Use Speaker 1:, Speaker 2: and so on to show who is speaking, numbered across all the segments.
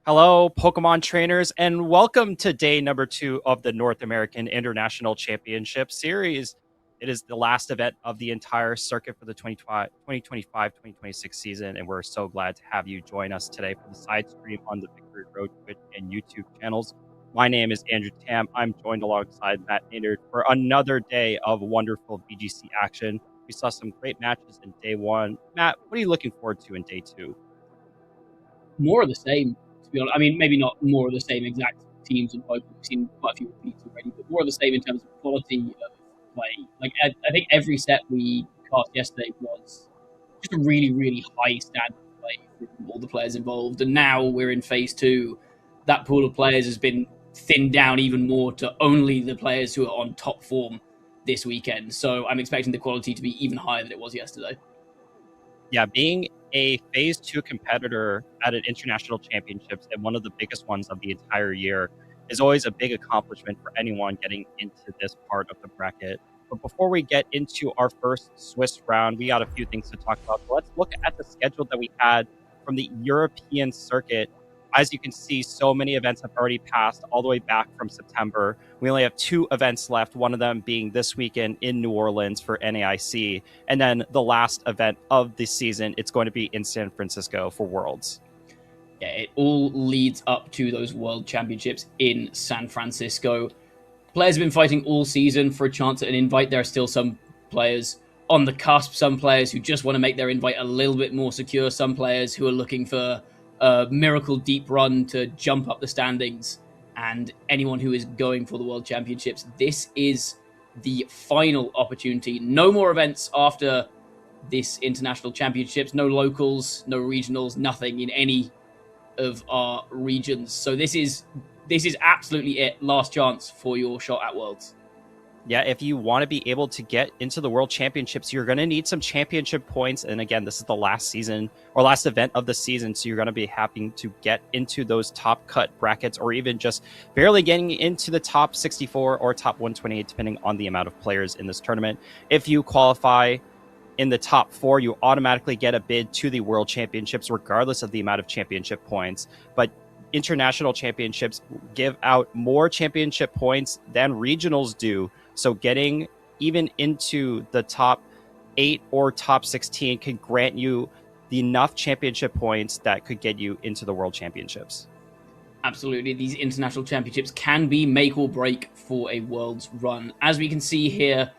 Speaker 1: Hello, Pokemon trainers, and welcome to day number 2 of the North American International Championship Series. It is the last event of the entire circuit for the 2025-2026 season, and we're so glad to have you join us today for the side stream on the Victory Road Twitch and YouTube channels. My name is Andrew Tam. I'm joined alongside Matt Maynard for another day of wonderful VGC action. We saw some great matches in day 1. Matt, what are you looking forward to in day 2?
Speaker 2: More of the same, to be honest. I mean, maybe not more of the same exact teams and Pokemon. We've seen quite a few repeats already, but more of the same in terms of quality of play. Like, I think every set we cast yesterday was just a really, really high standard of play from all the players involved. And now we're in phase 2. That pool of players has been thinned down even more to only the players who are on top form this weekend. So I'm expecting the quality to be even higher than it was yesterday.
Speaker 1: Yeah, being a phase 2 competitor at an international championships and one of the biggest ones of the entire year is always a big accomplishment for anyone getting into this part of the bracket. But before we get into our first Swiss round, we got a few things to talk about. So let's look at the schedule that we had from the European circuit. As you can see, so many events have already passed all the way back from September. We only have 2 events left, one of them being this weekend in New Orleans for NAIC. And then the last event of the season, it's going to be in San Francisco for Worlds.
Speaker 2: Yeah, it all leads up to those World Championships in San Francisco. Players have been fighting all season for a chance at an invite. There are still some players on the cusp, some players who just want to make their invite a little bit more secure, some players who are looking for a miracle deep run to jump up the standings, and anyone who is going for the World Championships. This is the final opportunity. No more events after this International Championships, no locals, no regionals, nothing in any of our regions. So this is absolutely it. Last chance for your shot at Worlds.
Speaker 1: Yeah, if you want to be able to get into the World Championships, you're going to need some championship points. And again, this is the last season or last event of the season. So you're going to be having to get into those top cut brackets or even just barely getting into the top 64 or top 128, depending on the amount of players in this tournament. If you qualify in the top 4, you automatically get a bid to the World Championships, regardless of the amount of championship points. But international championships give out more championship points than regionals do. So getting even into the top 8 or top 16 can grant you enough championship points that could get you into the World Championships.
Speaker 2: Absolutely. These international championships can be make or break for a Worlds run. As we can see here,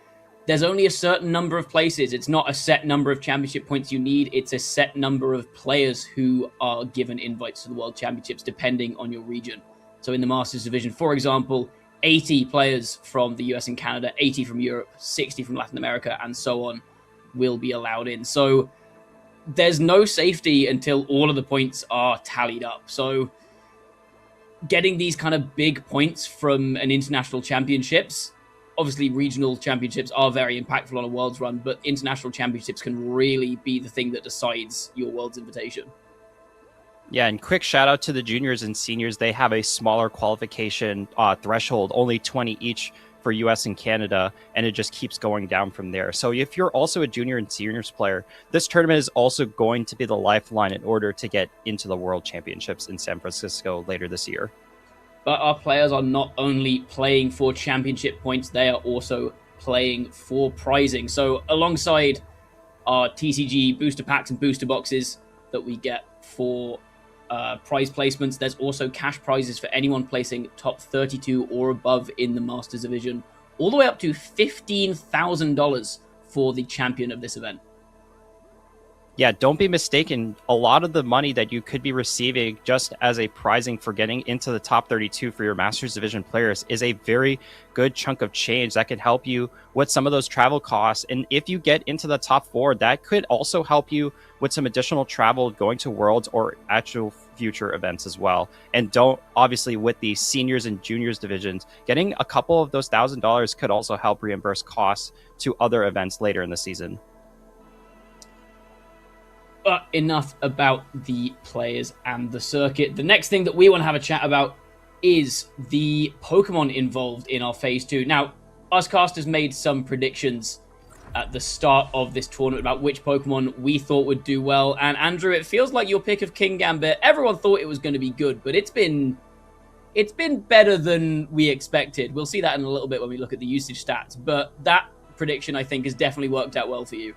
Speaker 2: there's only a certain number of places. It's not a set number of championship points you need. It's a set number of players who are given invites to the World Championships, depending on your region. So in the Masters Division, for example, 80 players from the US and Canada, 80 from Europe, 60 from Latin America, and so on will be allowed in. So there's no safety until all of the points are tallied up. So getting these kind of big points from an international championships, obviously regional championships are very impactful on a Worlds run, but international championships can really be the thing that decides your Worlds invitation.
Speaker 1: Yeah, and quick shout out to the juniors and seniors. They have a smaller qualification threshold, only 20 each for US and Canada, and it just keeps going down from there. So if you're also a junior and seniors player, this tournament is also going to be the lifeline in order to get into the World Championships in San Francisco later this year.
Speaker 2: But our players are not only playing for championship points, they are also playing for prizing. So alongside our TCG booster packs and booster boxes that we get for prize placements, there's also cash prizes for anyone placing top 32 or above in the Masters Division, all the way up to $15,000 for the champion of this event.
Speaker 1: Yeah, don't be mistaken. A lot of the money that you could be receiving just as a prizing for getting into the top 32 for your Masters Division players is a very good chunk of change that could help you with some of those travel costs. And if you get into the top 4, that could also help you with some additional travel going to Worlds or actual future events as well. And don't, obviously, with the seniors and juniors divisions, getting a couple of those $1,000 could also help reimburse costs to other events later in the season.
Speaker 2: But enough about the players and the circuit. The next thing that we want to have a chat about is the Pokemon involved in our Phase 2. Now, us casters made some predictions at the start of this tournament about which Pokemon we thought would do well. And Andrew, it feels like your pick of Kingambit, everyone thought it was going to be good, but it's been better than we expected. We'll see that in a little bit when we look at the usage stats, but that prediction, I think, has definitely worked out well for you.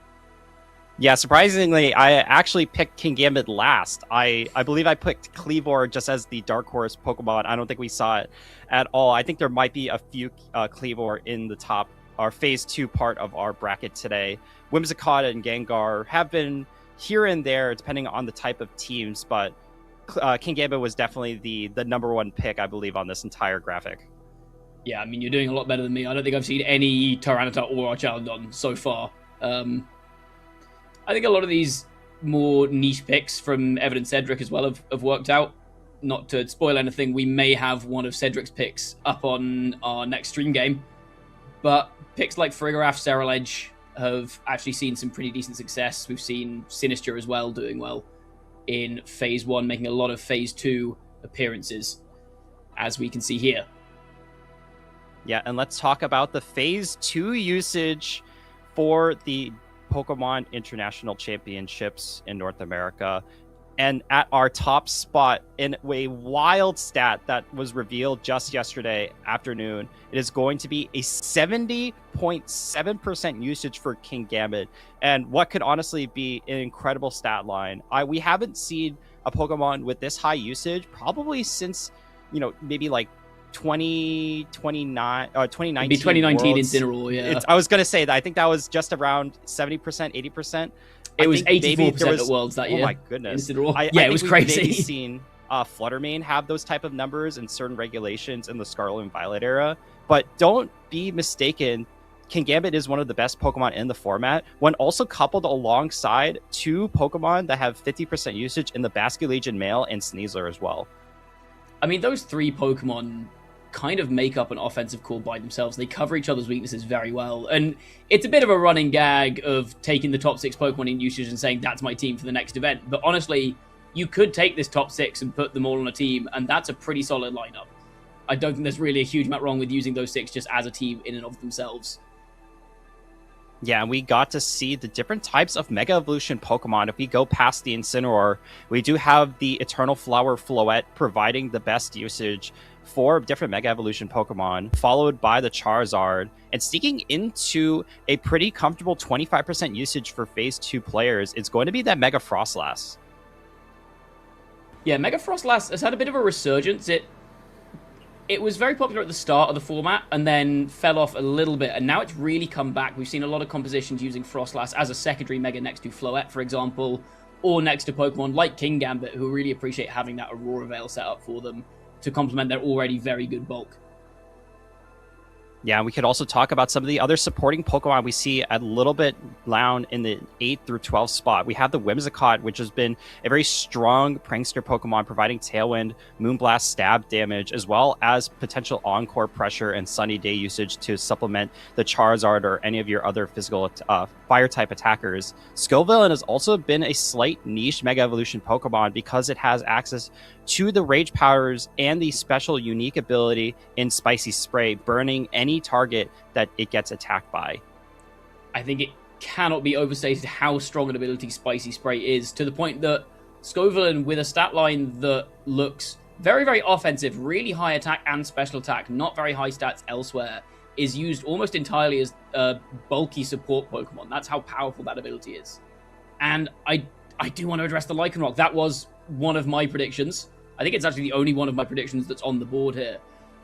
Speaker 1: Yeah, surprisingly, I actually picked Kingambit last. I believe I picked Kleavor just as the Dark Horse Pokemon. I don't think we saw it at all. I think there might be a few Kleavor in the top, our Phase 2 part of our bracket today. Whimsicott and Gengar have been here and there, depending on the type of teams, but Kingambit was definitely the number one pick, I believe, on this entire graphic.
Speaker 2: Yeah, I mean, you're doing a lot better than me. I don't think I've seen any Tyranitar or Archaludon so far. I think a lot of these more niche picks from Evan and Cedric as well have worked out. Not to spoil anything, we may have one of Cedric's picks up on our next stream game. But picks like Frigoraph, Ceruledge have actually seen some pretty decent success. We've seen Sinister as well doing well in Phase 1, making a lot of Phase 2 appearances, as we can see here.
Speaker 1: Yeah, and let's talk about the Phase 2 usage for the Pokemon International Championships in North America. And at our top spot in a wild stat that was revealed just yesterday afternoon, it is going to be a 70.7% usage for Kingambit. And what could honestly be an incredible stat line. We haven't seen a Pokemon with this high usage probably since, maybe like 2019
Speaker 2: 2019 Incineroar, yeah.
Speaker 1: I was gonna say that I think that was just around 70%, 80%.
Speaker 2: It was 84% at Worlds that year.
Speaker 1: Oh my goodness.
Speaker 2: It was crazy.
Speaker 1: Maybe seen Fluttermane have those type of numbers in certain regulations in the Scarlet and Violet era, but don't be mistaken, Kingambit is one of the best Pokemon in the format, when also coupled alongside two Pokemon that have 50% usage in the Basculegion male and Sneasler as well.
Speaker 2: I mean, those three Pokemon kind of make up an offensive core by themselves. They cover each other's weaknesses very well. And it's a bit of a running gag of taking the top 6 Pokemon in usage and saying, that's my team for the next event. But honestly, you could take this top 6 and put them all on a team, and that's a pretty solid lineup. I don't think there's really a huge amount wrong with using those 6 just as a team in and of themselves.
Speaker 1: Yeah, and we got to see the different types of Mega Evolution Pokemon. If we go past the Incineroar, we do have the Eternal Flower Floette providing the best usage for different Mega Evolution Pokemon, followed by the Charizard, and sneaking into a pretty comfortable 25% usage for Phase 2 players, it's going to be that Mega Frostlass.
Speaker 2: Yeah, Mega Frostlass has had a bit of a resurgence. It was very popular at the start of the format and then fell off a little bit, and now it's really come back. We've seen a lot of compositions using Frostlass as a secondary Mega next to Floette, for example, or next to Pokemon like Kingambit, who really appreciate having that Aurora Veil set up for them to complement their already very good bulk.
Speaker 1: Yeah, we could also talk about some of the other supporting Pokemon we see a little bit down in the 8 through 12 spot. We have the Whimsicott, which has been a very strong prankster Pokemon, providing Tailwind, Moonblast, stab damage, as well as potential Encore pressure and Sunny Day usage to supplement the Charizard or any of your other physical fire-type attackers. Scovillain has also been a slight niche Mega Evolution Pokemon because it has access to the Rage Powers and the special unique ability in Spicy Spray, burning any target that it gets attacked by.
Speaker 2: I think it cannot be overstated how strong an ability Spicy Spray is, to the point that Scovillain, with a stat line that looks very, very offensive, really high attack and special attack, not very high stats elsewhere, is used almost entirely as a bulky support Pokemon. That's how powerful that ability is. And I do want to address the Lycanroc. That was one of my predictions. I think it's actually the only one of my predictions that's on the board here.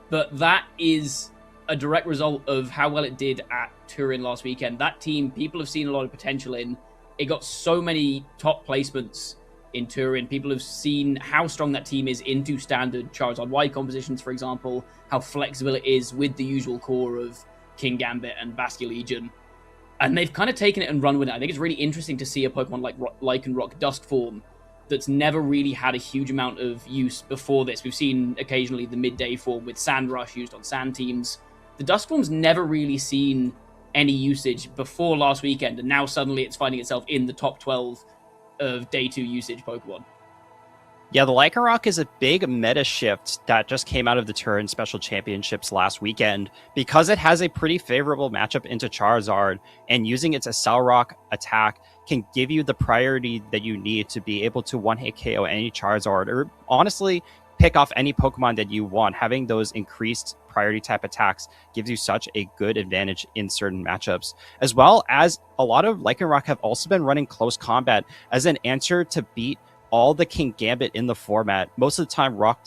Speaker 2: But that is a direct result of how well it did at Turin last weekend. That team, people have seen a lot of potential in. It got so many top placements in Turin. People have seen how strong that team is into standard Charizard Y compositions, for example, how flexible it is with the usual core of Kingambit and Basculegion. And they've kind of taken it and run with it. I think it's really interesting to see a Pokemon like Lycanroc Dusk Form that's never really had a huge amount of use before this. We've seen occasionally the midday form with Sand Rush used on sand teams. The Dusk Form's never really seen any usage before last weekend, and now suddenly it's finding itself in the top 12 of day 2 usage Pokemon.
Speaker 1: Yeah, the Lycanroc is a big meta shift that just came out of the Turin Special Championships last weekend because it has a pretty favorable matchup into Charizard, and using its Accelerock attack can give you the priority that you need to be able to one-hit KO any Charizard, or honestly, pick off any Pokemon that you want. Having those increased priority type attacks gives you such a good advantage in certain matchups, as well as a lot of Lycanroc have also been running close combat as an answer to beat all the King Gambit in the format. Most of the time, rock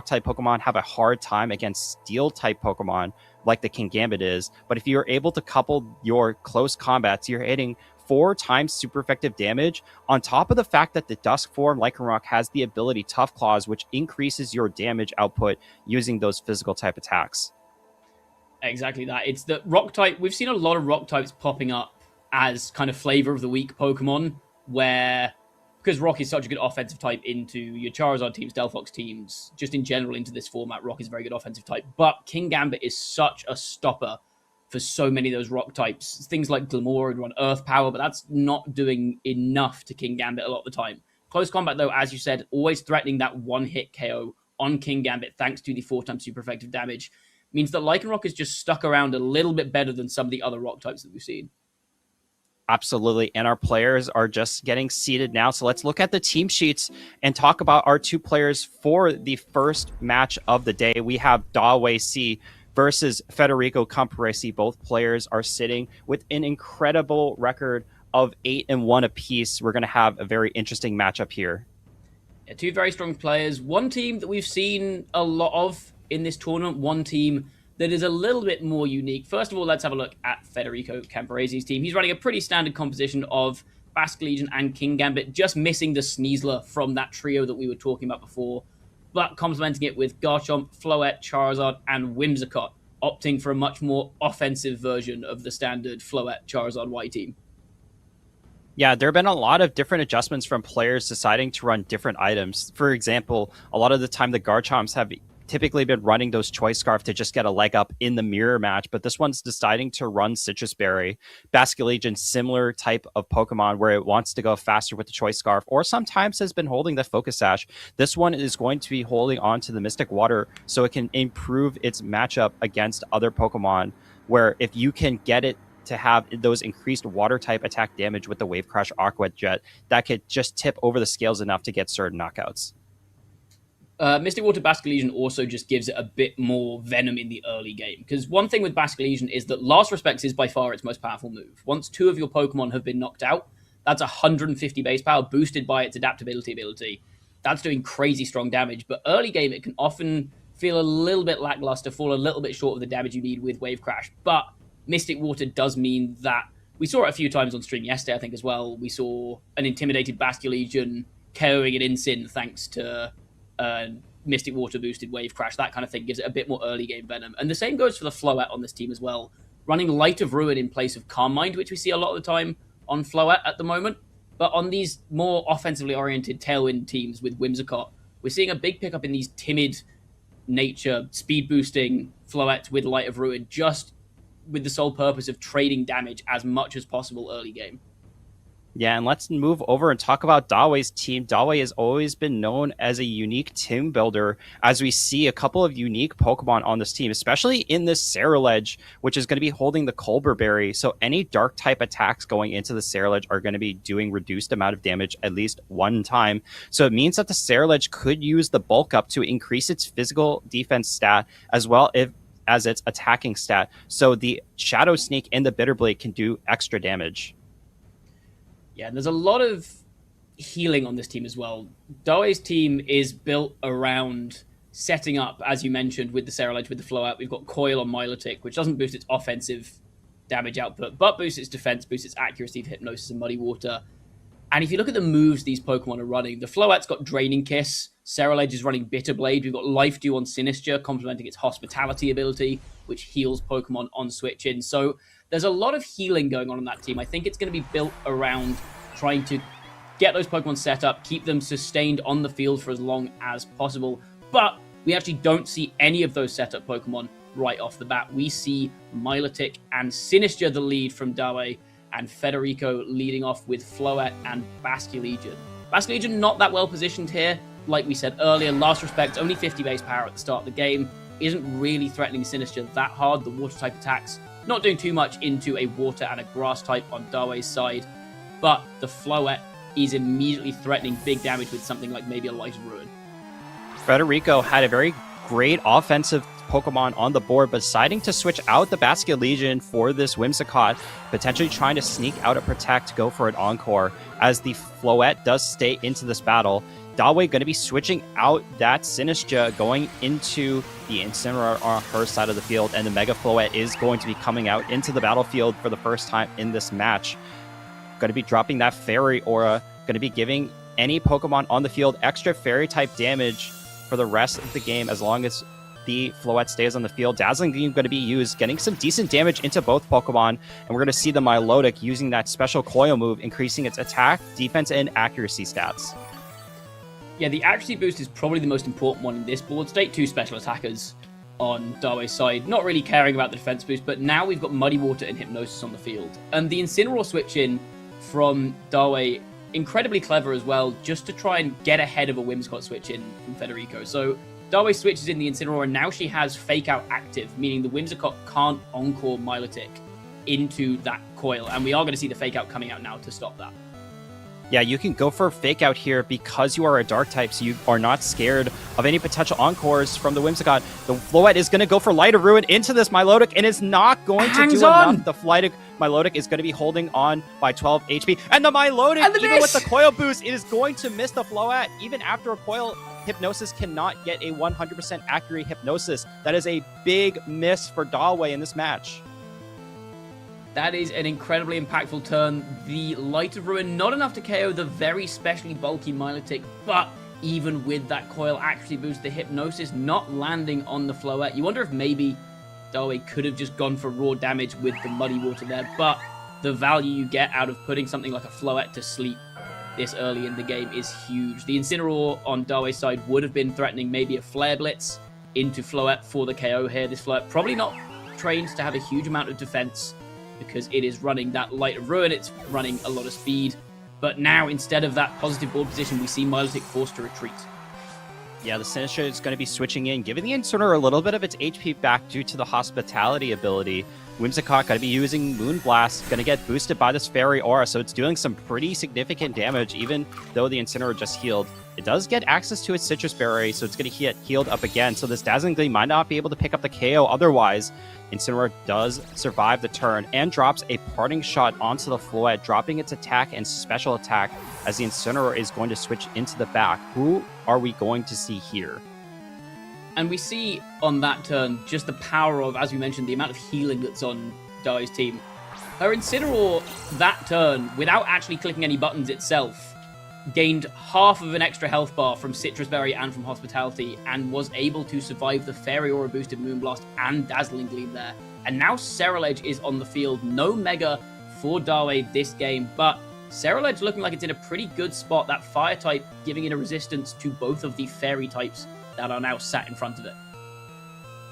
Speaker 1: type Pokemon have a hard time against steel type Pokemon like the King Gambit is. But if you're able to couple your close combats, you're hitting 4 times super effective damage, on top of the fact that the Dusk form Lycanroc has the ability Tough Claws, which increases your damage output using those physical type attacks.
Speaker 2: Exactly that. It's the rock type. We've seen a lot of rock types popping up as kind of flavor of the week Pokemon, where because Rock is such a good offensive type into your Charizard teams, Delphox teams, just in general into this format, Rock is a very good offensive type. But King Gambit is such a stopper for so many of those rock types. Things like Glamour would run Earth Power, but that's not doing enough to King Gambit a lot of the time. Close combat, though, as you said, always threatening that one-hit KO on King Gambit thanks to the 4 times super effective damage, means that Lycanroc is just stuck around a little bit better than some of the other rock types that we've seen.
Speaker 1: Absolutely. And our players are just getting seated now. So let's look at the team sheets and talk about our 2 players for the first match of the day. We have Dawei C versus Federico Camporesi. Both players are sitting with an incredible record of 8-1 apiece. We're going to have a very interesting matchup here.
Speaker 2: Yeah, 2 very strong players. One team that we've seen a lot of in this tournament. One team that is a little bit more unique. First of all, let's have a look at Federico Camporesi's team. He's running a pretty standard composition of Basculegion and King Gambit, just missing the Sneasler from that trio that we were talking about before, but complementing it with Garchomp, Floette, Charizard, and Whimsicott, opting for a much more offensive version of the standard Floette, Charizard, Y team.
Speaker 1: Yeah, there have been a lot of different adjustments from players deciding to run different items. For example, a lot of the time the Garchomps have typically been running those Choice Scarf to just get a leg up in the mirror match, but this one's deciding to run Citrus Berry. Basculegion, similar type of Pokemon where it wants to go faster with the Choice Scarf, or sometimes has been holding the Focus Sash. This one is going to be holding on to the Mystic Water so it can improve its matchup against other Pokemon, where if you can get it to have those increased water type attack damage with the Wave Crash Aqua Jet, that could just tip over the scales enough to get certain knockouts.
Speaker 2: Mystic Water Basculegion also just gives it a bit more venom in the early game. Because one thing with Basculegion is that Last Respects is by far its most powerful move. Once 2 of your Pokemon have been knocked out, that's 150 base power boosted by its adaptability ability. That's doing crazy strong damage. But early game, it can often feel a little bit lackluster, fall a little bit short of the damage you need with Wave Crash. But Mystic Water does mean that we saw it a few times on stream yesterday, I think, as well. We saw an intimidated Basculegion KOing an Incin thanks to Mystic Water boosted Wave Crash, that kind of thing gives it a bit more early game venom. And the same goes for the Floette on this team as well. Running Light of Ruin in place of Calm Mind, which we see a lot of the time on Floette at the moment. But on these more offensively oriented Tailwind teams with Whimsicott, we're seeing a big pickup in these timid nature, speed boosting Floette with Light of Ruin, just with the sole purpose of trading damage as much as possible early game.
Speaker 1: Yeah, and let's move over and talk about Dawei's team. Dawei has always been known as a unique team builder, as we see a couple of unique Pokemon on this team, especially in this Ceruledge, which is going to be holding the Colbur Berry. So any dark type attacks going into the Ceruledge are going to be doing reduced amount of damage at least one time. So it means that the Ceruledge could use the bulk up to increase its physical defense stat as well as its attacking stat. So the Shadow Sneak and the Bitterblade can do extra damage.
Speaker 2: Yeah, there's a lot of healing on this team as well. Dawei's team is built around setting up, as you mentioned, with the Ceruledge, with the Floette. We've got Coil on Milotic, which doesn't boost its offensive damage output, but boosts its defense, boosts its accuracy for Hypnosis and Muddy Water. And if you look at the moves these Pokemon are running, the Floette's got Draining Kiss, Ceruledge is running Bitter Blade, we've got Life Dew on Sinistra, complementing its Hospitality ability, which heals Pokemon on switch-in. So there's a lot of healing going on that team. I think it's going to be built around trying to get those Pokemon set up, keep them sustained on the field for as long as possible. But we actually don't see any of those setup Pokemon right off the bat. We see Milotic and Sinistra the lead from Dawei, and Federico leading off with Floette and Basculegion. Basculegion not that well positioned here. like we said earlier, Last Respect, only 50 base power at the start of the game, isn't really threatening Sinister that hard. The water type attacks not doing too much into a water and a grass type on Dawei's side, but the Floette is immediately threatening big damage with something like maybe a Light of Ruin.
Speaker 1: Federico had a very great offensive Pokemon on the board, but deciding to switch out the Basket Legion for this Whimsicott, potentially trying to sneak out a Protect, go for an Encore, as the Floette does stay into this battle. Dawei going to be switching out that Sinistcha, going into the Incineroar on her side of the field, and the Mega Floette is going to be coming out into the battlefield for the first time in this match. Going to be dropping that Fairy Aura, going to be giving any Pokemon on the field extra Fairy-type damage for the rest of the game as long as the Floette stays on the field. Dazzling Gleam going to be used, getting some decent damage into both Pokemon, and we're going to see the Milotic using that special Coil move, increasing its attack, defense, and accuracy stats.
Speaker 2: Yeah, the accuracy boost is probably the most important one in this board state. 2 special attackers on Dawei's side, not really caring about the defense boost, but now we've got Muddy Water and Hypnosis on the field. And the Incineroar switch in from Dawei, incredibly clever as well, just to try and get ahead of a Whimsicott switch in from Federico. So Dawei switches in the Incineroar, and now she has Fake Out active, meaning the Whimsicott can't Encore Milotic into that coil, and we are going to see the Fake Out coming out now to stop that.
Speaker 1: Yeah, you can go for a Fake Out here because you are a Dark type, so you are not scared of any potential Encores from the Whimsicott. The Floette is going to go for Light of Ruin into this Milotic, and it's not going to do enough. The Milotic is going to be holding on by 12 HP, and the Milotic, even with the Coil boost, it is going to miss the Floette. Even after a Coil, Hypnosis cannot get a 100% accurate Hypnosis. That is a big miss for Dawei in this match.
Speaker 2: That is an incredibly impactful turn. The Light of Ruin, not enough to KO the very specially bulky Milotic, but even with that Coil accuracy boost, the Hypnosis not landing on the Floette. You wonder if maybe Dawei could have just gone for raw damage with the Muddy Water there, but the value you get out of putting something like a Floette to sleep this early in the game is huge. The Incineroar on Dawei's side would have been threatening maybe a Flare Blitz into Floette for the KO here. This Floette probably not trained to have a huge amount of defense, because it is running that Light of Ruin, it's running a lot of speed. But now, instead of that positive board position, we see Milotic forced to retreat.
Speaker 1: Yeah, the Sinistcha is going to be switching in, giving the Incineroar a little bit of its HP back due to the Hospitality ability. Whimsicott going to be using Moonblast, going to get boosted by this Fairy Aura, so it's doing some pretty significant damage, even though the Incineroar just healed. It does get access to its Citrus Berry, so it's going to get healed up again, so this Dazzling Gleam might not be able to pick up the KO otherwise. Incineroar does survive the turn and drops a Parting Shot onto the Floette, dropping its attack and special attack as the Incineroar is going to switch into the back. Who are we going to see here?
Speaker 2: And we see on that turn just the power of, as we mentioned, the amount of healing that's on Dawei's team. Her Incineroar that turn, without actually clicking any buttons itself, gained half of an extra health bar from Citrus Berry and from Hospitality, and was able to survive the Fairy Aura boosted Moonblast and Dazzling Gleam there. And now Ceruledge is on the field. No Mega for Dawei this game, but Ceruledge looking like it's in a pretty good spot. That Fire type giving it a resistance to both of the Fairy types that are now sat in front of it.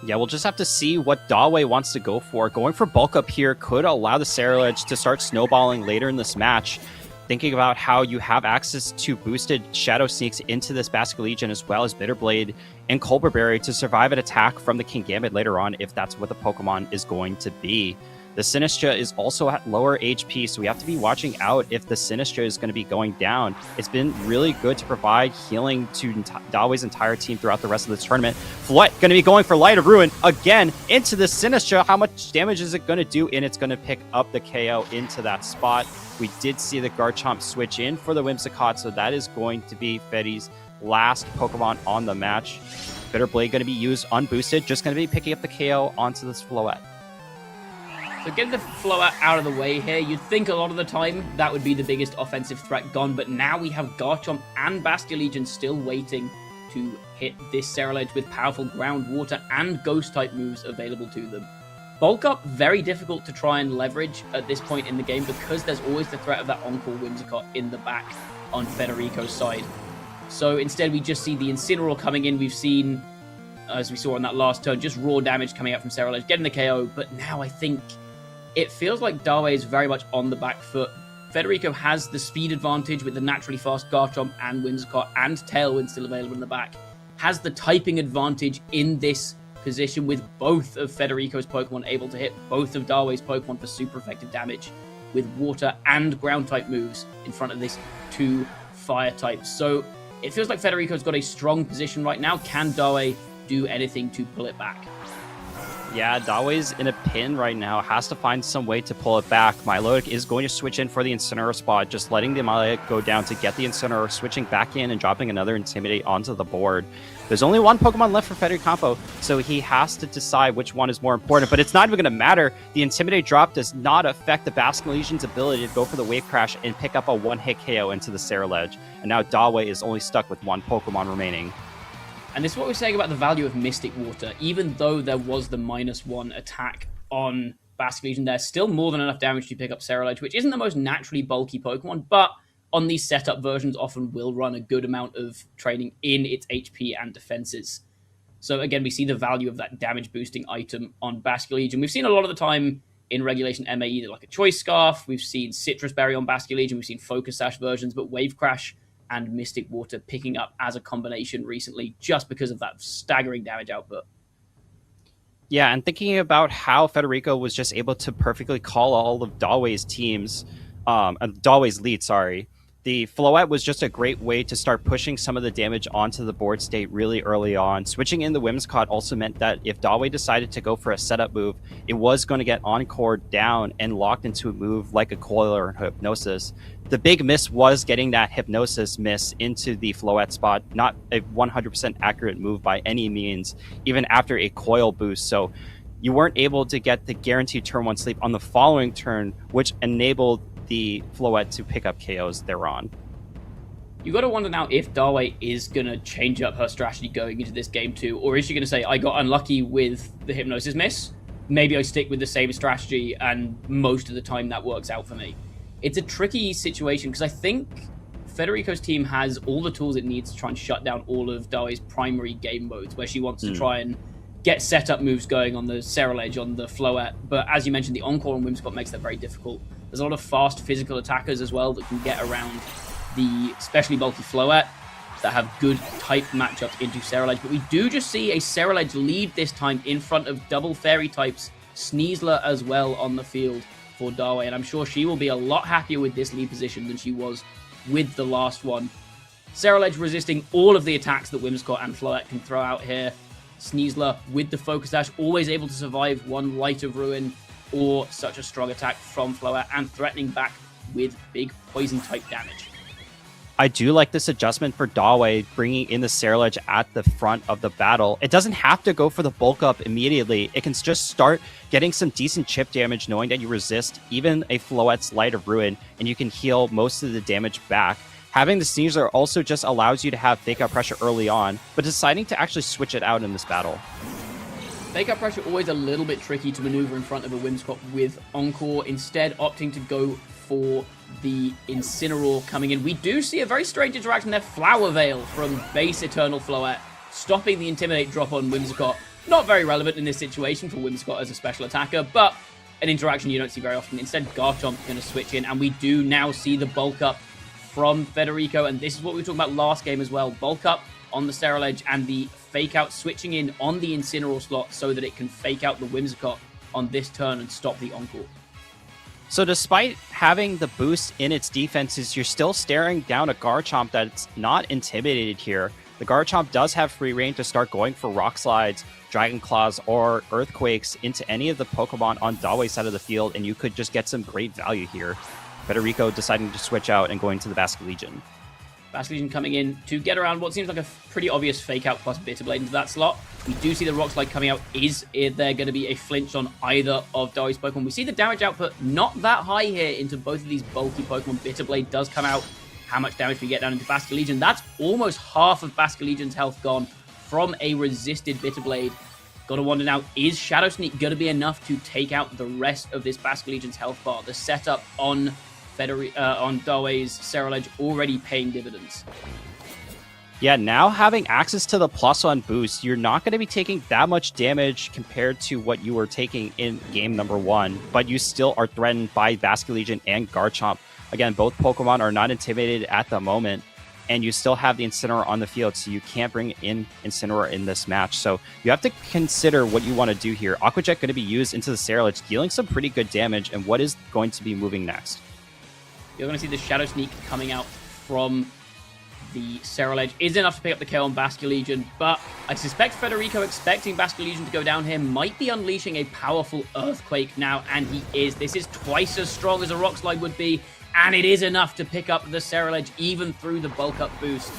Speaker 1: Yeah, we'll just have to see what Dawei wants to go for. Going for Bulk Up here could allow the Ceruledge to start snowballing later in this match. Thinking about how you have access to boosted Shadow Sneaks into this Basket Legion, as well as Bitterblade and Colbur Berry to survive an attack from the Kingambit later on, if that's what the Pokemon is going to be. The Sinistcha is also at lower HP, so we have to be watching out if the Sinistcha is going to be going down. It's been really good to provide healing to Dawei's entire team throughout the rest of the tournament. Floette going to be going for Light of Ruin again into the Sinistcha. How much damage is it going to do? And it's going to pick up the KO into that spot. We did see the Garchomp switch in for the Whimsicott, so that is going to be Fetty's last Pokemon on the match. Bitterblade going to be used unboosted, just going to be picking up the KO onto this Floette.
Speaker 2: So getting the Floette out of the way here, you'd think a lot of the time that would be the biggest offensive threat gone, but now we have Garchomp and Bastion Legion still waiting to hit this Ceruledge with powerful ground, water, and ghost-type moves available to them. Bulk Up, very difficult to try and leverage at this point in the game because there's always the threat of that Encore Whimsicott in the back on Federico's side. So instead we just see the Incineroar coming in. We've seen, as we saw on that last turn, just raw damage coming out from Ceruledge, getting the KO, but now I think it feels like Dawei is very much on the back foot Federico has the speed advantage with the naturally fast Garchomp and Whimsicott and Tailwind still available in the back. Has the typing advantage in this position with both of Federico's Pokemon able to hit both of Darway's Pokemon for super effective damage with water and ground type moves in front of this 2 fire types. So it feels like Federico's got a strong position right now. Can Darway do anything to pull it back?
Speaker 1: Yeah, Dawei's in a pin right now, has to find some way to pull it back. Milotic is going to switch in for the Incineroar spot, just letting the Milotic go down to get the Incineroar, switching back in and dropping another Intimidate onto the board. There's only one Pokemon left for Federico, so he has to decide which one is more important, but it's not even going to matter. The Intimidate drop does not affect the Basking Legion's ability to go for the Wave Crash and pick up a one-hit KO into the Ceruledge, and now Dawei is only stuck with one Pokemon remaining.
Speaker 2: And this is what we're saying about the value of Mystic Water. Even though there was the -1 attack on Basking Legion, there's still more than enough damage to pick up Ceruledge, which isn't the most naturally bulky Pokemon, but on these setup versions often will run a good amount of training in its HP and defenses. So again, we see the value of that damage boosting item on Basking Legion. We've seen a lot of the time in Regulation MA either like a Choice Scarf, we've seen Citrus Berry on Basking Legion, we've seen Focus Sash versions, but Wave Crash and Mystic Water picking up as a combination recently just because of that staggering damage output.
Speaker 1: Yeah, and thinking about how Federico was just able to perfectly call all of Dawei's lead, the Floette was just a great way to start pushing some of the damage onto the board state really early on. Switching in the Whimsicott also meant that if Dawei decided to go for a setup move, it was going to get Encore down and locked into a move like a Coil or Hypnosis. The big miss was getting that Hypnosis miss into the Floette spot, not a 100% accurate move by any means, even after a Coil boost. So you weren't able to get the guaranteed turn 1 sleep on the following turn, which enabled the Floette to pick up KOs thereon.
Speaker 2: You got to wonder now if Dawei is going to change up her strategy going into this game too, or is she going to say, I got unlucky with the Hypnosis miss, maybe I stick with the same strategy, and most of the time that works out for me. It's a tricky situation because I think Federico's team has all the tools it needs to try and shut down all of Dawei's primary game modes, where she wants to try and get setup moves going on the Ceruledge, on the Floette, but as you mentioned, the Encore and Whimsicott makes that very difficult. There's a lot of fast physical attackers as well that can get around the especially bulky Floette that have good type matchups into Ceruledge. But we do just see a Ceruledge lead this time in front of double fairy types, Sneasler as well on the field for Dawei. And I'm sure she will be a lot happier with this lead position than she was with the last one. Ceruledge resisting all of the attacks that Whimsicott and Floette can throw out here. Sneasler with the Focus Sash, always able to survive one Light of Ruin or such a strong attack from Floette, and threatening back with big poison type damage.
Speaker 1: I do like this adjustment for Dawei, bringing in the Ceruledge at the front of the battle. It doesn't have to go for the bulk up immediately. It can just start getting some decent chip damage, knowing that you resist even a Floette's Light of Ruin, and you can heal most of the damage back. Having the Sneasler also just allows you to have Fake Out Pressure early on, but deciding to actually switch it out in this battle.
Speaker 2: Fake Out Pressure always a little bit tricky to maneuver in front of a Whimsicott with Encore, instead opting to go for the Incineroar coming in. We do see a very strange interaction there. Flower Veil from base Eternal Floette, stopping the Intimidate drop on Whimsicott. Not very relevant in this situation for Whimsicott as a special attacker, but an interaction you don't see very often. Instead, Garchomp's going to switch in, and we do now see the bulk up from Federico, and this is what we were talking about last game as well. Bulk up on the Ceruledge and the Fake Out switching in on the Incineroar slot so that it can fake out the Whimsicott on this turn and stop the Encore.
Speaker 1: So despite having the boost in its defenses, you're still staring down a Garchomp that's not intimidated here. The Garchomp does have free reign to start going for Rock Slides, Dragon Claws, or Earthquakes into any of the Pokemon on Dawei's side of the field, and you could just get some great value here. Federico deciding to switch out and going to the Basking Legion.
Speaker 2: Basking Legion coming in to get around what seems like a pretty obvious Fake Out plus Bitter Blade into that slot. We do see the Rock Slide coming out. Is there going to be a flinch on either of Dawei's Pokemon? We see the damage output not that high here into both of these bulky Pokemon. Bitter Blade does come out. How much damage we get down into Basking Legion? That's almost half of Basking Legion's health gone from a resisted Bitter Blade. Gotta wonder now, is Shadow Sneak going to be enough to take out the rest of this Basking Legion's health bar? The setup on Dawei's Ceruledge already paying dividends.
Speaker 1: Yeah, now having access to the +1 boost, you're not going to be taking that much damage compared to what you were taking in game number 1, but you still are threatened by Basking Legion and Garchomp. Again, both Pokemon are not intimidated at the moment, and you still have the Incineroar on the field, so you can't bring in Incineroar in this match. So you have to consider what you want to do here. Aqua Jet going to be used into the Ceruledge, dealing some pretty good damage, and what is going to be moving next?
Speaker 2: You're going to see the Shadow Sneak coming out from the Ceruledge. Is enough to pick up the kill on Basculegion, but I suspect Federico, expecting Basculegion to go down here, might be unleashing a powerful Earthquake now, and he is. This is twice as strong as a Rock Slide would be, and it is enough to pick up the Ceruledge even through the bulk up boost.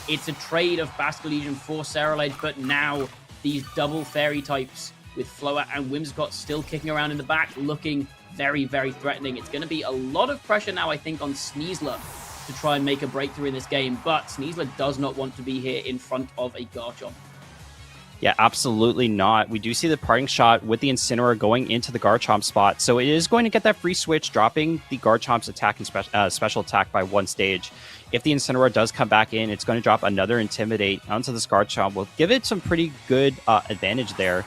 Speaker 2: It's a trade of Basculegion for Ceruledge, but now these double fairy types with Float and Whimsicott still kicking around in the back, looking very, very threatening. It's going to be a lot of pressure now, I think, on Sneasler to try and make a breakthrough in this game, but Sneasler does not want to be here in front of a Garchomp.
Speaker 1: Yeah, absolutely not. We do see the parting shot with the Incineroar going into the Garchomp spot, so it is going to get that free switch, dropping the Garchomp's attack and special attack by 1 stage. If the Incineroar does come back in, it's going to drop another Intimidate onto this Garchomp. Will give it some pretty good advantage there.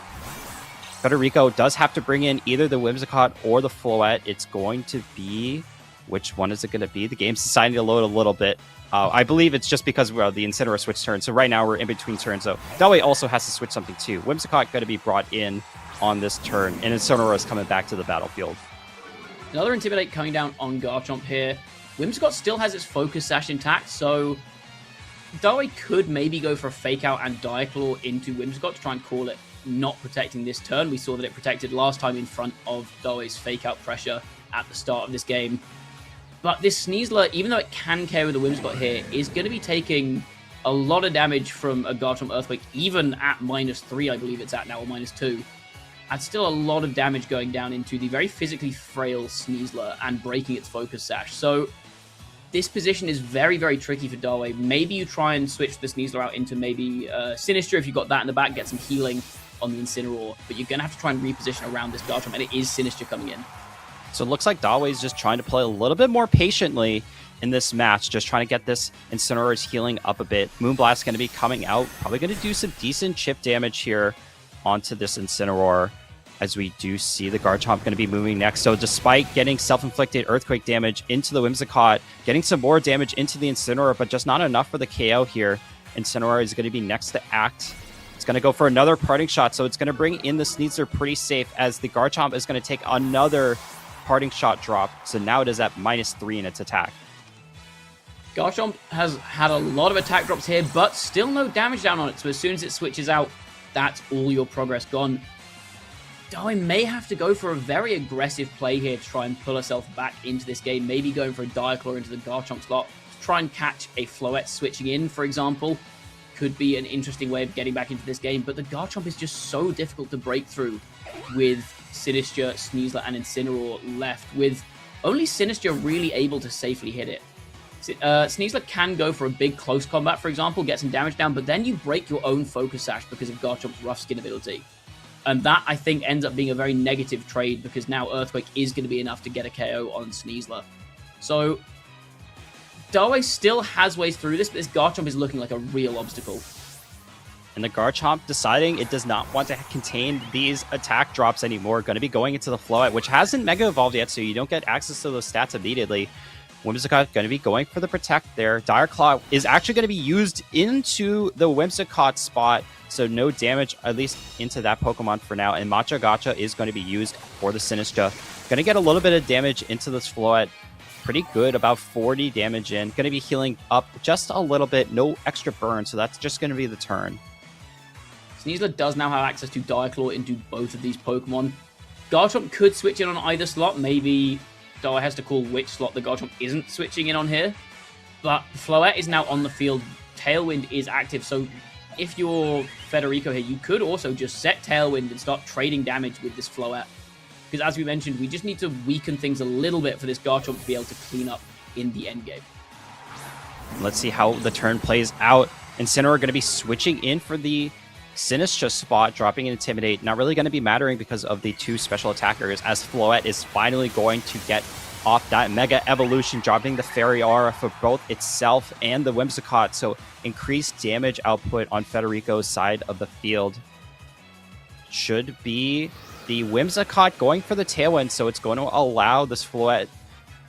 Speaker 1: Federico does have to bring in either the Whimsicott or the Float. It's going to be... which one is it going to be? The game's deciding to load a little bit. I believe it's just because the Incineroar switched turns. So right now we're in between turns. So Dalway also has to switch something too. Whimsicott going to be brought in on this turn, and Incineroar is coming back to the battlefield.
Speaker 2: Another Intimidate coming down on Garchomp here. Whimsicott still has its Focus Sash intact, so Dalway could maybe go for a Fake Out and Diaclaw into Whimsicott to try and call it not protecting this turn. We saw that it protected last time in front of Dalway's Fake Out pressure at the start of this game. But this Sneasler, even though it can KO with the Whimsicott here, is going to be taking a lot of damage from a Garchomp Earthquake, even at -3, I believe it's at now, or -2. And still a lot of damage going down into the very physically frail Sneasler and breaking its Focus Sash. So this position is very, very tricky for Dalway. Maybe you try and switch the Sneasler out into maybe Sinister if you've got that in the back, get some healing on the Incineroar. But you're going to have to try and reposition around this Garchomp, and it is Sinister coming in.
Speaker 1: So it looks like Dalway's just trying to play a little bit more patiently in this match, just trying to get this Incineroar's healing up a bit. Moonblast going to be coming out, probably going to do some decent chip damage here onto this Incineroar, as we do see the Garchomp going to be moving next. So despite getting self-inflicted Earthquake damage into the Whimsicott, getting some more damage into the Incineroar, but just not enough for the KO here, Incineroar is going to be next to act. It's going to go for another parting shot, so it's going to bring in the Sneasler pretty safe, as the Garchomp is going to take another parting shot drop, so now it is at -3 in its attack.
Speaker 2: Garchomp has had a lot of attack drops here, but still no damage down on it, so as soon as it switches out, that's all your progress gone. Dalway may have to go for a very aggressive play here to try and pull herself back into this game, maybe going for a Diaclaw into the Garchomp slot to try and catch a Floette switching in, for example. Could be an interesting way of getting back into this game, but the Garchomp is just so difficult to break through with Sinister, Sneasler, and Incineroar left, with only Sinister really able to safely hit it. Sneasler can go for a big close combat, for example, get some damage down, but then you break your own Focus Sash because of Garchomp's Rough Skin ability. And that, I think, ends up being a very negative trade, because now Earthquake is going to be enough to get a KO on Sneasler. So Dalway still has ways through this, but this Garchomp is looking like a real obstacle.
Speaker 1: And the Garchomp deciding it does not want to contain these attack drops anymore. Going to be going into the Float, which hasn't Mega Evolved yet, so you don't get access to those stats immediately. Whimsicott going to be going for the Protect there. Dire Claw is actually going to be used into the Whimsicott spot, so no damage, at least into that Pokemon for now. And Matcha Gotcha is going to be used for the Sinistra. Going to get a little bit of damage into this Float. Pretty good, about 40 damage in. Going to be healing up just a little bit, no extra burn, so that's just going to be the turn.
Speaker 2: Sneasler does now have access to Diaclaw into both of these Pokemon. Garchomp could switch in on either slot. Maybe Dalway has to call which slot the Garchomp isn't switching in on here. But Floette is now on the field. Tailwind is active, so if you're Federico here, you could also just set Tailwind and start trading damage with this Floette. Because as we mentioned, we just need to weaken things a little bit for this Garchomp to be able to clean up in the endgame.
Speaker 1: Let's see how the turn plays out. Incineroar going to be switching in for the Sinistra spot, dropping an Intimidate. Not really going to be mattering because of the two special attackers, as Floette is finally going to get off that Mega Evolution, dropping the Fairy Aura for both itself and the Whimsicott, so increased damage output on Federico's side of the field. Should be the Whimsicott going for the Tailwind, so it's going to allow this Floette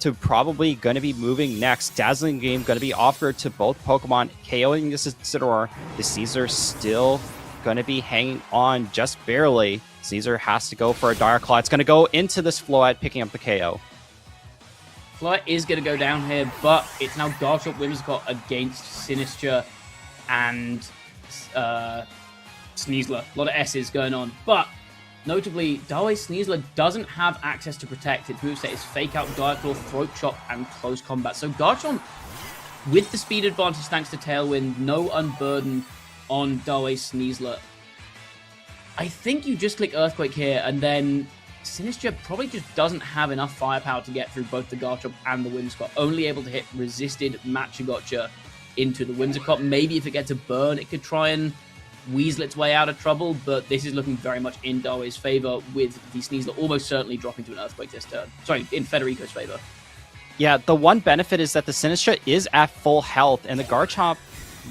Speaker 1: to probably going to be moving next. Dazzling Game going to be offered to both Pokemon, KOing this Incineroar. The Caesar still going to be hanging on just barely. Caesar has to go for a Dire Claw. It's going to go into this Floette, picking up the KO.
Speaker 2: Floette is going to go down here, but it's now Garchomp Whimsicott against Sinistcha and Sneasler. A lot of S's going on, but notably, Darway Sneasler doesn't have access to protect. Its moveset is Fake Out, Dire Claw, Throat Chop, and Close Combat. So Garchomp, with the speed advantage thanks to Tailwind, no Unburden on Darway Sneasler. I think you just click Earthquake here, and then Sinistcha probably just doesn't have enough firepower to get through both the Garchomp and the Whimsicott. Only able to hit resisted Machagotcha into the Whimsicott. Maybe if it gets a burn, it could try and weasel its way out of trouble, but this is looking very much in Darway's favor, with the Sneasler almost certainly dropping to an Earthquake this turn. Sorry, in Federico's favor.
Speaker 1: Yeah, the one benefit is that the Sinistcha is at full health, and the Garchomp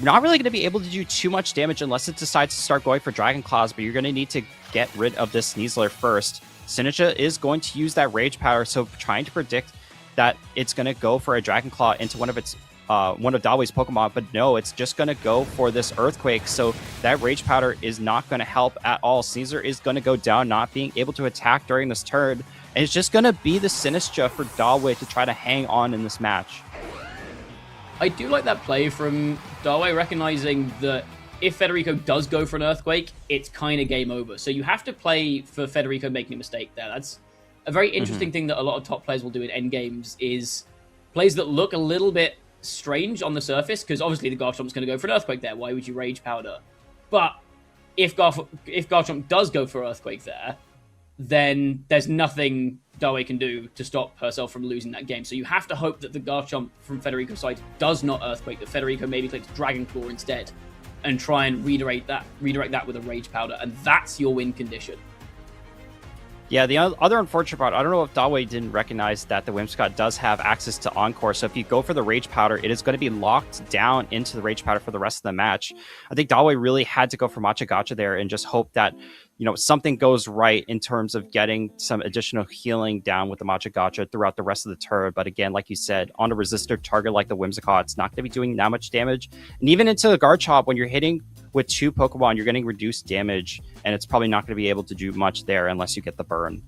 Speaker 1: not really going to be able to do too much damage unless it decides to start going for Dragon Claws, but you're going to need to get rid of this Sneasler first. Sinistcha is going to use that Rage Powder, so trying to predict that it's going to go for a Dragon Claw into one of Darway's Pokemon, but no, it's just going to go for this Earthquake, so that Rage Powder is not going to help at all. Caesar is going to go down, not being able to attack during this turn, and it's just going to be the Sinistcha for Darway to try to hang on in this match.
Speaker 2: I do like that play from Darway, recognizing that if Federico does go for an Earthquake, it's kind of game over. So you have to play for Federico making a mistake there. That's a very interesting thing that a lot of top players will do in endgames, is plays that look a little bit strange on the surface, because obviously the Garchomp's going to go for an Earthquake there. Why would you Rage Powder? But if Garchomp does go for Earthquake there, then there's nothing Darway can do to stop herself from losing that game. So you have to hope that the Garchomp from Federico's side does not Earthquake, that Federico maybe clicks Dragon Claw instead, and try and redirect that with a Rage Powder, and that's your win condition.
Speaker 1: Yeah, the other unfortunate part, I don't know if Darway didn't recognize that the Whimsicott does have access to Encore, so if you go for the Rage Powder, it is going to be locked down into the Rage Powder for the rest of the match. I think Darway really had to go for Machagotcha there and just hope that, you know, something goes right in terms of getting some additional healing down with the Machagotcha throughout the rest of the turn. But again, like you said, on a resistor target like the Whimsicott, it's not going to be doing that much damage. And even into the Garchomp, when you're hitting with two Pokemon, you're getting reduced damage, and it's probably not going to be able to do much there unless you get the burn.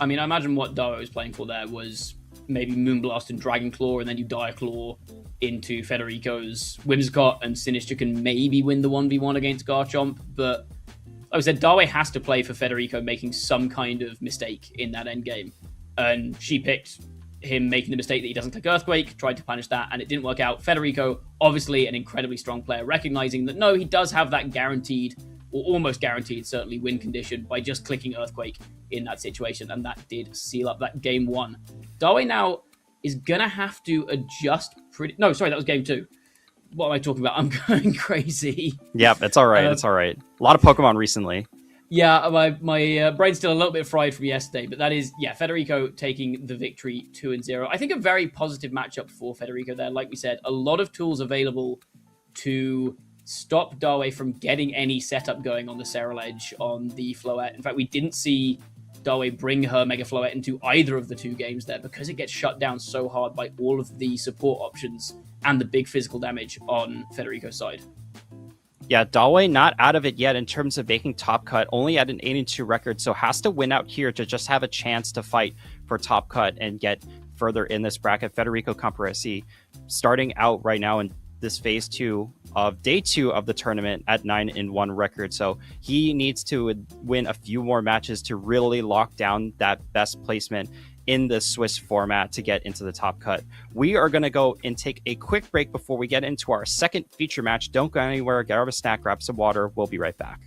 Speaker 2: I mean, I imagine what Darway was playing for there was maybe Moonblast and Dragon Claw, and then you Dire Claw into Federico's Whimsicott, and Sinistcha can maybe win the 1v1 against Garchomp. But like I said, Darway has to play for Federico making some kind of mistake in that endgame. And she picked him making the mistake that he doesn't click Earthquake, tried to punish that, and it didn't work out. Federico, obviously an incredibly strong player, recognizing that no, he does have that guaranteed, or almost guaranteed, certainly, win condition by just clicking Earthquake in that situation, and that did seal up that game one. Darway now is gonna have to adjust No, sorry, that was game two. What am I talking about? I'm going crazy.
Speaker 1: Yep, it's all right. It's all right. A lot of Pokemon recently.
Speaker 2: Yeah, my brain's still a little bit fried from yesterday, but that is, yeah, Federico taking the victory 2-0. I think a very positive matchup for Federico there. Like we said, a lot of tools available to stop Darway from getting any setup going on the Ceruledge on the Floette. In fact, we didn't see Darway bring her Mega Floette into either of the two games there, because it gets shut down so hard by all of the support options and the big physical damage on Federico's side.
Speaker 1: Yeah, Darway not out of it yet in terms of making top cut, only at an 8-2 record, so has to win out here to just have a chance to fight for top cut and get further in this bracket. Federico Camporesi starting out right now in this phase 2 of day 2 of the tournament at 9-1 record, so he needs to win a few more matches to really lock down that best placement in the Swiss format to get into the top cut. We are going to go and take a quick break before we get into our second feature match. Don't go anywhere, get out of a snack, grab some water. We'll be right back.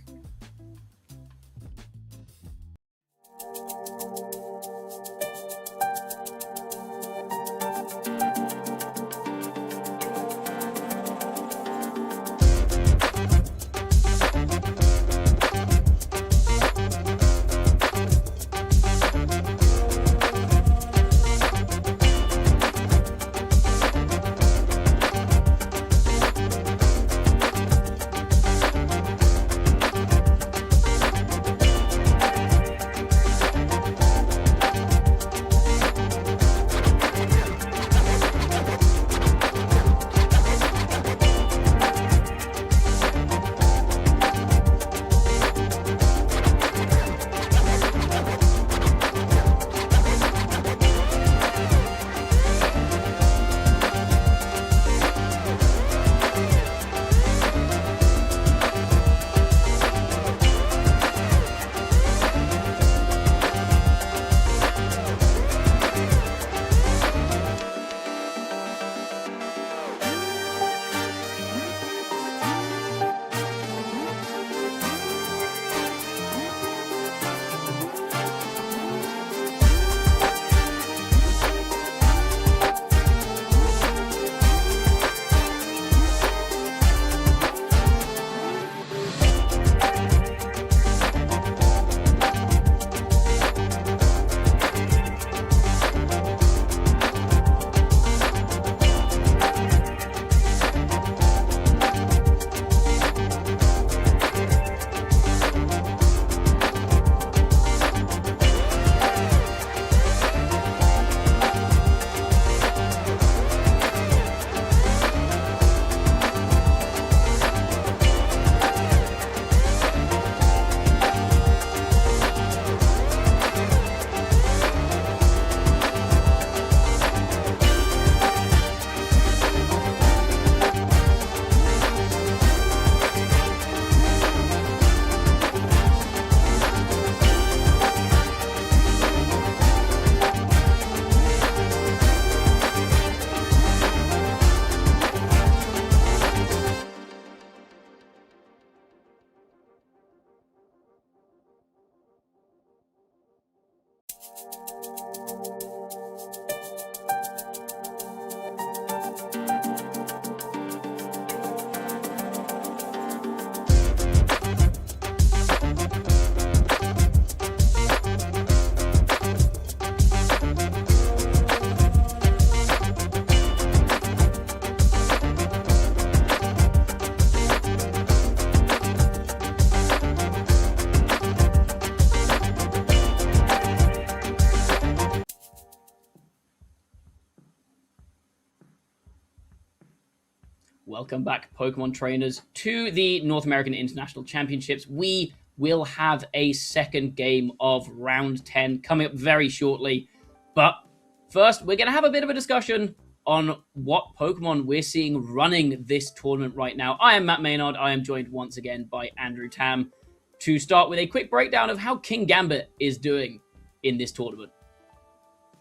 Speaker 2: Welcome back, Pokemon trainers, to the North American International Championships. We will have a second game of round 10 coming up very shortly. But first, we're going to have a bit of a discussion on what Pokemon we're seeing running this tournament right now. I am Matt Maynard. I am joined once again by Andrew Tam to start with a quick breakdown of how King Gambit is doing in this tournament.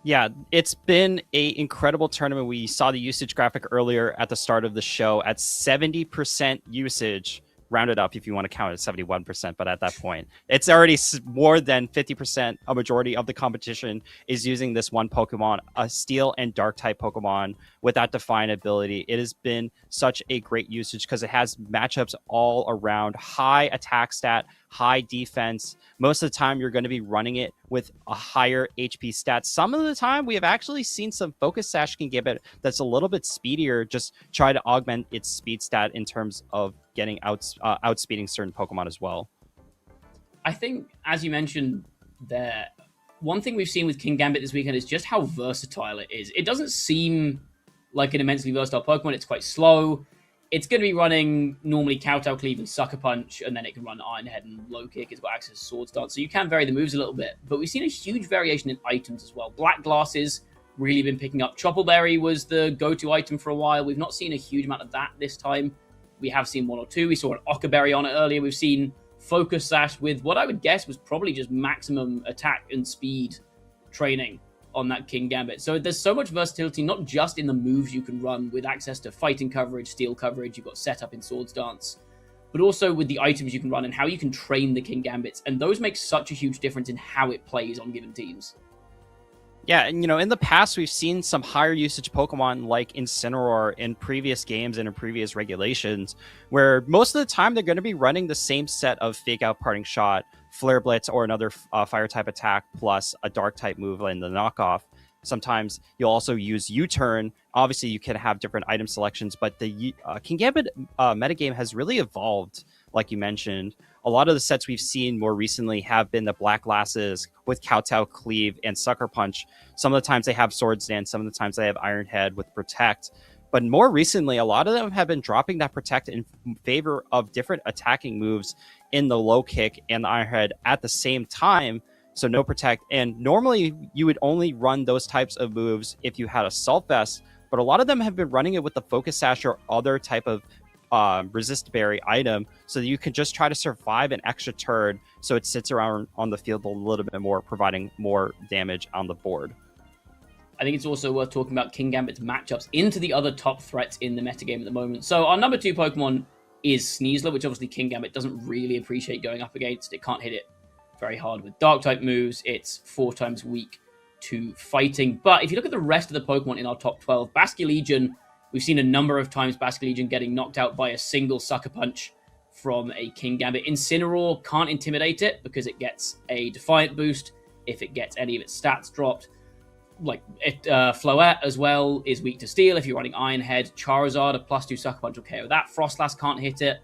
Speaker 1: Yeah, it's been an incredible tournament. We saw the usage graphic earlier at the start of the show at 70% usage, rounded up if you want to count it 71%, but at that point, it's already more than 50%. A majority of the competition is using this one Pokemon, a Steel and Dark type Pokemon with that Define ability. It has been such a great usage because it has matchups all around, high attack stat, high defense. Most of the time, you're going to be running it with a higher HP stat. Some of the time, we have actually seen some Focus Sash can give it that's a little bit speedier, just try to augment its speed stat in terms of getting outspeeding certain Pokemon as well.
Speaker 2: I think, as you mentioned there, one thing we've seen with King Gambit this weekend is just how versatile it is. It doesn't seem like an immensely versatile Pokemon. It's quite slow. It's going to be running normally Kowtow, Cleave, and Sucker Punch, and then it can run Iron Head and Low Kick. It's got access to Swords Dance, so you can vary the moves a little bit. But we've seen a huge variation in items as well. Black Glasses really been picking up. Choppleberry was the go-to item for a while. We've not seen a huge amount of that this time. We have seen one or two. We saw an Ockerberry on it earlier. We've seen Focus Sash with what I would guess was probably just maximum attack and speed training on that King Gambit. So there's so much versatility, not just in the moves you can run with access to fighting coverage, steel coverage, you've got setup in Swords Dance, but also with the items you can run and how you can train the King Gambits. And those make such a huge difference in how it plays on given teams.
Speaker 1: Yeah, and in the past, we've seen some higher usage Pokemon like Incineroar in previous games and in previous regulations, where most of the time they're going to be running the same set of Fake Out, Parting Shot, Flare Blitz, or another fire type attack, plus a dark type move in the knockoff. Sometimes you'll also use U-Turn. Obviously, you can have different item selections, but the King Gambit metagame has really evolved, like you mentioned. A lot of the sets we've seen more recently have been the Black Glasses with Kowtow, Cleave, and Sucker Punch. Some of the times they have Swords Dance, some of the times they have Iron Head with Protect. But more recently, a lot of them have been dropping that Protect in favor of different attacking moves in the Low Kick and the Iron Head at the same time. So no Protect. And normally you would only run those types of moves if you had Assault Vest. But a lot of them have been running it with the Focus Sash or other type of resist berry item, so that you can just try to survive an extra turn so it sits around on the field a little bit more, providing more damage on the board.
Speaker 2: I think it's also worth talking about King Gambit's matchups into the other top threats in the metagame at the moment. So our number 2 Pokemon is Sneasler, which obviously King Gambit doesn't really appreciate going up against. It can't hit it very hard with Dark type moves. It's 4 times weak to fighting. But if you look at the rest of the Pokemon in our top 12, Basculegion, we've seen a number of times Basculegion getting knocked out by a single Sucker Punch from a King Gambit. Incineroar can't intimidate it because it gets a Defiant boost if it gets any of its stats dropped. Floette as well is weak to Steel if you're running Iron Head. Charizard, a +2 Sucker Punch will KO that. Frostlass can't hit it.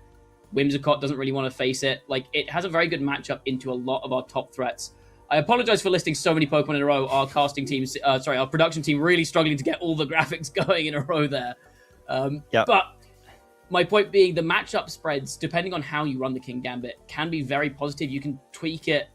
Speaker 2: Whimsicott doesn't really want to face it. It has a very good matchup into a lot of our top threats. I apologize for listing so many Pokemon in a row. Our our production team really struggling to get all the graphics going in a row there.
Speaker 1: Yep.
Speaker 2: But my point being, the matchup spreads, depending on how you run the King Gambit, can be very positive. You can tweak it,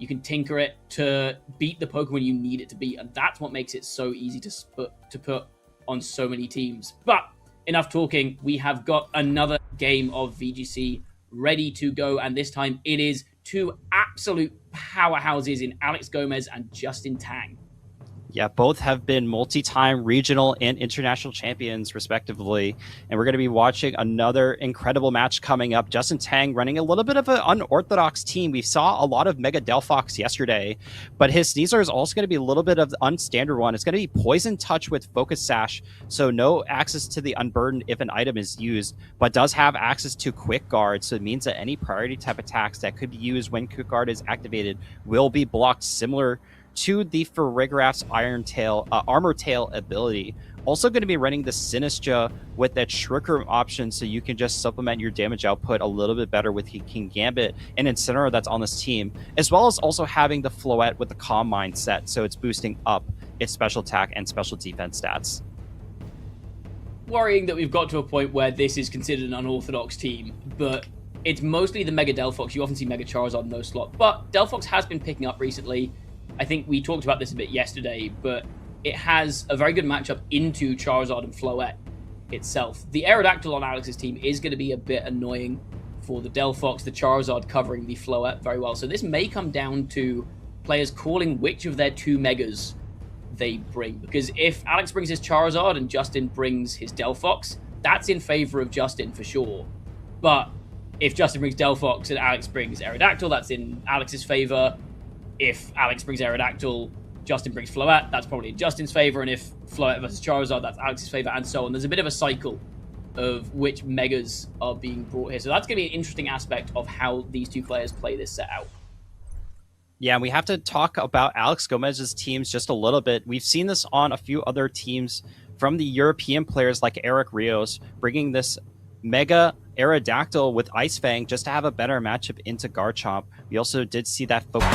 Speaker 2: you can tinker it to beat the Pokemon you need it to beat, and that's what makes it so easy to put on so many teams. But enough talking. We have got another game of VGC ready to go, and this time it is 2 absolute powerhouses in Alex Gomez and Justin Tang.
Speaker 1: Yeah, both have been multi-time regional and international champions, respectively. And we're going to be watching another incredible match coming up. Justin Tang running a little bit of an unorthodox team. We saw a lot of Mega Delphox yesterday, but his Sneasler is also going to be a little bit of the unstandard one. It's going to be Poison Touch with Focus Sash, so no access to the Unburdened if an item is used, but does have access to Quick Guard. So it means that any priority type attacks that could be used when Quick Guard is activated will be blocked, similar to the Farigaraph's Armor Tail ability. Also going to be running the Sinistra with that Shriek Room option, so you can just supplement your damage output a little bit better with King Gambit and Incineroar that's on this team, as well as also having the Floette with the Calm Mindset, so it's boosting up its special attack and special defense stats.
Speaker 2: Worrying that we've got to a point where this is considered an unorthodox team, but it's mostly the Mega Delphox. You often see Mega Charizard in those slots, but Delphox has been picking up recently. I think we talked about this a bit yesterday, but it has a very good matchup into Charizard and Floette itself. The Aerodactyl on Alex's team is going to be a bit annoying for the Delphox, the Charizard covering the Floette very well. So this may come down to players calling which of their two Megas they bring. Because if Alex brings his Charizard and Justin brings his Delphox, that's in favor of Justin for sure. But if Justin brings Delphox and Alex brings Aerodactyl, that's in Alex's favor. If Alex brings Aerodactyl, Justin brings Floette, that's probably in Justin's favor. And if Floette versus Charizard, that's Alex's favor, and so on. There's a bit of a cycle of which Megas are being brought here. So that's going to be an interesting aspect of how these two players play this set out.
Speaker 1: Yeah, we have to talk about Alex Gomez's teams just a little bit. We've seen this on a few other teams from the European players like Eric Rios, bringing this Mega Aerodactyl with Ice Fang just to have a better matchup into Garchomp. We also did see that focus.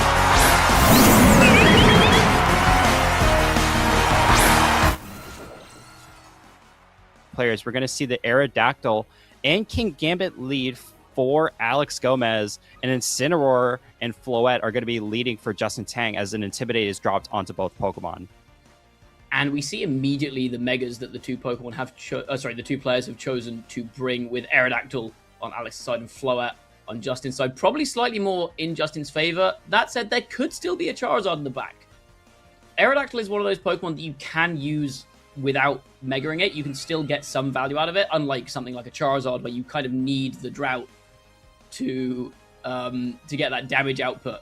Speaker 1: Players, we're going to see the Aerodactyl and King Gambit lead for Alex Gomez, and Incineroar and Floette are going to be leading for Justin Tang as an Intimidate is dropped onto both Pokemon.
Speaker 2: And we see immediately the Megas that the two Pokemon have the two players have chosen to bring, with Aerodactyl on Alex's side and Floette on Justin's side. Probably slightly more in Justin's favor. That said, there could still be a Charizard in the back. Aerodactyl is one of those Pokemon that you can use without megaing it. You can still get some value out of it, unlike something like a Charizard where you kind of need the drought to get that damage output.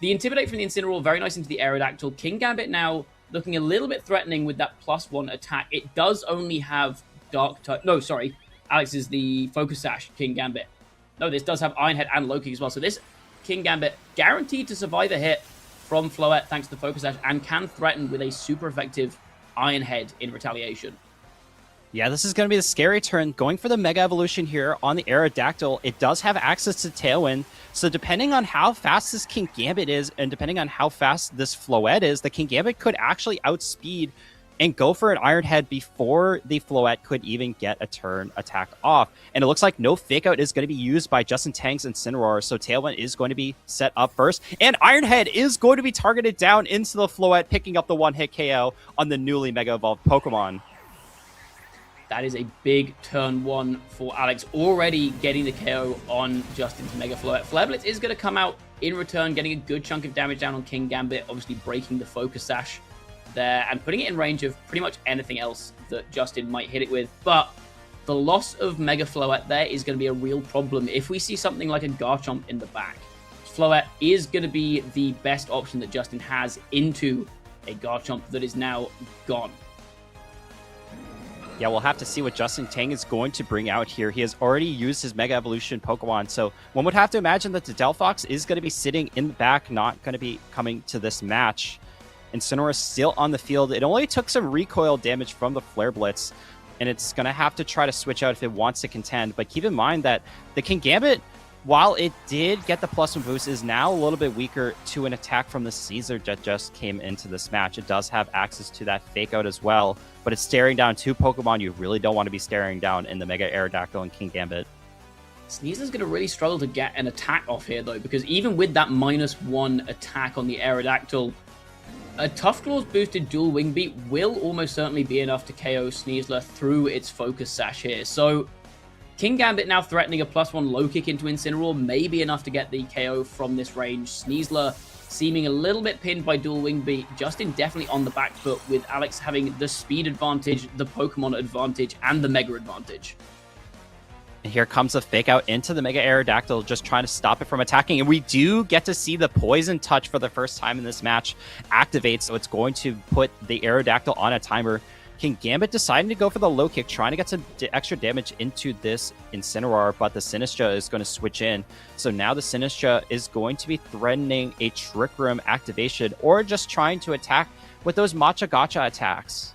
Speaker 2: The Intimidate from the Incineroar, very nice into the Aerodactyl. King Gambit now looking a little bit threatening with that +1 attack. It does only have Dark Touch. No, sorry. Alex is the Focus Sash King Gambit. No, this does have Iron Head and Loki as well. So this King Gambit guaranteed to survive a hit from Floette thanks to the Focus Sash, and can threaten with a super effective Iron Head in retaliation.
Speaker 1: Yeah, this is going to be the scary turn. Going for the Mega Evolution here on the Aerodactyl. It does have access to Tailwind. So depending on how fast this King Gambit is, and depending on how fast this Floette is, the King Gambit could actually outspeed and go for an Iron Head before the Floette could even get a turn attack off. And it looks like no Fake Out is going to be used by Justin Tang's Incineroar, so Tailwind is going to be set up first. And Iron Head is going to be targeted down into the Floette, picking up the one-hit KO on the newly Mega Evolved Pokemon.
Speaker 2: That is a big turn one for Alex, already getting the KO on Justin's Mega Floette. Flare Blitz is going to come out in return, getting a good chunk of damage down on King Gambit, obviously breaking the Focus Sash there and putting it in range of pretty much anything else that Justin might hit it with. But the loss of Mega Floette there is going to be a real problem if we see something like a Garchomp in the back. Floette is going to be the best option that Justin has into a Garchomp that is now gone.
Speaker 1: Yeah, we'll have to see what Justin Tang is going to bring out here. He has already used his Mega Evolution Pokemon, so one would have to imagine that the Delphox is going to be sitting in the back, not going to be coming to this match. Incineroar is still on the field. It only took some recoil damage from the Flare Blitz, and it's going to have to try to switch out if it wants to contend. But keep in mind that the King Gambit, while it did get the +1 boost, is now a little bit weaker to an attack from the Caesar that just came into this match. It does have access to that Fake Out as well, but it's staring down two Pokemon you really don't want to be staring down in the Mega Aerodactyl and King Gambit.
Speaker 2: Sneasler's going to really struggle to get an attack off here, though, because even with that -1 attack on the Aerodactyl, a Tough Claw's boosted dual Wing Beat will almost certainly be enough to KO Sneasler through its Focus Sash here. So King Gambit now threatening a +1 low kick into Incineroar may be enough to get the KO from this range. Sneasler seeming a little bit pinned by dual wing beat. Justin definitely on the back foot, with Alex having the speed advantage, the Pokemon advantage, and the Mega advantage.
Speaker 1: And here comes a fake out into the Mega Aerodactyl, just trying to stop it from attacking. And we do get to see the Poison Touch for the first time in this match activate, so it's going to put the Aerodactyl on a timer. King Gambit deciding to go for the low kick, trying to get some extra damage into this Incineroar, but the Sinistcha is going to switch in. So now the Sinistcha is going to be threatening a Trick Room activation, or just trying to attack with those Matcha Gotcha attacks.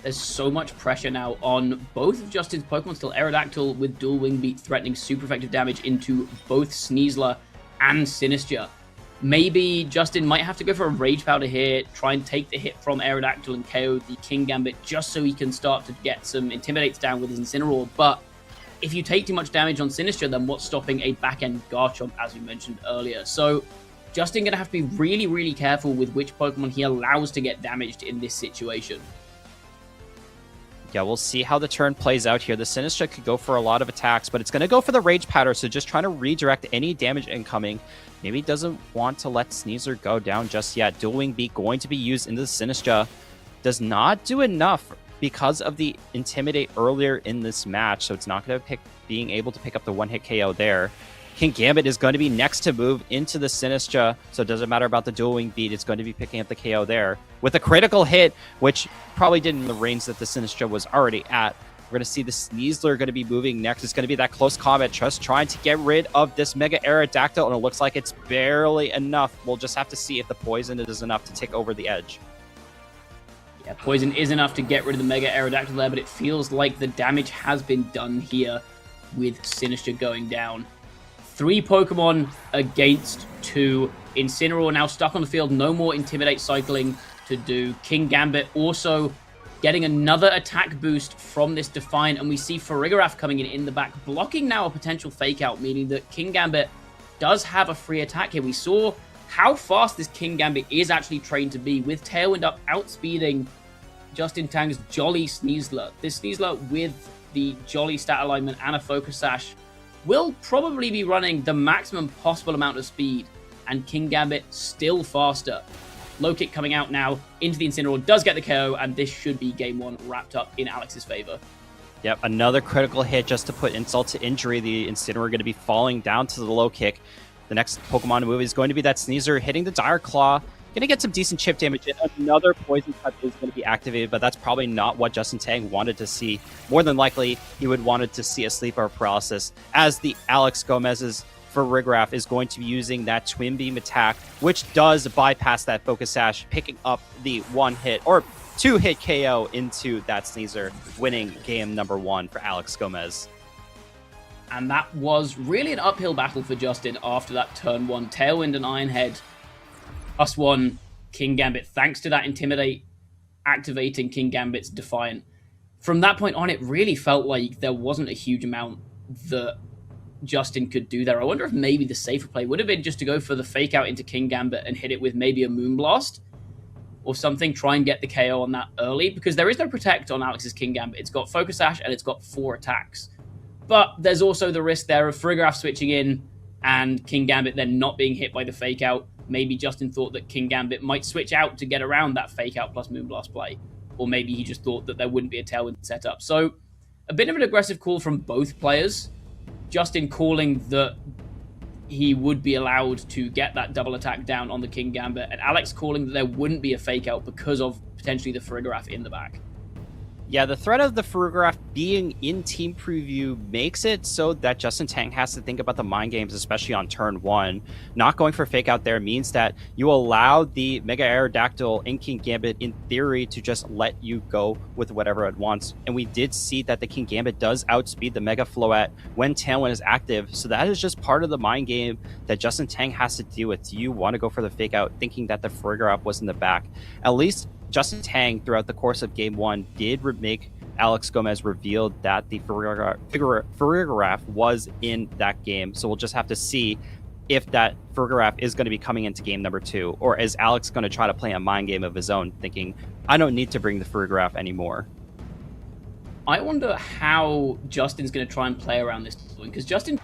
Speaker 2: There's so much pressure now on both of Justin's Pokemon. Still Aerodactyl with dual wing beat threatening super effective damage into both Sneasler and Sinistcha. Maybe Justin might have to go for a Rage Powder here, try and take the hit from Aerodactyl and KO the King Gambit just so he can start to get some Intimidates down with his Incineroar. But if you take too much damage on Sinistcha, then what's stopping a back-end Garchomp, as we mentioned earlier? So Justin going to have to be really, really careful with which Pokemon he allows to get damaged in this situation.
Speaker 1: Yeah, we'll see how the turn plays out here. The Sinistcha could go for a lot of attacks, but it's going to go for the Rage Powder, so just trying to redirect any damage incoming. Maybe doesn't want to let Sneasler go down just yet. Dual Wing Beat going to be used into the Sinistcha. Does not do enough because of the Intimidate earlier in this match, so it's not going to being able to pick up the one-hit KO there. King Gambit is going to be next to move into the Sinistcha, so it doesn't matter about the Dual Wing Beat. It's going to be picking up the KO there with a critical hit, which probably didn't in the range that the Sinistcha was already at. We're going to see the Sneasler going to be moving next. It's going to be that close combat, just trying to get rid of this Mega Aerodactyl, and it looks like it's barely enough. We'll just have to see if the Poison is enough to take over the edge.
Speaker 2: Yeah, Poison is enough to get rid of the Mega Aerodactyl there, but it feels like the damage has been done here with Sinistcha going down. 3 Pokemon against 2. Incineroar now stuck on the field. No more Intimidate cycling to do. King Gambit also getting another attack boost from this Defiant, and we see Farigiraf coming in the back, blocking now a potential fake out, meaning that King Gambit does have a free attack here. We saw how fast this King Gambit is actually trained to be, with Tailwind up outspeeding Justin Tang's Jolly Sneasler. This Sneasler with the Jolly stat alignment and a Focus Sash will probably be running the maximum possible amount of speed, and King Gambit still faster. Low kick coming out now into the Incineroar, does get the KO, and this should be game 1 wrapped up in Alex's favor.
Speaker 1: Yep, another critical hit just to put insult to injury. The Incineroar going to be falling down to the low kick. The next Pokemon to move is going to be that Sneasler hitting the Dire Claw. Going to get some decent chip damage. Another Poison Touch is going to be activated, but that's probably not what Justin Tang wanted to see. More than likely, he would wanted to see a sleeper paralysis, as the Alex Gomez's Farigiraf is going to be using that Twin Beam attack, which does bypass that Focus Sash, picking up the 1-hit or 2-hit KO into that Sneasler, winning game number 1 for Alex Gomez.
Speaker 2: And that was really an uphill battle for Justin after that turn 1. Tailwind and Iron Head +1 King Gambit, thanks to that Intimidate activating King Gambit's Defiant. From that point on, it really felt like there wasn't a huge amount that Justin could do there. I wonder if maybe the safer play would have been just to go for the fake out into King Gambit and hit it with maybe a Moonblast or something, try and get the KO on that early, because there is no Protect on Alex's King Gambit. It's got Focus Sash and it's got 4 attacks. But there's also the risk there of Farigiraf switching in and King Gambit then not being hit by the fake out. Maybe Justin thought that King Gambit might switch out to get around that fake out plus Moonblast play. Or maybe he just thought that there wouldn't be a Tailwind setup. So a bit of an aggressive call from both players. Justin calling that he would be allowed to get that double attack down on the King Gambit, and Alex calling that there wouldn't be a fake out because of potentially the Farigiraf in the back.
Speaker 1: Yeah, the threat of the Farigiraf being in team preview makes it so that Justin Tang has to think about the mind games, especially on turn 1. Not going for fake out there means that you allow the Mega Aerodactyl and King Gambit, in theory, to just let you go with whatever it wants. And we did see that the King Gambit does outspeed the Mega Floette when Tailwind is active. So that is just part of the mind game that Justin Tang has to deal with. Do you want to go for the fake out thinking that the Farigiraf was in the back? At least Justin Tang, throughout the course of Game 1, did make Alex Gomez revealed that the Farigiraf was in that game. So we'll just have to see if that Farigiraf is going to be coming into game number 2, or is Alex going to try to play a mind game of his own, thinking, I don't need to bring the Farigiraf anymore.
Speaker 2: I wonder how Justin's going to try and play around this one, because Justin...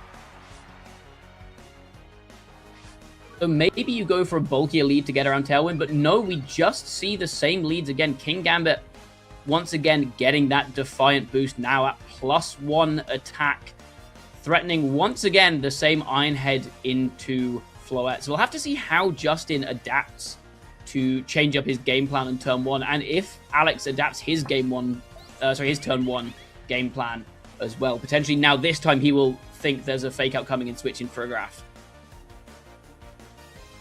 Speaker 2: So maybe you go for a bulkier lead to get around Tailwind, but no, we just see the same leads again. King Gambit, once again, getting that Defiant boost now at +1 attack, threatening once again the same Iron Head into Floette. So we'll have to see how Justin adapts to change up his game plan in turn 1, and if Alex adapts his turn 1 game plan as well. Potentially now this time he will think there's a fake out coming and switch in for a graph.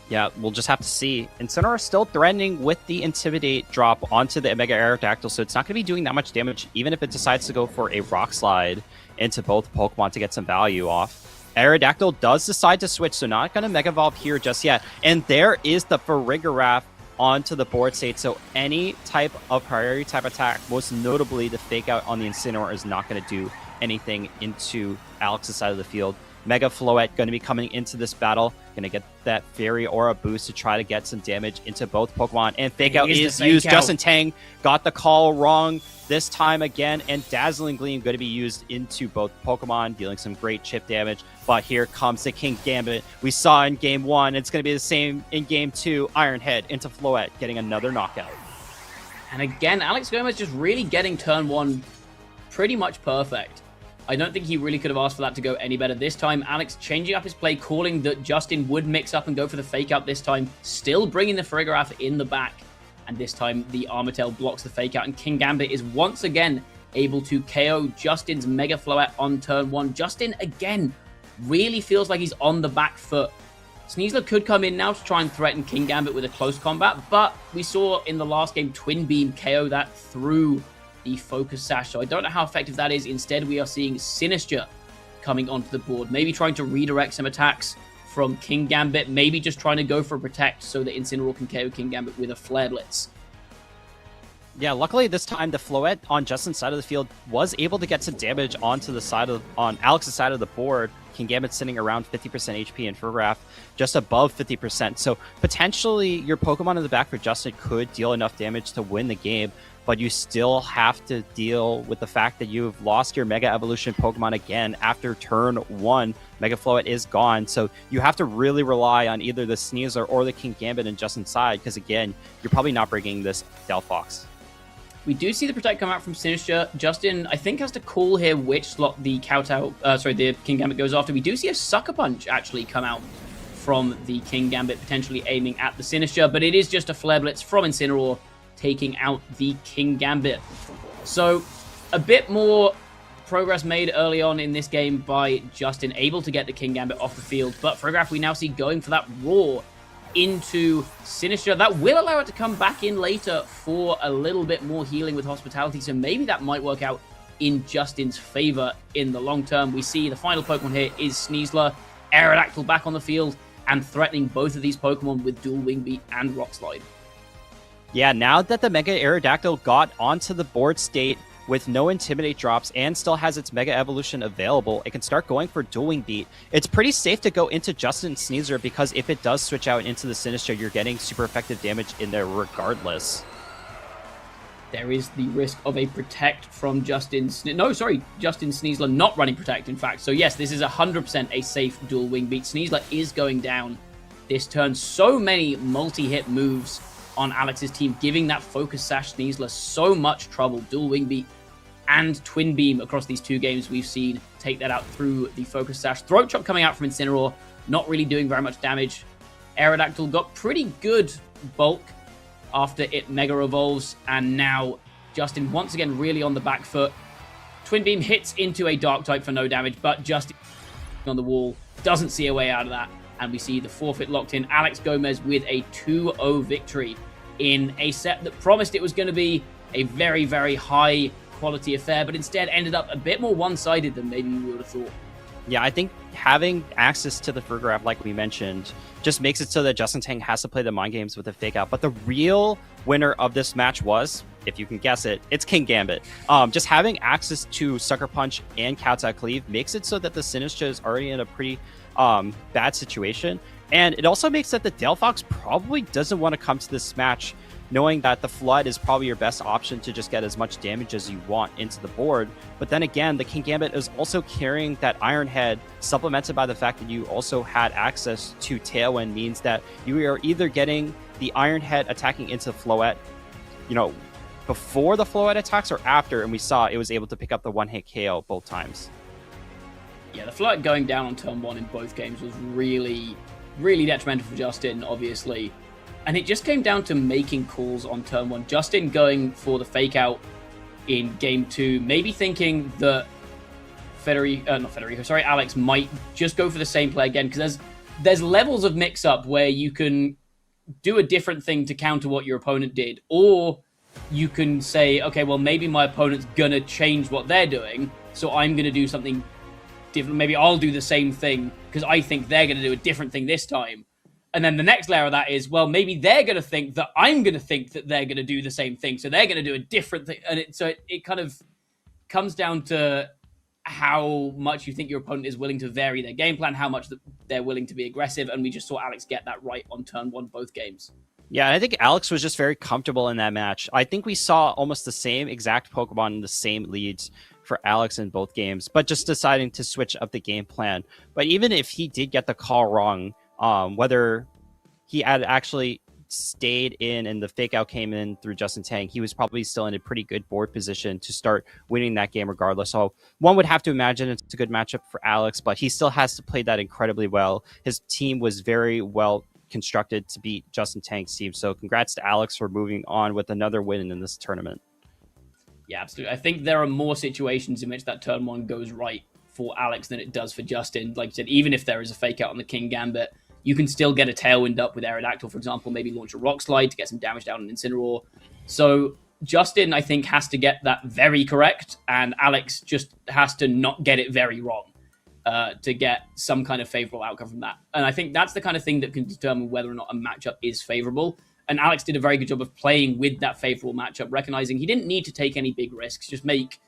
Speaker 1: Yeah, we'll just have to see. Incineroar is still threatening with the Intimidate drop onto the Mega Aerodactyl, so it's not going to be doing that much damage, even if it decides to go for a Rock Slide into both Pokemon to get some value off. Aerodactyl does decide to switch, so not going to Mega Evolve here just yet. And there is the Farigiraf onto the board state, so any type of priority type attack, most notably the Fake Out on the Incineroar, is not going to do anything into Alex's side of the field. Mega Floette going to be coming into this battle, going to get that Fairy Aura boost to try to get some damage into both Pokemon. And Fake Out is used. Justin Tang got the call wrong this time again, and Dazzling Gleam going to be used into both Pokemon, dealing some great chip damage. But here comes the King Gambit. We saw in Game 1. It's going to be the same in Game 2. Iron Head into Floette, getting another knockout.
Speaker 2: And again, Alex Gomez just really getting turn 1 pretty much perfect. I don't think he really could have asked for that to go any better this time. Alex changing up his play, calling that Justin would mix up and go for the Fake Out this time, still bringing the Farigiraf in the back. And this time, the Armatel blocks the Fake Out, and King Gambit is once again able to KO Justin's Mega Floette on turn 1. Justin, again, really feels like he's on the back foot. Sneasler could come in now to try and threaten King Gambit with a close combat, but we saw in the last game Twin Beam KO that through the Focus Sash, so I don't know how effective that is. Instead, we are seeing Sinistra coming onto the board, maybe trying to redirect some attacks from King Gambit, maybe just trying to go for a Protect so that Incineroar can KO King Gambit with a Flare Blitz.
Speaker 1: Yeah, luckily this time the Floette on Justin's side of the field was able to get some damage onto the side of on Alex's side of the board. King Gambit sitting around 50% HP and Farigiraf just above 50%. So potentially your Pokemon in the back for Justin could deal enough damage to win the game, but you still have to deal with the fact that you've lost your Mega Evolution Pokemon again after turn 1. Mega Floette is gone, so you have to really rely on either the Sneasler or the King Gambit in Justin's side, because again, you're probably not bringing this Delphox.
Speaker 2: We do see the Protect come out from Sinistra. Justin, I think, has to call here which slot the the King Gambit goes after. We do see a Sucker Punch actually come out from the King Gambit, potentially aiming at the Sinistra, but it is just a Flare Blitz from Incineroar, taking out the King Gambit. So a bit more progress made early on in this game by Justin, able to get the King Gambit off the field, but Farigiraf we now see going for that Roar into Sinistra. That will allow it to come back in later for a little bit more healing with Hospitality, so maybe that might work out in Justin's favor in the long term. We see the final Pokemon here is Sneasler, Aerodactyl back on the field, and threatening both of these Pokemon with Dual Wing Beat and Rock Slide.
Speaker 1: Yeah, now that the Mega Aerodactyl got onto the board state with no Intimidate drops and still has its Mega Evolution available, it can start going for Dual Wing Beat. It's pretty safe to go into Justin Sneasler, because if it does switch out into the Sinistra, you're getting super effective damage in there regardless.
Speaker 2: There is the risk of a Protect from Justin Sneasler not running Protect, in fact. So yes, this is 100% a safe Dual Wing Beat. Sneasler is going down this turn. So many multi-hit moves on Alex's team, giving that Focus Sash Sneasler so much trouble. Dual Wing Beat and Twin Beam across these two games we've seen take that out through the Focus Sash. Throat Chop coming out from Incineroar, not really doing very much damage. Aerodactyl got pretty good bulk after it Mega Evolves, and now Justin once again really on the back foot. Twin Beam hits into a Dark type for no damage, but Justin on the wall doesn't see a way out of that, and we see the forfeit locked in. Alex Gomez with a 2-0 victory in a set that promised it was going to be a very, very high quality affair, but instead ended up a bit more one-sided than maybe we would have thought.
Speaker 1: Yeah, I think having access to the Farigiraf, like we mentioned, just makes it so that Justin Tang has to play the mind games with a Fake Out. But the real winner of this match was, if you can guess it, it's King Gambit. Just having access to Sucker Punch and Kowtow Cleave makes it so that the Sinistra is already in a pretty bad situation. And it also makes that the Delphox probably doesn't want to come to this match knowing that the Flood is probably your best option to just get as much damage as you want into the board. But then again, the King Gambit is also carrying that Iron Head, supplemented by the fact that you also had access to Tailwind, means that you are either getting the Iron Head attacking into Floette, before the Floette attacks or after, and we saw it was able to pick up the one-hit KO both times.
Speaker 2: Yeah, the Floette going down on turn 1 in both games was really, really detrimental for Justin, obviously. And it just came down to making calls on turn 1. Justin going for the fake out in game 2, maybe thinking that Alex might just go for the same play again, because there's levels of mix-up where you can do a different thing to counter what your opponent did, or you can say, okay, well, maybe my opponent's gonna change what they're doing, so I'm gonna do something different. Maybe I'll do the same thing because I think they're gonna do a different thing this time. And then the next layer of that is, well, maybe they're gonna think that I'm gonna think that they're gonna do the same thing, so they're gonna do a different thing. And it kind of comes down to how much you think your opponent is willing to vary their game plan, how much they're willing to be aggressive, and we just saw Alex get that right on turn 1 both games.
Speaker 1: Yeah, and I think Alex was just very comfortable in that match. I think we saw almost the same exact Pokemon and the same leads for Alex in both games, but just deciding to switch up the game plan. But even if he did get the call wrong, whether he had actually stayed in and the fake out came in through Justin Tang, he was probably still in a pretty good board position to start winning that game regardless. So one would have to imagine it's a good matchup for Alex, but he still has to play that incredibly well. His team was very well constructed to beat Justin Tang's team. So congrats to Alex for moving on with another win in this tournament.
Speaker 2: Yeah, absolutely. I think there are more situations in which that turn 1 goes right for Alex than it does for Justin. Like you said, even if there is a fake out on the King Gambit, you can still get a Tailwind up with Aerodactyl, for example, maybe launch a Rock Slide to get some damage down on Incineroar. So Justin, I think, has to get that very correct, and Alex just has to not get it very wrong to get some kind of favorable outcome from that. And I think that's the kind of thing that can determine whether or not a matchup is favorable. And Alex did a very good job of playing with that favorable matchup, recognizing he didn't need to take any big risks, just make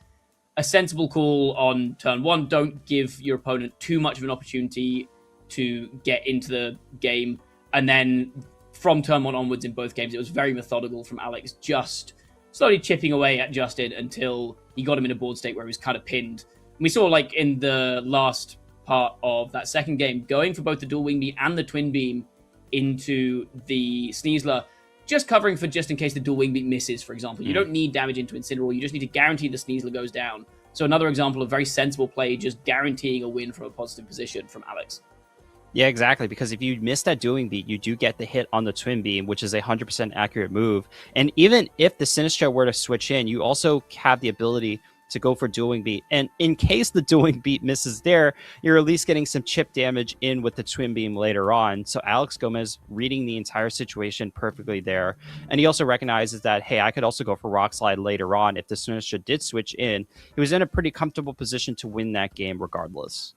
Speaker 2: a sensible call on turn 1. Don't give your opponent too much of an opportunity to get into the game. And then from turn 1 onwards in both games, it was very methodical from Alex, just slowly chipping away at Justin until he got him in a board state where he was kind of pinned. And we saw, like, in the last part of that second game, going for both the dual wing beat and the twin beam into the Sneasler, just covering for just in case the dual wing beat misses, for example. You don't need damage into Incineroar, you just need to guarantee the Sneasler goes down. So another example of very sensible play, just guaranteeing a win from a positive position from Alex.
Speaker 1: Yeah, exactly, because if you miss that dueling beat, you do get the hit on the twin beam, which is a 100% accurate move. And even if the Sinistcha were to switch in, you also have the ability to go for dueling beat. And in case the dueling beat misses there, you're at least getting some chip damage in with the twin beam later on. So Alex Gomez reading the entire situation perfectly there. And he also recognizes that, hey, I could also go for Rock Slide later on. If the Sinistcha did switch in, he was in a pretty comfortable position to win that game regardless.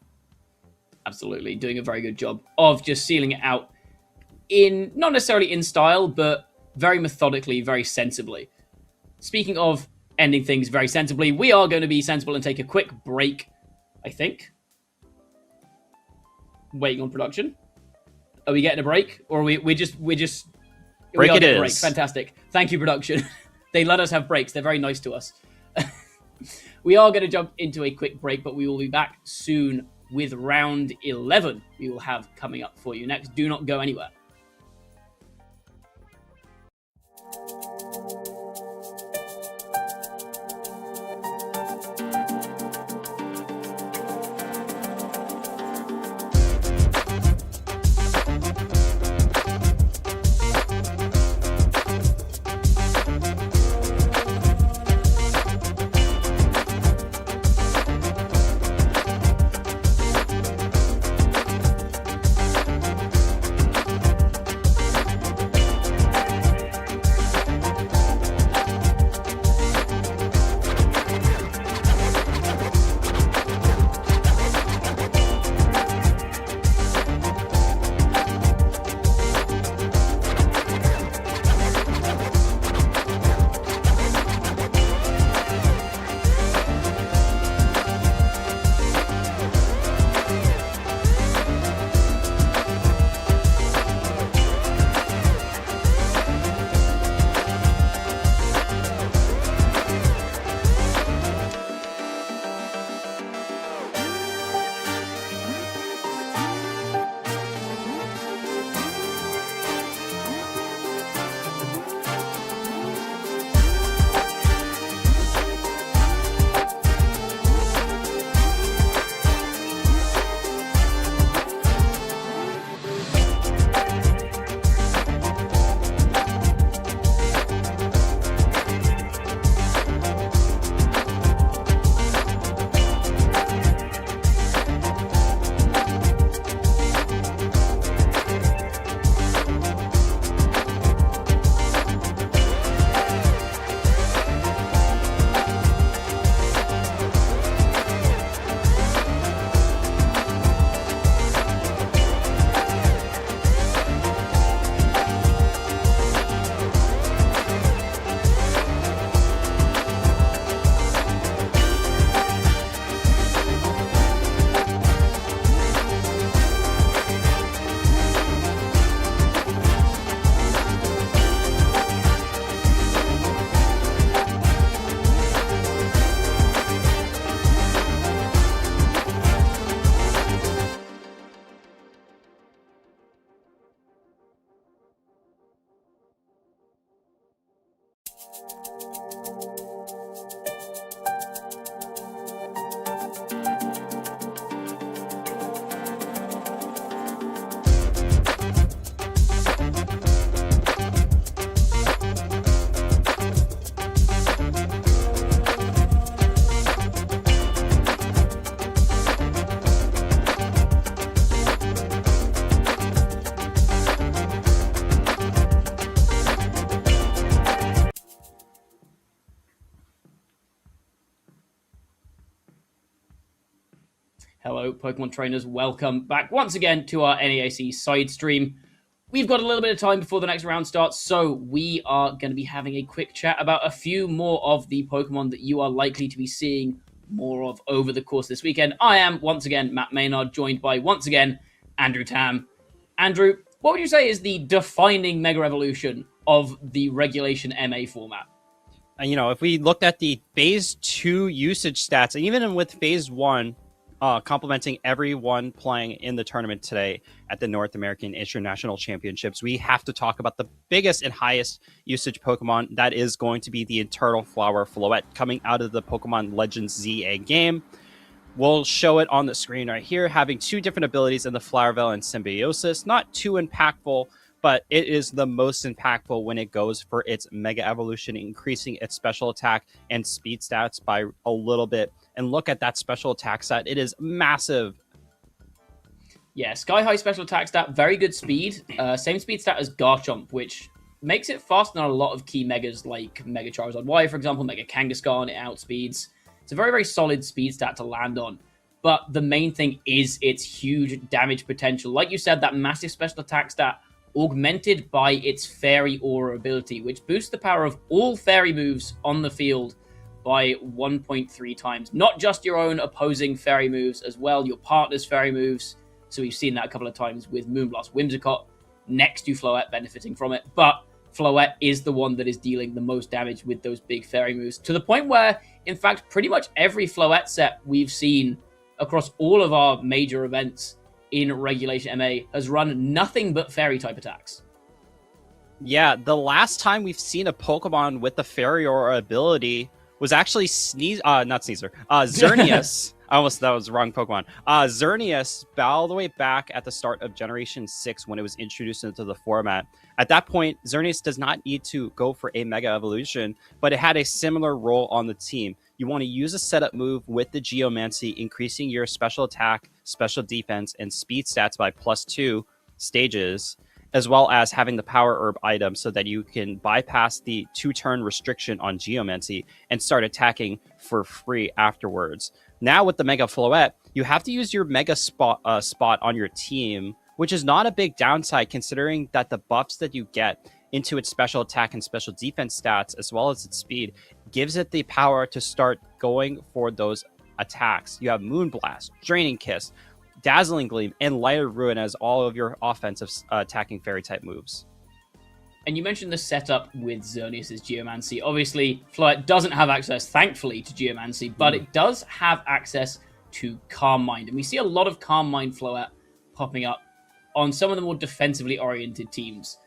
Speaker 2: Absolutely, doing a very good job of just sealing it out in, not necessarily in style, but very methodically, very sensibly. Speaking of ending things very sensibly, we are going to be sensible and take a quick break, I think. Waiting on production. Are we getting a break? Or are we're just...
Speaker 1: Break
Speaker 2: it
Speaker 1: is.
Speaker 2: Break. Fantastic. Thank you, production. They let us have breaks. They're very nice to us. We are going to jump into a quick break, but we will be back soon with round 11 we will have coming up for you next. Do not go anywhere. Hello, Pokemon trainers. Welcome back once again to our NAIC side stream. We've got a little bit of time before the next round starts, so we are going to be having a quick chat about a few more of the Pokemon that you are likely to be seeing more of over the course of this weekend. I am, once again, Matt Maynard, joined by, once again, Andrew Tam. Andrew, what would you say is the defining Mega Evolution of the Regulation MA format?
Speaker 1: If we looked at the Phase 2 usage stats, and even with Phase 1, complimenting everyone playing in the tournament today at the North American International Championships, we have to talk about the biggest and highest usage Pokemon. That is going to be the Eternal Flower Floette coming out of the Pokemon Legends ZA game. We'll show it on the screen right here, having two different abilities in the Flower Veil and Symbiosis. Not too impactful, but it is the most impactful when it goes for its Mega Evolution, increasing its special attack and speed stats by a little bit. And look at that special attack stat. It is massive.
Speaker 2: Yeah, Sky High special attack stat, very good speed. Same speed stat as Garchomp, which makes it faster than a lot of key Megas like Mega Charizard Y, for example, Mega Kangaskhan, it outspeeds. It's a very, very solid speed stat to land on. But the main thing is its huge damage potential. Like you said, that massive special attack stat augmented by its Fairy Aura ability, which boosts the power of all Fairy moves on the field by 1.3 times. Not just your own opposing Fairy moves as well, your partner's Fairy moves. So we've seen that a couple of times with Moonblast, Whimsicott, next to Floette benefiting from it. But Floette is the one that is dealing the most damage with those big Fairy moves, to the point where, in fact, pretty much every Floette set we've seen across all of our major events in Regulation MA has run nothing but Fairy-type attacks.
Speaker 1: Yeah, the last time we've seen a Pokemon with the Fairy Aura ability was actually Xerneas. That was the wrong Pokemon. Xerneas, all the way back at the start of Generation 6 when it was introduced into the format. At that point, Xerneas does not need to go for a Mega Evolution, but it had a similar role on the team. You want to use a setup move with the Geomancy, increasing your special attack, special defense, and speed stats by +2 stages, as well as having the Power Herb item so that you can bypass the 2-turn restriction on Geomancy and start attacking for free afterwards. Now with the Mega Floette, you have to use your Mega spot on your team, which is not a big downside considering that the buffs that you get into its special attack and special defense stats, as well as its speed, gives it the power to start going for those attacks. You have Moonblast, Draining Kiss, Dazzling Gleam, and Lighter Ruin as all of your offensive attacking Fairy-type moves.
Speaker 2: And you mentioned the setup with Xerneas' Geomancy. Obviously, Floette doesn't have access, thankfully, to Geomancy, but it does have access to Calm Mind. And we see a lot of Calm Mind Floette popping up on some of the more defensively oriented teams.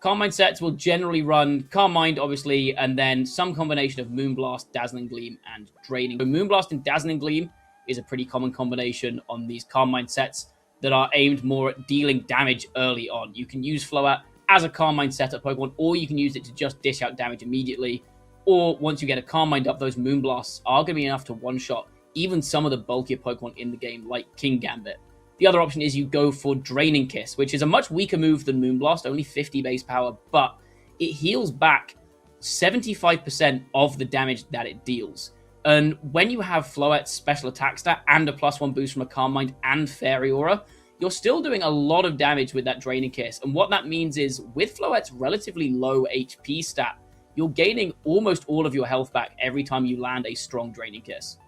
Speaker 2: Calm Mind sets will generally run Calm Mind, obviously, and then some combination of Moonblast, Dazzling Gleam, and Draining. So Moonblast and Dazzling Gleam is a pretty common combination on these Calm Mind sets that are aimed more at dealing damage early on. You can use Floette as a Calm Mind setup Pokemon, or you can use it to just dish out damage immediately. Or once you get a Calm Mind up, those Moonblasts are going to be enough to one-shot even some of the bulkier Pokemon in the game, like King Gambit. The other option is you go for Draining Kiss, which is a much weaker move than Moonblast, only 50 base power, but it heals back 75% of the damage that it deals. And when you have Floette's special attack stat and a +1 boost from a Calm Mind and Fairy Aura, you're still doing a lot of damage with that Draining Kiss. And what that means is, with Floette's relatively low HP stat, you're gaining almost all of your health back every time you land a strong Draining Kiss.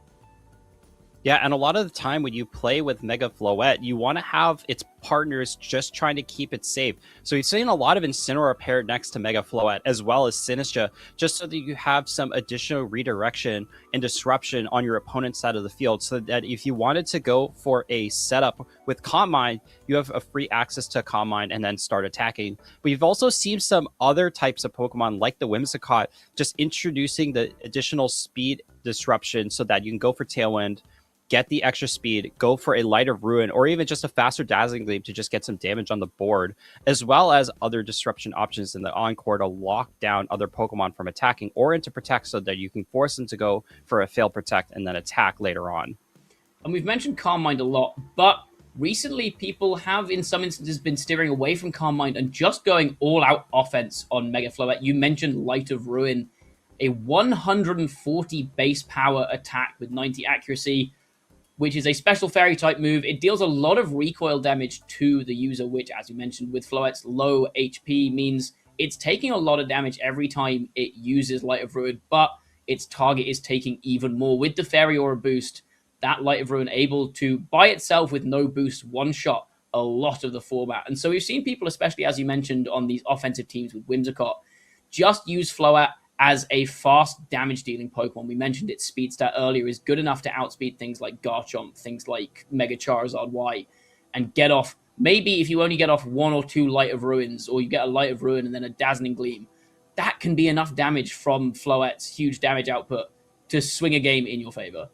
Speaker 1: Yeah, and a lot of the time when you play with Mega Floette, you want to have its partners just trying to keep it safe. So we've seen a lot of Incineroar paired next to Mega Floette, as well as Sinistra, just so that you have some additional redirection and disruption on your opponent's side of the field, so that if you wanted to go for a setup with Calm Mind, you have a free access to Calm Mind and then start attacking. We've also seen some other types of Pokemon, like the Whimsicott, just introducing the additional speed disruption so that you can go for Tailwind, get the extra speed, go for a Light of Ruin, or even just a faster Dazzling Gleam to just get some damage on the board, as well as other disruption options in the Encore to lock down other Pokemon from attacking or into Protect, so that you can force them to go for a Fail Protect and then attack later on.
Speaker 2: And we've mentioned Calm Mind a lot, but recently people have, in some instances, been steering away from Calm Mind and just going all-out offense on Mega Floette. You mentioned Light of Ruin, a 140 base power attack with 90 accuracy, which is a special fairy type move. It deals a lot of recoil damage to the user, which, as you mentioned, with Floette's low HP means it's taking a lot of damage every time it uses Light of Ruin, but its target is taking even more. With the Fairy Aura boost, that Light of Ruin able to, by itself with no boost, one-shot a lot of the format. And so we've seen people, especially as you mentioned, on these offensive teams with Whimsicott, just use Floette as a fast damage-dealing Pokemon. We mentioned its speed stat earlier is good enough to outspeed things like Garchomp, things like Mega Charizard Y, and get off, maybe if you only get off 1 or 2 Light of Ruins, or you get a Light of Ruin and then a Dazzling Gleam, that can be enough damage from Floette's huge damage output to swing a game in your favor.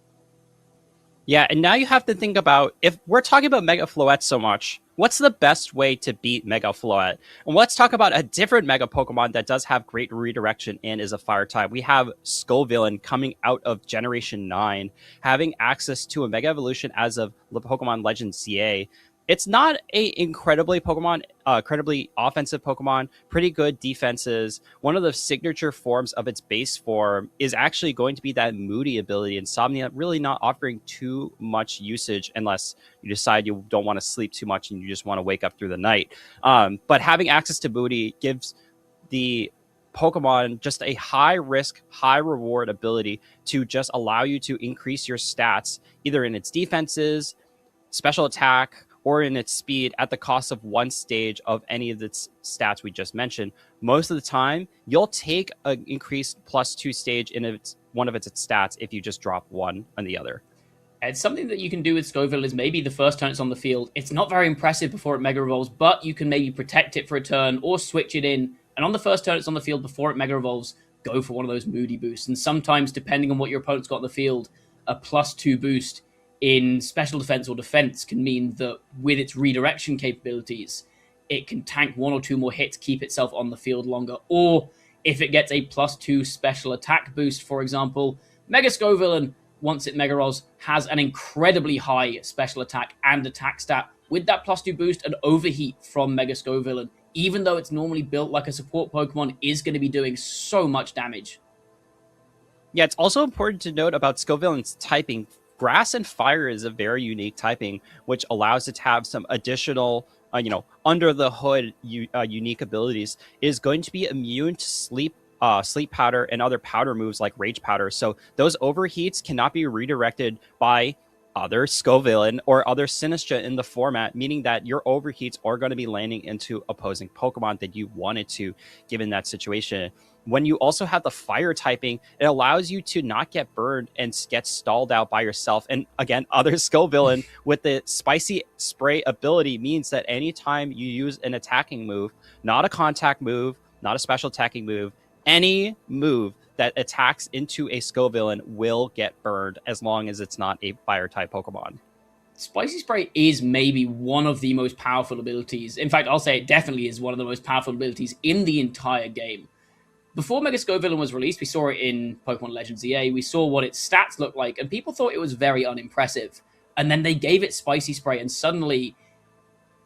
Speaker 1: Yeah, and now you have to think about, if we're talking about Mega Floette so much, what's the best way to beat Mega Floette? And let's talk about a different Mega Pokemon that does have great redirection and is a fire type. We have Scovillain coming out of Generation 9, having access to a Mega Evolution as of Pokemon Legend CA. It's not a incredibly offensive Pokemon, pretty good defenses. One of the signature forms of its base form is actually going to be that Moody ability, Insomnia, really not offering too much usage unless you decide you don't want to sleep too much and you just want to wake up through the night. But having access to Moody gives the Pokemon just a high risk, high reward ability to just allow you to increase your stats, either in its defenses, special attack, or in its speed at the cost of 1 stage of any of the stats we just mentioned. Most of the time, you'll take an increased +2 stage in one of its stats if you just drop one on the other.
Speaker 2: And something that you can do with Scoville is maybe the first turn it's on the field, it's not very impressive before it Mega Evolves, but you can maybe protect it for a turn or switch it in. And on the first turn it's on the field before it Mega Evolves, go for one of those Moody boosts. And sometimes, depending on what your opponent's got on the field, a +2 boost in special defense or defense can mean that with its redirection capabilities, it can tank 1 or 2 more hits, keep itself on the field longer. Or if it gets a +2 special attack boost, for example, Mega Scovillain, once it Mega Rolls, has an incredibly high special attack and attack stat. With that +2 boost, an Overheat from Mega Scovillain, even though it's normally built like a support Pokemon, is going to be doing so much damage.
Speaker 1: Yeah, it's also important to note about Scovillain's typing. Grass and Fire is a very unique typing, which allows it to have some additional, under the hood unique abilities. It is going to be immune to Sleep Powder and other powder moves like Rage Powder. So those overheats cannot be redirected by other Scovillain or other Sinistra in the format, meaning that your overheats are going to be landing into opposing Pokemon that you wanted to, given that situation. When you also have the fire typing, it allows you to not get burned and get stalled out by yourself. And again, other Scovillain with the spicy spray ability means that anytime you use an attacking move, not a contact move, not a special attacking move, any move that attacks into a Scovillain will get burned as long as it's not a fire type Pokemon.
Speaker 2: Spicy Spray is maybe one of the most powerful abilities. In fact, I'll say it definitely is one of the most powerful abilities in the entire game. Before Mega Scovillain was released, we saw it in Pokemon Legends EA. We saw what its stats looked like, and people thought it was very unimpressive. And then they gave it Spicy Spray, and suddenly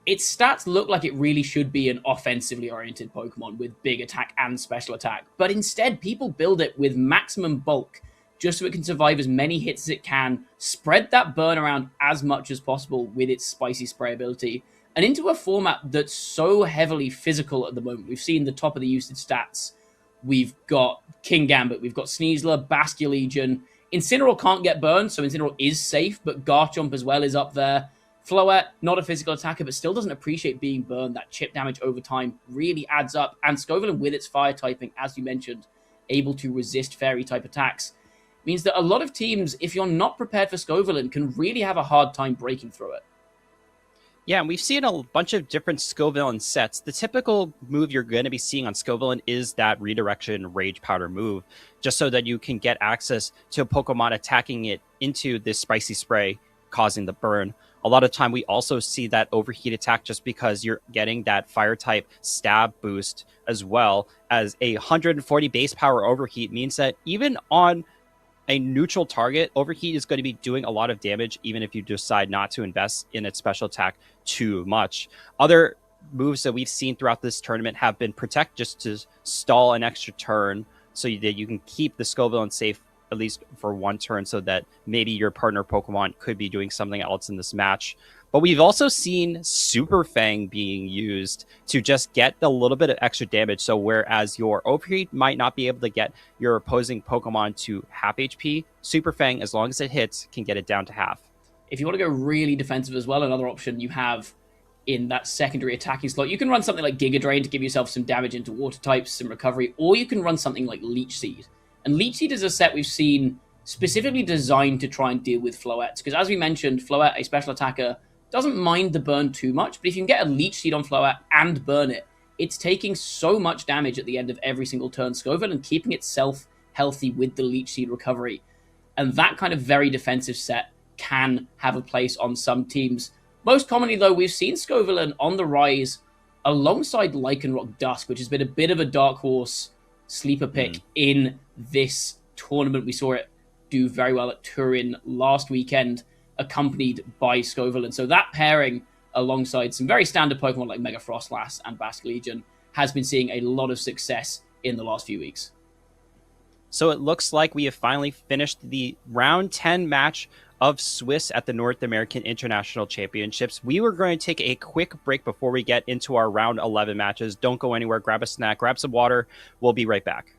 Speaker 2: its stats look like it really should be an offensively oriented Pokemon with big attack and special attack. But instead, people build it with maximum bulk, just so it can survive as many hits as it can, spread that burn around as much as possible with its Spicy Spray ability, and into a format that's so heavily physical at the moment. We've seen the top of the usage stats. We've got King Gambit, we've got Sneasler, Basculegion. Incineroar can't get burned, so Incineroar is safe, but Garchomp as well is up there. Floette, not a physical attacker, but still doesn't appreciate being burned. That chip damage over time really adds up. And Scovillain, with its fire typing, as you mentioned, able to resist fairy-type attacks, means that a lot of teams, if you're not prepared for Scovillain, can really have a hard time breaking through it.
Speaker 1: Yeah, and we've seen a bunch of different Scovillain sets. The typical move you're going to be seeing on Scovillain is that redirection Rage Powder move, just so that you can get access to a Pokemon attacking it into this Spicy Spray, causing the burn. A lot of time we also see that overheat attack just because you're getting that fire type stab boost, as well as a 140 base power overheat means that even on a neutral target, overheat is going to be doing a lot of damage, even if you decide not to invest in its special attack too much. Other moves that we've seen throughout this tournament have been Protect, just to stall an extra turn so that you can keep the Scovillain safe at least for one turn, so that maybe your partner Pokemon could be doing something else in this match. But we've also seen Super Fang being used to just get a little bit of extra damage. So whereas your Overheat might not be able to get your opposing Pokemon to half HP, Super Fang, as long as it hits, can get it down to half.
Speaker 2: If you want to go really defensive as well, another option you have in that secondary attacking slot, you can run something like Giga Drain to give yourself some damage into water types, some recovery, or you can run something like Leech Seed. And Leech Seed is a set we've seen specifically designed to try and deal with Floettes. Because as we mentioned, Floette, a special attacker, doesn't mind the burn too much. But if you can get a Leech Seed on Floette and burn it, it's taking so much damage at the end of every single turn Scovillain and keeping itself healthy with the Leech Seed recovery. And that kind of very defensive set can have a place on some teams. Most commonly, though, we've seen Scovillain on the rise alongside Lycanroc Dusk, which has been a bit of a dark horse sleeper pick in this tournament. We saw it do very well at Turin last weekend, accompanied by Scovillain. So that pairing, alongside some very standard Pokemon like Mega Frostlass and Basculegion, has been seeing a lot of success in the last few weeks.
Speaker 1: So it looks like we have finally finished the round 10 match of Swiss at the North American International Championships. We were going to take a quick break before we get into our round 11 matches. Don't go anywhere. Grab a snack, grab some water. We'll be right back.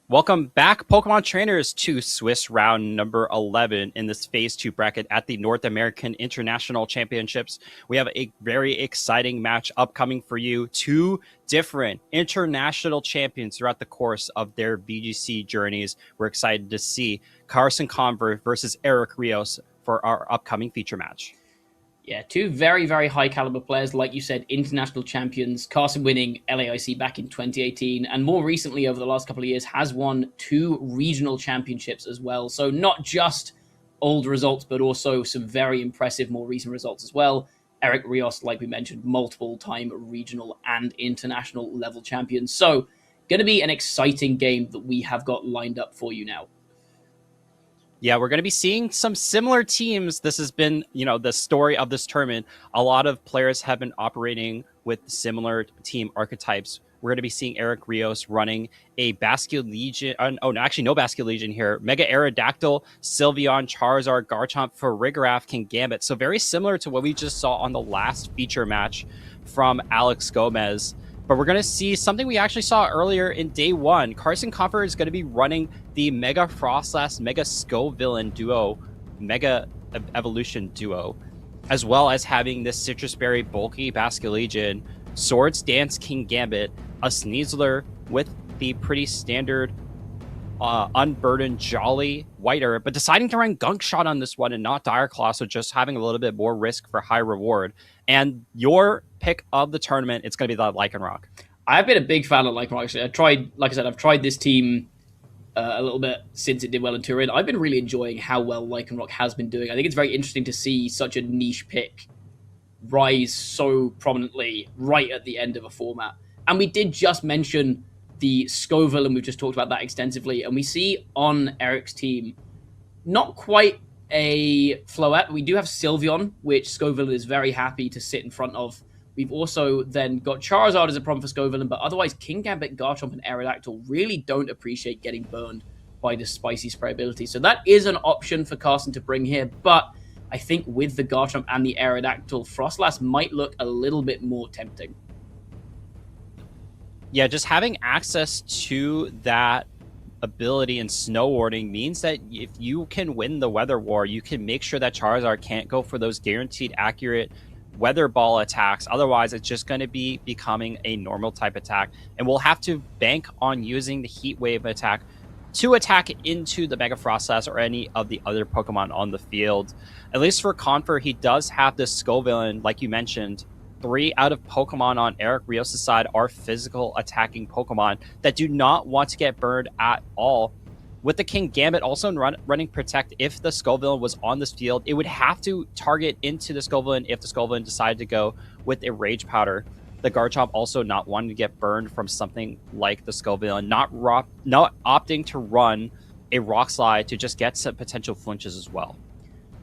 Speaker 1: Welcome back, Pokemon trainers, to Swiss round number 11 in this Phase 2 bracket at the North American International Championships. We have a very exciting match upcoming for you. Two different international champions throughout the course of their VGC journeys. We're excited to see Carson Conver versus Eric Rios for our upcoming feature match.
Speaker 2: Yeah, two very, very high caliber players, like you said, international champions. Carson winning LAIC back in 2018, and more recently, over the last couple of years, has won 2 regional championships as well. So not just old results, but also some very impressive, more recent results as well. Eric Rios, like we mentioned, multiple time regional and international level champions. So going to be an exciting game that we have got lined up for you now.
Speaker 1: Yeah, we're going to be seeing some similar teams. This has been, the story of this tournament. A lot of players have been operating with similar team archetypes. We're going to be seeing Eric Rios running a Basculin Legion. No, Basculin Legion here. Mega Aerodactyl, Sylveon, Charizard, Garchomp, Farigiraf, Kingambit. So very similar to what we just saw on the last feature match from Alex Gomez. But we're going to see something we actually saw earlier in day 1. Carson Comfort is going to be running the Mega Frostlass, Mega Scovillain duo, Mega Evolution duo, as well as having this Citrus Berry bulky Basculegion, Swords Dance Kingambit, a Sneasler with the pretty standard unburdened Jolly Whiter, but deciding to run Gunk Shot on this one and not Dire Claw, so just having a little bit more risk for high reward. And your pick of the tournament, it's going to be the Lycanroc.
Speaker 2: I've been a big fan of Lycanroc, actually. I've tried this team a little bit since it did well in Turin. I've been really enjoying how well Lycanroc has been doing. I think it's very interesting to see such a niche pick rise so prominently right at the end of a format. And we did just mention the Scoville, and we've just talked about that extensively. And we see on Eric's team, not quite a Floette. We do have Sylveon, which Scoville is very happy to sit in front of. We've also then got Charizard as a problem for Scoville, but otherwise Kingambit, Garchomp, and Aerodactyl really don't appreciate getting burned by the Spicy Spray ability. So that is an option for Carson to bring here, but I think with the Garchomp and the Aerodactyl, Frostlass might look a little bit more tempting.
Speaker 1: Yeah, just having access to that ability in Snow Warding means that if you can win the Weather War, you can make sure that Charizard can't go for those guaranteed accurate Weather Ball attacks. Otherwise, it's just going to be becoming a normal type attack, and we'll have to bank on using the Heat Wave attack to attack into the Mega Frostlass or any of the other Pokemon on the field. At least for Confer, he does have this Scovillain, like you mentioned. 3 out of Pokemon on Eric Rios' side are physical attacking Pokemon that do not want to get burned at all. With the Kingambit also running Protect, if the Scovillain was on this field, it would have to target into the Scovillain if the Scovillain decided to go with a Rage Powder. The Garchomp also not wanting to get burned from something like the Scovillain, not opting to run a Rock Slide to just get some potential flinches as well.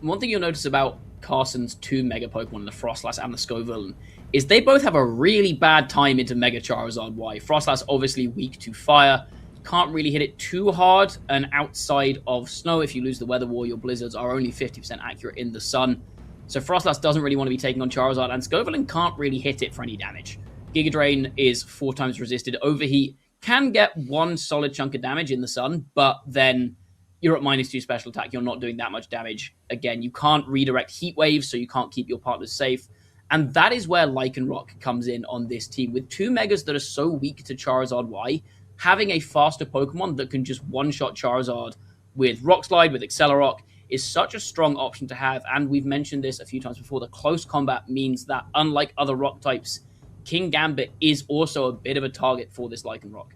Speaker 2: One thing you'll notice about Carson's 2 Mega Pokemon, the Frostlass and the Scovillain, is they both have a really bad time into Mega Charizard Y. Frostlass obviously weak to fire, can't really hit it too hard, and outside of snow, if you lose the Weather War, your Blizzards are only 50% accurate in the sun. So Frostlass doesn't really want to be taking on Charizard, and Scovillain can't really hit it for any damage. Giga Drain is 4 times resisted. Overheat can get 1 solid chunk of damage in the sun, but then you're at -2 special attack. You're not doing that much damage. Again, you can't redirect Heat Waves, so you can't keep your partners safe. And that is where Lycanroc comes in on this team. With 2 Megas that are so weak to Charizard Y, having a faster Pokemon that can just one-shot Charizard with Rock Slide, with Accelerock, is such a strong option to have. And we've mentioned this a few times before. The close combat means that, unlike other rock types, Kingambit is also a bit of a target for this Lycanroc.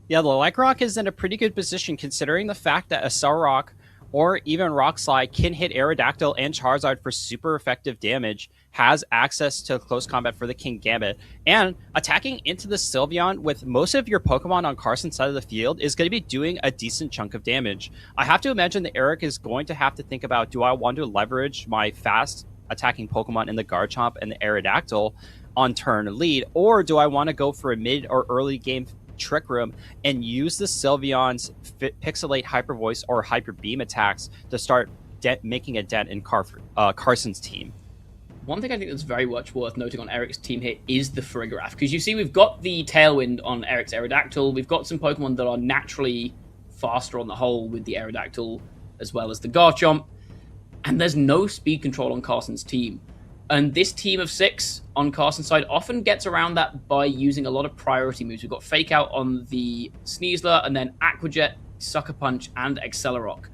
Speaker 1: Yeah, the Lycanroc is in a pretty good position considering the fact that Accelerock or even Rock Slide can hit Aerodactyl and Charizard for super effective damage, has access to close combat for the Kingambit, and attacking into the Sylveon with most of your Pokemon on Carson's side of the field is going to be doing a decent chunk of damage. I have to imagine that Eric is going to have to think about, do I want to leverage my fast attacking Pokemon in the Garchomp and the Aerodactyl on turn lead, or do I want to go for a mid or early game Trick Room and use the Sylveon's Pixelate, Hyper Voice, or Hyper Beam attacks to start making a dent in Carson's team.
Speaker 2: One thing I think that's very much worth noting on Eric's team here is the Farigiraf, because you see we've got the Tailwind on Eric's Aerodactyl, we've got some Pokemon that are naturally faster on the whole with the Aerodactyl as well as the Garchomp, and there's no speed control on Carson's team. And this team of 6 on Carson's side often gets around that by using a lot of priority moves. We've got Fake Out on the Sneasler, and then Aqua Jet, Sucker Punch, and Accelerock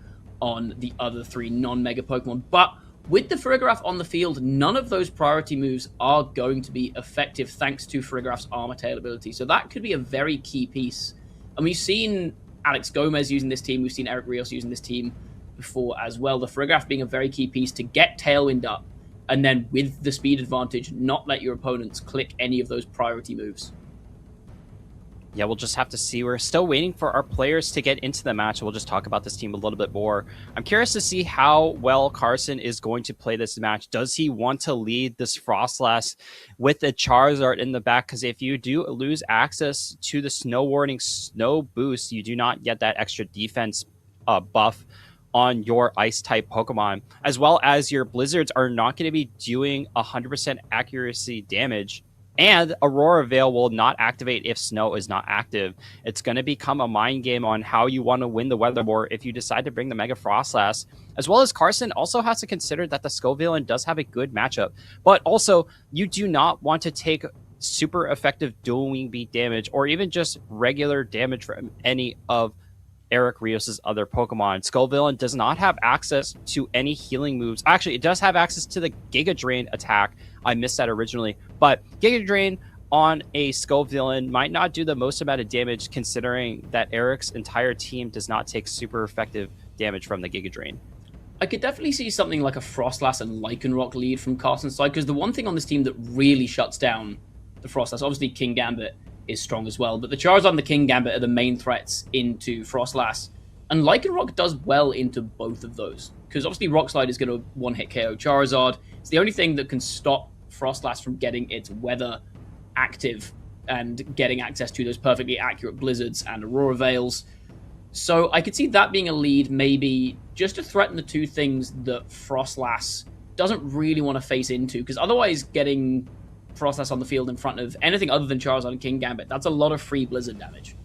Speaker 2: on the other 3 non-Mega Pokemon. But With the Farigiraf on the field, none of those priority moves are going to be effective thanks to Farigiraf's armor tail ability. So that could be a very key piece. And we've seen Alex Gomez using this team. We've seen Eric Rios using this team before as well. The Farigiraf being a very key piece to get Tailwind up, and then with the speed advantage, not let your opponents click any of those priority moves.
Speaker 1: Yeah, we'll just have to see. We're still waiting for our players to get into the match. We'll just talk about this team a little bit more. I'm curious to see how well Carson is going to play this match. Does he want to lead this Frostlass with the Charizard in the back? Because if you do lose access to the Snow Warning Snow Boost, you do not get that extra defense buff on your Ice-type Pokemon, as well as your Blizzards are not going to be doing 100% accuracy damage. And Aurora Veil will not activate if Snow is not active. It's going to become a mind game on how you want to win the Weather War if you decide to bring the Mega Frostlass. As well as Carson also has to consider that the Scovillain does have a good matchup. But also, you do not want to take super effective dual wing beat damage or even just regular damage from any of Eric Rios' other Pokemon. Scovillain does not have access to any healing moves. Actually, it does have access to the Giga Drain attack. I missed that originally. But Giga Drain on a Scovillain might not do the most amount of damage considering that Eric's entire team does not take super effective damage from the Giga Drain.
Speaker 2: I could definitely see something like a Frostlass and Lycanroc lead from Carson's side, because the one thing on this team that really shuts down the Frostlass, obviously King Gambit is strong as well, but the Charizard and the King Gambit are the main threats into Frostlass, and Lycanroc does well into both of those, because obviously Rock Slide is going to one-hit KO Charizard. It's the only thing that can stop Frostlass from getting its weather active and getting access to those perfectly accurate Blizzards and Aurora Veils. So I could see that being a lead, maybe just to threaten the two things that Frostlass doesn't really want to face into, because otherwise getting Frostlass on the field in front of anything other than Charizard and King Gambit, that's a lot of free Blizzard damage.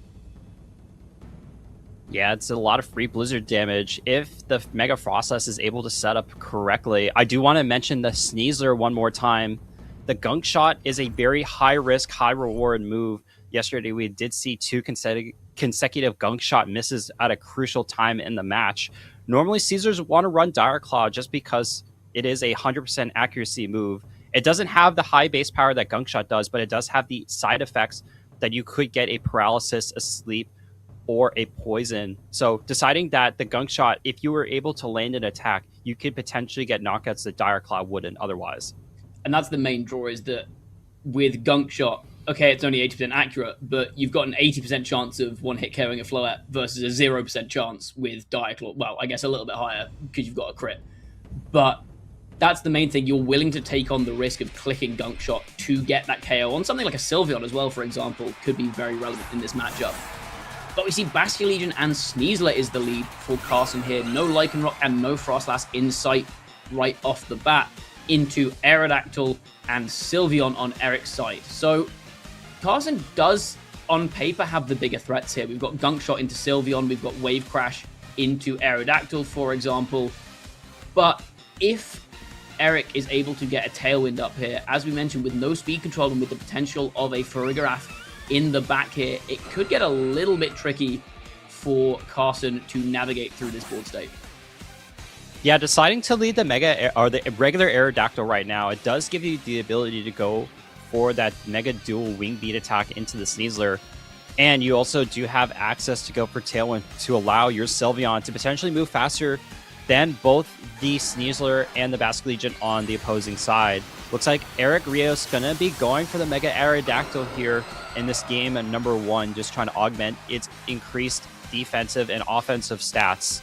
Speaker 1: Yeah, it's a lot of free Blizzard damage if the Mega Frostlass is able to set up correctly. I do want to mention the Sneasler one more time. The Gunk Shot is a very high-risk, high-reward move. Yesterday, we did see two consecutive Gunk Shot misses at a crucial time in the match. Normally, Caesars want to run Dire Claw just because it is a 100% accuracy move. It doesn't have the high base power that Gunk Shot does, but it does have the side effects that you could get a paralysis, a sleep, or a poison. So deciding that the Gunk Shot, if you were able to land an attack, you could potentially get knockouts that Dire Claw wouldn't otherwise.
Speaker 2: And that's the main draw, is that with Gunk Shot, okay, it's only 80% accurate, but you've got an 80% chance of one-hit KOing a Floette versus a 0% chance with Dire Claw. Well, I guess a little bit higher because you've got a crit. But that's the main thing. You're willing to take on the risk of clicking Gunk Shot to get that KO on something like a Sylveon as well, for example, could be very relevant in this matchup. But we see Basculegion and Sneasler is the lead for Carson here. No Lycanroc and no Frostlass in sight right off the bat into Aerodactyl and Sylveon on Eric's side. So Carson does, on paper, have the bigger threats here. We've got Gunk Shot into Sylveon. We've got Wave Crash into Aerodactyl, for example. But if Eric is able to get a Tailwind up here, as we mentioned, with no speed control and with the potential of a Farigiraf in the back here, it could get a little bit tricky for Carson to navigate through this board state.
Speaker 1: Yeah, deciding to lead the Mega or the regular Aerodactyl right now, it does give you the ability to go for that Mega Dual Wing Beat attack into the Sneasler. And you also do have access to go for Tailwind to allow your Sylveon to potentially move faster than both the Sneasler and the Basculegion on the opposing side. Looks like Eric Rios going to be going for the Mega Aerodactyl here in this game at number 1, just trying to augment its increased defensive and offensive stats.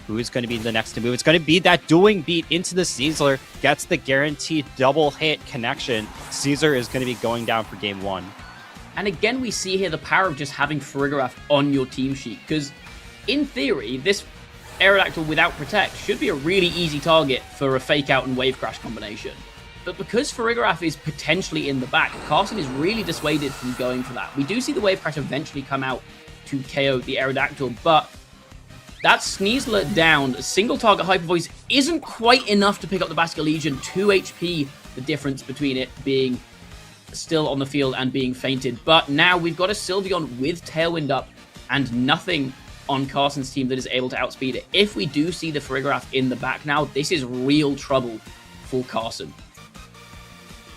Speaker 1: Who is going to be the next to move? It's going to be that Dueling Beat into the Sneasler, gets the guaranteed double hit connection. Caesar is going to be going down for game 1.
Speaker 2: And again, we see here the power of just having Farigiraf on your team sheet, because in theory, this Aerodactyl without Protect should be a really easy target for a Fake Out and Wave Crash combination. But because Farigiraf is potentially in the back, Carson is really dissuaded from going for that. We do see the Wave Crash eventually come out to KO the Aerodactyl, but that Sneasler down, a single target Hyper Voice, isn't quite enough to pick up the Basculegion. 2 HP, the difference between it being still on the field and being fainted. But now we've got a Sylveon with Tailwind up and nothing on Carson's team that is able to outspeed it. If we do see the Farigiraf in the back now, this is real trouble for Carson.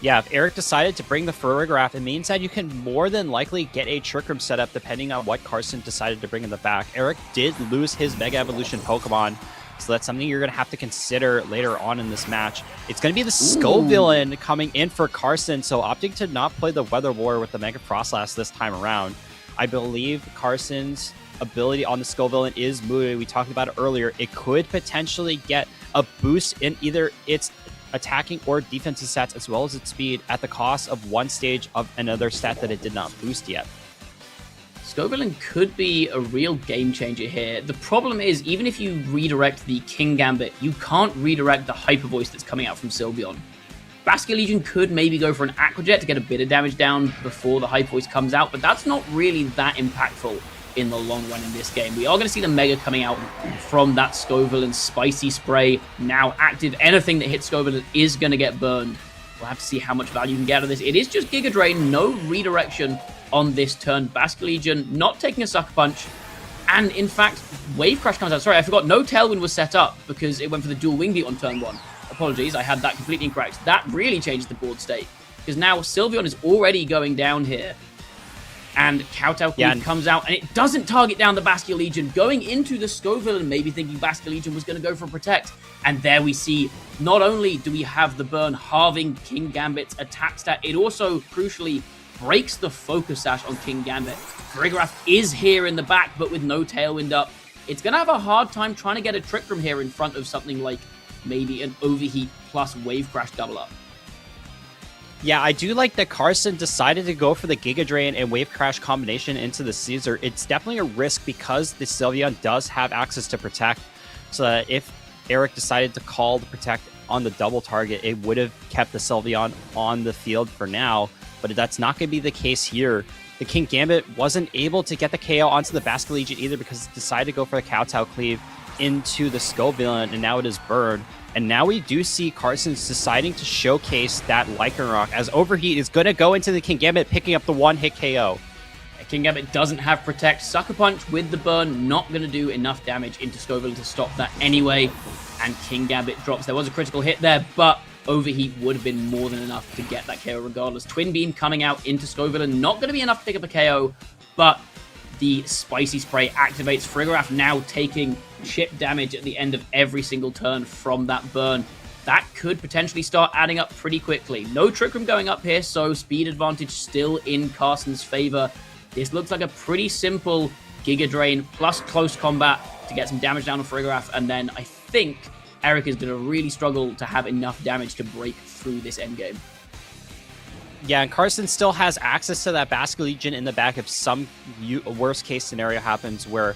Speaker 1: Yeah, if Eric decided to bring the Farigiraf, it means that you can more than likely get a Trick Room setup depending on what Carson decided to bring in the back. Eric did lose his Mega Evolution Pokemon, so that's something you're going to have to consider later on in this match. It's going to be the Scovillain coming in for Carson, so opting to not play the Weather War with the Mega Frostlass this time around. I believe Carson's ability on the Scovillain is mooted. We talked about it earlier. It could potentially get a boost in either its attacking or defensive stats as well as its speed at the cost of one stage of another stat that it did not boost yet.
Speaker 2: Scovillain could be a real game changer here. The problem is, even if you redirect the King Gambit, you can't redirect the Hyper Voice that's coming out from Sylveon. Basculegion could maybe go for an Aqua Jet to get a bit of damage down before the Hyper Voice comes out, but that's not really that impactful in the long run in this game. We are going to see the Mega coming out from that Scovillain Spicy Spray now active. Anything that hits Scovillain is going to get burned. We'll have to see how much value you can get out of this. It is just Giga Drain, no redirection on this turn. Basculegion not taking a Sucker Punch, and in fact, Wave Crash comes out. Sorry, I forgot, no Tailwind was set up because it went for the dual Wing Beat on turn 1. Apologies, I had that completely incorrect. That really changed the board state, because now Sylveon is already going down here, and Kowtow Cleave comes out, and it doesn't target down the Basculegion. Going into the Scovillain, maybe thinking Basculegion was going to go for a Protect, and there we see, not only do we have the burn halving King Gambit's attack stat, it also, crucially, breaks the Focus Sash on King Gambit. Farigiraf is here in the back, but with no Tailwind up. It's going to have a hard time trying to get a Trick Room here in front of something like maybe an Overheat plus Wave Crash double up.
Speaker 1: Yeah, I do like that Carson decided to go for the Giga Drain and Wave Crash combination into the Caesar. It's definitely a risk because the Sylveon does have access to Protect, so that if Eric decided to call the Protect on the double target, it would have kept the Sylveon on the field for now, but that's not going to be the case here. The King Gambit wasn't able to get the KO onto the Basculegion either because it decided to go for the Kowtow Cleave into the Scovillain, and now it is burned. And now we do see Carson's deciding to showcase that Lycanroc as Overheat is going to go into the King Gambit, picking up the one-hit KO.
Speaker 2: King Gambit doesn't have Protect. Sucker Punch with the burn, not going to do enough damage into Scovillain to stop that anyway. And King Gambit drops. There was a critical hit there, but Overheat would have been more than enough to get that KO regardless. Twin Beam coming out into Scovillain, not going to be enough to pick up a KO, but the Spicy Spray activates. Farigiraf now taking chip damage at the end of every single turn from that burn. That could potentially start adding up pretty quickly. No Trick Room going up here, so speed advantage still in Carson's favor. This looks like a pretty simple Giga Drain plus close combat to get some damage down on Farigiraf, and then I think Eric is going to really struggle to have enough damage to break through this endgame.
Speaker 1: Yeah, and Carson still has access to that Basculegion in the back if some worst case scenario happens where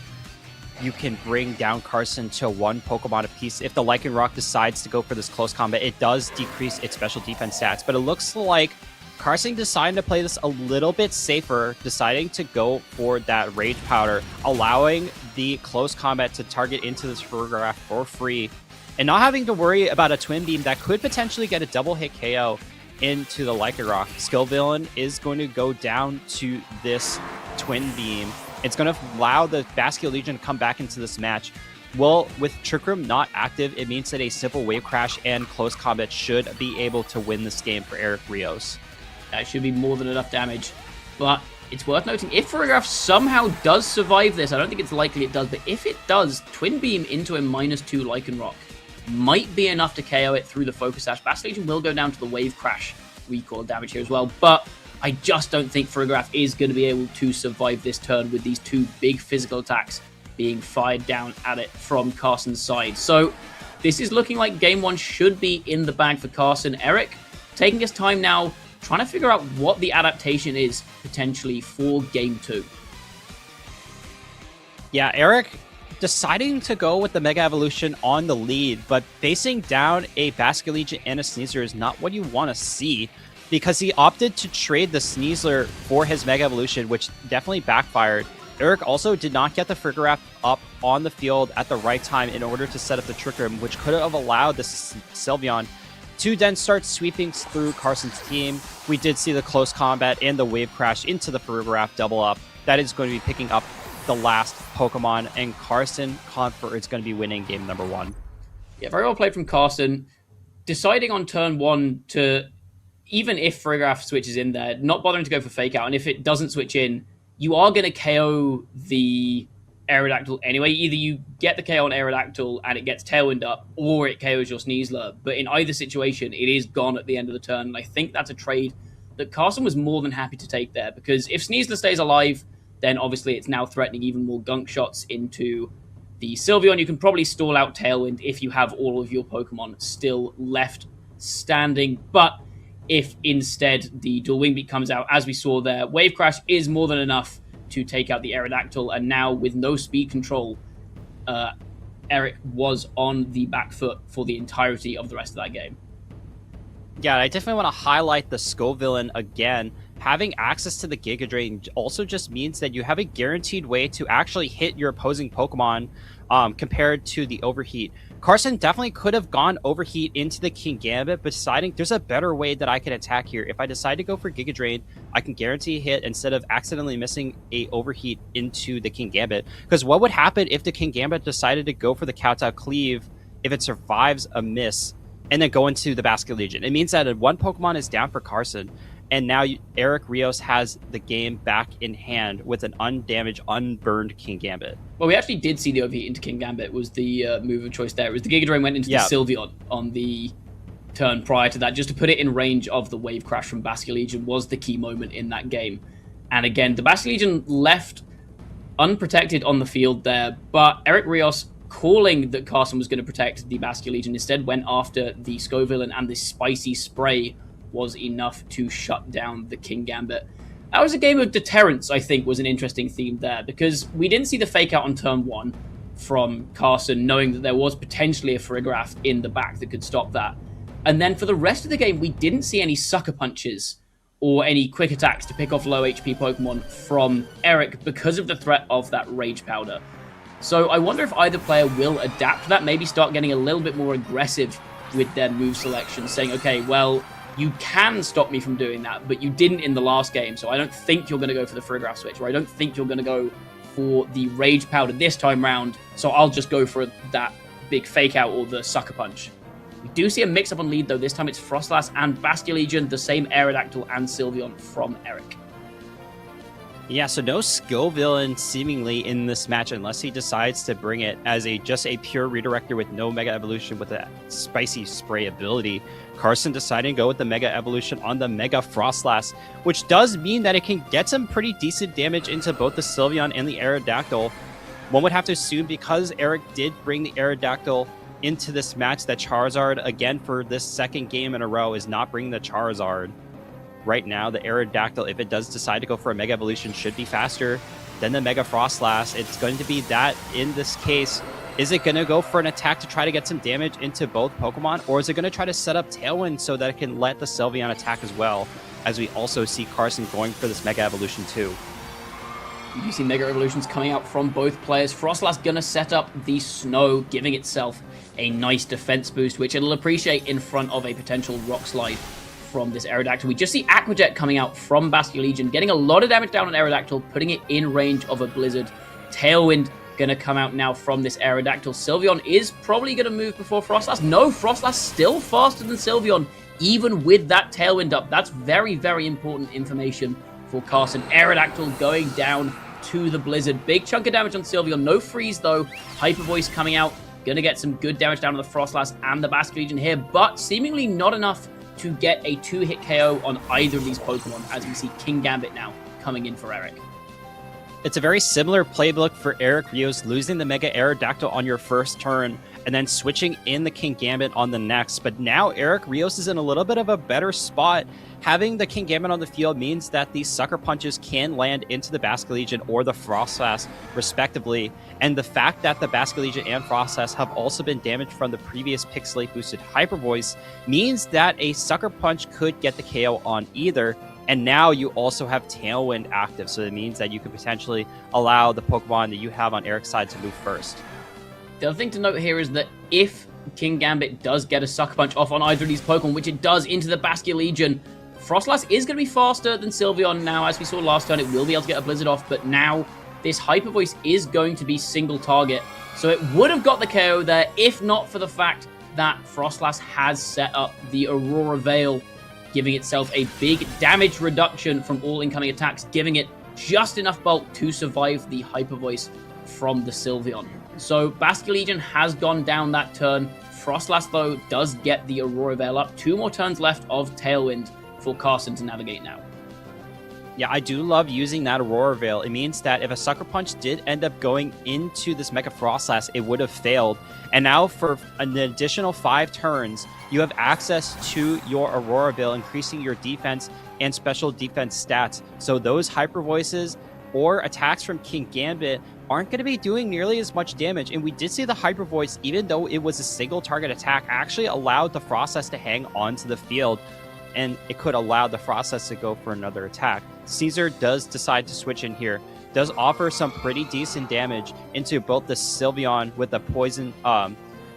Speaker 1: you can bring down Carson to one Pokemon apiece. If the Lycanroc decides to go for this close combat, it does decrease its special defense stats, but it looks like Carson decided to play this a little bit safer, deciding to go for that Rage Powder, allowing the close combat to target into this Farigiraf for free, and not having to worry about a Twin Beam that could potentially get a double hit KO into the Lycanroc. Scovillain is going to go down to this Twin Beam. It's going to allow the Basculegion to come back into this match. Well, with Trick Room not active, it means that a simple Wave Crash and close combat should be able to win this game for Eric Rios.
Speaker 2: That should be more than enough damage, but it's worth noting, if Farigiraf somehow does survive this, I don't think it's likely it does, but if it does, Twin Beam into a -2 Lycanroc might be enough to KO it through the Focus Sash. Basculegion will go down to the Wave Crash recoil damage here as well, but I just don't think Farigiraf is going to be able to survive this turn with these two big physical attacks being fired down at it from Carson's side. So this is looking like game one should be in the bag for Carson. Eric taking his time now, trying to figure out what the adaptation is potentially for game two.
Speaker 1: Yeah, Eric deciding to go with the Mega Evolution on the lead, but facing down a Basculegion and a Sneasler is not what you want to see, because he opted to trade the Sneasler for his Mega Evolution, which definitely backfired. Eric also did not get the Farigiraf up on the field at the right time in order to set up the Trick Room, which could have allowed the Sylveon to then start sweeping through Carson's team. We did see the close combat and the Wave Crash into the Farigiraf double up. That is going to be picking up the last Pokemon, and Carson Comfort is going to be winning game number 1.
Speaker 2: Yeah, very well played from Carson. Deciding on turn 1 to, even if Farigiraf switches in there, not bothering to go for Fake Out, and if it doesn't switch in, you are going to KO the Aerodactyl anyway. Either you get the KO on Aerodactyl and it gets Tailwind up, or it KOs your Sneasler. But in either situation, it is gone at the end of the turn. And I think that's a trade that Carson was more than happy to take there, because if Sneasler stays alive, then obviously it's now threatening even more gunk shots into the Sylveon. You can probably stall out Tailwind if you have all of your Pokemon still left standing. But if instead the Dual Wing Beat comes out, as we saw there, Wave Crash is more than enough to take out the Aerodactyl, and now with no speed control, Eric was on the back foot for the entirety of the rest of that game.
Speaker 1: Yeah, I definitely want to highlight the Scovillain again. Having access to the Giga Drain also just means that you have a guaranteed way to actually hit your opposing Pokemon compared to the Overheat. Carson definitely could have gone Overheat into the King Gambit, but deciding there's a better way that I can attack here. If I decide to go for Giga Drain, I can guarantee a hit instead of accidentally missing a Overheat into the King Gambit. Because what would happen if the King Gambit decided to go for the Kowtow Cleave if it survives a miss and then go into the Basket Legion? It means that one Pokemon is down for Carson, and now Eric Rios has the game back in hand with an undamaged, unburned King Gambit.
Speaker 2: Well, we actually did see the overheat into King Gambit was the move of choice there. It was the Giga Drain went into the Sylveon on the turn prior to that, just to put it in range of the Wave Crash from Basket Legion was the key moment in that game. And again, the Basket Legion left unprotected on the field there, but Eric Rios, calling that Carson was going to protect the Basket Legion, instead went after the Scovillain, and the Spicy Spray was enough to shut down the King Gambit. That was a game of deterrence, I think, was an interesting theme there, because we didn't see the Fake Out on turn 1 from Carson, knowing that there was potentially a Farigiraf in the back that could stop that. And then for the rest of the game, we didn't see any Sucker Punches or any quick attacks to pick off low HP Pokemon from Eric because of the threat of that Rage Powder. So I wonder if either player will adapt to that, maybe start getting a little bit more aggressive with their move selection, saying, okay, well, you can stop me from doing that, but you didn't in the last game, so I don't think you're going to go for the Farigiraf switch, or I don't think you're going to go for the Rage Powder this time round, so I'll just go for that big Fake Out or the Sucker Punch. We do see a mix-up on lead, though. This time it's Froslass and Bastion Legion, the same Aerodactyl and Sylveon from Eric.
Speaker 1: Yeah, so no Scovillain seemingly in this match unless he decides to bring it as just a pure redirector with no Mega Evolution with a Spicy Spray ability. Carson deciding to go with the Mega Evolution on the Mega Froslass, which does mean that it can get some pretty decent damage into both the Sylveon and the Aerodactyl. One would have to assume, because Eric did bring the Aerodactyl into this match, that Charizard, again for this second game in a row, is not bringing the Charizard. Right now, the Aerodactyl, if it does decide to go for a Mega Evolution, should be faster than the Mega Froslass. It's going to be that in this case. Is it going to go for an attack to try to get some damage into both Pokemon, or is it going to try to set up Tailwind so that it can let the Sylveon attack as well, as we also see Carson going for this Mega Evolution too?
Speaker 2: You see Mega Evolutions coming out from both players. Froslass going to set up the Snow, giving itself a nice defense boost, which it'll appreciate in front of a potential Rock Slide from this Aerodactyl. We just see Aqua Jet coming out from Bastion Legion, getting a lot of damage down on Aerodactyl, putting it in range of a Blizzard. Tailwind going to come out now from this Aerodactyl. Sylveon is probably going to move before Froslass. No, Froslass still faster than Sylveon, even with that Tailwind up. That's very, very important information for Carson. Aerodactyl going down to the Blizzard. Big chunk of damage on Sylveon. No freeze, though. Hyper Voice coming out. Going to get some good damage down on the Froslass and the Bastion Legion here, but seemingly not enough to get a 2-hit KO on either of these Pokemon, as we see King Gambit now coming in for Eric.
Speaker 1: It's a very similar playbook for Eric Rios, losing the Mega Aerodactyl on your first turn and then switching in the King Gambit on the next. But now Eric Rios is in a little bit of a better spot. Having the King Gambit on the field means that these Sucker Punches can land into the Basket Legion or the Froslass, respectively. And the fact that the Basket Legion and Froslass have also been damaged from the previous Pixelate boosted Hyper Voice means that a Sucker Punch could get the KO on either. And now you also have Tailwind active, so it means that you could potentially allow the Pokemon that you have on Eric's side to move first.
Speaker 2: The other thing to note here is that if King Gambit does get a Sucker Punch off on either of these Pokemon, which it does into the Bastion Legion, Froslass is going to be faster than Sylveon now. As we saw last turn, it will be able to get a Blizzard off, but now this Hyper Voice is going to be single target. So it would have got the KO there if not for the fact that Frostlass has set up the Aurora Veil, giving itself a big damage reduction from all incoming attacks, giving it just enough bulk to survive the Hyper Voice from the Sylveon. So Basculegion has gone down that turn. Frostlass, though, does get the Aurora Veil up. 2 more turns left of Tailwind for Carson to navigate now.
Speaker 1: Yeah, I do love using that Aurora Veil. It means that if a Sucker Punch did end up going into this Mega Frostlass, it would have failed. And now for an additional 5 turns, you have access to your Aurora Veil, increasing your defense and special defense stats. So those Hyper Voices or attacks from King Gambit aren't going to be doing nearly as much damage. And we did see the Hyper Voice, even though it was a single target attack, actually allowed the Frostlass to hang onto the field, and it could allow the Frostlass to go for another attack. Caesar does decide to switch in here, does offer some pretty decent damage into both the Sylveon with a poison,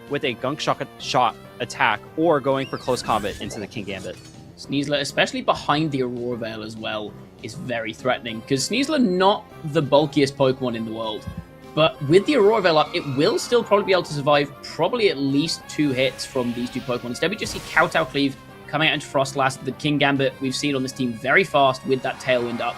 Speaker 1: with a Gunk Shot attack, or going for close combat into the King Gambit.
Speaker 2: Sneasler, especially behind the Aurora Veil as well, is very threatening, because Sneasler not the bulkiest Pokemon in the world, but with the Aurora Veil up, it will still probably be able to survive probably at least 2 hits from these 2 Pokemon. Instead, we just see Kowtow Cleave coming out into Frostlass. The King Gambit we've seen on this team very fast with that Tailwind up,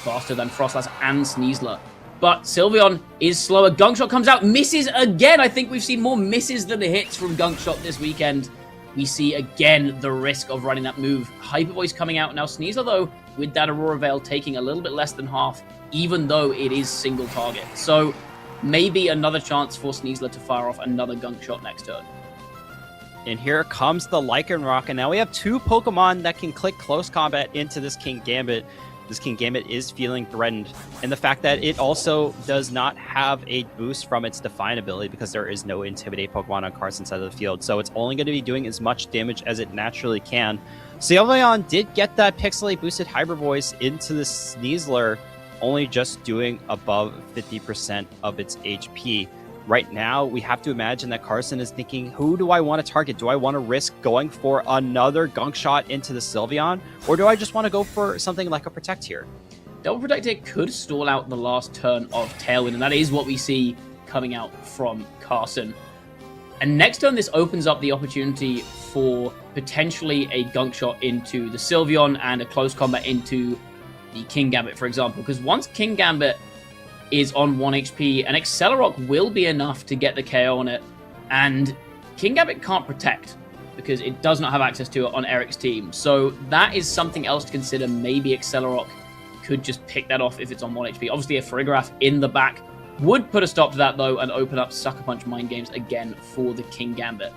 Speaker 2: faster than Frostlass and Sneasler. But Sylveon is slower. Gunk Shot comes out, misses again. I think we've seen more misses than hits from Gunk Shot this weekend. We see again the risk of running that move. Hyper Voice coming out now. Sneasler, though, with that Aurora Veil taking a little bit less than half, even though it is single target. So maybe another chance for Sneasler to fire off another Gunk Shot next turn.
Speaker 1: And here comes the Lycanroc, and now we have 2 Pokemon that can click close combat into this King Gambit. This King Gambit is feeling threatened, and the fact that it also does not have a boost from its Define ability, because there is no Intimidate Pokemon on Carson's side of the field, so it's only going to be doing as much damage as it naturally can. Sylveon did get that Pixelate boosted Hyper Voice into the Sneasler, only just doing above 50% of its HP. Right now, we have to imagine that Carson is thinking, who do I want to target? Do I want to risk going for another Gunk Shot into the Sylveon? Or do I just want to go for something like a Protect here?
Speaker 2: Double Protect here could stall out the last turn of Tailwind, and that is what we see coming out from Carson. And next turn, this opens up the opportunity for potentially a Gunk Shot into the Sylveon and a close combat into the King Gambit, for example. Because once King Gambit is on 1 HP, and Accelerock will be enough to get the KO on it, and King Gambit can't Protect because it does not have access to it on Eric's team. So that is something else to consider. Maybe Accelerock could just pick that off if it's on 1 HP. Obviously, a Farigiraf in the back would put a stop to that, though, and open up Sucker Punch Mind Games again for the King Gambit.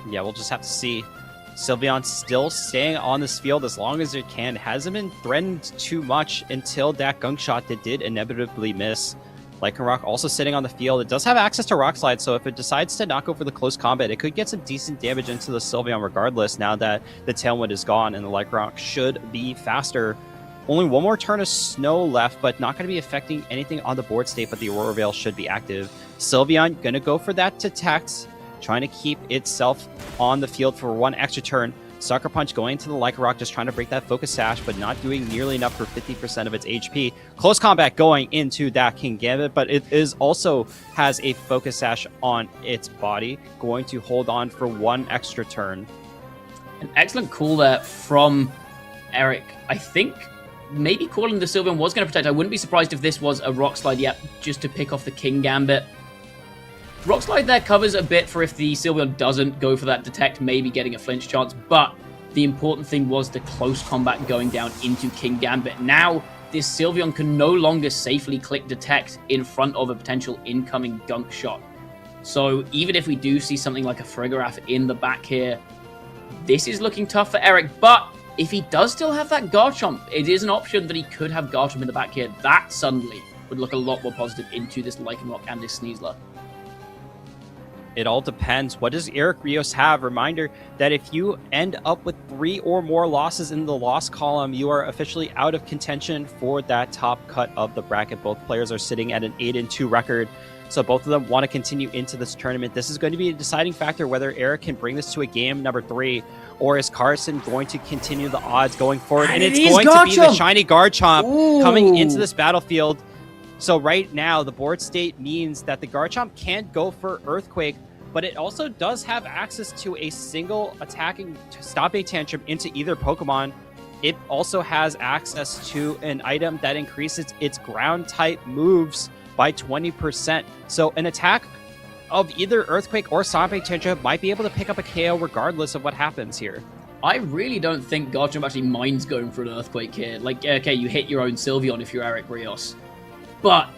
Speaker 1: Yeah, we'll just have to see. Sylveon still staying on this field as long as it can. Hasn't been threatened too much until that Gunk Shot that did inevitably miss. Lycanroc also sitting on the field. It does have access to Rock Slide, so if it decides to not go for the close combat, it could get some decent damage into the Sylveon regardless, now that the Tailwind is gone, and the Lycanroc should be faster. Only 1 more turn of snow left, but not going to be affecting anything on the board state, but the Aurora Veil should be active. Sylveon going to go for that Detect, trying to keep itself on the field for 1 extra turn. Sucker Punch going to the Lycanroc, just trying to break that Focus Sash, but not doing nearly enough for 50% of its HP. Close combat going into that King Gambit, but it is also has a Focus Sash on its body, going to hold on for 1 extra turn.
Speaker 2: An excellent call there from Eric. I think maybe calling the Sylveon was going to Protect. I wouldn't be surprised if this was a Rock Slide yet, just to pick off the King Gambit. Rock Slide there covers a bit for if the Sylveon doesn't go for that Detect, maybe getting a flinch chance, but the important thing was the close combat going down into King Gambit. Now, this Sylveon can no longer safely click Detect in front of a potential incoming Gunk Shot. So even if we do see something like a Farigiraf in the back here, this is looking tough for Eric, but if he does still have that Garchomp, it is an option that he could have Garchomp in the back here. That suddenly would look a lot more positive into this Lycanroc and this Sneasler.
Speaker 1: It all depends. What does Eric Rios have? Reminder that if you end up with 3 or more losses in the loss column, you are officially out of contention for that top cut of the bracket. Both players are sitting at an 8-2 record. So both of them want to continue into this tournament. This is going to be a deciding factor whether Eric can bring this to a game number 3, or is Carson going to continue the odds going forward? And it's going to be the shiny Garchomp coming into this battlefield. So right now, the board state means that the Garchomp can't go for Earthquake, but it also does have access to a single attacking Stomping Tantrum into either Pokemon. It also has access to an item that increases its ground type moves by 20%. So an attack of either Earthquake or Stomping Tantrum might be able to pick up a KO regardless of what happens here.
Speaker 2: I really don't think Garchomp actually minds going for an Earthquake here. Like, okay, you hit your own Sylveon if you're Eric Rios. But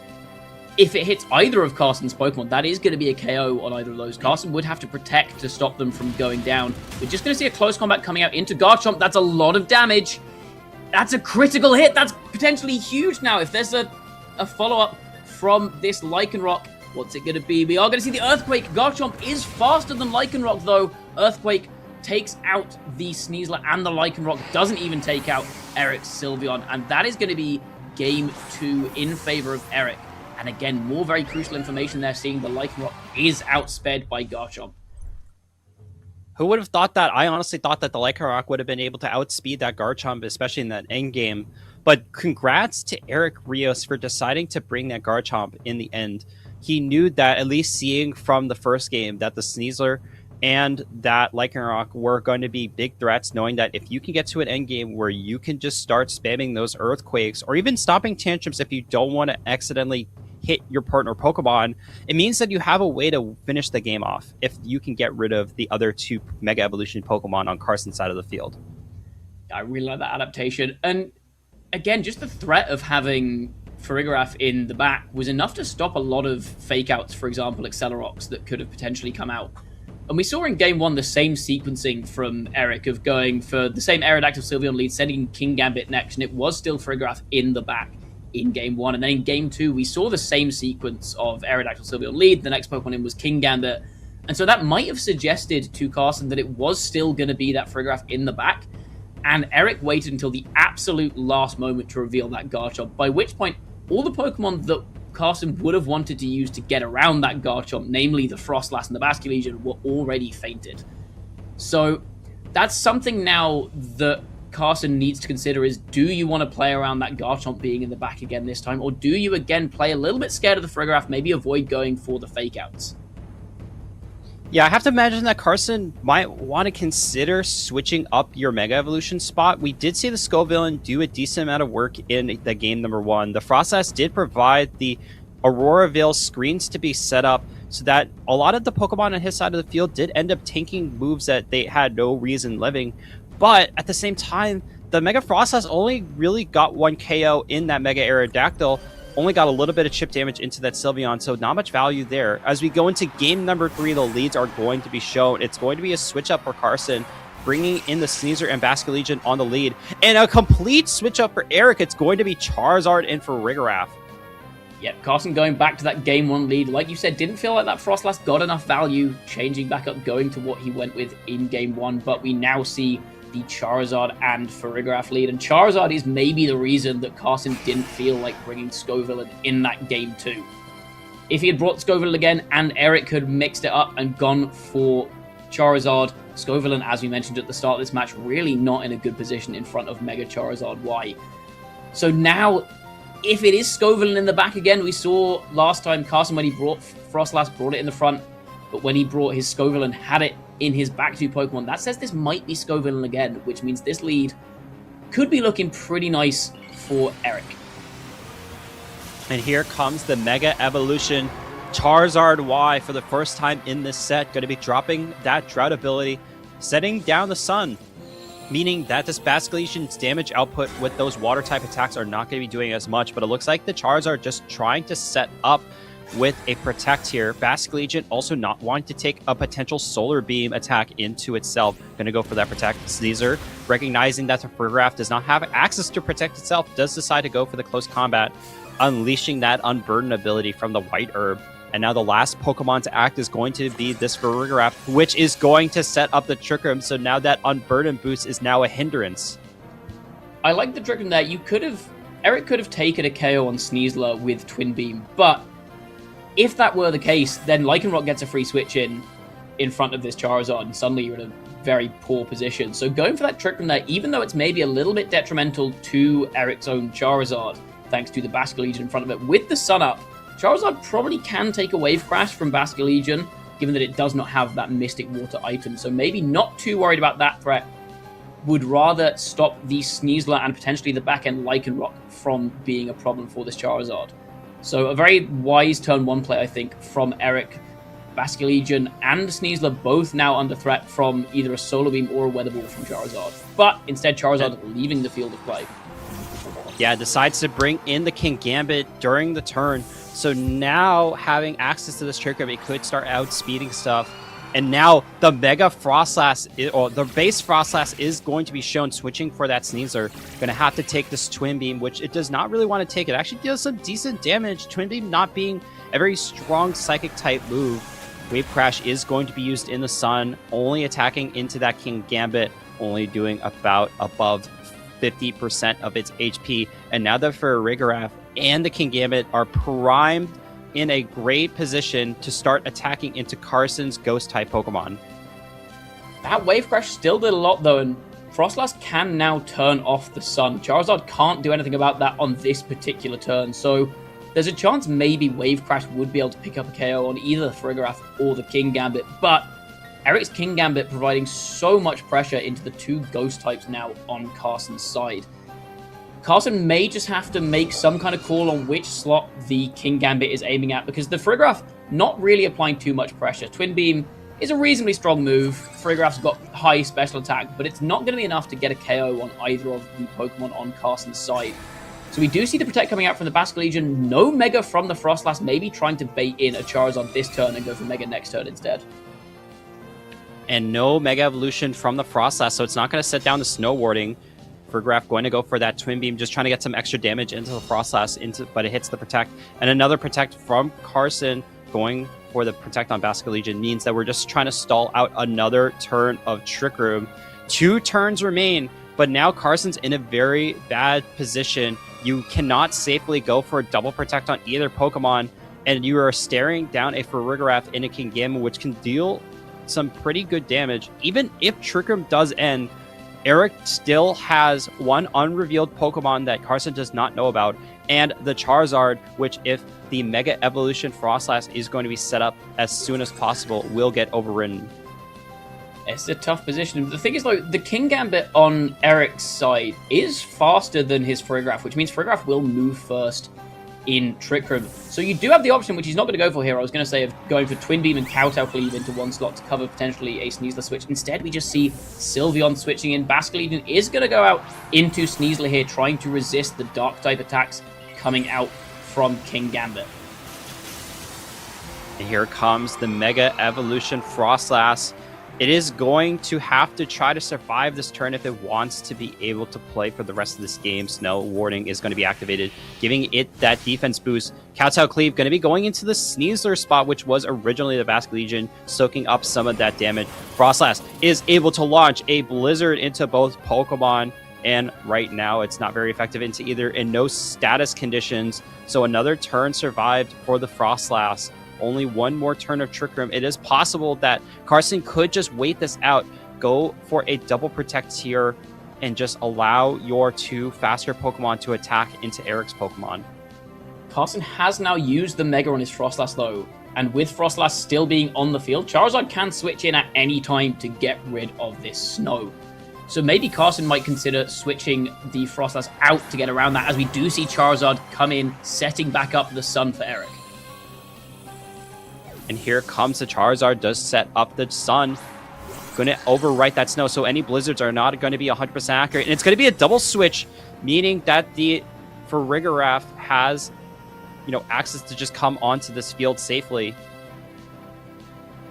Speaker 2: if it hits either of Carson's Pokemon, that is going to be a KO on either of those. Carson would have to protect to stop them from going down. We're just going to see a close combat coming out into Garchomp. That's a lot of damage. That's a critical hit. That's potentially huge now. If there's a follow-up from this Lycanroc, what's it going to be? We are going to see the Earthquake. Garchomp is faster than Lycanroc, though. Earthquake takes out the Sneasler, and the Lycanroc doesn't even take out Eric's Sylveon. And that is going to be Game 2 in favor of Eric. And again, more very crucial information there, seeing the Lycanroc is outsped by Garchomp.
Speaker 1: Who would have thought that? I honestly thought that the Lycanroc would have been able to outspeed that Garchomp, especially in that end game. But congrats to Eric Rios for deciding to bring that Garchomp in the end. He knew that, at least seeing from the first game, that the Sneasler and that Lycanroc were going to be big threats, knowing that if you can get to an end game where you can just start spamming those Earthquakes, or even Stomping Tantrums if you don't want to accidentally hit your partner Pokemon, it means that you have a way to finish the game off if you can get rid of the other 2 Mega Evolution Pokemon on Carson's side of the field.
Speaker 2: I really like that adaptation. And again, just the threat of having Farigiraf in the back was enough to stop a lot of fake-outs, for example, Accelerox, that could have potentially come out. And we saw in Game 1 the same sequencing from Eric of going for the same Aerodactyl Sylveon lead, sending King Gambit next, and it was still Farigiraf in the back in Game 1. And then in Game 2, we saw the same sequence of Aerodactyl Sylveon lead. The next Pokemon in was King Gambit. And so that might have suggested to Carson that it was still going to be that Farigiraf in the back. And Eric waited until the absolute last moment to reveal that Garchomp, by which point all the Pokemon that Carson would have wanted to use to get around that Garchomp, namely the Frostlass and the Basculegion, were already fainted. So that's something now that Carson needs to consider is, do you want to play around that Garchomp being in the back again this time, or do you again play a little bit scared of the Farigiraf, maybe avoid going for the fake-outs?
Speaker 1: Yeah, I have to imagine that Carson might want to consider switching up your Mega Evolution spot. We did see the Scovillain do a decent amount of work in the game number 1. The Frostlass did provide the Aurora Veil screens to be set up so that a lot of the Pokemon on his side of the field did end up tanking moves that they had no reason living. But at the same time, the Mega Frostlass only really got 1 KO in that Mega Aerodactyl, only got a little bit of chip damage into that Sylveon, so not much value there. As we go into game number 3, the leads are going to be shown. It's going to be a switch up for Carson, bringing in the Sneasler and Basculegion on the lead. And a complete switch up for Eric. It's going to be Charizard and Farigiraf.
Speaker 2: Yep, Carson going back to that Game 1 lead. Like you said, didn't feel like that Frostlass got enough value, changing back up, going to what he went with in Game 1, but we now see the Charizard and Farigiraf lead, and Charizard is maybe the reason that Carson didn't feel like bringing Scovillain in that Game 2. If he had brought Scovillain again and Eric had mixed it up and gone for Charizard, Scovillain, as we mentioned at the start of this match, really not in a good position in front of Mega Charizard Y. So now, if it is Scovillain in the back again, we saw last time Carson, when he brought Frostlass, brought it in the front, but when he brought his Scovillain, had it in his back 2 Pokemon. That says this might be Scovillain again, which means this lead could be looking pretty nice for Eric.
Speaker 1: And here comes the Mega Evolution Charizard Y for the first time in this set. Going to be dropping that Drought ability, setting down the sun, meaning that this Basculesion's damage output with those water-type attacks are not going to be doing as much, but it looks like the Charizard just trying to set up with a Protect here. Basculegion also not wanting to take a potential Solar Beam attack into itself. Going to go for that Protect. Sneasler, recognizing that the Farigiraf does not have access to protect itself, does decide to go for the close combat, unleashing that Unburden ability from the White Herb. And now the last Pokemon to act is going to be this Farigiraf, which is going to set up the Trick Room. So now that Unburden boost is now a hindrance.
Speaker 2: I like the Trick Room there. Eric could have taken a KO on Sneasler with Twin Beam, but if that were the case, then Lycanroc gets a free switch in front of this Charizard, and suddenly you're in a very poor position. So going for that Trick Room there, even though it's maybe a little bit detrimental to Eric's own Charizard, thanks to the Basculegion in front of it, with the Sun Up, Charizard probably can take a Wave Crash from Basculegion, given that it does not have that Mystic Water item. So maybe not too worried about that threat. Would rather stop the Sneasler and potentially the back-end Lycanroc from being a problem for this Charizard. So a very wise turn 1 play, I think, from Eric. Basculegion and Sneasler both now under threat from either a Solar Beam or a Weather Ball from Charizard. But instead, Charizard leaving the field of play.
Speaker 1: Yeah, decides to bring in the Kingambit during the turn. So now having access to this Trick Room, it could start outspeeding stuff. And now the Mega Frostlass, or the base Frostlass is going to be shown switching for that Sneasler. Going to have to take this Twin Beam, which it does not really want to take. It actually deals some decent damage. Twin Beam not being a very strong Psychic type move. Wave Crash is going to be used in the Sun, only attacking into that Kingambit, only doing about above 50% of its HP. And now that Farigiraf and the Kingambit are primed in a great position to start attacking into Carson's Ghost-type Pokemon.
Speaker 2: That Wave Crash still did a lot, though, and Frostlass can now turn off the Sun. Charizard can't do anything about that on this particular turn, so there's a chance maybe Wave Crash would be able to pick up a KO on either the Farigiraf or the Kingambit, but Eric's Kingambit providing so much pressure into the two Ghost types now on Carson's side. Carson may just have to make some kind of call on which slot the Kingambit is aiming at, because the Farigiraf not really applying too much pressure. Twin Beam is a reasonably strong move. Farigiraf's got high special attack, but it's not going to be enough to get a KO on either of the Pokemon on Carson's side. So we do see the Protect coming out from the Basculegion. No Mega from the Frostlass, maybe trying to bait in a Charizard this turn and go for Mega next turn instead.
Speaker 1: And no Mega Evolution from the Frostlass, so it's not going to set down the Snow Warding. Farigiraf going to go for that Twin Beam, just trying to get some extra damage into the Frostlass, but it hits the Protect. And another Protect from Carson going for the Protect on Basculegion means that we're just trying to stall out another turn of Trick Room. 2 turns remain, but now Carson's in a very bad position. You cannot safely go for a double Protect on either Pokemon, and you are staring down a Farigiraf in a Kingambit, which can deal some pretty good damage. Even if Trick Room does end, Eric still has one unrevealed Pokemon that Carson does not know about, and the Charizard, which if the Mega Evolution Frostlass is going to be set up as soon as possible, will get overridden.
Speaker 2: It's a tough position. The thing is, though, the Kingambit on Eric's side is faster than his Farigiraf, which means Farigiraf will move first in Trick Room. So you do have the option, which he's not going to go for here, I was going to say, of going for Twin Beam and Kowtow Cleave into one slot to cover potentially a Sneasler switch. Instead, we just see Sylveon switching in. Basculegion is going to go out into Sneasler here, trying to resist the Dark-type attacks coming out from Kingambit.
Speaker 1: And here comes the Mega Evolution Frostlass. It is going to have to try to survive this turn if it wants to be able to play for the rest of this game. Snow Warding is going to be activated, giving it that defense boost. Kowtow Cleave going to be going into the Sneasler spot, which was originally the Basculegion, soaking up some of that damage. Frostlass is able to launch a Blizzard into both Pokemon, and right now it's not very effective into either, in no status conditions. So another turn survived for the Frostlass. Only one more turn of Trick Room. It is possible that Carson could just wait this out, go for a double Protect here, and just allow your 2 faster Pokemon to attack into Eric's Pokemon.
Speaker 2: Carson has now used the Mega on his Frostlass, though, and with Frostlass still being on the field, Charizard can switch in at any time to get rid of this Snow. So maybe Carson might consider switching the Frostlass out to get around that, as we do see Charizard come in, setting back up the Sun for Eric.
Speaker 1: And here comes the Charizard, does set up the Sun. Going to overwrite that Snow, so any Blizzards are not going to be 100% accurate. And it's going to be a double switch, meaning that the Farigiraf has, access to just come onto this field safely.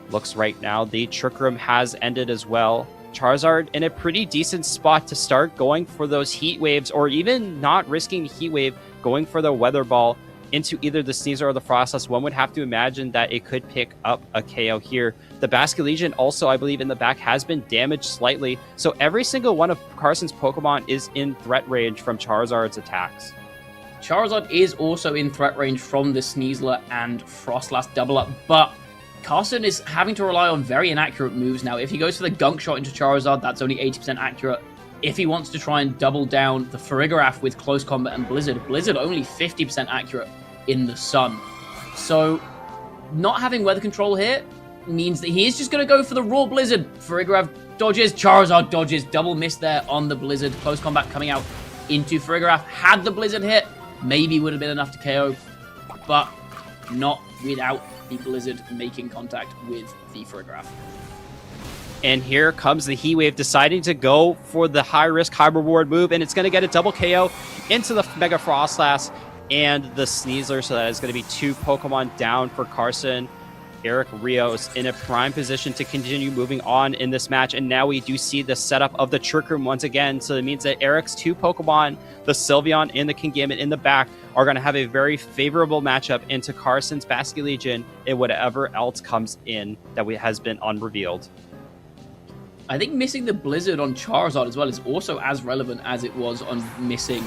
Speaker 1: Looks right now, the Trick Room has ended as well. Charizard in a pretty decent spot to start going for those Heat Waves, or even not risking the Heat Wave, going for the Weather Ball. into either the Sneasler or the Frostlass, one would have to imagine that it could pick up a KO here. The Basket Legion also, I believe, in the back has been damaged slightly, so every single one of Carson's Pokemon is in threat range from Charizard's attacks.
Speaker 2: Charizard is also in threat range from the Sneasler and Frostlass double up, but Carson is having to rely on very inaccurate moves now. If he goes for the Gunk Shot into Charizard, that's only 80% accurate. If he wants to try and double down the Farigiraf with Close Combat and Blizzard only 50% accurate in the Sun. So not having weather control here means that he is just going to go for the raw Blizzard. Farigiraf dodges, Charizard dodges, double miss there on the Blizzard. Close Combat coming out into Farigiraf. Had the Blizzard hit, maybe would have been enough to KO, but not without the Blizzard making contact with the Farigiraf.
Speaker 1: And here comes the Heat Wave deciding to go for the high-risk, high-reward move, and it's going to get a double KO into the Mega Frostlass and the Sneasler, so that is going to be 2 Pokemon down for Carson. Eric Rios in a prime position to continue moving on in this match, and now we do see the setup of the Trick Room once again, so it means that Eric's 2 Pokemon, the Sylveon and the Kingambit in the back, are going to have a very favorable matchup into Carson's Basket Legion and whatever else comes in that has been unrevealed.
Speaker 2: I think missing the Blizzard on Charizard as well is also as relevant as it was on missing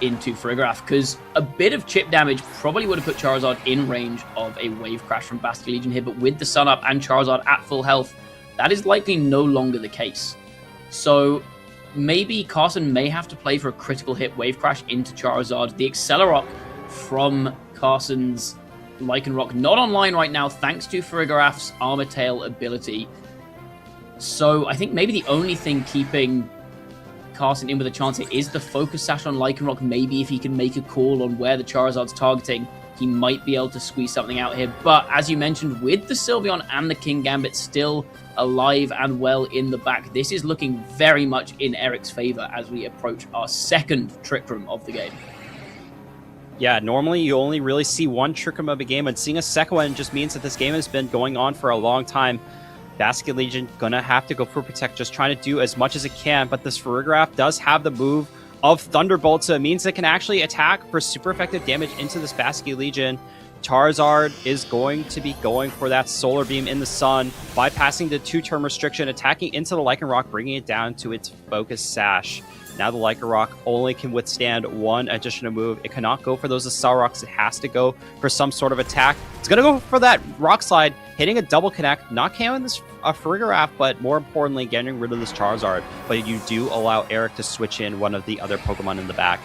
Speaker 2: into Farigiraf, because a bit of chip damage probably would have put Charizard in range of a Wave Crash from Basket Legion here, but with the Sun Up and Charizard at full health, that is likely no longer the case. So maybe Carson may have to play for a critical hit Wave Crash into Charizard. The Accelerock from Carson's Lycanroc not online right now thanks to Farigiraf's Armor Tail ability. So I think maybe the only thing keeping Carson in with a chance here is the Focus Sash on Lycanroc. Maybe if he can make a call on where the Charizard's targeting, he might be able to squeeze something out here. But as you mentioned, with the Sylveon and the Kingambit still alive and well in the back, this is looking very much in Eric's favor as we approach our second Trick Room of the game.
Speaker 1: Yeah, normally you only really see one Trick Room of a game, and seeing a second one just means that this game has been going on for a long time. Basket Legion gonna have to go for Protect, just trying to do as much as it can, but this Farigiraf does have the move of Thunderbolt, so it means it can actually attack for super effective damage into this Basket Legion. Charizard is going to be going for that Solar Beam in the Sun, bypassing the 2-turn restriction, attacking into the Lycanroc, bringing it down to its Focus Sash. Now the Lycanroc only can withstand one additional move. It cannot go for those Accelerocs. It has to go for some sort of attack. It's going to go for that Rock Slide, hitting a double connect, not KOing this Farigiraf, but more importantly, getting rid of this Charizard. But you do allow Eric to switch in one of the other Pokemon in the back.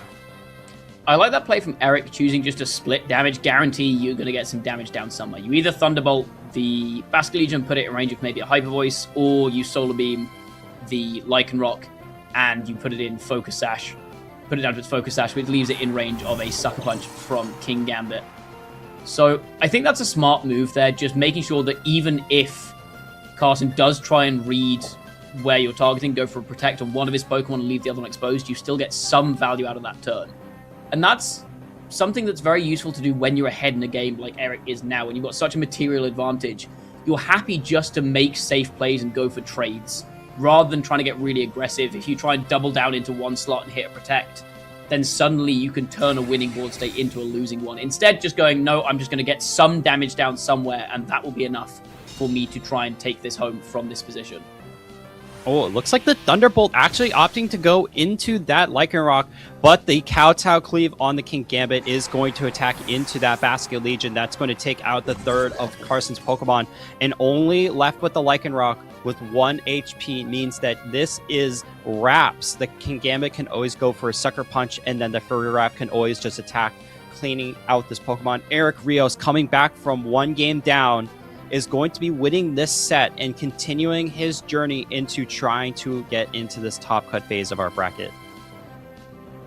Speaker 2: I like that play from Eric, choosing just to split damage. Guarantee you're going to get some damage down somewhere. You either Thunderbolt the Basket Legion, put it in range of maybe a Hyper Voice, or you Solar Beam the Lycanroc and you put it in Focus Sash, put it down to its Focus Sash, which leaves it in range of a Sucker Punch from Kingambit. So I think that's a smart move there, just making sure that even if Carson does try and read where you're targeting, go for a Protect on one of his Pokemon and leave the other one exposed, you still get some value out of that turn. And that's something that's very useful to do when you're ahead in a game like Eric is now, when you've got such a material advantage. You're happy just to make safe plays and go for trades, rather than trying to get really aggressive. If you try and double down into one slot and hit a Protect, then suddenly you can turn a winning board state into a losing one. Instead, just going, no, I'm just going to get some damage down somewhere, and that will be enough for me to try and take this home from this position.
Speaker 1: Oh, it looks like the Thunderbolt actually opting to go into that Lycanroc, but the Kowtow Cleave on the Kingambit is going to attack into that Basket Legion. That's going to take out the third of Carson's Pokemon, and only left with the Lycanroc with 1 HP means that this is wraps. The Kingambit can always go for a Sucker Punch, and then the Farigiraf can always just attack, cleaning out this Pokemon. Eric Rios, coming back from 1 game down, is going to be winning this set and continuing his journey into trying to get into this top cut phase of our bracket.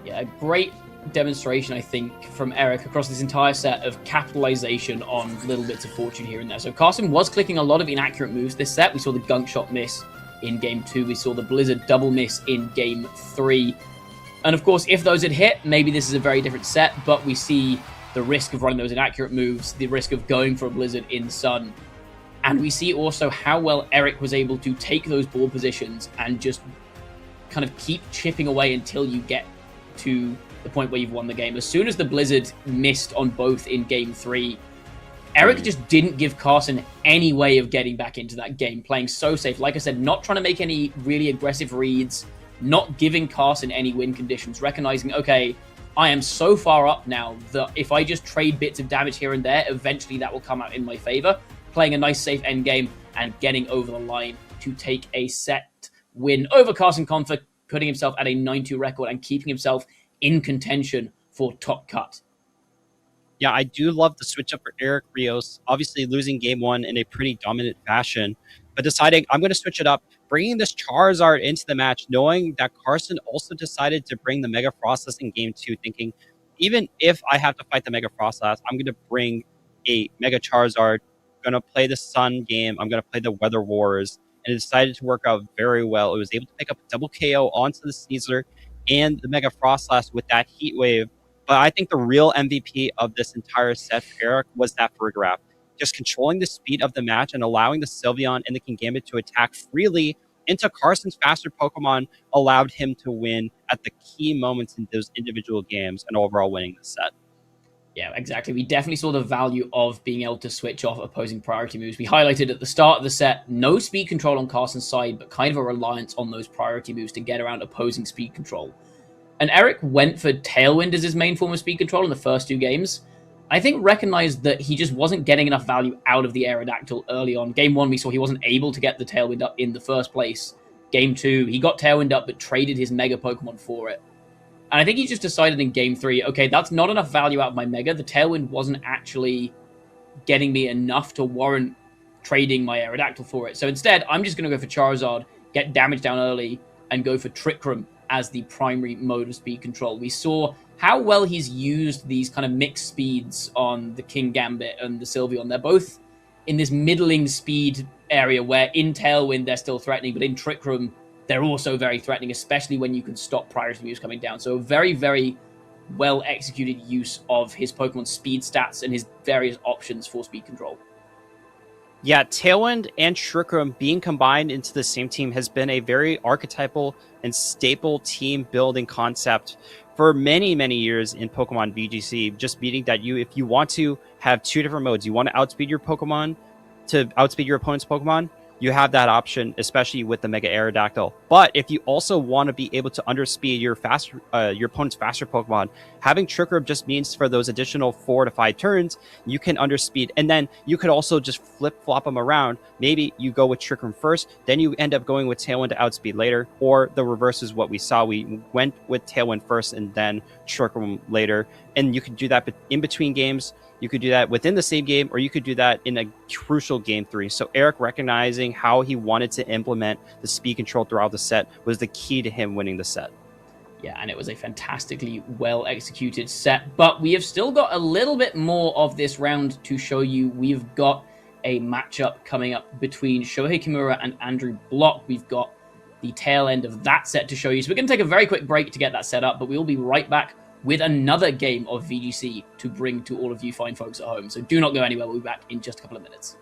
Speaker 2: Yeah, a great demonstration, I think, from Eric across this entire set of capitalization on little bits of fortune here and there. So Carson was clicking a lot of inaccurate moves this set. We saw the Gunk Shot miss in Game 2. We saw the Blizzard double miss in Game 3. And of course, if those had hit, maybe this is a very different set, but we see the risk of running those inaccurate moves, the risk of going for a Blizzard in Sun. And we see also how well Eric was able to take those board positions and just kind of keep chipping away until you get to the point where you've won the game. As soon as the Blizzard missed on both in Game 3, Eric just didn't give Carson any way of getting back into that game, playing so safe. Like I said, not trying to make any really aggressive reads, not giving Carson any win conditions, recognizing, okay, I am so far up now that if I just trade bits of damage here and there, eventually that will come out in my favor. Playing a nice safe end game and getting over the line to take a set win over Carson Confer, putting himself at a 9-2 record and keeping himself in contention for top cut.
Speaker 1: Yeah, I do love the switch up for Eric Rios, obviously losing game 1 in a pretty dominant fashion, but deciding I'm going to switch it up, bringing this Charizard into the match, knowing that Carson also decided to bring the Mega Frostlass in game 2, thinking, even if I have to fight the Mega Frostlass, I'm going to bring a Mega Charizard, I'm going to play the Sun game, I'm going to play the Weather Wars, and it decided to work out very well. It was able to pick up a double KO onto the Sneasler and the Mega Frostlass with that Heat Wave. But I think the real MVP of this entire set for Eric was that Farigiraf. Just controlling the speed of the match and allowing the Sylveon and the Kingambit to attack freely into Carson's faster Pokemon allowed him to win at the key moments in those individual games and overall winning the set.
Speaker 2: Yeah, exactly. We definitely saw the value of being able to switch off opposing priority moves. We highlighted at the start of the set, no speed control on Carson's side, but kind of a reliance on those priority moves to get around opposing speed control. And Eric went for Tailwind as his main form of speed control in the first 2 games. I think recognized that he just wasn't getting enough value out of the Aerodactyl early on. Game 1, we saw he wasn't able to get the Tailwind up in the first place. Game 2, he got Tailwind up but traded his Mega Pokemon for it. And I think he just decided in Game 3, okay, that's not enough value out of my Mega. The Tailwind wasn't actually getting me enough to warrant trading my Aerodactyl for it. So instead, I'm just going to go for Charizard, get damage down early, and go for Trick Room as the primary mode of speed control. We saw how well he's used these kind of mixed speeds on the Kingambit and the Sylveon. They're both in this middling speed area where in Tailwind they're still threatening, but in Trick Room they're also very threatening, especially when you can stop priority moves coming down. So very, very well executed use of his Pokemon speed stats and his various options for speed control.
Speaker 1: Yeah, Tailwind and Trick Room being combined into the same team has been a very archetypal and staple team building concept for many, many years in Pokemon VGC. Just meaning that if you want to have 2 different modes, you want to outspeed your Pokemon to outspeed your opponent's Pokemon, you have that option, especially with the Mega Aerodactyl. But if you also want to be able to underspeed your opponent's faster Pokemon, having Trick Room just means for those additional 4 to 5 turns, you can underspeed. And then you could also just flip-flop them around. Maybe you go with Trick Room first, then you end up going with Tailwind to outspeed later, or the reverse is what we saw. We went with Tailwind first and then Trick Room later. And you could do that in between games. You could do that within the same game, or you could do that in a crucial game 3. So Eric recognizing how he wanted to implement the speed control throughout the set was the key to him winning the set.
Speaker 2: Yeah, and it was a fantastically well-executed set. But we have still got a little bit more of this round to show you. We've got a matchup coming up between Shohei Kimura and Andrew Block. We've got the tail end of that set to show you. So we're going to take a very quick break to get that set up, but we will be right back with another game of VGC to bring to all of you fine folks at home. So do not go anywhere. We'll be back in just a couple of minutes.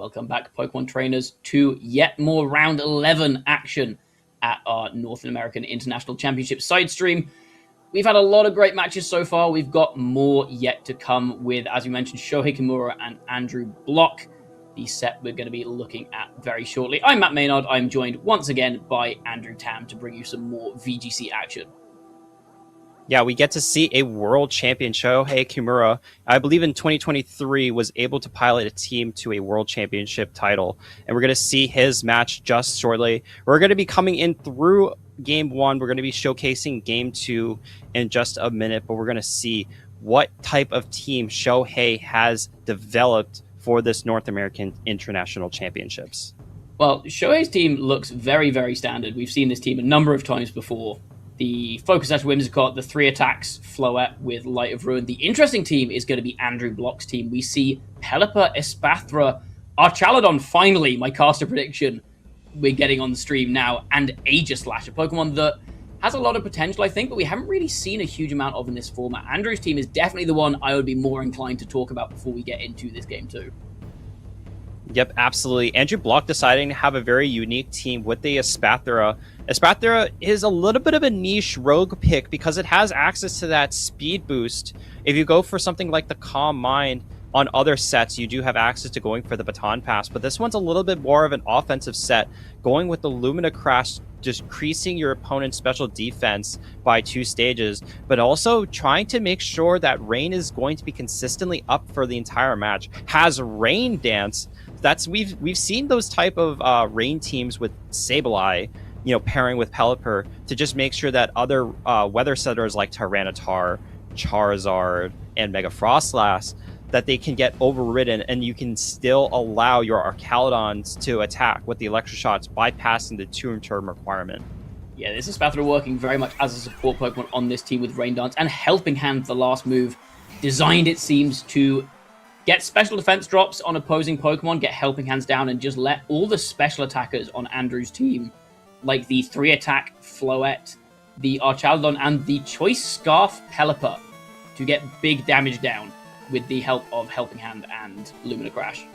Speaker 2: Welcome back, Pokemon trainers, to yet more Round 11 action at our North American International Championship side stream. We've had a lot of great matches so far. We've got more yet to come with, as we mentioned, Shohei Kimura and Andrew Block, the set we're going to be looking at very shortly. I'm Matt Maynard. I'm joined once again by Andrew Tam to bring you some more VGC action.
Speaker 1: Yeah, we get to see a world champion, Shohei Kimura. I believe in 2023 was able to pilot a team to a world championship title. And we're going to see his match just shortly. We're going to be coming in through Game 1. We're going to be showcasing Game 2 in just a minute. But we're going to see what type of team Shohei has developed for this North American International Championships.
Speaker 2: Well, Shohei's team looks very, very standard. We've seen this team a number of times before. The Focus Ash Whimsicott, the 3 attacks, Floette with Light of Ruin. The interesting team is going to be Andrew Block's team. We see Pelipper, Espathra, Archaladon, finally, my caster prediction, we're getting on the stream now, and Aegislash, a Pokemon that has a lot of potential, I think, but we haven't really seen a huge amount of in this format. Andrew's team is definitely the one I would be more inclined to talk about before we get into this game too.
Speaker 1: Yep, absolutely. Andrew Block deciding to have a very unique team with the Espathra. Espathra is a little bit of a niche rogue pick because it has access to that speed boost. If you go for something like the Calm Mind on other sets, you do have access to going for the Baton Pass, but this one's a little bit more of an offensive set, going with the Lumina Crash, just decreasing your opponent's special defense by 2 stages, but also trying to make sure that Rain is going to be consistently up for the entire match. Has Rain Dance. We've seen those type of Rain teams with Sableye, pairing with Pelipper to just make sure that other weather setters like Tyranitar, Charizard, and Mega Frostlass, that they can get overridden and you can still allow your Archaladons to attack with the Electro Shots, bypassing the Tomb Turn requirement.
Speaker 2: Yeah, this is Spathra working very much as a support Pokemon on this team with Rain Dance, and Helping Hand, the last move, designed, it seems, to get special defense drops on opposing Pokemon, get Helping Hands down, and just let all the special attackers on Andrew's team, like the 3-attack Floette, the Archaladon, and the Choice Scarf Pelipper, to get big damage down with the help of Helping Hand and Lumina Crash.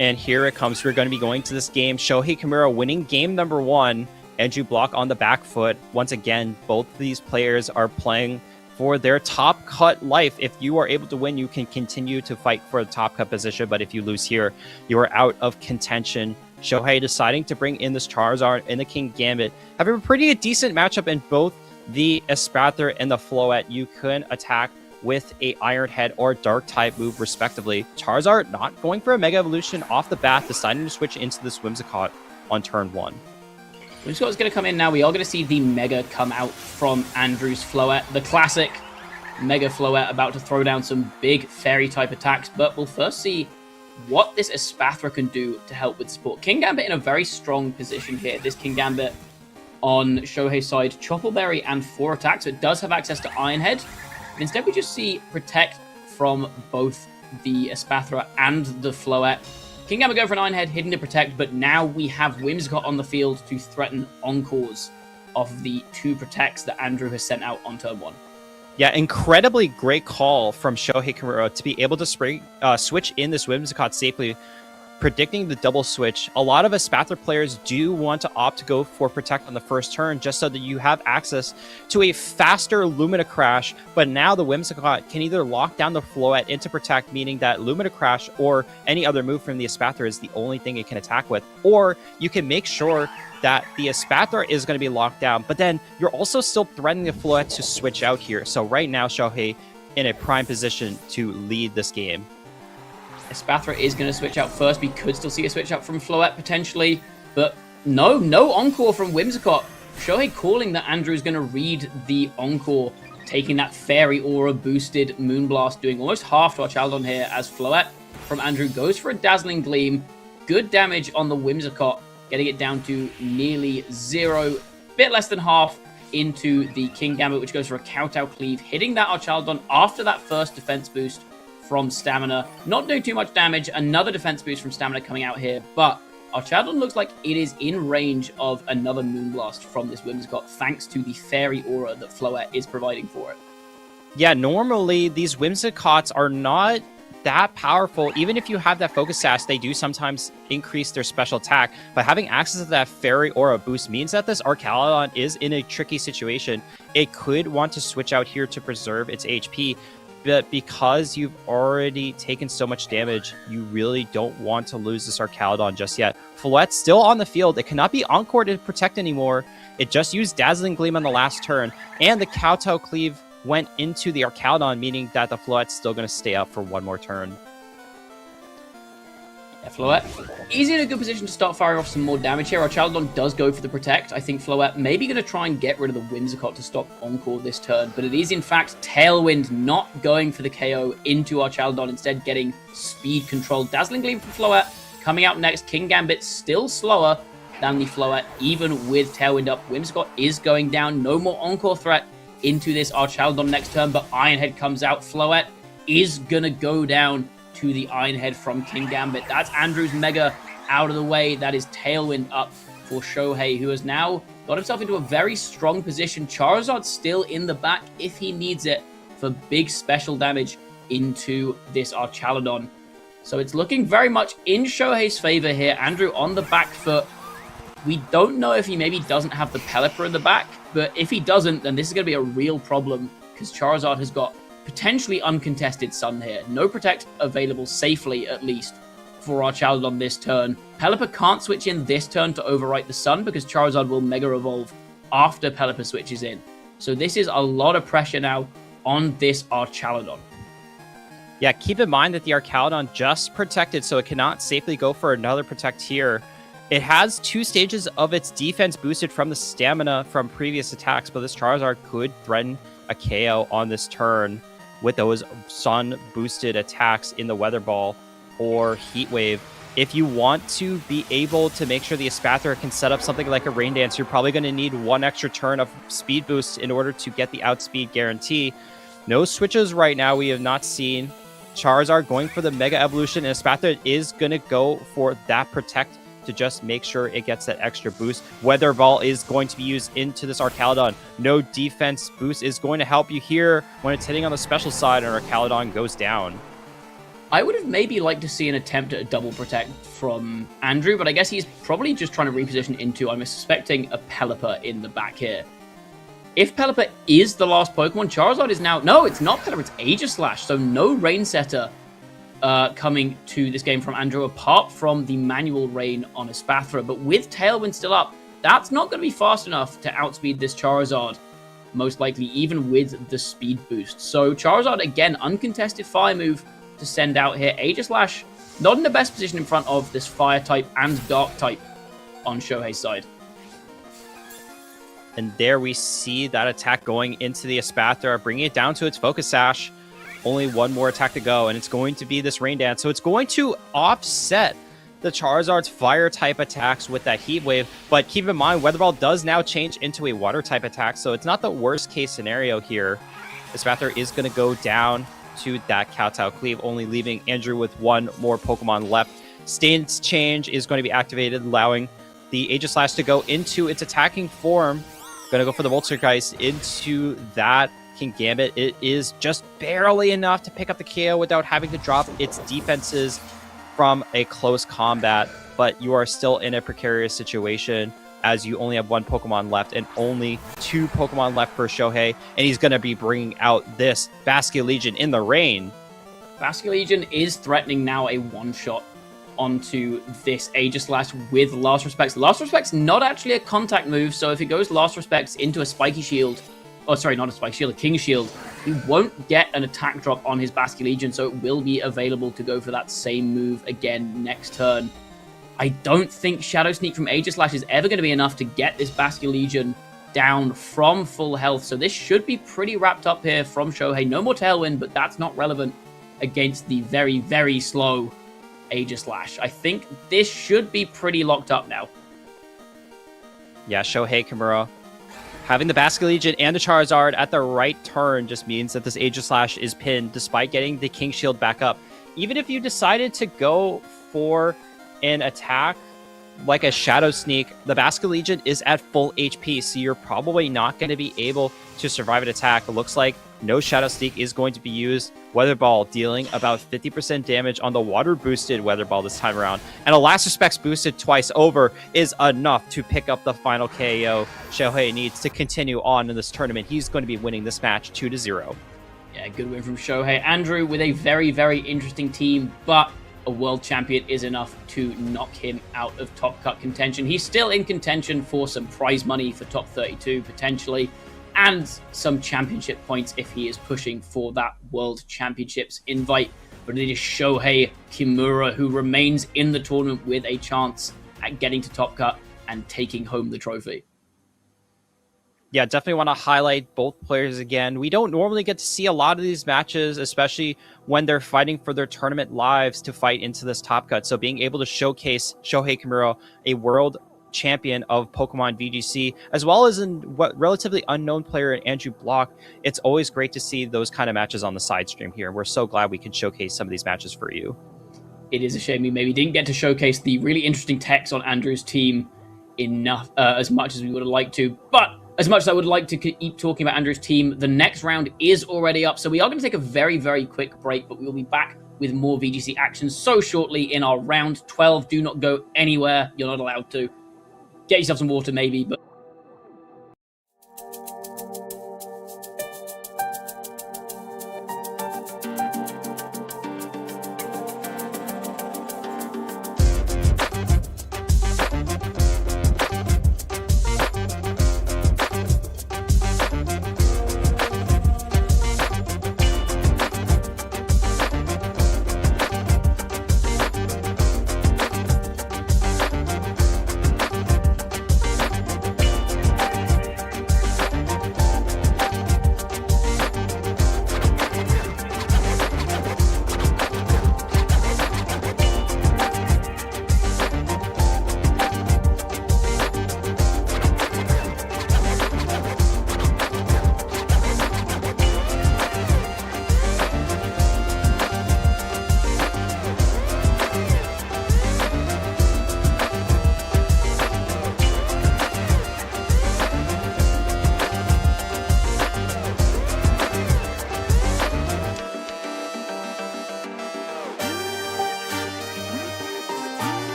Speaker 1: And here it comes. We're going to be going to this game. Shohei Kimura winning game number 1. Andrew Block on the back foot. Once again, both of these players are playing for their top cut life. If you are able to win, you can continue to fight for the top cut position, but if you lose here, you are out of contention. Shohei deciding to bring in this Charizard and the King Gambit, having a pretty decent matchup in both the Espathra and the Floette. You can attack with a Iron Head or Dark type move respectively. Charizard not going for a Mega Evolution off the bat, deciding to switch into this Whimsicott on turn 1.
Speaker 2: Whimsicott is going to come in now. We are going to see the Mega come out from Andrew's Floette. The classic Mega Floette about to throw down some big Fairy-type attacks, but we'll first see what this Espathra can do to help with support. King Gambit in a very strong position here. This King Gambit on Shohei's side, Choppleberry and 4 attacks, so it does have access to Iron Head. But instead we just see Protect from both the Espathra and the Floette. King Gambit go for an Iron Head, hidden to Protect, but now we have Whimsicott on the field to threaten Encores of the 2 Protects that Andrew has sent out on turn 1.
Speaker 1: Yeah, incredibly great call from Shohei Kimura to be able to switch in this Whimsicott safely, predicting the double switch. A lot of Espathra players do want to opt to go for Protect on the first turn just so that you have access to a faster Lumina Crash, but now the Whimsicott can either lock down the Floette into Protect, meaning that Lumina Crash or any other move from the Espathra is the only thing it can attack with, or you can make sure that the Espathra is going to be locked down, but then you're also still threatening the Floette to switch out here. So right now, Shohei in a prime position to lead this game.
Speaker 2: Espathra is going to switch out first. We could still see a switch out from Floette potentially, but no Encore from Whimsicott. Shohei calling that Andrew is going to read the Encore, taking that Fairy Aura boosted Moonblast, doing almost half to our Archaladon here as Floette from Andrew goes for a Dazzling Gleam. Good damage on the Whimsicott, getting it down to nearly 0, bit less than half into the King Gambit, which goes for a Kowtow Cleave, hitting that Archaladon after that first defense boost from Stamina. Not doing too much damage. Another defense boost from Stamina coming out here, but Archaladon looks like it is in range of another Moonblast from this Whimsicott, thanks to the Fairy Aura that Floette is providing for it.
Speaker 1: Yeah, normally these Whimsicotts are not that powerful. Even if you have that focus sash, they do sometimes increase their special attack. But having access to that fairy aura boost means that this Archaludon is in a tricky situation. It could want to switch out here to preserve its HP, but because you've already taken so much damage, you really don't want to lose this Archaludon just yet. Floette's still on the field. It cannot be Encored to protect anymore. It just used Dazzling Gleam on the last turn, and the Kowtow Cleave went into the Archaludon, meaning that the Floette's still going to stay up for one more turn.
Speaker 2: Yeah, Floette is in a good position to start firing off some more damage here. Archaludon does go for the Protect. I think Floette may be going to try and get rid of the Whimsicott to stop Encore this turn, but it is in fact Tailwind not going for the KO into Archaludon, instead getting speed control. Dazzling Gleam from Floette coming out next. King Gambit still slower than the Floette, even with Tailwind up. Whimsicott is going down. No more Encore threat into this Archaludon next turn, but Ironhead comes out. Floette is gonna go down to the Ironhead from King Gambit. That's Andrew's Mega out of the way. That is Tailwind up for Shohei, who has now got himself into a very strong position. Charizard still in the back if he needs it for big special damage into this Archaludon. So it's looking very much in Shohei's favor here. Andrew on the back foot. We don't know if he maybe doesn't have the Pelipper in the back, but if he doesn't, then this is going to be a real problem, because Charizard has got potentially uncontested Sun here. No Protect available safely, at least, for Archaludon this turn. Pelipper can't switch in this turn to overwrite the Sun, because Charizard will Mega Evolve after Pelipper switches in. So this is a lot of pressure now on this Archaludon.
Speaker 1: Yeah, keep in mind that the Archaludon just protected, so it cannot safely go for another Protect here. It has 2 stages of its defense boosted from the stamina from previous attacks, but this Charizard could threaten a KO on this turn with those Sun boosted attacks in the Weather Ball or Heat Wave. If you want to be able to make sure the Espathra can set up something like a Rain Dance, you're probably going to need 1 extra turn of speed boost in order to get the outspeed guarantee. No switches right now we have not seen. Charizard going for the Mega Evolution, and Espathra is going to go for that Protect to just make sure it gets that extra boost. Weather Ball is going to be used into this Archaludon. No defense boost is going to help you here when it's hitting on the special side and Archaludon goes down.
Speaker 2: I would have maybe liked to see an attempt at a double Protect from Andrew, but I guess he's probably just trying to reposition into, I'm suspecting, a Pelipper in the back here. If Pelipper is the last Pokemon, Charizard is now... No, it's not Pelipper, it's Aegislash, so no Rain Setter coming to this game from Andrew, apart from the manual Rain on Espathra. But with Tailwind still up, that's not going to be fast enough to outspeed this Charizard, most likely, even with the speed boost. So Charizard, again, uncontested Fire move to send out here. Aegislash, not in the best position in front of this Fire type and Dark type on Shohei's side.
Speaker 1: And there we see that attack going into the Espathra, bringing it down to its Focus Sash. Only 1 more attack to go, and it's going to be this Rain Dance. So it's going to offset the Charizard's Fire-type attacks with that Heat Wave. But keep in mind, Weather Ball does now change into a Water-type attack, so it's not the worst-case scenario here. Espathra is going to go down to that Kowtow Cleave, only leaving Andrew with 1 more Pokemon left. Stance Change is going to be activated, allowing the Aegislash to go into its attacking form. Going to go for the Voltsurgeist into that King Gambit. It is just barely enough to pick up the KO without having to drop its defenses from a close combat, but you are still in a precarious situation as you only have 1 Pokemon left and only 2 Pokemon left for Shohei, and he's going to be bringing out this Basculegion in the rain.
Speaker 2: Basculegion is threatening now a one-shot onto this Aegislash with Last Respects. Last Respects not actually a contact move, so if it goes Last Respects into a Spiky Shield, oh sorry, not a Spiky Shield, a King Shield, he won't get an attack drop on his Basculegion, so it will be available to go for that same move again next turn. I don't think Shadow Sneak from Aegislash is ever going to be enough to get this Basculegion down from full health, so this should be pretty wrapped up here from Shohei. No more Tailwind, but that's not relevant against the very, very slow Aegislash. I think this should be pretty locked up now.
Speaker 1: Yeah, Shohei Kimura having the Basculegion and the Charizard at the right turn just means that this Aegislash is pinned despite getting the King Shield back up. Even if you decided to go for an attack like a Shadow Sneak, the Basculegion is at full HP, so you're probably not going to be able to survive an attack. It looks like No Shadow Sneak is going to be used. Weather Ball dealing about 50% damage on the water boosted Weather Ball this time around. And a Last Respects boosted twice over is enough to pick up the final KO Shohei needs to continue on in this tournament. He's going to be winning this match 2-0.
Speaker 2: Yeah, good win from Shohei. Andrew with a very, very interesting team, but a world champion is enough to knock him out of top cut contention. He's still in contention for some prize money for top 32 potentially, and some championship points if he is pushing for that World Championships invite. But it is Shohei Kimura who remains in the tournament with a chance at getting to Top Cut and taking home the trophy.
Speaker 1: Yeah, definitely want to highlight both players again. We don't normally get to see a lot of these matches, especially when they're fighting for their tournament lives to fight into this Top Cut. So being able to showcase Shohei Kimura, a world champion of Pokemon VGC, as well as what relatively unknown player Andrew Block, it's always great to see those kind of matches on the side stream here. We're so glad we could showcase some of these matches for you.
Speaker 2: It is a shame we maybe didn't get to showcase the really interesting techs on Andrew's team enough as much as we would have liked to, but as much as I would like to keep talking about Andrew's team, the next round is already up, so we are going to take a very, very quick break, but we will be back with more VGC action so shortly in our round 12. Do not go anywhere. You're not allowed to. Get yourself some water maybe, but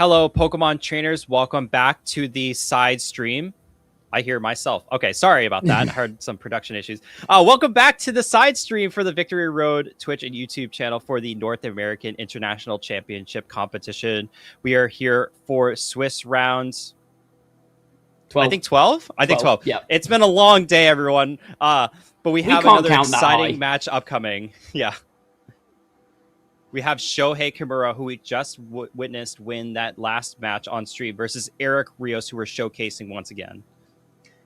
Speaker 1: Hello, Pokemon trainers. Welcome back to the side stream. I hear myself. Okay, sorry about that. I heard some production issues. Welcome back to the side stream for the Victory Road Twitch and YouTube channel for the North American International Championship competition. We are here for Swiss rounds
Speaker 2: 12.
Speaker 1: I think 12? I think 12.
Speaker 2: Yeah.
Speaker 1: It's been a long day, everyone. But we have
Speaker 2: can't
Speaker 1: another
Speaker 2: count that
Speaker 1: exciting
Speaker 2: high.
Speaker 1: match upcoming. Yeah. We have Shohei Kimura, who we just witnessed win that last match on stream, versus Eric Rios, who we're showcasing once again.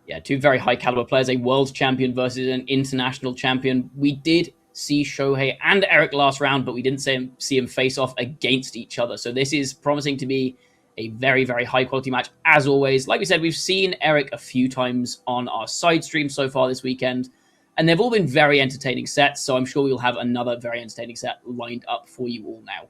Speaker 2: Yeah, two very high caliber players, a world champion versus an international champion. We did see Shohei and Eric last round, but we didn't see him face off against each other. So this is promising to be a very, very high quality match. As always, like we said, we've seen Eric a few times on our side stream so far this weekend, and they've all been very entertaining sets. So I'm sure we'll have another very entertaining set lined up for you all now.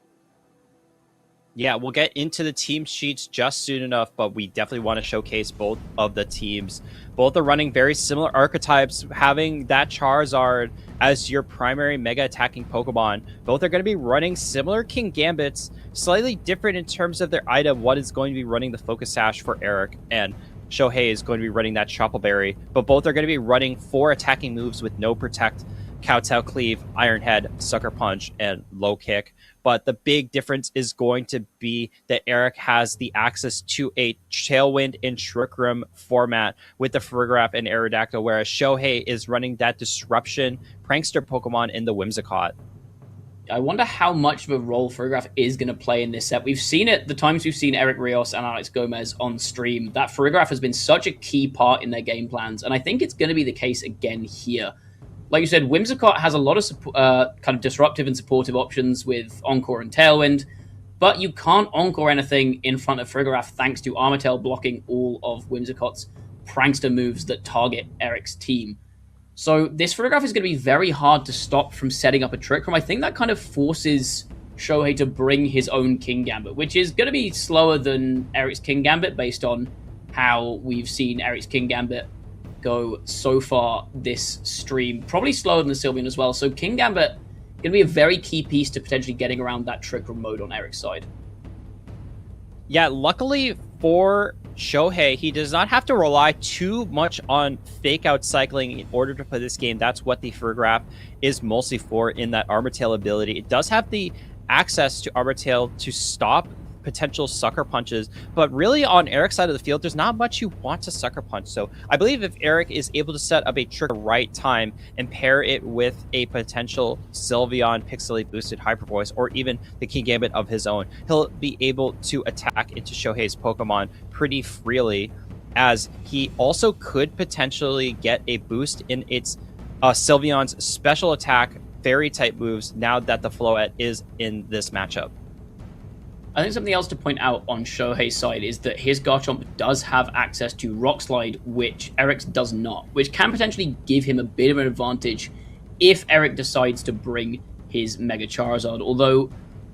Speaker 1: Yeah, we'll get into the team sheets just soon enough, but we definitely want to showcase both of the teams. Both are running very similar archetypes, having that Charizard as your primary mega attacking Pokemon. Both are going to be running similar King Gambits, slightly different in terms of their item. One is going to be running the Focus Sash for Eric, and Shohei is going to be running that Chople Berry, but both are going to be running 4 attacking moves with no Protect, Kowtow Cleave, Iron Head, Sucker Punch, and Low Kick. But the big difference is going to be that Eric has the access to a Tailwind and Trick Room format with the Farigiraf and Aerodactyl, whereas Shohei is running that Disruption Prankster Pokemon in the Whimsicott.
Speaker 2: I wonder how much of a role Farigiraf is going to play in this set. We've seen it the times we've seen Eric Rios and Alex Gomez on stream. That Farigiraf has been such a key part in their game plans, and I think it's going to be the case again here. Like you said, Whimsicott has a lot of kind of disruptive and supportive options with Encore and Tailwind, but you can't Encore anything in front of Farigiraf thanks to Armatel blocking all of Whimsicott's prankster moves that target Eric's team. So this Farigiraf is going to be very hard to stop from setting up a Trick Room. I think that kind of forces Shohei to bring his own King Gambit, which is going to be slower than Eric's King Gambit based on how we've seen Eric's King Gambit go so far this stream. Probably slower than the Sylveon as well. So King Gambit going to be a very key piece to potentially getting around that Trick Room mode on Eric's side.
Speaker 1: Yeah, luckily for Shohei, he does not have to rely too much on fake out cycling in order to play this game. That's what the Farigiraf is mostly for in that Armatel ability. It does have the access to Armatel to stop potential sucker punches, but really on Eric's side of the field, there's not much you want to sucker punch. So I believe if Eric is able to set up a trick at the right time and pair it with a potential Sylveon Pixelate boosted Hyper Voice or even the King Gambit of his own, he'll be able to attack into Shohei's Pokemon pretty freely, as he also could potentially get a boost in its Sylveon's special attack fairy type moves now that the Floette is in this matchup.
Speaker 2: I think something else to point out on Shohei's side is that his Garchomp does have access to Rock Slide, which Eric's does not, which can potentially give him a bit of an advantage if Eric decides to bring his Mega Charizard. Although,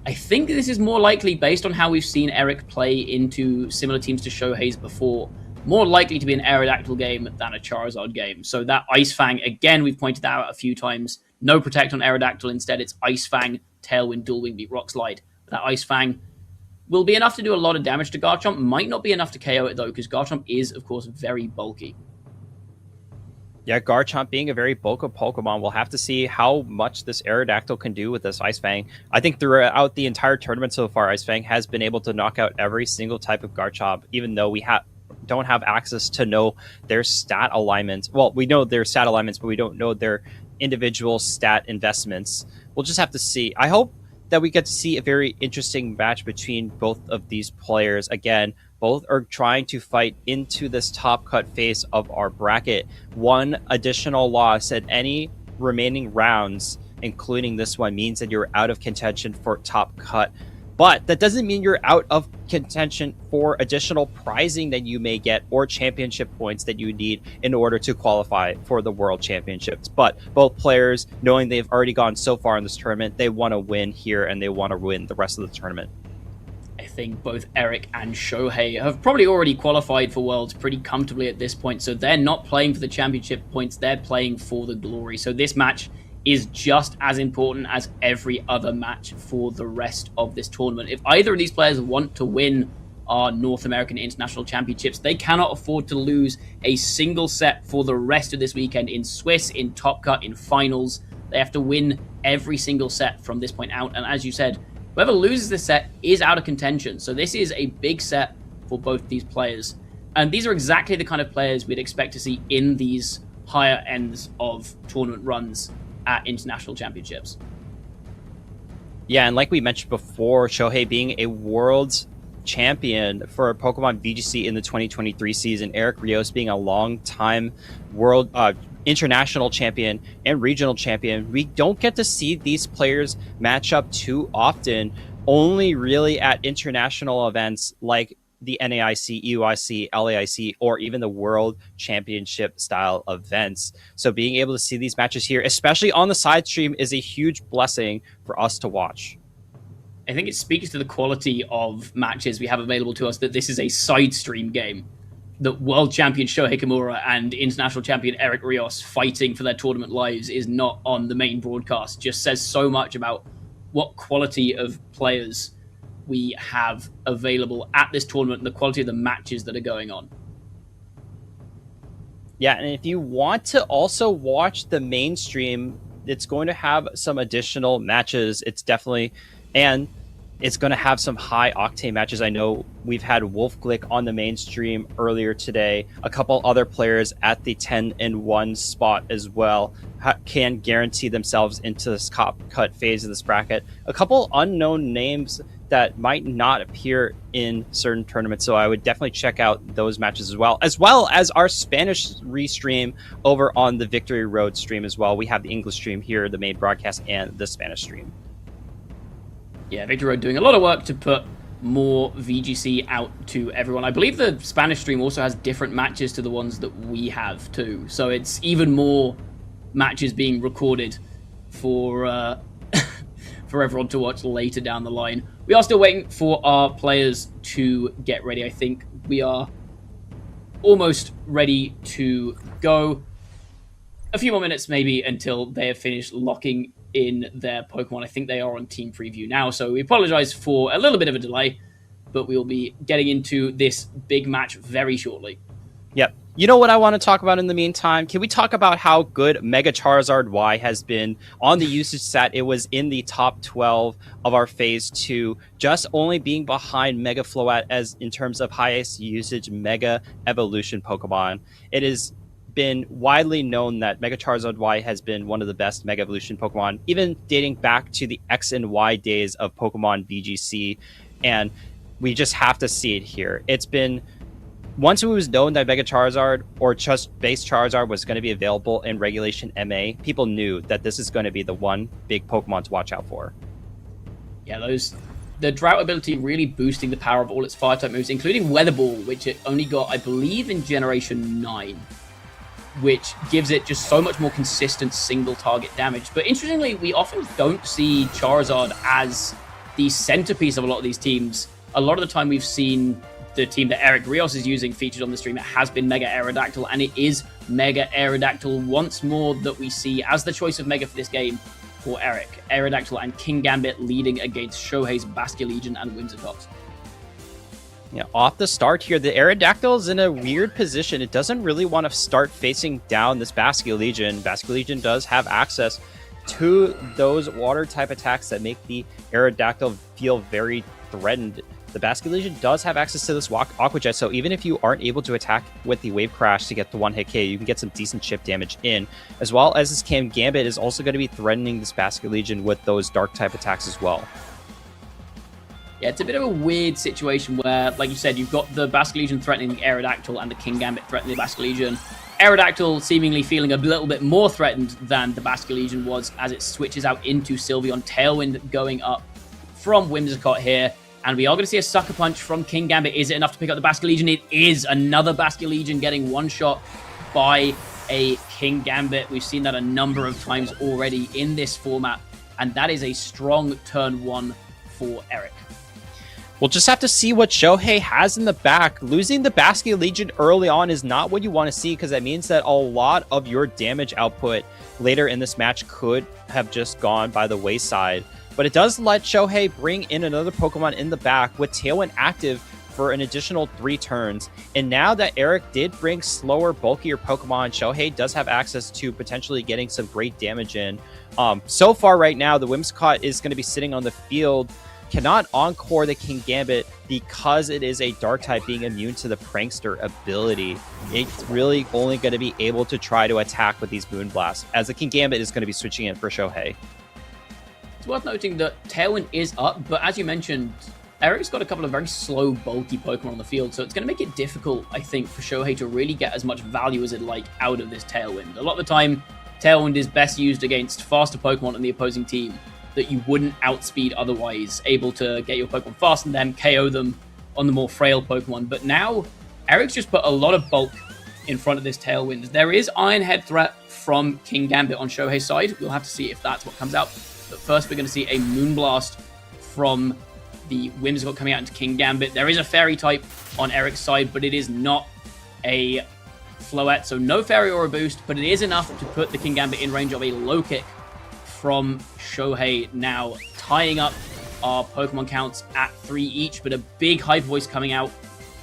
Speaker 2: I think this is more likely, based on how we've seen Eric play into similar teams to Shohei's before, more likely to be an Aerodactyl game than a Charizard game. So that Ice Fang, again, we've pointed that out a few times. No Protect on Aerodactyl, instead it's Ice Fang, Tailwind, Dual Wing beat Rock Slide. That Ice Fang will be enough to do a lot of damage to Garchomp. Might not be enough to KO it, though, because Garchomp is, of course, very bulky.
Speaker 1: Yeah, Garchomp being a very bulky Pokemon, we'll have to see how much this Aerodactyl can do with this Ice Fang. I think throughout the entire tournament so far, Ice Fang has been able to knock out every single type of Garchomp, even though we don't have access to know their stat alignments. Well, we know their stat alignments, but we don't know their individual stat investments. We'll just have to see. I hope that we get to see a very interesting match between both of these players. Again, both are trying to fight into this top cut phase of our bracket. One additional loss at any remaining rounds, including this one, means that you're out of contention for top cut. But that doesn't mean you're out of contention for additional prizing that you may get or championship points that you need in order to qualify for the World Championships. But both players, knowing they've already gone so far in this tournament, they want to win here and they want to win the rest of the tournament.
Speaker 2: I think both Eric and Shohei have probably already qualified for Worlds pretty comfortably at this point, so they're not playing for the championship points, they're playing for the glory. So this match is just as important as every other match for the rest of this tournament. If either of these players want to win our North American International Championships, they cannot afford to lose a single set for the rest of this weekend in Swiss, in Top Cut, in finals. They have to win every single set from this point out. And as you said, whoever loses this set is out of contention. So this is a big set for both these players. And these are exactly the kind of players we'd expect to see in these higher ends of tournament runs at international championships.
Speaker 1: Yeah, and like we mentioned before, Shohei being a world's champion for Pokemon VGC in the 2023 season, Eric Rios being a long-time world international champion and regional champion. We don't get to see these players match up too often, only really at international events like the NAIC, EUIC, LAIC, or even the World Championship style events. So being able to see these matches here, especially on the side stream, is a huge blessing for us to watch.
Speaker 2: I think it speaks to the quality of matches we have available to us that this is a side stream game. That world champion Shohei Kimura and international champion Eric Rios fighting for their tournament lives is not on the main broadcast. Just says so much about what quality of players we have available at this tournament and the quality of the matches that are going on.
Speaker 1: Yeah, and if you want to also watch the mainstream, it's going to have some additional matches. It's definitely, and it's going to have some high octane matches. I know we've had Wolf Glick on the mainstream earlier today. A couple other players at the 10-1 spot as well can guarantee themselves into this top cut phase of this bracket. A couple unknown names that might not appear in certain tournaments. So I would definitely check out those matches as well as our Spanish restream over on the Victory Road stream as well. We have the English stream here, the main broadcast, and the Spanish stream.
Speaker 2: Yeah, Victory Road doing a lot of work to put more VGC out to everyone. I believe the Spanish stream also has different matches to the ones that we have too. So it's even more matches being recorded for for everyone to watch later down the line. We are still waiting for our players to get ready. I think we are almost ready to go. A few more minutes maybe until they have finished locking in their Pokemon. I think they are on team preview now, so we apologize for a little bit of a delay, but we'll be getting into this big match very shortly.
Speaker 1: Yep. You know what I want to talk about in the meantime? Can we talk about how good Mega Charizard Y has been on the usage stat? It was in the top 12 of our Phase 2, just only being behind Mega Float as in terms of highest usage Mega Evolution Pokemon. It has been widely known that Mega Charizard Y has been one of the best Mega Evolution Pokemon, even dating back to the X and Y days of Pokemon VGC, and we just have to see it here. It's been... Once it was known that Mega Charizard or just base Charizard was going to be available in Regulation MA, people knew that this is going to be the one big Pokemon to watch out for.
Speaker 2: Yeah, the Drought ability really boosting the power of all its Fire-type moves, including Weather Ball, which it only got, I believe, in Generation 9, which gives it just so much more consistent single-target damage. But interestingly, we often don't see Charizard as the centerpiece of a lot of these teams. A lot of the time we've seen the team that Eric Rios is using featured on the stream. It has been Mega Aerodactyl, and it is Mega Aerodactyl once more that we see as the choice of Mega for this game for Eric. Aerodactyl and King Gambit leading against Shohei's Basculegion and Whimsicott.
Speaker 1: Yeah, off the start here, the Aerodactyl is in a weird position. It doesn't really want to start facing down this Basculegion. Basculegion does have access to those water-type attacks that make the Aerodactyl feel very threatened. The Basculegion does have access to this Aqua Jet, so even if you aren't able to attack with the Wave Crash to get the one-hit KO, you can get some decent chip damage in, as well as this King Gambit is also going to be threatening this Basculegion with those Dark-type attacks as well.
Speaker 2: Yeah, it's a bit of a weird situation where, like you said, you've got the Basculegion threatening the Aerodactyl and the King Gambit threatening the Basculegion. Aerodactyl seemingly feeling a little bit more threatened than the Basculegion was as it switches out into Sylveon. Tailwind going up from Whimsicott here. And we are going to see a Sucker Punch from King Gambit. Is it enough to pick up the Basculegion? It is. Another Basculegion getting one shot by a King Gambit. We've seen that a number of times already in this format. And that is a strong turn one for Eric.
Speaker 1: We'll just have to see what Shohei has in the back. Losing the Basculegion early on is not what you want to see, because that means that a lot of your damage output later in this match could have just gone by the wayside. But it does let Shohei bring in another Pokemon in the back with Tailwind active for an additional 3 turns. And now that Eric did bring slower, bulkier Pokemon, Shohei does have access to potentially getting some great damage in. So far right now, the Whimsicott is going to be sitting on the field, cannot encore the King Gambit because it is a Dark type being immune to the Prankster ability. It's really only going to be able to try to attack with these Moon Blasts, as the King Gambit is going to be switching in for Shohei.
Speaker 2: It's worth noting that Tailwind is up, but as you mentioned, Eric's got a couple of very slow, bulky Pokemon on the field, so it's going to make it difficult, I think, for Shohei to really get as much value as it'd like out of this Tailwind. A lot of the time, Tailwind is best used against faster Pokemon in the opposing team that you wouldn't outspeed otherwise, able to get your Pokemon fast and then KO them on the more frail Pokemon. But now, Eric's just put a lot of bulk in front of this Tailwind. There is Iron Head threat from King Gambit on Shohei's side. We'll have to see if that's what comes out. But first, we're going to see a Moonblast from the Whimsicott coming out into King Gambit. There is a Fairy type on Eric's side, but it is not a Floette, so no Fairy or a boost, but it is enough to put the King Gambit in range of a low kick from Shohei, now tying up our Pokemon counts at 3 each, but a big Hyper Voice coming out,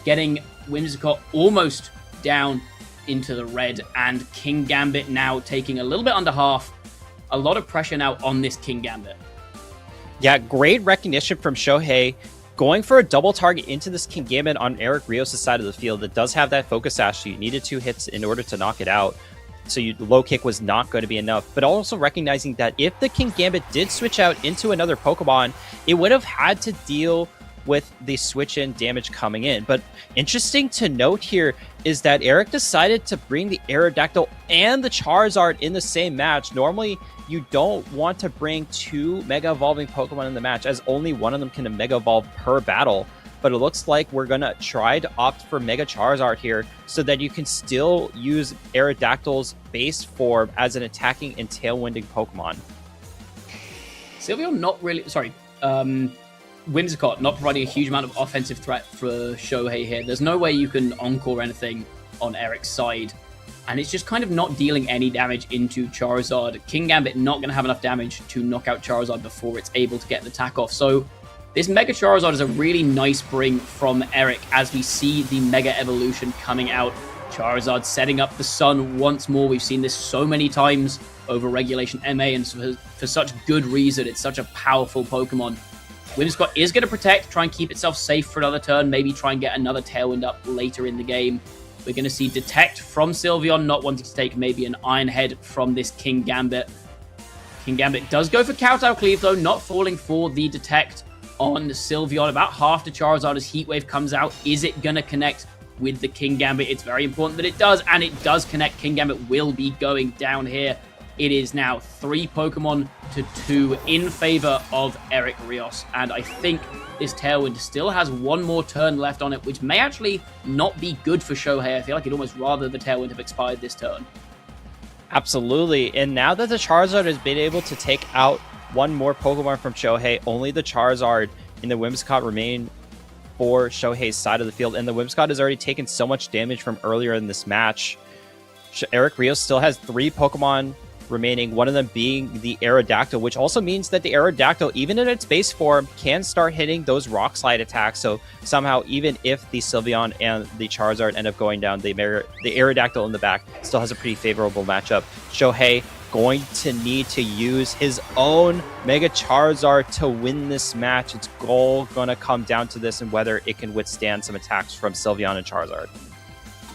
Speaker 2: getting Whimsicott almost down into the red, and King Gambit now taking a little bit under half. A lot of pressure now on this King Gambit.
Speaker 1: Yeah, great recognition from Shohei. Going for a double target into this King Gambit on Eric Rios' side of the field that does have that Focus Sash. So you needed 2 hits in order to knock it out. So low kick was not going to be enough. But also recognizing that if the King Gambit did switch out into another Pokemon, it would have had to deal with the switch-in damage coming in. But interesting to note here is that Eric decided to bring the Aerodactyl and the Charizard in the same match. Normally, you don't want to bring 2 Mega Evolving Pokemon in the match, as only one of them can Mega Evolve per battle. But it looks like we're going to try to opt for Mega Charizard here so that you can still use Aerodactyl's base form as an attacking and tailwinding Pokemon.
Speaker 2: Sylveon not really... Sorry. Whimsicott not providing a huge amount of offensive threat for Shohei here. There's no way you can Encore anything on Eric's side. And it's just kind of not dealing any damage into Charizard. King Gambit not going to have enough damage to knock out Charizard before it's able to get the attack off. So this Mega Charizard is a really nice bring from Eric as we see the Mega Evolution coming out. Charizard setting up the sun once more. We've seen this so many times over Regulation MA, and for such good reason. It's such a powerful Pokemon. Whimsicott is going to protect, try and keep itself safe for another turn, maybe try and get another Tailwind up later in the game. We're going to see Detect from Sylveon, not wanting to take maybe an Iron Head from this King Gambit. King Gambit does go for Kowtow Cleave, though, not falling for the Detect on Sylveon. About half to Charizard as Heat Wave comes out. Is it going to connect with the King Gambit? It's very important that it does, and it does connect. King Gambit will be going down here. It is now 3 Pokemon to 2 in favor of Eric Rios. And I think this Tailwind still has one more turn left on it, which may actually not be good for Shohei. I feel like he'd almost rather the Tailwind have expired this turn.
Speaker 1: Absolutely. And now that the Charizard has been able to take out one more Pokemon from Shohei, only the Charizard and the Whimsicott remain for Shohei's side of the field. And the Whimsicott has already taken so much damage from earlier in this match. Eric Rios still has 3 Pokemon remaining, one of them being the Aerodactyl, which also means that the Aerodactyl, even in its base form, can start hitting those Rock Slide attacks. So somehow, even if the Sylveon and the Charizard end up going down, the Aerodactyl in the back still has a pretty favorable matchup. Shohei going to need to use his own Mega Charizard to win this match. It's all going to come down to this and whether it can withstand some attacks from Sylveon and Charizard.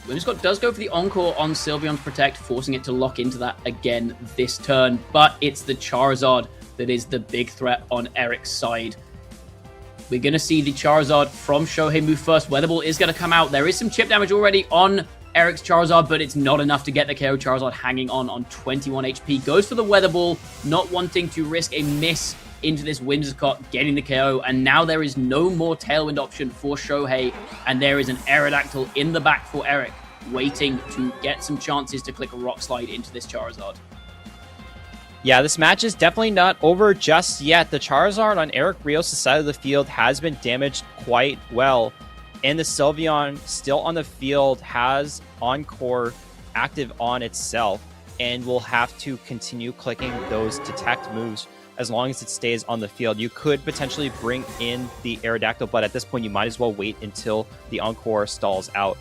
Speaker 2: Whimsicott does go for the Encore on Sylveon's Protect, forcing it to lock into that again this turn, but it's the Charizard that is the big threat on Eric's side. We're going to see the Charizard from Shohei move first. Weather Ball is going to come out. There is some chip damage already on Eric's Charizard, but it's not enough to get the KO. Charizard hanging on 21 HP. Goes for the Weather Ball, not wanting to risk a miss into this Whimsicott, getting the KO, and now there is no more Tailwind option for Shohei, and there is an Aerodactyl in the back for Eric, waiting to get some chances to click a Rock Slide into this Charizard.
Speaker 1: Yeah, this match is definitely not over just yet. The Charizard on Eric Rios' side of the field has been damaged quite well, and the Sylveon still on the field has Encore active on itself, and will have to continue clicking those Detect moves as long as it stays on the field. You could potentially bring in the Aerodactyl, but at this point, you might as well wait until the Encore stalls out.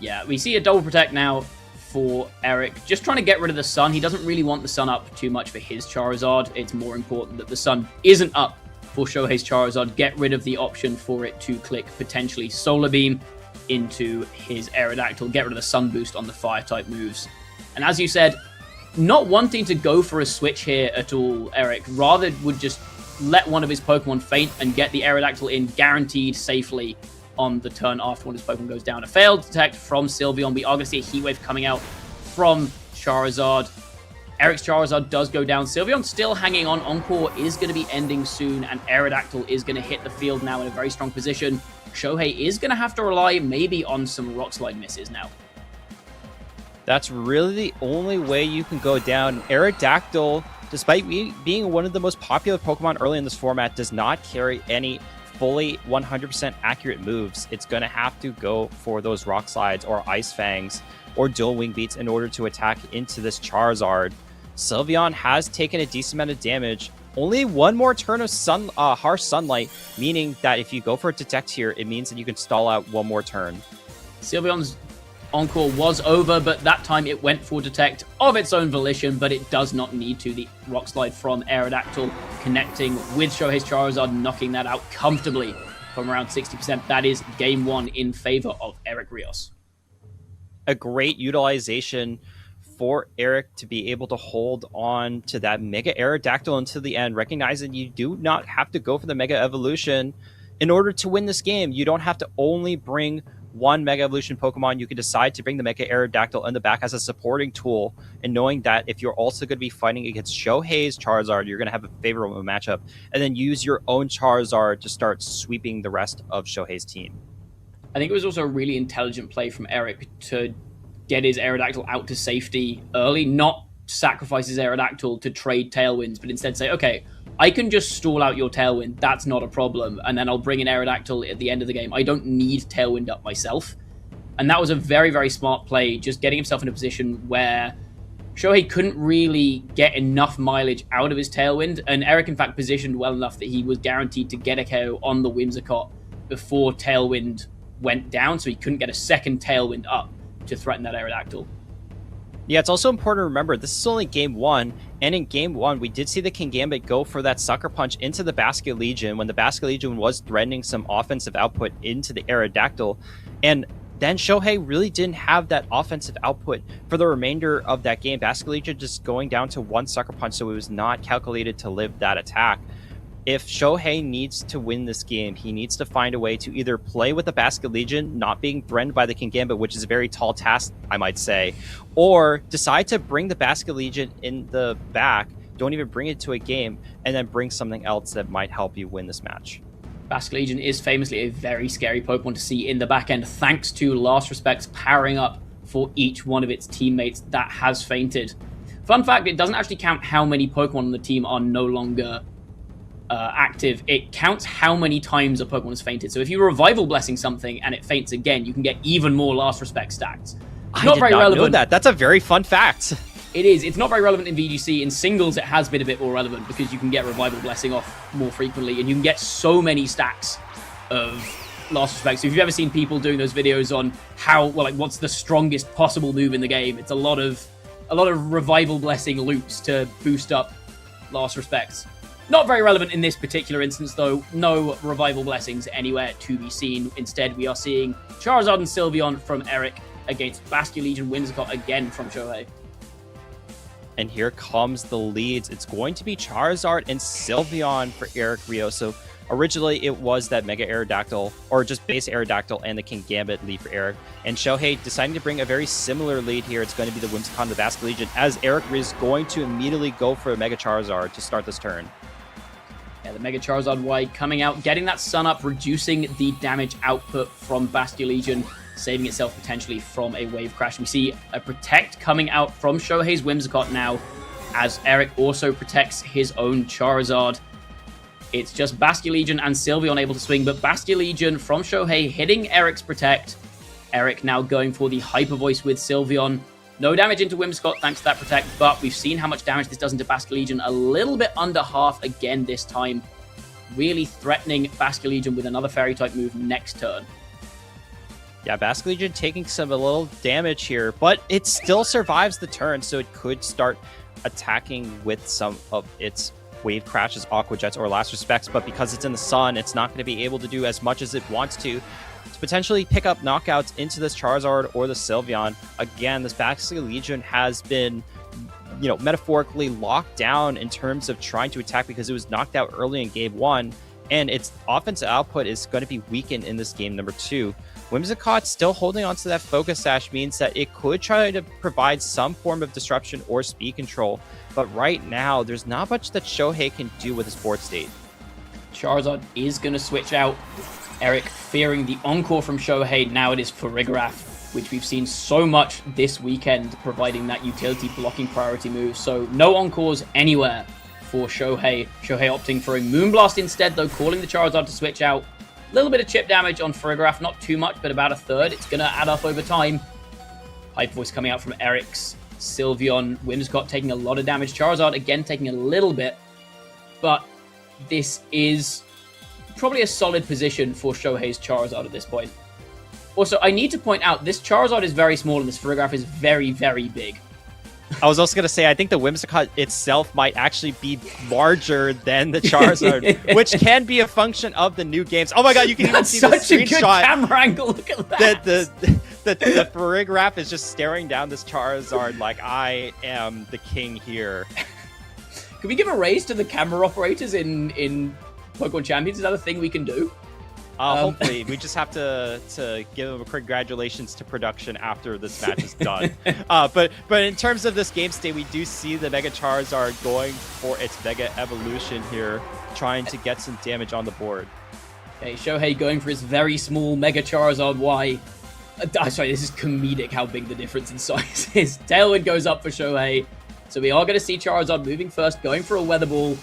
Speaker 2: Yeah, we see a double protect now for Eric. Just trying to get rid of the sun. He doesn't really want the sun up too much for his Charizard. It's more important that the sun isn't up for Shohei's Charizard. Get rid of the option for it to click potentially Solar Beam into his Aerodactyl. Get rid of the sun boost on the fire type moves. And as you said, not wanting to go for a switch here at all, Eric rather would just let one of his Pokemon faint and get the Aerodactyl in guaranteed safely on the turn after one of his Pokemon goes down. A failed detect from Sylveon. We are going to see a Heat Wave coming out from Charizard. Eric's Charizard does go down. Sylveon still hanging on. Encore is going to be ending soon, and Aerodactyl is going to hit the field now in a very strong position. Shohei is going to have to rely maybe on some Rock Slide misses now.
Speaker 1: That's really the only way you can go down. Aerodactyl, despite being one of the most popular Pokemon early in this format, does not carry any fully 100% accurate moves. It's going to have to go for those Rock Slides or Ice Fangs or Dual Wing Beats in order to attack into this Charizard. Sylveon has taken a decent amount of damage. Only one more turn of Harsh Sunlight, meaning that if you go for a Detect here, it means that you can stall out one more turn.
Speaker 2: Sylveon's Encore was over, but that time it went for Detect of its own volition, but it does not need to. The Rock Slide from Aerodactyl connecting with Shohei's Charizard, knocking that out comfortably from around 60%. That is game one in favor of Eric Rios.
Speaker 1: A great utilization for Eric to be able to hold on to that Mega Aerodactyl until the end, recognizing you do not have to go for the Mega Evolution in order to win this game. You don't have to only bring one Mega Evolution Pokemon. You can decide to bring the Mega Aerodactyl in the back as a supporting tool, and knowing that if you're also going to be fighting against Shohei's Charizard, you're going to have a favorable matchup, and then use your own Charizard to start sweeping the rest of Shohei's team.
Speaker 2: I think it was also a really intelligent play from Eric to get his Aerodactyl out to safety early, not sacrifice his Aerodactyl to trade Tailwinds, but instead say, okay, I can just stall out your Tailwind, that's not a problem, and then I'll bring an Aerodactyl at the end of the game. I don't need Tailwind up myself. And that was a very, very smart play, just getting himself in a position where Shohei couldn't really get enough mileage out of his Tailwind, and Eric, in fact, positioned well enough that he was guaranteed to get a KO on the Whimsicott before Tailwind went down, so he couldn't get a second Tailwind up to threaten that Aerodactyl.
Speaker 1: Yeah, it's also important to remember this is only game one, and in game one, we did see the Kingambit go for that Sucker Punch into the Basket Legion when the Basket Legion was threatening some offensive output into the Aerodactyl, and then Shohei really didn't have that offensive output for the remainder of that game. Basket Legion just going down to one Sucker Punch, so it was not calculated to live that attack. If Shohei needs to win this game, he needs to find a way to either play with the Basket Legion, not being threatened by the Kingambit, which is a very tall task, I might say, or decide to bring the Basket Legion in the back, don't even bring it to a game, and then bring something else that might help you win this match.
Speaker 2: Basket Legion is famously a very scary Pokemon to see in the back end, thanks to Last Respects powering up for each one of its teammates that has fainted. Fun fact, it doesn't actually count how many Pokemon on the team are no longer active. It counts how many times a Pokemon has fainted. So if you Revival Blessing something and it faints again, you can get even more Last Respect stacks.
Speaker 1: I did not know that. That's a very fun fact.
Speaker 2: It is. It's not very relevant in VGC. In singles, it has been a bit more relevant because you can get Revival Blessing off more frequently, and you can get so many stacks of Last Respect. So if you've ever seen people doing those videos on how, well, like, what's the strongest possible move in the game, it's a lot of Revival Blessing loops to boost up Last Respects. Not very relevant in this particular instance, though. No Revival Blessings anywhere to be seen. Instead, we are seeing Charizard and Sylveon from Eric against Bastion Legion Whimsicott again from Shohei.
Speaker 1: And here comes the leads. It's going to be Charizard and Sylveon for Eric Rios. So originally it was that Mega Aerodactyl, or just base Aerodactyl and the Kingambit lead for Eric. And Shohei deciding to bring a very similar lead here. It's going to be the Whimsicott and the Basket Legion, as Eric is going to immediately go for a Mega Charizard to start this turn.
Speaker 2: Yeah, the Mega Charizard wide coming out, getting that Sun Up, reducing the damage output from Bastion Legion, saving itself potentially from a Wave Crash. We see a Protect coming out from Shohei's Whimsicott now, as Eric also protects his own Charizard. It's just Bastion Legion and Sylveon able to swing, but Bastion Legion from Shohei hitting Eric's Protect. Eric now going for the Hyper Voice with Sylveon. No damage into Whimsicott thanks to that Protect, but we've seen how much damage this does into Bastion Legion. A little bit under half again this time. Really threatening Bastion Legion with another Fairy-type move next turn.
Speaker 1: Yeah, Basket Legion taking a little damage here, but it still survives the turn, so it could start attacking with some of its Wave Crashes, Aqua Jets, or Last Respects, but because it's in the sun, it's not going to be able to do as much as it wants to potentially pick up knockouts into this Charizard or the Sylveon. Again, this Basket Legion has been metaphorically locked down in terms of trying to attack because it was knocked out early in game 1, and its offensive output is going to be weakened in this game number 2. Whimsicott still holding on to that focus sash means that it could try to provide some form of disruption or speed control, but right now there's not much that Shohei can do with his board state.
Speaker 2: Charizard is going to switch out. Eric fearing the encore from Shohei. Now it is Farigiraf, which we've seen so much this weekend, providing that utility blocking priority move. So no encores anywhere for Shohei. Shohei opting for a Moonblast instead, though, calling the Charizard to switch out. A little bit of chip damage on Farigiraf, not too much, but about a third. It's going to add up over time. Hyper Voice coming out from Eric's. Sylveon, Whimsicott taking a lot of damage. Charizard, again, taking a little bit. But this is probably a solid position for Shohei's Charizard at this point. Also, I need to point out, this Charizard is very small and this Farigiraf is very, very big.
Speaker 1: I was also going to say, I think the Whimsicott itself might actually be larger than the Charizard, which can be a function of the new games. Oh my god, you can even see the screenshot.
Speaker 2: Such a good camera angle, look at that.
Speaker 1: The Farigiraf is just staring down this Charizard like, I am the king here.
Speaker 2: Can we give a raise to the camera operators in Pokemon Champions? Is that a thing we can do?
Speaker 1: Hopefully. We just have to give them a congratulations to production after this match is done. But in terms of this game state, we do see the Mega Charizard going for its Mega Evolution here, trying to get some damage on the board.
Speaker 2: Okay, Shohei going for his very small Mega Charizard Y. Sorry, this is comedic how big the difference in size is. Tailwind goes up for Shohei. So we are going to see Charizard moving first, going for a Weather Ball,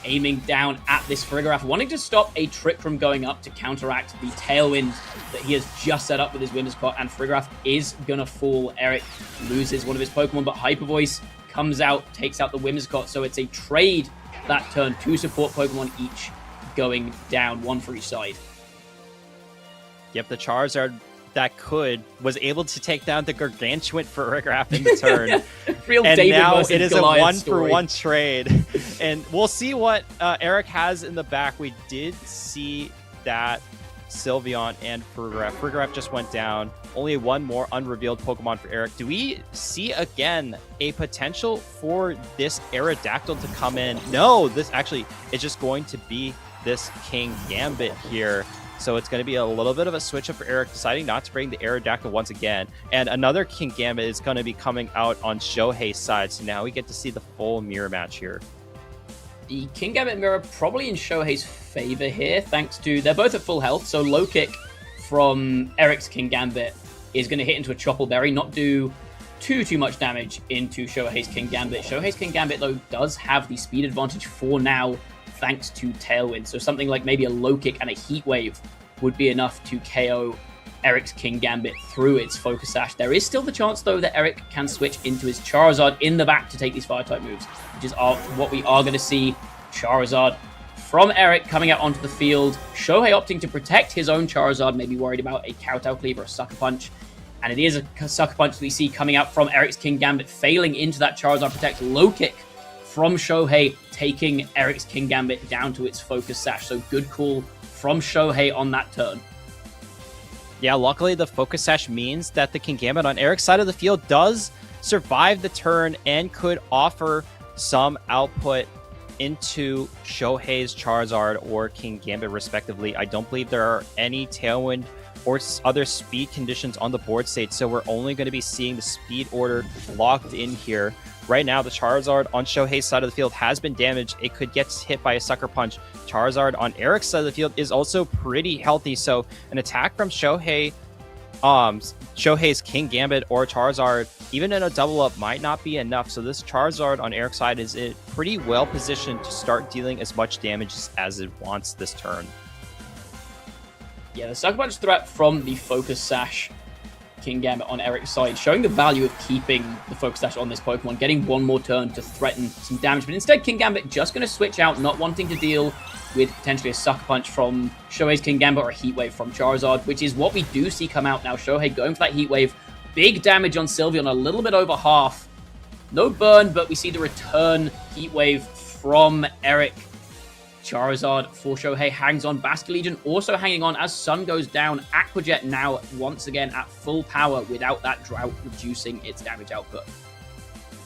Speaker 2: aiming down at this Farigiraf, wanting to stop a trick from going up to counteract the Tailwind that he has just set up with his Whimsicott, and Farigiraf is going to fall. Eric loses one of his Pokemon, but Hyper Voice comes out, takes out the Whimsicott, so it's a trade that turn, 2 support Pokemon each going down, 1 for each side.
Speaker 1: Yep, the Charizard that was able to take down the gargantuan Farigiraf in the turn.
Speaker 2: Real
Speaker 1: and
Speaker 2: David
Speaker 1: now
Speaker 2: versus
Speaker 1: it is
Speaker 2: Goliath
Speaker 1: a 1
Speaker 2: story.
Speaker 1: for 1 trade. And we'll see what Eric has in the back. We did see that Sylveon and Farigiraf just went down. Only one more unrevealed Pokemon for Eric. Do we see again a potential for this Aerodactyl to come in? No, this actually is just going to be this King Gambit here. So it's going to be a little bit of a switch up for Eric, deciding not to bring the Aerodactyl once again. And another King Gambit is going to be coming out on Shohei's side. So now we get to see the full mirror match here.
Speaker 2: The King Gambit mirror probably in Shohei's favor here, thanks to they're both at full health. So low kick from Eric's King Gambit is going to hit into a Chople Berry, not do too much damage into Shohei's King Gambit. Shohei's King Gambit, though, does have the speed advantage for now, thanks to Tailwind. So something like maybe a low kick and a Heat Wave would be enough to KO Eric's King Gambit through its Focus Sash. There is still the chance, though, that Eric can switch into his Charizard in the back to take these Fire-type moves, which is what we are going to see. Charizard from Eric coming out onto the field. Shohei opting to protect his own Charizard, maybe worried about a Kowtow Cleave or a Sucker Punch. And it is a Sucker Punch that we see coming out from Eric's King Gambit, failing into that Charizard Protect. Low kick from Shohei, taking Eric's King Gambit down to its Focus Sash. So good call from Shohei on that turn.
Speaker 1: Yeah, luckily the Focus Sash means that the King Gambit on Eric's side of the field does survive the turn and could offer some output into Shohei's Charizard or King Gambit respectively. I don't believe there are any Tailwind or other speed conditions on the board state, so we're only going to be seeing the speed order locked in here. Right now, the Charizard on Shohei's side of the field has been damaged. It could get hit by a Sucker Punch. Charizard on Eric's side of the field is also pretty healthy, so an attack from Shohei's King Gambit or Charizard, even in a double up, might not be enough. So this Charizard on Eric's side is pretty well positioned to start dealing as much damage as it wants this turn.
Speaker 2: Yeah, the Sucker Punch threat from the Focus Sash King Gambit on Eric's side, showing the value of keeping the Focus Sash on this Pokemon, getting one more turn to threaten some damage. But instead, King Gambit just going to switch out, not wanting to deal with potentially a Sucker Punch from Shohei's King Gambit or a Heat Wave from Charizard, which is what we do see come out now. Shohei going for that Heat Wave. Big damage on Sylveon, a little bit over half. No burn, but we see the return Heat Wave from Eric. Charizard for Shohei hangs on. Basculegion also hanging on as Sun goes down. Aqua Jet now once again at full power without that drought reducing its damage output.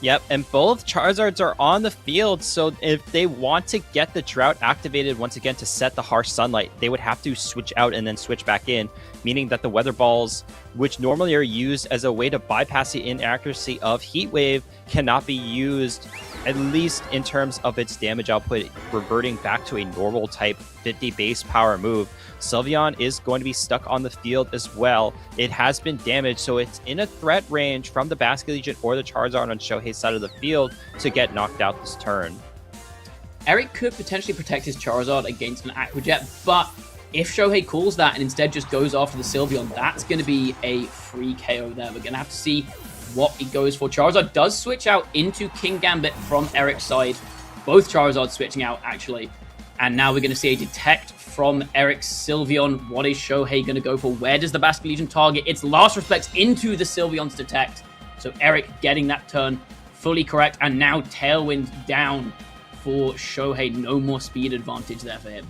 Speaker 1: Yep, and both Charizards are on the field, so if they want to get the Drought activated once again to set the Harsh Sunlight, they would have to switch out and then switch back in, meaning that the Weather Balls, which normally are used as a way to bypass the inaccuracy of Heat Wave, cannot be used, at least in terms of its damage output, reverting back to a normal type 50 base power move. Sylveon is going to be stuck on the field as well. It has been damaged, so it's in a threat range from the Basket Legion or the Charizard on Shohei's side of the field to get knocked out this turn.
Speaker 2: Eric could potentially protect his Charizard against an Aqua Jet, but if Shohei calls that and instead just goes after the Sylveon, that's going to be a free KO there. We're going to have to see what he goes for. Charizard does switch out into King Gambit from Eric's side. Both Charizards switching out, actually. And now we're going to see a Detect from Eric's Sylveon. What is Shohei going to go for? Where does the Basket Legion target? It's Last Respects into the Sylveon's Detect. So Eric getting that turn fully correct. And now Tailwind down for Shohei. No more speed advantage there for him.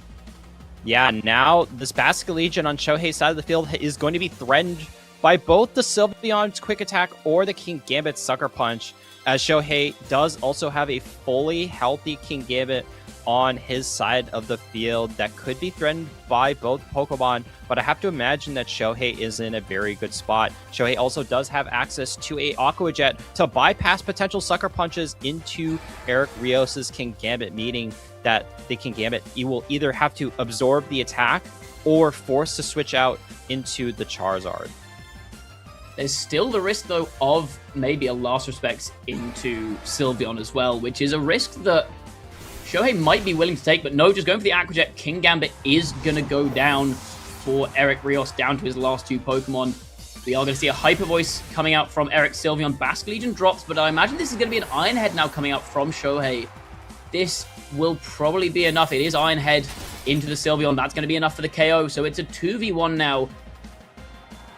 Speaker 1: Yeah, now this Basket Legion on Shohei's side of the field is going to be threatened by both the Sylveon's Quick Attack or the King Gambit's Sucker Punch, as Shohei does also have a fully healthy King Gambit on his side of the field that could be threatened by both Pokemon, but I have to imagine that Shohei is in a very good spot. Shohei also does have access to a Aqua Jet to bypass potential Sucker Punches into Eric Rios's King Gambit, meaning that the King Gambit, you will either have to absorb the attack or force to switch out into the Charizard.
Speaker 2: There's still the risk, though, of maybe a Last Respects into Sylveon as well, which is a risk that Shohei might be willing to take, but no, just going for the Aqua Jet. King Gambit is going to go down for Eric Rios, down to his last two Pokemon. We are going to see a Hyper Voice coming out from Eric Sylveon. Basket Legion drops, but I imagine this is going to be an Iron Head now coming out from Shohei. This will probably be enough. It is Iron Head into the Sylveon. That's going to be enough for the KO, so it's a 2v1 now.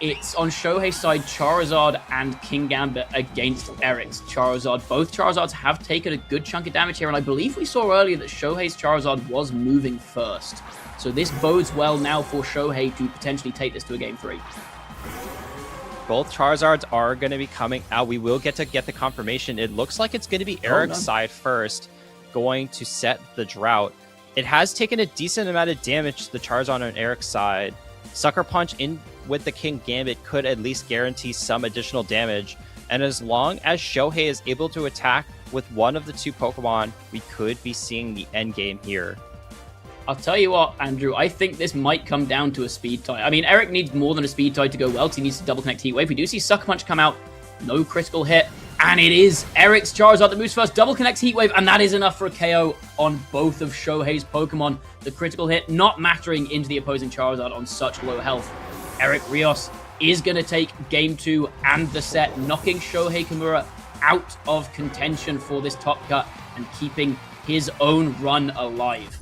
Speaker 2: It's on Shohei's side, Charizard and King Gambit against Eric's Charizard. Both Charizards have taken a good chunk of damage here, and I believe we saw earlier that Shohei's Charizard was moving first. So this bodes well now for Shohei to potentially take this to a Game 3.
Speaker 1: Both Charizards are going to be coming out. We will get the confirmation. It looks like it's going to be Eric's side first, going to set the Drought. It has taken a decent amount of damage to the Charizard on Eric's side. Sucker Punch in with the King Gambit could at least guarantee some additional damage, and as long as Shohei is able to attack with one of the two Pokemon, we could be seeing the end game here.
Speaker 2: I'll tell you what, Andrew, I think this might come down to a speed tie. I mean, Eric needs more than a speed tie to go well, because he needs to double connect Heat Wave. We do see Sucker Punch come out, no critical hit, and it is Eric's Charizard that moves first, double connects Heat Wave, and that is enough for a KO on both of Shohei's Pokemon. The critical hit not mattering into the opposing Charizard on such low health. Eric Rios is going to take Game 2 and the set, knocking Shohei Kimura out of contention for this top cut and keeping his own run alive.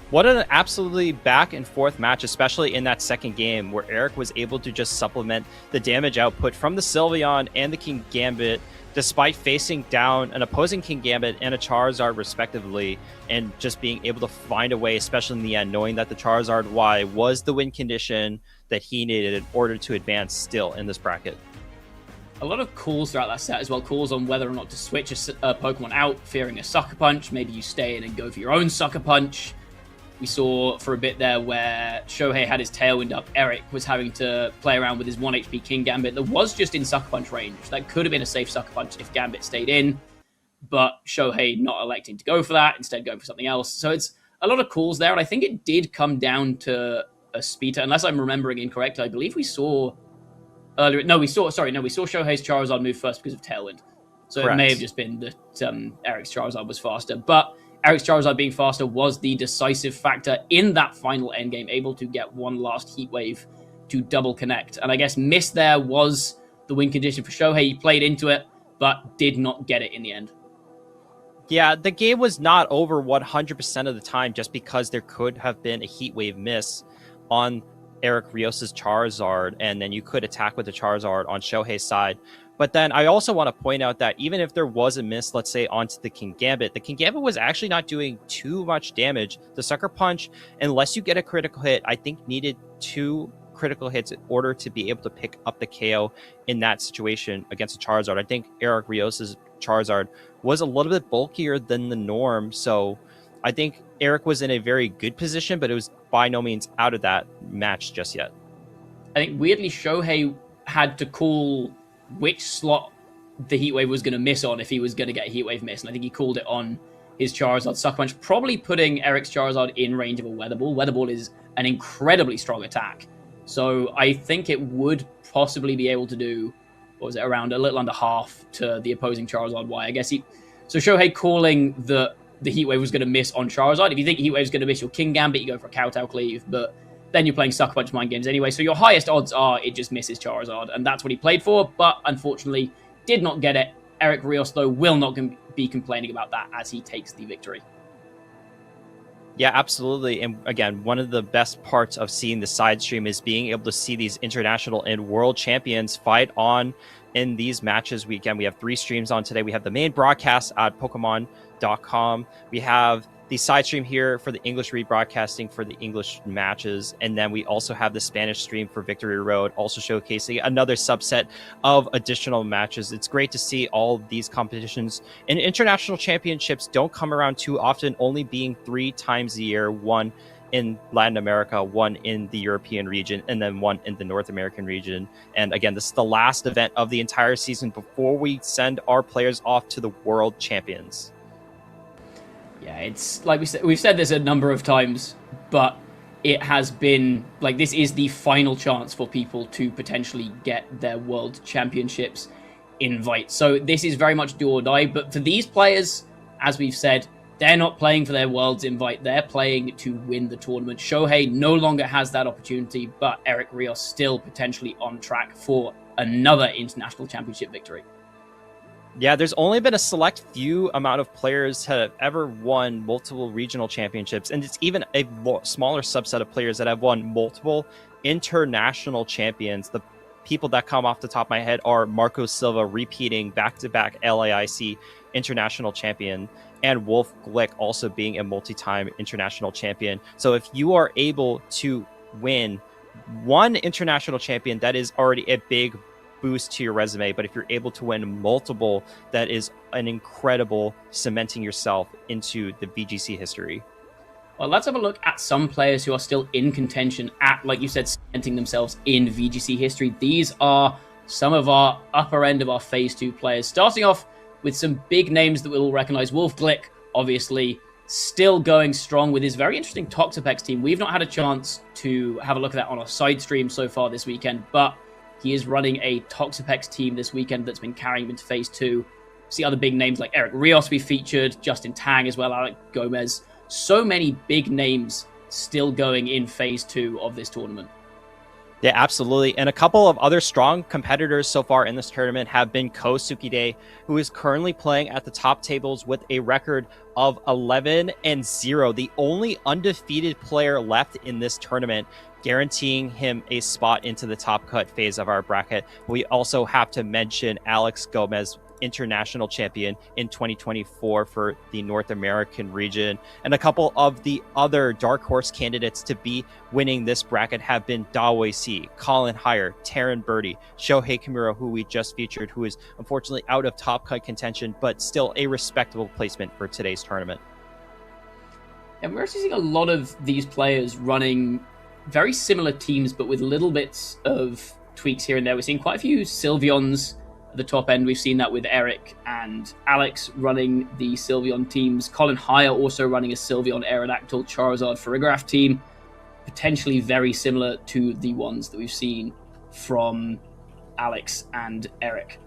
Speaker 1: What an absolutely back and forth match, especially in that second game where Eric was able to just supplement the damage output from the Sylveon and the King Gambit, despite facing down an opposing King Gambit and a Charizard respectively, and just being able to find a way, especially in the end, knowing that the Charizard Y was the win condition that he needed in order to advance still in this bracket.
Speaker 2: A lot of calls throughout that set as well, calls on whether or not to switch a Pokemon out, fearing a Sucker Punch. Maybe you stay in and go for your own Sucker Punch. We saw for a bit there where Shohei had his Tailwind up. Eric was having to play around with his 1 HP King Gambit that was just in Sucker Punch range. That could have been a safe Sucker Punch if Gambit stayed in, but Shohei not electing to go for that, instead going for something else. So it's a lot of calls there, and I think it did come down to a speed tie, unless I'm remembering incorrectly. I believe we saw earlier. No, we saw Shohei's Charizard move first because of Tailwind. So Correct. It may have just been that Eric's Charizard was faster, but Eric's Charizard being faster was the decisive factor in that final endgame, able to get one last Heat Wave to double connect. And I guess miss there was the win condition for Shohei. He played into it, but did not get it in the end.
Speaker 1: Yeah, the game was not over 100% of the time just because there could have been a Heat Wave miss on Eric Rios's Charizard, and then you could attack with the Charizard on Shohei's side. But then I also want to point out that even if there was a miss, let's say, onto the King Gambit, the King Gambit was actually not doing too much damage. The Sucker Punch, unless you get a critical hit, I think needed 2 critical hits in order to be able to pick up the KO in that situation against a Charizard. I think Eric Rios's Charizard was a little bit bulkier than the norm. So I think Eric was in a very good position, but it was by no means out of that match just yet.
Speaker 2: I think weirdly Shohei had to call which slot the Heat Wave was going to miss on if he was going to get a Heat Wave miss, and I think he called it on his Charizard Sucker Punch, probably putting Eric's Charizard in range of a Weather Ball. Weather Ball is an incredibly strong attack, so I think it would possibly be able to do, what was it, around a little under half to the opposing Charizard Y. I guess so Shohei calling the Heat Wave was going to miss on Charizard. If you think Heat Wave is going to miss your King Gambit, you go for a Kowtow Cleave, but then you're playing Sucker Punch Mind Games anyway, so your highest odds are it just misses Charizard, and that's what he played for, but unfortunately did not get it. Eric Rios, though, will not be complaining about that as he takes the victory.
Speaker 1: Yeah, absolutely. And again, one of the best parts of seeing the side stream is being able to see these international and world champions fight on in these matches. We have 3 streams on today. We have the main broadcast at Pokemon.com. We have the side stream here for the English rebroadcasting for the English matches. And then we also have the Spanish stream for Victory Road, also showcasing another subset of additional matches. It's great to see all of these competitions. And international championships don't come around too often, only being 3 times a year, one in Latin America, one in the European region, and then one in the North American region. And again, this is the last event of the entire season before we send our players off to the World Champions.
Speaker 2: Yeah, it's like we've said this a number of times, but it has been like this is the final chance for people to potentially get their World Championships invite. So this is very much do or die. But for these players, as we've said, they're not playing for their World's invite. They're playing to win the tournament. Shohei no longer has that opportunity, but Eric Rios still potentially on track for another international championship victory.
Speaker 1: Yeah, there's only been a select few amount of players that have ever won multiple regional championships, and it's even a smaller subset of players that have won multiple international champions. The people that come off the top of my head are Marco Silva repeating back-to-back LAIC international champion, and Wolf Glick also being a multi-time international champion. So if you are able to win one international champion, that is already a big boost to your resume. But if you're able to win multiple, that is an incredible cementing yourself into the VGC history.
Speaker 2: Well, let's have a look at some players who are still in contention at, like you said, cementing themselves in VGC history. These are some of our upper end of our Phase 2 players. Starting off with some big names that we'll all recognize. Wolf Glick, obviously, still going strong with his very interesting Toxapex team. We've not had a chance to have a look at that on our side stream so far this weekend, but he is running a Toxapex team this weekend that's been carrying him into Phase 2. See other big names like Eric Rios we featured, Justin Tang as well, Alec Gomez. So many big names still going in Phase 2 of this tournament.
Speaker 1: Yeah, absolutely. And a couple of other strong competitors so far in this tournament have been Ko Sukide, who is currently playing at the top tables with a record of 11-0, the only undefeated player left in this tournament, guaranteeing him a spot into the top cut phase of our bracket. We also have to mention Alex Gomez, international champion in 2024 for the North American region. And a couple of the other dark horse candidates to be winning this bracket have been Dawei C, Colin Heyer, Taryn Birdie, Shohei Kimura, who we just featured, who is unfortunately out of top cut contention, but still a respectable placement for today's tournament.
Speaker 2: And we're actually seeing a lot of these players running very similar teams, but with little bits of tweaks here and there. We're seeing quite a few Sylveons at the top end. We've seen that with Eric and Alex running the Sylveon teams. Colin Heyer also running a Sylveon Aerodactyl Charizard Farigiraf team, potentially very similar to the ones that we've seen from Alex and Eric.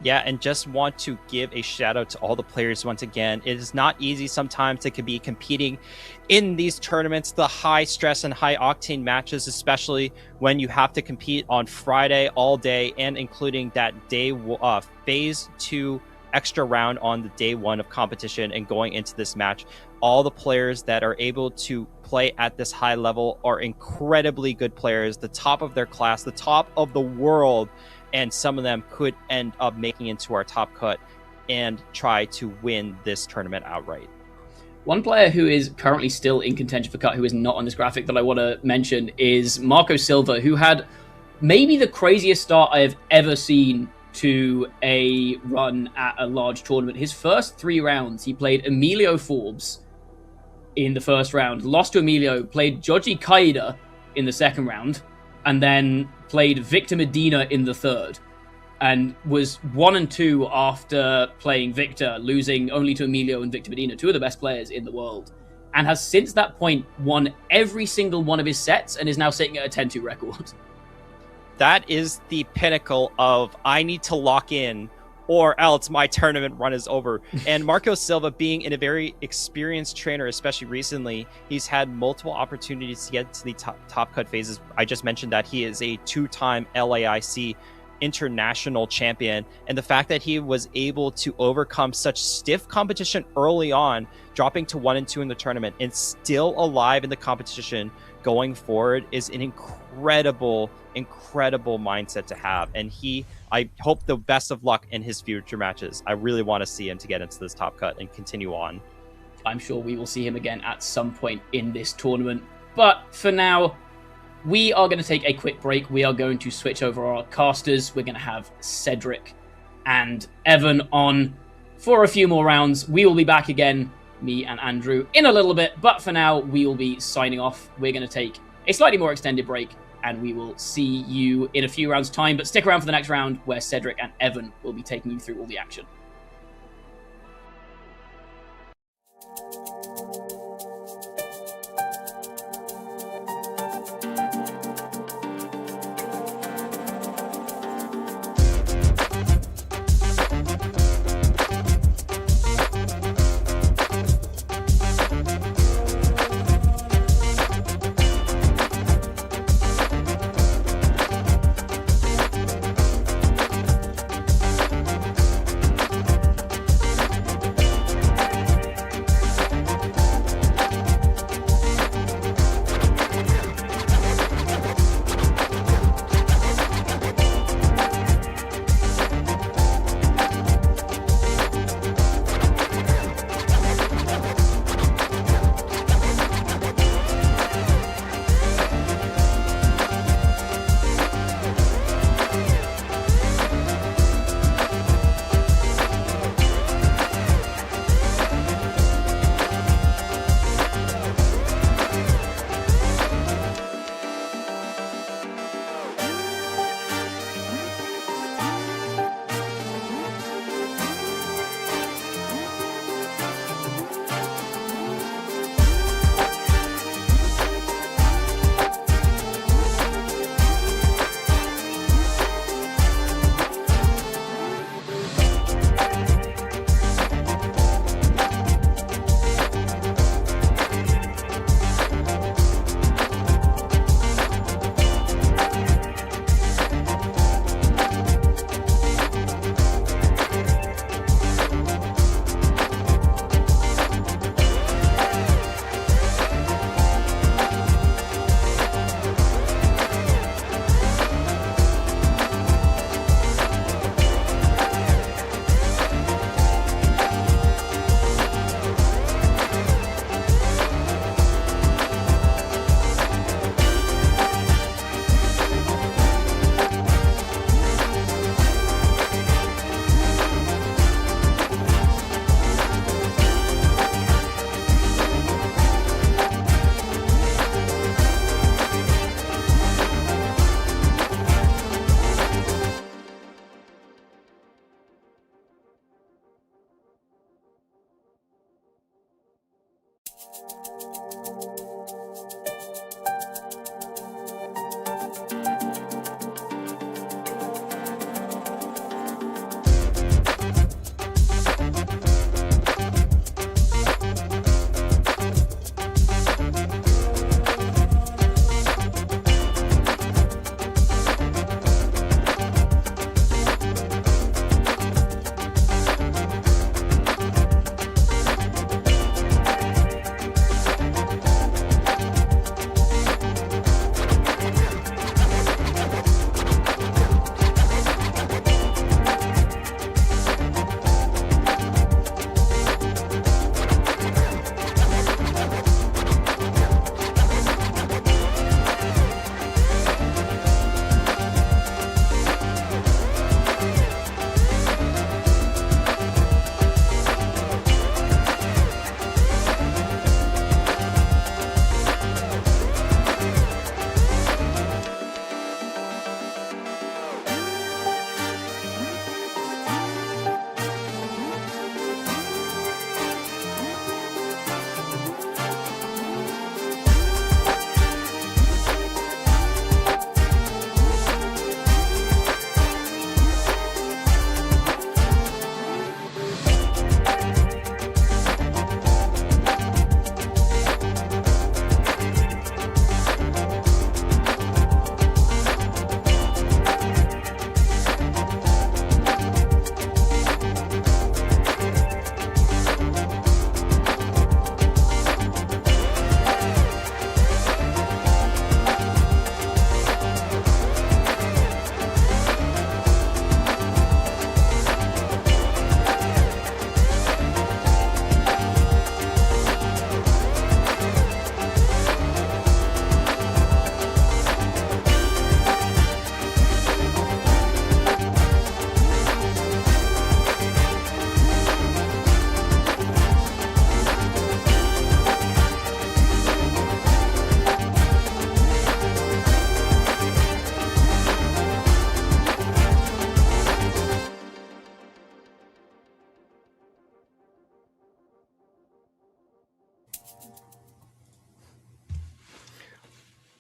Speaker 1: Yeah, and just want to give a shout out to all the players once again. It is not easy sometimes to be competing in these tournaments, the high stress and high octane matches, especially when you have to compete on Friday all day and including that day Phase 2 extra round on the day 1 of competition and going into this match. All the players that are able to play at this high level are incredibly good players, the top of their class, the top of the world. And some of them could end up making into our top cut and try to win this tournament outright.
Speaker 2: One player who is currently still in contention for cut, who is not on this graphic that I want to mention, is Marco Silva, who had maybe the craziest start I have ever seen to a run at a large tournament. His first 3 rounds, he played Emilio Forbes in the first round, lost to Emilio, played Joji Kaida in the second round, and then played Victor Medina in the third, and was 1-2 after playing Victor, losing only to Emilio and Victor Medina, 2 of the best players in the world, and has since that point won every single one of his sets and is now sitting at a 10-2 record.
Speaker 1: That is the pinnacle of I need to lock in or else my tournament run is over. And Marco Silva, being in a very experienced trainer, especially recently, he's had multiple opportunities to get to the top cut phases. I just mentioned that he is a 2-time LAIC international champion, and the fact that he was able to overcome such stiff competition early on, dropping to 1-2 in the tournament and still alive in the competition going forward, is an incredible mindset to have. And I hope the best of luck in his future matches. I really want to see him to get into this top cut and continue on.
Speaker 2: I'm sure we will see him again at some point in this tournament, but for now we are going to take a quick break. We are going to switch over our casters. We're going to have Cedric and Evan on for a few more rounds. We will be back again, me and Andrew, in a little bit. But for now, we will be signing off. We're going to take a slightly more extended break, and we will see you in a few rounds' time. But stick around for the next round, where Cedric and Evan will be taking you through all the action.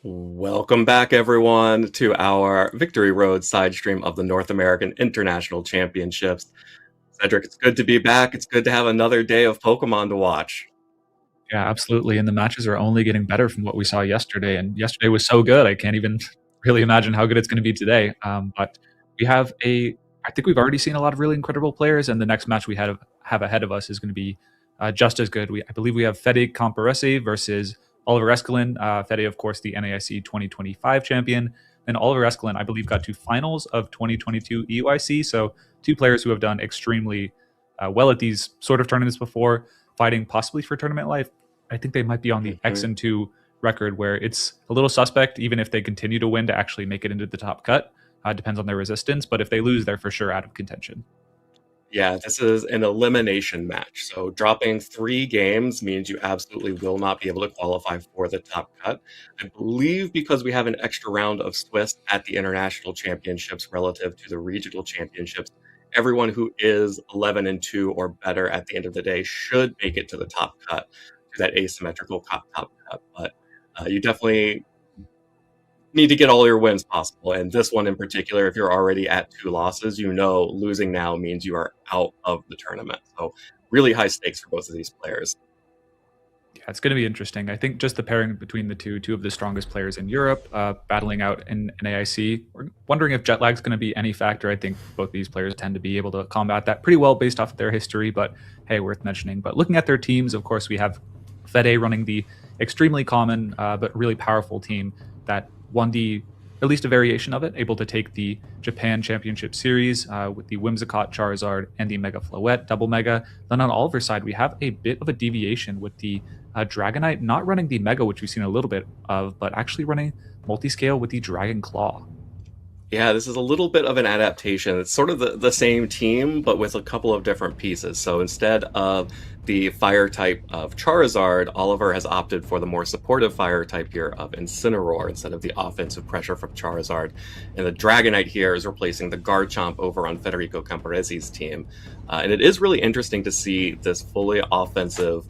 Speaker 3: Welcome back, everyone, to our Victory Road side stream of the North American International Championships. Cedric, it's good to be back. It's good to have another day of Pokemon to watch.
Speaker 4: Yeah, absolutely. And the matches are only getting better from what we saw yesterday. And yesterday was so good. I can't even really imagine how good it's going to be today. But we have I think we've already seen a lot of really incredible players. And the next match we have ahead of us is going to be just as good. I believe we have Fede Comparesi versus Oliver Eskelin. Fede, of course, the NAIC 2025 champion. And Oliver Eskelin, I believe, got to finals of 2022 EUIC. So two players who have done extremely well at these sort of tournaments before, fighting possibly for tournament life. I think they might be on the X and 2 record where it's a little suspect, even if they continue to win, to actually make it into the top cut. Depends on their resistance, but if they lose, they're for sure out of contention.
Speaker 3: Yeah, this is an elimination match. So dropping 3 games means you absolutely will not be able to qualify for the top cut. I believe because we have an extra round of Swiss at the international championships relative to the regional championships, everyone who is 11-2 or better at the end of the day should make it to the top cut, to that asymmetrical top cut. But you definitely need to get all your wins possible. And this one in particular, if you're already at 2 losses, losing now means you are out of the tournament. So really high stakes for both of these players.
Speaker 4: Yeah, it's going to be interesting. I think just the pairing between the two of the strongest players in Europe, battling out in AIC. We're wondering if jet lag is going to be any factor. I think both these players tend to be able to combat that pretty well based off of their history, but hey, worth mentioning. But looking at their teams, of course, we have Fede running the extremely common but really powerful team that won at least a variation of it, able to take the Japan Championship Series with the Whimsicott, Charizard, and the Mega Floette double Mega. Then on Oliver's side, we have a bit of a deviation with the Dragonite not running the Mega, which we've seen a little bit of, but actually running multi-scale with the Dragon Claw.
Speaker 3: Yeah, this is a little bit of an adaptation. It's sort of the same team, but with a couple of different pieces. So instead of the fire type of Charizard, Oliver has opted for the more supportive fire type here of Incineroar instead of the offensive pressure from Charizard. And the Dragonite here is replacing the Garchomp over on Federico Camparesi's team. And it is really interesting to see this fully offensive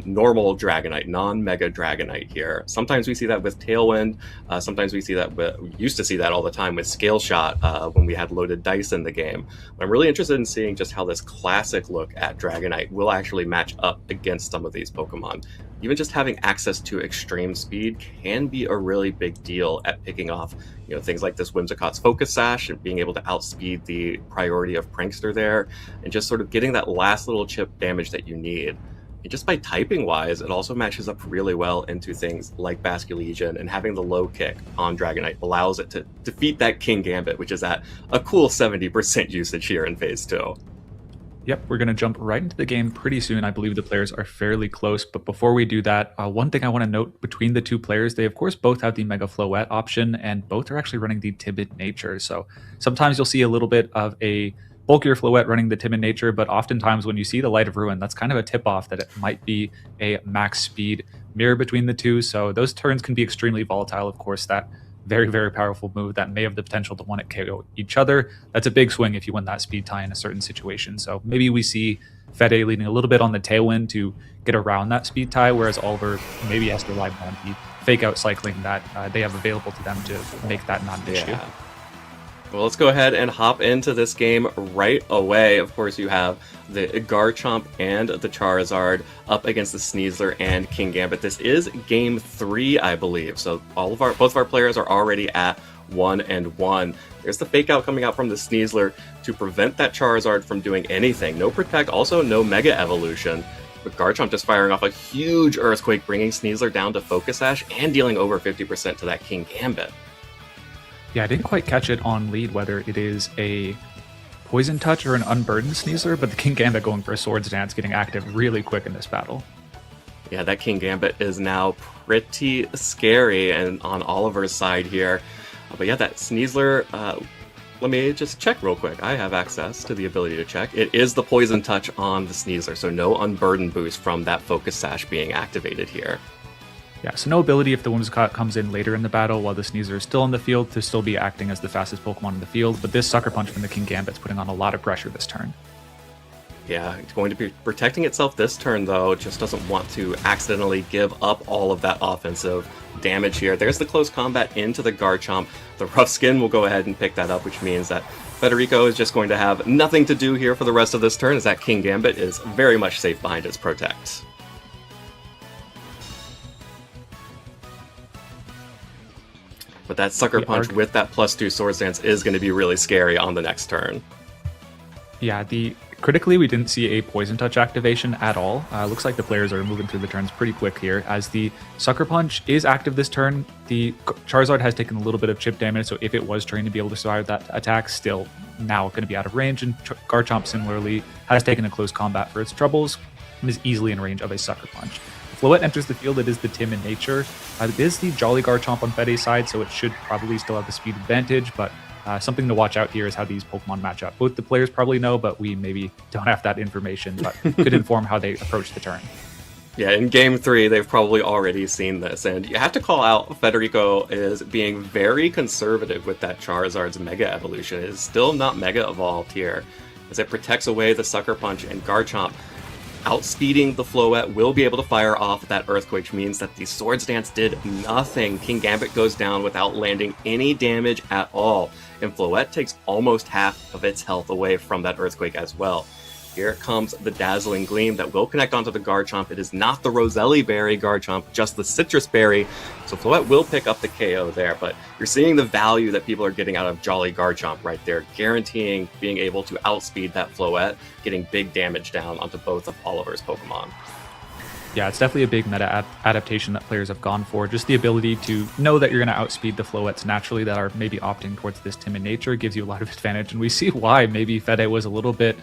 Speaker 3: normal Dragonite, non-Mega Dragonite here. Sometimes we see that with Tailwind. Sometimes we see that we used to see that all the time with Scale Shot when we had loaded dice in the game. But I'm really interested in seeing just how this classic look at Dragonite will actually match up against some of these Pokemon. Even just having access to extreme speed can be a really big deal at picking off, things like this Whimsicott's Focus Sash and being able to outspeed the priority of Prankster there, and just sort of getting that last little chip damage that you need. And just by typing wise, it also matches up really well into things like Basculegion, and having the low kick on Dragonite allows it to defeat that King Gambit, which is at a cool 70% usage here in Phase 2.
Speaker 4: Yep, we're going to jump right into the game pretty soon. I believe the players are fairly close, but before we do that, one thing I want to note between the two players, they of course both have the Mega Floette option, and both are actually running the Timid Nature. So sometimes you'll see a little bit of a bulkier Floette running the Timid Nature, but oftentimes when you see the Light of Ruin, that's kind of a tip-off that it might be a max speed mirror between the two. So those turns can be extremely volatile. Of course, that very, very powerful move that may have the potential to one-hit KO each other. That's a big swing if you win that speed tie in a certain situation. So maybe we see Fede leading a little bit on the Tailwind to get around that speed tie, whereas Oliver maybe has to rely on the fake-out cycling that they have available to them to make that not an issue.
Speaker 3: Well, let's go ahead and hop into this game right away. Of course, you have the Garchomp and the Charizard up against the Sneasler and King Gambit. This is game 3, I believe. So both of our players are already at 1-1. There's the fake out coming out from the Sneasler to prevent that Charizard from doing anything. No Protect, also no Mega Evolution. With Garchomp just firing off a huge Earthquake, bringing Sneasler down to Focus Sash and dealing over 50% to that King Gambit.
Speaker 4: Yeah, I didn't quite catch it on lead whether it is a Poison Touch or an Unburdened Sneasler, but the King Gambit going for a Swords Dance, getting active really quick in this battle.
Speaker 3: Yeah, that King Gambit is now pretty scary and on Oliver's side here. But yeah, that Sneasler, let me just check real quick. I have access to the ability to check. It is the Poison Touch on the Sneasler, so no Unburden boost from that Focus Sash being activated here.
Speaker 4: Yeah, so no ability if the Whimsicott comes in later in the battle while the Sneasler is still in the field to still be acting as the fastest Pokemon in the field, but this Sucker Punch from the King Gambit's putting on a lot of pressure this turn.
Speaker 3: Yeah, it's going to be protecting itself this turn, though. It just doesn't want to accidentally give up all of that offensive damage here. There's the close combat into the Garchomp. The Rough Skin will go ahead and pick that up, which means that Federico is just going to have nothing to do here for the rest of this turn, as that King Gambit is very much safe behind its Protect. But that Sucker Punch with that +2 Swords Dance is going to be really scary on the next turn.
Speaker 4: Yeah, critically, we didn't see a Poison Touch activation at all. Looks like the players are moving through the turns pretty quick here. As the Sucker Punch is active this turn, the Charizard has taken a little bit of chip damage, so if it was trained to be able to survive that attack, still now going to be out of range. And Garchomp similarly has taken a close combat for its troubles and is easily in range of a Sucker Punch. Floette enters the field, it is the Tim in nature. It is the Jolly Garchomp on Fede's side, so it should probably still have the speed advantage, but something to watch out here is how these Pokemon match up. Both the players probably know, but we maybe don't have that information, but could inform how they approach the turn.
Speaker 3: Yeah, in Game 3, they've probably already seen this, and you have to call out Federico is being very conservative with that Charizard's Mega Evolution. It is still not Mega Evolved here, as it protects away the Sucker Punch, and Garchomp, outspeeding the Floette, will be able to fire off that Earthquake, which means that the Swords Dance did nothing. King Gambit goes down without landing any damage at all, and Floette takes almost half of its health away from that Earthquake as well. Here comes the Dazzling Gleam that will connect onto the Garchomp. It is not the Roselli Berry Garchomp, just the Citrus Berry. So Floette will pick up the KO there, but you're seeing the value that people are getting out of Jolly Garchomp right there, guaranteeing being able to outspeed that Floette, getting big damage down onto both of Oliver's Pokemon.
Speaker 4: Yeah, it's definitely a big meta adaptation that players have gone for. Just the ability to know that you're going to outspeed the Floettes naturally that are maybe opting towards this timid nature gives you a lot of advantage, and we see why maybe Fede was a little bit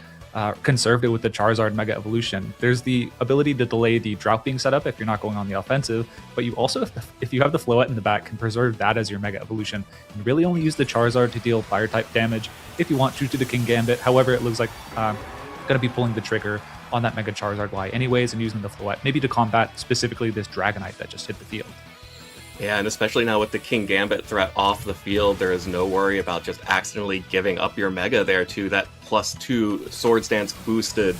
Speaker 4: conservative with the Charizard Mega Evolution. There's the ability to delay the drought being set up if you're not going on the offensive, but you also, if you have the Floette in the back, can preserve that as your Mega Evolution and really only use the Charizard to deal Fire-type damage if you want to the King Gambit. However, it looks like going to be pulling the trigger on that Mega Charizard Y anyways and using the Floette maybe to combat specifically this Dragonite that just hit the field.
Speaker 3: Yeah, and especially now with the King Gambit threat off the field, there is no worry about just accidentally giving up your Mega there to that +2 Swords Dance boosted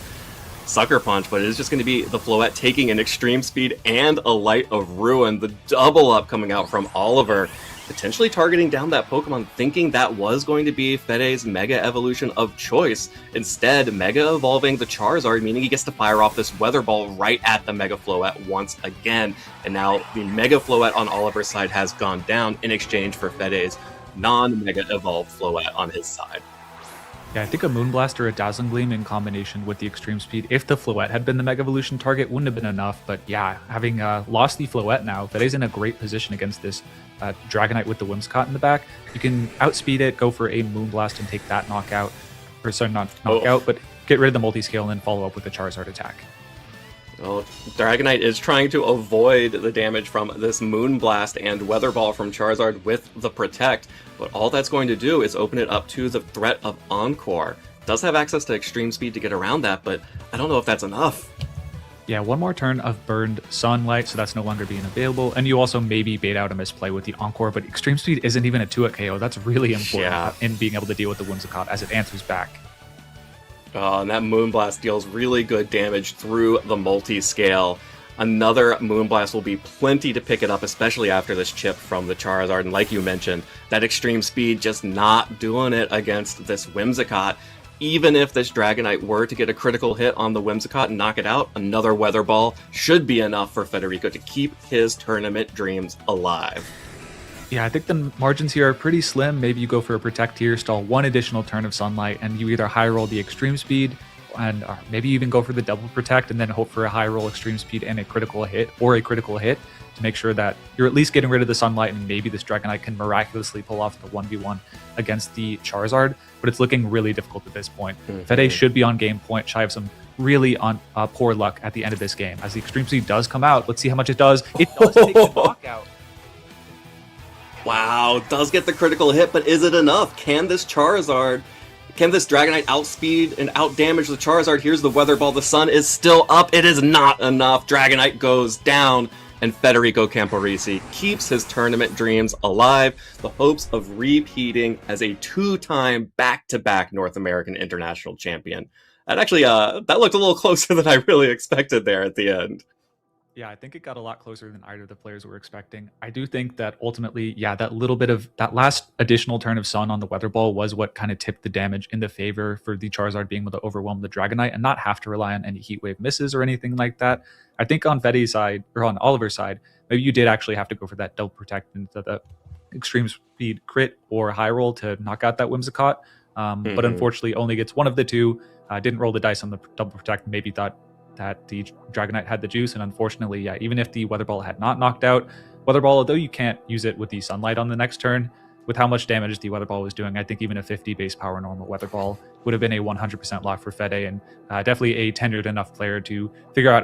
Speaker 3: Sucker Punch, but it is just going to be the Floette taking an Extreme Speed and a Light of Ruin, the double up coming out from Oliver, potentially targeting down that Pokemon, thinking that was going to be Fede's Mega Evolution of choice. Instead, Mega Evolving the Charizard, meaning he gets to fire off this Weather Ball right at the Mega Floette once again. And now the Mega Floette on Oliver's side has gone down in exchange for Fede's non-Mega Evolved Floette on his side.
Speaker 4: Yeah, I think a Moonblast or a Dazzling Gleam in combination with the Extreme Speed, if the Floette had been the Mega Evolution target, wouldn't have been enough. But yeah, having lost the Floette now, Fede's in a great position against this Dragonite with the Whimsicott in the back. You can outspeed it, go for a Moonblast and take that knockout. Or sorry, not knockout, but get rid of the multi-scale and then follow up with a Charizard attack.
Speaker 3: Well, Dragonite is trying to avoid the damage from this Moonblast and Weather Ball from Charizard with the Protect, but all that's going to do is open it up to the threat of Encore. Does have access to Extreme Speed to get around that, but I don't know if that's enough.
Speaker 4: Yeah, one more turn of Burned Sunlight, so that's no longer being available, and you also maybe bait out a misplay with the Encore, but Extreme Speed isn't even a 2-hit KO. That's really important in being able to deal with the Whimsicott as it answers back.
Speaker 3: And that Moonblast deals really good damage through the multi-scale. Another Moonblast will be plenty to pick it up, especially after this chip from the Charizard. And like you mentioned, that Extreme Speed just not doing it against this Whimsicott. Even if this Dragonite were to get a critical hit on the Whimsicott and knock it out, another Weather Ball should be enough for Federico to keep his tournament dreams alive.
Speaker 4: Yeah, I think the margins here are pretty slim. Maybe you go for a Protect here, stall one additional turn of Sunlight, and you either high roll the Extreme Speed, and maybe even go for the double Protect, and then hope for a high roll Extreme Speed and a critical hit, to make sure that you're at least getting rid of the Sunlight, and maybe this Dragonite can miraculously pull off the 1v1 against the Charizard, but it's looking really difficult at this point. Fede should be on game point, shy of some really poor luck at the end of this game. As the Extreme Speed does come out, let's see how much it does. It does take the knockout.
Speaker 3: Wow, does get the critical hit, but is it enough? Can this Dragonite outspeed and outdamage the Charizard? Here's the Weather Ball. The sun is still up. It is not enough. Dragonite goes down, and Federico Camporisi keeps his tournament dreams alive. The hopes of repeating as a 2-time back-to-back North American International Champion. That actually, that looked a little closer than I really expected there at the end.
Speaker 4: Yeah, I think it got a lot closer than either of the players were expecting. I do think that ultimately, yeah, that little bit of that last additional turn of Sun on the Weather Ball was what kind of tipped the damage in the favor for the Charizard being able to overwhelm the Dragonite and not have to rely on any Heat Wave misses or anything like that. I think on Fetty's side, or on Oliver's side, maybe you did actually have to go for that double protect into the extreme speed crit or high roll to knock out that Whimsicott. But unfortunately only gets one of the two. Didn't roll the dice on the double protect, maybe thought that the Dragonite had the juice, and unfortunately, yeah, even if the Weather Ball had not knocked out Weather Ball, although you can't use it with the Sunlight on the next turn, with how much damage the Weather Ball was doing, I think even a 50 base power normal Weather Ball would have been a 100% lock for Fede, and definitely a tenured enough player to figure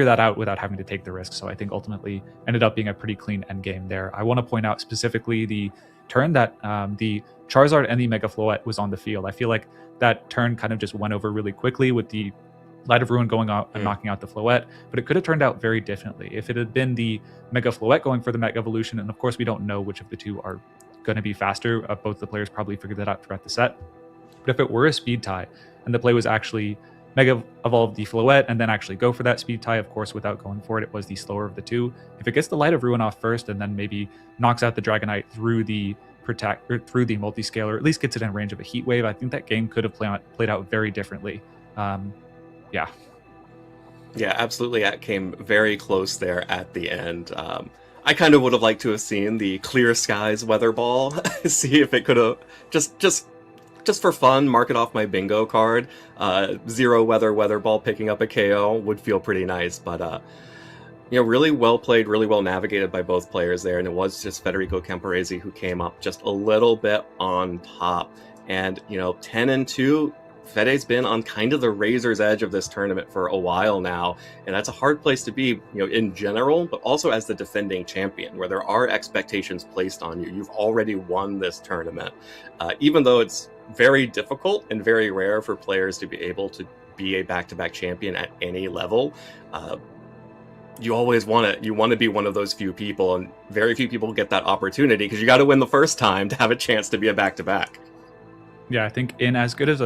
Speaker 4: that out without having to take the risk. So I think ultimately ended up being a pretty clean end game there. I want to point out specifically the turn that the Charizard and the Mega Floette was on the field. I feel like that turn kind of just went over really quickly with the Light of Ruin going out and knocking out the Floette, but it could have turned out very differently. If it had been the Mega Floette going for the Mega Evolution, and of course we don't know which of the two are going to be faster, both the players probably figured that out throughout the set, but if it were a speed tie and the play was actually Mega Evolve the Floette and then actually go for that speed tie, of course without going for it, it was the slower of the two. If it gets the Light of Ruin off first and then maybe knocks out the Dragonite through the protect or through the multi-scale, or at least gets it in range of a Heat Wave, I think that game could have played out very differently.
Speaker 3: Yeah, absolutely. That came very close there at the end. I kind of would have liked to have seen the Clear Skies Weather Ball, see if it could have just for fun, mark it off my bingo card. Zero Weather Ball picking up a KO would feel pretty nice, but really well played, really well navigated by both players there, and it was just Federico Camporese who came up just a little bit on top. And 10-2. Fede's been on kind of the razor's edge of this tournament for a while now, and that's a hard place to be, in general, but also as the defending champion, where there are expectations placed on you. You've already won this tournament. Even though it's very difficult and very rare for players to be able to be a back-to-back champion at any level, you always want to be one of those few people, and very few people get that opportunity because you got to win the first time to have a chance to be a back-to-back.
Speaker 4: Yeah, I think in as good as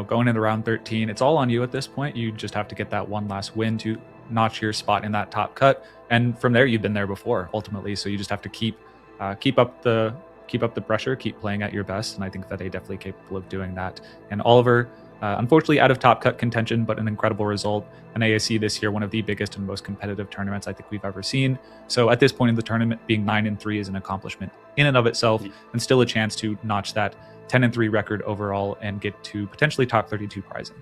Speaker 4: going into round 13, it's all on you at this point. You just have to get that one last win to notch your spot in that top cut, and from there you've been there before ultimately. So you just have to keep up the pressure, keep playing at your best, and I think that they're definitely capable of doing that. And Oliver, unfortunately out of top cut contention, but an incredible result. An AAC this year, one of the biggest and most competitive tournaments I think we've ever seen. So at this point in the tournament, being 9-3 is an accomplishment in and of itself, and still a chance to notch that 10-3 record overall and get to potentially top 32 prizing.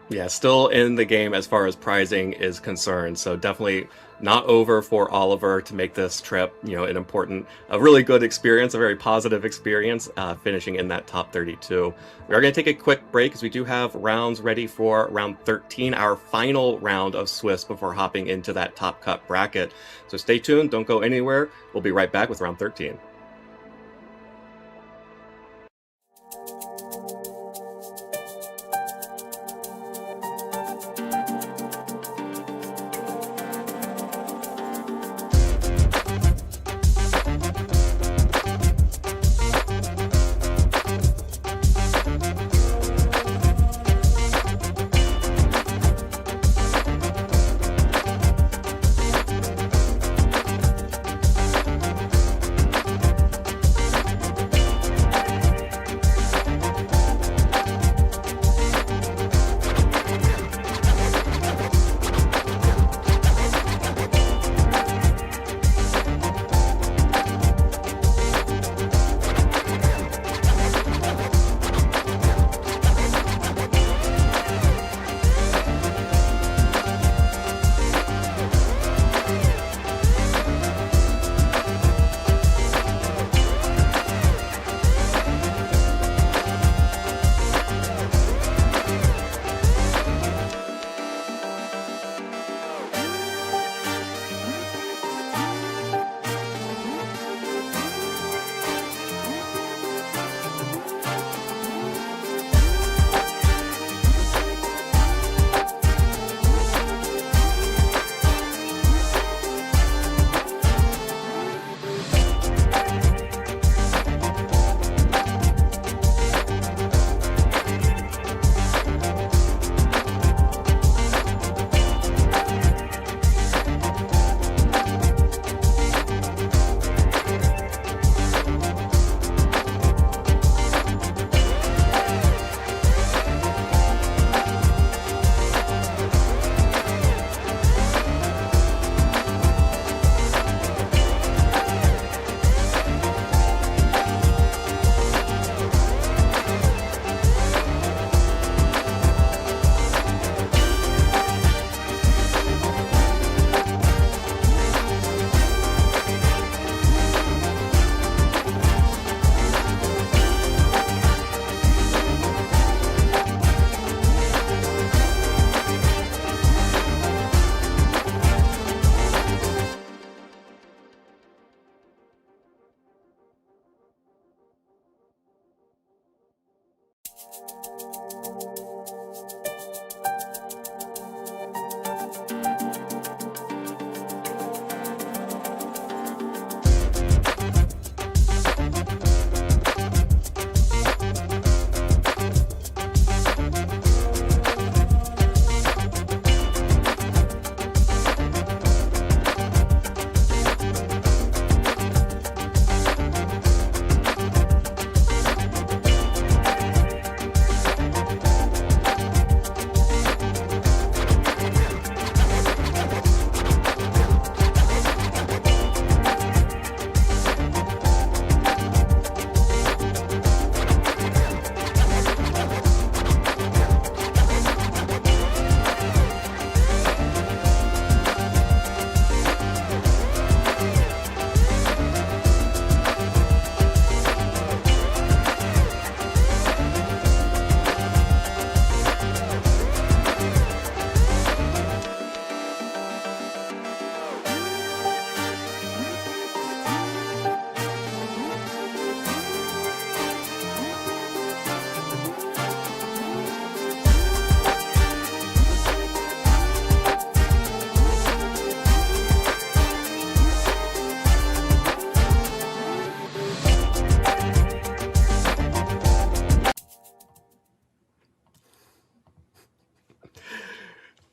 Speaker 3: Yeah, still in the game as far as prizing is concerned. So definitely not over for Oliver to make this trip, a really good experience, a very positive experience, finishing in that top 32. We are going to take a quick break because we do have rounds ready for round 13, our final round of Swiss before hopping into that top cut bracket. So stay tuned, don't go anywhere. We'll be right back with round 13.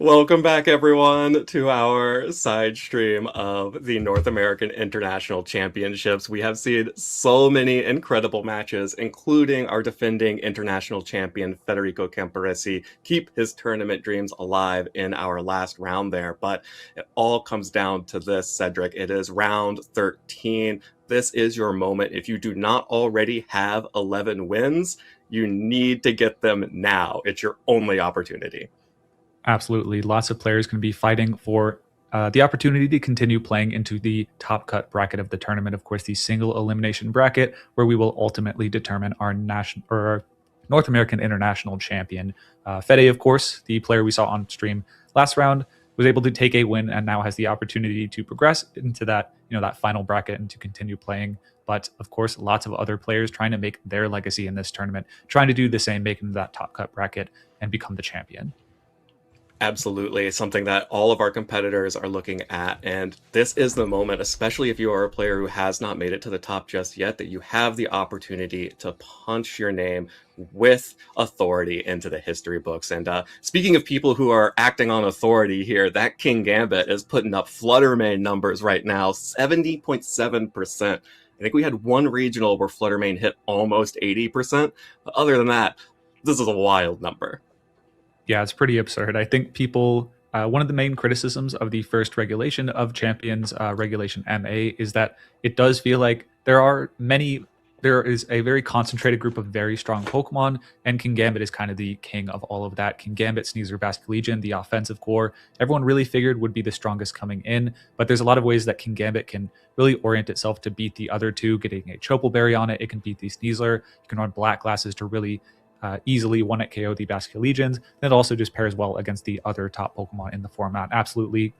Speaker 3: Welcome back, everyone, to our side stream of the North American International Championships. We have seen so many incredible matches, including our defending international champion, Federico Camporesi, keep his tournament dreams alive in our last round there. But it all comes down to this, Cedric. It is round 13. This is your moment. If you do not already have 11 wins, you need to get them now. It's your only opportunity.
Speaker 4: Absolutely. Lots of players can be fighting for the opportunity to continue playing into the top cut bracket of the tournament. Of course, the single elimination bracket, where we will ultimately determine our national or our North American International champion. Fede, of course, the player we saw on stream last round, was able to take a win and now has the opportunity to progress into that, that final bracket and to continue playing. But of course, lots of other players trying to make their legacy in this tournament, trying to do the same, make into that top cut bracket and become the champion.
Speaker 3: Absolutely. It's something that all of our competitors are looking at. And this is the moment, especially if you are a player who has not made it to the top just yet, that you have the opportunity to punch your name with authority into the history books. And speaking of people who are acting on authority here, that King Gambit is putting up Fluttermane numbers right now, 70.7%. I think we had one regional where Fluttermane hit almost 80%. But other than that, this is a wild number.
Speaker 4: Yeah, it's pretty absurd. I think people, one of the main criticisms of the first regulation of Champions, Regulation MA, is that it does feel like there is a very concentrated group of very strong Pokemon, and King Gambit is kind of the king of all of that. King Gambit, Sneasler, Basculegion, the offensive core, everyone really figured would be the strongest coming in, but there's a lot of ways that King Gambit can really orient itself to beat the other two, getting a Chople Berry on it. It can beat the Sneasler. You can run Black Glasses to really easily one-hit KO the Basculegions. It also just pairs well against the other top Pokemon in the format. Absolutely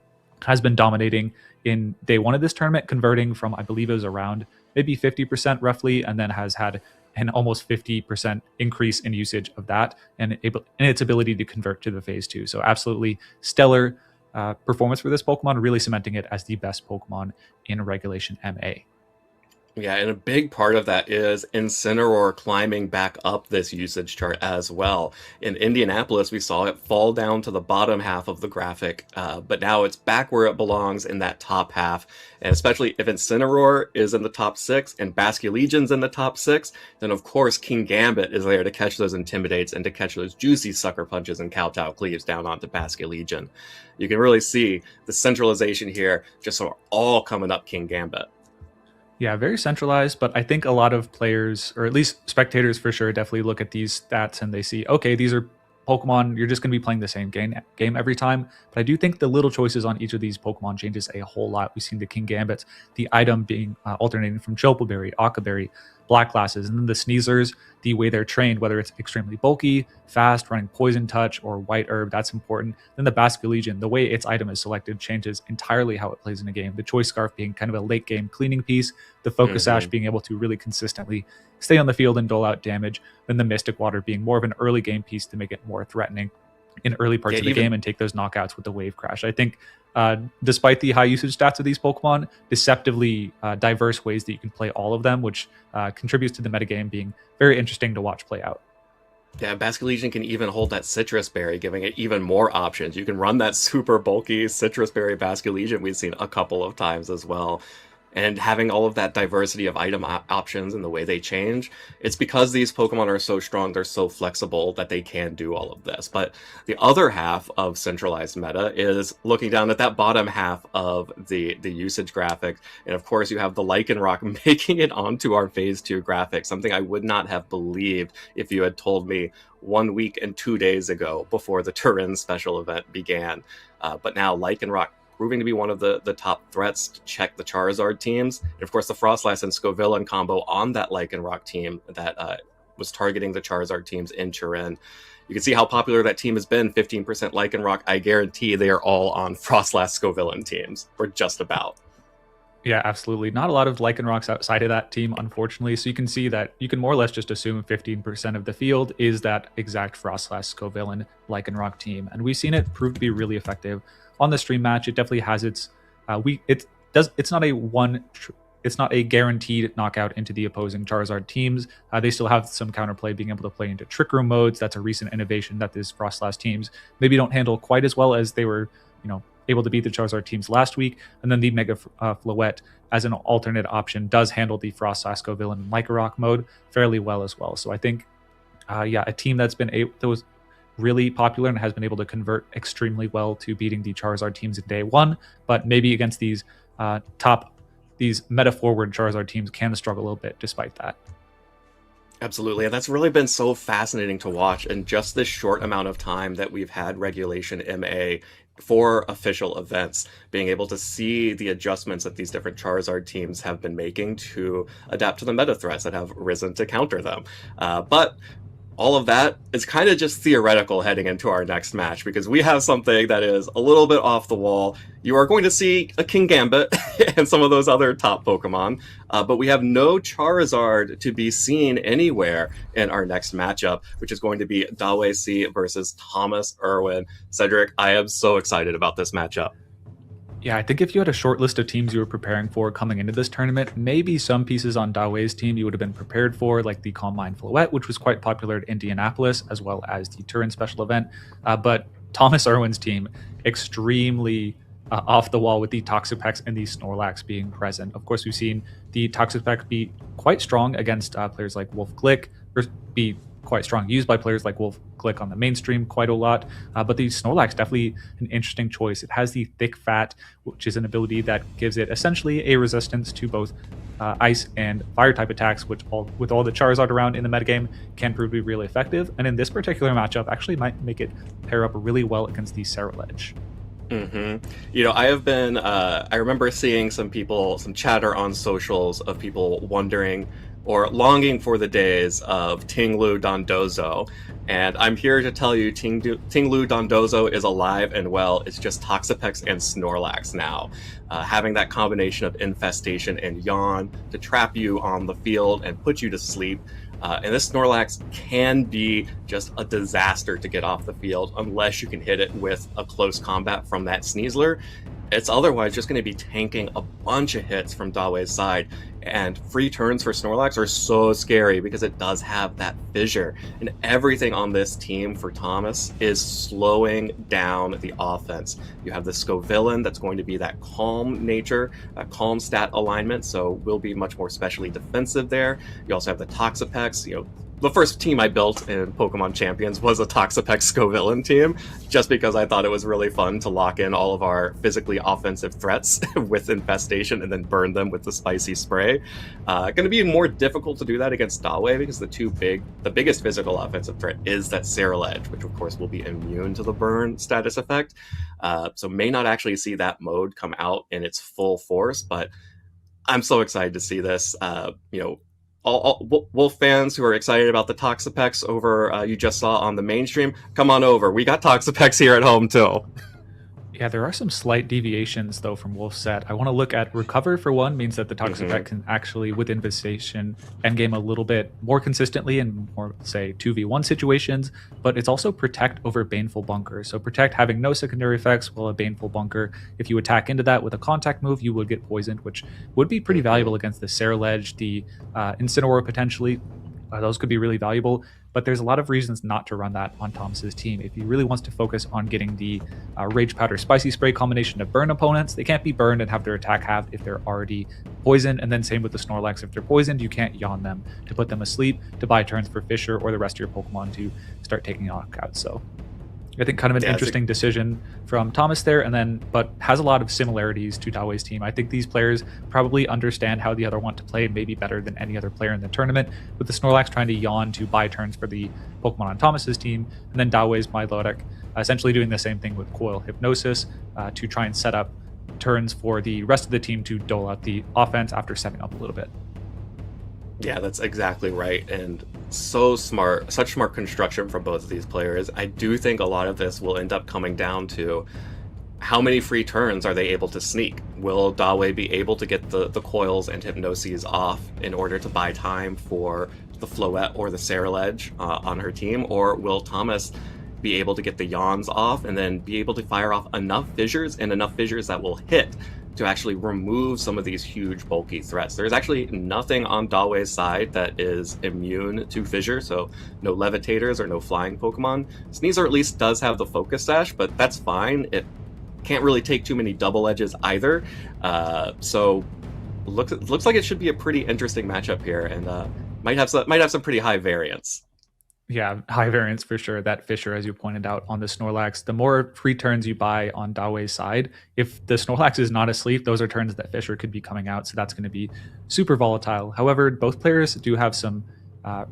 Speaker 4: has been dominating in day one of this tournament, converting from, I believe it was around maybe 50% roughly, and then has had an almost 50% increase in usage of that and its ability to convert to the phase 2. So absolutely stellar performance for this Pokemon, really cementing it as the best Pokemon in Regulation MA.
Speaker 3: Yeah, and a big part of that is Incineroar climbing back up this usage chart as well. In Indianapolis, we saw it fall down to the bottom half of the graphic, but now it's back where it belongs in that top half. And especially if Incineroar is in the top 6 and Basculegion's in the top 6, then of course King Gambit is there to catch those Intimidates and to catch those juicy Sucker Punches and Kowtow Cleaves down onto Basculegion. You can really see the centralization here just sort of all coming up King Gambit.
Speaker 4: Yeah, very centralized, but I think a lot of players, or at least spectators for sure, definitely look at these stats and they see, okay, these are Pokemon, you're just going to be playing the same game every time. But I do think the little choices on each of these Pokemon changes a whole lot. We've seen the King Gambits, the item being alternating from Chople Berry, Aqua Berry, Black Glasses, and then the Sneasers, the way they're trained, whether it's extremely bulky, fast, running Poison Touch, or White Herb, that's important. Then the Basculegion, the way its item is selected changes entirely how it plays in a game. The Choice Scarf being kind of a late game cleaning piece, the Focus Sash being able to really consistently stay on the field and dole out damage, then the Mystic Water being more of an early game piece to make it more threatening in early parts of the game and take those knockouts with the Wave Crash. I think despite the high usage stats of these Pokemon, deceptively diverse ways that you can play all of them, which contributes to the metagame being very interesting to watch play out.
Speaker 3: Yeah, Basculegion can even hold that Citrus Berry, giving it even more options. You can run that super bulky Citrus Berry Basculegion we've seen a couple of times as well. And having all of that diversity of item options and the way they change, it's because these Pokemon are so strong, they're so flexible that they can do all of this. But the other half of centralized meta is looking down at that bottom half of the usage graphic. And of course, you have the Lycanroc making it onto our Phase 2 graphic, something I would not have believed if you had told me 1 week and 2 days ago before the Turin special event began. But now Lycanroc proving to be one of the top threats to check the Charizard teams. And of course, the Frostlass and Scovillain combo on that Lycanroc team that was targeting the Charizard teams in Turin. You can see how popular that team has been, 15% Lycanroc. I guarantee they are all on Frostlass Scovillain teams, or just about.
Speaker 4: Yeah, absolutely. Not a lot of Lycanrocs outside of that team, unfortunately. So you can see that you can more or less just assume 15% of the field is that exact Frostlass Scovillain Lycanroc team. And we've seen it prove to be really effective on the stream match. It definitely has its it's not a one it's not a guaranteed knockout into the opposing Charizard teams. They still have some counterplay, being able to play into Trick Room modes. That's a recent innovation that this Froslass teams maybe don't handle quite as well as they were, able to beat the Charizard teams last week. And then the Mega Floette as an alternate option does handle the Froslass, Scovillain, and Lycanroc mode fairly well as well. So I think, a team that was really popular and has been able to convert extremely well to beating the Charizard teams in day one, but maybe against these meta forward Charizard teams can struggle a little bit despite that.
Speaker 3: Absolutely, and that's really been so fascinating to watch in just this short amount of time that we've had Regulation MA for official events, being able to see the adjustments that these different Charizard teams have been making to adapt to the meta threats that have risen to counter them. But all of that is kind of just theoretical heading into our next match, because we have something that is a little bit off the wall. You are going to see a King Gambit and some of those other top Pokemon, but we have no Charizard to be seen anywhere in our next matchup, which is going to be Dawei versus Thomas Irwin. Cedric, I am so excited about this matchup.
Speaker 4: Yeah, I think if you had a short list of teams you were preparing for coming into this tournament, maybe some pieces on Dawei's team you would have been prepared for, like the Calm Mind Floette, which was quite popular at Indianapolis, as well as the Turin special event. But Thomas Irwin's team, extremely off the wall with the Toxapex and the Snorlax being present. Of course, we've seen the Toxapex be quite strong against players like Wolf Glick, or be quite strong used by players like Wolf Glick on the mainstream quite a lot, but the Snorlax definitely an interesting choice. It has the Thick Fat, which is an ability that gives it essentially a resistance to both ice and fire type attacks, which with all the Charizard around in the metagame can prove to be really effective, and in this particular matchup actually might make it pair up really well against the Ceruledge.
Speaker 3: I have been, I remember seeing some chatter on socials of people wondering or longing for the days of Ting-Lu Dondozo. And I'm here to tell you Ting-Lu Dondozo is alive and well. It's just Toxapex and Snorlax now. Having that combination of Infestation and Yawn to trap you on the field and put you to sleep. And this Snorlax can be just a disaster to get off the field unless you can hit it with a close combat from that Sneasler. It's otherwise just going to be tanking a bunch of hits from Dawei's side. And free turns for Snorlax are so scary because it does have that fissure. And everything on this team for Thomas is slowing down the offense. You have the Scovillain that's going to be that calm nature, calm stat alignment, so will be much more specially defensive there. You also have the Toxapex, the first team I built in Pokemon Champions was a Toxapex Scovillain team, just because I thought it was really fun to lock in all of our physically offensive threats with Infestation and then burn them with the Spicy Spray. Going to be more difficult to do that against Dawei because the biggest physical offensive threat is that Ceruledge, which of course will be immune to the burn status effect. So may not actually see that mode come out in its full force, but I'm so excited to see this. All Wolf fans who are excited about the Toxapex over you just saw on the mainstream, come on over. We got Toxapex here at home too.
Speaker 4: Yeah, there are some slight deviations, though, from Wolf's set. I want to look at Recover, for one, means that the Toxapex can actually, with Infestation, endgame a little bit more consistently in more, say, 2v1 situations, but it's also Protect over Baneful Bunker. So Protect having no secondary effects, while a Baneful Bunker, if you attack into that with a contact move, you would get poisoned, which would be pretty valuable against the Ceruledge, the Incineroar potentially. Those could be really valuable, but there's a lot of reasons not to run that on Thomas's team. If he really wants to focus on getting the Rage Powder Spicy Spray combination to burn opponents, they can't be burned and have their attack halved if they're already poisoned, and then same with the Snorlax. If they're poisoned, you can't yawn them to put them asleep, to buy turns for Fissure or the rest of your Pokemon to start taking knockouts. So I think kind of an interesting decision from Thomas there, but has a lot of similarities to Dawei's team. I think these players probably understand how the other want to play, maybe better than any other player in the tournament, with the Snorlax trying to yawn to buy turns for the Pokemon on Thomas's team, and then Dawei's Milotic essentially doing the same thing with Coil Hypnosis to try and set up turns for the rest of the team to dole out the offense after setting up a little bit.
Speaker 3: Yeah, that's exactly right, and so smart, such smart construction from both of these players. I do think a lot of this will end up coming down to how many free turns are they able to sneak? Will Dawei be able to get the coils and hypnoses off in order to buy time for the Floette or the Ceruledge on her team, or will Thomas be able to get the yawns off and then be able to fire off enough fissures that will hit to actually remove some of these huge bulky threats. There's actually nothing on Dawei's side that is immune to Fissure, so no levitators or no flying Pokemon. Sneasel at least does have the Focus Sash, but that's fine. It can't really take too many double edges either. So looks like it should be a pretty interesting matchup here, and might have some pretty high variance.
Speaker 4: Yeah, high variance for sure. That Fissure, as you pointed out on the Snorlax, the more free turns you buy on Dawei's side, if the Snorlax is not asleep, those are turns that Fissure could be coming out, so that's going to be super volatile. However, both players do have some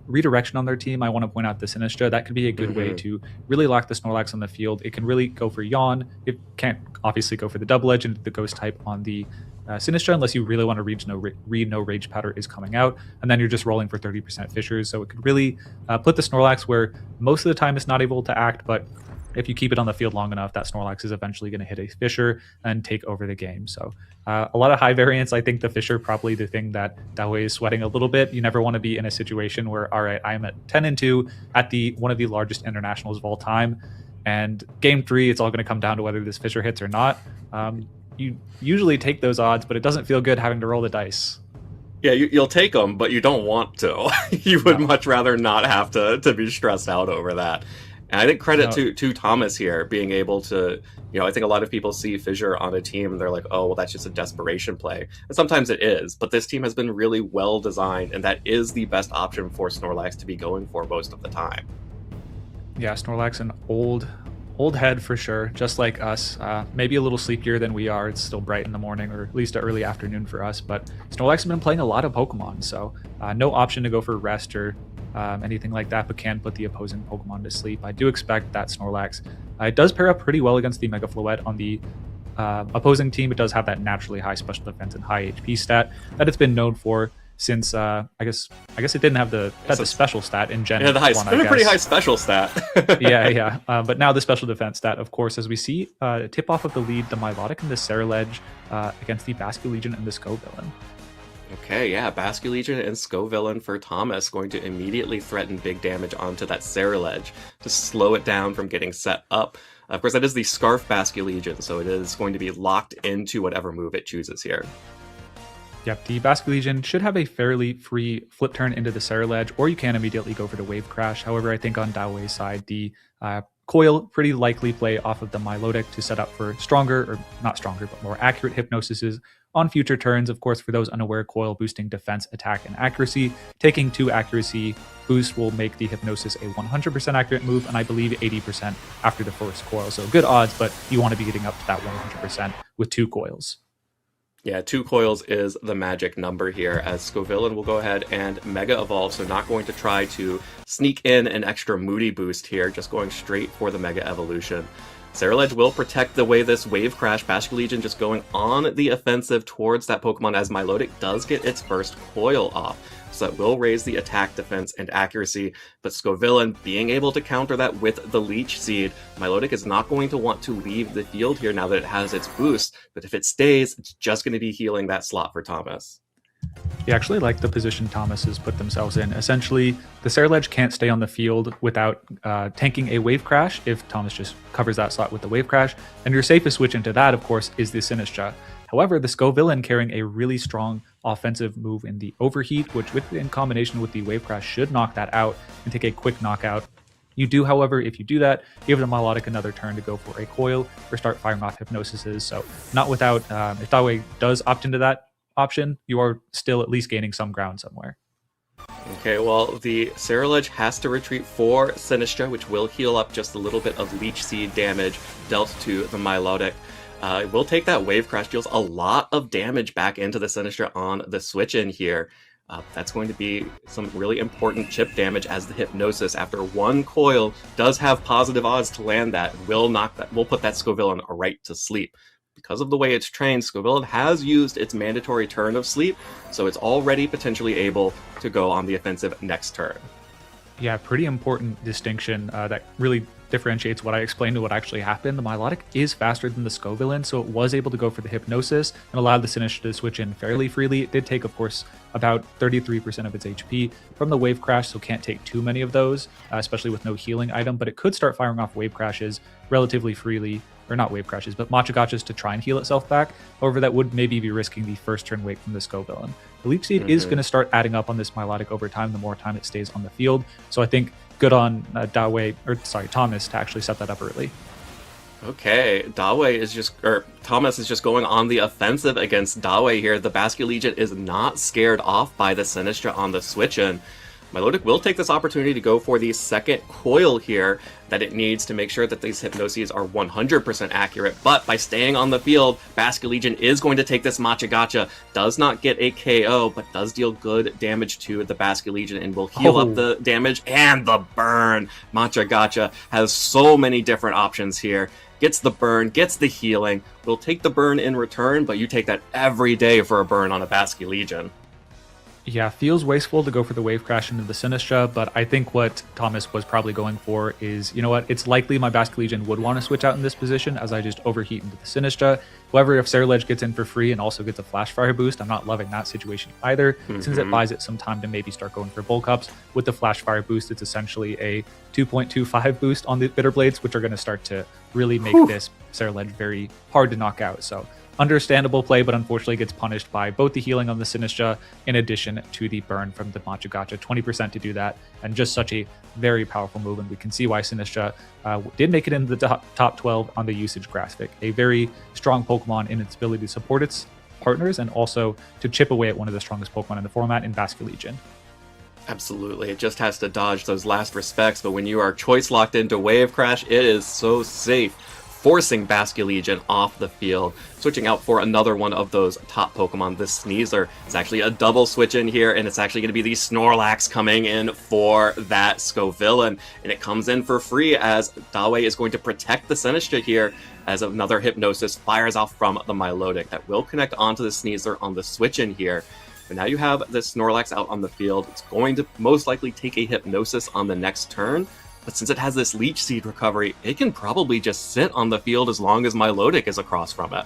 Speaker 4: redirection on their team. I want to point out the Sinistcha. That could be a good way to really lock the Snorlax on the field. It can really go for Yawn. It can't obviously go for the Double Edge and the Ghost type on the Sinistcha unless you really want to read no Rage Powder is coming out, and then you're just rolling for 30% Fissures. So it could really put the Snorlax where most of the time it's not able to act, but if you keep it on the field long enough, that Snorlax is eventually going to hit a Fissure and take over the game. So a lot of high variance. I think the Fissure probably the thing that Dawei is sweating a little bit. You never want to be in a situation where, all right, I'm at 10-2 at one of the largest internationals of all time, and game 3, it's all going to come down to whether this Fissure hits or not. You usually take those odds, but it doesn't feel good having to roll the dice.
Speaker 3: Yeah, you'll take them, but you don't want to. You would much rather not have to be stressed out over that. And I think credit to Thomas here, being able to, I think a lot of people see Fissure on a team and they're like, oh, well, that's just a desperation play. And sometimes it is, but this team has been really well designed, and that is the best option for Snorlax to be going for most of the time.
Speaker 4: Yeah, Snorlax, an old head for sure, just like us. Maybe a little sleepier than we are. It's still bright in the morning, or at least early afternoon for us, but Snorlax has been playing a lot of Pokemon, so no option to go for rest or anything like that, but can put the opposing Pokemon to sleep. I do expect that Snorlax, it does pair up pretty well against the Mega Floette on the opposing team. It does have that naturally high special defense and high HP stat that it's been known for since I guess it didn't have the special stat in Gen 1.
Speaker 3: A pretty high special stat.
Speaker 4: yeah. But now the special defense stat, of course, as we see tip off of the lead, the Milotic and the Ceruledge against the Basculegion and the Scovillain.
Speaker 3: Okay, yeah, Basculegion and Scovillain for Thomas, going to immediately threaten big damage onto that Ceruledge to slow it down from getting set up. Of course, that is the Scarf Basculegion, so it is going to be locked into whatever move it chooses here.
Speaker 4: Yep, the Basculegion should have a fairly free flip turn into the Ceruledge, or you can immediately go for the Wave Crash. However, I think on Dawei's side, the Coil pretty likely play off of the Milotic to set up for stronger, or not stronger, but more accurate Hypnosises on future turns. Of course, for those unaware, Coil boosting defense, attack, and accuracy. Taking 2 accuracy boost will make the Hypnosis a 100% accurate move, and I believe 80% after the first Coil. So good odds, but you want to be getting up to that 100% with 2 Coils.
Speaker 3: Yeah, 2 Coils is the magic number here, as Scovillain will go ahead and Mega Evolve, so not going to try to sneak in an extra Moody boost here, just going straight for the Mega Evolution. Ceruledge will protect the way this Wave Crash, Basculegion just going on the offensive towards that Pokemon, as Milotic does get its first Coil off. So that will raise the attack, defense, and accuracy, but Scovillain being able to counter that with the Leech Seed. Milotic is not going to want to leave the field here now that it has its boost, but if it stays, it's just going to be healing that slot for Thomas.
Speaker 4: Yeah, actually like the position Thomas has put themselves in. Essentially, the Ceruledge can't stay on the field without tanking a Wave Crash if Thomas just covers that slot with the Wave Crash, and your safest switch into that, of course, is the Sinistcha. However, the Scovillain carrying a really strong offensive move in the Overheat, which in combination with the Wave Crash should knock that out and take a quick knockout. You do, however, if you do that, give the Milotic another turn to go for a Coil or start firing off Hypnosises. So not without, if Dawei does opt into that option, you are still at least gaining some ground somewhere.
Speaker 3: Okay, well, the Ceruledge has to retreat for Sinistcha, which will heal up just a little bit of Leech Seed damage dealt to the Milotic. It will take that Wave Crash, deals a lot of damage back into the Sinistcha on the switch in here. That's going to be some really important chip damage, as the Hypnosis, after 1 Coil, does have positive odds to land that. Will put that Scovillain right to sleep. Because of the way it's trained, Scovillain has used its mandatory turn of sleep, so it's already potentially able to go on the offensive next turn.
Speaker 4: Yeah, pretty important distinction that really differentiates what I explained to what actually happened. The Milotic is faster than the Scovillain, so it was able to go for the Hypnosis and allowed the Sinistcha to switch in fairly freely. It did take, of course, about 33% of its HP from the Wave Crash, so can't take too many of those, especially with no healing item, but it could start firing off Wave Crashes relatively freely or not wave crashes, but Machagachas to try and heal itself back. However, that would maybe be risking the first turn wait from the Scovillain. The Leech Seed is going to start adding up on this Milotic over time, the more time it stays on the field. So I think good on Thomas to actually set that up early.
Speaker 3: Okay, Thomas is just going on the offensive against Dawe here. The Basculegion is not scared off by the Sinistra on the switch-in. Milotic will take this opportunity to go for the second coil here that it needs to make sure that these Hypnoses are 100% accurate, but by staying on the field, Basculegion is going to take this Machagacha, does not get a KO, but does deal good damage to the Basculegion and will heal up the damage and the burn. Machagacha has so many different options here. Gets the burn, gets the healing, will take the burn in return, but you take that every day for a burn on a Basculegion.
Speaker 4: Yeah, feels wasteful to go for the wave crash into the Sinistra, but I think what Thomas was probably going for is, you know what, it's likely my Basculegion would want to switch out in this position as I just overheat into the Sinistra. However, if Ceruledge gets in for free and also gets a Flash Fire boost, I'm not loving that situation either, since it buys it some time to maybe start going for Bulk Ups. With the Flash Fire boost, it's essentially a 2.25 boost on the Bitter Blades, which are going to start to really make this Ceruledge very hard to knock out. So understandable play, but unfortunately gets punished by both the healing on the Sinistra in addition to the burn from the Machagacha. 20% to do that, and just such a very powerful move, and we can see why Sinistra did make it into the top 12 on the usage graphic. A very strong Pokemon in its ability to support its partners and also to chip away at one of the strongest Pokemon in the format in Basculegion.
Speaker 3: Absolutely, it just has to dodge those last respects, but when you are choice locked into Wave Crash, it is so safe, forcing Basculegion off the field. Switching out for another one of those top Pokemon, this Sneasler. It's actually a double switch in here, and it's actually going to be the Snorlax coming in for that Scovillain, and it comes in for free as Dawe is going to protect the Sinistra here as another Hypnosis fires off from the Milotic. That will connect onto the Sneasler on the switch in here. But now you have the Snorlax out on the field. It's going to most likely take a Hypnosis on the next turn, but since it has this Leech Seed recovery, it can probably just sit on the field as long as Milotic is across from it.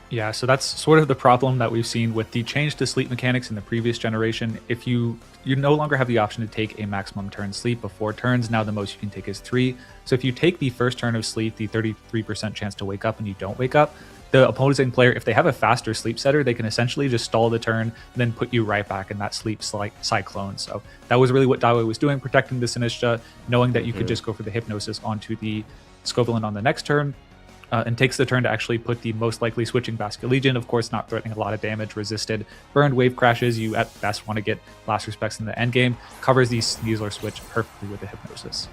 Speaker 4: Yeah, so that's sort of the problem that we've seen with the change to sleep mechanics in the previous generation. If you no longer have the option to take a maximum turn sleep before turns, now the most you can take is 3. So if you take the first turn of sleep, the 33% chance to wake up, and you don't wake up, the opposing player, if they have a faster sleep setter, they can essentially just stall the turn and then put you right back in that sleep cyclone. So that was really what Dawe was doing, protecting the Sinistra, knowing that you could just go for the Hypnosis onto the Scovillain on the next turn, and takes the turn to actually put the most likely switching Basculegion, of course not threatening a lot of damage, resisted, burned wave crashes. You at best want to get last respects in the end game, covers the Sneasler switch perfectly with the Hypnosis.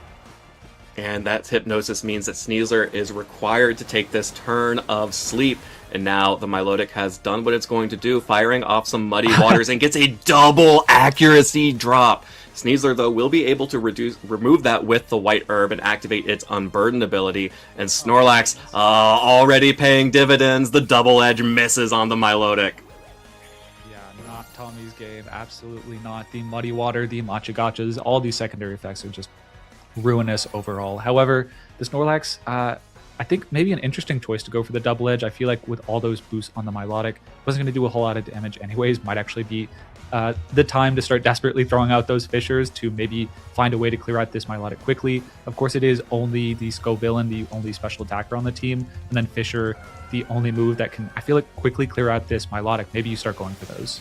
Speaker 3: And that Hypnosis means that Sneasler is required to take this turn of sleep. And now the Milotic has done what it's going to do, firing off some Muddy Waters and gets a double accuracy drop. Sneasler, though, will be able to remove that with the White Herb and activate its Unburden ability. And Snorlax, already paying dividends. The Double Edge misses on the Milotic.
Speaker 4: Yeah, not Tommy's game. Absolutely not. The Muddy Water, the Machagachas, all these secondary effects are just ruinous overall. However, the Snorlax, I think maybe an interesting choice to go for the Double Edge. I feel like with all those boosts on the Milotic, wasn't going to do a whole lot of damage anyways. Might actually be the time to start desperately throwing out those Fissures to maybe find a way to clear out this Milotic quickly. Of course, it is only the Scovillain, the only special attacker on the team, and then Fissure, the only move that can, I feel like, quickly clear out this Milotic. Maybe you start going for those.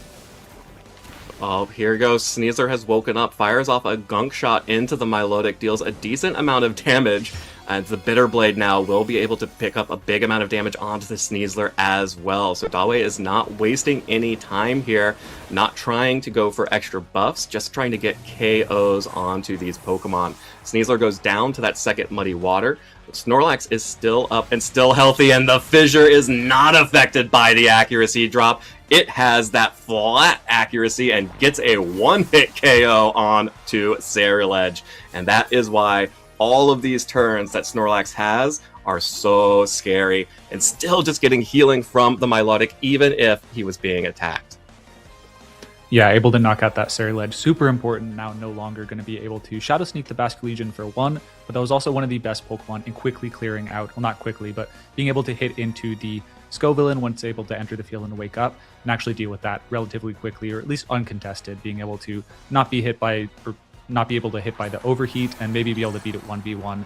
Speaker 3: Oh, here goes. Sneasler has woken up, fires off a Gunk Shot into the Milotic, deals a decent amount of damage, and the Bitter Blade now will be able to pick up a big amount of damage onto the Sneasler as well. So Dawe is not wasting any time here, not trying to go for extra buffs, just trying to get KOs onto these Pokemon. Sneasler goes down to that second Muddy Water. Snorlax is still up and still healthy, and the Fissure is not affected by the accuracy drop. It has that flat accuracy and gets a one-hit KO on to Ceruledge. And that is why all of these turns that Snorlax has are so scary, and still just getting healing from the Milotic even if he was being attacked.
Speaker 4: Yeah, able to knock out that Ceruledge. Super important. Now no longer going to be able to Shadow Sneak the Basculegion for one, but that was also one of the best Pokemon in quickly clearing out, well, not quickly, but being able to hit into the Scovillain once able to enter the field and wake up and actually deal with that relatively quickly, or at least uncontested, being able to not be hit by, or not be able to hit by the overheat and maybe be able to beat it 1v1,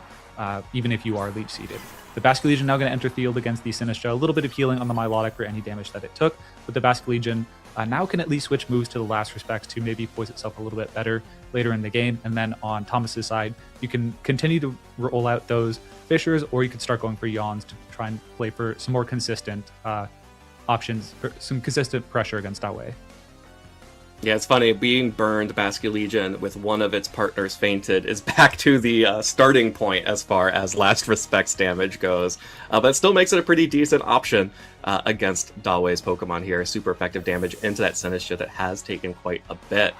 Speaker 4: even if you are leech seeded. The Basculegion now going to enter field against the Sinistra. A little bit of healing on the Milotic for any damage that it took, but the Basculegion now can at least switch moves to the last respects to maybe poise itself a little bit better later in the game. And then on Thomas's side, you can continue to roll out those Fissures, or you could start going for Yawns to try and play for some more consistent options, for some consistent pressure against Dawei.
Speaker 3: Yeah, it's funny, being burned Basculegion with one of its partners fainted is back to the starting point as far as last respects damage goes, but it still makes it a pretty decent option against Dawei's Pokemon here. Super effective damage into that Sinistra that has taken quite a bit.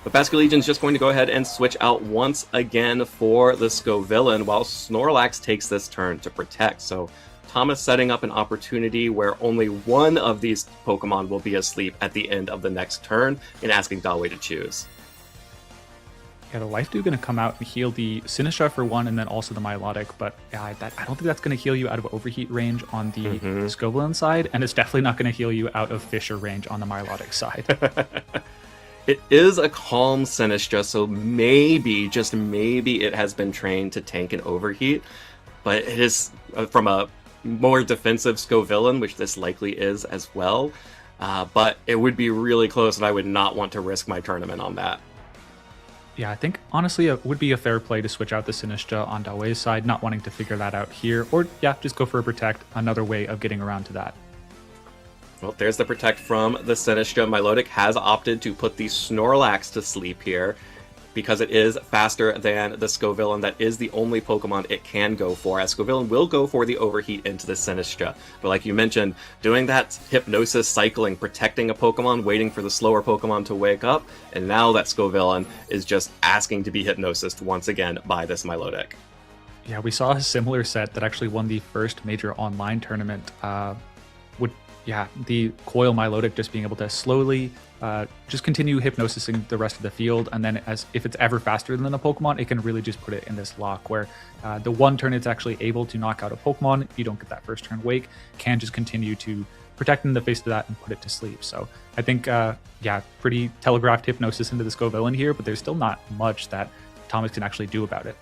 Speaker 3: But Basculegion's just going to go ahead and switch out once again for the Scovillain, while Snorlax takes this turn to protect. So Thomas setting up an opportunity where only one of these Pokemon will be asleep at the end of the next turn, and asking Dawei to choose.
Speaker 4: Yeah, the Life Dew going to come out and heal the Sinistra for one, and then also the Milotic, but I don't think that's going to heal you out of Overheat range on the Scovillain side, and it's definitely not going to heal you out of Fissure range on the Milotic side.
Speaker 3: It is a calm Sinistra, so maybe, just maybe, it has been trained to tank and Overheat, but it is from a more defensive Scovillain, which this likely is as well, but it would be really close, and I would not want to risk my tournament on that.
Speaker 4: Yeah, I think honestly it would be a fair play to switch out the Sinistra on Dawei's side, not wanting to figure that out here, or yeah, just go for a Protect, another way of getting around to that.
Speaker 3: Well, there's the Protect from the Sinistra. Milotic has opted to put the Snorlax to sleep here, because it is faster than the Scovillain. That is the only Pokemon it can go for, as Scovillain will go for the Overheat into the Sinistra. But like you mentioned, doing that Hypnosis cycling, protecting a Pokemon, waiting for the slower Pokemon to wake up, and now that Scovillain is just asking to be Hypnosised once again by this Milotic.
Speaker 4: Yeah, we saw a similar set that actually won the first major online tournament. The Coil Milotic just being able to slowly just continue hypnosising the rest of the field, and then if it's ever faster than a Pokemon, it can really just put it in this lock where the one turn it's actually able to knock out a Pokemon, if you don't get that first turn wake, can just continue to protect in the face of that and put it to sleep. So I think, pretty telegraphed hypnosis into the Scovillain here, but there's still not much that Thomas can actually do about it.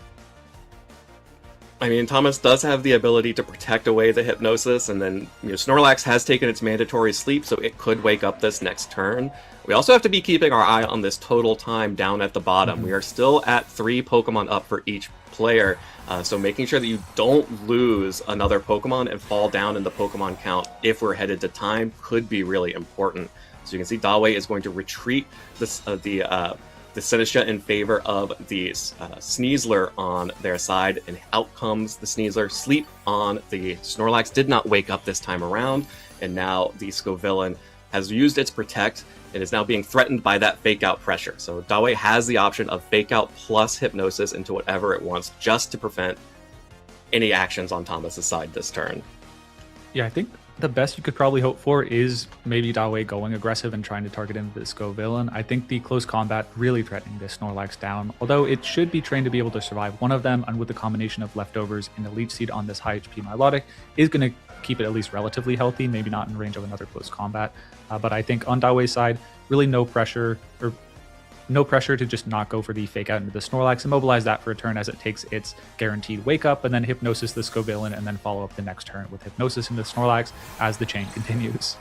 Speaker 3: I mean, Thomas does have the ability to protect away the Hypnosis, and then Snorlax has taken its mandatory sleep, so it could wake up this next turn. We also have to be keeping our eye on this total time down at the bottom. We are still at 3 Pokemon up for each player, so making sure that you don't lose another Pokemon and fall down in the Pokemon count if we're headed to time could be really important. So you can see Dawei is going to retreat the Sinistra in favor of the Sneasler on their side, and out comes the Sneasler. Sleep on the Snorlax did not wake up this time around, and now the Scovillain has used its Protect and is now being threatened by that Fake Out pressure. So Dawei has the option of Fake Out plus Hypnosis into whatever it wants, just to prevent any actions on Thomas's side this turn.
Speaker 4: Yeah, I think the best you could probably hope for is maybe Dawei going aggressive and trying to target into the Scovillain. I think the close combat really threatening this Snorlax down, although it should be trained to be able to survive one of them, and with the combination of leftovers in the Leech Seed on this high HP Milotic is going to keep it at least relatively healthy, maybe not in range of another close combat. But I think on Dawei's side, really no pressure to just not go for the Fake Out into the Snorlax, immobilize that for a turn as it takes its guaranteed Wake Up, and then Hypnosis the Scovillain, and then follow up the next turn with Hypnosis into the Snorlax as the chain continues.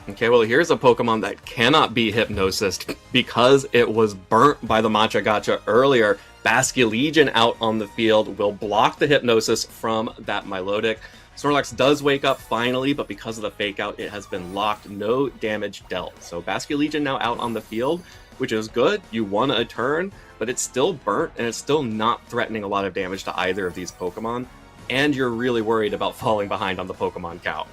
Speaker 3: Okay, well, here's a Pokemon that cannot be Hypnosised because it was burnt by the Matcha Gotcha earlier. Basculegion out on the field will block the Hypnosis from that Milotic. Snorlax does wake up finally, but because of the Fake Out, it has been locked. No damage dealt. So Basculegion now out on the field, which is good. You won a turn, but it's still burnt, and it's still not threatening a lot of damage to either of these Pokemon, and you're really worried about falling behind on the Pokemon count.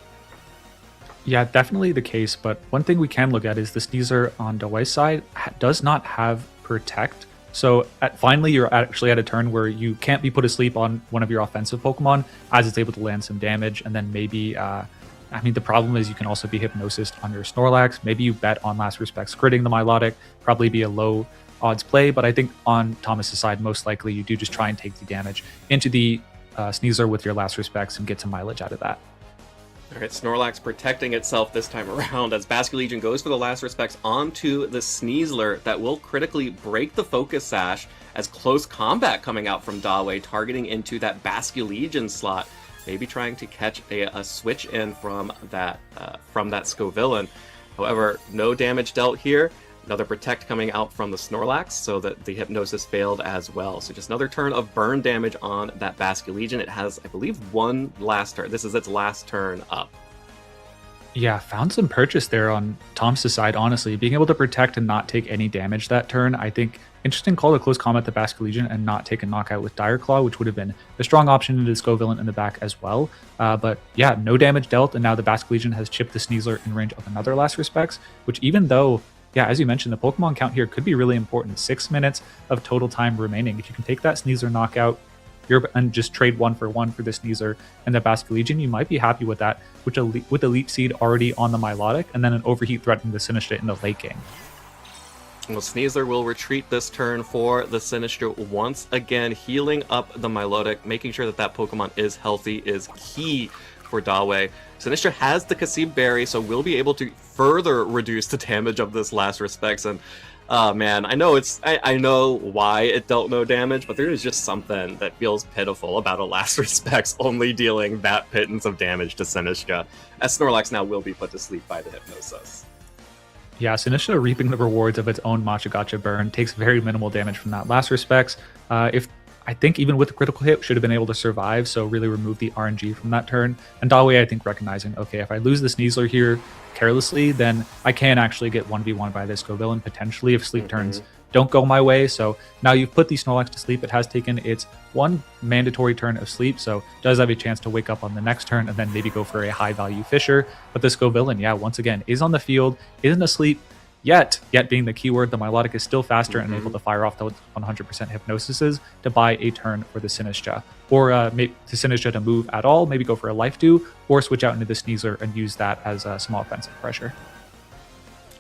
Speaker 4: Yeah, definitely the case, but one thing we can look at is the Sneasler on Dawei's side does not have Protect. So finally, you're actually at a turn where you can't be put asleep on one of your offensive Pokemon, as it's able to land some damage, and then maybe the problem is you can also be Hypnosised on your Snorlax. Maybe you bet on Last Respects critting the Milotic, probably be a low odds play, but I think on Thomas's side, most likely you do just try and take the damage into the Sneasler with your Last Respects and get some mileage out of that.
Speaker 3: All right, Snorlax protecting itself this time around as Basculegion goes for the Last Respects onto the Sneasler. That will critically break the Focus Sash as close combat coming out from Dawei, targeting into that Basculegion slot. maybe trying to catch a switch in from that Scovillain. However, no damage dealt here. Another Protect coming out from the Snorlax, so that the Hypnosis failed as well. So just another turn of burn damage on that Basculegion. It has, I believe, one last turn. This is its last turn up.
Speaker 4: Yeah, found some purchase there on Tom's side, honestly. Being able to protect and not take any damage that turn, I think, interesting call to close combat the Basculegion and not take a knockout with Dire Claw, which would have been a strong option into the Scovillain in the back as well. But yeah, no damage dealt, and now the Basculegion has chipped the Sneasler in range of another Last Respects, which even though, yeah, as you mentioned, the Pokemon count here could be really important. 6 minutes of total time remaining. If you can take that Sneasler knockout and just trade 1 for 1 for the Sneasler and the Basculegion, you might be happy with that, with the Leech Seed already on the Milotic, and then an Overheat threatening the Sinistcha in the late game.
Speaker 3: Well, Sneasler will retreat this turn for the Sinistcha once again, healing up the Milotic, making sure that that Pokemon is healthy is key for Dawei. Sinistcha has the Kasib Berry, so we'll be able to further reduce the damage of this Last Respects. And man, I know why it dealt no damage, but there is just something that feels pitiful about a Last Respects only dealing that pittance of damage to Sinistcha, as Snorlax now will be put to sleep by the Hypnosis.
Speaker 4: Yeah, Sinistcha reaping the rewards of its own Machagacha burn, takes very minimal damage from that Last Respects. I think even with the critical hit, should have been able to survive, so really remove the RNG from that turn. And Dawei, I think, recognizing, okay, if I lose the Sneasler here carelessly, then I can actually get 1v1 by this Scovillain, potentially, if sleep turns don't go my way. So now you've put the Snorlax to sleep. It has taken its one mandatory turn of sleep, so does have a chance to wake up on the next turn and then maybe go for a high-value Fisher. But the Scovillain, yeah, once again, is on the field, isn't asleep, Yet being the keyword, the Milotic is still faster and able to fire off those 100% Hypnosises to buy a turn for the Sinistcha. Or the Sinistcha to move at all, maybe go for a Life Dew, or switch out into the Sneasler and use that as a small offensive pressure.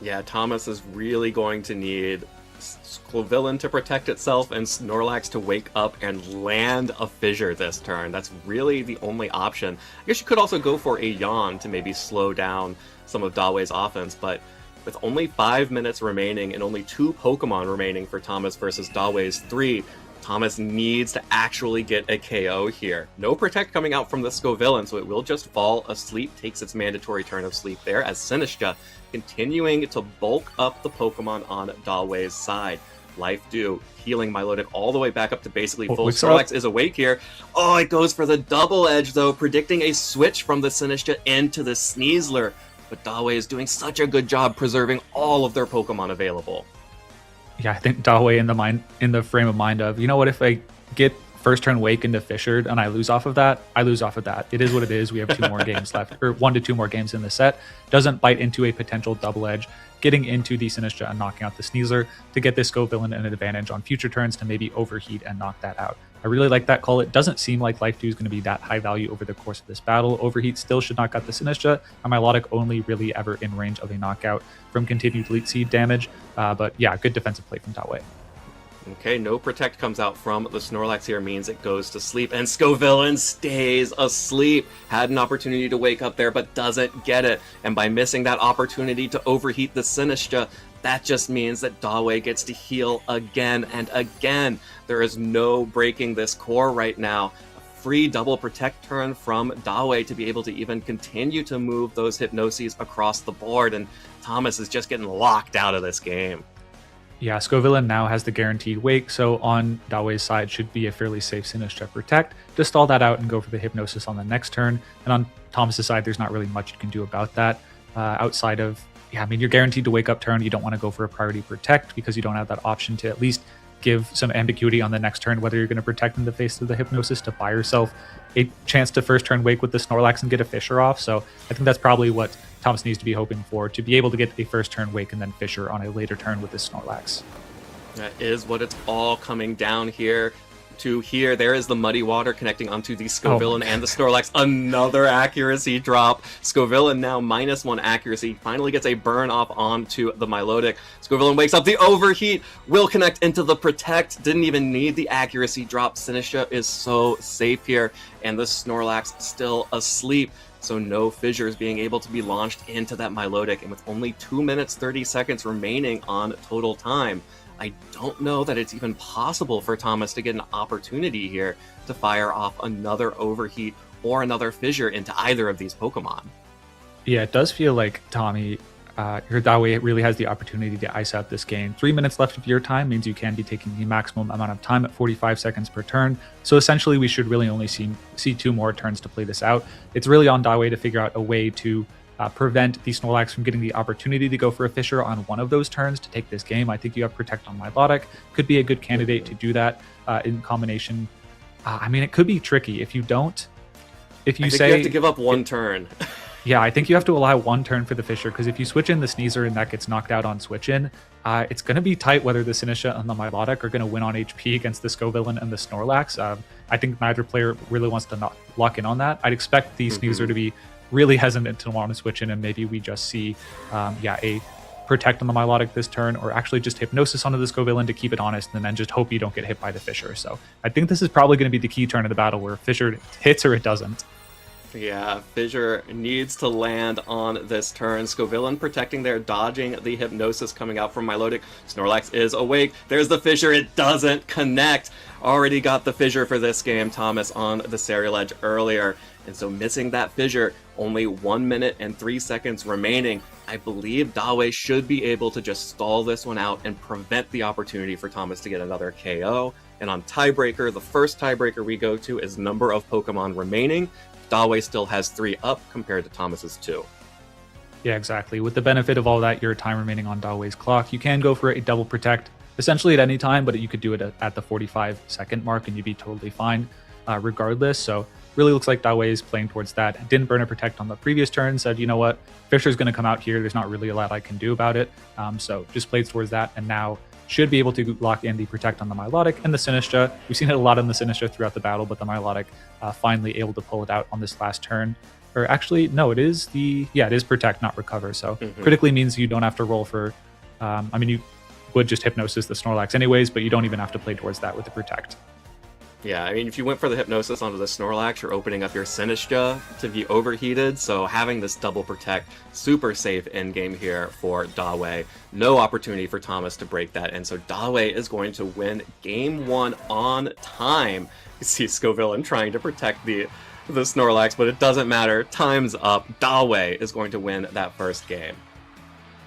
Speaker 3: Yeah, Thomas is really going to need Scovillain to protect itself and Snorlax to wake up and land a Fissure this turn. That's really the only option. I guess you could also go for a Yawn to maybe slow down some of Dawei's offense, but with only 5 minutes remaining and only 2 Pokemon remaining for Thomas versus Dawei's 3, Thomas needs to actually get a KO here. No Protect coming out from the Scovillain, so it will just fall asleep, takes its mandatory turn of sleep there, as Sinistcha continuing to bulk up the Pokemon on Dawei's side. Life Dew, healing Milotic all the way back up to basically full. Snorlax is awake here. Oh, it goes for the double edge though, predicting a switch from the Sinistcha into the Sneasler. But Dawei is doing such a good job preserving all of their Pokemon available.
Speaker 4: Yeah, I think Dawei in the frame of mind of, you know what, if I get first turn Wake into Fissured and I lose off of that, I lose off of that. It is what it is. We have 2 more games left, or 1 to 2 more games in the set. Doesn't bite into a potential double edge, getting into the Sinistcha and knocking out the Sneasler to get this Scovillain an advantage on future turns to maybe overheat and knock that out. I really like that call. It doesn't seem like Life Dew is going to be that high value over the course of this battle. Overheat still should knock out the Sinistcha, and Milotic only really ever in range of a knockout from continued Leech Seed damage. But yeah, good defensive play from Dawei.
Speaker 3: Okay, no Protect comes out from the Snorlax here, means it goes to sleep, and Scovillain stays asleep. Had an opportunity to wake up there, but doesn't get it. And by missing that opportunity to overheat the Sinistcha, that just means that Dawei gets to heal again and again. There is no breaking this core right now. A free double Protect turn from Dawei to be able to even continue to move those Hypnoses across the board, and Thomas is just getting locked out of this game.
Speaker 4: Yeah, Scovillain now has the guaranteed wake, so on Dawei's side should be a fairly safe Sinistcha Protect to stall that out and go for the Hypnosis on the next turn. And on Thomas's side, there's not really much you can do about that outside of, yeah, I mean, you're guaranteed to wake up turn. You don't want to go for a priority Protect because you don't have that option to at least give some ambiguity on the next turn, whether you're going to Protect in the face of the Hypnosis to buy yourself a chance to first turn wake with the Snorlax and get a Fissure off. So I think that's probably what Thomas needs to be hoping for, to be able to get a first turn wake and then Fissure on a later turn with the Snorlax.
Speaker 3: That is what it's all coming down here to here. There is the Muddy Water connecting onto the Scovillain and the Snorlax. Another accuracy drop. Scovillain now -1 accuracy. Finally gets a burn off onto the Milotic. Scovillain wakes up. The Overheat will connect into the Protect. Didn't even need the accuracy drop. Sinistcha is so safe here. And the Snorlax still asleep. So no Fissures being able to be launched into that Milotic. And with only 2 minutes 30 seconds remaining on total time, I don't know that it's even possible for Thomas to get an opportunity here to fire off another Overheat or another Fissure into either of these Pokemon.
Speaker 4: Yeah, it does feel like Tommy, your Dawei really has the opportunity to ice out this game. 3 minutes left of your time means you can be taking the maximum amount of time at 45 seconds per turn. So essentially, we should really only see 2 more turns to play this out. It's really on Dawei to figure out a way to prevent the Snorlax from getting the opportunity to go for a Fissure on one of those turns to take this game. I think you have Protect on Milotic. Could be a good candidate to do that in combination. I mean, it could be tricky if you don't. If you
Speaker 3: I think
Speaker 4: say
Speaker 3: you have to give up one turn.
Speaker 4: Yeah, I think you have to allow one turn for the Fissure, because if you switch in the Sneasel and that gets knocked out on switch in, it's going to be tight whether the Sinistra and the Milotic are going to win on HP against the Scovillain and the Snorlax. I think neither player really wants to not lock in on that. I'd expect the Sneasel to be really hesitant to want to switch in, and maybe we just see a Protect on the Milotic this turn, or actually just Hypnosis onto the Scovillain to keep it honest, and then just hope you don't get hit by the Fissure. So I think this is probably going to be the key turn of the battle, where Fissure hits or it doesn't.
Speaker 3: Yeah, Fissure needs to land on this turn. Scovillain protecting there, dodging the Hypnosis coming out from Milotic. Snorlax is awake. There's the Fissure. It doesn't connect. Already got the Fissure for this game, Thomas, on the Ceruledge earlier. And so missing that Fissure, only 1 minute and 3 seconds remaining. I believe Dawei should be able to just stall this one out and prevent the opportunity for Thomas to get another KO. And on Tiebreaker, the first Tiebreaker we go to is number of Pokemon remaining. Dawei still has 3 up compared to Thomas's 2.
Speaker 4: Yeah, exactly. With the benefit of all that, your time remaining on Dawei's clock, you can go for a double protect essentially at any time, but you could do it at the 45-second mark and you'd be totally fine regardless. So really looks like Dawei is playing towards that. Didn't burn a protect on the previous turn, said, you know what, Fissure's going to come out here. There's not really a lot I can do about it. So just plays towards that, and now should be able to lock in the Protect on the Milotic and the Sinistra. We've seen it a lot on the Sinistra throughout the battle, but the Milotic finally able to pull it out on this last turn. Or actually, no, it is Protect, not Recover. So critically means you don't have to roll for, I mean, you would just Hypnosis the Snorlax anyways, but you don't even have to play towards that with the Protect.
Speaker 3: Yeah, I mean, if you went for the Hypnosis onto the Snorlax, you're opening up your Sinistra to be overheated, so having this double protect, super safe endgame here for Dawei. No opportunity for Thomas to break that, and so Dawei is going to win Game 1 on time. You see Scovillain trying to protect the Snorlax, but it doesn't matter. Time's up. Dawei is going to win that first game.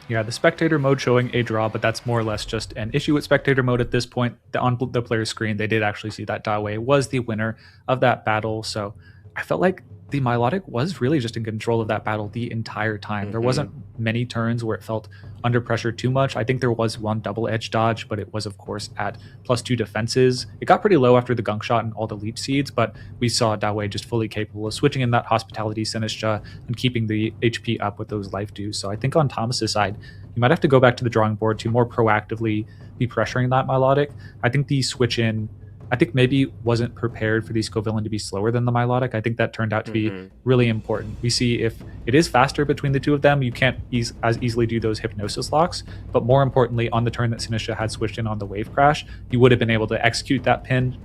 Speaker 4: Yeah, the spectator mode showing a draw, but that's more or less just an issue with spectator mode at this point. On the player's screen, they did actually see that Dawei was the winner of that battle. So I felt like the Milotic was really just in control of that battle the entire time. There wasn't many turns where it felt under pressure too much. I think there was one double edge dodge, but it was, of course, at +2 defenses. It got pretty low after the gunk shot and all the leech seeds, but we saw Dawei just fully capable of switching in that Hospitality Sinistra and keeping the HP up with those life dews. So I think on Thomas's side, you might have to go back to the drawing board to more proactively be pressuring that Milotic. I think the switch in, I think maybe wasn't prepared for the Scovillain to be slower than the Milotic. I think that turned out to be really important. We see if it is faster between the two of them, you can't as easily do those Hypnosis locks, but more importantly, on the turn that Sinistra had switched in on the Wave Crash, you would have been able to execute that pin,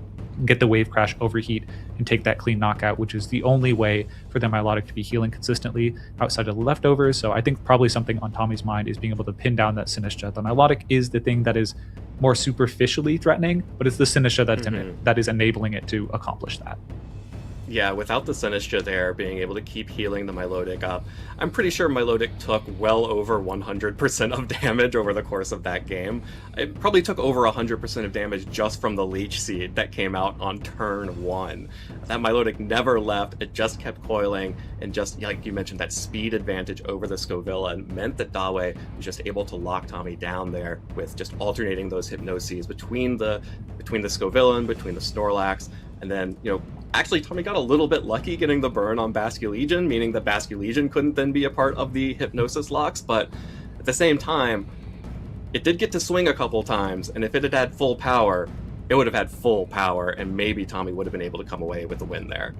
Speaker 4: get the Wave Crash, overheat, and take that clean knockout, which is the only way for the Milotic to be healing consistently outside of the leftovers. So I think probably something on Tommy's mind is being able to pin down that Sinistra. The Milotic is the thing that is more superficially threatening, but it's the Sinistra that's in it that is enabling it to accomplish that.
Speaker 3: Yeah, without the Sinistra there being able to keep healing the Milotic up, I'm pretty sure Milotic took well over 100% of damage over the course of that game. It probably took over 100% of damage just from the Leech Seed that came out on turn 1. That Milotic never left, it just kept coiling, and just, like you mentioned, that speed advantage over the Scovillain meant that Dawei was just able to lock Tommy down there with just alternating those Hypnoses between the Scovillain, between the Snorlax, and then, actually, Tommy got a little bit lucky getting the burn on Basculegion, meaning that Basculegion couldn't then be a part of the Hypnosis locks, but at the same time, it did get to swing a couple times, and if it had had full power, it would have had full power, and maybe Tommy would have been able to come away with the win there.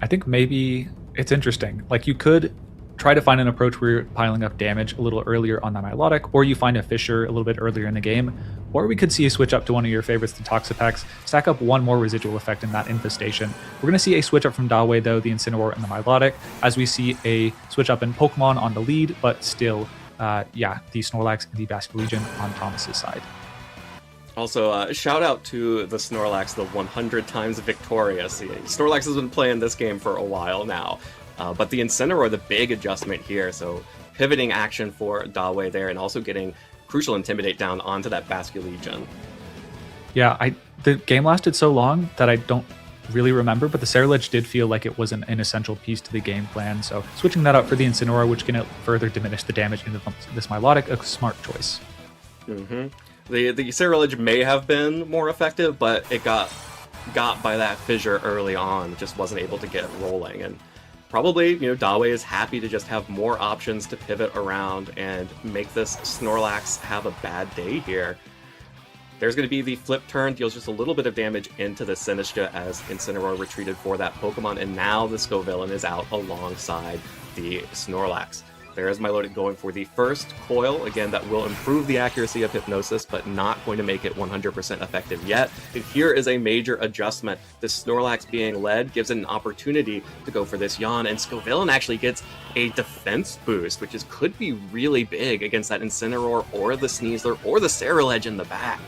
Speaker 4: I think maybe it's interesting. Like, you could try to find an approach where you're piling up damage a little earlier on the Milotic, or you find a Fissure a little bit earlier in the game, or we could see a switch up to one of your favorites, the Toxapex, stack up one more residual effect in that Infestation. We're going to see a switch up from Dawei, though, the Incineroar and the Milotic, as we see a switch up in Pokemon on the lead, but still, the Snorlax and the Basculegion on Thomas's side.
Speaker 3: Also, shout out to the Snorlax, the 100 times victorious. Snorlax has been playing this game for a while now, but the Incineroar, the big adjustment here, so pivoting action for Dawei there, and also getting crucial Intimidate down onto that Basculegion.
Speaker 4: Yeah, the game lasted so long that I don't really remember, but the Ceruledge did feel like it was an essential piece to the game plan, so switching that out for the Incineroar, which can further diminish the damage into this Milotic, a smart choice.
Speaker 3: Mm-hmm. The Ceruledge may have been more effective, but it got by that fissure early on, just wasn't able to get rolling, and probably, Dawei is happy to just have more options to pivot around and make this Snorlax have a bad day here. There's going to be the flip turn, deals just a little bit of damage into the Sinistcha as Incineroar retreated for that Pokemon, and now the Scovillain is out alongside the Snorlax. There is Milotic going for the first coil, again, that will improve the accuracy of Hypnosis, but not going to make it 100% effective yet. And here is a major adjustment. The Snorlax being led gives it an opportunity to go for this Yawn, and Scovillain actually gets a defense boost, which could be really big against that Incineroar or the Sneasler or the Ceruledge in the back.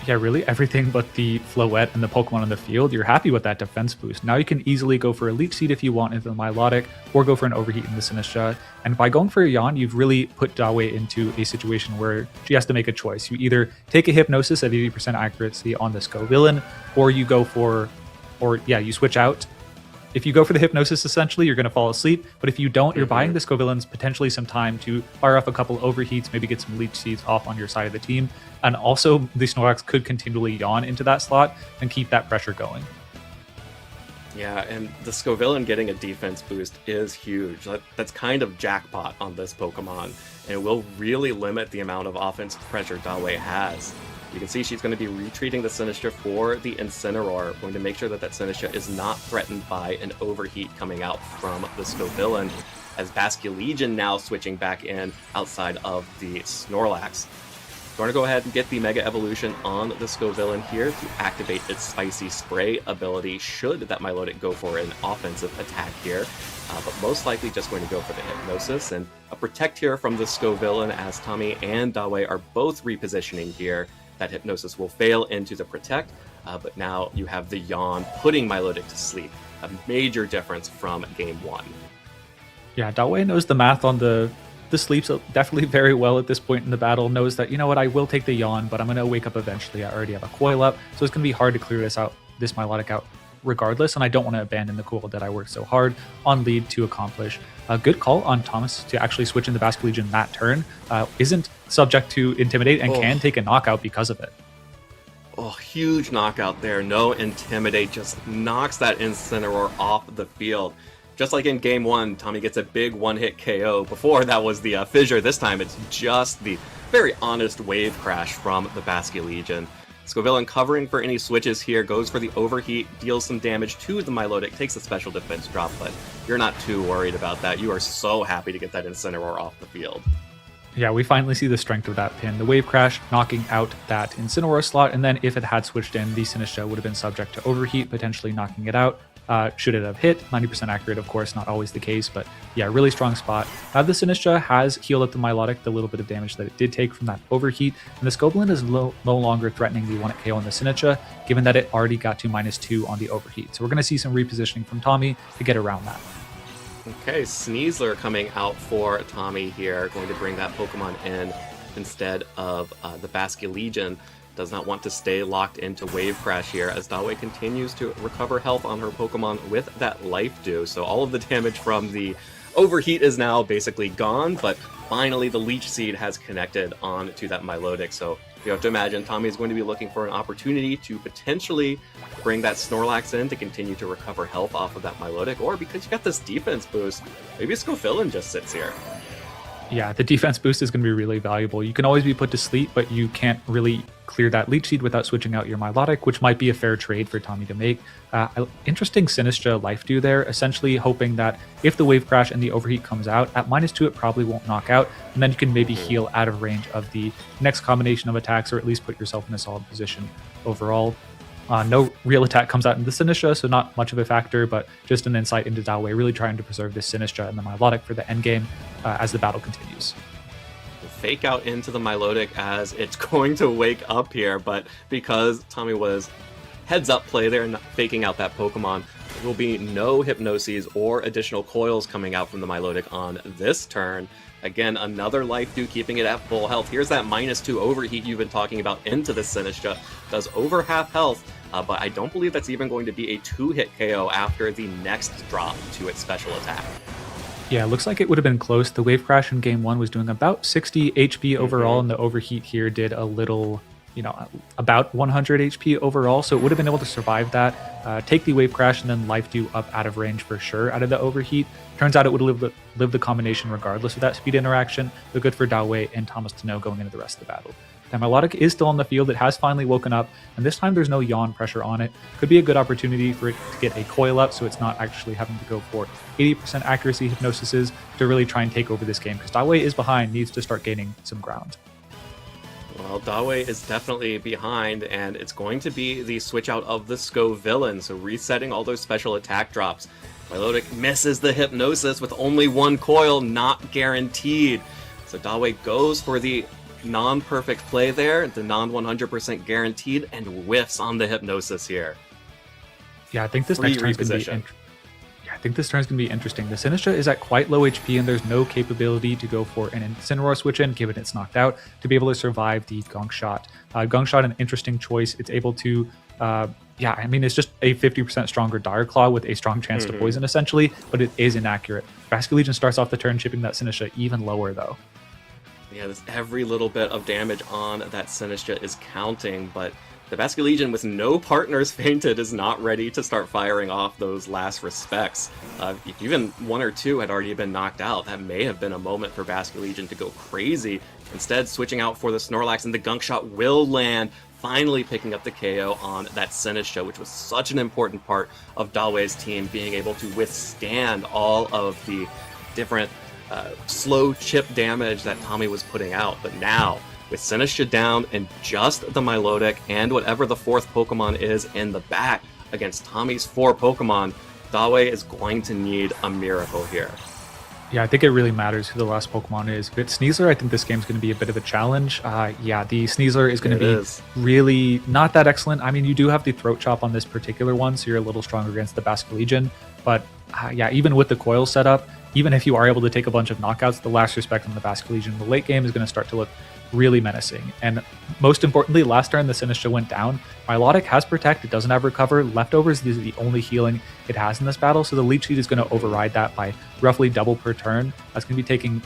Speaker 4: Yeah, really everything but the Floette and the Pokemon on the field, you're happy with that defense boost. Now you can easily go for a Leech Seed if you want into the Milotic, or go for an Overheat in the Sinistcha. And by going for a Yawn, you've really put Dawei into a situation where she has to make a choice. You either take a Hypnosis at 80% accuracy on the Scovillain, or you go for, you switch out. If you go for the Hypnosis, essentially, you're going to fall asleep. But if you don't, you're buying the Scovillains potentially some time to fire off a couple Overheats, maybe get some Leech Seeds off on your side of the team. And also, the Snorlax could continually Yawn into that slot and keep that pressure going.
Speaker 3: Yeah, and the Scovillain getting a defense boost is huge. That's kind of jackpot on this Pokemon, and it will really limit the amount of offensive pressure Dawei has. You can see she's going to be retreating the Sinistcha for the Incineroar, going to make sure that Sinistcha is not threatened by an Overheat coming out from the Scovillain, as Basculegion now switching back in outside of the Snorlax. Going to go ahead and get the Mega Evolution on the Scovillain here to activate its Spicy Spray ability, should that Milotic go for an offensive attack here, but most likely just going to go for the Hypnosis, and a Protect here from the Scovillain as Tommy and Dawei are both repositioning here. That Hypnosis will fail into the Protect, but now you have the Yawn putting Milotic to sleep. A major difference from Game 1.
Speaker 4: Yeah, Dawei knows the math on the sleeps definitely very well at this point in the battle, knows that, I will take the Yawn, but I'm going to wake up eventually. I already have a coil up, so it's going to be hard to clear this Milotic out regardless, and I don't want to abandon the coil that I worked so hard on lead to accomplish. A good call on Thomas to actually switch into Basculegion that turn. Isn't subject to Intimidate and can take a knockout because of it.
Speaker 3: Oh, huge knockout there. No Intimidate, just knocks that Incineroar off the field. Just like in Game 1, Tommy gets a big one-hit KO. Before, that was the Fissure. This time, it's just the very honest Wave Crash from the Basculegion. Scovillain covering for any switches here, goes for the Overheat, deals some damage to the Milotic, takes a special defense drop, but you're not too worried about that. You are so happy to get that Incineroar off the field.
Speaker 4: Yeah, we finally see the strength of that pin. The Wave Crash knocking out that Incineroar slot, and then if it had switched in, the Sinistcha would have been subject to Overheat, potentially knocking it out. Should it have hit? 90% accurate, of course, not always the case, but yeah, really strong spot. The Sinistcha has healed up the Milotic, the little bit of damage that it did take from that Overheat, and the Scovillain is no longer threatening the 1-hit KO on the Sinistcha, given that it already got to -2 on the Overheat. So we're going to see some repositioning from Tommy to get around that.
Speaker 3: Okay, Sneasler coming out for Tommy here, going to bring that Pokemon in instead of the Basculegion. Does not want to stay locked into Wave Crash here, as Dawei continues to recover health on her Pokemon with that Life Dew. So all of the damage from the Overheat is now basically gone, but finally the Leech Seed has connected on to that Milotic. So you have to imagine Tommy is going to be looking for an opportunity to potentially bring that Snorlax in to continue to recover health off of that Milotic, or because you got this defense boost, maybe Scovillain just sits here.
Speaker 4: Yeah, the defense boost is going to be really valuable. You can always be put to sleep, but you can't really clear that Leech Seed without switching out your Milotic, which might be a fair trade for Tommy to make. Interesting Sinistcha Life Dew there, essentially hoping that if the Wave Crash and the Overheat comes out, at -2 it probably won't knock out, and then you can maybe heal out of range of the next combination of attacks, or at least put yourself in a solid position overall. No real attack comes out in the Sinistcha, so not much of a factor, but just an insight into Dawei really trying to preserve this Sinistcha and the Milotic for the endgame as the battle continues.
Speaker 3: fake out into the Milotic as it's going to wake up here, but because Tommy was heads up play there and faking out that Pokemon, there will be no Hypnoses or additional coils coming out from the Milotic on this turn. Again, another Life Dew keeping it at full health. Here's that -2 overheat you've been talking about into the Sinistcha. Does over half health, but I don't believe that's even going to be a 2-hit KO after the next drop to its special attack.
Speaker 4: Yeah, it looks like it would have been close. The Wave Crash in game 1 was doing about 60 HP overall, and the overheat here did a little, about 100 HP overall, so it would have been able to survive that, take the Wave Crash, and then Life Dew up out of range for sure out of the overheat. Turns out it would have lived the combination regardless of that speed interaction, but good for Dawei and Thomas to know going into the rest of the battle. Now, Milotic is still on the field. It has finally woken up, and this time there's no yawn pressure on it. Could be a good opportunity for it to get a coil up so it's not actually having to go for 80% accuracy Hypnosises to really try and take over this game, because Dawei is behind, needs to start gaining some ground.
Speaker 3: Well, Dawei is definitely behind, and it's going to be the switch out of the Scovillain, so resetting all those special attack drops. Milotic misses the Hypnosis with only one coil, not guaranteed. So Dawei goes for the non-perfect play there, the non-100% guaranteed, and whiffs on the Hypnosis here.
Speaker 4: Yeah, I think this next turn is going to be I think this turn is going to be interesting. The Sinistcha is at quite low HP, and there's no capability to go for an Incineroar switch in, given it's knocked out, to be able to survive the Gunk Shot. Gunk Shot, an interesting choice. It's able to, it's just a 50% stronger Dire Claw with a strong chance to poison, essentially, but it is inaccurate. Basculegion starts off the turn chipping that Sinistcha even lower, though.
Speaker 3: Yeah, every little bit of damage on that Sinistcha is counting, but the Basculegion with no partners fainted is not ready to start firing off those last respects. If even one or two had already been knocked out, that may have been a moment for Basculegion to go crazy. Instead, switching out for the Snorlax, and the Gunk Shot will land, finally picking up the KO on that Sinistcha, which was such an important part of Dawei's team, being able to withstand all of the different slow chip damage that Tommy was putting out. But now, with Sinistcha down and just the Milotic and whatever the fourth Pokemon is in the back against Tommy's 4 Pokemon, Dawei is going to need a miracle here.
Speaker 4: Yeah, I think it really matters who the last Pokemon is. If it's Sneasler, I think this game's going to be a bit of a challenge. The Sneasler is going to be really not that excellent. I mean, you do have the Throat Chop on this particular one, so you're a little stronger against the Basculegion. But even with the coil setup, even if you are able to take a bunch of knockouts, the last respect on the Basculegion in the late game is going to start to look really menacing. And most importantly, last turn the Sinistcha went down. Milotic has Protect, it doesn't have Recover. Leftovers is the only healing it has in this battle, so the Leech Seed is going to override that by roughly double per turn. That's going to be taking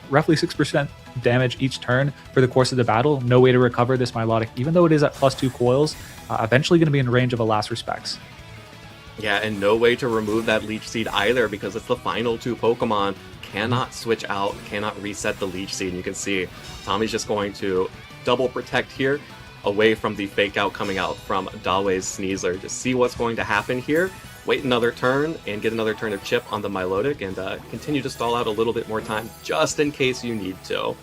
Speaker 4: roughly 6% damage each turn for the course of the battle. No way to recover this Milotic, even though it is at +2 coils, eventually going to be in range of a last respects.
Speaker 3: Yeah, and no way to remove that Leech Seed either, because it's the final 2 Pokemon. Cannot switch out, cannot reset the Leech Seed. And you can see Tommy's just going to double protect here, away from the fake out coming out from Dawei's Sneasler. Just see what's going to happen here. Wait another turn and get another turn of chip on the Milotic, and continue to stall out a little bit more time just in case you need to.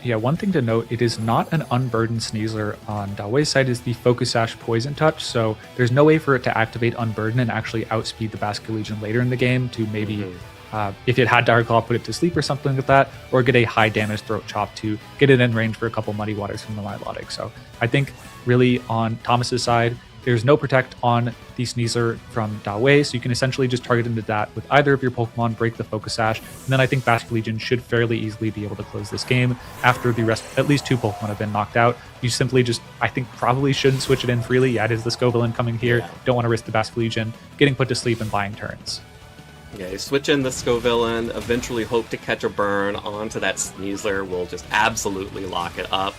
Speaker 4: Yeah, one thing to note, it is not an unburdened Sneasler. On Dawei's side is the Focus Sash Poison Touch, so there's no way for it to activate Unburden and actually outspeed the Basculegion later in the game to maybe, if it had Dire Claw, put it to sleep or something like that, or get a high damage Throat Chop to get it in range for a couple Muddy Waters from the Milotic. So I think really on Thomas's side, there's no Protect on the Sneasler from Dawei, so you can essentially just target into that with either of your Pokemon, break the Focus Sash, and then I think Basculegion should fairly easily be able to close this game after the rest, at least 2 Pokemon have been knocked out. You simply just, I think, probably shouldn't switch it in freely. Yeah, it is the Scovillain coming here. Yeah. Don't want to risk the Basculegion getting put to sleep and buying turns.
Speaker 3: Yeah, you switch in the Scovillain, eventually hope to catch a burn onto that Sneasler, will just absolutely lock it up.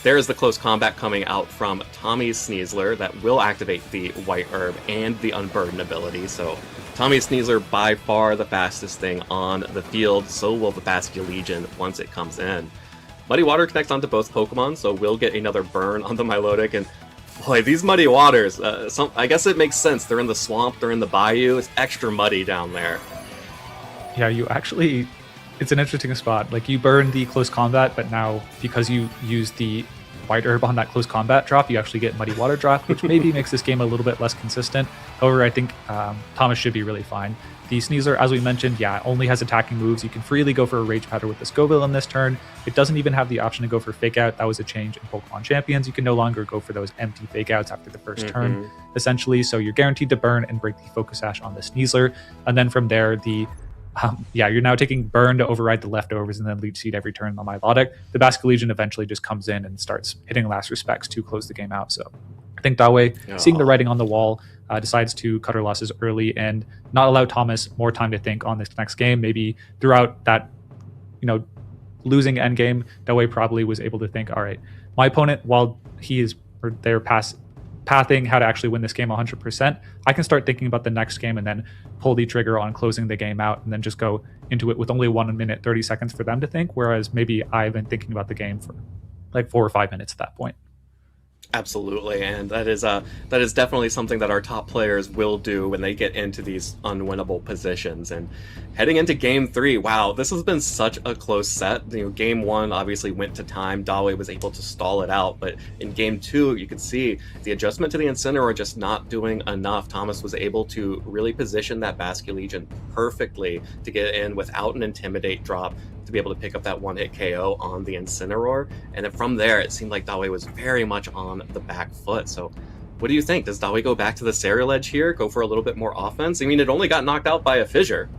Speaker 3: There's the close combat coming out from Tommy's Sneasler that will activate the White Herb and the Unburden ability. So Tommy's Sneasler by far the fastest thing on the field. So will the Basculegion once it comes in. Muddy Water connects onto both Pokemon, so we'll get another burn on the Milotic. And boy, these Muddy Waters, I guess it makes sense. They're in the swamp, they're in the bayou. It's extra muddy down there.
Speaker 4: Yeah, you actually... It's an interesting spot. Like, you burn the close combat, but now because you use the White Herb on that close combat drop, you actually get Muddy Water drop, which maybe makes this game a little bit less consistent. However, I think Thomas should be really fine. The Sneasler, as we mentioned, only has attacking moves. You can freely go for a Rage Powder with the Scoville in this turn. It doesn't even have the option to go for Fake Out. That was a change in Pokemon Champions. You can no longer go for those empty Fake Outs after the first turn, essentially. So you're guaranteed to burn and break the Focus Sash on the Sneasler. And then from there, you're now taking Burn to override the leftovers and then Leech Seed every turn on Milotic. The Basculegion eventually just comes in and starts hitting last respects to close the game out. So I think Dawe, seeing the writing on the wall, decides to cut her losses early and not allow Thomas more time to think on this next game. Maybe throughout that, losing endgame, Dawe probably was able to think, all right, my opponent, while they're pathing how to actually win this game 100%, I can start thinking about the next game and then pull the trigger on closing the game out and then just go into it with only 1 minute 30 seconds for them to think, whereas maybe I've been thinking about the game for like 4 or 5 minutes at that point.
Speaker 3: Absolutely, and that is definitely something that our top players will do when they get into these unwinnable positions. And heading into Game 3, wow, this has been such a close set. Game 1 obviously went to time. Dawe was able to stall it out, but in Game 2, you could see the adjustment to the Incineroar just not doing enough. Thomas was able to really position that Basculegion perfectly to get in without an Intimidate drop, to be able to pick up that one-hit KO on the Incineroar. And then from there, it seemed like Dawe was very much on the back foot. So what do you think? Does Dawe go back to the Ceruledge here, go for a little bit more offense? I mean, it only got knocked out by a Fissure.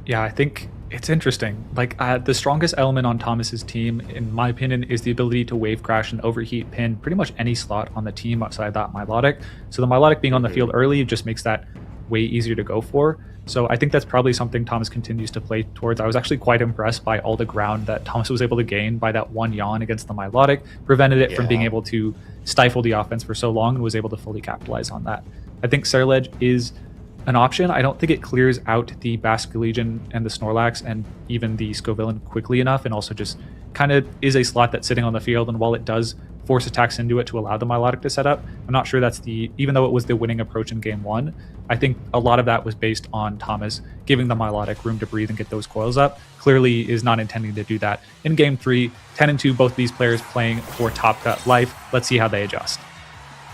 Speaker 4: Yeah, I think it's interesting. The strongest element on Thomas's team, in my opinion, is the ability to Wave Crash and Overheat pin pretty much any slot on the team outside that Milotic. So the Milotic being on the field early just makes that way easier to go for. So I think that's probably something Thomas continues to play towards. I was actually quite impressed by all the ground that Thomas was able to gain by that one yawn against the Milotic, prevented it from being able to stifle the offense for so long and was able to fully capitalize on that. I think Ceruledge is an option. I don't think it clears out the Basculegion and the Snorlax and even the Scovillain quickly enough, and also just kind of is a slot that's sitting on the field, and while it does force attacks into it to allow the Milotic to set up, I'm not sure that's even though it was the winning approach in Game 1, I think a lot of that was based on Thomas giving the Milotic room to breathe and get those coils up. Clearly is not intending to do that. In Game 3, 10-2, both these players playing for top cut life. Let's see how they adjust.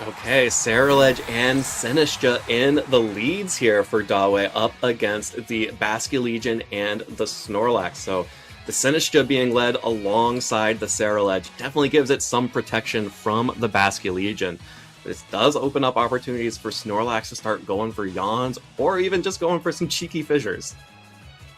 Speaker 3: Okay, Ceruledge and Sinistcha in the leads here for Dawe up against the Basculegion and the Snorlax. So the Sinistcha being led alongside the Ceruledge definitely gives it some protection from the Basculegion. This does open up opportunities for Snorlax to start going for yawns or even just going for some cheeky fissures.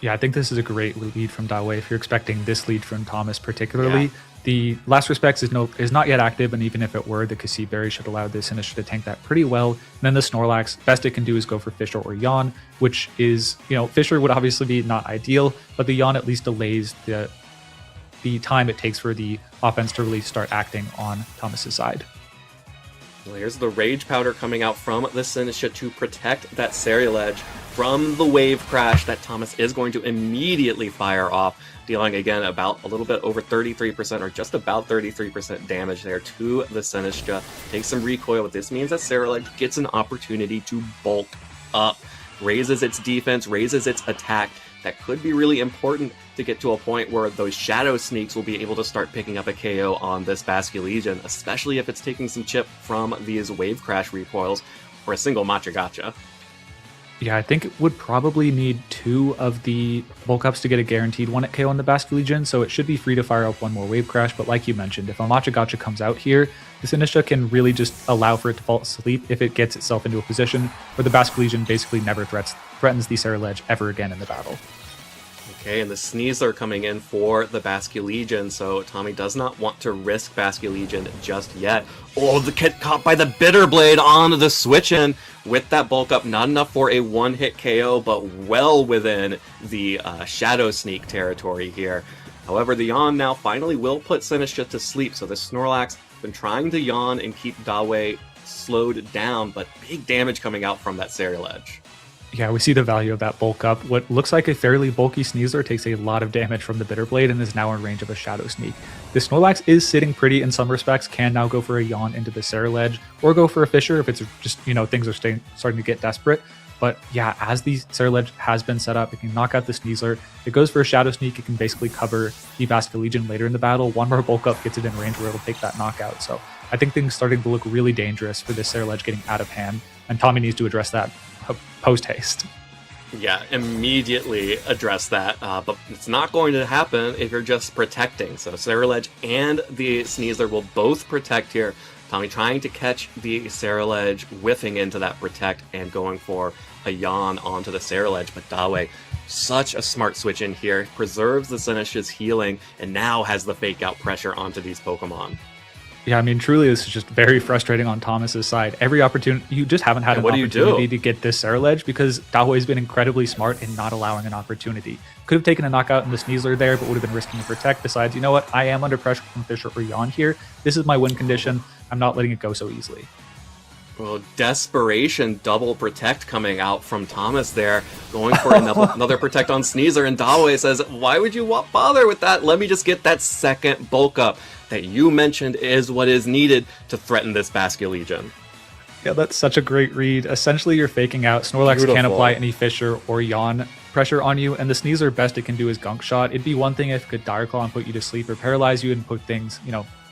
Speaker 4: Yeah, I think this is a great lead from Dawe if you're expecting this lead from Thomas particularly. The Last Respects is not yet active, and even if it were, the Cassette Berry should allow the Sinistcha to tank that pretty well. And then the Snorlax, best it can do is go for Fissure or Yawn, which is, Fissure would obviously be not ideal, but the Yawn at least delays the time it takes for the offense to really start acting on Thomas's side.
Speaker 3: Well, here's the Rage Powder coming out from the Sinistcha to protect that Ceruledge from the Wave Crash that Thomas is going to immediately fire off, dealing again about a little bit over 33% or just about 33% damage there to the Sinistcha. Takes some recoil, but this means that Ceruledge gets an opportunity to bulk up, raises its defense, raises its attack. That could be really important to get to a point where those Shadow Sneaks will be able to start picking up a KO on this Basculegion, especially if it's taking some chip from these Wave Crash recoils or a single Machagacha.
Speaker 4: Yeah, I think it would probably need 2 of the bulk ups to get a guaranteed 1-hit KO on the Basculegion, so it should be free to fire up 1 more Wave Crash, but like you mentioned, if a Machagacha comes out here, the Sinistcha can really just allow for it to fall asleep if it gets itself into a position where the Basculegion basically never threatens the Ceruledge ever again in the battle.
Speaker 3: Okay, and the Sneasler coming in for the Basculegion, so Tommy does not want to risk Basculegion just yet. Oh, the kid caught by the Bitter Blade on the switch-in with that bulk up. Not enough for a 1-hit KO, but well within the Shadow Sneak territory here. However, the Yawn now finally will put Sinistcha to sleep, so the Snorlax been trying to yawn and keep Dawe slowed down, but big damage coming out from that Ceruledge.
Speaker 4: Yeah, we see the value of that bulk up. What looks like a fairly bulky Sneasler takes a lot of damage from the Bitter Blade and is now in range of a Shadow Sneak. The Snorlax is sitting pretty in some respects, can now go for a Yawn into the Ceruledge, or go for a Fissure if it's just, things are starting to get desperate. But yeah, as the Sarah Ledge has been set up, it can knock out the Sneasler. It goes for a Shadow Sneak. It can basically cover the Basket Legion later in the battle. One more bulk up gets it in range where it'll take that knockout. So I think things starting to look really dangerous for this Sarah Ledge getting out of hand, and Tommy needs to address that post haste.
Speaker 3: Yeah, immediately address that, but it's not going to happen if you're just protecting. So Sarah Ledge and the Sneasler will both protect here. Tommy trying to catch the Sarah Ledge, whiffing into that protect and going for a yawn onto the Sarah Ledge, but Dawe, such a smart switch in here, preserves the Zinish's healing, and now has the fake out pressure onto these Pokemon.
Speaker 4: Yeah, I mean, truly, this is just very frustrating on Thomas's side. Every opportunity, you just haven't had an opportunity to get this Sarah Ledge because Dawe has been incredibly smart in not allowing an opportunity. Could have taken a knockout in the Sneasler there, but would have been risking the protect. Decides, you know what, I am under pressure from Fisher or Yawn here. This is my win condition. I'm not letting it go so easily.
Speaker 3: Well, desperation double protect coming out from Thomas there, going for another protect on Sneasler, and Dawe says, why would you bother with that? Let me just get that second bulk up that you mentioned is what is needed to threaten this Basket Legion.
Speaker 4: Yeah, that's such a great read. Essentially, you're faking out. Snorlax can't apply any Fisher or Yawn pressure on you, and the Sneasler best it can do is Gunk Shot. It'd be one thing if it could Dire Claw and put you to sleep or paralyze you and put things,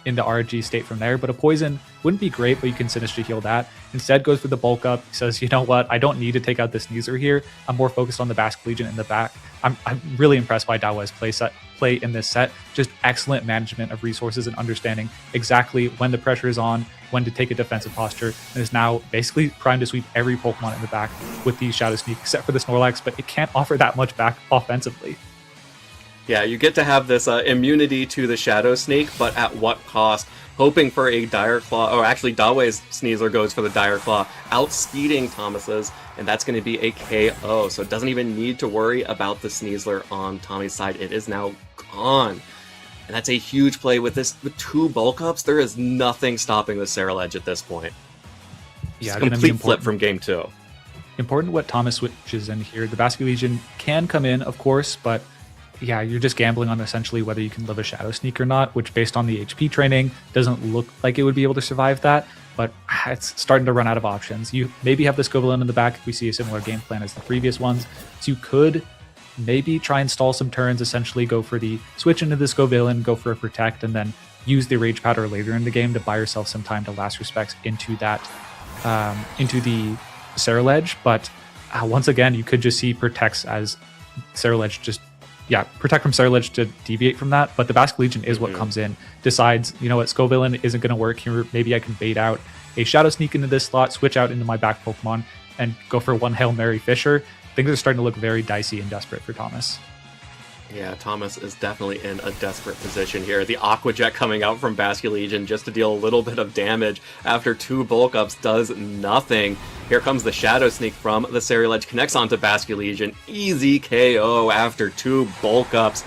Speaker 4: into RG state from there, but a poison wouldn't be great, but you can Sinister heal that. Instead goes for the bulk up. He says, you know what, I don't need to take out this Sneasler here. I'm more focused on the Basket Legion in the back. I'm really impressed by Dawe's play in this set. Just excellent management of resources and understanding exactly when the pressure is on, when to take a defensive posture, and is now basically primed to sweep every Pokemon in the back with the Shadow Sneak, except for the Snorlax, but it can't offer that much back offensively.
Speaker 3: Yeah, you get to have this immunity to the Shadow Sneak, but at what cost? Hoping for a Dire Claw, or actually Dawe's Sneasler goes for the Dire Claw, outspeeding Thomas's, and that's going to be a KO. So it doesn't even need to worry about the Sneasler on Tommy's side. It is now gone. And that's a huge play with two bulk ups. There is nothing stopping the Sarah Ledge at this point.
Speaker 4: Yeah,
Speaker 3: it's a complete flip from game 2.
Speaker 4: Important what Thomas switches in here. The Basket Legion can come in, of course, but yeah, you're just gambling on essentially whether you can live a Shadow Sneak or not, which based on the HP training doesn't look like it would be able to survive that, but it's starting to run out of options. You maybe have the Scovillain in the back if we see a similar game plan as the previous ones, so you could maybe try and stall some turns, essentially go for the switch into the Scovillain, go for a protect, and then use the Rage Powder later in the game to buy yourself some time to last respects into that, into the Sarah Ledge, but once again, you could just see protects as Sarah Ledge just protect from Sarah Ledge to deviate from that, but the Basket Legion is what comes in, decides, you know what, Scovillain isn't going to work here, maybe I can bait out a Shadow Sneak into this slot, switch out into my back Pokemon, and go for one Hail Mary Fisher. Things are starting to look very dicey and desperate for Thomas.
Speaker 3: Yeah, Thomas is definitely in a desperate position here. The Aqua Jet coming out from Basket Legion just to deal a little bit of damage after 2 bulk ups does nothing. Here comes the Shadow Sneak from the Sarah Ledge, connects onto Basket Legion. Easy KO after 2 bulk ups.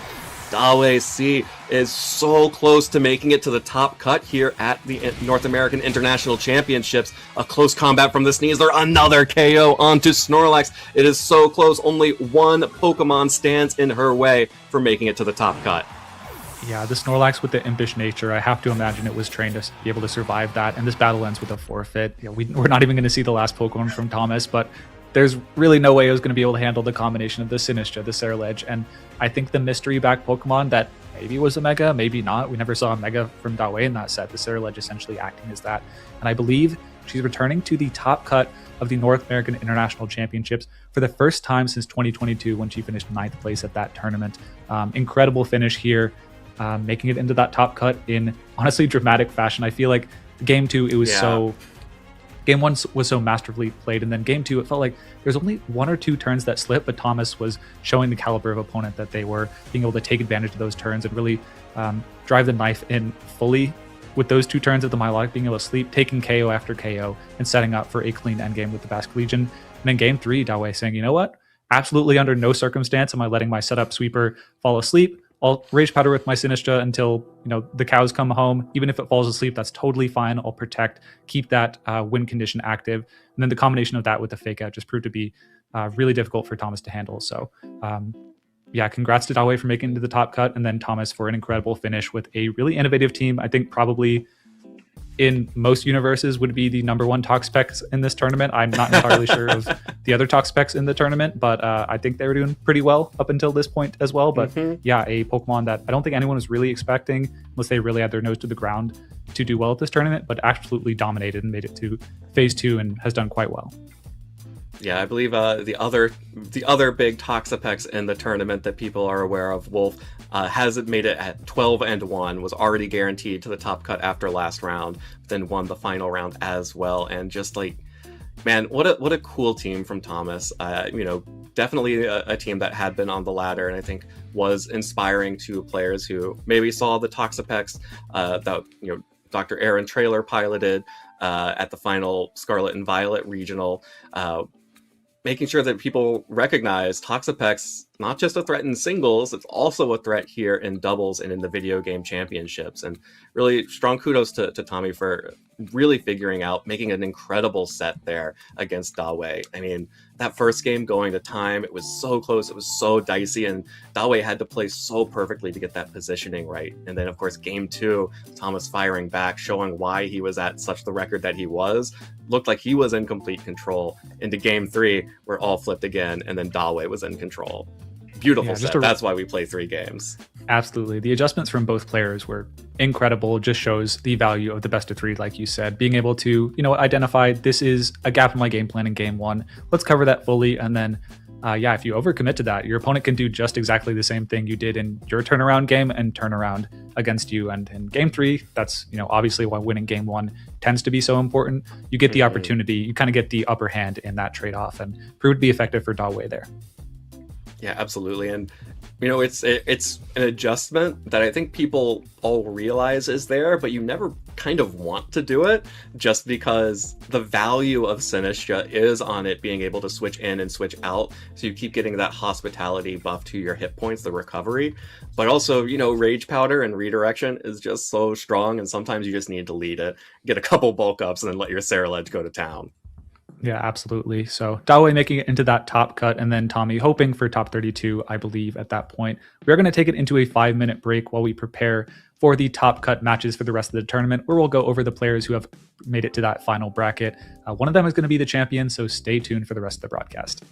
Speaker 3: Dawe C is so close to making it to the top cut here at the North American International Championships. A close combat from the Sneasler, another KO onto Snorlax. It is so close, only one Pokemon stands in her way for making it to the top cut.
Speaker 4: Yeah, the Snorlax with the impish nature, I have to imagine it was trained to be able to survive that, and this battle ends with a forfeit. We're not even going to see the last Pokemon from Thomas, but there's really no way it was going to be able to handle the combination of the Sinistcha, the Sarah Ledge, and I think the mystery back Pokemon that maybe was a Mega, maybe not. We never saw a Mega from Dawe in that set. The Sarah Ledge essentially acting as that. And I believe she's returning to the top cut of the North American International Championships for the first time since 2022 when she finished 9th place at that tournament. Incredible finish here, making it into that top cut in honestly dramatic fashion. I feel like game 2, it was Game 1 was so masterfully played, and then Game 2, it felt like there's only 1 or 2 turns that slipped, but Thomas was showing the caliber of opponent that they were, being able to take advantage of those turns and really drive the knife in fully with those 2 turns of the Milotic, being able to sleep, taking KO after KO, and setting up for a clean endgame with the Basket Legion. And then Game 3, Dawe saying, you know what? Absolutely under no circumstance am I letting my setup sweeper fall asleep. I'll Rage Powder with my Sinistcha until the cows come home. Even if it falls asleep, that's totally fine. I'll protect, keep that win condition active. And then the combination of that with the fake out just proved to be really difficult for Thomas to handle. So congrats to Dawe for making it to the top cut, and then Thomas for an incredible finish with a really innovative team. I think probably in most universes would be the #1 Toxapex in this tournament. I'm not entirely sure of the other Toxapex in the tournament, but I think they were doing pretty well up until this point as well. But yeah, a Pokemon that I don't think anyone was really expecting, unless they really had their nose to the ground, to do well at this tournament, but absolutely dominated and made it to phase 2 and has done quite well.
Speaker 3: Yeah, I believe the other big Toxapex in the tournament that people are aware of, Wolf, hasn't made it at 12-1, was already guaranteed to the top cut after last round, then won the final round as well. And just like, man, what a cool team from Thomas. Definitely a team that had been on the ladder, and I think was inspiring to players who maybe saw the Toxapex that Dr. Aaron Traylor piloted at the final Scarlet and Violet regional. Making sure that people recognize Toxapex, not just a threat in singles, it's also a threat here in doubles and in the video game championships. And really strong kudos to Tommy for really figuring out, making an incredible set there against Dawei. I mean, that first game going to time, it was so close, it was so dicey, and Dawei had to play so perfectly to get that positioning right. And then, of course, game 2, Thomas firing back, showing why he was at such the record that he was. Looked like he was in complete control. Into game 3, where all flipped again, and then Dawei was in control. Beautiful set. That's why we play 3 games.
Speaker 4: Absolutely. The adjustments from both players were incredible. Just shows the value of the best of 3, like you said. Being able to, identify this is a gap in my game plan in game 1. Let's cover that fully. And then, if you overcommit to that, your opponent can do just exactly the same thing you did in your turnaround game and turn around against you. And in game 3, that's, obviously why winning game 1 tends to be so important. You get the opportunity, you kind of get the upper hand in that trade-off, and proved to be effective for Dawei there.
Speaker 3: Yeah, absolutely. And it's an adjustment that I think people all realize is there, but you never kind of want to do it, just because the value of Sinistcha is on it being able to switch in and switch out, so you keep getting that hospitality buff to your hit points, the recovery. But also, Rage Powder and Redirection is just so strong, and sometimes you just need to lead it, get a couple bulk ups, and then let your Ceruledge go to town.
Speaker 4: Yeah, absolutely. So Dawei making it into that top cut, and then Tommy hoping for top 32, I believe, at that point. We're going to take it into a 5-minute break while we prepare for the top cut matches for the rest of the tournament, where we'll go over the players who have made it to that final bracket. One of them is going to be the champion, so stay tuned for the rest of the broadcast.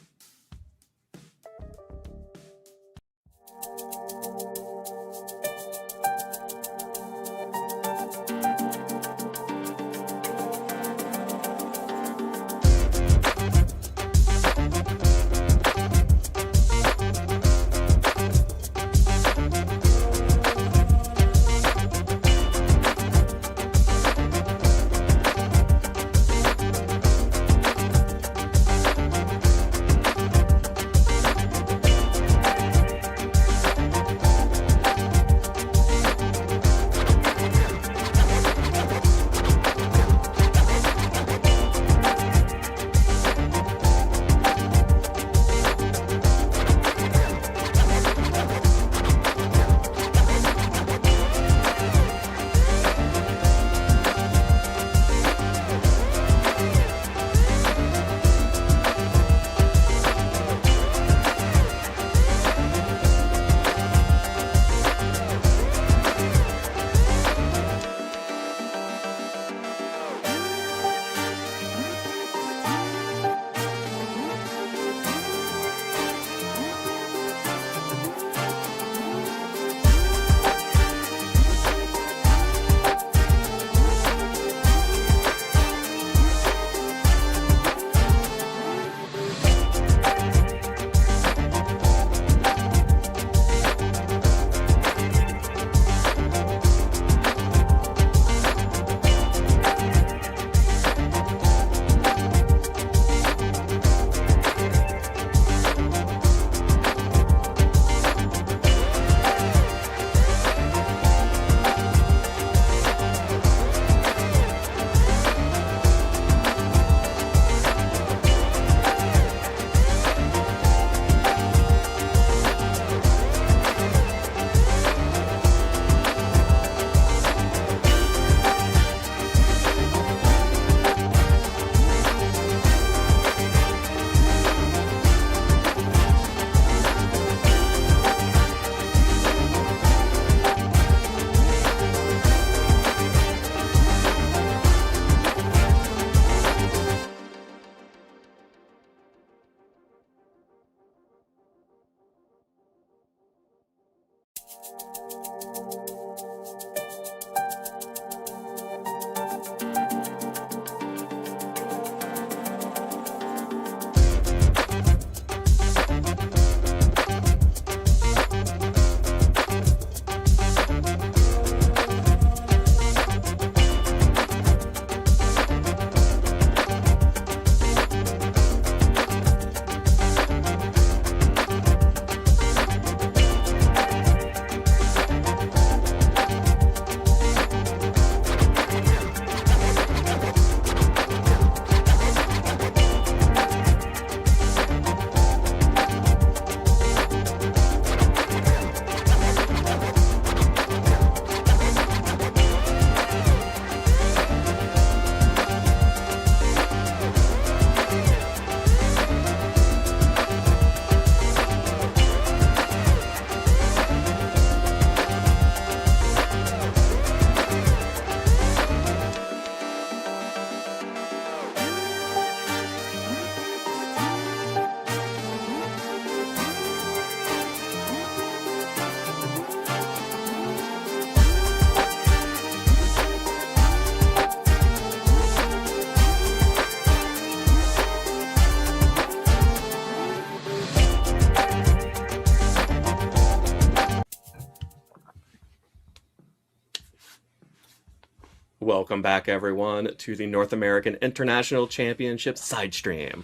Speaker 3: Welcome back, everyone, to the North American International Championship Sidestream,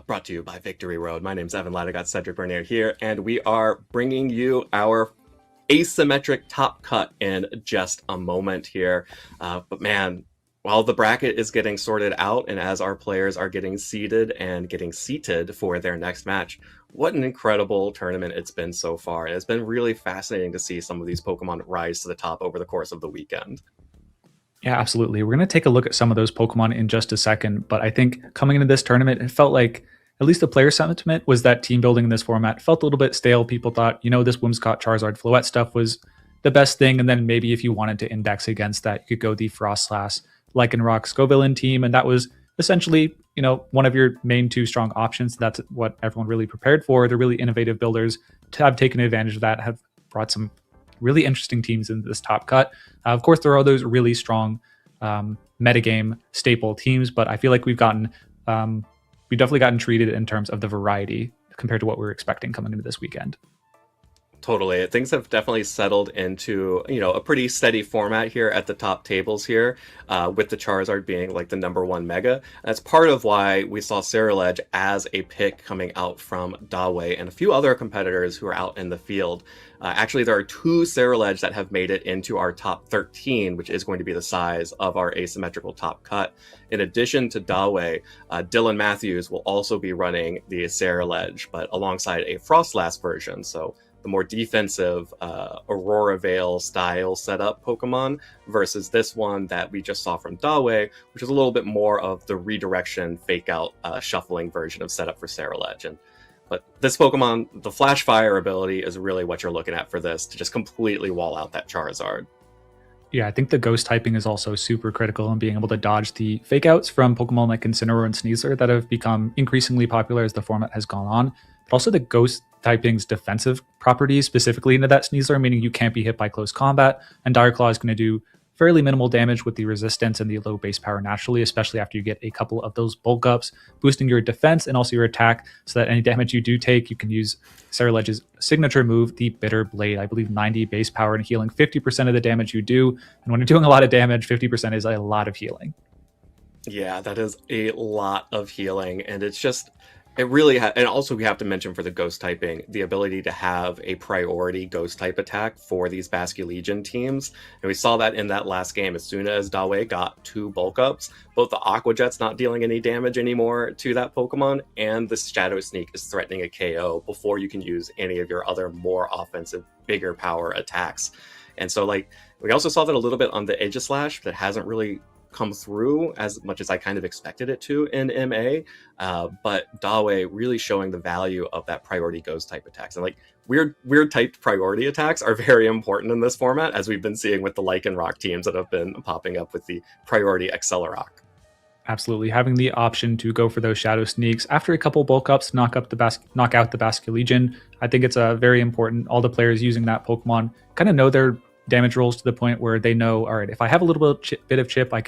Speaker 3: brought to you by Victory Road. My name's Evan Ladd. I got Cedric Bernier here, and we are bringing you our asymmetric top cut in just a moment here. But man, while the bracket is getting sorted out and as our players are getting seeded and getting seated for their next match, what an incredible tournament it's been so far. It's been really fascinating to see some of these Pokemon rise to the top over the course of the weekend.
Speaker 4: Yeah, absolutely. We're going to take a look at some of those Pokemon in just a second, but I think coming into this tournament, it felt like at least the player sentiment was that team building in this format felt a little bit stale. People thought, this Whimsicott, Charizard, Floette stuff was the best thing, and then maybe if you wanted to index against that, you could go the Frostlass, Lycanroc, Scovillain team, and that was essentially, one of your main two strong options. That's what everyone really prepared for. The really innovative builders to have taken advantage of that have brought some really interesting teams in this top cut. Of course, there are those really strong metagame staple teams, but I feel like we've definitely gotten treated in terms of the variety compared to what we were expecting coming into this weekend.
Speaker 3: Totally. Things have definitely settled into, a pretty steady format here at the top tables here, with the Charizard being like the number one mega. That's part of why we saw Ceruledge as a pick coming out from Dawei and a few other competitors who are out in the field. Actually, there are two Ceruledge that have made it into our top 13, which is going to be the size of our asymmetrical top cut. In addition to Dawei, Dylan Matthews will also be running the Ceruledge, but alongside a Frostlass version. So the more defensive Aurora Veil style setup Pokemon versus this one that we just saw from Dawei, which is a little bit more of the redirection, fake out, shuffling version of setup for Ceruledge. But this Pokemon, the Flash Fire ability is really what you're looking at for this, to just completely wall out that Charizard.
Speaker 4: Yeah, I think the ghost typing is also super critical in being able to dodge the fake outs from Pokemon like Incineroar and Sneasler that have become increasingly popular as the format has gone on. But also the ghost typing's defensive properties specifically into that Sneasler, meaning you can't be hit by close combat, and Dire Claw is going to do fairly minimal damage with the resistance and the low base power naturally, especially after you get a couple of those bulk ups, boosting your defense and also your attack so that any damage you do take, you can use Ceruledge's signature move, the Bitter Blade. I believe 90 base power and healing 50% of the damage you do. And when you're doing a lot of damage, 50% is a lot of healing.
Speaker 3: Yeah, that is a lot of healing. And it's just, it really, and also we have to mention for the ghost typing, the ability to have a priority ghost type attack for these Basculegion teams. And we saw that in that last game. As soon as Dawei got two bulk ups, both the Aqua Jet's not dealing any damage anymore to that Pokemon, and the Shadow Sneak is threatening a KO before you can use any of your other more offensive, bigger power attacks. And so, we also saw that a little bit on the Aegislash that hasn't really come through as much as I kind of expected it to in MA, but Dawei really showing the value of that priority ghost type attacks. And weird typed priority attacks are very important in this format, as we've been seeing with the Lycanroc teams that have been popping up with the priority Accelerock.
Speaker 4: Absolutely. Having the option to go for those shadow sneaks after a couple bulk ups, knock out the Basque Legion. I think it's very important. All the players using that Pokemon kind of know their damage rolls to the point where they know, all right, if I have a little bit of chip, I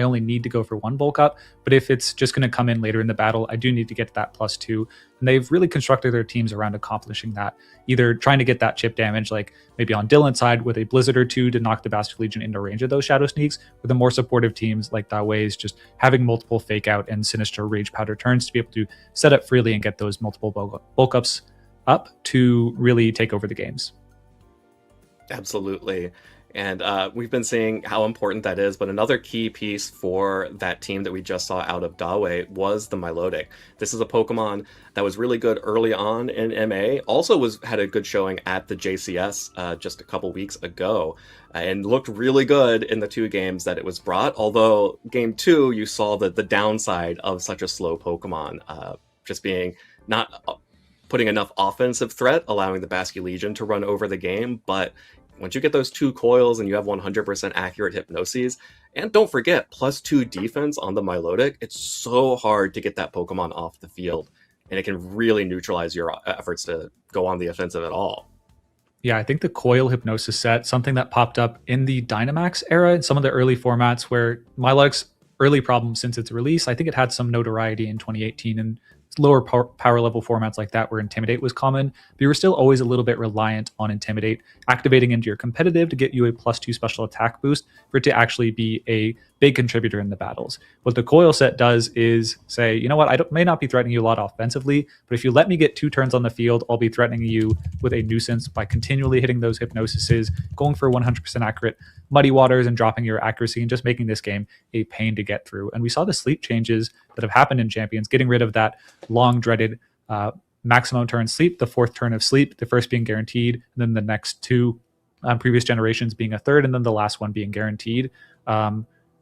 Speaker 4: only need to go for one bulk up. But if it's just going to come in later in the battle, I do need to get that +2. And they've really constructed their teams around accomplishing that, either trying to get that chip damage, like maybe on Dylan's side with a Blizzard or two to knock the Basque Legion into range of those shadow sneaks, or the more supportive teams like Dawei's just having multiple fake out and sinister rage powder turns to be able to set up freely and get those multiple bulk ups up to really take over the games.
Speaker 3: Absolutely. And we've been seeing how important that is, but another key piece for that team that we just saw out of Dawei was the Milotic. This is a Pokemon that was really good early on in MA, also had a good showing at the JCS just a couple weeks ago, and looked really good in the 2 games that it was brought, although game 2, you saw the downside of such a slow Pokemon, just being not putting enough offensive threat, allowing the Basque Legion to run over the game, but once you get those 2 coils and you have 100% accurate hypnoses, and don't forget, +2 defense on the Milotic, it's so hard to get that Pokemon off the field, and it can really neutralize your efforts to go on the offensive at all.
Speaker 4: Yeah, I think the coil hypnosis set, something that popped up in the Dynamax era, in some of the early formats where Milotic's early problem since its release, I think it had some notoriety in 2018 and lower power level formats like that where Intimidate was common, but you were still always a little bit reliant on Intimidate, activating into your competitive to get you a +2 special attack boost for it to actually be a big contributor in the battles. What the coil set does is say, you know what, I may not be threatening you a lot offensively, but if you let me get 2 turns on the field, I'll be threatening you with a nuisance by continually hitting those hypnosises, going for 100% accurate Muddy Waters and dropping your accuracy and just making this game a pain to get through. And we saw the sleep changes that have happened in Champions, getting rid of that long dreaded maximum turn sleep, the 4th turn of sleep, the first being guaranteed, and then the next 2 previous generations being a 3rd, and then the last one being guaranteed.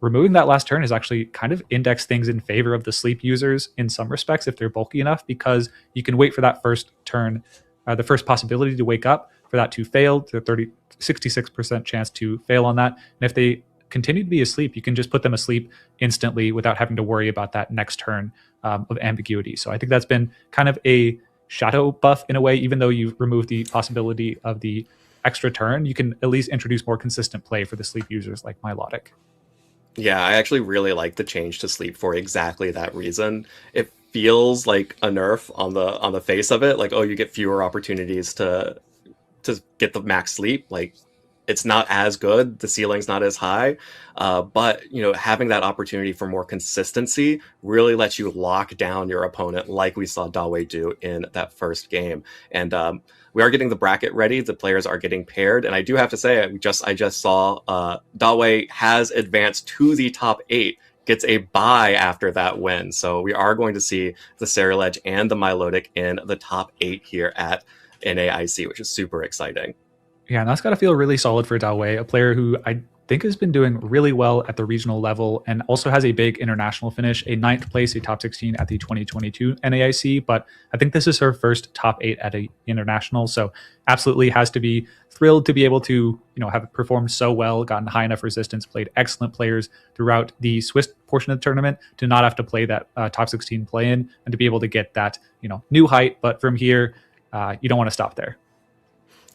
Speaker 4: Removing that last turn is actually kind of index things in favor of the sleep users in some respects if they're bulky enough, because you can wait for that first turn, the first possibility to wake up, for that to fail, the 66% chance to fail on that. And if they continue to be asleep, you can just put them asleep instantly without having to worry about that next turn of ambiguity. So I think that's been kind of a shadow buff in a way. Even though you've removed the possibility of the extra turn, you can at least introduce more consistent play for the sleep users like Milotic.
Speaker 3: Yeah, I actually really like the change to sleep for exactly that reason. It feels like a nerf on the face of it, like, oh, you get fewer opportunities to get the max sleep. Like, it's not as good, the ceiling's not as high, but having that opportunity for more consistency really lets you lock down your opponent, like we saw Dawei do in that first game. And we are getting the bracket ready. The players are getting paired, and I do have to say, I just saw Dawei has advanced to the top 8, gets a bye after that win. So we are going to see the Ceruledge and the Milotic in the top 8 here at NAIC, which is super exciting.
Speaker 4: Yeah, and that's got to feel really solid for Dawei, a player who I think has been doing really well at the regional level and also has a big international finish, a 9th place, a top 16 at the 2022 NAIC. But I think this is her first top 8 at a international. So absolutely has to be thrilled to be able to, have performed so well, gotten high enough resistance, played excellent players throughout the Swiss portion of the tournament to not have to play that top 16 play-in and to be able to get that, new height. But from here, you don't want to stop there.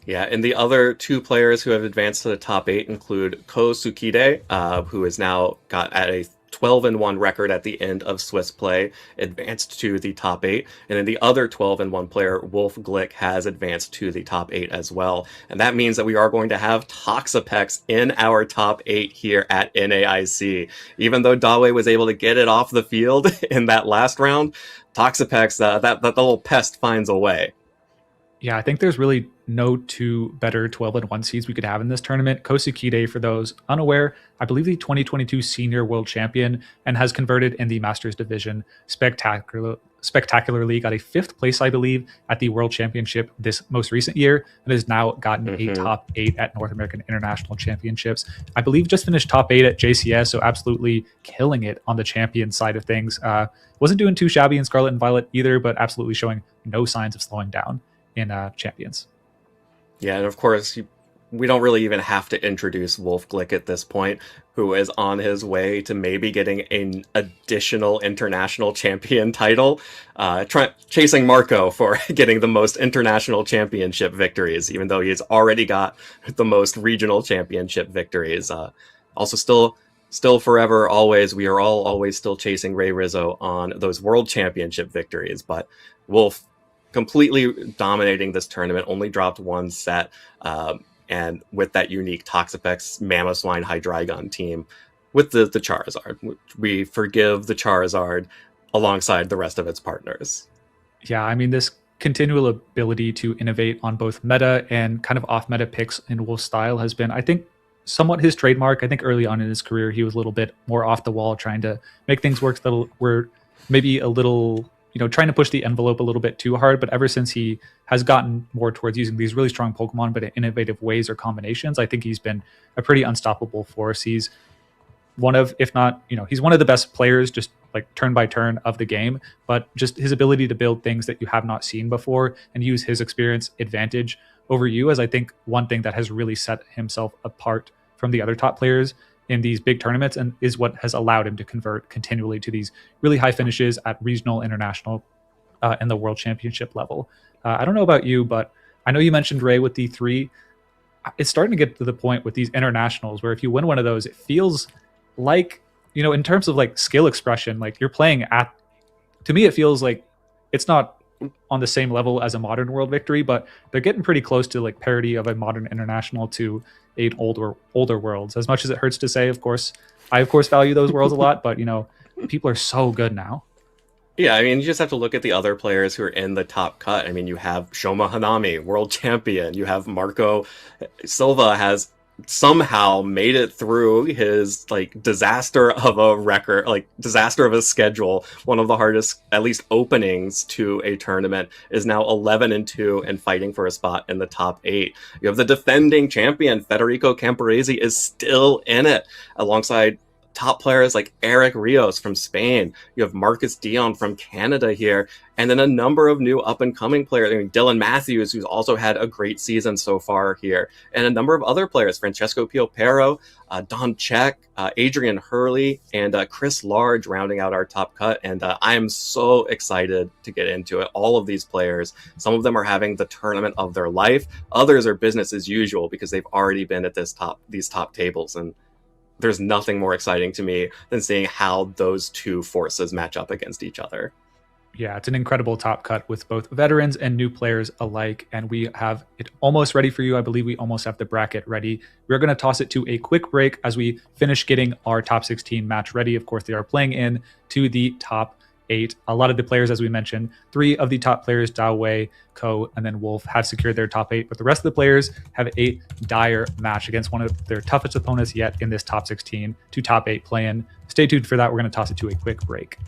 Speaker 3: Yeah, and the other 2 players who have advanced to the top 8 include Ko Tsukide, who has now got at a 12-1 record at the end of Swiss play, advanced to the top 8. And then the other 12-1 player, Wolf Glick, has advanced to the top 8 as well. And that means that we are going to have Toxapex in our top 8 here at NAIC. Even though Dawei was able to get it off the field in that last round, Toxapex, that little pest finds a way.
Speaker 4: Yeah, I think there's really no 2 better 12-1 seeds we could have in this tournament. Kosukide, for those unaware, I believe the 2022 senior world champion and has converted in the Masters division spectacularly, got a 5th place, I believe, at the world championship this most recent year, and has now gotten a top 8 at North American International Championships. I believe just finished top 8 at JCS, so absolutely killing it on the champion side of things. Wasn't doing too shabby in Scarlet and Violet either, but absolutely showing no signs of slowing down in Champions.
Speaker 3: Yeah, and of course, we don't really even have to introduce Wolf Glick at this point, who is on his way to maybe getting an additional international champion title, chasing Marco for getting the most international championship victories, even though he's already got the most regional championship victories. Also, still forever, always, we are all always still chasing Ray Rizzo on those world championship victories, but Wolf completely dominating this tournament, only dropped one set, and with that unique Toxapex Mamoswine Hydreigon team with the Charizard. We forgive the Charizard alongside the rest of its partners.
Speaker 4: Yeah, I mean, this continual ability to innovate on both meta and kind of off-meta picks in Wolf's style has been, I think, somewhat his trademark. I think early on in his career, he was a little bit more off the wall, trying to make things work that were maybe a little, trying to push the envelope a little bit too hard. But ever since he has gotten more towards using these really strong Pokemon, but in innovative ways or combinations, I think he's been a pretty unstoppable force. He's one of, if not, he's one of the best players, just like turn by turn of the game, but just his ability to build things that you have not seen before and use his experience advantage over you as I think one thing that has really set himself apart from the other top players in these big tournaments, and is what has allowed him to convert continually to these really high finishes at regional, international, and the world championship level. I don't know about you, but I know you mentioned Ray with D3. It's starting to get to the point with these internationals where if you win one of those, it feels like, in terms of like skill expression, like you're playing at, to me, it feels like it's not on the same level as a modern world victory, but they're getting pretty close to like parity of a modern international to an older worlds. As much as it hurts to say, of course, I value those worlds a lot, but people are so good now.
Speaker 3: Yeah, I mean, you just have to look at the other players who are in the top cut. I mean, you have Shoma Hanami, world champion. You have Marco Silva has somehow made it through his disaster of a record, disaster of a schedule. One of the hardest, at least openings to a tournament, is now 11-2 and fighting for a spot in the top 8. You have the defending champion Federico Camporese is still in it alongside top players like Eric Rios from Spain. You have Marcus Dion from Canada here, and then a number of new up-and-coming players. I mean, Dylan Matthews, who's also had a great season so far here, and a number of other players, Francesco Piopero, Don Check, Adrian Hurley, and Chris Large rounding out our top cut. And I am so excited to get into it. All of these players, some of them are having the tournament of their life. Others are business as usual because they've already been at these top tables. And there's nothing more exciting to me than seeing how those two forces match up against each other.
Speaker 4: Yeah, it's an incredible top cut with both veterans and new players alike, and we have it almost ready for you. I believe we almost have the bracket ready. We're going to toss it to a quick break as we finish getting our top 16 match ready. Of course, they are playing in to the top 8. A lot of the players, as we mentioned, 3 of the top players, Dao Wei, Ko, and then Wolf, have secured their top 8, but the rest of the players have a dire match against one of their toughest opponents yet in this top 16 to top 8 play-in. Stay tuned for that. We're going to toss it to a quick break.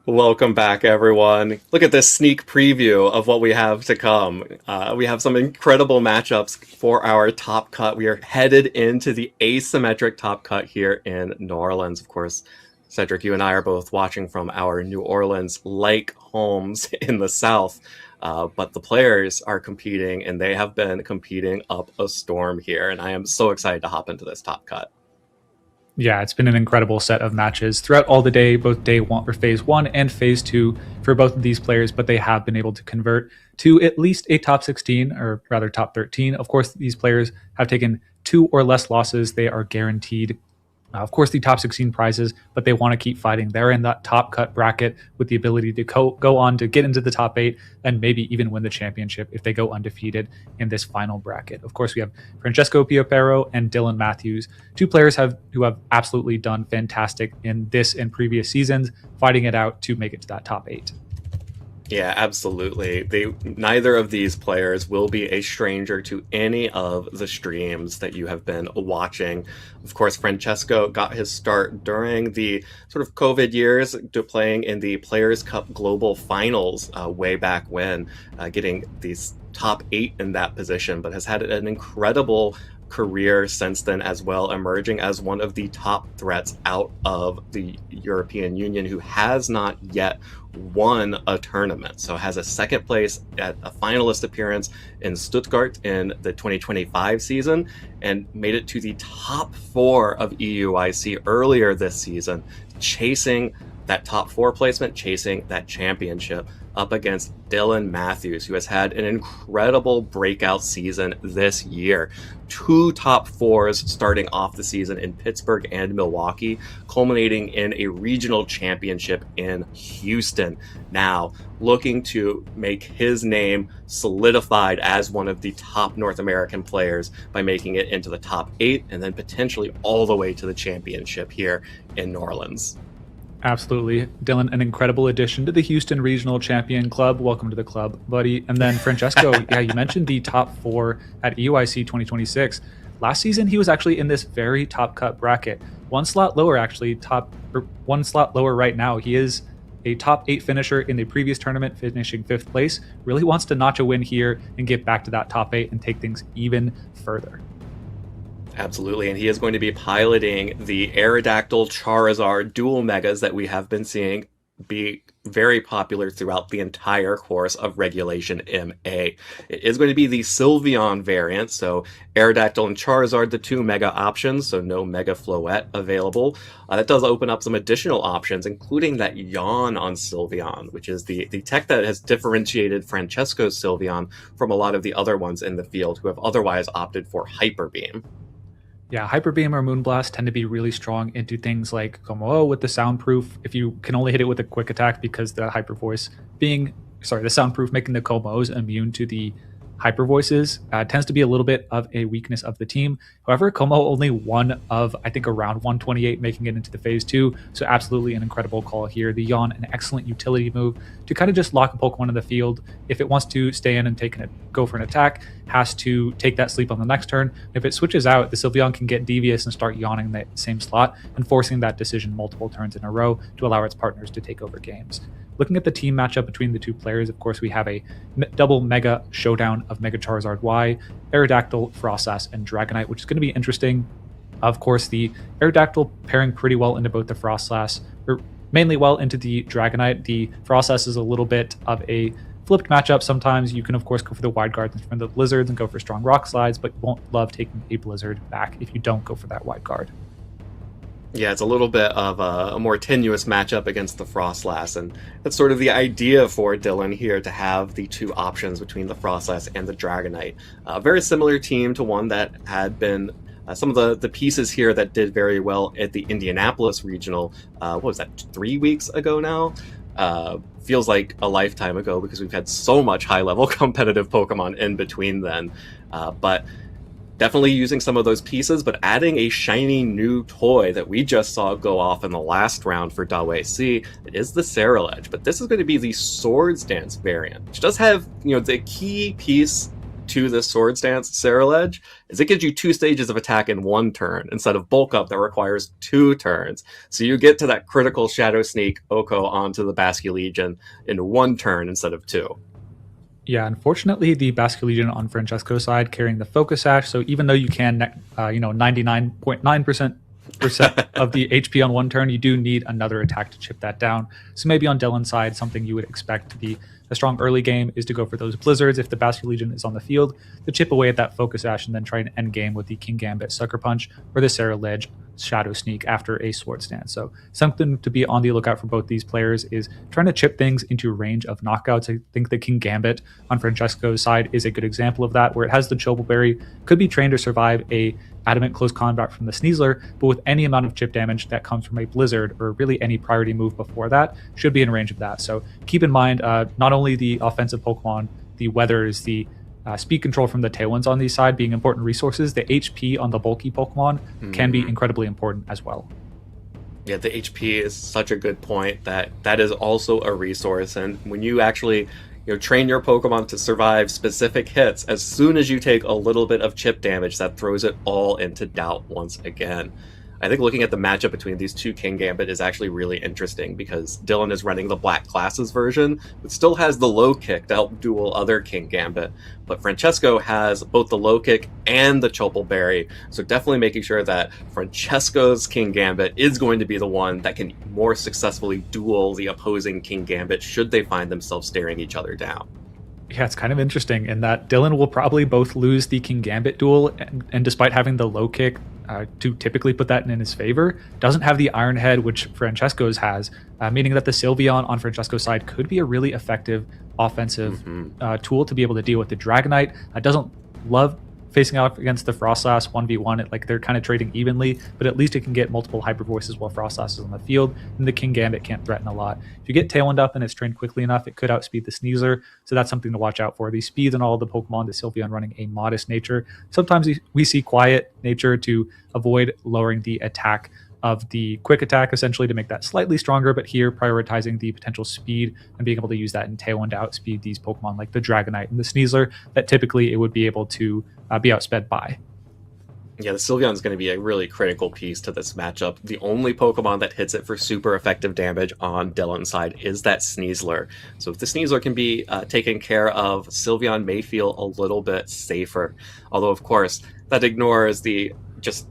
Speaker 3: Welcome back, everyone. Look at this sneak preview of what we have to come. We have some incredible matchups for our top cut. We are headed into the asymmetric top cut here in New Orleans. Of course, Cedric, you and I are both watching from our New Orleans-like homes in the South. But the players are competing, and they have been competing up a storm here. And I am so excited to hop into this top cut.
Speaker 4: Yeah, it's been an incredible set of matches throughout all the day, both day one or phase 1 and phase 2 for both of these players, but they have been able to convert to at least a top 16, or rather top 13. Of course, these players have taken 2 or less losses. They are guaranteed, of course, the top 16 prizes, but they want to keep fighting. They're in that top cut bracket with the ability to go on to get into the top 8 and maybe even win the championship if they go undefeated in this final bracket. Of course, we have Francesco Piopero and Dylan Matthews, 2 players who have absolutely done fantastic in this and previous seasons, fighting it out to make it to that top 8.
Speaker 3: Yeah, absolutely. Neither of these players will be a stranger to any of the streams that you have been watching. Of course, Francesco got his start during the sort of COVID years, playing in the Players' Cup Global Finals way back when, getting these top 8 in that position, but has had an incredible career since then as well, emerging as one of the top threats out of the European Union, who has not yet won a tournament. So has a second place at a finalist appearance in Stuttgart in the 2025 season, and made it to the top 4 of EUIC earlier this season, chasing that top 4 placement, chasing that championship up against Dylan Matthews, who has had an incredible breakout season this year. 2 top 4s starting off the season in Pittsburgh and Milwaukee, culminating in a regional championship in Houston. Now, looking to make his name solidified as one of the top North American players by making it into the top 8 and then potentially all the way to the championship here in New Orleans.
Speaker 4: Absolutely. Dylan, an incredible addition to the Houston Regional Champion Club. Welcome to the club, buddy. And then Francesco, yeah, you mentioned the top 4 at EUIC 2026. Last season, he was actually in this very top cut bracket. One slot lower, actually, one slot lower right now. He is a top 8 finisher in the previous tournament, finishing 5th place. Really wants to notch a win here and get back to that top 8 and take things even further.
Speaker 3: Absolutely, and he is going to be piloting the Aerodactyl Charizard dual megas that we have been seeing be very popular throughout the entire course of Regulation MA. It is going to be the Sylveon variant, so Aerodactyl and Charizard, the 2 mega options, so no Mega Floette available. That does open up some additional options, including that Yawn on Sylveon, which is the tech that has differentiated Francesco's Sylveon from a lot of the other ones in the field who have otherwise opted for Hyper Beam.
Speaker 4: Yeah, Hyper Beam or Moonblast tend to be really strong into things like Como with the soundproof. If you can only hit it with a quick attack, because the Hyper Voice the soundproof making the Comos immune to the Hyper Voices tends to be a little bit of a weakness of the team. However, Como only one of, I think, around 128 making it into the phase 2, so absolutely an incredible call here. The Yawn, an excellent utility move to kind of just lock a Pokemon in the field. If it wants to stay in and go for an attack, has to take that sleep on the next turn. If it switches out, the Sylveon can get devious and start yawning in the same slot and forcing that decision multiple turns in a row to allow its partners to take over games. Looking at the team matchup between the 2 players, of course, we have a double mega showdown of Mega Charizard Y, Aerodactyl, Frostlass, and Dragonite, which is going to be interesting. Of course, the Aerodactyl pairing pretty well into both the Frostlass, or mainly well into the Dragonite. The Frostlass is a little bit of a flipped matchup. Sometimes you can, of course, go for the Wide Guards from the Blizzards and go for strong Rock Slides, but you won't love taking a Blizzard back if you don't go for that Wide Guard.
Speaker 3: Yeah, it's a little bit of a more tenuous matchup against the Frostlass, and that's sort of the idea for Dylan here, to have the 2 options between the Frostlass and the Dragonite. A very similar team to one that had been some of the pieces here that did very well at the Indianapolis Regional, what was that, 3 weeks ago now? Feels like a lifetime ago, because we've had so much high-level competitive Pokemon in between then. But definitely using some of those pieces, but adding a shiny new toy that we just saw go off in the last round for WC. It is the Ceruledge, but this is going to be the Swords Dance variant, which does have, the key piece to this Swords Dance Sarah Ledge is it gives you 2 stages of attack in 1 turn instead of bulk up that requires 2 turns. So you get to that critical Shadow Sneak Oko onto the Basque Legion in 1 turn instead of 2.
Speaker 4: Yeah, unfortunately, the Basque Legion on Francesco's side carrying the Focus Sash, so even though you can, 99.9% of the HP on 1 turn, you do need another attack to chip that down. So maybe on Dylan's side, something you would expect to be a strong early game is to go for those Blizzards if the Basque Legion is on the field, to chip away at that Focus Sash and then try and end game with the King Gambit Sucker Punch or the Sarah Ledge Shadow Sneak after a Swords Dance. So something to be on the lookout for both these players is trying to chip things into range of knockouts. I think the King Gambit on Francesco's side is a good example of that, where it has the Choppleberry, could be trained to survive a Adamant close combat from the Sneasler, but with any amount of chip damage that comes from a Blizzard or really any priority move before that should be in range of that. So keep in mind, not only the offensive Pokemon, the weathers, the speed control from the Tailwinds on these side being important resources, the HP on the bulky Pokemon can be incredibly important as well.
Speaker 3: Yeah, the HP is such a good point that is also a resource. And when you actually train your Pokemon to survive specific hits, as soon as you take a little bit of chip damage, that throws it all into doubt once again. I think looking at the matchup between these two King Gambit is actually really interesting because Dylan is running the Black Classes version, but still has the low kick to help duel other King Gambit. But Francesco has both the low kick and the Choppleberry, so definitely making sure that Francesco's King Gambit is going to be the one that can more successfully duel the opposing King Gambit should they find themselves staring each other down.
Speaker 4: Yeah, it's kind of interesting in that Dylan will probably both lose the King Gambit duel, and despite having the low kick to typically put that in his favor, doesn't have the Iron Head, which Francesco's has, meaning that the Sylveon on Francesco's side could be a really effective offensive tool to be able to deal with the Dragonite. Doesn't love facing out against the Frostlass 1v1, like they're kind of trading evenly, but at least it can get multiple Hyper Voices while Frostlass is on the field, and the King Gambit can't threaten a lot. If you get Tailwind up and it's trained quickly enough, it could outspeed the Sneasler, so that's something to watch out for. The speeds on all of the Pokemon, the Sylveon running a modest nature. Sometimes we see quiet nature to avoid lowering the attack of the quick attack, essentially to make that slightly stronger, but here prioritizing the potential speed and being able to use that in Tailwind to outspeed these Pokemon like the Dragonite and the Sneasler that typically it would be able to be outsped by.
Speaker 3: Yeah, the Sylveon is going to be a really critical piece to this matchup. The only Pokemon that hits it for super effective damage on Dylan's side is that Sneasler. So if the Sneasler can be taken care of, Sylveon may feel a little bit safer. Although, of course, that ignores the just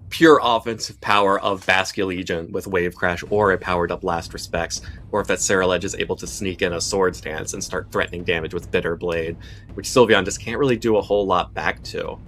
Speaker 3: pure offensive power of Basque Legion with Wave Crash or a powered-up Last Respects, or if that Sarah Ledge is able to sneak in a Swords Dance and start threatening damage with Bitter Blade, which Sylveon just can't really do a whole lot back to.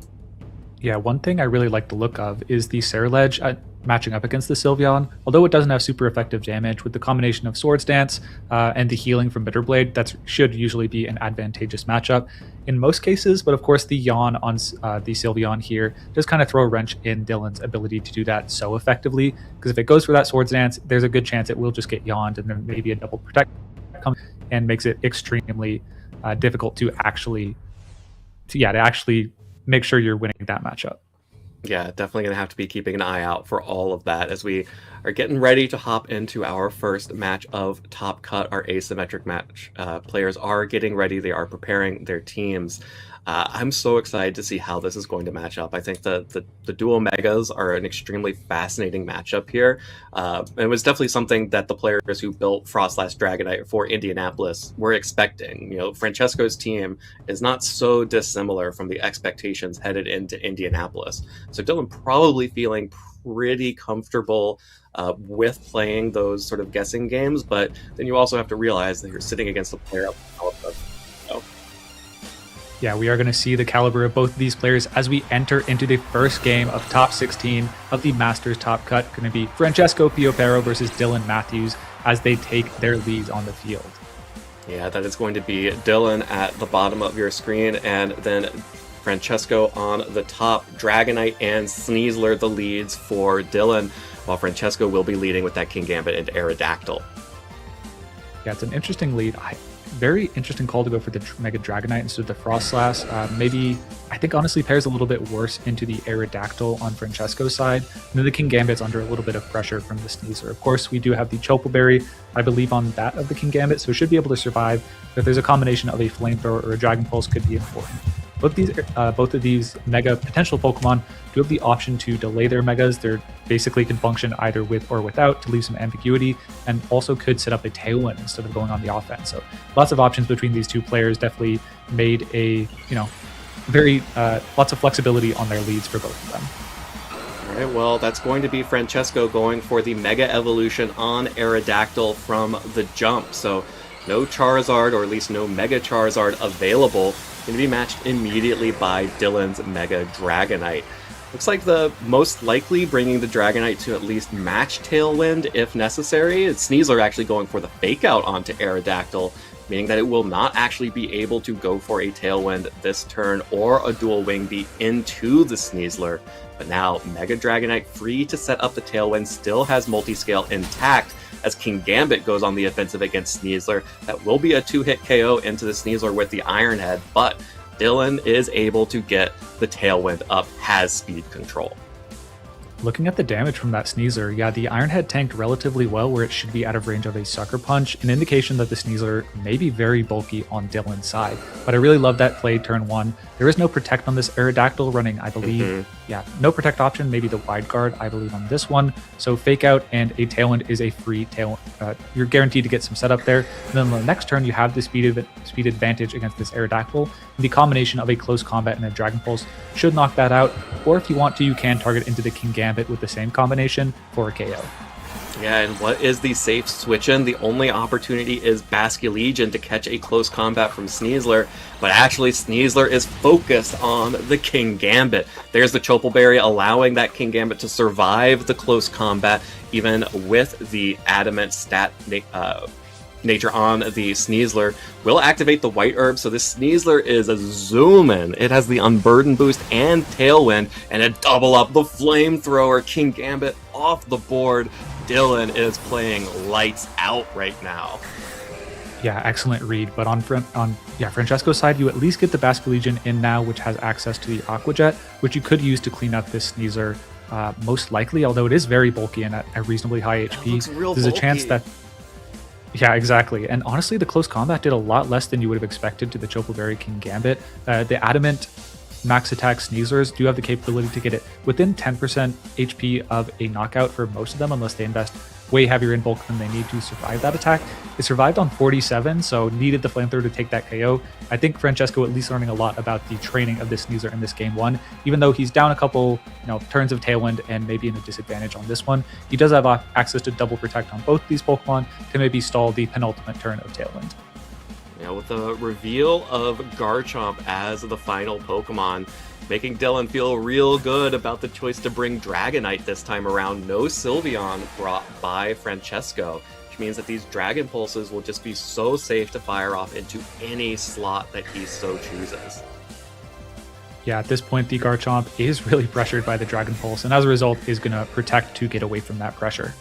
Speaker 4: Yeah, one thing I really like the look of is the Sarah Ledge matching up against the Sylveon. Although it doesn't have super effective damage, with the combination of Swords Dance and the healing from Bitter Blade, that should usually be an advantageous matchup in most cases. But of course, the Yawn on the Sylveon here does kind of throw a wrench in Dylan's ability to do that so effectively, because if it goes for that Swords Dance, there's a good chance it will just get yawned, and then maybe a double protect comes and makes it extremely difficult to actually make sure you're winning that matchup.
Speaker 3: Yeah, definitely going to have to be keeping an eye out for all of that as we are getting ready to hop into our first match of Top Cut, our asymmetric match. Players are getting ready. They are preparing their teams. I'm so excited to see how this is going to match up. I think the dual megas are an extremely fascinating matchup here. And it was definitely something that the players who built Frostlass Dragonite for Indianapolis were expecting. Francesco's team is not so dissimilar from the expectations headed into Indianapolis. So Dylan probably feeling pretty comfortable with playing those sort of guessing games, but then you also have to realize that you're sitting against a player up.
Speaker 4: Yeah, we are going to see the caliber of both of these players as we enter into the first game of top 16 of the Masters Top Cut. Going to be Francesco Piopero versus Dylan Matthews as they take their leads on the field.
Speaker 3: Yeah, that is going to be Dylan at the bottom of your screen, and then Francesco on the top. Dragonite and Sneasler the leads for Dylan, while Francesco will be leading with that King Gambit and Aerodactyl.
Speaker 4: Yeah, it's an interesting lead. Very interesting call to go for the Mega Dragonite instead of the Frostlass. Maybe, I think honestly pairs a little bit worse into the Aerodactyl on Francesco's side. And then the King Gambit's under a little bit of pressure from the Sneasler. Of course, we do have the Choppleberry, I believe, on that of the King Gambit, so should be able to survive. But if there's a combination of a Flamethrower or a Dragon Pulse, could be important. both of these mega potential Pokemon do have the option to delay their megas. They're basically can function either with or without to leave some ambiguity, and also could set up a Tailwind instead of going on the offense. So lots of options between these two players. Definitely made a very lots of flexibility on their leads for both of them.
Speaker 3: All right, well, that's going to be Francesco going for the Mega Evolution on Aerodactyl from the jump. So no Charizard, or at least no Mega Charizard available. Going to be matched immediately by Dylan's Mega Dragonite. Looks like the most likely bringing the Dragonite to at least match Tailwind if necessary. It's Sneasler actually going for the Fake Out onto Aerodactyl, meaning that it will not actually be able to go for a Tailwind this turn or a Dual Wing Beat into the Sneasler. But now Mega Dragonite, free to set up the Tailwind, still has Multiscale intact as King Gambit goes on the offensive against Sneasler. That will be a 2-hit KO into the Sneasler with the Iron Head, but Dylan is able to get the Tailwind up, has speed control.
Speaker 4: Looking at the damage from that Sneasler, yeah, the Iron Head tanked relatively well where it should be out of range of a Sucker Punch, an indication that the Sneasler may be very bulky on Dylan's side. But I really love that play turn 1. There is no Protect on this Aerodactyl running, I believe. Yeah, no Protect option, maybe the Wide Guard, I believe, on this one. So Fake Out and a Tailwind is a free Tailwind. You're guaranteed to get some setup there. And then the next turn, you have the speed advantage against this Aerodactyl. And the combination of a Close Combat and a Dragon Pulse should knock that out. Or if you want to, you can target into the King Gambit with the same combination for a KO.
Speaker 3: Yeah, and what is the safe switch-in? The only opportunity is Basculegion to catch a close combat from Sneasler, but actually Sneasler is focused on the King Gambit. There's the Chople Berry, allowing that King Gambit to survive the close combat, even with the adamant stat nature on the Sneasler. Will activate the White Herb, so this Sneasler is a zoom-in. It has the Unburden boost and Tailwind, and a double up the Flamethrower. King Gambit off the board. Dylan is playing lights out right now.
Speaker 4: Yeah, excellent read. But on Francesco's side, you at least get the Basculegion in now, which has access to the Aqua Jet, which you could use to clean up this Sneasler, most likely, although it is very bulky and at a reasonably high HP. There's a chance that... Yeah, exactly. And honestly, the close combat did a lot less than you would have expected to the Chople Berry King Gambit. The Adamant max attack Sneaslers do have the capability to get it within 10% HP of a knockout for most of them, unless they invest way heavier in bulk than they need to survive that attack. It survived on 47, so needed the Flamethrower to take that KO. I think Francesco at least learning a lot about the training of this Sneasler in this game 1. Even though he's down a couple turns of Tailwind and maybe in a disadvantage on this one, he does have access to double protect on both these Pokemon to maybe stall the penultimate turn of Tailwind.
Speaker 3: Yeah, with the reveal of Garchomp as the final Pokemon, making Dylan feel real good about the choice to bring Dragonite this time around. No Sylveon brought by Francesco, which means that these Dragon Pulses will just be so safe to fire off into any slot that he so chooses.
Speaker 4: Yeah, at this point, the Garchomp is really pressured by the Dragon Pulse, and as a result is going to protect to get away from that pressure.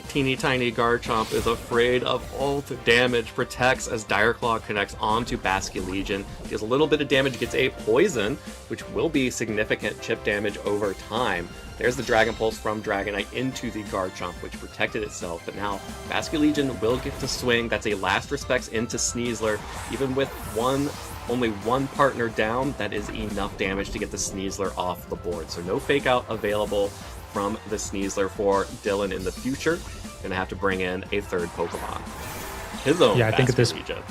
Speaker 3: Teeny tiny Garchomp is afraid of ult damage, protects as Dire Claw connects onto Basculegion. Deals a little bit of damage, gets a poison, which will be significant chip damage over time. There's the Dragon Pulse from Dragonite into the Garchomp, which protected itself, but now Basculegion will get to swing. That's a last respects into Sneasler. Even with only one partner down, that is enough damage to get the Sneasler off the board. So no Fake Out available from the Sneasler for Dylan in the future. Gonna have to bring in a third Pokemon. His own Basculegion.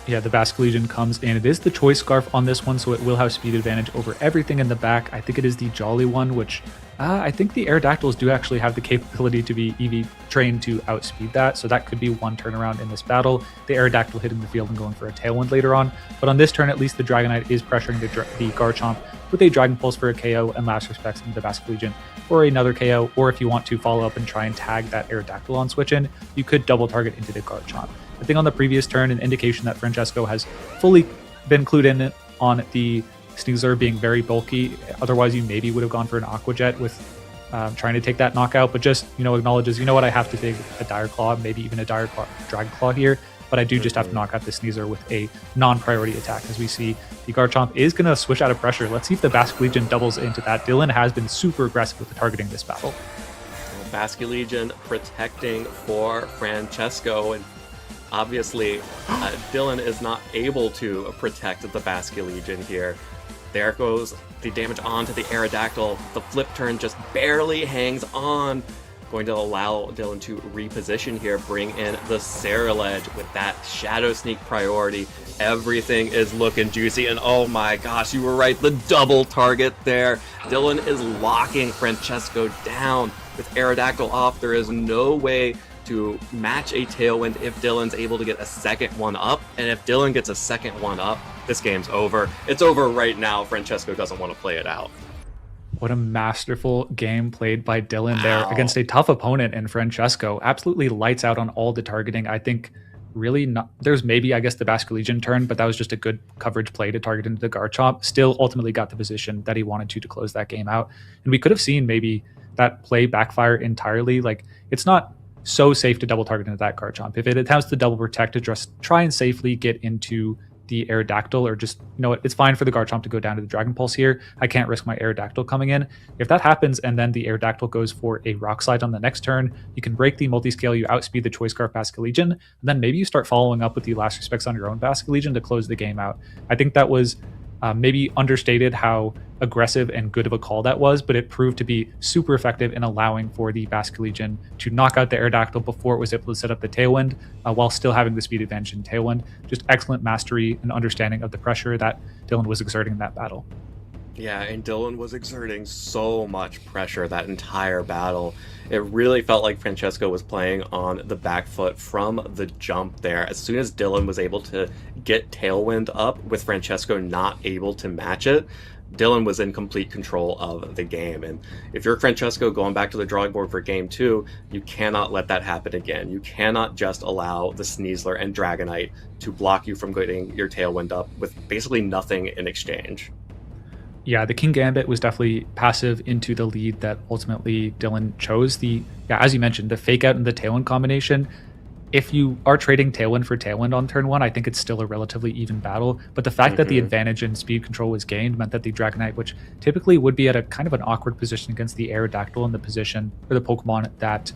Speaker 4: Yeah, the Basculegion comes in. It is the Choice Scarf on this one, so it will have speed advantage over everything in the back. I think it is the Jolly one, which I think the Aerodactyls do actually have the capability to be EV trained to outspeed that, so that could be one turnaround in this battle. The Aerodactyl hitting the field and going for a Tailwind later on. But on this turn, at least the Dragonite is pressuring the Garchomp with a Dragon Pulse for a KO and last respects into the Basculegion for another KO, or if you want to follow up and try and tag that Aerodactyl on switch in, you could double target into the Garchomp. I think on the previous turn, an indication that Francesco has fully been clued in on the Sneasler being very bulky. Otherwise, you maybe would have gone for an Aqua Jet with trying to take that knockout, but just, acknowledges, what, I have to dig a Dire Claw, maybe even a Dragon Claw here, but I do just have to knock out the Sneasler with a non-priority attack. As we see, the Garchomp is going to switch out of pressure. Let's see if the Basculegion doubles into that. Dylan has been super aggressive with the targeting this battle.
Speaker 3: Basculegion protecting for Francesco, and Obviously, Dylan is not able to protect the Basculegion here. There goes the damage onto the Aerodactyl. The flip turn just barely hangs on. Going to allow Dylan to reposition here, bring in the Ceruledge with that Shadow Sneak priority. Everything is looking juicy, and oh my gosh, you were right, the double target there. Dylan is locking Francesco down with Aerodactyl off. There is no way to match a Tailwind if Dylan's able to get a second one up, and if Dylan gets a second one up, this game's over. It's over right now. Francesco doesn't want to play it out.
Speaker 4: What a masterful game played by Dylan there against a tough opponent in Francesco. Absolutely lights out on all the targeting. I think really not. There's maybe, I guess, the Basculegion turn, but that was just a good coverage play to target into the Garchomp. Still ultimately got the position that he wanted to close that game out. And we could have seen maybe that play backfire entirely. Like, it's not so safe to double target into that Garchomp. If it attempts to double protect, to just try and safely get into the Aerodactyl, or just, you know what, it's fine for the Garchomp to go down to the Dragon Pulse here. I can't risk my Aerodactyl coming in. If that happens and then the Aerodactyl goes for a Rock Slide on the next turn, you can break the multi-scale, you outspeed the Choice Scarf Basculegion, and then maybe you start following up with the last respects on your own Basculegion to close the game out. I think that was maybe understated how aggressive and good of a call that was, but it proved to be super effective in allowing for the Basculegion to knock out the Aerodactyl before it was able to set up the Tailwind, while still having the speed advantage in Tailwind. Just excellent mastery and understanding of the pressure that Dylan was exerting in that battle.
Speaker 3: Yeah, and Dylan was exerting so much pressure that entire battle. It really felt like Francesco was playing on the back foot from the jump there. As soon as Dylan was able to get Tailwind up with Francesco not able to match it, Dylan was in complete control of the game. And if you're Francesco going back to the drawing board for game 2, you cannot let that happen again. You cannot just allow the Sneasler and Dragonite to block you from getting your Tailwind up with basically nothing in exchange.
Speaker 4: Yeah, the King Gambit was definitely passive into the lead that ultimately Dylan chose. As you mentioned, the fake out and the Tailwind combination. If you are trading Tailwind for Tailwind on turn 1, I think it's still a relatively even battle. But the fact that the advantage in speed control was gained meant that the Dragonite, which typically would be at a kind of an awkward position against the Aerodactyl in the position, or the Pokemon that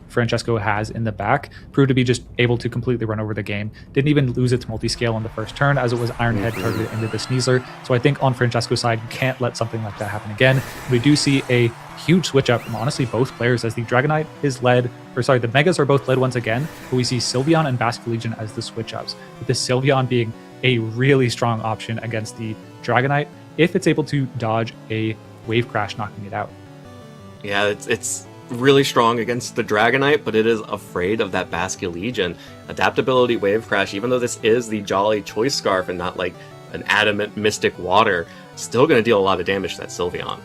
Speaker 4: Francesco has in the back, proved to be just able to completely run over the game. Didn't even lose its multi-scale on the first turn, as it was Iron Head targeted into the Sneasler. So I think on Francesco's side, you can't let something like that happen again. We do see a huge switch up from honestly both players, as the Dragonite is led, the Megas are both led once again, but we see Sylveon and Basculegion as the switch ups, with the Sylveon being a really strong option against the Dragonite if it's able to dodge a Wave Crash, knocking it out.
Speaker 3: Yeah, it's really strong against the Dragonite, but it is afraid of that Basculegion. Adaptability Wave Crash, even though this is the Jolly Choice Scarf and not like an Adamant Mystic Water, still going to deal a lot of damage to that Sylveon.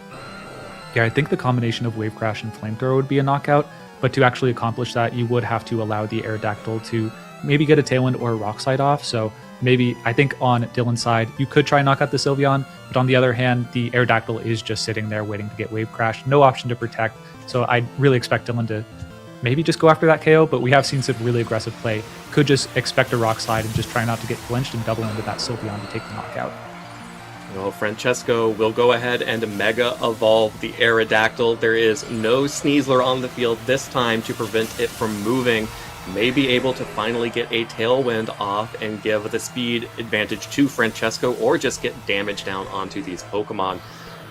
Speaker 4: Yeah, I think the combination of Wave Crash and Flamethrower would be a knockout, but to actually accomplish that, you would have to allow the Aerodactyl to maybe get a Tailwind or a Rock Slide off. So maybe, I think on Dylan's side, you could try and knock out the Sylveon, but on the other hand, the Aerodactyl is just sitting there waiting to get Wave Crash. No option to protect. So I really expect Dylan to maybe just go after that KO, but we have seen some really aggressive play. Could just expect a Rock Slide and just try not to get flinched and double into that Sylveon to take the knockout.
Speaker 3: Well, Francesco will go ahead and Mega Evolve the Aerodactyl. There is no Sneasler on the field this time to prevent it from moving. May be able to finally get a Tailwind off and give the speed advantage to Francesco, or just get damage down onto these Pokemon.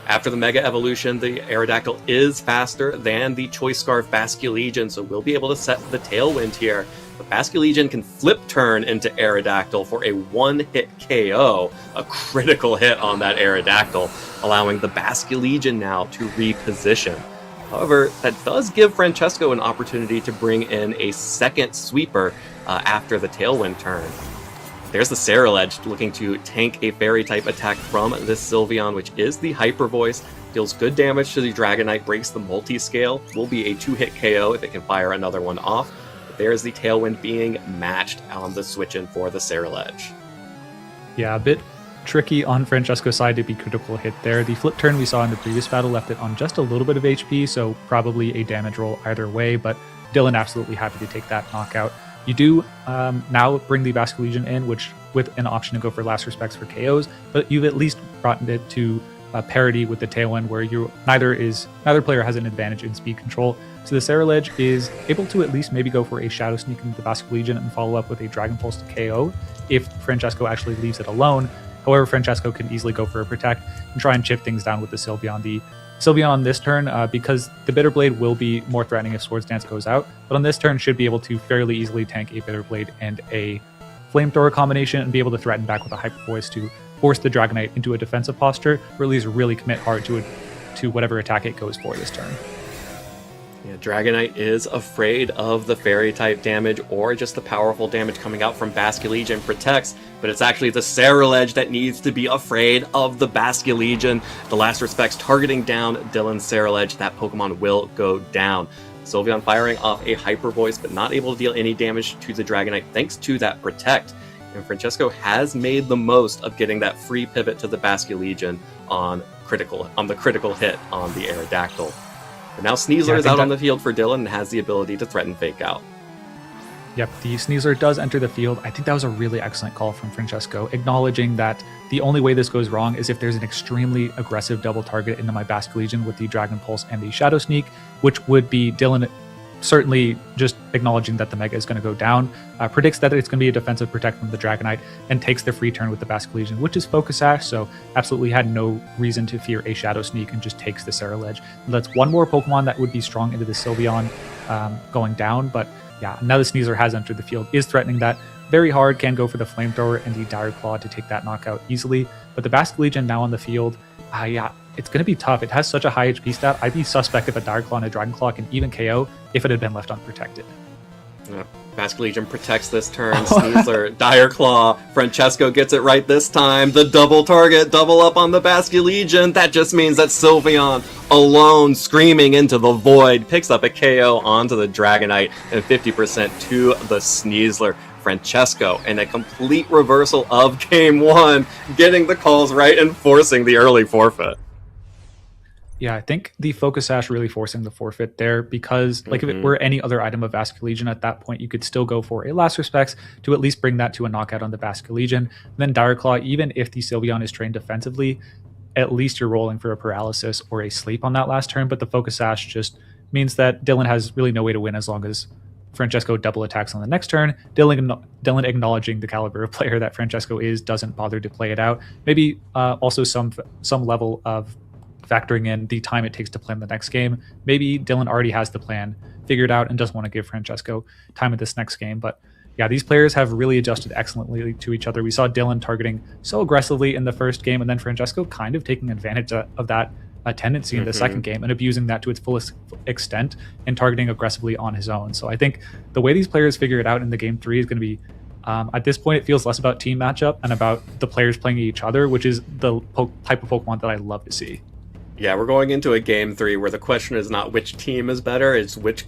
Speaker 3: After the Mega Evolution, the Aerodactyl is faster than the Choice Scarf Basculegion, so we'll be able to set the Tailwind here. But Basculegion can flip turn into Aerodactyl for a one-hit KO, a critical hit on that Aerodactyl, allowing the Basculegion now to reposition. However, that does give Francesco an opportunity to bring in a second sweeper after the Tailwind turn. There's the Ceruledge looking to tank a Fairy-type attack from this Sylveon, which is the Hyper Voice. Deals good damage to the Dragonite, breaks the multi-scale. Will be a two-hit KO if it can fire another one off. But there's the Tailwind being matched on the switch-in for the Ceruledge.
Speaker 4: Yeah, a bit tricky on Francesco's side to be critical hit there. The flip turn we saw in the previous battle left it on just a little bit of HP, so probably a damage roll either way, but Dylan absolutely happy to take that knockout. You do now bring the Basculegion in, which with an option to go for last respects for KOs, but you've at least brought it to parity with the Tailwind, where neither player has an advantage in speed control. So the Ceruledge is able to at least maybe go for a Shadow Sneak into the Basket Legion and follow up with a Dragon Pulse to KO if Francesco actually leaves it alone. However, Francesco can easily go for a Protect and try and chip things down with the Sylveon. The Sylveon on this turn, because the Bitter Blade will be more threatening if Swords Dance goes out, but on this turn should be able to fairly easily tank a Bitter Blade and a Flamethrower combination and be able to threaten back with a Hyper Voice to force the Dragonite into a defensive posture, or at least really commit hard to whatever attack it goes for this turn.
Speaker 3: Yeah, Dragonite is afraid of the Fairy type damage or just the powerful damage coming out from Basculegion Protects, but it's actually the Ceruledge that needs to be afraid of the Basculegion. The Last Respects targeting down Dylan's Ceruledge, that Pokemon will go down. Sylveon firing off a Hyper Voice, but not able to deal any damage to the Dragonite thanks to that Protect. And Francesco has made the most of getting that free pivot to the Basculegion on the critical hit on the Aerodactyl. But now Sneasler is out on the field for Dylan and has the ability to threaten Fake Out.
Speaker 4: Yep, the Sneasler does enter the field. I think that was a really excellent call from Francesco, acknowledging that the only way this goes wrong is if there's an extremely aggressive double target into my Basculegion with the Dragon Pulse and the Shadow Sneak, which would be Dylan certainly just acknowledging that the Mega is going to go down, predicts that it's going to be a defensive Protect from the Dragonite, and takes the free turn with the Basculegion, which is Focus Sash, so absolutely had no reason to fear a Shadow Sneak and just takes the Ceruledge. That's one more Pokemon that would be strong into the Sylveon going down, but yeah, now the Sneasler has entered the field, is threatening that very hard, can go for the Flamethrower and the Dire Claw to take that knockout easily, but the Basculegion now on the field, yeah, it's going to be tough. It has such a high HP stat. I'd be suspect if a Dire Claw and a Dragon Claw can even KO if it had been left unprotected.
Speaker 3: Basculegion protects this turn. Sneasler, Dire Claw. Francesco gets it right this time. The double target, double up on the Basculegion. That just means that Sylveon, alone, screaming into the void, picks up a KO onto the Dragonite and 50% to the Sneasler. Francesco, and a complete reversal of Game 1, getting the calls right and forcing the early forfeit.
Speaker 4: Yeah, I think the Focus Sash really forcing the forfeit there, because like if it were any other item of Basculegion at that point, you could still go for a Last Respects to at least bring that to a knockout on the Basculegion. Then Dire Claw, even if the Sylveon is trained defensively, at least you're rolling for a paralysis or a sleep on that last turn, but the Focus Sash just means that Dylan has really no way to win as long as Francesco double attacks on the next turn. Dylan acknowledging the caliber of player that Francesco is, doesn't bother to play it out. Maybe also some level of factoring in the time it takes to plan the next game. Maybe Dylan already has the plan figured out and doesn't want to give Francesco time at this next game. But yeah, these players have really adjusted excellently to each other. We saw Dylan targeting so aggressively in the first game, and then Francesco kind of taking advantage of that tendency in the second game and abusing that to its fullest extent and targeting aggressively on his own. So I think the way these players figure it out in the Game 3 is going to be, at this point, it feels less about team matchup and about the players playing each other, which is the type of Pokemon that I love to see.
Speaker 3: Yeah, we're going into a Game 3 where the question is not which team is better, it's which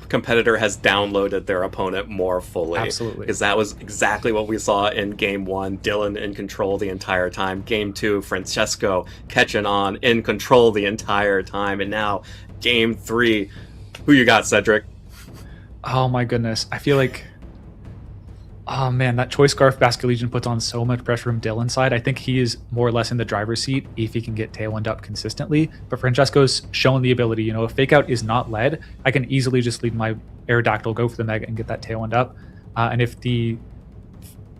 Speaker 3: competitor has downloaded their opponent more fully.
Speaker 4: Absolutely.
Speaker 3: Because that was exactly what we saw in Game 1, Dylan in control the entire time. Game 2, Francesco catching on, in control the entire time. And now, Game 3, who you got, Cedric?
Speaker 4: Oh my goodness. I feel like... Oh man, that Choice Scarf Basculegion puts on so much pressure from Dylan's side. I think he is more or less in the driver's seat if he can get Tailwind up consistently. But Francesco's shown the ability, if Fake Out is not led, I can easily just lead my Aerodactyl, go for the Mega, and get that Tailwind up. And if the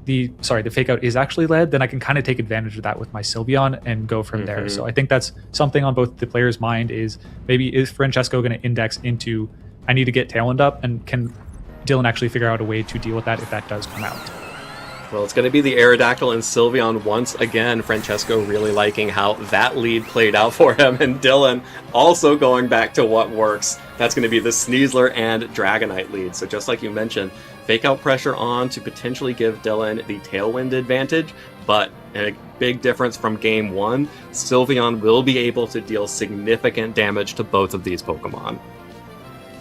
Speaker 4: Fake Out is actually led, then I can kind of take advantage of that with my Sylveon and go from there. So I think that's something on both the players' mind is maybe is Francesco going to index into I need to get Tailwind up, and can Dylan actually figure out a way to deal with that if that does come out?
Speaker 3: Well, it's going to be the Aerodactyl and Sylveon once again. Francesco really liking how that lead played out for him, and Dylan also going back to what works. That's going to be the Sneasler and Dragonite lead. So just like you mentioned, Fake Out pressure on to potentially give Dylan the Tailwind advantage, but a big difference from Game 1, Sylveon will be able to deal significant damage to both of these Pokemon.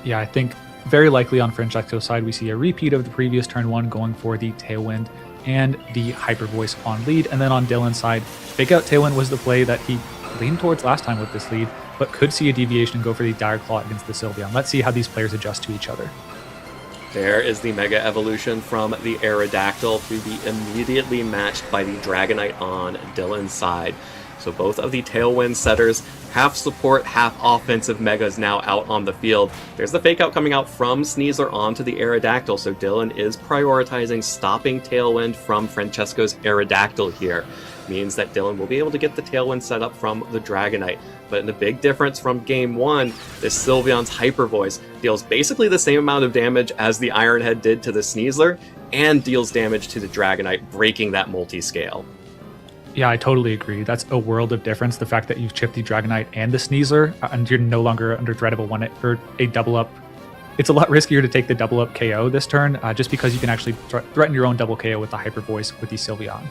Speaker 4: Yeah, I think very likely on Francesco's side, we see a repeat of the previous turn 1 going for the Tailwind and the Hyper Voice on lead. And then on Dylan's side, Fake Out Tailwind was the play that he leaned towards last time with this lead, but could see a deviation and go for the Dire Claw against the Sylveon. Let's see how these players adjust to each other.
Speaker 3: There is the Mega Evolution from the Aerodactyl to be immediately matched by the Dragonite on Dylan's side. So So both of the Tailwind setters, half support, half offensive megas now out on the field. There's the fake out coming out from Sneasler onto the Aerodactyl, so Dylan is prioritizing stopping Tailwind from Francesco's Aerodactyl here. Means that Dylan will be able to get the Tailwind set up from the Dragonite. But the big difference from Game 1, this Sylveon's Hyper Voice deals basically the same amount of damage as the Iron Head did to the Sneasler, and deals damage to the Dragonite, breaking that multi-scale.
Speaker 4: Yeah, I totally agree. That's a world of difference. The fact that you've chipped the Dragonite and the Sneasler, and you're no longer under threat of a double up. It's a lot riskier to take the double up KO this turn, just because you can actually threaten your own double KO with the Hyper Voice with the Sylveon.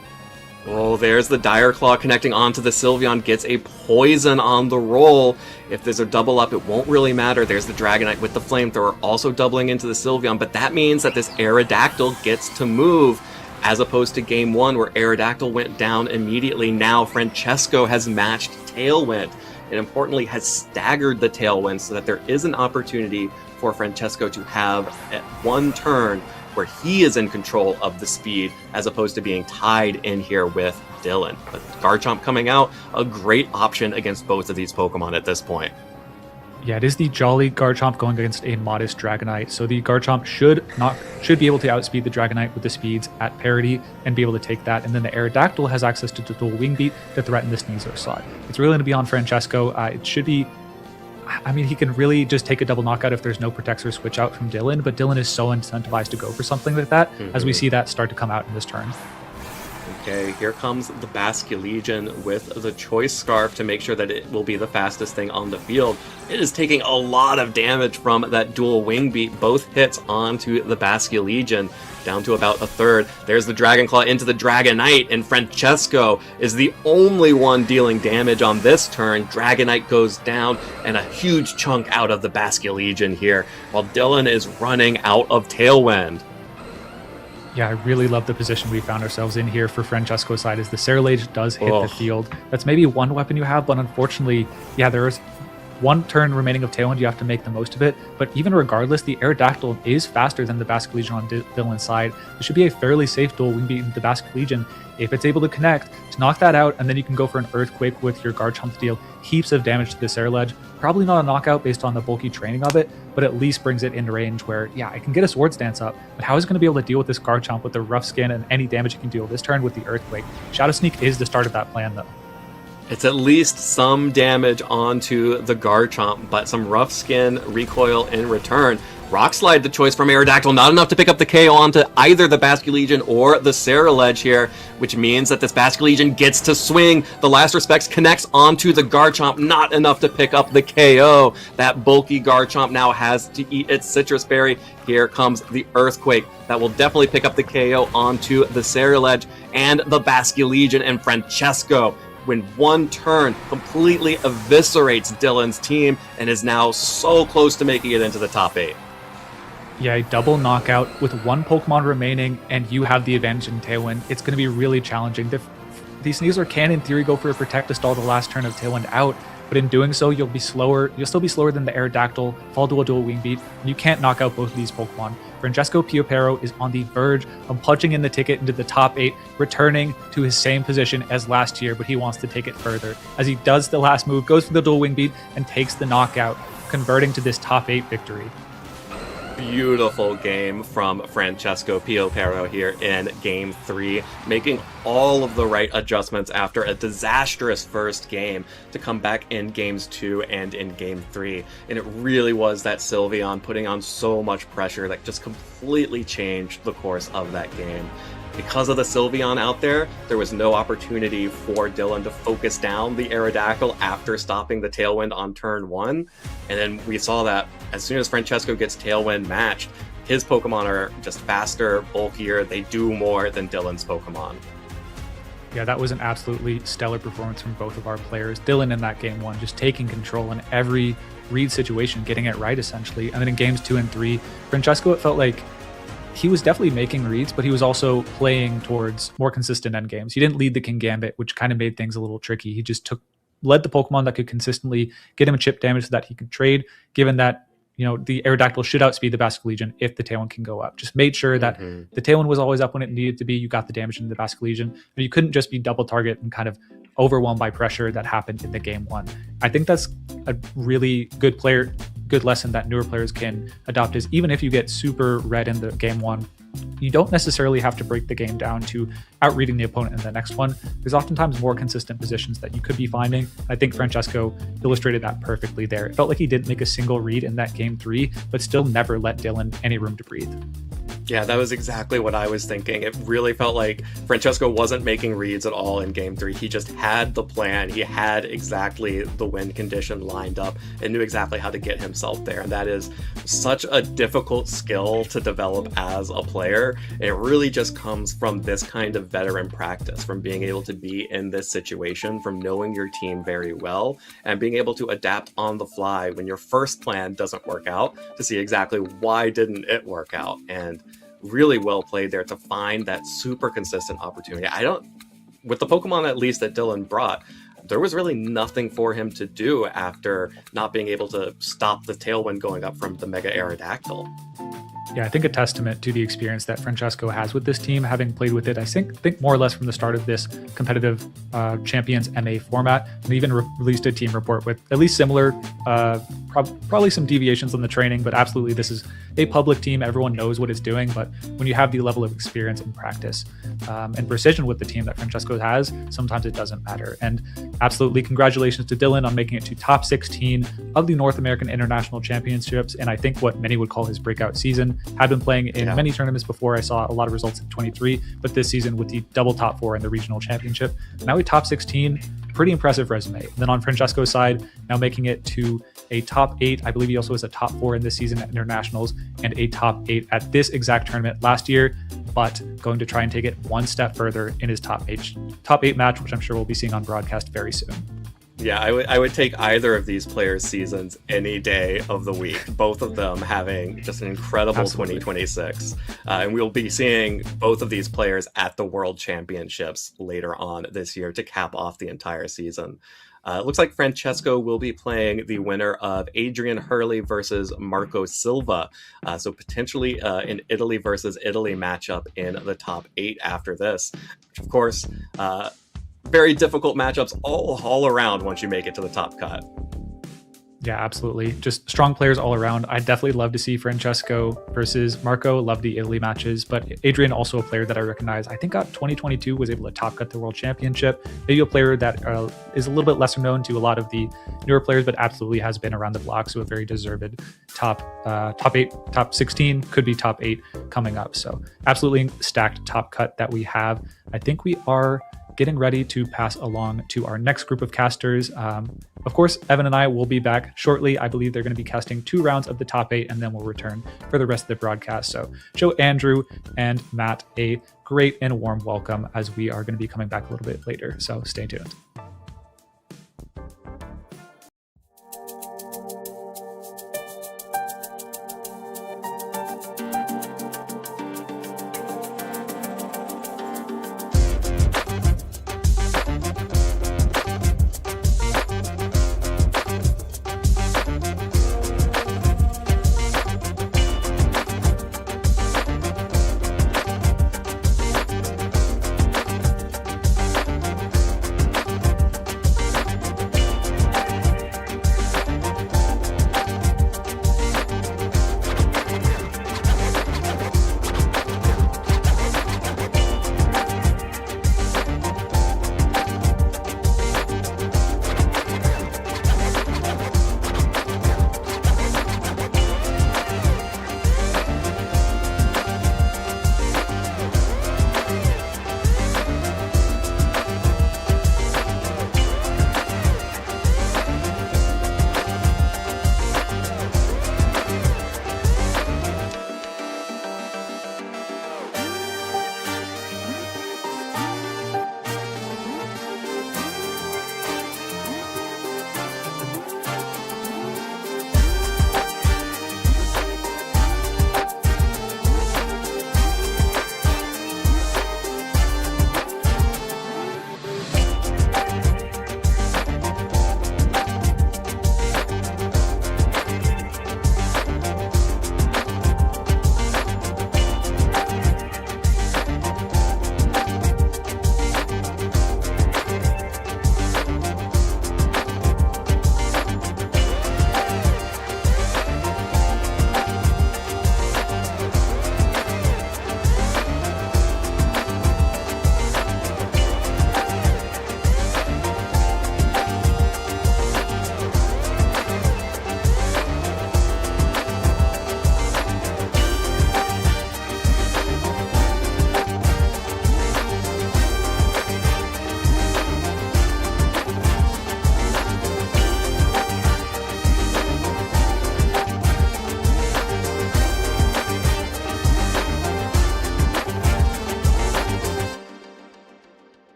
Speaker 3: Oh, there's the Dire Claw connecting onto the Sylveon, gets a poison on the roll. If there's a double up, it won't really matter. There's the Dragonite with the Flamethrower also doubling into the Sylveon, but that means that this Aerodactyl gets to move, as opposed to Game 1 where Aerodactyl went down immediately. Now Francesco has matched Tailwind, and importantly has staggered the Tailwind so that there is an opportunity for Francesco to have at one turn where he is in control of the speed, as opposed to being tied in here with Dylan. But Garchomp coming out, a great option against both of these Pokemon at this point.
Speaker 4: Yeah, it is the Jolly Garchomp going against a modest Dragonite, so the Garchomp should be able to outspeed the Dragonite with the speeds at parity and be able to take that, and then the Aerodactyl has access to the dual Wing Beat to threaten the Sneasler slot. It's really going to be on Francesco. It should be... I mean, he can really just take a double knockout if there's no Protector switch out from Dylan, but Dylan is so incentivized to go for something like that, as we see that start to come out in this turn.
Speaker 3: Okay, here comes the Basculegion with the Choice Scarf to make sure that it will be the fastest thing on the field. It is taking a lot of damage from that dual Wing Beat, both hits onto the Basculegion, down to about a third. There's the Dragon Claw into the Dragonite, and Francesco is the only one dealing damage on this turn. Dragonite goes down, and a huge chunk out of the Basculegion here, while Dylan is running out of Tailwind.
Speaker 4: Yeah, I really love the position we found ourselves in here for Francesco's side, as the Cerulege does hit the field. That's maybe one weapon you have, but unfortunately, yeah, there is one turn remaining of Tailwind. You have to make the most of it. But even regardless, the Aerodactyl is faster than the Basculegion on Dylan's side. It should be a fairly safe dual Wing Beat into the Basculegion if it's able to connect, to knock that out, and then you can go for an Earthquake with your Garchomp to deal heaps of damage to the Cerulege. Probably not a knockout based on the bulky training of it, but at least brings it into range where, yeah, I can get a Swords Dance up, but how is it going to be able to deal with this Garchomp with the Rough Skin and any damage it can deal this turn with the Earthquake? Shadow Sneak is the start of that plan, though.
Speaker 3: It's at least some damage onto the Garchomp, but some Rough Skin recoil in return. Rock Slide, the choice from Aerodactyl, not enough to pick up the KO onto either the Basculegion or the Cerulege here, which means that this Basculegion gets to swing. The Last Respects connects onto the Garchomp, not enough to pick up the KO. That bulky Garchomp now has to eat its Citrus Berry. Here comes the Earthquake. That will definitely pick up the KO onto the Cerulege and the Basculegion, and Francesco, when one turn, completely eviscerates Dylan's team and is now so close to making it into the top 8.
Speaker 4: Yeah, a double knockout with one Pokemon remaining, and you have the advantage in Tailwind. It's going to be really challenging. The Sneasler can, in theory, go for a Protect to stall the last turn of Tailwind out, but in doing so, you'll be slower. You'll still be slower than the Aerodactyl, fall to a dual Wing Beat, and you can't knock out both of these Pokemon. Francesco Piopero is on the verge of punching in the ticket into the top 8, returning to his same position as last year, but he wants to take it further. As he does the last move, goes for the dual Wing Beat, and takes the knockout, converting to this top 8 victory.
Speaker 3: Beautiful game from Francesco Piopero here in Game 3, making all of the right adjustments after a disastrous first game to come back in Games 2 and in Game 3. And it really was that Sylveon putting on so much pressure that just completely changed the course of that game. Because of the Sylveon out there, there was no opportunity for Dylan to focus down the Aerodactyl after stopping the Tailwind on turn 1. And then we saw that as soon as Francesco gets Tailwind matched, his Pokemon are just faster, bulkier, they do more than Dylan's Pokemon.
Speaker 4: Yeah, that was an absolutely stellar performance from both of our players. Dylan in that Game 1, just taking control in every read situation, getting it right essentially. And then in Games 2 and 3, Francesco, it felt like he was definitely making reads, but he was also playing towards more consistent end games. He didn't lead the King Gambit, which kind of made things a little tricky. He just led the Pokemon that could consistently get him a chip damage so that he could trade, given that the Aerodactyl should outspeed the Basculegion if the Tailwind can go up. Just made sure that the Tailwind was always up when it needed to be. You got the damage into the Basculegion, but you couldn't just be double target and kind of overwhelmed by pressure that happened in the game one. I think that's a really good lesson that newer players can adopt, is even if you get super red in the game one, you don't necessarily have to break the game down to outreading the opponent in the next one. There's oftentimes more consistent positions that you could be finding. I think Francesco illustrated that perfectly there. It felt like he didn't make a single read in that game 3, but still never let Dylan any room to breathe.
Speaker 3: Yeah, that was exactly what I was thinking. It really felt like Francesco wasn't making reads at all in Game 3. He just had the plan. He had exactly the win condition lined up and knew exactly how to get himself there. And that is such a difficult skill to develop as a player. It really just comes from this kind of veteran practice, from being able to be in this situation, from knowing your team very well, and being able to adapt on the fly when your first plan doesn't work out to see exactly why didn't it work out. And really well played there to find that super consistent opportunity. With the Pokemon at least that Dylan brought, there was really nothing for him to do after not being able to stop the Tailwind going up from the Mega Aerodactyl.
Speaker 4: Yeah, I think a testament to the experience that Francesco has with this team, having played with it, I think more or less from the start of this competitive Champions MA format, and even released a team report with at least similar, probably some deviations on the training, but absolutely this is a public team. Everyone knows what it's doing, but when you have the level of experience and practice and precision with the team that Francesco has, sometimes it doesn't matter. And absolutely congratulations to Dylan on making it to top 16 of the North American International Championships, and I think what many would call his breakout season. Had been playing in many tournaments before. I saw a lot of results in 23, but this season with the double top 4 in the regional championship, now a top 16, pretty impressive resume. And then on Francesco's side, now making it to a top 8. I believe he also was a top 4 in this season at internationals and a top 8 at this exact tournament last year, but going to try and take it one step further in his top 8 match, which I'm sure we'll be seeing on broadcast very soon.
Speaker 3: Yeah, I would take either of these players' seasons any day of the week. Both of them having just an incredible 2026. And we'll be seeing both of these players at the World Championships later on this year to cap off the entire season. It looks like Francesco will be playing the winner of Adrian Hurley versus Marco Silva. So potentially an Italy versus Italy matchup in the top 8 after this. Which, of course, very difficult matchups all around once you make it to the top cut.
Speaker 4: Yeah, absolutely. Just strong players all around. I'd definitely love to see Francesco versus Marco. Love the Italy matches, but Adrian, also a player that I recognize. I think 2022 was able to top cut the World Championship. Maybe a player that is a little bit lesser known to a lot of the newer players, but absolutely has been around the block. So a very deserved top 8, top 16, could be top 8 coming up. So absolutely stacked top cut that we have. I think we are getting ready to pass along to our next group of casters. Of course, Evan and I will be back shortly. I believe they're going to be casting 2 rounds of the top 8, and then we'll return for the rest of the broadcast. So show Andrew and Matt a great and warm welcome, as we are going to be coming back a little bit later. So stay tuned.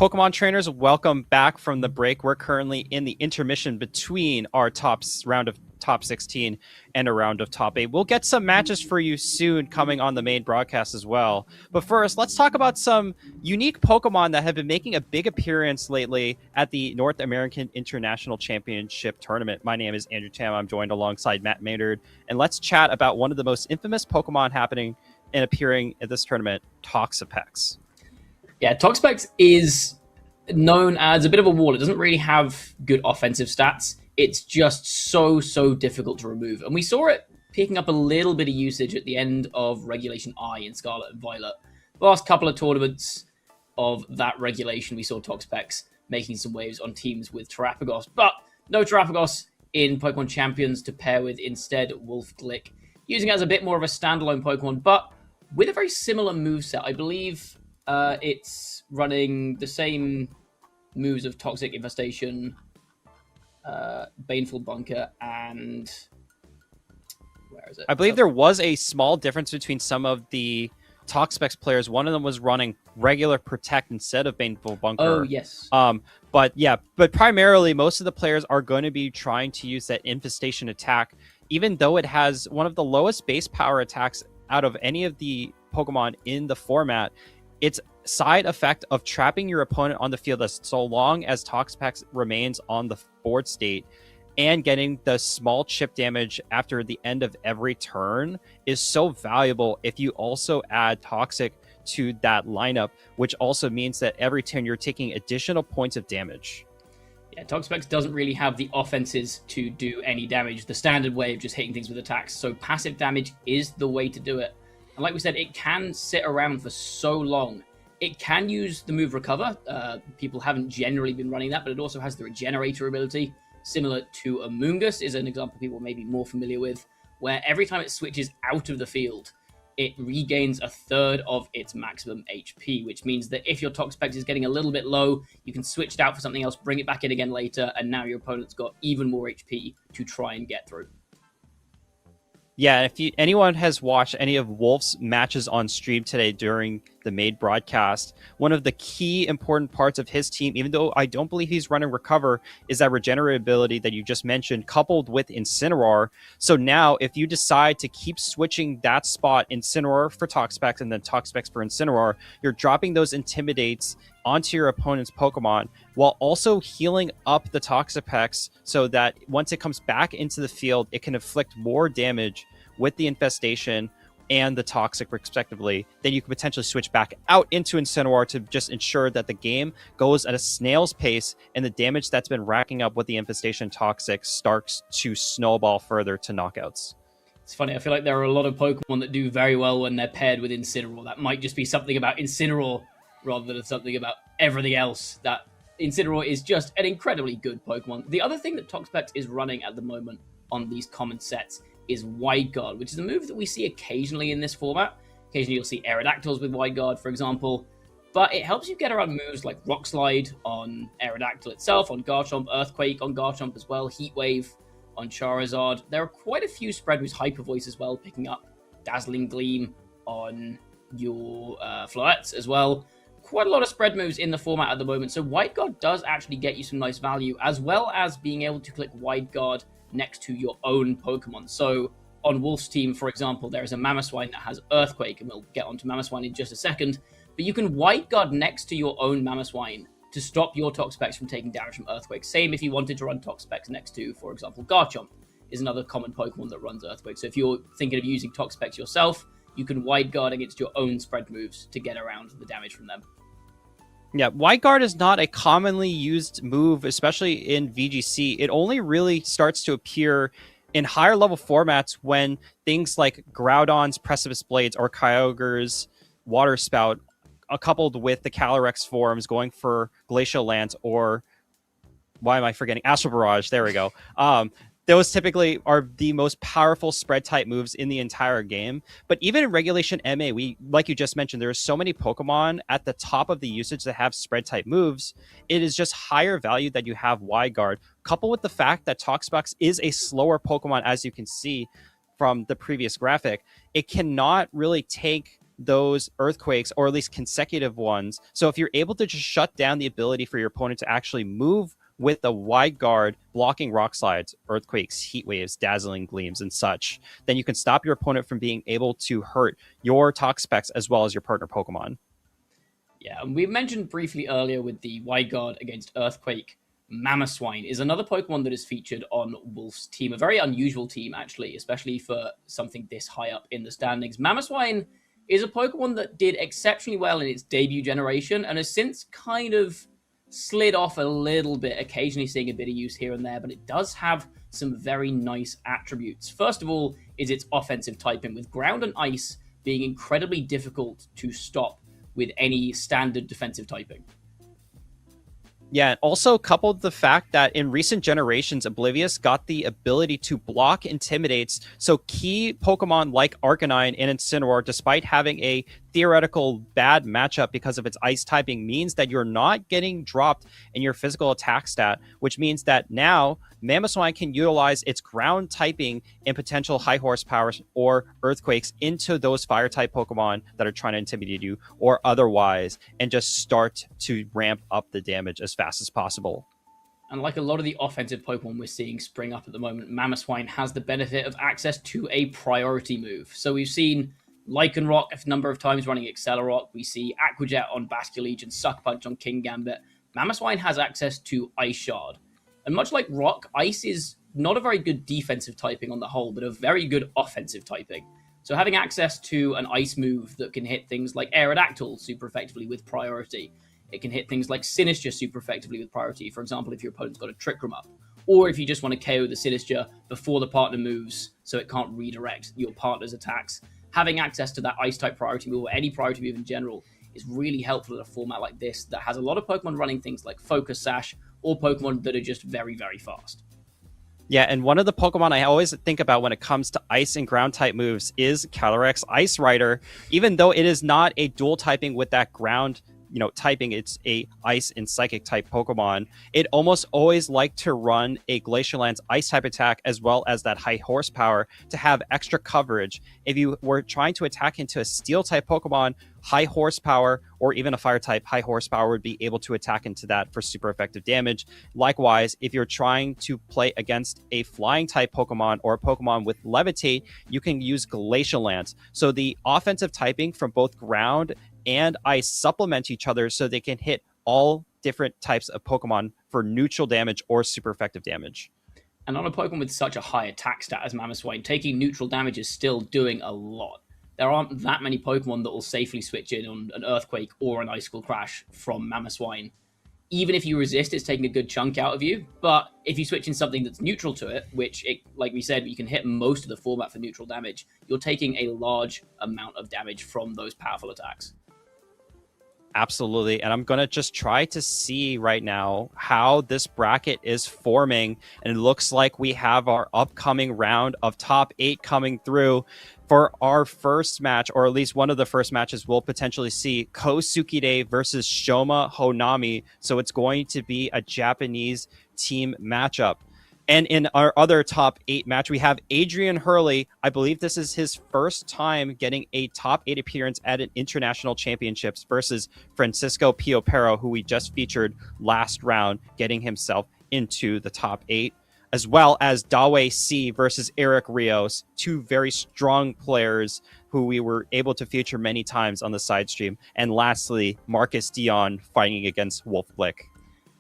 Speaker 1: Pokemon trainers, welcome back from the break. We're currently in the intermission between our round of top 16 and a round of top 8. We'll get some matches for you soon coming on the main broadcast as well. But first, let's talk about some unique Pokemon that have been making a big appearance lately at the North American International Championship Tournament. My name is Andrew Tam. I'm joined alongside Matt Maynard. And let's chat about one of the most infamous Pokemon happening and appearing at this tournament, Toxapex.
Speaker 2: Yeah, Toxapex is known as a bit of a wall. It doesn't really have good offensive stats. It's just so difficult to remove. And we saw it picking up a little bit of usage at the end of Regulation I in Scarlet and Violet. The last couple of tournaments of that regulation, we saw Toxapex making some waves on teams with Terapagos. But no Terapagos in Pokemon Champions to pair with, instead Wolf Glick, using it as a bit more of a standalone Pokemon, but with a very similar moveset. I believe it's running the same moves of Toxic Infestation, Baneful Bunker, and where is it?
Speaker 1: I believe there was a small difference between some of the Toxapex players. One of them was running regular Protect instead of Baneful Bunker.
Speaker 2: Oh, yes.
Speaker 1: But primarily most of the players are going to be trying to use that Infestation attack, even though it has one of the lowest base power attacks out of any of the Pokemon in the format. Its side effect of trapping your opponent on the field as so long as Toxapex remains on the board state and getting the small chip damage after the end of every turn is so valuable if you also add Toxic to that lineup, which also means that every turn you're taking additional points of damage.
Speaker 2: Yeah, Toxapex doesn't really have the offenses to do any damage, the standard way of just hitting things with attacks, so passive damage is the way to do it. And like we said, it can sit around for so long. It can use the move Recover. People haven't generally been running that, but it also has the Regenerator ability, similar to Amoonguss is an example people may be more familiar with, where every time it switches out of the field, it regains a third of its maximum HP, which means that if your Toxapex is getting a little bit low, you can switch it out for something else, bring it back in again later, and now your opponent's got even more HP to try and get through.
Speaker 1: Yeah, if anyone has watched any of Wolf's matches on stream today during the main broadcast, one of the key important parts of his team, even though I don't believe he's running Recover, is that regenerability that you just mentioned, coupled with Incineroar. So now, if you decide to keep switching that spot, Incineroar for Toxapex and then Toxapex for Incineroar, you're dropping those Intimidates onto your opponent's Pokemon while also healing up the Toxapex so that once it comes back into the field, it can inflict more damage with the Infestation and the Toxic respectively. Then you can potentially switch back out into Incineroar to just ensure that the game goes at a snail's pace and the damage that's been racking up with the Infestation Toxic starts to snowball further to knockouts.
Speaker 2: It's funny, I feel like there are a lot of Pokemon that do very well when they're paired with Incineroar. That might just be something about Incineroar rather than something about everything else. That Incineroar is just an incredibly good Pokemon. The other thing that Toxapex is running at the moment on these common sets is Wide Guard, which is a move that we see occasionally in this format. Occasionally you'll see Aerodactyls with Wide Guard, for example, but it helps you get around moves like Rock Slide on Aerodactyl itself, on Garchomp, Earthquake on Garchomp as well, Heat Wave on Charizard. There are quite a few spread moves, Hyper Voice as well, picking up Dazzling Gleam on your Floettes as well. Quite a lot of spread moves in the format at the moment, so Wide Guard does actually get you some nice value, as well as being able to click Wide Guard next to your own Pokemon. So on Wolf's team, for example, there is a Mamoswine that has Earthquake, and we'll get onto Mamoswine in just a second, but you can Wide Guard next to your own Mamoswine to stop your Toxapex from taking damage from Earthquake. Same if you wanted to run Toxapex next to, for example, Garchomp is another common Pokemon that runs Earthquake. So if you're thinking of using Toxapex yourself, you can Wide Guard against your own spread moves to get around the damage from them.
Speaker 1: Yeah, Wide Guard is not a commonly used move, especially in VGC. It only really starts to appear in higher level formats when things like Groudon's Precipice Blades or Kyogre's Water Spout, coupled with the Calyrex forms going for Glacial Lance or, why am I forgetting? Astral Barrage, there we go. Those typically are the most powerful spread type moves in the entire game. But even in Regulation MA, like you just mentioned, there are so many Pokemon at the top of the usage that have spread type moves. It is just higher value that you have Wide Guard, coupled with the fact that Toxapex is a slower Pokemon, as you can see from the previous graphic. It cannot really take those earthquakes, or at least consecutive ones. So if you're able to just shut down the ability for your opponent to actually move with a wide guard, blocking rock slides, earthquakes, heat waves, dazzling gleams, and such, then you can stop your opponent from being able to hurt your Tox specs as well as your partner Pokemon.
Speaker 2: Yeah, and we mentioned briefly earlier with the wide guard against earthquake. Mamoswine is another Pokemon that is featured on Wolf's team. A very unusual team, actually, especially for something this high up in the standings. Mamoswine is a Pokemon that did exceptionally well in its debut generation and has since kind of slid off a little bit, occasionally seeing a bit of use here and there, but it does have some very nice attributes. First of all is its offensive typing, with ground and ice being incredibly difficult to stop with any standard defensive typing.
Speaker 1: Yeah, and also coupled the fact that in recent generations, Oblivious got the ability to block intimidates. So key Pokemon like Arcanine and Incineroar, despite having a theoretical bad matchup because of its ice typing, means that you're not getting dropped in your physical attack stat, which means that now Mamoswine can utilize its ground typing and potential high horsepower or earthquakes into those fire type Pokemon that are trying to intimidate you or otherwise, and just start to ramp up the damage as fast as possible.
Speaker 2: And like a lot of the offensive Pokemon we're seeing spring up at the moment, Mamoswine has the benefit of access to a priority move. So we've seen Lycanroc a number of times running Accelerock. We see Aqua Jet on Basculegion, Suck Punch on Kingambit. Mamoswine has access to Ice Shard. And much like Rock, Ice is not a very good defensive typing on the whole, but a very good offensive typing. So having access to an Ice move that can hit things like Aerodactyl super effectively with priority. It can hit things like Sinistcha super effectively with priority. For example, if your opponent's got a Trick Room up. Or if you just want to KO the Sinistcha before the partner moves so it can't redirect your partner's attacks. Having access to that Ice-type priority move, or any priority move in general, is really helpful in a format like this that has a lot of Pokemon running things like Focus Sash, or Pokemon that are just very, very fast.
Speaker 1: Yeah, and one of the Pokemon I always think about when it comes to ice and ground type moves is Calyrex Ice Rider. Even though it is not a dual typing with that ground typing, it's a ice and psychic type Pokemon. It almost always like to run a Glacial Lance ice type attack as well as that high horsepower to have extra coverage. If you were trying to attack into a steel type Pokemon, high horsepower, or even a fire type, high horsepower would be able to attack into that for super effective damage. Likewise, if you're trying to play against a flying type Pokemon or a Pokemon with Levitate, you can use Glacial Lance. So the offensive typing from both ground and ice supplement each other so they can hit all different types of Pokemon for neutral damage or super effective damage.
Speaker 2: And on a Pokemon with such a high attack stat as Mamoswine, taking neutral damage is still doing a lot. There aren't that many Pokemon that will safely switch in on an Earthquake or an Icicle Crash from Mamoswine. Even if you resist, it's taking a good chunk out of you. But if you switch in something that's neutral to it, which, like we said, you can hit most of the format for neutral damage, you're taking a large amount of damage from those powerful attacks.
Speaker 1: Absolutely. And I'm going to just try to see right now how this bracket is forming. And it looks like we have our upcoming round of top 8 coming through. For our first match, or at least one of the first matches, we'll potentially see Kosukide versus Shoma Honami. So it's going to be a Japanese team matchup. And in our other top 8 match, we have Adrian Hurley. I believe this is his first time getting a top 8 appearance at an international championships versus Francisco Piopero, who we just featured last round, getting himself into the top 8, as well as Dawe C versus Eric Rios, 2 very strong players who we were able to feature many times on the side stream. And lastly, Marcus Dion fighting against Wolf Blick.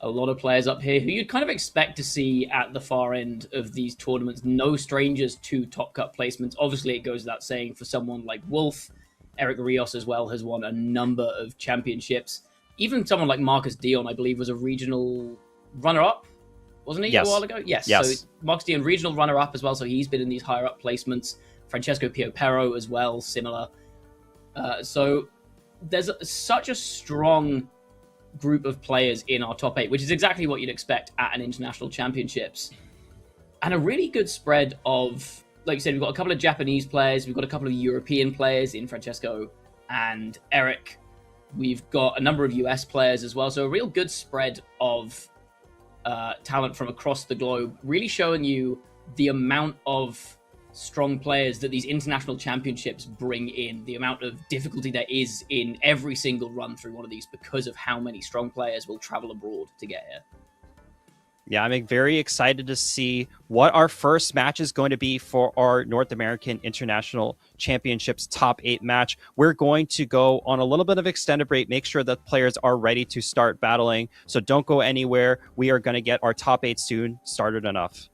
Speaker 2: A lot of players up here who you'd kind of expect to see at the far end of these tournaments. No strangers to top cut placements. Obviously, it goes without saying for someone like Wolf. Eric Rios as well has won a number of championships. Even someone like Marcus Dion, I believe, was a regional runner-up, wasn't he,
Speaker 1: yes.
Speaker 2: a while ago? Yes. So Marcus Dion, regional runner-up as well, so he's been in these higher-up placements. Francesco Piopero as well, similar. So there's such a strong group of players in our top 8, which is exactly what you'd expect at an international championships. And a really good spread of, like you said, we've got a couple of Japanese players, we've got a couple of European players in Francesco and Eric. We've got a number of US players as well. So a real good spread of talent from across the globe, really showing you the amount of strong players that these international championships bring in, the amount of difficulty there is in every single run through one of these because of how many strong players will travel abroad to get here.
Speaker 1: Yeah, I'm very excited to see what our first match is going to be for our North American International Championships top 8 match. We're going to go on a little bit of extended break, make sure that players are ready to start battling. So don't go anywhere. We are going to get our top 8 soon started enough.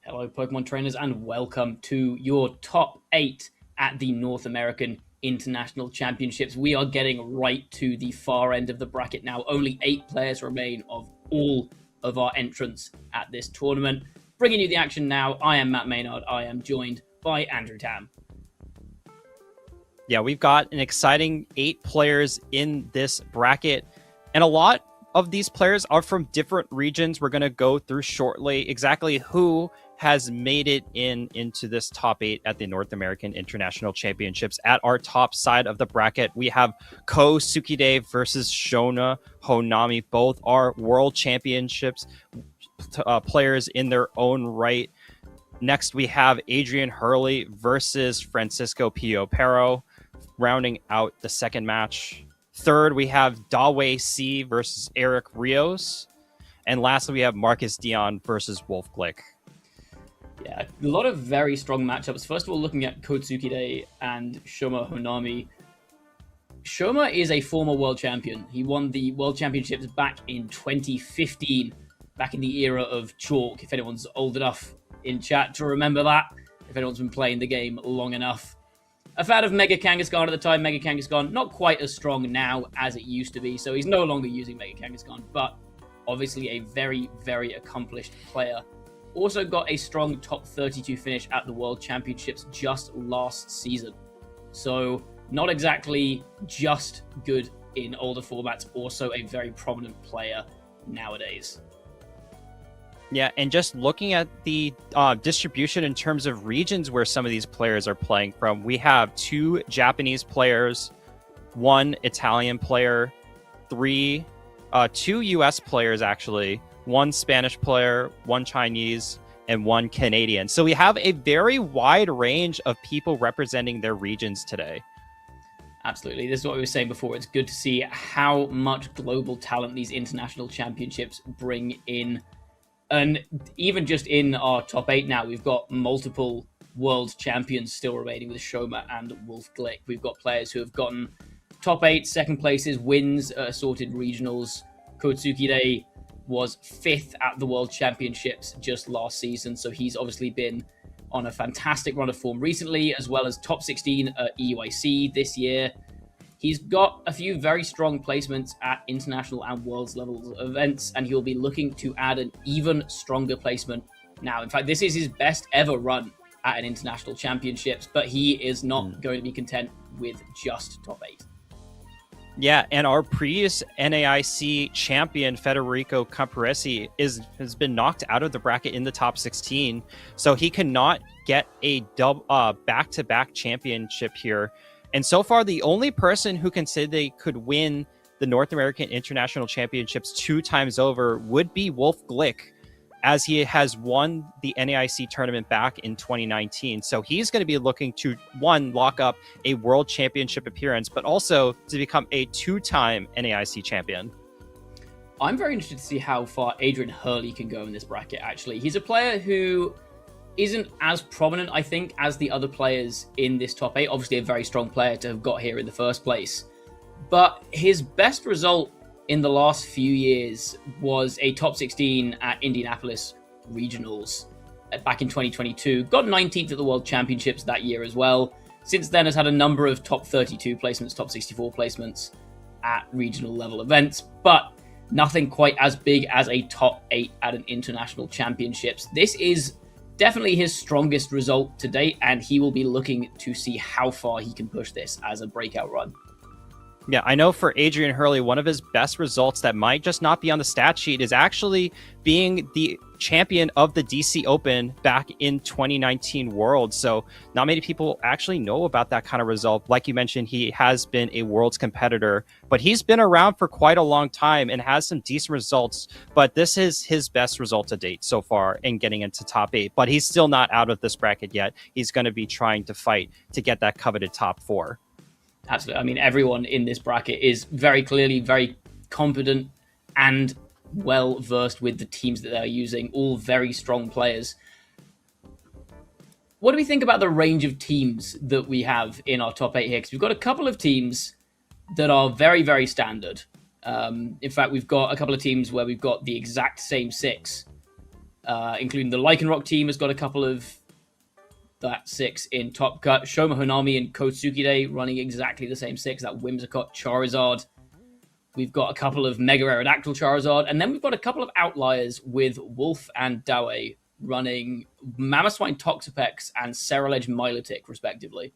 Speaker 2: Hello, Pokemon trainers, and welcome to your top 8 at the North American International Championships. We are getting right to the far end of the bracket now. Only 8 players remain of all of our entrants at this tournament. Bringing you the action now, I am Matt Maynard. I am joined by Andrew Tam.
Speaker 1: Yeah, we've got an exciting 8 players in this bracket, and a lot of these players are from different regions. We're going to go through shortly exactly who has made it into this top 8 at the North American International Championships. At our top side of the bracket, we have Ko Tsukide versus Shona Honami. Both are world championships players in their own right. Next, we have Adrian Hurley versus Francisco Pio Pero, rounding out the second match. Third, we have Dawei C versus Eric Rios. And lastly, we have Marcus Dion versus Wolf Glick.
Speaker 2: Yeah, a lot of very strong matchups. First of all, looking at Ko Tsukide and Shoma Honami. Shoma is a former world champion. He won the World Championships back in 2015 back in the era of chalk, if anyone's old enough in chat to remember that, if anyone's been playing the game long enough. A fan of Mega Kangaskhan at the time. Mega Kangaskhan not quite as strong now as it used to be, so he's no longer using Mega Kangaskhan, but obviously a very, very accomplished player. Also got a strong top 32 finish at the World Championships just last season. So not exactly just good in older formats, also a very prominent player nowadays.
Speaker 1: Yeah, and just looking at the distribution in terms of regions where some of these players are playing from, we have 2 Japanese players, 1 Italian player, 2 US players actually, 1 Spanish player, 1 Chinese, and 1 Canadian. So we have a very wide range of people representing their regions today.
Speaker 2: Absolutely. This is what we were saying before. It's good to see how much global talent these international championships bring in. And even just in our top 8 now, we've got multiple world champions still remaining with Shoma and Wolf Glick. We've got players who have gotten top 8, second places, wins at assorted regionals. Kotsukide was 5th at the World Championships just last season, so he's obviously been on a fantastic run of form recently, as well as top 16 at EUIC this year. He's got a few very strong placements at international and worlds level events, and he'll be looking to add an even stronger placement now. In fact, this is his best ever run at an international championships, but he is not going to be content with just top 8.
Speaker 1: Yeah, and our previous NAIC champion, Federico Camporesi, has been knocked out of the bracket in the top 16, so he cannot get a back-to-back championship here. And so far, the only person who can say they could win the North American International Championships 2 times over would be Wolf Glick, as he has won the NAIC tournament back in 2019. So he's going to be looking to, 1, lock up a World Championship appearance, but also to become a 2-time NAIC champion.
Speaker 2: I'm very interested to see how far Adrian Hurley can go in this bracket, actually. He's a player who isn't as prominent, I think, as the other players in this top 8. Obviously a very strong player to have got here in the first place. But his best result in the last few years was a top 16 at Indianapolis Regionals back in 2022. Got 19th at the World Championships that year as well. Since then has had a number of top 32 placements, top 64 placements at regional level events, but nothing quite as big as a top 8 at an international championships. This is definitely his strongest result to date, and he will be looking to see how far he can push this as a breakout run.
Speaker 1: Yeah, I know for Adrian Hurley, one of his best results that might just not be on the stat sheet is actually being the champion of the DC Open back in 2019 Worlds. So not many people actually know about that kind of result. Like you mentioned, he has been a Worlds competitor, but he's been around for quite a long time and has some decent results. But this is his best result to date so far in getting into top 8. But he's still not out of this bracket yet. He's going to be trying to fight to get that coveted top 4.
Speaker 2: Absolutely. I mean, everyone in this bracket is very clearly very competent and well versed with the teams that they're using, all very strong players. What do we think about the range of teams that we have in our top 8 here? Because we've got a couple of teams that are very, very standard. In fact, we've got a couple of teams where we've got the exact same 6, including the Lycanroc team has got a couple of that 6 in Top Cut. Shoma Honami and Kotsukide running exactly the same 6. That Whimsicott Charizard. We've got a couple of Mega Aerodactyl Charizard. And then we've got a couple of outliers with Wolf and Dawe running Mamoswine Toxapex and Ceruledge Milotic, respectively.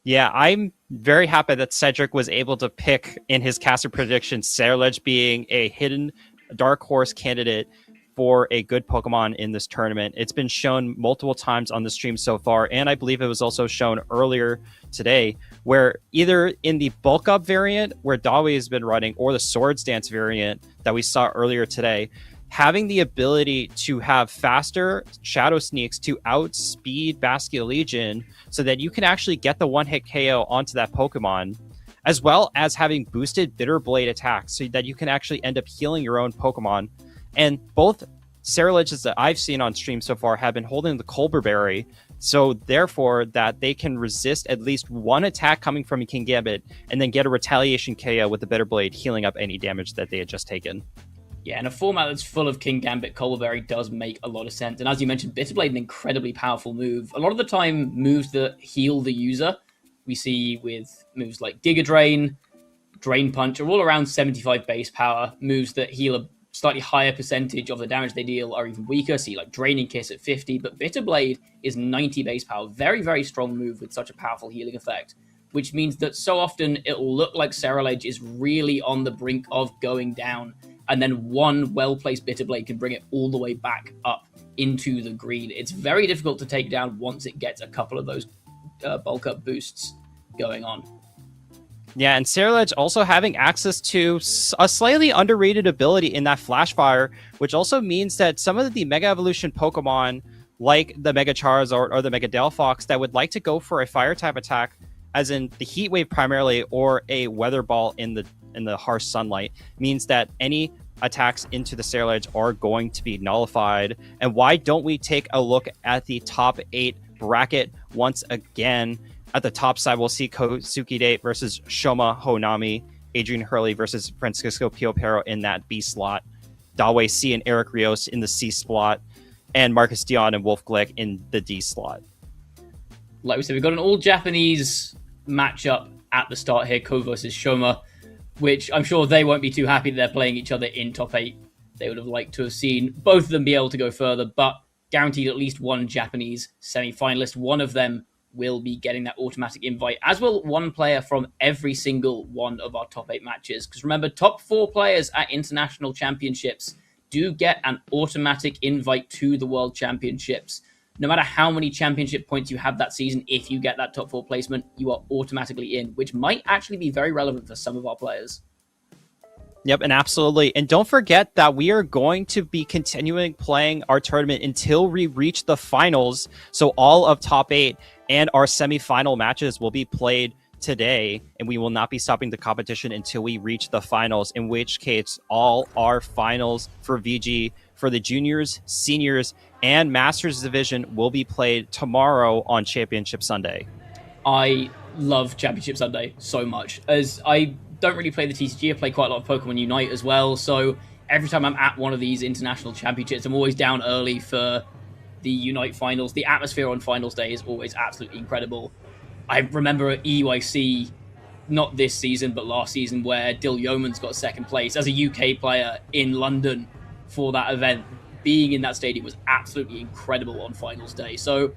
Speaker 1: Yeah, I'm very happy that Cedric was able to pick in his caster prediction Ceruledge being a hidden dark horse candidate for a good Pokemon in this tournament. It's been shown multiple times on the stream so far, and I believe it was also shown earlier today, where either in the bulk up variant where Dawe has been running, or the Swords Dance variant that we saw earlier today, having the ability to have faster Shadow Sneaks to outspeed Basculin Legion so that you can actually get the one-hit KO onto that Pokemon, as well as having boosted Bitter Blade attacks so that you can actually end up healing your own Pokemon. And both Ceruledges that I've seen on stream so far have been holding the Colbur Berry, so therefore that they can resist at least one attack coming from a Kingambit and then get a retaliation KO with the Bitter Blade, healing up any damage that they had just taken.
Speaker 2: Yeah, in a format that's full of King Gambit, Coldberry does make a lot of sense. And as you mentioned, Bitterblade, an incredibly powerful move. A lot of the time, moves that heal the user, we see with moves like Giga Drain, Drain Punch, are all around 75 base power. Moves that heal a slightly higher percentage of the damage they deal are even weaker. See, like Draining Kiss at 50, but Bitterblade is 90 base power. Very, very strong move with such a powerful healing effect, which means that so often it'll look like Cerulege is really on the brink of going down, and then one well-placed Bitterblade can bring it all the way back up into the green. It's very difficult to take down once it gets a couple of those bulk up boosts going on.
Speaker 1: Yeah, and Cerulege also having access to a slightly underrated ability in that Flash Fire, which also means that some of the Mega Evolution Pokemon, like the Mega Charizard or the Mega Delphox, that would like to go for a Fire-type attack, as in the Heat Wave primarily, or a Weather Ball in the harsh sunlight, means that any attacks into the Cerulege are going to be nullified. And why don't we take a look at the top 8 bracket once again? At the top side, we'll see Kosuke versus Shoma Honami, Adrian Hurley versus Francisco Piopero in that B slot, Dawei C and Eric Rios in the C slot, and Marcus Dion and Wolf Glick in the D slot.
Speaker 2: Like we said, we've got an all-Japanese matchup at the start here, Ko versus Shoma, which I'm sure they won't be too happy that they're playing each other in top 8. They would have liked to have seen both of them be able to go further, but guaranteed at least one Japanese semi-finalist. One of them will be getting that automatic invite, as will one player from every single one of our top 8 matches. Because remember, top 4 players at international championships do get an automatic invite to the World Championships. No matter how many championship points you have that season, if you get that top 4 placement, you are automatically in, which might actually be very relevant for some of our players.
Speaker 1: Yep, and absolutely. And don't forget that we are going to be continuing playing our tournament until we reach the finals. So all of top 8 and our semifinal matches will be played today, and we will not be stopping the competition until we reach the finals, in which case all our finals for VG for the juniors, seniors, and masters division will be played tomorrow on Championship Sunday.
Speaker 2: I love Championship Sunday so much, as I don't really play the TCG. I play quite a lot of Pokemon Unite as well, so every time I'm at one of these international championships, I'm always down early for the Unite finals. The atmosphere on finals day is always absolutely incredible. I remember at EUIC, not this season, but last season, where Dill Yeomans got second place as a UK player in London for that event. Being in that stadium was absolutely incredible on finals day. So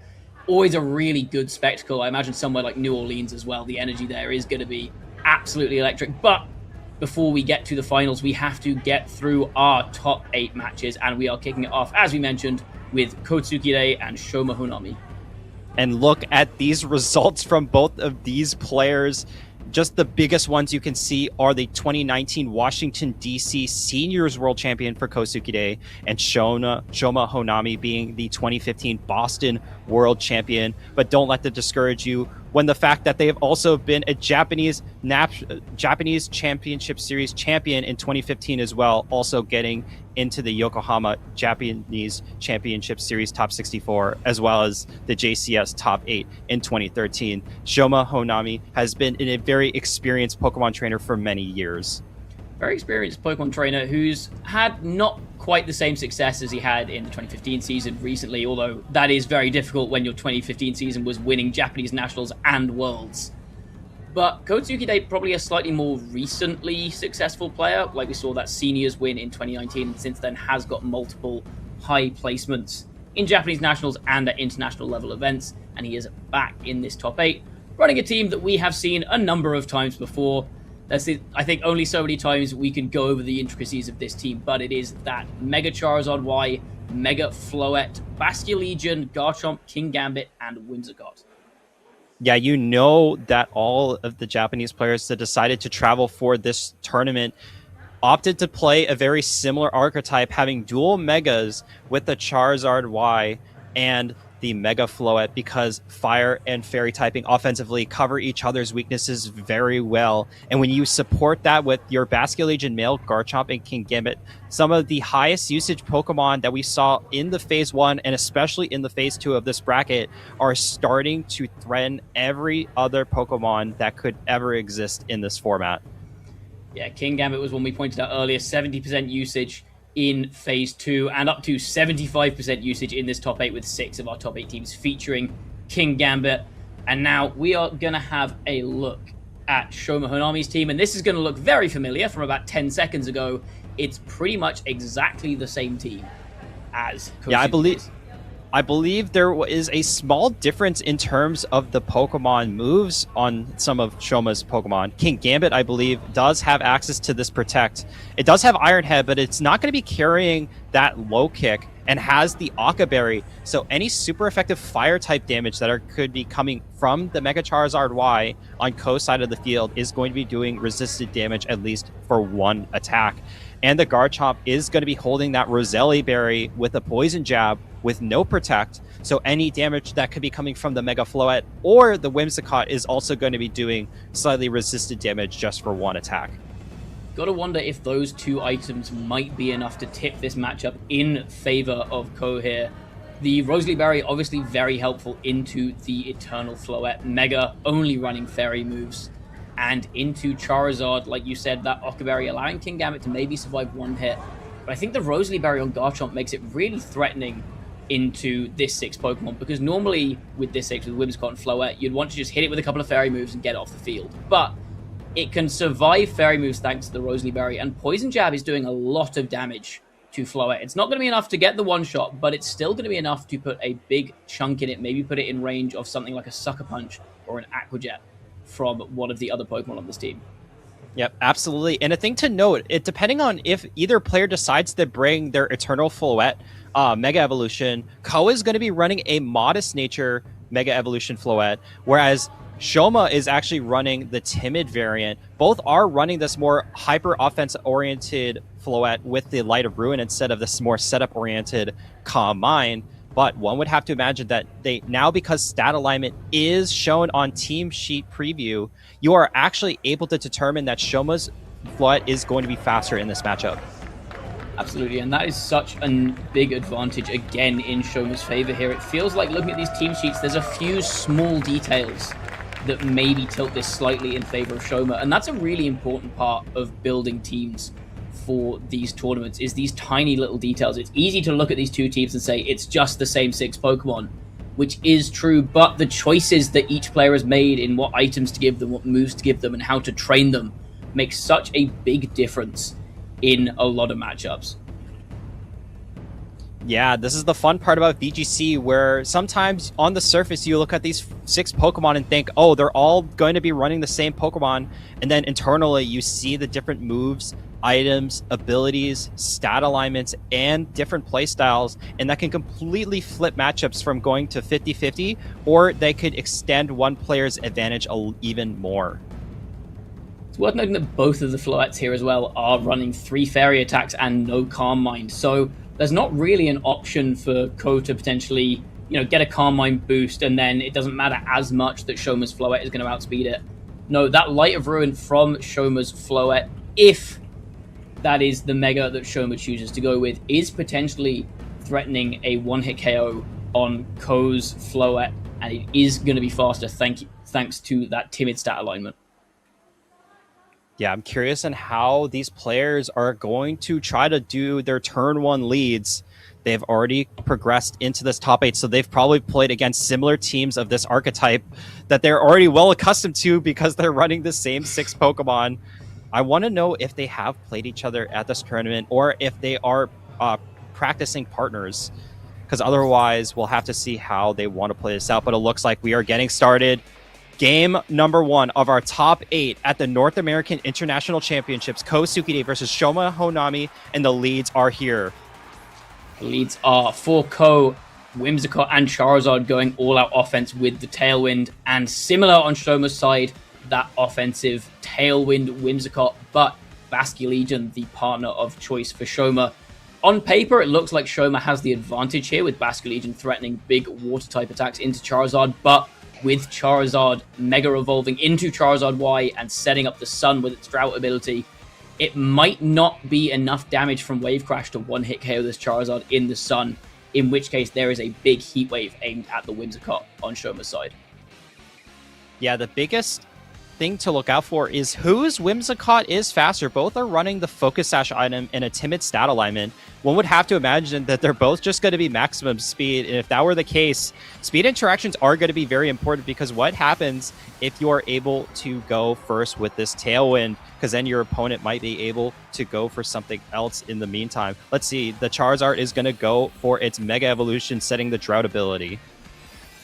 Speaker 2: always a really good spectacle. I imagine somewhere like New Orleans as well, the energy there is going to be absolutely electric. But before we get to the finals, we have to get through our top 8 matches, and we are kicking it off, as we mentioned, with Kotsukide and Shoma Honami.
Speaker 1: And look at these results from both of these players. Just the biggest ones you can see are the 2019 Washington, D.C. Seniors World Champion for Kosuke and Shoma Honami being the 2015 Boston World Champion. But don't let that discourage you when the fact that they have also been a Japanese Championship Series champion in 2015 as well, also getting into the Yokohama Japanese Championship Series Top 64, as well as the JCS Top 8 in 2013. Shoma Honami has been a very experienced Pokemon trainer for many years.
Speaker 2: Very experienced Pokemon trainer who's had not quite the same success as he had in the 2015 season recently, although that is very difficult when your 2015 season was winning Japanese Nationals and Worlds. But Kotsukide probably a slightly more recently successful player, like we saw that Seniors win in 2019, and since then has got multiple high placements in Japanese Nationals and at international level events, and he is back in this top 8, running a team that we have seen a number of times before. That's it. I think only so many times we can go over the intricacies of this team, but it is that Mega Charizard Y, Mega Floette, Basculegion, Garchomp, King Gambit, and Whimsicott.
Speaker 1: Yeah, you know that all of the Japanese players that decided to travel for this tournament opted to play a very similar archetype, having dual Megas with the Charizard Y and the Mega Floette, because Fire and Fairy typing offensively cover each other's weaknesses very well. And when you support that with your Basculegion male, Garchomp, and King Gambit, some of the highest usage Pokemon that we saw in the Phase 1 and especially in the Phase 2 of this bracket are starting to threaten every other Pokemon that could ever exist in this format.
Speaker 2: Yeah, King Gambit was one we pointed out earlier, 70% usage. in Phase 2, and up to 75% usage in this top 8 with 6 of our top 8 teams featuring King Gambit. And now we are going to have a look at Shoma Honami's team, and this is going to look very familiar from about 10 seconds ago. It's pretty much exactly the same team as Kosuke.
Speaker 1: Yeah, I believe there is a small difference in terms of the Pokemon moves on some of Shoma's Pokemon. King Gambit, I believe, does have access to this Protect. It does have Iron Head, but it's not going to be carrying that low kick and has the Aqua Berry. So any super effective fire type damage that could be coming from the Mega Charizard Y on Ko's side of the field is going to be doing resisted damage at least for one attack. And the Garchomp is going to be holding that Roselli Berry with a Poison Jab with no Protect. So any damage that could be coming from the Mega Floette or the Whimsicott is also going to be doing slightly resisted damage just for one attack.
Speaker 2: Gotta wonder if those two items might be enough to tip this matchup in favor of Ko here. The Rosalie Berry obviously very helpful into the Eternal Floette. Mega only running fairy moves. And into Charizard, like you said, that Aqua Berry allowing King Gambit to maybe survive one hit. But I think the Rosalie Berry on Garchomp makes it really threatening into this 6 Pokemon, because normally with this 6, with Whimsicott and Floette, you'd want to just hit it with a couple of fairy moves and get it off the field. But it can survive fairy moves thanks to the Rosalie Berry, and Poison Jab is doing a lot of damage to Floette. It's not going to be enough to get the one-shot, but it's still going to be enough to put a big chunk in it, maybe put it in range of something like a Sucker Punch or an Aqua Jet from one of the other Pokemon on this team.
Speaker 1: Yep, absolutely. And a thing to note, depending on if either player decides to bring their Eternal Floette Mega Evolution, Ko is going to be running a Modest Nature Mega Evolution Floette, whereas Shoma is actually running the Timid variant. Both are running this more hyper offense-oriented Floette with the Light of Ruin instead of this more setup-oriented Calm Mind. But one would have to imagine that they now, because stat alignment is shown on Team Sheet Preview, you are actually able to determine that Shoma's Floette is going to be faster in this matchup.
Speaker 2: Absolutely, and that is such a big advantage again in Shoma's favor here. It feels like looking at these team sheets, there's a few small details that maybe tilt this slightly in favor of Shoma, and that's a really important part of building teams for these tournaments, is these tiny little details. It's easy to look at these two teams and say it's just the same 6 Pokemon, which is true, but the choices that each player has made in what items to give them, what moves to give them, and how to train them makes such a big difference in a lot of matchups.
Speaker 1: Yeah, this is the fun part about VGC, where sometimes on the surface you look at these 6 Pokemon and think, oh, they're all going to be running the same Pokemon, and then internally you see the different moves, items, abilities, stat alignments, and different playstyles, and that can completely flip matchups from going to 50-50, or they could extend one player's advantage even more.
Speaker 2: It's worth noting that both of the Floettes here as well are running 3 fairy attacks and no Calm Mind, so there's not really an option for Ko to potentially, get a Calm Mind boost, and then it doesn't matter as much that Shoma's Floette is going to outspeed it. No, that Light of Ruin from Shoma's Floette, if that is the Mega that Shoma chooses to go with, is potentially threatening a one-hit KO on Ko's Floette, and it is going to be faster thanks to that Timid stat alignment.
Speaker 1: Yeah, I'm curious on how these players are going to try to do their turn 1 leads. They've already progressed into this top 8, so they've probably played against similar teams of this archetype that they're already well accustomed to because they're running the same 6 Pokemon. I want to know if they have played each other at this tournament or if they are practicing partners, because otherwise we'll have to see how they want to play this out. But it looks like we are getting started. Game number 1 of our top 8 at the North American International Championships, Ko Sukide versus Shoma Honami, and the leads are here.
Speaker 2: The leads are for Ko, Whimsicott and Charizard going all-out offense with the Tailwind, and similar on Shoma's side, that offensive Tailwind Whimsicott, but Basculegion, the partner of choice for Shoma. On paper, it looks like Shoma has the advantage here, with Basculegion threatening big water-type attacks into Charizard, but with Charizard Mega Evolving into Charizard Y and setting up the Sun with its Drought ability, it might not be enough damage from Wave Crash to one-hit KO this Charizard in the Sun, in which case there is a big Heat Wave aimed at the Whimsicott on Shoma's side.
Speaker 1: Yeah, the biggest thing to look out for is whose Whimsicott is faster. Both are running the Focus Sash item in a timid stat alignment. One would have to imagine that they're both just going to be maximum speed, and if that were the case, speed interactions are going to be very important, because what happens if you are able to go first with this Tailwind, because then your opponent might be able to go for something else in the meantime. Let's see, the Charizard is going to go for its Mega Evolution, setting the Drought ability.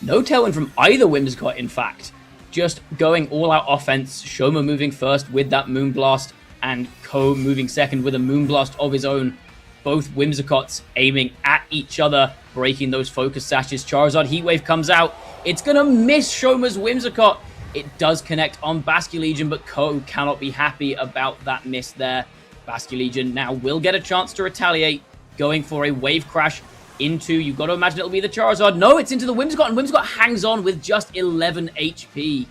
Speaker 2: No Tailwind from either Whimsicott, in fact. Just going all-out offense, Shoma moving first with that Moonblast, and Ko moving second with a Moonblast of his own. Both Whimsicotts aiming at each other, breaking those Focus Sashes. Charizard Heatwave comes out. It's going to miss Shoma's Whimsicott. It does connect on Basculegion, but Ko cannot be happy about that miss there. Basculegion now will get a chance to retaliate, going for a Wave Crash into, you've got to imagine it'll be the Charizard. No, it's into the Whimsicott, and Whimsicott hangs on with just 11 HP.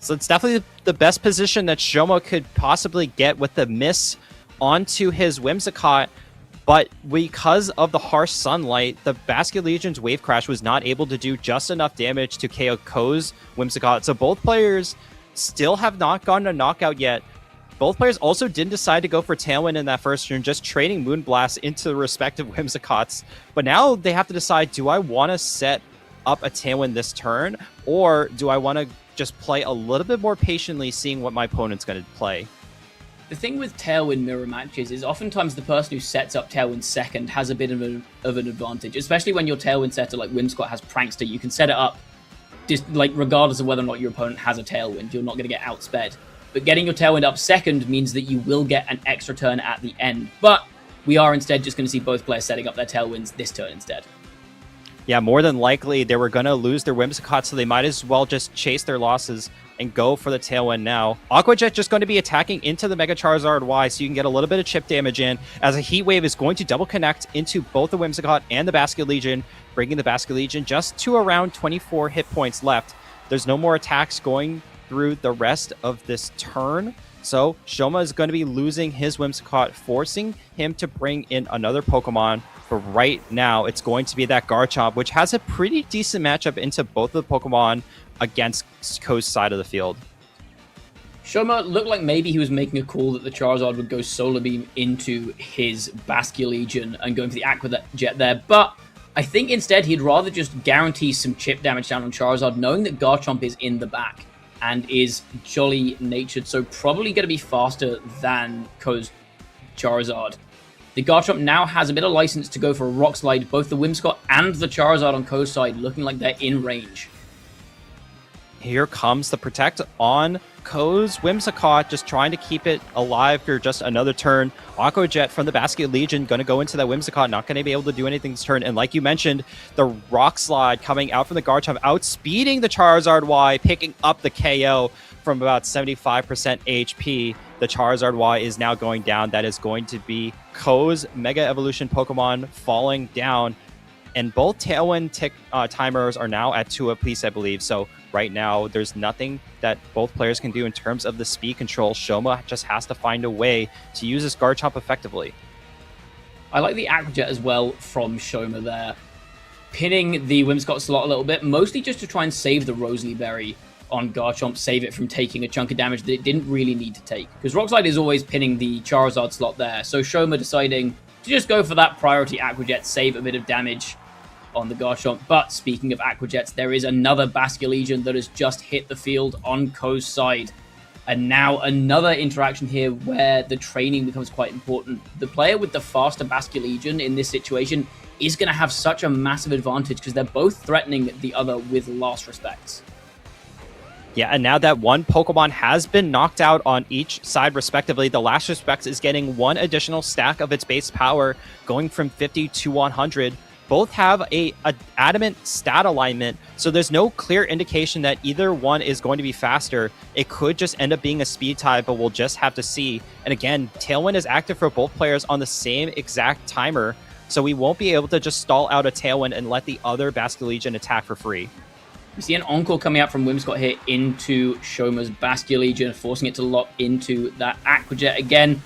Speaker 1: So it's definitely the best position that Shoma could possibly get with the miss onto his Whimsicott, but because of the harsh sunlight, the Basculegion's Wave Crash was not able to do just enough damage to KO Ko's Whimsicott. So both players still have not gotten a knockout yet. Both players also didn't decide to go for Tailwind in that first turn, just trading Moonblast into the respective Whimsicotts. But now they have to decide, do I want to set up a Tailwind this turn, or do I want to just play a little bit more patiently, seeing what my opponent's going to play?
Speaker 2: The thing with Tailwind mirror matches is oftentimes the person who sets up Tailwind second has a bit of an advantage, especially when your Tailwind setter like Whimsicott has Prankster. You can set it up just like regardless of whether or not your opponent has a Tailwind. You're not going to get outsped. But getting your Tailwind up second means that you will get an extra turn at the end. But we are instead just going to see both players setting up their Tailwinds this turn instead.
Speaker 1: Yeah, more than likely they were going to lose their Whimsicott, so they might as well just chase their losses and go for the Tailwind now. Aqua Jet just going to be attacking into the Mega Charizard Y, so you can get a little bit of chip damage in, as a Heat Wave is going to double connect into both the Whimsicott and the Basculegion, bringing the Basculegion just to around 24 hit points left. There's no more attacks going through the rest of this turn, so Shoma is going to be losing his Whimsicott, forcing him to bring in another Pokemon. But right now, it's going to be that Garchomp, which has a pretty decent matchup into both of the Pokemon against Ko's side of the field.
Speaker 2: Shoma looked like maybe he was making a call that the Charizard would go Solar Beam into his Basculegion and going for the Aqua Jet there, but I think instead he'd rather just guarantee some chip damage down on Charizard, knowing that Garchomp is in the back and is jolly natured, so probably going to be faster than Ko's Charizard. The Garchomp now has a bit of license to go for a Rock Slide. Both the Whimsicott and the Charizard on Ko's side looking like they're in range.
Speaker 1: Here comes the Protect on Ko's Whimsicott, just trying to keep it alive for just another turn. Aqua Jet from the Basculegion going to go into that Whimsicott, not going to be able to do anything this turn. And like you mentioned, the Rock Slide coming out from the Garchomp, outspeeding the Charizard Y, picking up the KO from about 75% HP. The Charizard Y is now going down. That is going to be Ko's Mega Evolution Pokemon falling down. And both Tailwind timers are now at 2 apiece, I believe. So right now, there's nothing that both players can do in terms of the speed control. Shoma just has to find a way to use his Garchomp effectively.
Speaker 2: I like the Aqua Jet as well from Shoma there. Pinning the Whimsicott slot a little bit, mostly just to try and save the Rosalie Berry on Garchomp, save it from taking a chunk of damage that it didn't really need to take. Because Rock Slide is always pinning the Charizard slot there. So Shoma deciding to just go for that priority Aqua Jet, save a bit of damage on the Garchomp. But speaking of Aqua Jets, there is another Basculegion that has just hit the field on Ko's side. And now another interaction here where the training becomes quite important. The player with the faster Basculegion in this situation is going to have such a massive advantage because they're both threatening the other with last respects.
Speaker 1: Yeah, and now that one Pokemon has been knocked out on each side respectively, the Last Respects is getting one additional stack of its base power, going from 50 to 100. Both have a adamant stat alignment, so there's no clear indication that either one is going to be faster. It could just end up being a speed tie, but we'll just have to see. And again, Tailwind is active for both players on the same exact timer, so we won't be able to just stall out a Tailwind and let the other Basculegion attack for free.
Speaker 2: We see an Encore coming out from Whimsicott here into Shoma's Basculegion, forcing it to lock into that Aqua Jet again.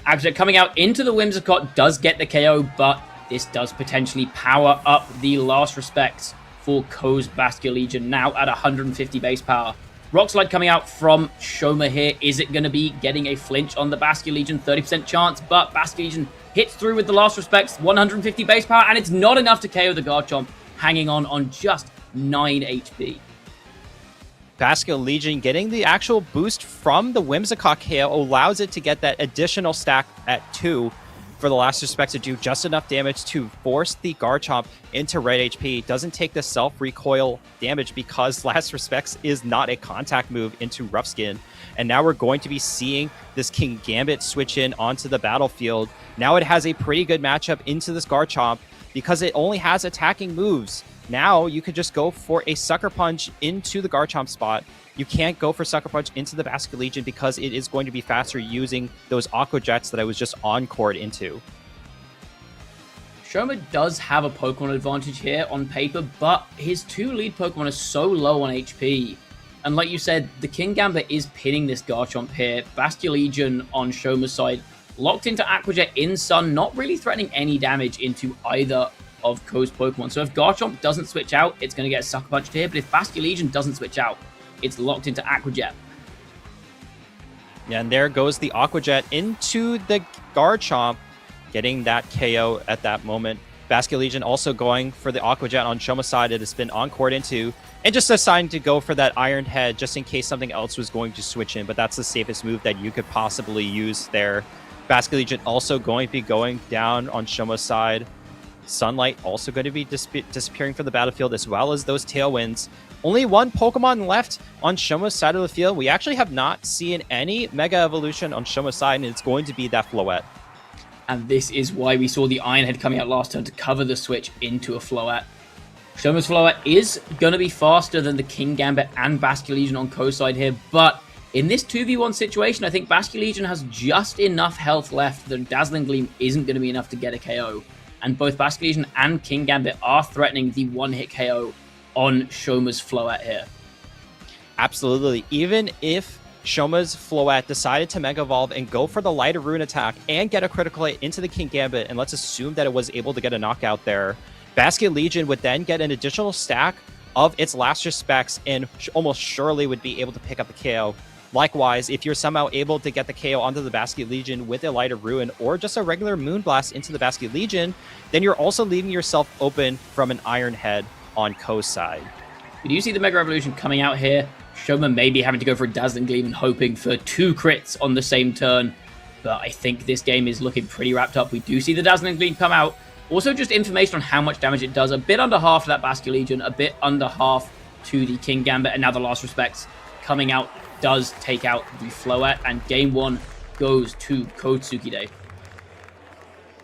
Speaker 2: Aqua Jet coming out into the Whimsicott, does get the KO, but this does potentially power up the last respects for Ko's Basculegion, now at 150 base power. Rock Slide coming out from Shoma here. Is it going to be getting a flinch on the Bastion Legion? 30% chance, but Bastion Legion hits through with the last respects, 150 base power, and it's not enough to KO the Garchomp, hanging on just 9 HP.
Speaker 1: Bastion Legion getting the actual boost from the Whimsicott KO allows it to get that additional stack at 2 for the last respect to do just enough damage to force the Garchomp into red HP. Doesn't take the self-recoil damage because last respects is not a contact move into Rough Skin. And now we're going to be seeing this King Gambit switch in onto the battlefield. Now it has a pretty good matchup into this Garchomp because it only has attacking moves. Now you could just go for a Sucker Punch into the Garchomp spot. You can't go for Sucker Punch into the Bastion Legion because it is going to be faster using those Aqua Jets that I was just encored into.
Speaker 2: Shoma does have a Pokemon advantage here on paper, but his 2 lead Pokemon are so low on HP. And like you said, the King Gambit is pinning this Garchomp here. Bastion Legion on Shoma's side, locked into Aqua Jet in Sun, not really threatening any damage into either of Ko's Pokemon. So if Garchomp doesn't switch out, it's going to get Sucker Punched here, but if Bastion Legion doesn't switch out, it's locked into Aqua Jet.
Speaker 1: Yeah, and there goes the Aqua Jet into the Garchomp, getting that KO at that moment. Bastion Legion also going for the Aqua Jet on Shoma's side. It has been encored into, and just deciding to go for that Iron Head just in case something else was going to switch in, but that's the safest move that you could possibly use there. Bastion Legion also going to be going down on Shoma's side. Sunlight also going to be disappearing from the battlefield, as well as those Tailwinds. Only 1 Pokemon left on Shoma's side of the field. We actually have not seen any Mega Evolution on Shoma's side, and it's going to be that Floette.
Speaker 2: And this is why we saw the Iron Head coming out last turn to cover the switch into a Floette. Shoma's Floette is going to be faster than the King Gambit and Bastion Legion on Ko's side here, but in this 2v1 situation, I think Bastion Legion has just enough health left that Dazzling Gleam isn't going to be enough to get a KO. And both Bastion Legion and King Gambit are threatening the one-hit KO on Shoma's Floette here.
Speaker 1: Absolutely. Even if Shoma's Floette decided to Mega Evolve and go for the Lighter Rune attack and get a critical hit into the King Gambit, and let's assume that it was able to get a knockout there, Bastion Legion would then get an additional stack of its last respects and almost surely would be able to pick up the KO. Likewise, if you're somehow able to get the KO onto the Bastion Legion with a Lighter Ruin or just a regular Moonblast into the Bastion Legion, then you're also leaving yourself open from an Iron Head on Ko's side.
Speaker 2: We do see the Mega Evolution coming out here. Shoma may be having to go for a Dazzling Gleam and hoping for 2 crits on the same turn, but I think this game is looking pretty wrapped up. We do see the Dazzling Gleam come out. Also, just information on how much damage it does. A bit under half to that Bastion Legion, a bit under half to the King Gambit, and now the last respects coming out does take out the Floette, and game 1 goes to Ko Tsukide.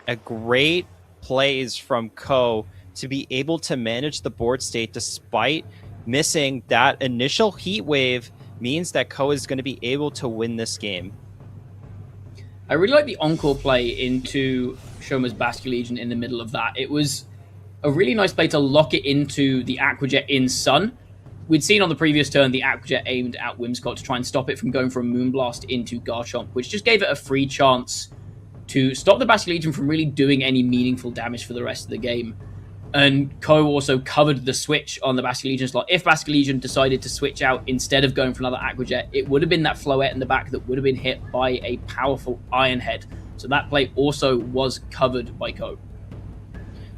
Speaker 1: A great plays from Ko to be able to manage the board state despite missing that initial heat wave means that Ko is going to be able to win this game.
Speaker 2: I really like the encore play into Shoma's Bastion Legion in the middle of that. It was a really nice play to lock it into the Aqua Jet in Sun. We'd seen on the previous turn the Aqua Jet aimed at Whimsicott to try and stop it from going for a Moonblast into Garchomp, which just gave it a free chance to stop the Bastion Legion from really doing any meaningful damage for the rest of the game. And Ko also covered the switch on the Bastion Legion slot. If Bastion Legion decided to switch out instead of going for another Aqua Jet, it would have been that Floette in the back that would have been hit by a powerful Iron Head. So that play also was covered by Ko.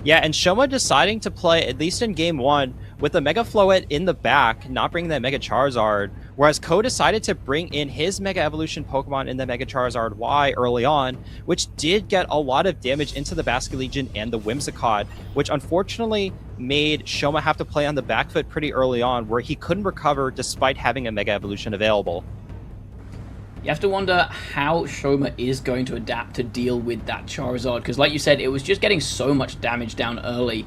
Speaker 1: Yeah, and Shoma deciding to play, at least in game 1, with the Mega Floette in the back, not bringing that Mega Charizard, whereas Ko decided to bring in his Mega Evolution Pokemon in the Mega Charizard Y early on, which did get a lot of damage into the Bastion Legion and the Whimsicott, which unfortunately made Shoma have to play on the back foot pretty early on, where he couldn't recover despite having a Mega Evolution available.
Speaker 2: You have to wonder how Shoma is going to adapt to deal with that Charizard, because like you said, it was just getting so much damage down early.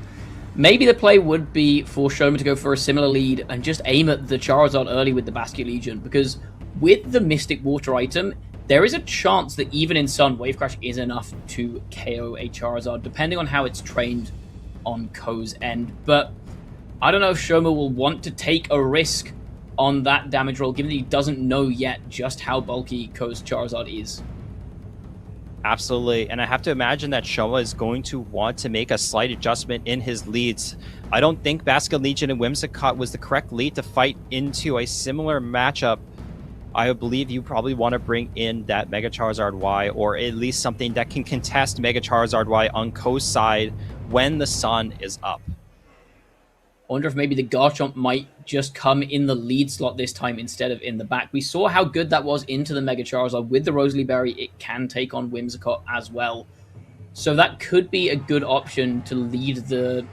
Speaker 2: Maybe the play would be for Shoma to go for a similar lead and just aim at the Charizard early with the Bastion Legion, because with the Mystic Water item, there is a chance that even in Sun, Wave Crash is enough to KO a Charizard, depending on how it's trained on Ko's end. But I don't know if Shoma will want to take a risk on that damage roll, given that he doesn't know yet just how bulky Ko's Charizard is.
Speaker 1: Absolutely, and I have to imagine that Shoma is going to want to make a slight adjustment in his leads. I don't think Basket Legion and Whimsicott was the correct lead to fight into a similar matchup. I believe you probably want to bring in that Mega Charizard Y, or at least something that can contest Mega Charizard Y on Ko's side when the sun is up.
Speaker 2: I wonder if maybe the Garchomp might just come in the lead slot this time instead of in the back. We saw how good that was into the Mega Charizard. With the Rosalie Berry, it can take on Whimsicott as well. So that could be a good option to lead the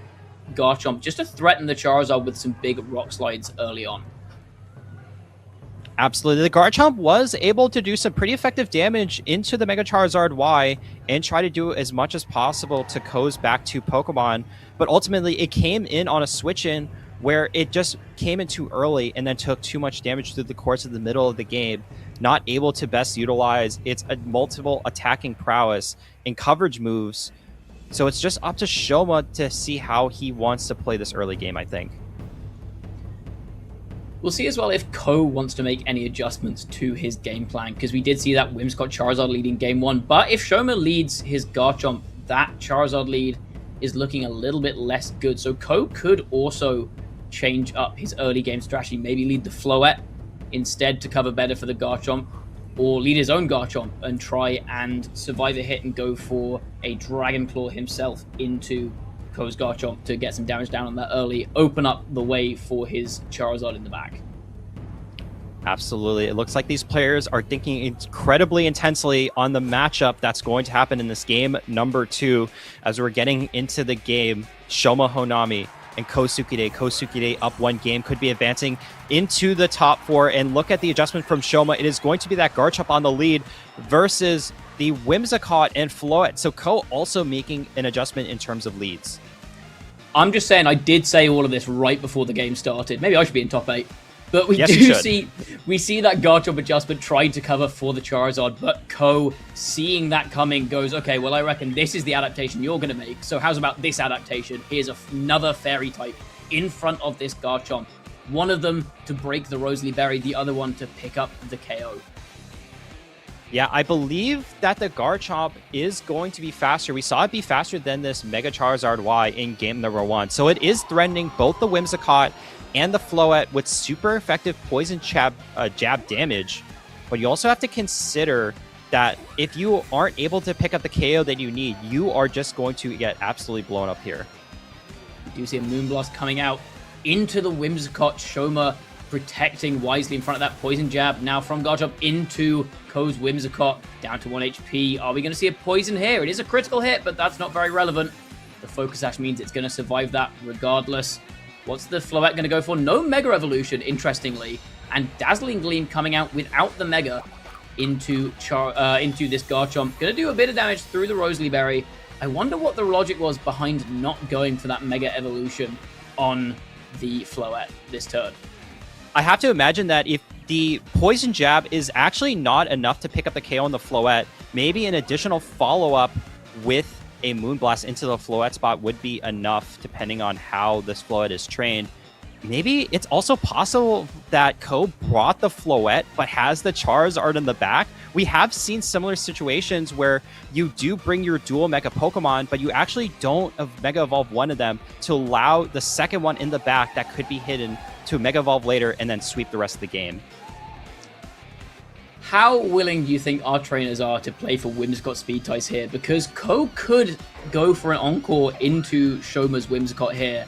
Speaker 2: Garchomp, just to threaten the Charizard with some big rock slides early on.
Speaker 1: Absolutely. The Garchomp was able to do some pretty effective damage into the Mega Charizard Y and try to do as much as possible to Ko's back to Pokemon, but ultimately it came in on a switch-in where it just came in too early and then took too much damage through the course of the middle of the game, not able to best utilize its multiple attacking prowess and coverage moves. So it's just up to Shoma to see how he wants to play this early game, I think.
Speaker 2: We'll see as well if Ko wants to make any adjustments to his game plan, because we did see that Whimsicott Charizard leading game 1. But if Shoma leads his Garchomp, that Charizard lead is looking a little bit less good. So Ko could also change up his early game strategy, maybe lead the Floette instead to cover better for the Garchomp, or lead his own Garchomp and try and survive a hit and go for a Dragon Claw himself into Ko's Garchomp to get some damage down on that early, open up the way for his Charizard in the back.
Speaker 1: Absolutely. It looks like these players are thinking incredibly intensely on the matchup that's going to happen in this game number 2 as we're getting into the game. Shoma Honami and Kosukide. Kosukide up 1 game, could be advancing into the top 4. And look at the adjustment from Shoma. It is going to be that Garchomp on the lead versus the Whimsicott and Floette. So Ko also making an adjustment in terms of leads.
Speaker 2: I'm just saying, I did say all of this right before the game started. Maybe I should be in top 8. But we see that Garchomp adjustment trying to cover for the Charizard, but Ko, seeing that coming, goes, okay, well, I reckon this is the adaptation you're going to make. So how's about this adaptation? Here's another Fairy type in front of this Garchomp. One of them to break the Rosalie Berry, the other one to pick up the KO.
Speaker 1: Yeah, I believe that the Garchomp is going to be faster. We saw it be faster than this Mega Charizard Y in game number 1. So it is threatening both the Whimsicott and the Floette with super effective poison jab damage. But you also have to consider that if you aren't able to pick up the KO that you need, you are just going to get absolutely blown up here.
Speaker 2: We do see a Moonblast coming out into the Whimsicott. Shoma protecting wisely in front of that poison jab. Now from Garchomp into Ko's Whimsicott, down to 1 HP. Are we going to see a poison here? It is a critical hit, but that's not very relevant. The Focus Sash means it's going to survive that regardless. What's the Floette going to go for? No Mega Evolution, interestingly. And Dazzling Gleam coming out without the Mega into this Garchomp. Going to do a bit of damage through the Rosalie Berry. I wonder what the logic was behind not going for that Mega Evolution on the Floette this turn.
Speaker 1: I have to imagine that if the Poison Jab is actually not enough to pick up the KO on the Floette, maybe an additional follow-up with a Moonblast into the Floette spot would be enough, depending on how this Floette is trained. Maybe it's also possible that Ko brought the Floette but has the Charizard in the back. We have seen similar situations where you do bring your dual Mega Pokemon, but you actually don't Mega Evolve one of them to allow the second one in the back that could be hidden to Mega Evolve later and then sweep the rest of the game.
Speaker 2: How willing do you think our trainers are to play for Whimsicott Speed Ties here? Because Ko could go for an Encore into Shoma's Whimsicott here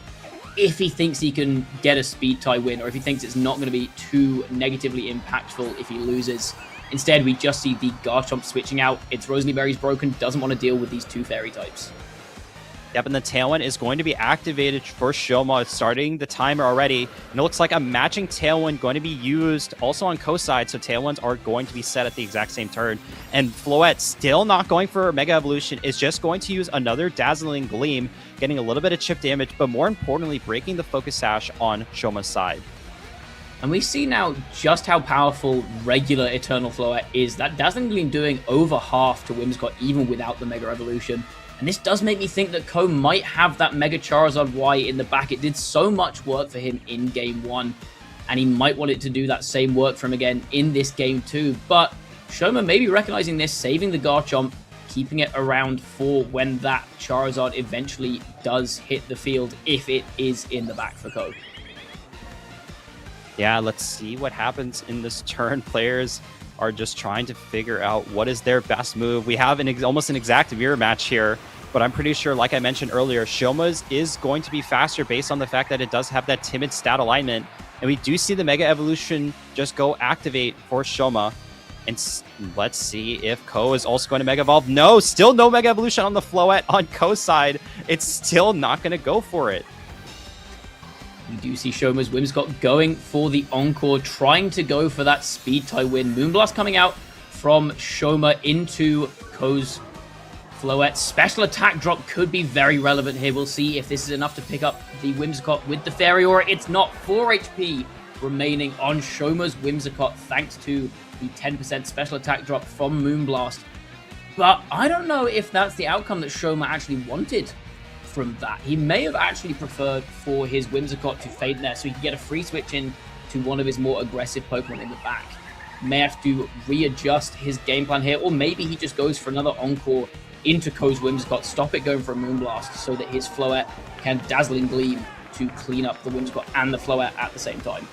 Speaker 2: if he thinks he can get a Speed Tie win, or if he thinks it's not going to be too negatively impactful if he loses. Instead, we just see the Garchomp switching out. Its Rosalie Berry's broken, doesn't want to deal with these 2 Fairy types.
Speaker 1: Yep, and the Tailwind is going to be activated for Shoma. It's starting the timer already. And it looks like a matching Tailwind going to be used also on Ko's side, so Tailwinds are going to be set at the exact same turn. And Floette still not going for Mega Evolution, is just going to use another Dazzling Gleam, getting a little bit of chip damage, but more importantly, breaking the Focus Sash on Shoma's side.
Speaker 2: And we see now just how powerful regular Eternal Floette is. That Dazzling Gleam doing over half to Whimsicott even without the Mega Evolution. And this does make me think that Ko might have that Mega Charizard Y in the back. It did so much work for him in Game 1, and he might want it to do that same work for him again in this Game 2. But Shoma may be recognizing this, saving the Garchomp, keeping it around for when that Charizard eventually does hit the field, if it is in the back for Ko.
Speaker 1: Yeah, let's see what happens in this turn. Players are just trying to figure out what is their best move. We have almost an exact mirror match here, but I'm pretty sure, like I mentioned earlier, Shoma's is going to be faster based on the fact that it does have that timid stat alignment. And we do see the Mega Evolution just go activate for Shoma. And let's see if Ko is also going to Mega Evolve. No, still no Mega Evolution on the Floette on Ko's side. It's still not going to go for it.
Speaker 2: You do see Shoma's Whimsicott going for the Encore, trying to go for that speed tie win. Moonblast coming out from Shoma into Ko's Floette. Special attack drop could be very relevant here. We'll see if this is enough to pick up the Whimsicott with the Fairy Aura. It's not. 4 HP remaining on Shoma's Whimsicott thanks to the 10% special attack drop from Moonblast. But I don't know if that's the outcome that Shoma actually wanted from that. He may have actually preferred for his Whimsicott to fade there so he could get a free switch in to one of his more aggressive Pokemon in the back. May have to readjust his game plan here, or maybe he just goes for another Encore into Ko's Whimsicott, stop it going for a Moonblast so that his Floette can Dazzling Gleam to clean up the Whimsicott and the Floette at the same time.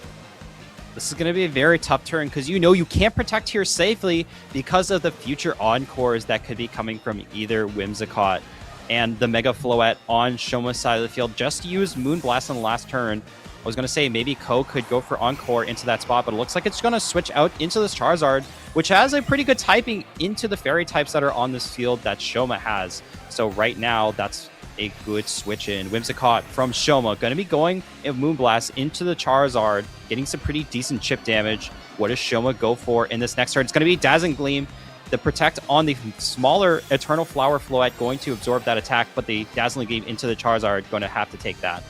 Speaker 1: This is going to be a very tough turn because you know you can't protect here safely because of the future Encores that could be coming from either Whimsicott and the Mega Floette on Shoma's side of the field. Just used Moonblast on the last turn. I was going to say maybe Ko could go for Encore into that spot, but it looks like it's going to switch out into this Charizard, which has a pretty good typing into the Fairy types that are on this field that Shoma has. So right now, that's a good switch in. Whimsicott from Shoma going to be going in Moonblast into the Charizard, getting some pretty decent chip damage. What does Shoma go for in this next turn? It's going to be Dazzling Gleam. The Protect on the smaller Eternal Flower Floette going to absorb that attack, but the Dazzling Gleam into the Charizard going to have to take that.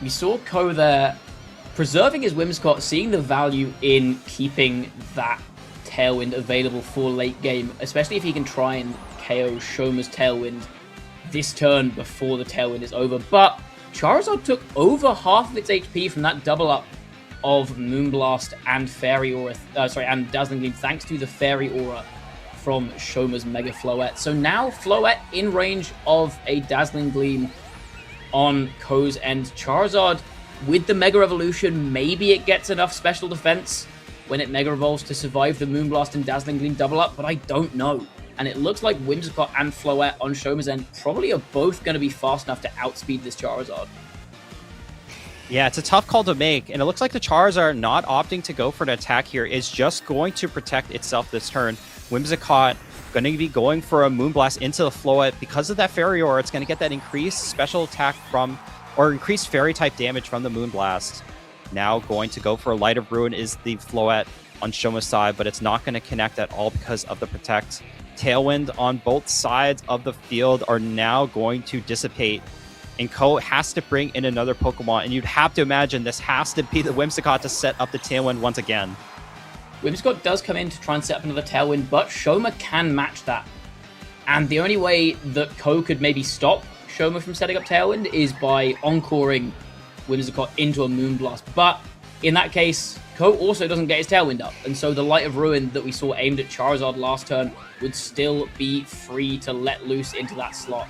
Speaker 2: We saw Ko there preserving his Whimsicott, seeing the value in keeping that Tailwind available for late game, especially if he can try and KO Shoma's Tailwind this turn before the Tailwind is over. But Charizard took over half of its HP from that double up of Moonblast and Fairy Aura, and Dazzling Gleam, thanks to the Fairy Aura from Shoma's Mega Floette. So now Floette in range of a Dazzling Gleam on Ko's end. Charizard with the Mega Evolution, maybe it gets enough special defense when it Mega Evolves to survive the Moonblast and Dazzling Gleam double up, but I don't know. And it looks like Whimsicott and Floette on Shoma's end probably are both going to be fast enough to outspeed this Charizard.
Speaker 1: Yeah, it's a tough call to make, and it looks like the Charizard not opting to go for an attack here is just going to protect itself this turn. Whimsicott going to be going for a Moonblast into the Floette. Because of that Fairy Aura, it's going to get that increased special attack from, or increased Fairy type damage from the Moonblast. Now going to go for a Light of Ruin is the Floette on Shoma's side, but it's not going to connect at all because of the Protect. Tailwind on both sides of the field are now going to dissipate, and Ko has to bring in another Pokemon, and you'd have to imagine this has to be the Whimsicott to set up the Tailwind once again.
Speaker 2: Whimsicott does come in to try and set up another Tailwind, but Shoma can match that. And the only way that Ko could maybe stop Shoma from setting up Tailwind is by encoring Whimsicott into a Moonblast. But in that case, Ko also doesn't get his Tailwind up, and so the Light of Ruin that we saw aimed at Charizard last turn would still be free to let loose into that slot,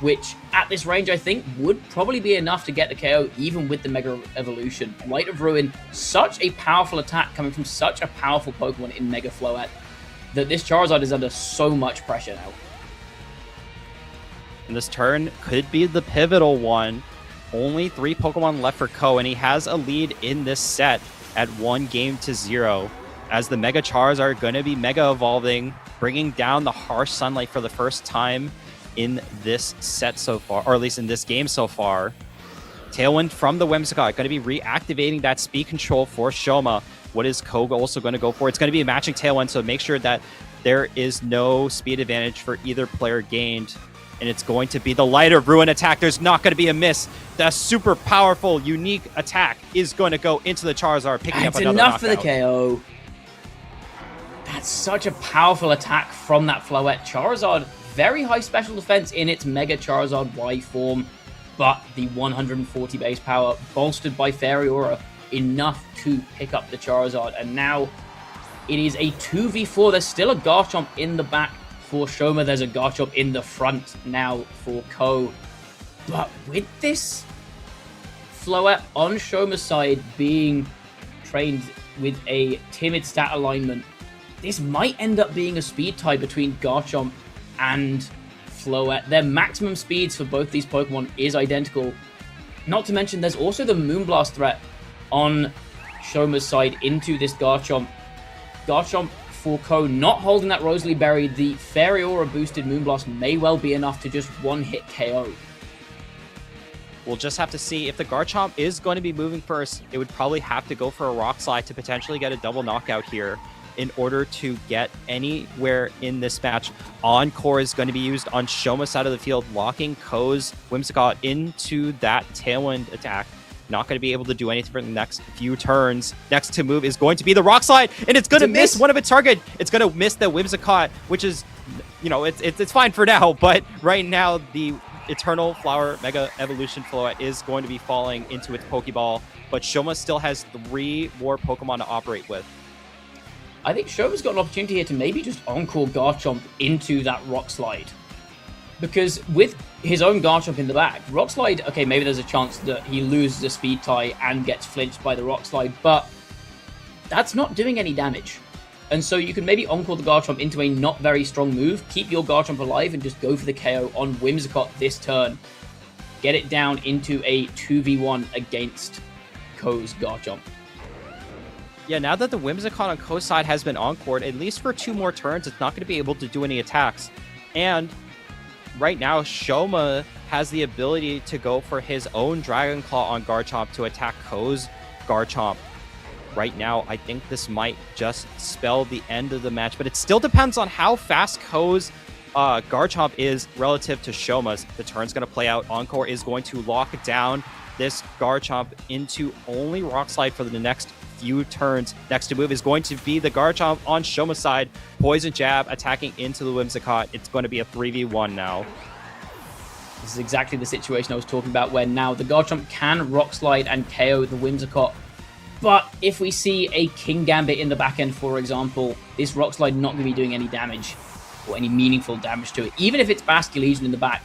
Speaker 2: which at this range I think would probably be enough to get the KO even with the Mega Evolution. Light of Ruin, such a powerful attack coming from such a powerful Pokemon in Mega Floette that this Charizard is under so much pressure now.
Speaker 1: And this turn could be the pivotal one. Only 3 Pokemon left for Ko, and he has a lead in this set at 1-0, as the Mega Charizard are going to be Mega Evolving, bringing down the Harsh Sunlight for the first time in this set so far, or at least in this game so far. Tailwind from the Whimsicott, going to be reactivating that speed control for Shoma. What is Ko also going to go for? It's going to be a matching Tailwind, so make sure that there is no speed advantage for either player gained. And it's going to be the Light of Ruin attack. There's not going to be a miss. The super powerful, unique attack is going to go into the Charizard, picking up another knockout.
Speaker 2: That's enough for the KO. That's such a powerful attack from that Floette. Charizard, very high special defense in its Mega Charizard Y form, but the 140 base power bolstered by Fairy Aura, enough to pick up the Charizard. And now it is a 2v4. There's still a Garchomp in the back for Shoma. There's a Garchomp in the front now for Ko. But with this Floette on Shoma's side being trained with a timid stat alignment, this might end up being a speed tie between Garchomp and Floette. Their maximum speeds for both these Pokemon is identical. Not to mention, there's also the Moonblast threat on Shoma's side into this Garchomp. Garchomp for Ko not holding that Rosalie Berry. The Fairy Aura boosted Moonblast may well be enough to just one-hit KO.
Speaker 1: We'll just have to see if the Garchomp is going to be moving first. It would probably have to go for a Rock Slide to potentially get a double knockout here in order to get anywhere in this match. Encore is going to be used on Shoma's side of the field, locking Ko's Whimsicott into that Tailwind attack. Not going to be able to do anything for the next few turns. Next to move is going to be the Rock Slide, and it's going to miss one of its target. It's going to miss the Whimsicott, which is, you know, it's fine for now, but right now the Eternal Flower Mega Evolution Floette is going to be falling into its Pokeball, but Shoma still has 3 more Pokemon to operate with.
Speaker 2: I think Shoma's got an opportunity here to maybe just Encore Garchomp into that Rock Slide. Because with his own Garchomp in the back, Rock Slide, okay, maybe there's a chance that he loses a speed tie and gets flinched by the Rock Slide, but that's not doing any damage. And so you can maybe Encore the Garchomp into a not very strong move, keep your Garchomp alive, and just go for the KO on Whimsicott this turn. Get it down into a 2v1 against Ko's Garchomp.
Speaker 1: Yeah, now that the Whimsicott on Ko's side has been encored, at least for 2 more turns, it's not going to be able to do any attacks. And right now, Shoma has the ability to go for his own Dragon Claw on Garchomp to attack Ko's Garchomp. Right now, I think this might just spell the end of the match, but it still depends on how fast Ko's Garchomp is relative to Shoma's. The turn's going to play out. Encore is going to lock down this Garchomp into only Rock Slide for the next few turns. Next to move is going to be the Garchomp on Shoma's side. Poison Jab attacking into the Whimsicott. It's going to be a 3v1 now.
Speaker 2: This is exactly the situation I was talking about, where now the Garchomp can Rock Slide and KO the Whimsicott. But if we see a King Gambit in the back end, for example, this Rock Slide not going to be doing any damage or any meaningful damage to it. Even if it's Basculegion in the back,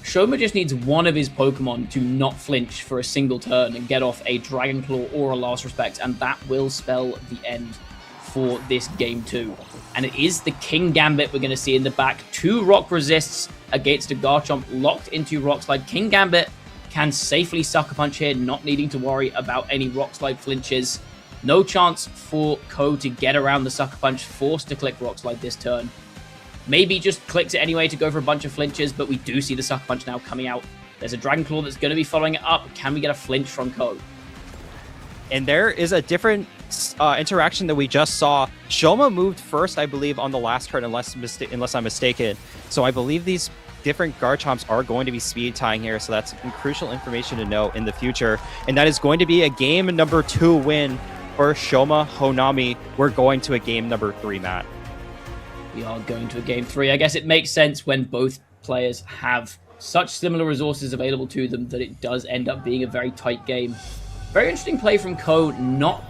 Speaker 2: Shoma just needs one of his Pokemon to not flinch for a single turn and get off a Dragon Claw or a Last Respect, and that will spell the end for this game 2. And it is the King Gambit we're going to see in the back. 2 Rock Resists against a Garchomp locked into Rock Slide. King Gambit can safely Sucker Punch here, not needing to worry about any Rock Slide flinches. No chance for Ko to get around the Sucker Punch, forced to click Rock Slide this turn. Maybe just clicks it anyway to go for a bunch of flinches, but we do see the Sucker Punch now coming out. There's a Dragon Claw that's going to be following it up. Can we get a flinch from Ko?
Speaker 1: And there is a different interaction that we just saw. Shoma moved first, I believe, on the last turn, unless I'm mistaken. So I believe these different Garchomps are going to be speed tying here, so that's crucial information to know in the future. And that is going to be a game number 2 win for Shoma Honami. We're going to a game number 3, Matt.
Speaker 2: We are going to a game 3. I guess it makes sense when both players have such similar resources available to them that it does end up being a very tight game. Very interesting play from Ko, not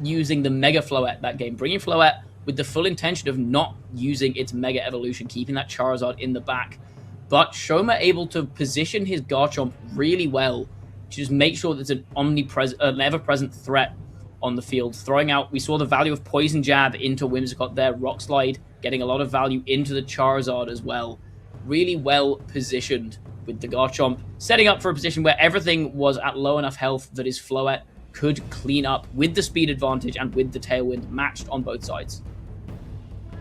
Speaker 2: using the Mega Floette that game, bringing Floette with the full intention of not using its Mega Evolution, keeping that Charizard in the back. But Shoma able to position his Garchomp really well to just make sure there's an ever-present threat on the field. Throwing out, we saw the value of Poison Jab into Whimsicott there, Rock Slide, getting a lot of value into the Charizard as well. Really well positioned with the Garchomp, setting up for a position where everything was at low enough health that his Floette could clean up with the speed advantage and with the Tailwind matched on both sides.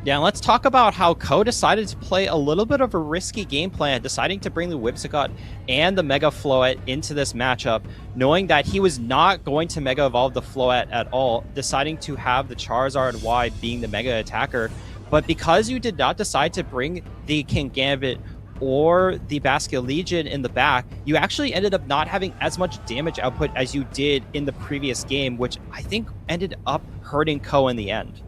Speaker 1: Yeah, let's talk about how Ko decided to play a little bit of a risky game plan, deciding to bring the Whimsicott and the Mega Floette into this matchup, knowing that he was not going to Mega Evolve the Floette at all, deciding to have the Charizard wide being the Mega Attacker. But because you did not decide to bring the King Gambit or the Basculegion in the back, you actually ended up not having as much damage output as you did in the previous game, which I think ended up hurting Ko in the end.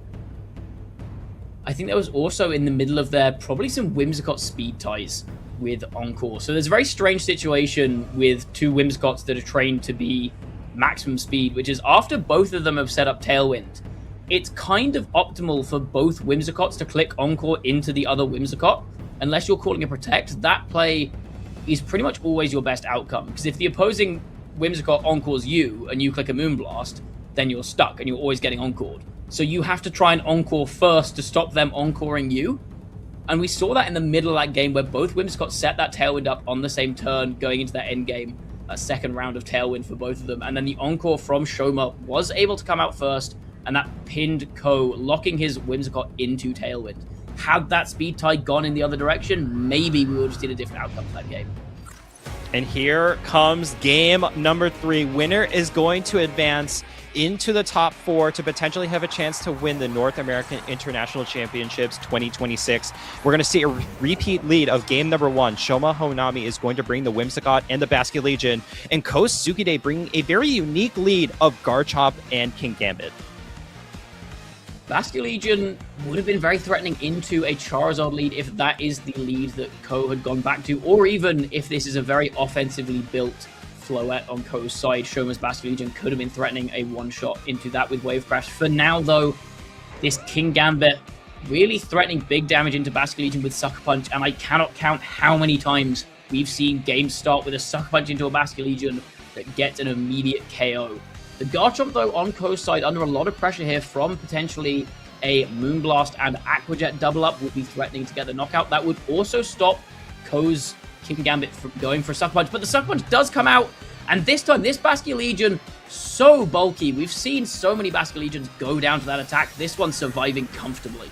Speaker 2: I think there was also in the middle of there probably some Whimsicott speed ties with Encore. So there's a very strange situation with 2 Whimsicotts that are trained to be maximum speed, which is after both of them have set up Tailwind. it's kind of optimal for both Whimsicots to click Encore into the other Whimsicott. Unless you're calling a Protect, that play is pretty much always your best outcome. Because if the opposing Whimsicott Encores you and you click a Moonblast, then you're stuck and you're always getting Encored. So you have to try and Encore first to stop them Encoring you. And we saw that in the middle of that game where both Whimsicots set that Tailwind up on the same turn going into that end game. A second round of Tailwind for both of them. And then the Encore from Shoma was able to come out first, and that pinned Ko, locking his Whimsicott into Tailwind. Had that speed tie gone in the other direction, maybe we would have seen a different outcome for that game.
Speaker 1: And here comes game number 3. Winner is going to advance into the top 4 to potentially have a chance to win the North American International Championships 2026. We're going to see a repeat lead of game number 1. Shoma Honami is going to bring the Whimsicott and the Basket Legion, and Ko Tsukide bringing a very unique lead of Garchomp and King Gambit.
Speaker 2: Basket Legion would have been very threatening into a Charizard lead if that is the lead that Ko had gone back to, or even if this is a very offensively built Floette on Ko's side. Shoma's Basket Legion could have been threatening a one-shot into that with Wave Crash. For now, though, this King Gambit really threatening big damage into Basket Legion with Sucker Punch, and I cannot count how many times we've seen games start with a Sucker Punch into a Basket Legion that gets an immediate KO. The Garchomp, though, on Ko's side, under a lot of pressure here from potentially a Moonblast and Aqua Jet double-up, would be threatening to get the knockout. That would also stop Ko's King Gambit from going for a Sucker Punch, but the Sucker Punch does come out, and this time, this Basket Legion, so bulky. We've seen so many Basket Legions go down to that attack. This one's surviving comfortably.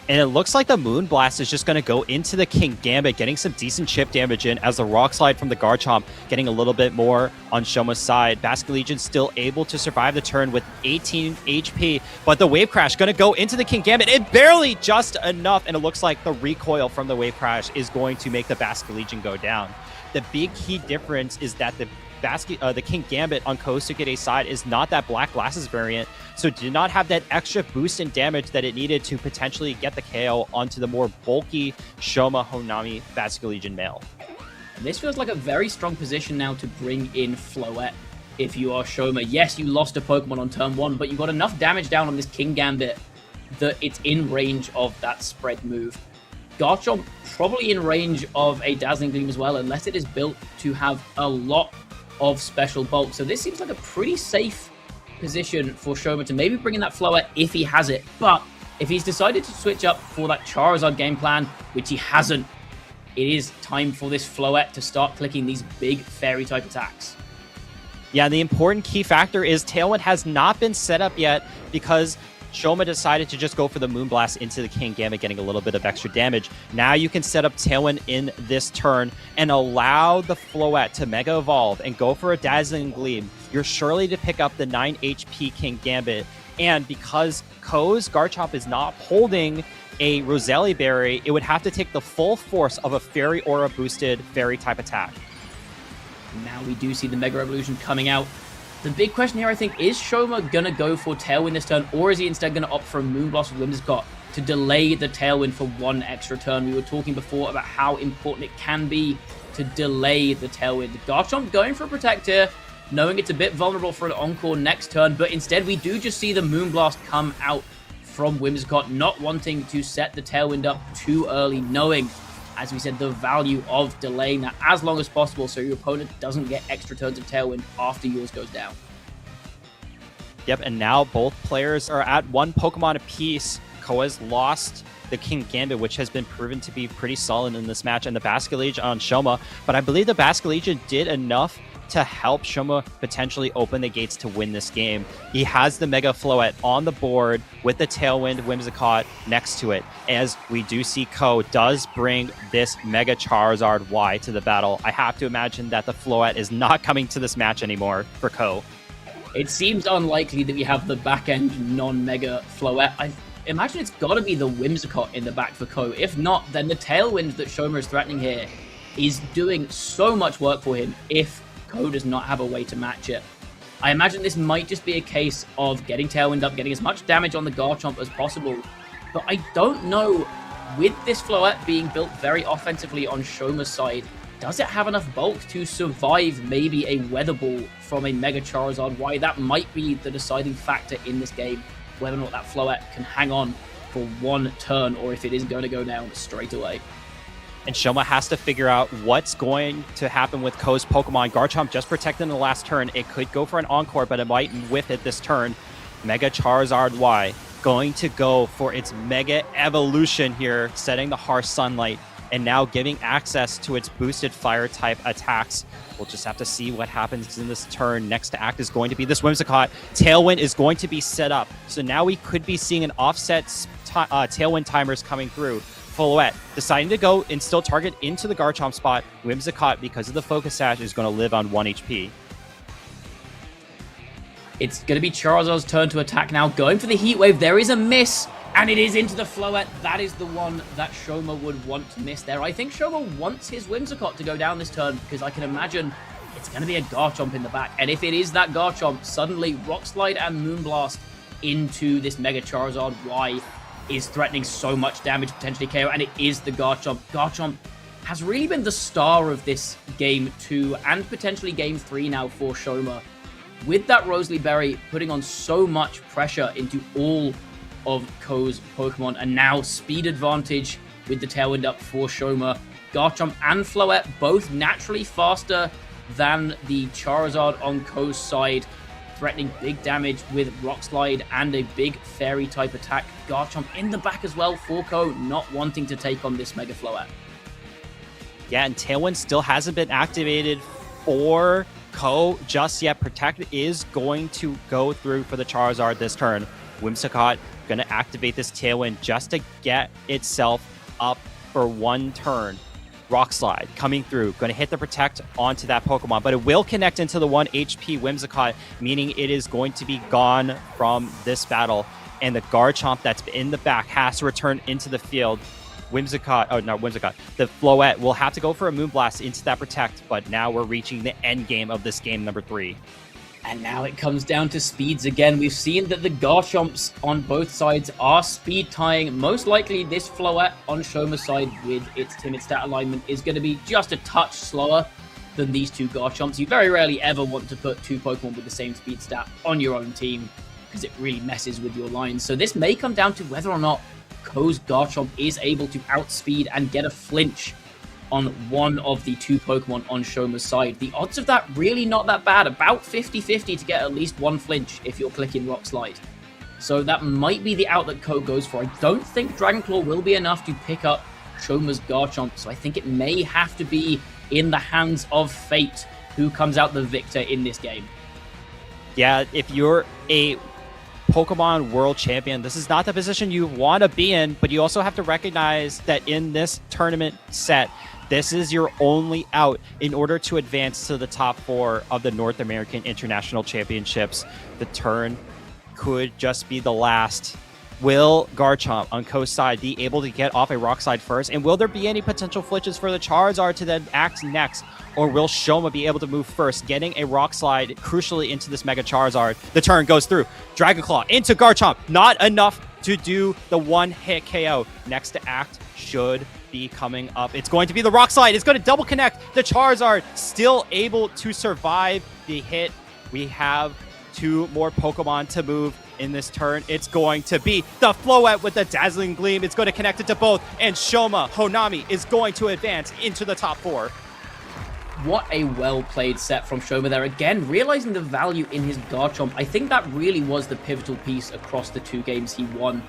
Speaker 1: And it looks like the Moonblast is just going to go into the King Gambit, getting some decent chip damage in as the Rock Slide from the Garchomp getting a little bit more on Shoma's side. Basket Legion still able to survive the turn with 18 HP, but the Wave Crash going to go into the King Gambit. It barely just enough, and it looks like the recoil from the Wave Crash is going to make the Basket Legion go down. The big key difference is that the King Gambit on Ko Tsukide's side is not that Black Glasses variant, so did not have that extra boost in damage that it needed to potentially get the KO onto the more bulky Shoma Honami Basket Legion male.
Speaker 2: This feels like a very strong position now to bring in Floette if you are Shoma. Yes, you lost a Pokemon on turn 1, but you got enough damage down on this King Gambit that it's in range of that spread move. Garchomp probably in range of a Dazzling Gleam as well, unless it is built to have a lot of special bulk. So this seems like a pretty safe position for Shoma to maybe bring in that Floette if he has it. But if he's decided to switch up for that Charizard game plan, which he hasn't, it is time for this Floette to start clicking these big fairy type attacks.
Speaker 1: Yeah, the important key factor is Tailwind has not been set up yet because Shoma decided to just go for the Moonblast into the King Gambit, getting a little bit of extra damage. Now you can set up Tailwind in this turn and allow the Floette to Mega Evolve and go for a Dazzling Gleam. You're surely to pick up the 9 HP King Gambit. And because Ko's Garchomp is not holding a Roselli Berry, it would have to take the full force of a Fairy Aura boosted Fairy type attack.
Speaker 2: Now we do see the Mega Evolution coming out. The big question here, I think, is Shoma going to go for Tailwind this turn, or is he instead going to opt for a Moonblast with Whimsicott to delay the Tailwind for one extra turn? We were talking before about how important it can be to delay the Tailwind. Garchomp going for a Protect here, knowing it's a bit vulnerable for an Encore next turn, but instead we do just see the Moonblast come out from Whimsicott, not wanting to set the Tailwind up too early, knowing, as we said, the value of delaying that as long as possible so your opponent doesn't get extra turns of Tailwind after yours goes down.
Speaker 1: Yep, and now both players are at 1 Pokemon apiece. Ko has lost the King Gambit, which has been proven to be pretty solid in this match, and the Basket Legion on Shoma. But I believe the Basket Legion did enough to help Shoma potentially open the gates to win this game. He has the Mega Floette on the board with the Tailwind Whimsicott next to it, as we do see Ko does bring this Mega Charizard Y to the battle. I have to imagine that the Floette is not coming to this match anymore for Ko.
Speaker 2: It seems unlikely that we have the back-end non-Mega Floette. I imagine it's got to be the Whimsicott in the back for Ko. If not, then the Tailwind that Shoma is threatening here is doing so much work for him if Ko does not have a way to match it. I imagine this might just be a case of getting Tailwind up, getting as much damage on the Garchomp as possible. But I don't know, with this Floette being built very offensively on Shoma's side, does it have enough bulk to survive maybe a Weather Ball from a Mega Charizard? Why that might be the deciding factor in this game. whether or not that Floette can hang on for one turn or if it is going to go down straight away.
Speaker 1: And Shoma has to figure out what's going to happen with Ko's Pokemon. Garchomp just protected in the last turn. It could go for an Encore, but it might whiff it this turn. Mega Charizard Y going to go for its Mega Evolution here, setting the harsh sunlight and now giving access to its boosted fire type attacks. We'll just have to see what happens in this turn. Next to act is going to be this Whimsicott. Tailwind is going to be set up. So now we could be seeing an offset Tailwind timers coming through. Floette deciding to go and still target into the Garchomp spot. Whimsicott, because of the Focus Sash, is going to live on 1 HP.
Speaker 2: It's going to be Charizard's turn to attack now. Going for the Heat Wave. There is a miss, and it is into the Floette. That is the one that Shoma would want to miss there. I think Shoma wants his Whimsicott to go down this turn because I can imagine it's going to be a Garchomp in the back. And if it is that Garchomp, suddenly Rock Slide and Moonblast into this Mega Charizard Y is threatening so much damage, potentially KO, and it is the Garchomp. Garchomp has really been the star of this game 2 and potentially game 3 now for Shoma. With that Rosalie Berry putting on so much pressure into all of Ko's Pokemon, and now speed advantage with the Tailwind up for Shoma. Garchomp and Floette both naturally faster than the Charizard on Ko's side, threatening big damage with Rock Slide and a big Fairy type attack. Garchomp in the back as well for Ko, not wanting to take on this Mega Floette.
Speaker 1: Yeah, and Tailwind still hasn't been activated for Ko just yet. Protect is going to go through for the Charizard this turn. Whimsicott going to activate this Tailwind just to get itself up for one turn. Rock Slide coming through, going to hit the Protect onto that Pokemon, but it will connect into the 1 HP Whimsicott, meaning it is going to be gone from this battle, and the Garchomp that's in the back has to return into the field. Whimsicott, oh, not Whimsicott, the Floette will have to go for a Moonblast into that Protect, but now we're reaching the end game of this game number 3.
Speaker 2: And now it comes down to speeds again. We've seen that the Garchomps on both sides are speed tying. Most likely this Floette on Shoma's side with its timid stat alignment is going to be just a touch slower than these two Garchomps. You very rarely ever want to put two Pokemon with the same speed stat on your own team because it really messes with your lines. So this may come down to whether or not Ko's Garchomp is able to outspeed and get a flinch on one of the two Pokemon on Shoma's side. The odds of that really not that bad, about 50-50 to get at least one flinch if you're clicking Rock Slide. So that might be the out that Ko goes for. I don't think Dragon Claw will be enough to pick up Shoma's Garchomp, so I think it may have to be in the hands of fate who comes out the victor in this game.
Speaker 1: Yeah, if you're a Pokemon World Champion, this is not the position you want to be in, but you also have to recognize that in this tournament set, this is your only out in order to advance to the top 4 of the North American International Championships. The turn could just be the last. Will Garchomp on Ko's side be able to get off a Rock Slide first? And will there be any potential flinches for the Charizard to then act next? Or will Shoma be able to move first, getting a Rock Slide crucially into this Mega Charizard? The turn goes through. Dragon Claw into Garchomp. Not enough to do the one-hit KO. Next to act should be coming up. It's going to be the Rock Slide. It's going to double connect. The Charizard still able to survive the hit. We have 2 more Pokemon to move in this turn. It's going to be the Floette with the Dazzling Gleam. It's going to connect it to both, and Shoma Honami is going to advance into the top 4.
Speaker 2: What a well-played set from Shoma there. Again, realizing the value in his Garchomp. I think that really was the pivotal piece across the 2 games he won.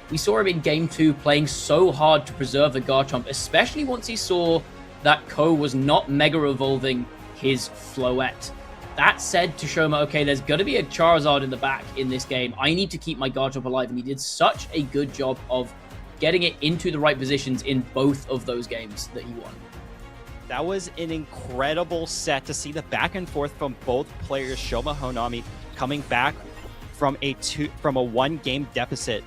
Speaker 2: We saw him in Game 2 playing so hard to preserve the Garchomp, especially once he saw that Ko was not Mega Evolving his Floette. That said to Shoma, okay, there's going to be a Charizard in the back in this game. I need to keep my Garchomp alive, and he did such a good job of getting it into the right positions in both of those games that he won.
Speaker 1: That was an incredible set to see the back and forth from both players. Shoma Honami coming back from a 1-game deficit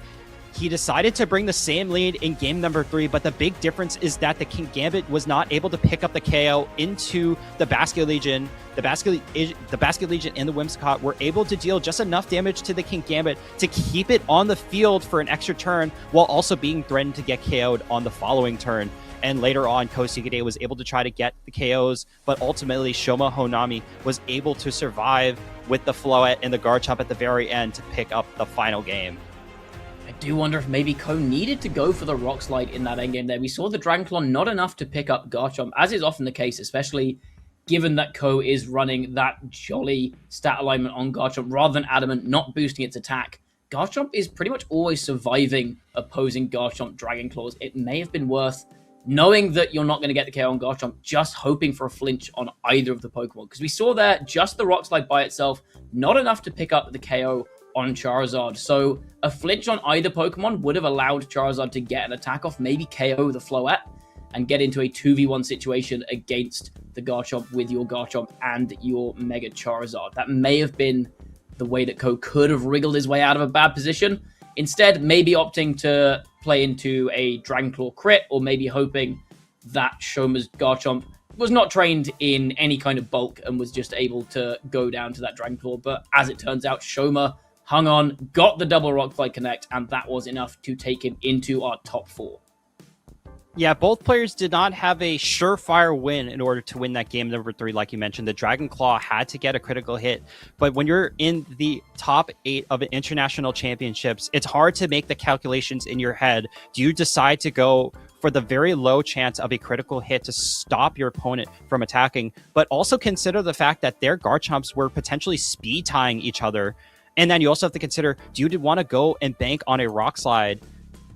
Speaker 1: he decided to bring the same lead in game number 3, but the big difference is that the Kingambit was not able to pick up the KO into the Basket Legion. The Basket Legion and the Whimsicott were able to deal just enough damage to the Kingambit to keep it on the field for an extra turn, while also being threatened to get KO'd on the following turn. And later on, Kosuke was able to try to get the KOs, but ultimately Shoma Honami was able to survive with the Floette and the Garchomp at the very end to pick up the final game.
Speaker 2: I do wonder if maybe Ko needed to go for the Rock Slide in that endgame there. We saw the Dragon Claw not enough to pick up Garchomp, as is often the case, especially given that Ko is running that jolly stat alignment on Garchomp rather than Adamant, not boosting its attack. Garchomp is pretty much always surviving opposing Garchomp Dragon Claws. It may have been worth knowing that you're not going to get the KO on Garchomp, just hoping for a flinch on either of the Pokemon. Because we saw there, just the Rock Slide by itself, not enough to pick up the KO on Charizard. So a flinch on either Pokemon would have allowed Charizard to get an attack off, maybe KO the Floette, and get into a 2v1 situation against the Garchomp with your Garchomp and your Mega Charizard. That may have been the way that Ko could have wriggled his way out of a bad position. Instead, maybe opting to play into a Dragon Claw crit, or maybe hoping that Shoma's Garchomp was not trained in any kind of bulk and was just able to go down to that Dragon Claw. But as it turns out, Shoma hung on, got the double Rock Slide connect, and that was enough to take him into our top 4.
Speaker 1: Yeah, both players did not have a surefire win in order to win that game number 3. Like you mentioned, the Dragon Claw had to get a critical hit. But when you're in the top 8 of international championships, it's hard to make the calculations in your head. Do you decide to go for the very low chance of a critical hit to stop your opponent from attacking, but also consider the fact that their Garchomps were potentially speed tying each other? And then you also have to consider, do you want to go and bank on a Rock Slide?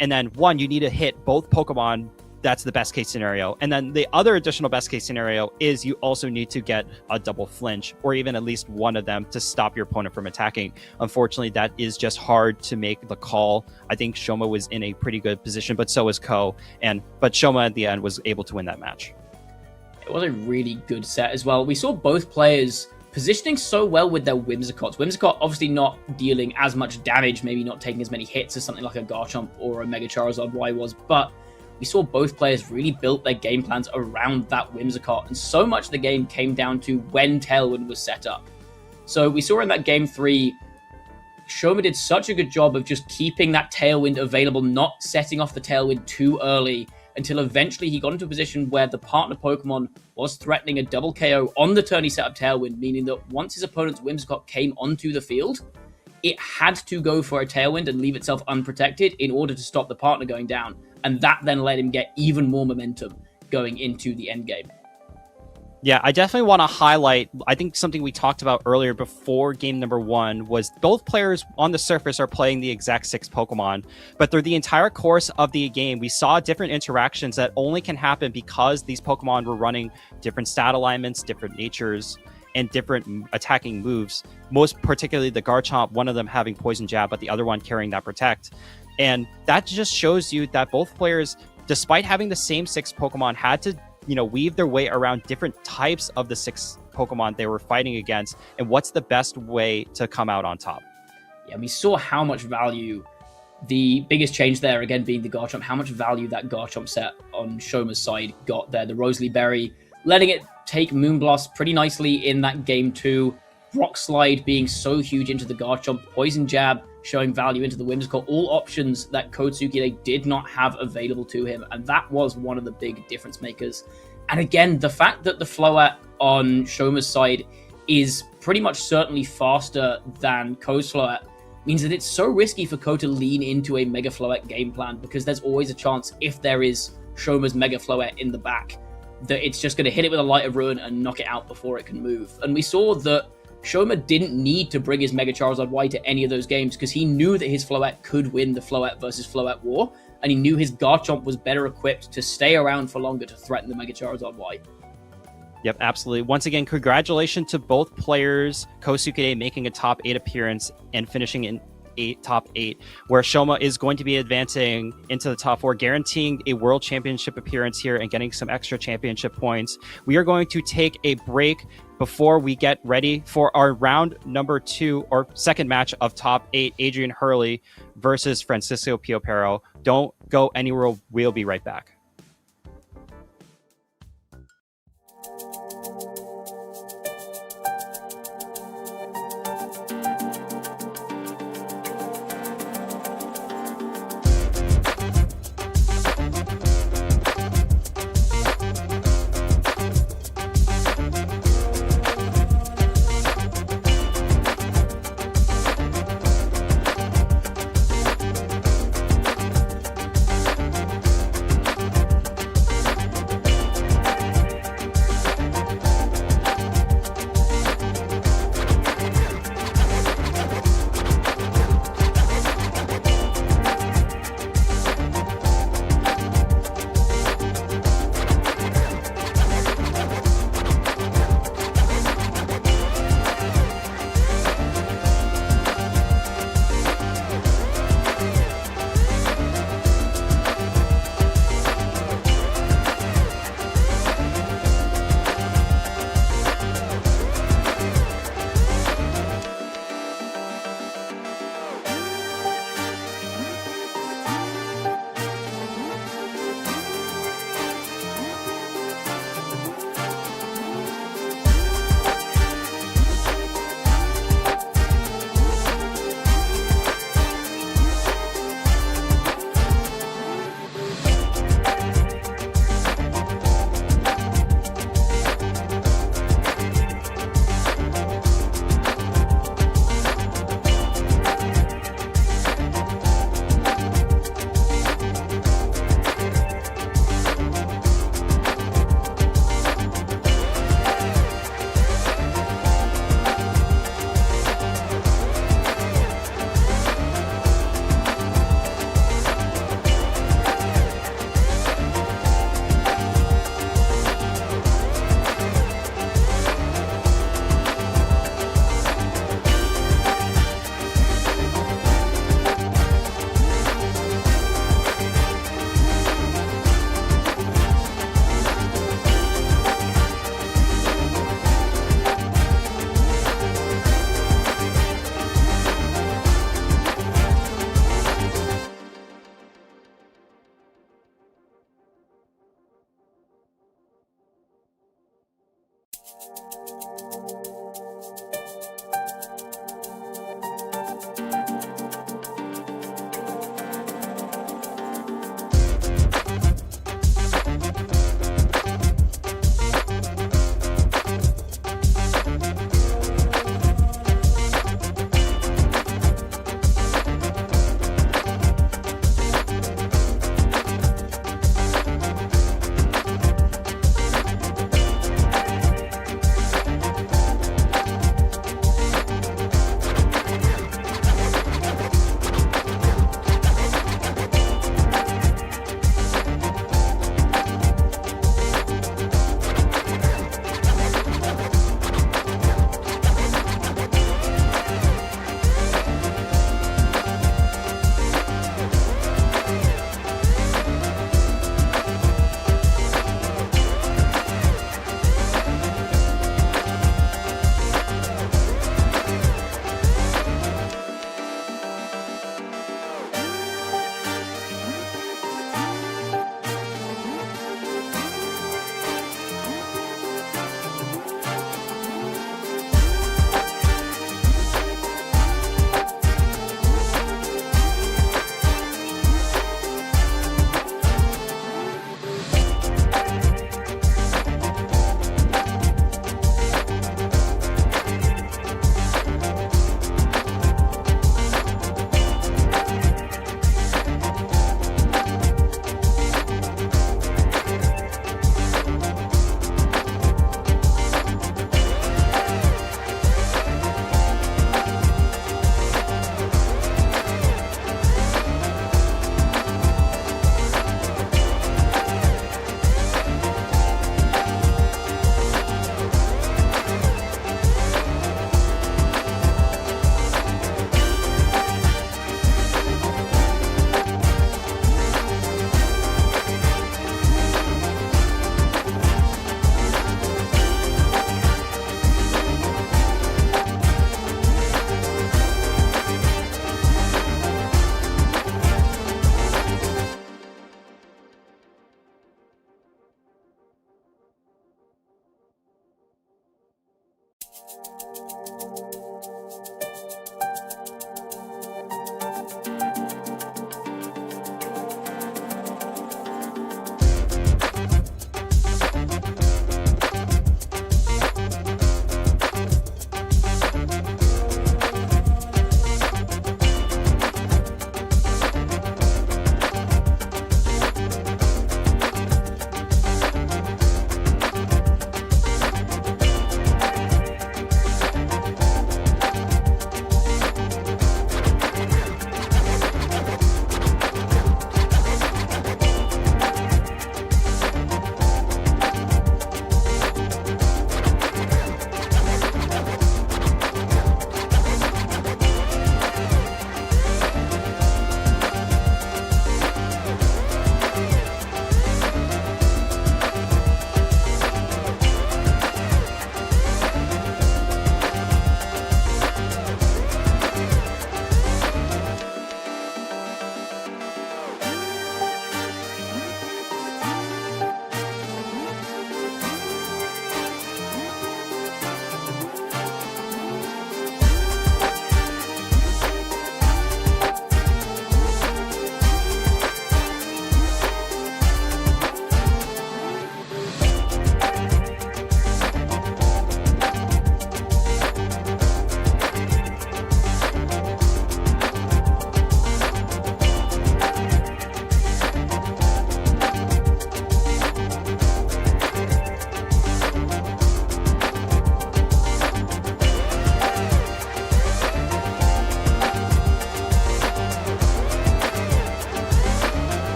Speaker 1: And then one, you need to hit both Pokemon. That's the best case scenario. And then the other additional best case scenario is you also need to get a double flinch, or even at least one of them, to stop your opponent from attacking. Unfortunately, that is just hard to make the call. I think Shoma was in a pretty good position, but so was Ko. But Shoma at the end was able to win that match.
Speaker 2: It was a really good set as well. We saw both players positioning so well with their Whimsicotts. Whimsicott obviously not dealing as much damage, maybe not taking as many hits as something like a Garchomp or a Mega Charizard Y was, but we saw both players really built their game plans around that Whimsicott, and so much of the game came down to when Tailwind was set up. So we saw in that game 3, Shoma did such a good job of just keeping that Tailwind available, not setting off the Tailwind too early, until eventually he got into a position where the partner Pokemon was threatening a double KO on the turn he set up Tailwind, meaning that once his opponent's Whimsicott came onto the field, it had to go for a Tailwind and leave itself unprotected in order to stop the partner going down. And that then let him get even more momentum going into the end game.
Speaker 1: Yeah, I definitely want to highlight, I think something we talked about earlier before game number 1 was both players on the surface are playing the exact 6 Pokemon, but through the entire course of the game, we saw different interactions that only can happen because these Pokemon were running different stat alignments, different natures, and different attacking moves. Most particularly the Garchomp, one of them having Poison Jab, but the other one carrying that Protect. And that just shows you that both players, despite having the same 6 Pokemon, had to, weave their way around different types of the 6 Pokemon they were fighting against, and what's the best way to come out on top.
Speaker 2: Yeah, we saw how much value, the biggest change there, again, being the Garchomp, how much value that Garchomp set on Shoma's side got there. The Rosalie Berry, letting it take Moonblast pretty nicely in that game 2. Rock Slide being so huge into the Garchomp. Poison Jab showing value into the Whimsicott. All options that Kotsukide did not have available to him. And that was one of the big difference makers. And again, the fact that the Floette on Shoma's side is pretty much certainly faster than Ko's Floette means that it's so risky for Ko to lean into a Mega Floette game plan, because there's always a chance, if there is Shoma's Mega Floette in the back, that it's just going to hit it with a Light of Ruin and knock it out before it can move. And we saw that Shoma didn't need to bring his Mega Charizard Y to any of those games, because he knew that his Floette could win the Floette versus Floette war, and he knew his Garchomp was better equipped to stay around for longer to threaten the Mega Charizard Y.
Speaker 1: Yep, absolutely. Once again, congratulations to both players. Kosuke making a top 8 appearance and finishing in top 8, where Shoma is going to be advancing into the top 4, guaranteeing a world championship appearance here and getting some extra championship points. We are going to take a break before we get ready for our round number 2 or second match of top 8, Adrian Hurley versus Francisco Piopero. Don't go anywhere. We'll be right back.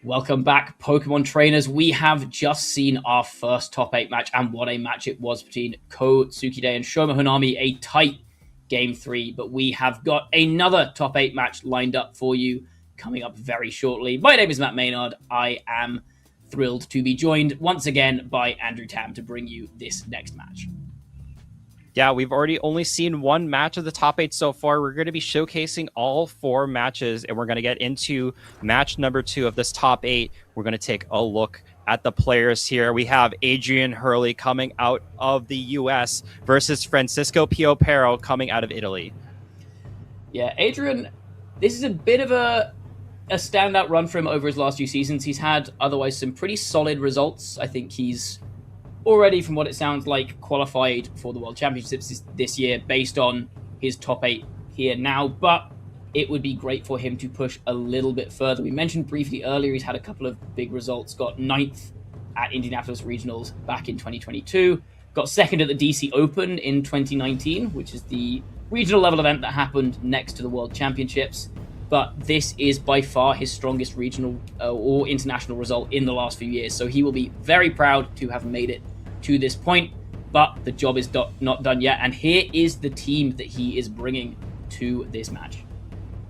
Speaker 2: Welcome back, Pokemon trainers. We have just seen our first top 8 match, and what a match it was between Ko Tsukide and Shoma Honami, a tight Game 3. But we have got another top 8 match lined up for you coming up very shortly. My name is Matt Maynard. I am thrilled to be joined once again by Andrew Tam to bring you this next match.
Speaker 1: Yeah, we've already only seen one match of the top 8 so far. We're going to be showcasing all 4 matches, and we're going to get into match number 2 of this top 8. We're going to take a look at the players here. We have Adrian Hurley coming out of the US versus Francisco Piopero coming out of Italy.
Speaker 2: Yeah, Adrian, this is a bit of a standout run for him over his last few seasons. He's had otherwise some pretty solid results. I think he's already, from what it sounds like, qualified for the World Championships this year based on his top 8 here now, but it would be great for him to push a little bit further. We mentioned briefly earlier he's had a couple of big results, got 9th at Indianapolis Regionals back in 2022, got 2nd at the DC Open in 2019, which is the regional level event that happened next to the World Championships, but this is by far his strongest regional or international result in the last few years, so he will be very proud to have made it to this point, but the job is not done yet, and here is the team that he is bringing to this match.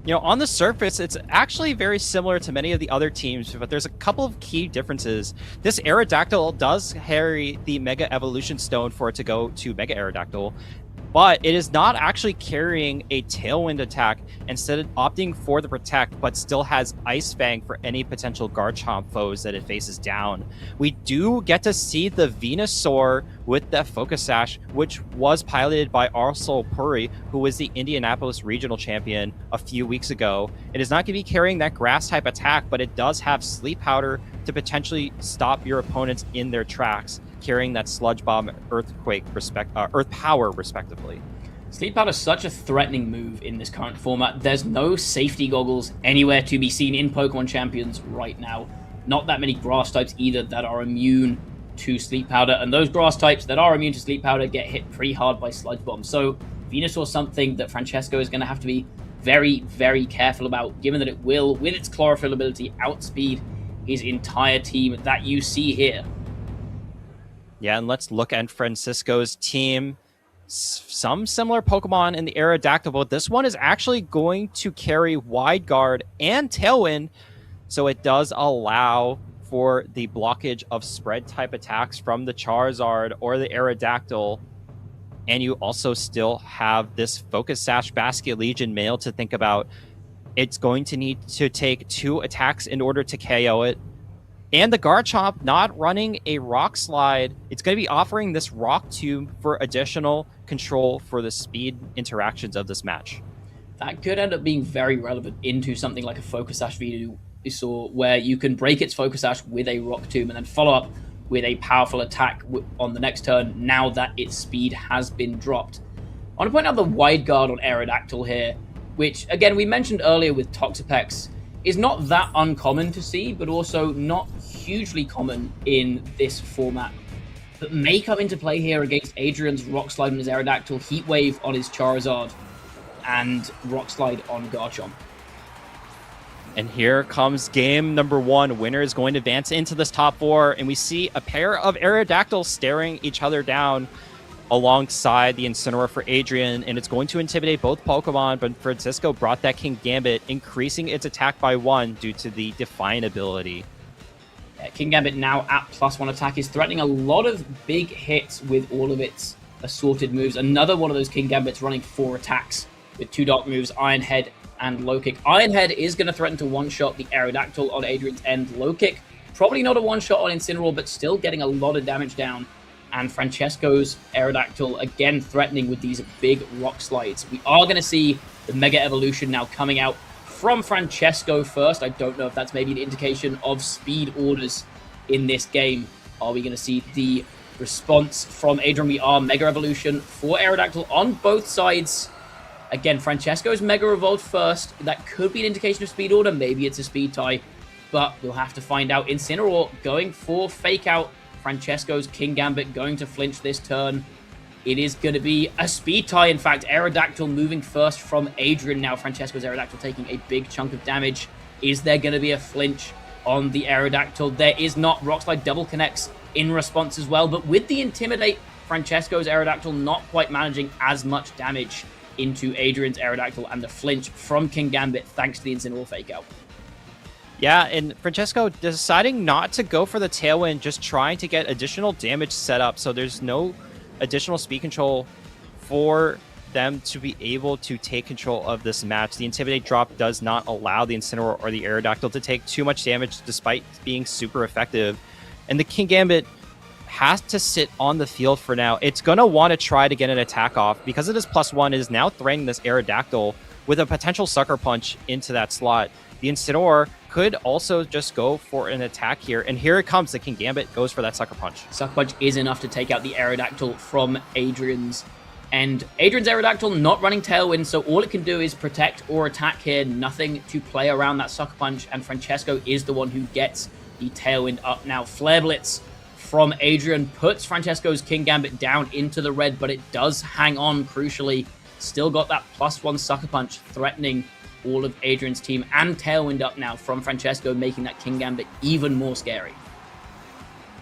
Speaker 1: You know, on the surface, it's actually very similar to many of the other teams, but there's a couple of key differences. This Aerodactyl does carry the Mega Evolution Stone for it to go to Mega Aerodactyl, but it is not actually carrying a Tailwind attack, instead of opting for the Protect, but still has Ice Fang for any potential Garchomp foes that it faces down. We do get to see the Venusaur with the Focus Sash, which was piloted by Arsol Puri, who was the Indianapolis Regional Champion a few weeks ago. It is not going to be carrying that Grass-type attack, but it does have Sleep Powder to potentially stop your opponents in their tracks, carrying that Sludge Bomb, Earthquake, Earth Power, respectively.
Speaker 2: Sleep Powder is such a threatening move in this current format. There's no safety goggles anywhere to be seen in Pokemon Champions right now. Not that many grass types either that are immune to Sleep Powder, and those grass types that are immune to Sleep Powder get hit pretty hard by Sludge Bomb. So Venusaur is something that Francesco is going to have to be very, very careful about, given that it will, with its Chlorophyll ability, outspeed his entire team that you see here.
Speaker 1: Yeah, and let's look at Francisco's team. Some similar Pokemon in the Aerodactyl, but this one is actually going to carry Wide Guard and Tailwind, so it does allow for the blockage of spread-type attacks from the Charizard or the Aerodactyl, and you also still have this Focus Sash Basket Legion male to think about. It's going to need to take 2 attacks in order to KO it. And the Garchomp not running a Rock Slide. It's going to be offering this Rock Tomb for additional control for the speed interactions of this match.
Speaker 2: That could end up being very relevant into something like a Focus Sash Venusaur, where you can break its Focus Sash with a Rock Tomb and then follow up with a powerful attack on the next turn now that its speed has been dropped. I want to point out the Wide Guard on Aerodactyl here, which, again, we mentioned earlier with Toxapex, is not that uncommon to see, but also not hugely common in this format. But may come into play here against Adrian's Rock Slide on his Aerodactyl, Heat Wave on his Charizard, and Rock Slide on Garchomp.
Speaker 1: And here comes game number 1. Winner is going to advance into this top 4, and we see a pair of Aerodactyls staring each other down alongside the Incineroar for Adrian, and it's going to intimidate both Pokemon, but Francisco brought that King Gambit, increasing its attack by 1 due to the Define ability.
Speaker 2: King Gambit now at +1 attack is threatening a lot of big hits with all of its assorted moves. Another one of those King Gambits running 4 attacks with 2 dark moves, Iron Head and Low Kick. Iron Head is going to threaten to one-shot the Aerodactyl on Adrian's end. Low Kick, probably not a one-shot on Incineroar, but still getting a lot of damage down. And Francesco's Aerodactyl again threatening with these big Rock Slides. We are going to see the Mega Evolution now coming out from Francesco first. I don't know if that's maybe an indication of speed orders in this game. Are we going to see the response from Adrian? We are Mega Evolution for Aerodactyl on both sides. Again, Francesco's Mega Revolt first. That could be an indication of speed order. Maybe it's a speed tie, but we'll have to find out. Incineroar going for Fake Out. Francesco's King Gambit going to flinch this turn. it is going to be a speed tie. In fact, Aerodactyl moving first from Adrian. Now Francesco's Aerodactyl taking a big chunk of damage. Is there going to be a flinch on the Aerodactyl? There is not. Rock Slide double connects in response as well, but with the Intimidate, Francesco's Aerodactyl not quite managing as much damage into Adrian's Aerodactyl, and the flinch from King Gambit thanks to the Incineroar fake out.
Speaker 1: Yeah, and Francesco deciding not to go for the Tailwind, just trying to get additional damage set up, so there's no additional speed control for them to be able to take control of this match. The Intimidate drop does not allow the Incineroar or the Aerodactyl to take too much damage despite being super effective. And the King Gambit has to sit on the field for now. It's going to want to try to get an attack off because it is +1. It is now threatening this Aerodactyl with a potential Sucker Punch into that slot. The Incineroar could also just go for an attack here. And here it comes. The King Gambit goes for that Sucker Punch.
Speaker 2: Sucker Punch is enough to take out the Aerodactyl from Adrian's. And Adrian's Aerodactyl not running Tailwind, so all it can do is protect or attack here. Nothing to play around that Sucker Punch. And Francesco is the one who gets the Tailwind up now. Flare Blitz from Adrian puts Francesco's King Gambit down into the red, but it does hang on crucially. Still got that +1 Sucker Punch threatening all of Adrian's team, and Tailwind up now from Francesco, making that King Gambit even more scary.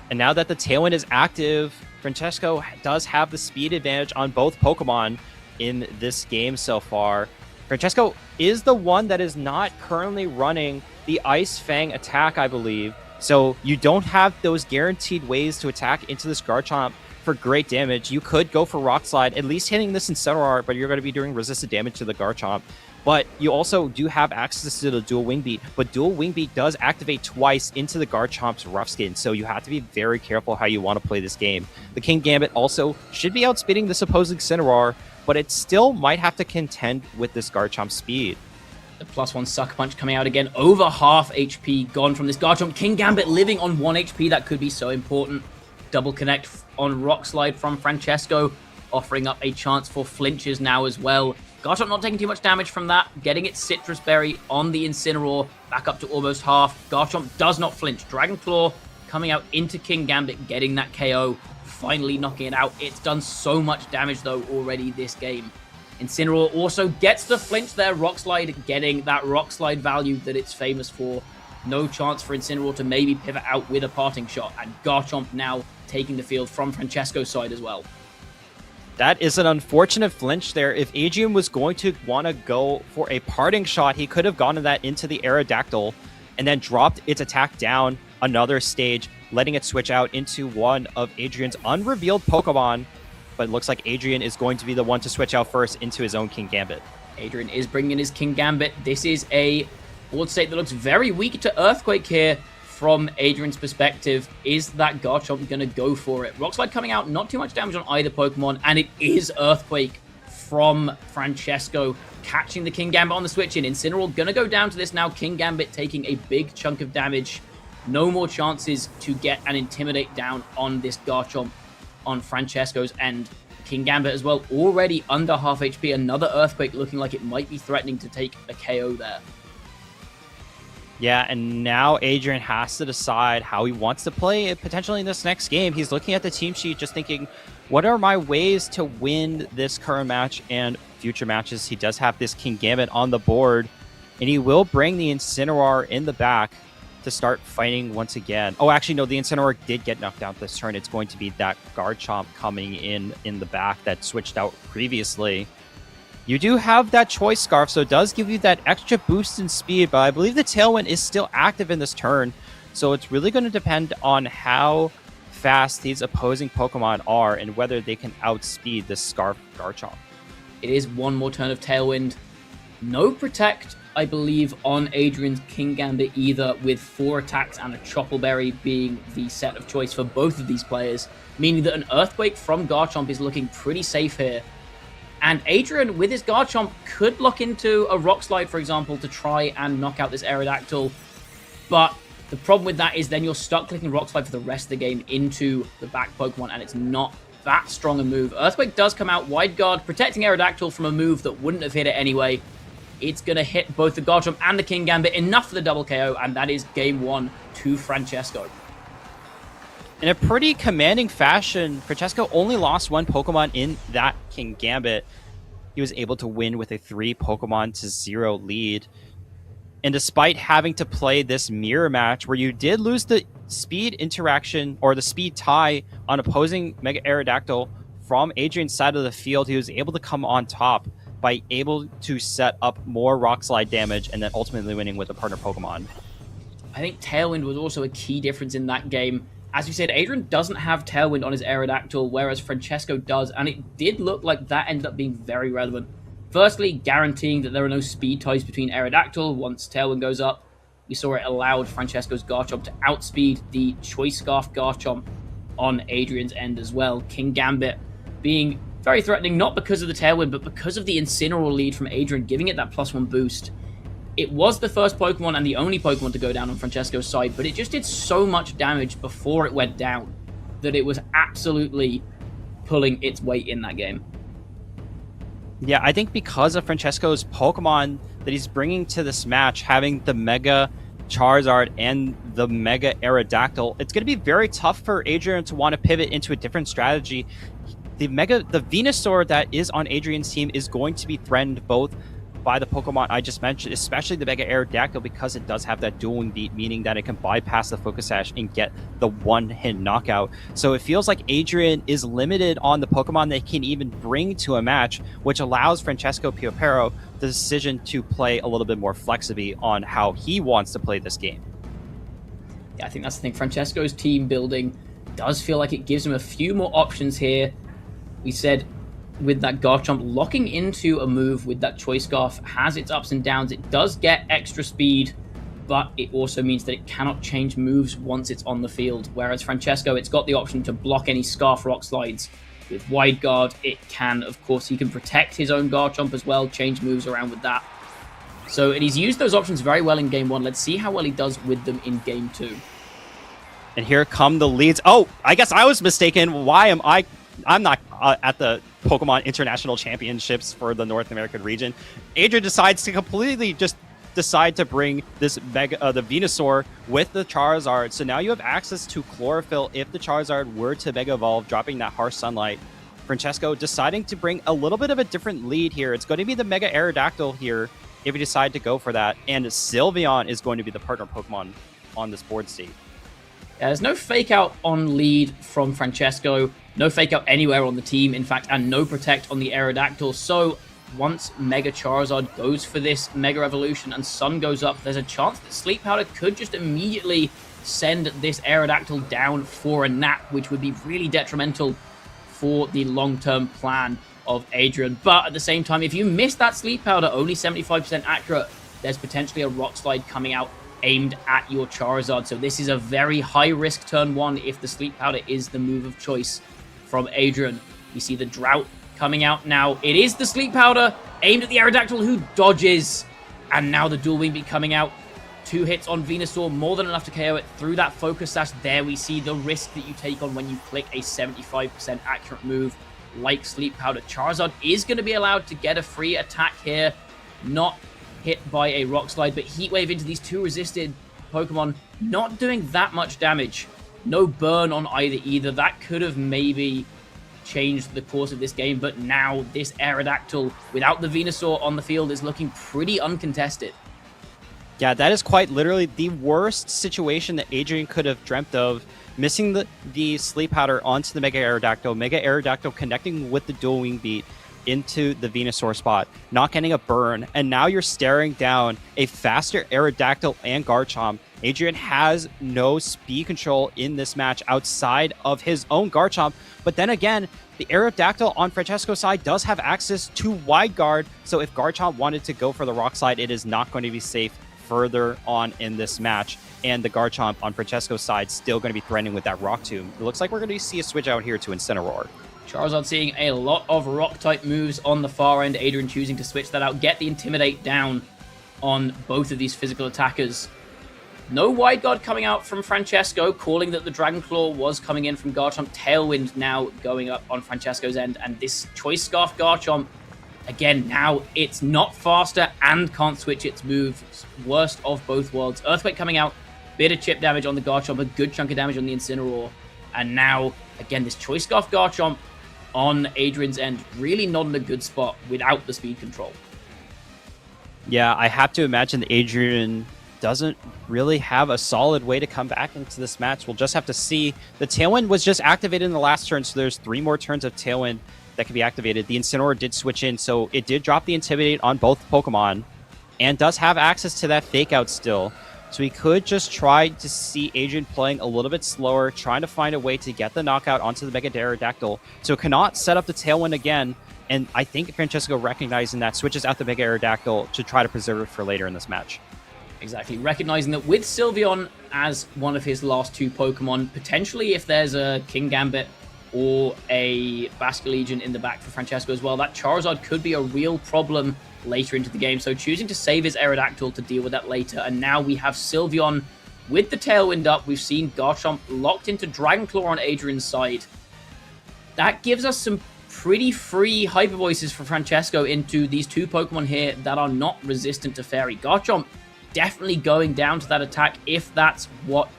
Speaker 1: And now that the Tailwind is active, Francesco does have the speed advantage on both Pokemon in this game so far. Francesco is the one that is not currently running the Ice Fang attack, I believe. So you don't have those guaranteed ways to attack into this Garchomp for great damage. You could go for Rock Slide, at least hitting this Incineroar, but you're going to be doing resisted damage to the Garchomp. But you also do have access to the Dual Wing Beat, but Dual Wing Beat does activate twice into the Garchomp's Rough Skin, so you have to be very careful how you want to play this game. The King Gambit also should be outspeeding this opposing Incineroar, but it still might have to contend with this Garchomp's speed.
Speaker 2: The +1 Sucker Punch coming out again. Over half HP gone from this Garchomp. King Gambit living on 1 HP. That could be so important. Double connect on Rock Slide from Francesco, offering up a chance for flinches now as well. Garchomp not taking too much damage from that. Getting its Citrus Berry on the Incineroar. Back up to almost half. Garchomp does not flinch. Dragon Claw coming out into King Gambit, getting that KO. Finally knocking it out. It's done so much damage though already this game. Incineroar also gets the flinch there. Rock Slide getting that Rock Slide value that it's famous for. No chance for Incineroar to maybe pivot out with a parting shot. And Garchomp now taking the field from Francesco's side as well.
Speaker 1: That is an unfortunate flinch there. If Adrian was going to want to go for a parting shot, he could have gotten that into the Aerodactyl and then dropped its attack down another stage, letting it switch out into one of Adrian's unrevealed Pokemon. But it looks like Adrian is going to be the one to switch out first into his own King Gambit.
Speaker 2: Adrian is bringing in his King Gambit. This is a board state that looks very weak to Earthquake here from Adrian's perspective. Is that Garchomp going to go for it? Rock Slide coming out, not too much damage on either Pokemon, and it is Earthquake from Francesco, catching the King Gambit on the switch in. Incineroar going to go down to this now. King Gambit taking a big chunk of damage. No more chances to get an Intimidate down on this Garchomp on Francesco's end. King Gambit as well, already under half HP. Another Earthquake looking like it might be threatening to take a KO there.
Speaker 1: Yeah, and now Adrian has to decide how he wants to play it potentially in this next game. He's looking at the team sheet just thinking, what are my ways to win this current match and future matches? He does have this King Gambit on the board, and he will bring the Incineroar in the back to start fighting once again. Oh, actually, no, the Incineroar did get knocked out this turn. It's going to be that Garchomp coming in the back that switched out previously. You do have that Choice Scarf, so it does give you that extra boost in speed, but I believe the Tailwind is still active in this turn, so it's really going to depend on how fast these opposing Pokemon are and whether they can outspeed this Scarf Garchomp.
Speaker 2: It is one more turn of Tailwind. No Protect, I believe, on Adrian's King Gambit either, with 4 attacks and a Choppleberry being the set of choice for both of these players, meaning that an Earthquake from Garchomp is looking pretty safe here. And Adrian, with his Garchomp, could lock into a Rock Slide, for example, to try and knock out this Aerodactyl. But the problem with that is then you're stuck clicking Rock Slide for the rest of the game into the back Pokemon, and it's not that strong a move. Earthquake does come out Wide Guard, protecting Aerodactyl from a move that wouldn't have hit it anyway. It's going to hit both the Garchomp and the King Gambit, enough for the double KO, and that is game 1 to Francesco.
Speaker 1: In a pretty commanding fashion, Francesco only lost one Pokemon in that King Gambit. He was able to win with a 3 Pokemon to 0 lead. And despite having to play this mirror match where you did lose the speed interaction or the speed tie on opposing Mega Aerodactyl from Adrian's side of the field, he was able to come on top by able to set up more Rock Slide damage and then ultimately winning with a partner Pokemon.
Speaker 2: I think Tailwind was also a key difference in that game. As you said, Adrian doesn't have Tailwind on his Aerodactyl, whereas Francesco does, and it did look like that ended up being very relevant. Firstly, guaranteeing that there are no speed ties between Aerodactyl once Tailwind goes up. We saw it allowed Francesco's Garchomp to outspeed the Choice Scarf Garchomp on Adrian's end as well. King Gambit being very threatening, not because of the Tailwind, but because of the Incineroar lead from Adrian, giving it that +1 boost. It was the first Pokemon and the only Pokemon to go down on Francesco's side, but it just did so much damage before it went down that it was absolutely pulling its weight in that game.
Speaker 1: Yeah, I think because of Francesco's Pokemon that he's bringing to this match, having the Mega Charizard and the Mega Aerodactyl, it's going to be very tough for Adrian to want to pivot into a different strategy. The Venusaur that is on Adrian's team is going to be threatened both by the Pokemon I just mentioned, especially the Mega Aerodactyl, because it does have that dueling beat, meaning that it can bypass the Focus Sash and get the one-hit knockout. So it feels like Adrian is limited on the Pokemon that he can even bring to a match, which allows Francesco Piopero the decision to play a little bit more flexibly on how he wants to play this game.
Speaker 2: Yeah, I think that's the thing. Francesco's team building does feel like it gives him a few more options here. We said with that Garchomp locking into a move with that Choice Scarf has its ups and downs. It does get extra speed, but it also means that it cannot change moves once it's on the field. Whereas Francesco, it's got the option to block any Scarf Rock Slides. With Wide Guard, it can, of course, he can protect his own Garchomp as well, change moves around with that. So, and he's used those options very well in Game 1. Let's see how well he does with them in Game 2.
Speaker 1: And here come the leads. Oh, I guess I was mistaken. Why am I'm not at the Pokemon International Championships for the North American region. Adrian decides to completely just decide to bring this the Venusaur with the Charizard. So now you have access to Chlorophyll if the Charizard were to Mega Evolve, dropping that Harsh Sunlight. Francesco deciding to bring a little bit of a different lead here. It's going to be the Mega Aerodactyl here if you decide to go for that. And Sylveon is going to be the partner Pokemon on this board state.
Speaker 2: Yeah, there's no fake out on lead from Francesco, no fake out anywhere on the team, in fact, and no protect on the Aerodactyl. So once Mega Charizard goes for this Mega Evolution and Sun goes up, there's a chance that Sleep Powder could just immediately send this Aerodactyl down for a nap, which would be really detrimental for the long-term plan of Adrian. But at the same time, if you miss that Sleep Powder, only 75% accurate, there's potentially a Rock Slide coming out aimed at your Charizard. So this is a very high-risk turn 1 if the Sleep Powder is the move of choice from Adrian. You see the Drought coming out now. It is the Sleep Powder aimed at the Aerodactyl, who dodges. And now the Dual Wing Beat coming out. 2 hits on Venusaur, more than enough to KO it through that Focus Sash. There we see the risk that you take on when you click a 75% accurate move like Sleep Powder. Charizard is going to be allowed to get a free attack here. Not hit by a Rock Slide, but Heat Wave into these 2 resisted Pokemon, not doing that much damage. No burn on either. That could have maybe changed the course of this game, but now this Aerodactyl without the Venusaur on the field is looking pretty uncontested.
Speaker 1: Yeah, that is quite literally the worst situation that Adrian could have dreamt of. Missing the Sleep Powder onto the Mega Aerodactyl connecting with the Dual Wing Beat into the Venusaur spot, not getting a burn, and now you're staring down a faster Aerodactyl and Garchomp. Adrian has no speed control in this match outside of his own Garchomp, but then again, the Aerodactyl on Francesco's side does have access to Wide Guard, so if Garchomp wanted to go for the Rock Slide, it is not going to be safe further on in this match, and the Garchomp on Francesco's side still going to be threatening with that Rock Tomb. It looks like we're going to see a switch out here to Incineroar.
Speaker 2: Charizard seeing a lot of Rock-type moves on the far end. Adrian choosing to switch that out, get the Intimidate down on both of these physical attackers. No Wide Guard coming out from Francesco, calling that the Dragon Claw was coming in from Garchomp. Tailwind now going up on Francesco's end, and this Choice Scarf Garchomp, again, now it's not faster and can't switch its moves. Worst of both worlds. Earthquake coming out, bit of chip damage on the Garchomp, a good chunk of damage on the Incineroar. And now, again, this Choice Scarf Garchomp on Adrian's end, really not in a good spot without the speed control.
Speaker 1: Yeah, I have to imagine that Adrian doesn't really have a solid way to come back into this match. We'll just have to see. The Tailwind was just activated in the last turn, so there's 3 more turns of Tailwind that can be activated. The Incineroar did switch in, so it did drop the Intimidate on both Pokemon and does have access to that Fake Out still. So he could just try to see Adrian playing a little bit slower, trying to find a way to get the knockout onto the Mega Aerodactyl. So cannot set up the Tailwind again. And I think Francesco, recognizing that, switches out the Mega Aerodactyl to try to preserve it for later in this match.
Speaker 2: Exactly, recognizing that with Sylveon as one of his last 2 Pokemon, potentially if there's a King Gambit or a Basculegion in the back for Francesco as well, that Charizard could be a real problem later into the game. So choosing to save his Aerodactyl to deal with that later. And now we have Sylveon with the Tailwind up. We've seen Garchomp locked into Dragon Claw on Adrian's side. That gives us some pretty free Hyper Voices for Francesco into these 2 Pokemon here that are not resistant to Fairy. Garchomp definitely going down to that attack if that's what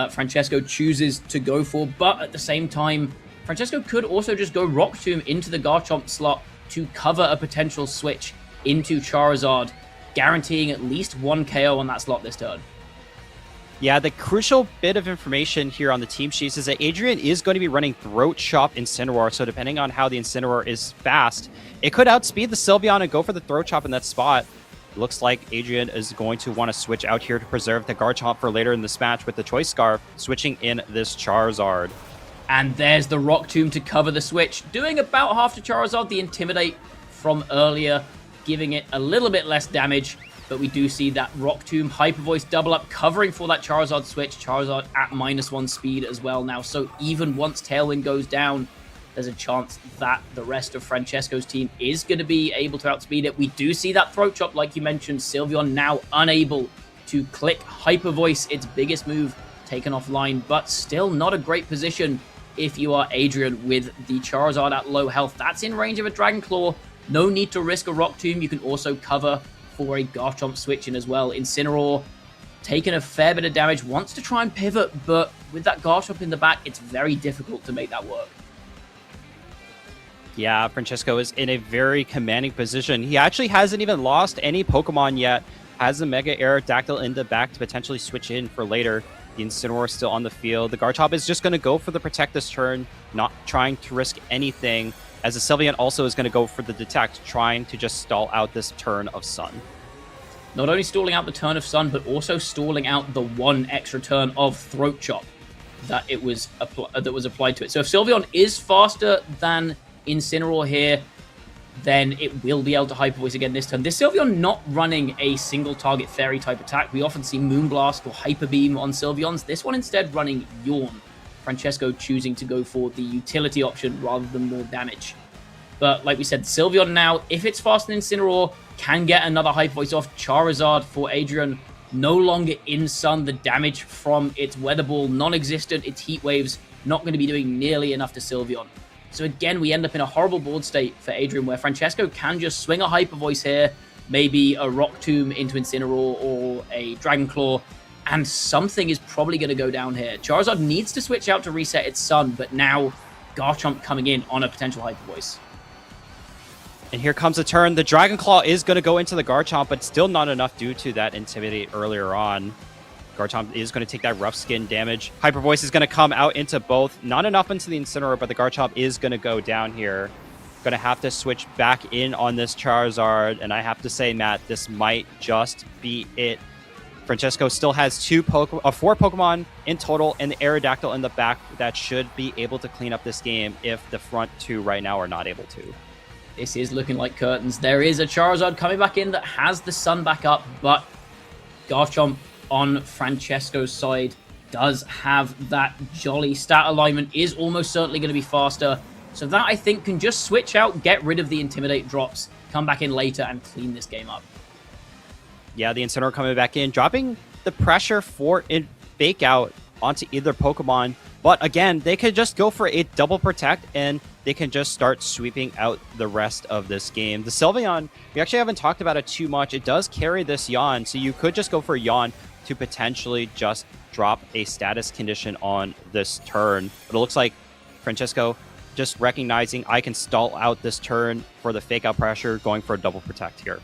Speaker 2: Francesco chooses to go for. But at the same time, Francesco could also just go Rock Tomb into the Garchomp slot to cover a potential switch into Charizard, guaranteeing at least 1 KO on that slot this turn.
Speaker 1: Yeah, the crucial bit of information here on the team sheets is that Adrian is going to be running Throat Chop Incineroar, so depending on how the Incineroar is fast, it could outspeed the Sylveon and go for the Throat Chop in that spot. Looks like Adrian is going to want to switch out here to preserve the Garchomp for later in this match with the Choice Scarf, switching in this Charizard.
Speaker 2: And there's the Rock Tomb to cover the switch, doing about half to Charizard. The Intimidate from earlier, giving it a little bit less damage, but we do see that Rock Tomb Hyper Voice double up, covering for that Charizard switch. Charizard at -1 speed as well now, so even once Tailwind goes down, there's a chance that the rest of Francesco's team is going to be able to outspeed it. We do see that Throat Chop, like you mentioned. Sylveon now unable to click Hyper Voice, its biggest move, taken offline, but still not a great position if you are Adrian with the Charizard at low health. That's in range of a Dragon Claw. No need to risk a Rock Tomb. You can also cover for a Garchomp switch in as well. Incineroar taking a fair bit of damage, wants to try and pivot, but with that Garchomp in the back, it's very difficult to make that work.
Speaker 1: Yeah, Francesco is in a very commanding position. He actually hasn't even lost any Pokemon yet. Has the Mega Aerodactyl in the back to potentially switch in for later. The Incineroar is still on the field. The Garchomp is just going to go for the Protect this turn, not trying to risk anything, as the Sylveon also is going to go for the Detect, trying to just stall out this turn of Sun.
Speaker 2: Not only stalling out the turn of Sun, but also stalling out the 1 extra turn of Throat Chop that was applied to it. So if Sylveon is faster than Incineroar here, then it will be able to Hyper Voice again this turn. This Sylveon not running a single target Fairy type attack. We often see Moonblast or Hyper Beam on Sylveons. This one instead running Yawn. Francesco choosing to go for the utility option rather than more damage. But like we said, Sylveon now, if it's faster than Incineroar, can get another Hyper Voice off. Charizard for Adrian, no longer in Sun. The damage from its Weather Ball non-existent. Its Heat Waves not going to be doing nearly enough to Sylveon. So again, we end up in a horrible board state for Adrian, where Francesco can just swing a Hyper Voice here, maybe a Rock Tomb into Incineroar or a Dragon Claw, and something is probably going to go down here. Charizard needs to switch out to reset its Sun, but now Garchomp coming in on a potential Hyper Voice.
Speaker 1: And here comes a turn. The Dragon Claw is going to go into the Garchomp, but still not enough due to that Intimidate earlier on. Garchomp is going to take that Rough Skin damage. Hyper Voice is going to come out into both. Not enough into the Incineroar, but the Garchomp is going to go down here. Going to have to switch back in on this Charizard. And I have to say, Matt, this might just be it. Francesco still has 4 Pokemon in total, and the Aerodactyl in the back that should be able to clean up this game if the front 2 right now are not able to.
Speaker 2: This is looking like curtains. There is a Charizard coming back in that has the Sun back up, but Garchomp on Francesco's side does have that jolly stat alignment, is almost certainly going to be faster. So that, I think, can just switch out, get rid of the Intimidate drops, come back in later and clean this game up.
Speaker 1: Yeah, the Incineroar coming back in, dropping the pressure for Fake Out onto either Pokemon. But again, they could just go for a double Protect and they can just start sweeping out the rest of this game. The Sylveon, we actually haven't talked about it too much. It does carry this Yawn, so you could just go for Yawn, to potentially just drop a status condition on this turn. But it looks like Francesco just recognizing I can stall out this turn for the fake out pressure, going for a double protect here.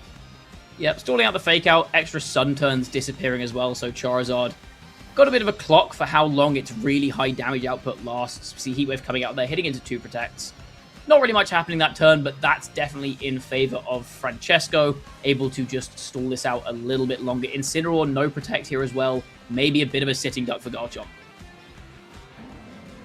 Speaker 2: Yep, stalling out the fake out, extra sun turns disappearing as well, so Charizard got a bit of a clock for how long its really high damage output lasts. See Heat Wave coming out there, hitting into 2 protects. Not really much happening that turn, but that's definitely in favor of Francesco, able to just stall this out a little bit longer. Incineroar, no protect here as well. Maybe a bit of a sitting duck for Garchomp.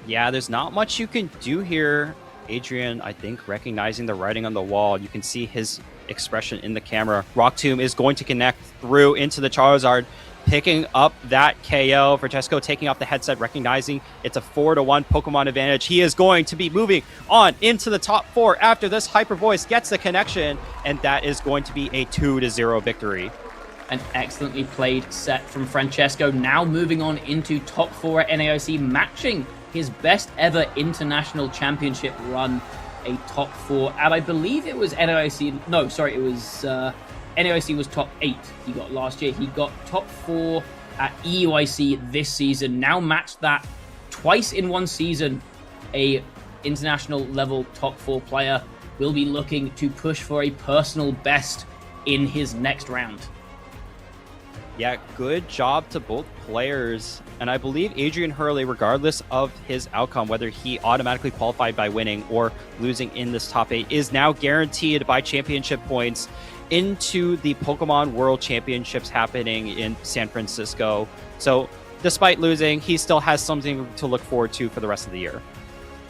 Speaker 1: Yeah, there's not much you can do here. Adrian, I think, recognizing the writing on the wall. You can see his expression in the camera. Rock Tomb is going to connect through into the Charizard, picking up that KO. Francesco taking off the headset, recognizing it's a 4-1 Pokemon advantage. He is going to be moving on into the top 4 after this Hyper Voice gets the connection, and that is going to be a 2-0 victory.
Speaker 2: An excellently played set from Francesco, now moving on into top 4 at NAIC, matching his best ever international championship run, a top 4 at, I believe it was NAIC, no, sorry, it was NAIC was top 8 he got last year. He got top 4 at EUIC this season. Now matched that twice in one season. A international level top 4 player will be looking to push for a personal best in his next round.
Speaker 1: Yeah, good job to both players. And I believe Adrian Hurley, regardless of his outcome, whether he automatically qualified by winning or losing in this top 8, is now guaranteed by championship points into the Pokemon World Championships happening in San Francisco. So despite losing, he still has something to look forward to for the rest of the year.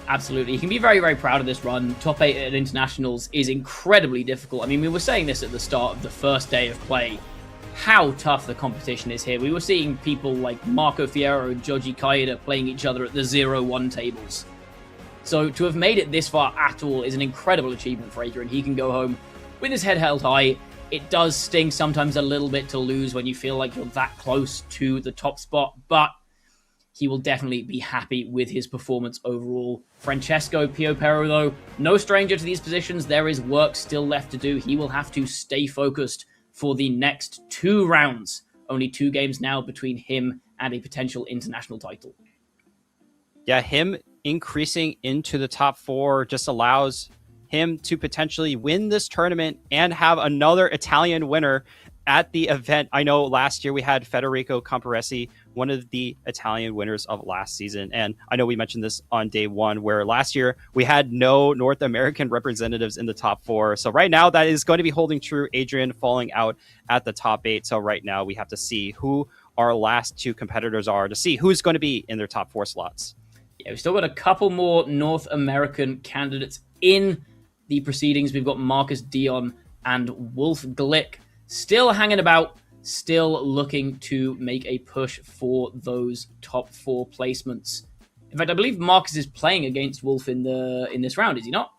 Speaker 2: Absolutely. He can be very, very proud of this run. Top 8 at internationals is incredibly difficult. I mean, we were saying this at the start of the first day of play, how tough the competition is here. We were seeing people like Marco Fierro and Joji Kaida playing each other at the 0-1 tables. So to have made it this far at all is an incredible achievement for Adrian. He can go home with his head held high. It does sting sometimes a little bit to lose when you feel like you're that close to the top spot, but he will definitely be happy with his performance overall. Francesco Piopero, though, no stranger to these positions. There is work still left to do. He will have to stay focused for the next 2 rounds. Only 2 games now between him and a potential international title.
Speaker 1: Yeah, him increasing into the top 4 just allows him to potentially win this tournament and have another Italian winner at the event. I know last year we had Federico Camporesi, one of the Italian winners of last season. And I know we mentioned this on day 1, where last year we had no North American representatives in the top 4. So right now that is going to be holding true. Adrian falling out at the top 8. So right now we have to see who our last 2 competitors are to see who's going to be in their top 4 slots.
Speaker 2: Yeah, we've still got a couple more North American candidates in the proceedings. We've got Marcus Dion and Wolf Glick still hanging about, still looking to make a push for those top 4 placements. In fact, I believe Marcus is playing against Wolf in this round, is he not?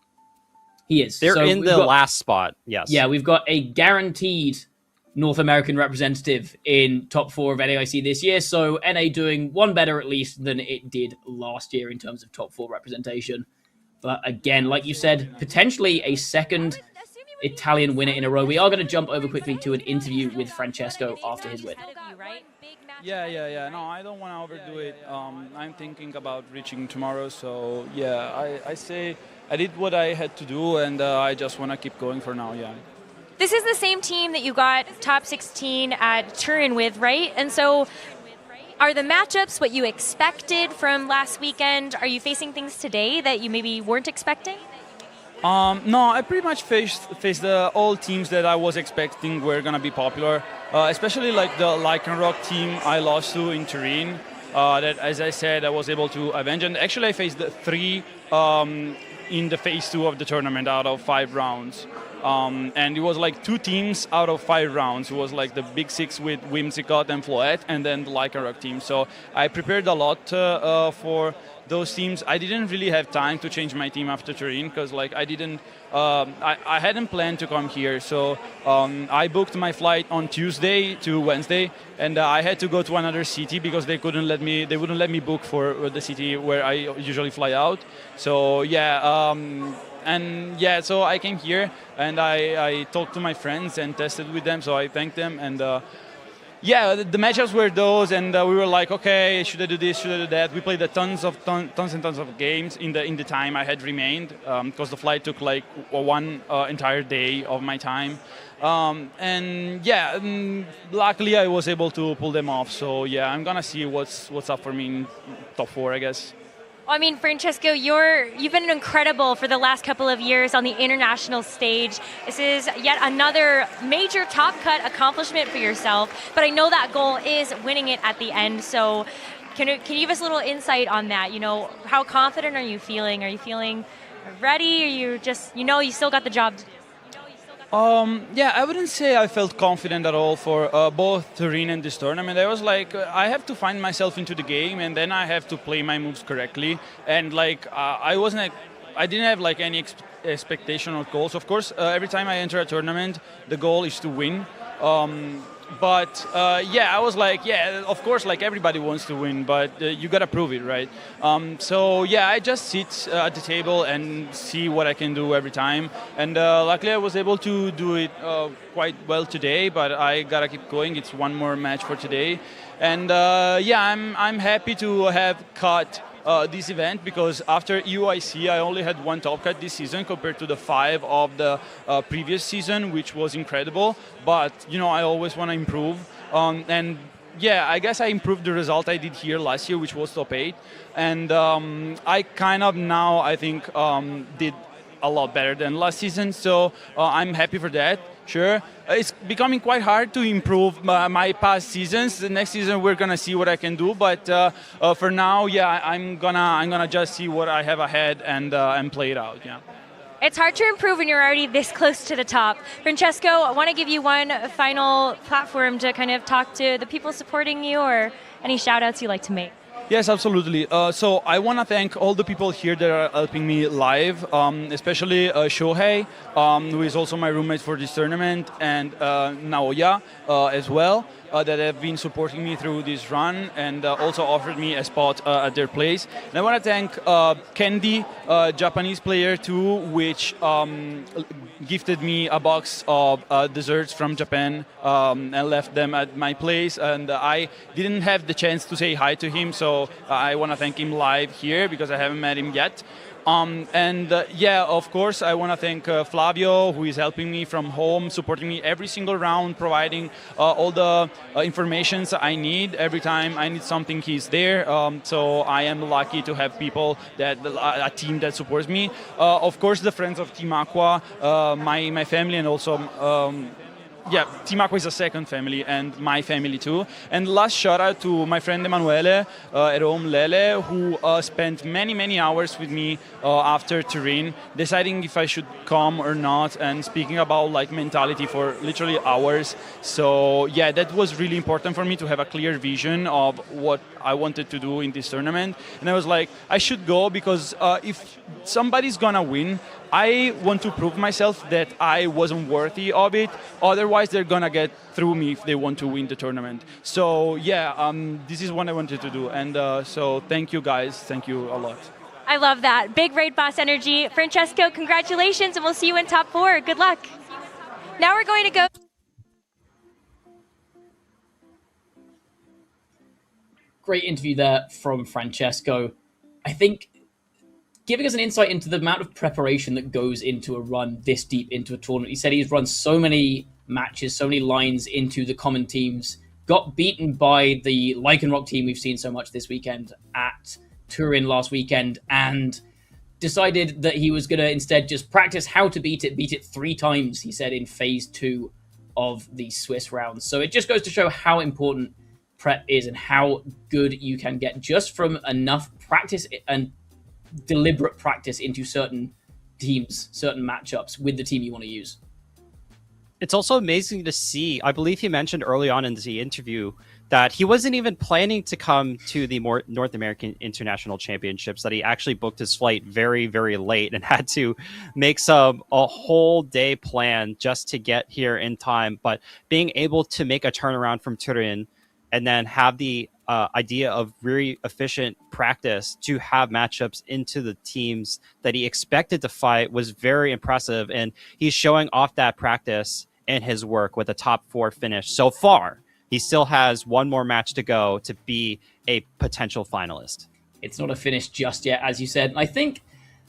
Speaker 2: He is.
Speaker 1: They're in the last spot, yes.
Speaker 2: Yeah, we've got a guaranteed North American representative in top 4 of NAIC this year, so NA doing one better at least than it did last year in terms of top 4 representation. But again, like you said, potentially a second Italian winner in a row. We are going to jump over quickly to an interview with Francesco after his win.
Speaker 5: Yeah. No, I don't want to overdo it. I'm thinking about reaching tomorrow. So, yeah, I say I did what I had to do, and I just want to keep going for now, yeah.
Speaker 6: This is the same team that you got top 16 at Turin with, right? And so are the matchups what you expected from last weekend? Are you facing things today that you maybe weren't expecting?
Speaker 5: No, I pretty much faced all teams that I was expecting were going to be popular, especially like the Lycanroc team I lost to in Turin. That, as I said, I was able to avenge. And actually, I faced 3 in the phase 2 of the tournament out of 5 rounds. And it was like 2 teams out of 5 rounds. It was like the Big 6 with Whimsicott and Floette, and then the Lycanroc team. So I prepared a lot for those teams. I didn't really have time to change my team after Turin because like I hadn't planned to come here. So I booked my flight on Tuesday to Wednesday, and I had to go to another city because they wouldn't let me book for the city where I usually fly out. So yeah. So I came here and I talked to my friends and tested with them. So I thanked them, and yeah, the matchups were those, and we were like, okay, should I do this? Should I do that? We played tons and tons of games in the time I had remained, because the flight took like one entire day of my time. And yeah, luckily I was able to pull them off. So yeah, I'm gonna see what's up for me in top 4, I guess.
Speaker 6: I mean, Francesco, you've been incredible for the last couple of years on the international stage. This is yet another major top cut accomplishment for yourself, but I know that goal is winning it at the end. So can you give us a little insight on that? You know, how confident are you feeling? Are you feeling ready? Are you just, you still got the job to do?
Speaker 5: Yeah, I wouldn't say I felt confident at all for both Turin and this tournament. I was like, I have to find myself into the game, and then I have to play my moves correctly. And like, I didn't have like any expectation or goals. Of course, every time I enter a tournament, the goal is to win. But yeah, I was like, yeah, of course, like everybody wants to win, but you gotta prove it, right? So yeah, I just sit at the table and see what I can do every time. And luckily, I was able to do it quite well today. But I gotta keep going. It's one more match for today, and yeah, I'm happy to have cut this event, because after UIC I only had one top cut this season compared to the 5 of the previous season, which was incredible. But I always want to improve, and yeah, I guess I improved the result I did here last year, which was top 8, and I kind of now I think did a lot better than last season, so I'm happy for that. Sure, it's becoming quite hard to improve my past seasons. The next season we're gonna see what I can do, but for now, yeah, I'm gonna just see what I have ahead and play it out. Yeah.
Speaker 6: It's hard to improve when you're already this close to the top. Francesco, I want to give you one final platform to kind of talk to the people supporting you, or any shout outs you'd like to make.
Speaker 5: Yes, absolutely. So I want to thank all the people here that are helping me live, especially Shohei, who is also my roommate for this tournament, and Naoya as well, that have been supporting me through this run and also offered me a spot at their place. And I want to thank Kendi, Japanese player too, which gifted me a box of desserts from Japan and left them at my place. And I didn't have the chance to say hi to him, so I want to thank him live here because I haven't met him yet. Yeah, of course, I want to thank Flavio, who is helping me from home, supporting me every single round, providing all the informations I need. Every time I need something, he's there. So I am lucky to have people, a team that supports me. Of course, the friends of Team Aqua, my family, and also yeah, Team Aqua is a second family, and my family too. And last shout out to my friend Emanuele at home, Lele, who spent many hours with me after Turin, deciding if I should come or not, and speaking about like mentality for literally hours. So yeah, that was really important for me to have a clear vision of what I wanted to do in this tournament. And I was like, I should go because if somebody's gonna win, I want to prove myself that I wasn't worthy of it. Otherwise, they're gonna get through me if they want to win the tournament. So yeah, this is what I wanted to do. And so thank you guys. Thank you a lot.
Speaker 6: I love that. Big Raid Boss energy. Francesco, congratulations, and we'll see you in top 4. Good luck. Now we're going to go.
Speaker 2: Great interview there from Francesco. I think giving us an insight into the amount of preparation that goes into a run this deep into a tournament. He said he's run so many matches, so many lines into the common teams, got beaten by the Lycanroc team we've seen so much this weekend at Turin last weekend, and decided that he was going to instead just practice how to beat it 3 times, he said, in phase 2 of the Swiss rounds. So it just goes to show how important prep is and how good you can get just from enough practice and deliberate practice into certain teams, certain matchups with the team you want to use.
Speaker 1: It's also amazing to see, I believe he mentioned early on in the interview that he wasn't even planning to come to the North American International Championships, that he actually booked his flight very, very late and had to make a whole day plan just to get here in time. But being able to make a turnaround from Turin and then have the idea of really efficient practice to have matchups into the teams that he expected to fight was very impressive. And he's showing off that practice in his work with a top 4 finish so far. he still has one more match to go to be a potential finalist.
Speaker 2: It's not a finish just yet, as you said. And I think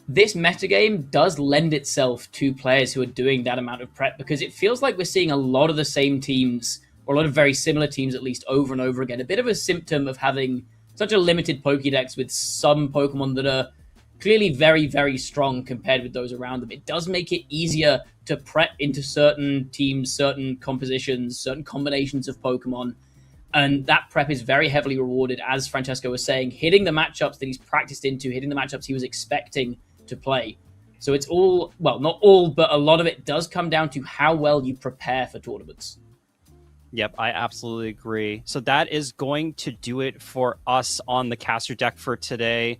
Speaker 2: this metagame does lend itself to players who are doing that amount of prep, because it feels like we're seeing a lot of the same teams, or a lot of very similar teams at least, over and over again. A bit of a symptom of having such a limited Pokédex with some Pokemon that are clearly very, very strong compared with those around them. It does make it easier to prep into certain teams, certain compositions, certain combinations of Pokemon. And that prep is very heavily rewarded, as Francesco was saying, hitting the matchups that he's practiced into, hitting the matchups he was expecting to play. So it's all, well, not all, but a lot of it does come down to how well you prepare for tournaments.
Speaker 1: Yep, I absolutely agree. So that is going to do it for us on the caster deck for today.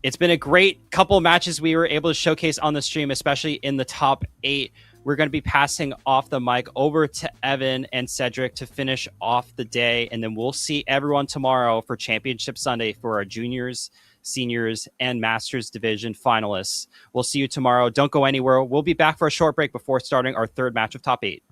Speaker 1: It's been a great couple of matches we were able to showcase on the stream, especially in the top 8. We're going to be passing off the mic over to Evan and Cedric to finish off the day, and then we'll see everyone tomorrow for Championship Sunday for our juniors, seniors, and masters division finalists. We'll see you tomorrow. Don't go anywhere. We'll be back for a short break before starting our third match of top 8.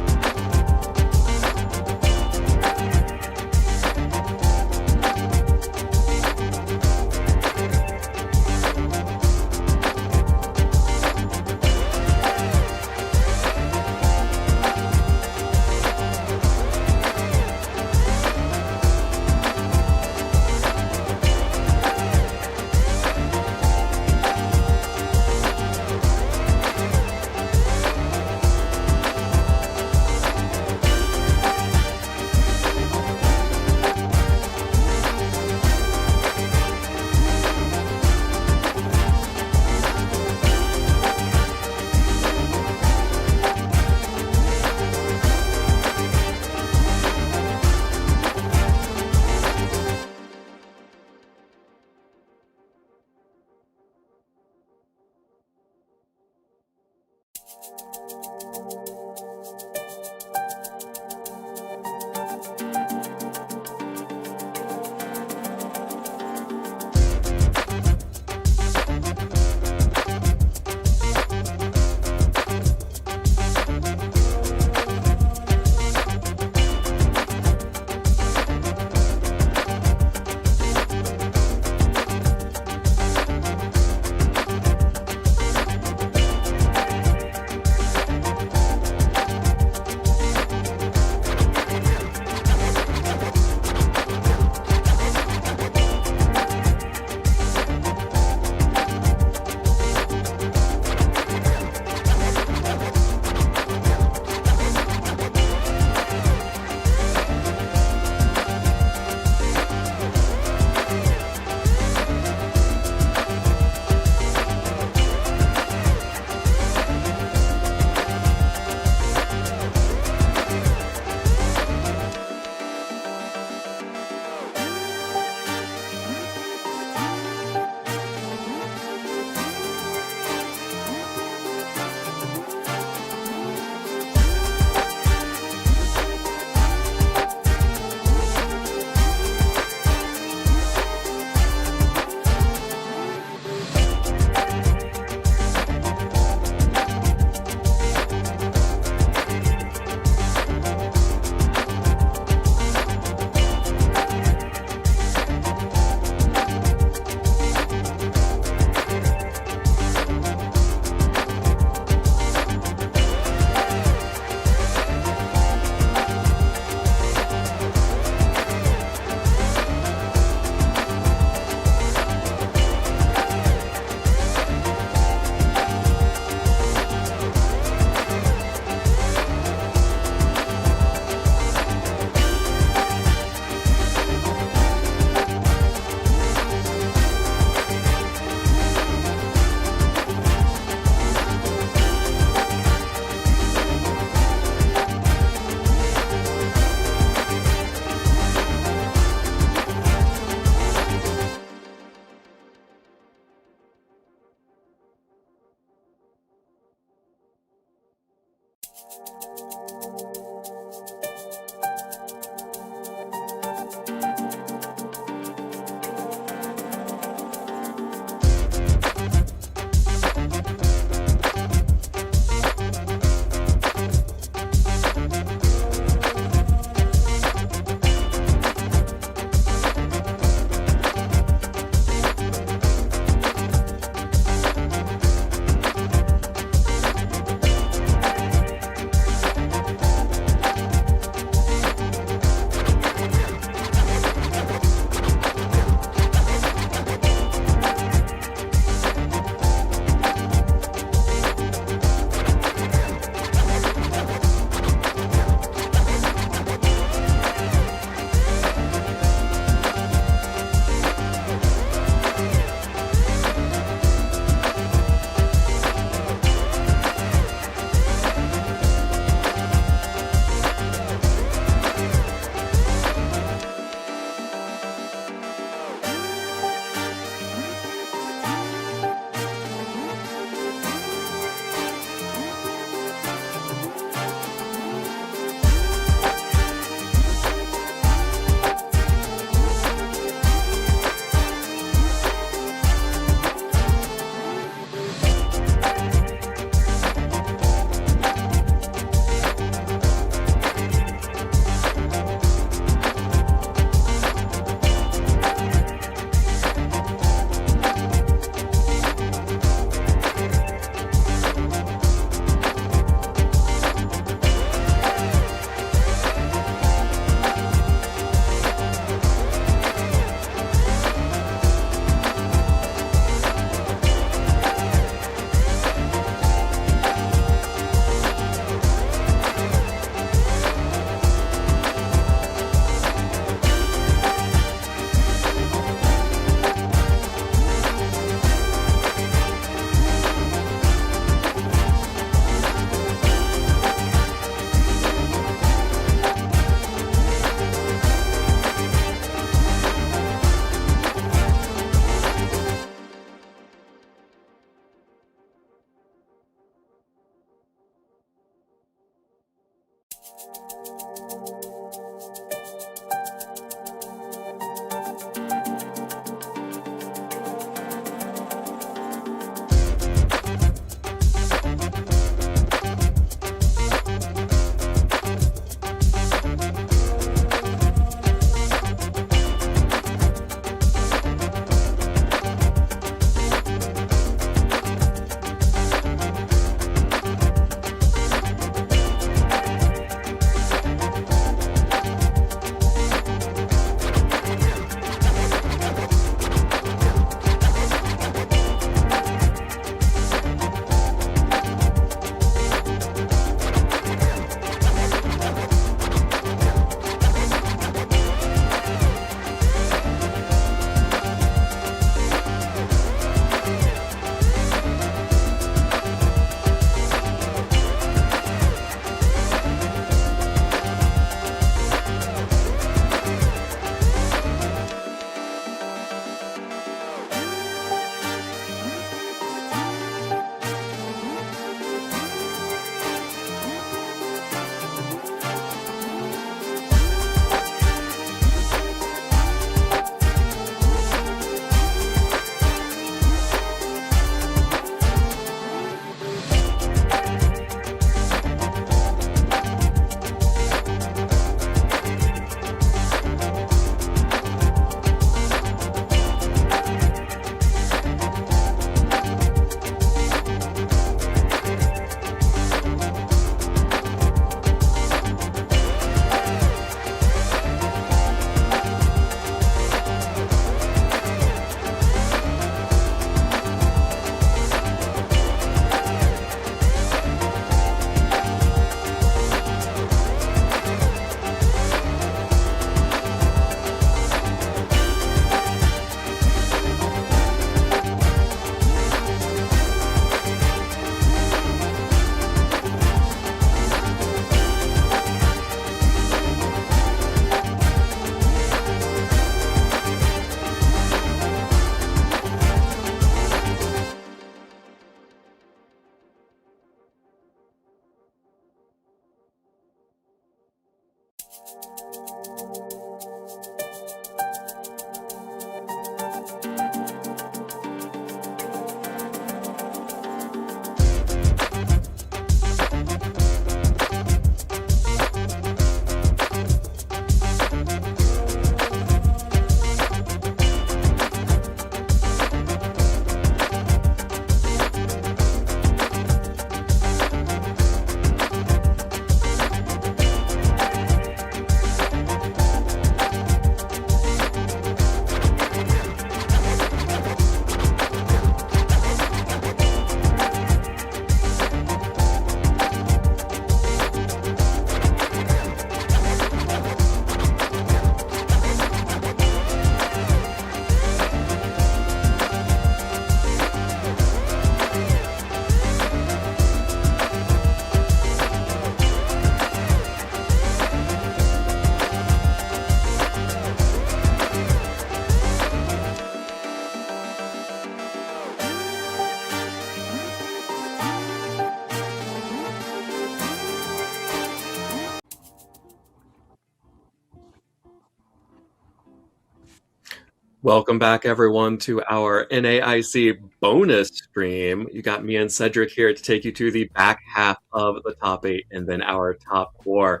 Speaker 3: Welcome back, everyone, to our NAIC bonus stream. You got me and Cedric here to take you to the back half of the top 8 and then our top 4.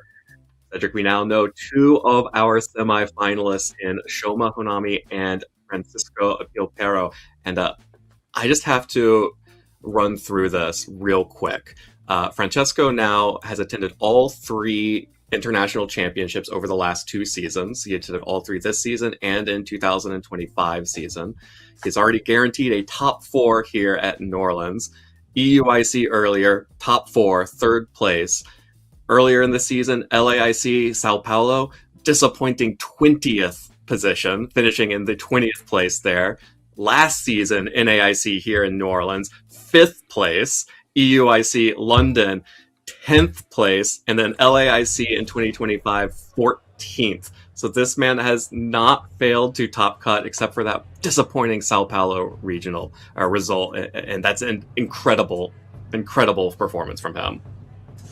Speaker 3: Cedric, we now know 2 of our semifinalists in Shoma Honami and Francisco Pilpero. And I just have to run through this real quick. Francesco now has attended all 3 international championships over the last 2 seasons. He attended all 3 this season and in 2025 season. He's already guaranteed a top 4 here at New Orleans. EUIC earlier, top 4, 3rd place. Earlier in the season, LAIC Sao Paulo, disappointing 20th position, finishing in the 20th place there. Last season, NAIC here in New Orleans, 5th place. EUIC London, 10th place, and then LAIC in 2025, 14th. So this man has not failed to top cut except for that disappointing Sao Paulo regional result, and that's an incredible performance from him.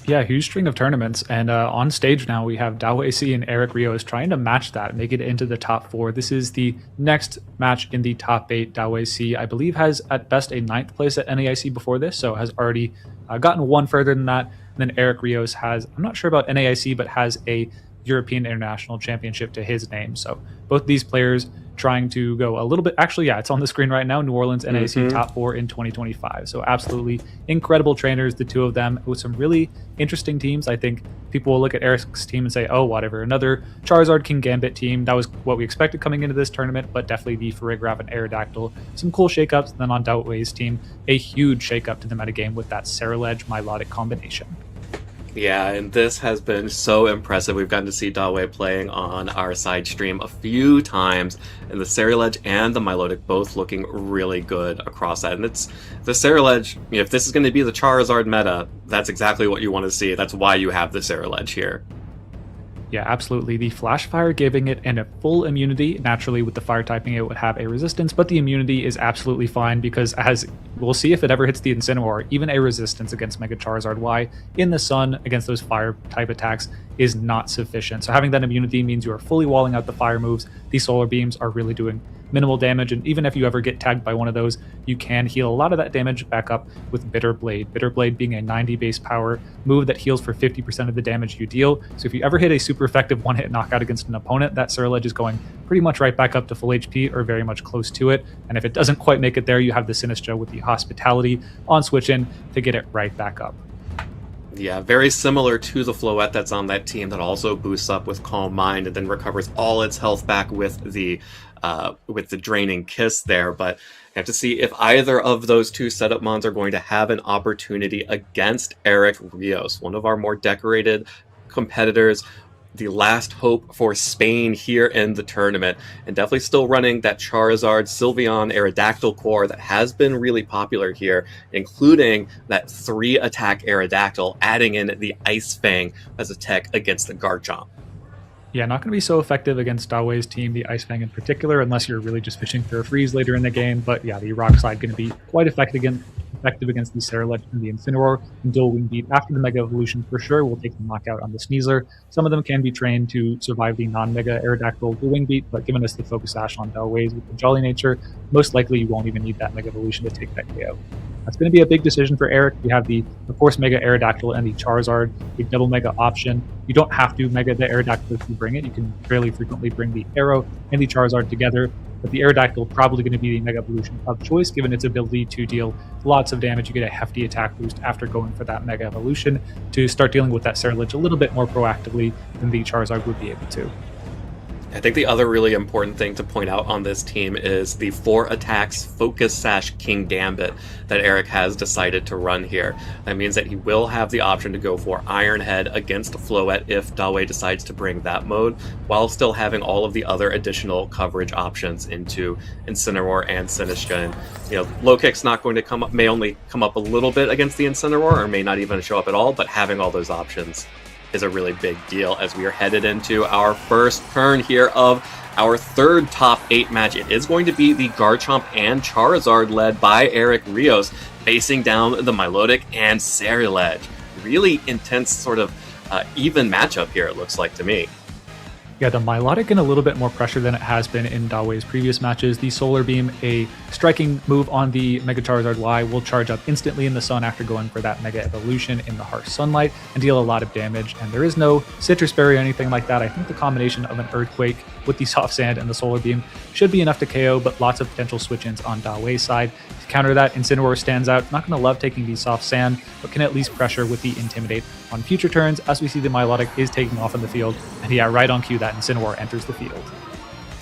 Speaker 4: Yeah, huge string of tournaments. And on stage now, we have Dao AC and Eric Rios trying to match that, make it into the top 4. This is the next match in the top 8. Dao AC, I believe, has at best a 9th place at NAIC before this, so has already gotten one further than that. And then Eric Rios has, I'm not sure about NAIC, but has a European International Championship to his name. So both these players trying to go a little bit, actually, yeah, it's on the screen right now, New Orleans NAIC top 4 in 2025. So absolutely incredible trainers, the 2 of them, with some really interesting teams. I think people will look at Eric's team and say, oh, whatever, another Charizard King Gambit team. That was what we expected coming into this tournament, but definitely the Farigiraf and Aerodactyl. Some cool shakeups. And then on Doubtway's team, a huge shakeup to the metagame with that Ceruledge Milotic combination.
Speaker 3: Yeah, and this has been so impressive. We've gotten to see Dawei playing on our side stream a few times, and the Ceruledge and the Milotic both looking really good across that. And it's the Ceruledge, if this is going to be the Charizard meta, that's exactly what you want to see. That's why you have the Ceruledge here.
Speaker 4: Yeah, absolutely. The Flash Fire giving it a full immunity. Naturally, with the fire typing, it would have a resistance, but the immunity is absolutely fine because, as we'll see if it ever hits the Incineroar, even a resistance against Mega Charizard Y in the sun against those fire type attacks is not sufficient. So having that immunity means you are fully walling out the fire moves. These solar beams are really doing minimal damage, and even if you ever get tagged by one of those, you can heal a lot of that damage back up with Bitter Blade. Bitter Blade being a 90 base power move that heals for 50% of the damage you deal. So if you ever hit a super effective one-hit knockout against an opponent, that Ceruledge is going pretty much right back up to full HP or very much close to it. And if it doesn't quite make it there, you have the Sinistra with the Hospitality on switch in to get it right back up.
Speaker 3: Yeah, very similar to the Floette that's on that team that also boosts up with Calm Mind and then recovers all its health back with the Draining Kiss there. But you have to see if either of those 2 setup mons are going to have an opportunity against Eric Rios, one of our more decorated competitors, the last hope for Spain here in the tournament, and definitely still running that Charizard, Sylveon, Aerodactyl core that has been really popular here, including that 3-attack Aerodactyl, adding in the Ice Fang as a tech against the Garchomp.
Speaker 4: Yeah, not going to be so effective against Dawei's team, the Ice Fang in particular, unless you're really just fishing for a freeze later in the game. But yeah, the Rock Slide going to be quite effective effective against the Ceruledge and the Incineroar, and dual Wing Beat after the Mega Evolution for sure will take the knockout on the Sneasler. Some of them can be trained to survive the non-Mega Aerodactyl dual Wing Beat, but given us the Focus Sash on Dalways with the Jolly nature, most likely you won't even need that Mega Evolution to take that KO. That's going to be a big decision for Eric. You have the, of course, Mega Aerodactyl and the Charizard, a double Mega option. You don't have to Mega the Aerodactyl if you bring it. You can fairly frequently bring the Aero and the Charizard together, but the Aerodactyl probably going to be the Mega Evolution of choice, given its ability to deal lots of damage. You get a hefty attack boost after going for that Mega Evolution to start dealing with that Ceruledge a little bit more proactively than the Charizard would be able to.
Speaker 3: I think the other really important thing to point out on this team is the 4 attacks Focus Sash King Gambit that Eric has decided to run here. That means that he will have the option to go for Iron Head against Floette if Dalway decides to bring that mode, while still having all of the other additional coverage options into Incineroar and Sinistcha. And, Low Kick's not going to come up, may only come up a little bit against the Incineroar, or may not even show up at all, but having all those options is a really big deal as we are headed into our first turn here of our third top 8 match. It is going to be the Garchomp and Charizard led by Eric Rios facing down the Milotic and Ceruledge. Really intense sort of even matchup here, it looks like to me.
Speaker 4: Yeah, the Milotic in a little bit more pressure than it has been in Dalway's previous matches. The Solar Beam, a striking move on the Mega Charizard Y, will charge up instantly in the sun after going for that Mega Evolution in the harsh sunlight and deal a lot of damage. And there is no Citrus Berry or anything like that. I think the combination of an Earthquake with the Soft Sand and the Solar Beam should be enough to KO, but lots of potential switch-ins on Dalway's side. To counter that, Incineroar stands out. Not going to love taking the Soft Sand, but can at least pressure with the Intimidate on future turns, as we see the Milotic is taking off in the field. And yeah, right on cue, that Incineroar enters the field.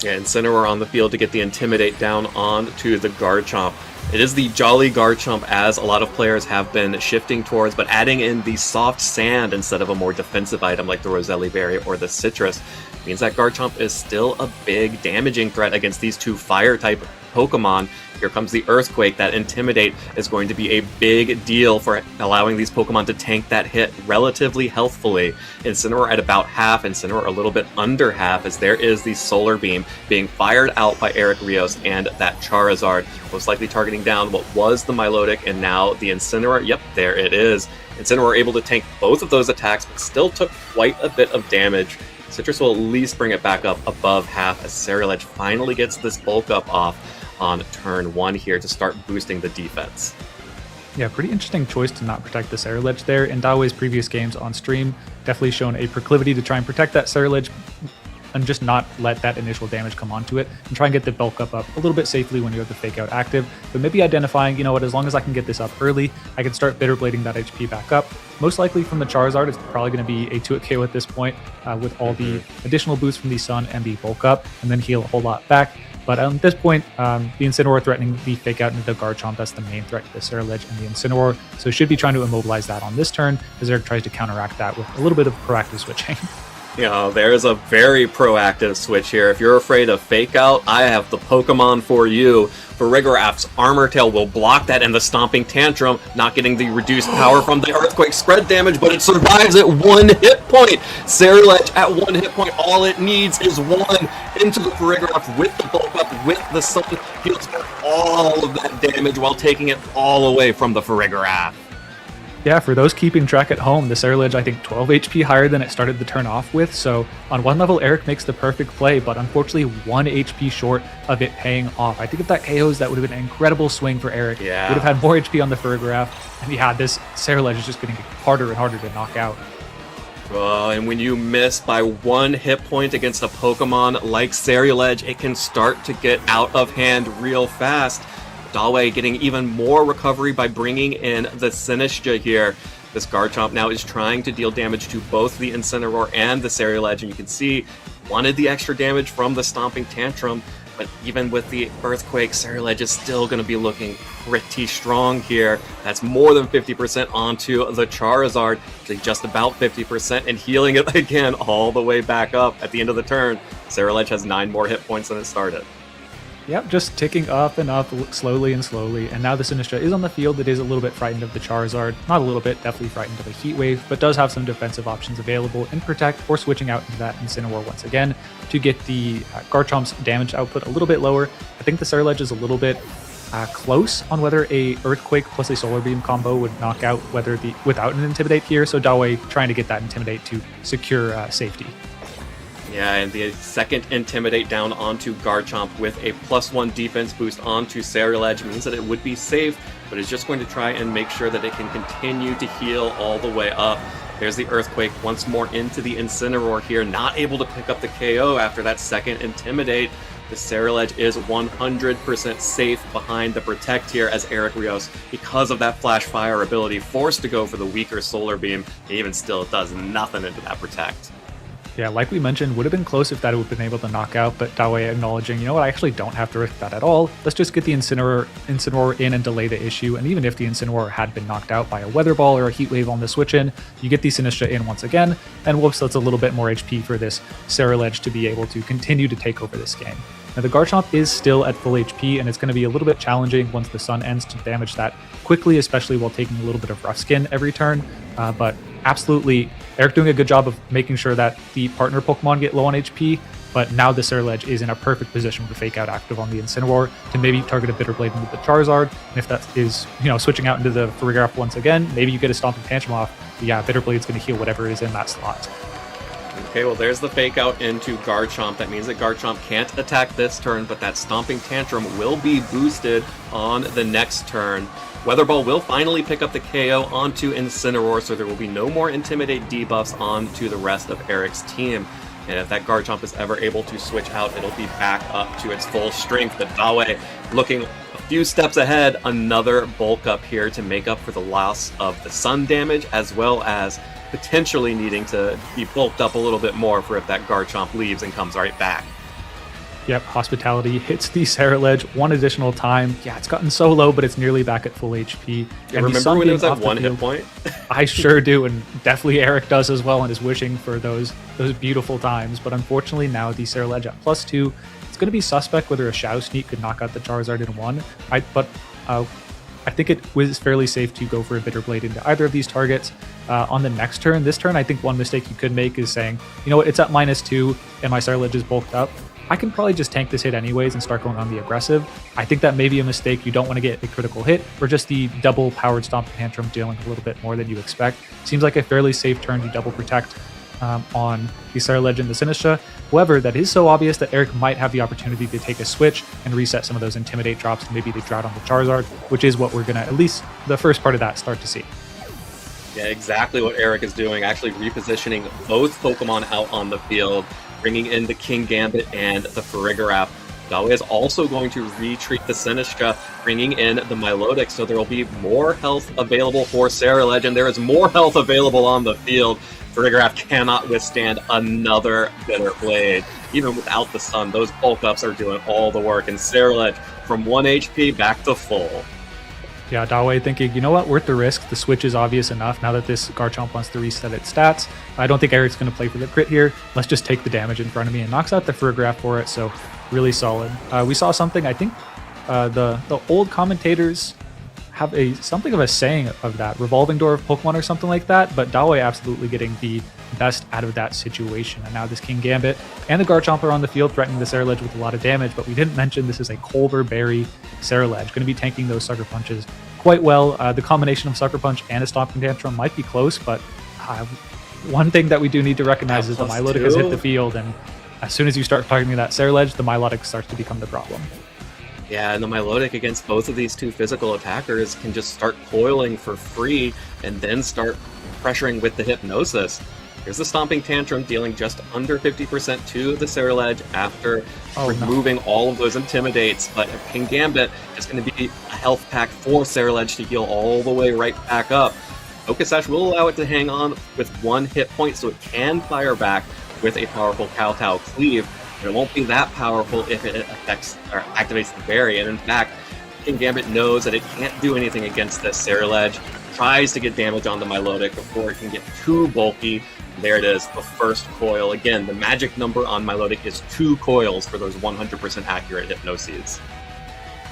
Speaker 3: Yeah, Incineroar on the field to get the Intimidate down onto the Garchomp. It is the Jolly Garchomp, as a lot of players have been shifting towards, but adding in the Soft Sand instead of a more defensive item like the Roselli Berry or the Citrus means that Garchomp is still a big damaging threat against these 2 Fire-type Pokemon. Here comes the Earthquake. That Intimidate is going to be a big deal for allowing these Pokemon to tank that hit relatively healthfully. Incineroar at about half, Incineroar a little bit under half, as there is the Solar Beam being fired out by Eric Rios and that Charizard, most likely targeting down what was the Milotic and now the Incineroar. Yep, there it is. Incineroar able to tank both of those attacks, but still took quite a bit of damage. Citrus will at least bring it back up above half as Ceruledge finally gets this bulk up off on turn 1 here to start boosting the defense.
Speaker 4: Yeah, pretty interesting choice to not protect the Ceruledge there. In Dalway's previous games on stream, definitely shown a proclivity to try and protect that Ceruledge and just not let that initial damage come onto it and try and get the bulk up a little bit safely when you have the Fake Out active. But maybe identifying, as long as I can get this up early, I can start Bitter Blading that HP back up. Most likely from the Charizard, it's probably going to be a 2-hit KO at this point with all the additional boosts from the Sun and the bulk up, and then heal a whole lot back. But at this point, the Incineroar threatening the Fake Out into the Garchomp, that's the main threat to the Ceruledge and the Incineroar. So should be trying to immobilize that on this turn, as Eric tries to counteract that with a little bit of proactive switching.
Speaker 3: There's a very proactive switch here. If you're afraid of Fake Out, I have the Pokemon for you. Farigiraf's Armor Tail will block that, and the Stomping Tantrum, not getting the reduced power from the Earthquake spread damage, but it survives at 1 hit point. Ceruledge at 1 hit point. All it needs is 1 into the Farigiraf with the bulk up, with the Sun. Heals all of that damage while taking it all away from the Farigiraf.
Speaker 4: Yeah, for those keeping track at home, the Ceruledge, I think 12 HP higher than it started the turn off with, so on one level, Eric makes the perfect play, but unfortunately 1 HP short of it paying off. I think if that KOs, that would have been an incredible swing for Eric.
Speaker 3: Yeah.
Speaker 4: He would have had more HP on the Farigiraf, and yeah, this Ceruledge is just getting harder and harder to knock out.
Speaker 3: And when you miss by 1 hit point against a Pokemon like Ceruledge, it can start to get out of hand real fast. Dalway getting even more recovery by bringing in the Sinistcha here. This Garchomp now is trying to deal damage to both the Incineroar and the Ceruledge, and you can see wanted the extra damage from the Stomping Tantrum, but even with the Earthquake, Ceruledge is still going to be looking pretty strong here. That's more than 50% onto the Charizard, actually just about 50%, and healing it again all the way back up at the end of the turn. Ceruledge has 9 more hit points than it started.
Speaker 4: Yep, just ticking up and up slowly and slowly, and now the Sinistcha is on the field. It is a little bit frightened of the Charizard. Not a little bit, definitely frightened of a Heat Wave, but does have some defensive options available in Protect or switching out into that Incineroar once again to get the Garchomp's damage output a little bit lower. I think the Ceruledge is a little bit close on whether a Earthquake plus a Solar Beam combo would knock out without an Intimidate here. So Dawei trying to get that Intimidate to secure safety.
Speaker 3: Yeah, and the second Intimidate down onto Garchomp with a +1 defense boost onto Ceruledge means that it would be safe, but it's just going to try and make sure that it can continue to heal all the way up. There's the Earthquake once more into the Incineroar here, not able to pick up the KO after that second Intimidate. The Ceruledge is 100% safe behind the Protect here as Eric Rios, because of that Flash Fire ability, forced to go for the weaker Solar Beam. Even still, it does nothing into that Protect.
Speaker 4: Yeah, like we mentioned, would have been close if that would have been able to knock out, but Dawei acknowledging, you know what, I actually don't have to risk that at all. Let's just get the Incineroar in and delay the issue, and even if the Incineroar had been knocked out by a Weather Ball or a Heat Wave on the switch in, you get the Sinistra in once again, and whoops, that's a little bit more HP for this Ceruledge to be able to continue to take over this game. Now the Garchomp is still at full HP, and it's going to be a little bit challenging once the sun ends to damage that quickly, especially while taking a little bit of rough skin every turn, but absolutely, Eric doing a good job of making sure that the partner Pokemon get low on HP, but now the Ceruledge is in a perfect position with Fake Out active on the Incineroar to maybe target a Bitter Blade into the Charizard, and if that is, switching out into the Farigiraf once again, maybe you get a Stomping Tantrum off, but yeah, Bitter Blade's going to heal whatever is in that slot.
Speaker 3: Okay, well there's the Fake Out into Garchomp. That means that Garchomp can't attack this turn, but that Stomping Tantrum will be boosted on the next turn. Weather Ball will finally pick up the KO onto Incineroar, so there will be no more Intimidate debuffs onto the rest of Eric's team. And if that Garchomp is ever able to switch out, it'll be back up to its full strength. But Dawei looking a few steps ahead, another bulk up here to make up for the loss of the sun damage, as well as potentially needing to be bulked up a little bit more for if that Garchomp leaves and comes right back.
Speaker 4: Yep, Hospitality hits the Ceruledge one additional time. Yeah, it's gotten so low, but it's nearly back at full HP.
Speaker 3: Yeah, remember when it was at 1 hit point?
Speaker 4: I sure do, and definitely Eric does as well, and is wishing for those beautiful times. But unfortunately now the Ceruledge at +2, it's going to be suspect whether a Shadow Sneak could knock out the Charizard in one. I think it was fairly safe to go for a Bitter Blade into either of these targets. On the next turn, this turn, I think one mistake you could make is saying, you know what, it's at -2 and my Ceruledge is bulked up. I can probably just tank this hit anyways and start going on the aggressive. I think that may be a mistake. You don't want to get a critical hit or just the double powered Stomping Tantrum dealing a little bit more than you expect. Seems like a fairly safe turn to double protect on the Ceruledge and the Sinistra. However, that is so obvious that Eric might have the opportunity to take a switch and reset some of those Intimidate drops, and maybe they drought on the Charizard, which is what we're going to, at least the first part of that, start to see.
Speaker 3: Yeah, exactly what Eric is doing, actually repositioning both Pokemon out on the field, bringing in the King Gambit and the Farigiraf. Dawei is also going to retreat the Sinistra, bringing in the Milotic, so there will be more health available for Ceruledge, and there is more health available on the field. Farigiraf cannot withstand another Bitter Blade. Even without the sun, those bulk ups are doing all the work, and Ceruledge from 1 HP back to full.
Speaker 4: Yeah, Dawei thinking, you know what, worth the risk. The switch is obvious enough now that this Garchomp wants to reset its stats. I don't think Eric's going to play for the crit here. Let's just take the damage in front of me, and knocks out the Farigiraf for it, so really solid. We saw something, I think the old commentators have something of a saying of that, revolving door of Pokemon or something like that, but Dawei absolutely getting the best out of that situation. And now this King Gambit and the Garchomp are on the field threatening the Ceruledge with a lot of damage, but we didn't mention this is a Culver Berry Ceruledge, going to be tanking those Sucker Punches quite well. The combination of Sucker Punch and a Stomping Tantrum might be close, but one thing that we do need to recognize is the Milotic has hit the field, and as soon as you start targeting that Ceruledge, the Milotic starts to become the problem.
Speaker 3: Yeah, and the Milotic against both of these two physical attackers can just start coiling for free and then start pressuring with the Hypnosis. Here's the Stomping Tantrum dealing just under 50% to the Ceruledge after removing all of those Intimidates, but King Gambit is going to be a health pack for Ceruledge to heal all the way right back up. Focus Sash will allow it to hang on with 1 hit point, so it can fire back with a powerful Kowtow Cleave. But it won't be that powerful if it affects or activates the berry, and in fact, King Gambit knows that it can't do anything against this Ceruledge, tries to get damage on the Milotic before it can get too bulky. There it is, the first coil. Again, the magic number on Milotic is 2 coils for those 100% accurate Hypnoses.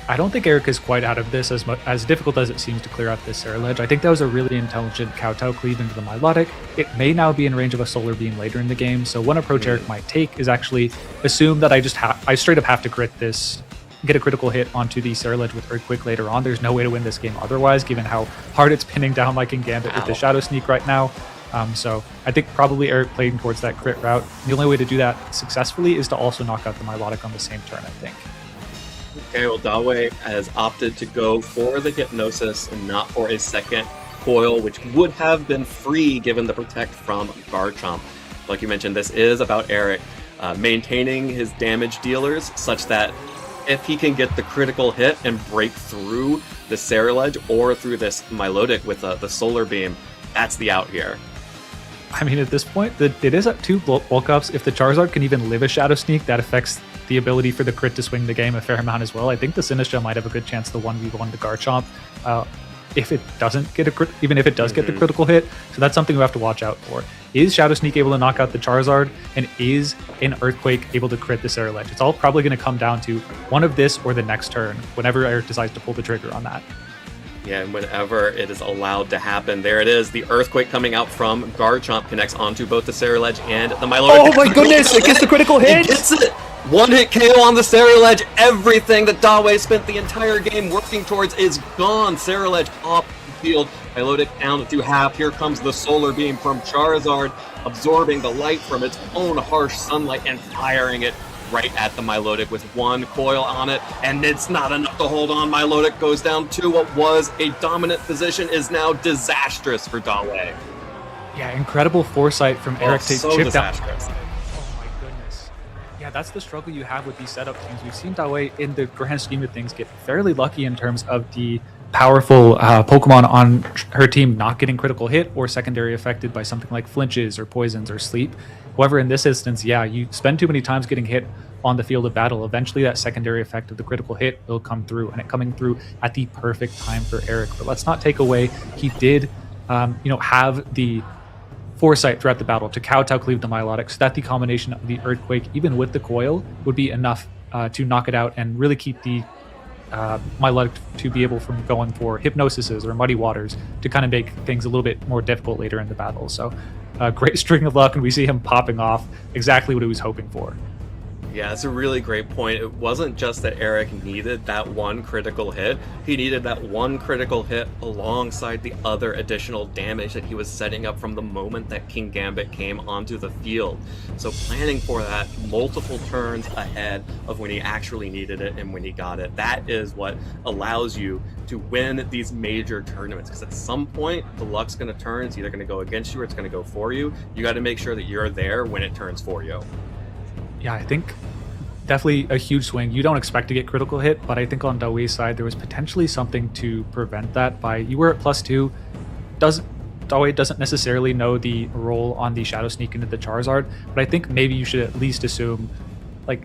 Speaker 4: I don't think Eric is quite out of this as difficult as it seems to clear out this Ceruledge. I think that was a really intelligent Kowtow Cleave into the Milotic. It may now be in range of a Solar Beam later in the game, so one approach Eric might take is actually assume that I straight up have to crit this get a critical hit onto the Ceruledge with Earthquake later on, there's no way to win this game otherwise, given how hard it's pinning down my King Gambit with the Shadow Sneak right now. So I think probably Eric playing towards that crit route. The only way to do that successfully is to also knock out the Milotic on the same turn, I think.
Speaker 3: Okay, well, Dawe has opted to go for the Hypnosis and not for a second coil, which would have been free given the protect from Garchomp. Like you mentioned, this is about Eric maintaining his damage dealers such that if he can get the critical hit and break through the Ceruledge or through this Milotic with the Solar Beam, that's the out here.
Speaker 4: I mean, at this point, it is at 2 bulk ups. If the Charizard can even live a Shadow Sneak, that affects the ability for the crit to swing the game a fair amount as well. I think the Sinistcha might have a good chance to 1v1 the Garchomp if it doesn't get a crit, even if it does get the critical hit. So that's something we have to watch out for. Is Shadow Sneak able to knock out the Charizard, and is an Earthquake able to crit the Ceruledge? It's all probably going to come down to one of this or the next turn, whenever Eric decides to pull the trigger on that.
Speaker 3: Yeah, and whenever it is allowed to happen, there it is. The Earthquake coming out from Garchomp connects onto both the Ceruledge and the Milotic.
Speaker 1: Oh my goodness, it gets the critical hit!
Speaker 3: It gets it! One hit KO on the Ceruledge. Everything that Dawe spent the entire game working towards is gone. Ceruledge off the field. Milotic down to half. Here comes the Solar Beam from Charizard, absorbing the light from its own harsh sunlight and firing it right at the Milotic with one coil on it, and it's not enough to hold on. Milotic goes down to what was a dominant position, is now disastrous for Dawe.
Speaker 4: Yeah, incredible foresight from Eric to
Speaker 3: so
Speaker 4: chip
Speaker 3: disastrous.
Speaker 4: down. Oh my goodness. Yeah, that's the struggle you have with these setup teams. We've seen Dawe, in the grand scheme of things, get fairly lucky in terms of the powerful Pokemon on her team not getting critical hit or secondary affected by something like flinches or poisons or sleep. However, in this instance, yeah, you spend too many times getting hit on the field of battle. Eventually, that secondary effect of the critical hit will come through, and it coming through at the perfect time for Eric. But let's not take away, he did, have the foresight throughout the battle to kowtow cleave the Milotic, so that the combination of the Earthquake, even with the coil, would be enough to knock it out and really keep the Milotic to be able from going for Hypnosises or Muddy Waters to kind of make things a little bit more difficult later in the battle. So great string of luck, and we see him popping off exactly what he was hoping for.
Speaker 3: Yeah, that's a really great point. It wasn't just that Eric needed that one critical hit. He needed that one critical hit alongside the other additional damage that he was setting up from the moment that King Gambit came onto the field. So planning for that multiple turns ahead of when he actually needed it and when he got it, that is what allows you to win these major tournaments. Because at some point, the luck's going to turn. It's either going to go against you or it's going to go for you. You got to make sure that you're there when it turns for you.
Speaker 4: Yeah, I think definitely a huge swing. You don't expect to get critical hit, but I think on Dawe's side, there was potentially something to prevent that by, you were at +2. Dawe doesn't necessarily know the role on the Shadow Sneak into the Charizard, but I think maybe you should at least assume, like,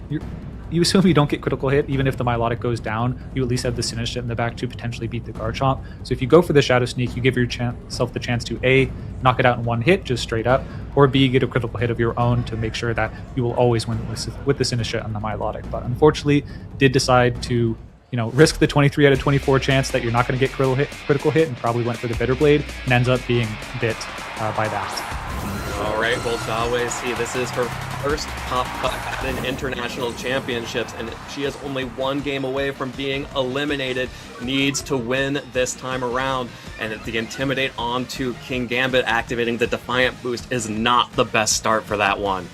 Speaker 4: you assume you don't get critical hit, even if the Milotic goes down, you at least have the Sinistcha in the back to potentially beat the Garchomp. So if you go for the Shadow Sneak, you give yourself the chance to A, knock it out in one hit, just straight up, or B, get a critical hit of your own to make sure that you will always win with the Sinistcha and the Milotic. But unfortunately, did decide to risk the 23 out of 24 chance that you're not going to get critical hit, and probably went for the Bitter Blade, and ends up being bit by that.
Speaker 3: All right, well, Dawe, see, this is her first top cut at an international championships, and she is only one game away from being eliminated. Needs to win this time around, and the Intimidate onto King Gambit activating the Defiant boost is not the best start for that one.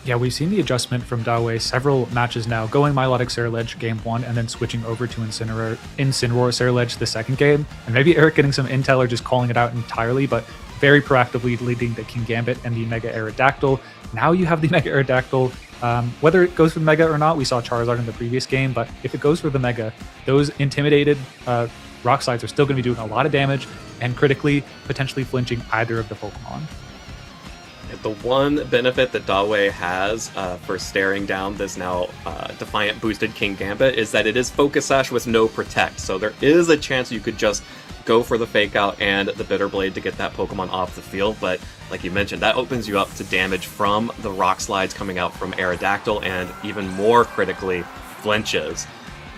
Speaker 4: Yeah, we've seen the adjustment from Dawe several matches now, going Milotic Ceruledge game 1 and then switching over to Incineroar Ceruledge the second game. And maybe Eric getting some intel or just calling it out entirely, but very proactively leading the King Gambit and the Mega Aerodactyl. Now you have the Mega Aerodactyl. Whether it goes for the Mega or not, we saw Charizard in the previous game, but if it goes for the Mega, those intimidated Rock Slides are still going to be doing a lot of damage and critically, potentially flinching either of the Pokemon.
Speaker 3: The one benefit that Dawe has for staring down this now Defiant boosted King Gambit is that it is Focus Sash with no Protect, so there is a chance you could just go for the Fake Out and the Bitter Blade to get that Pokemon off the field, but like you mentioned, that opens you up to damage from the Rock Slides coming out from Aerodactyl, and even more critically, flinches.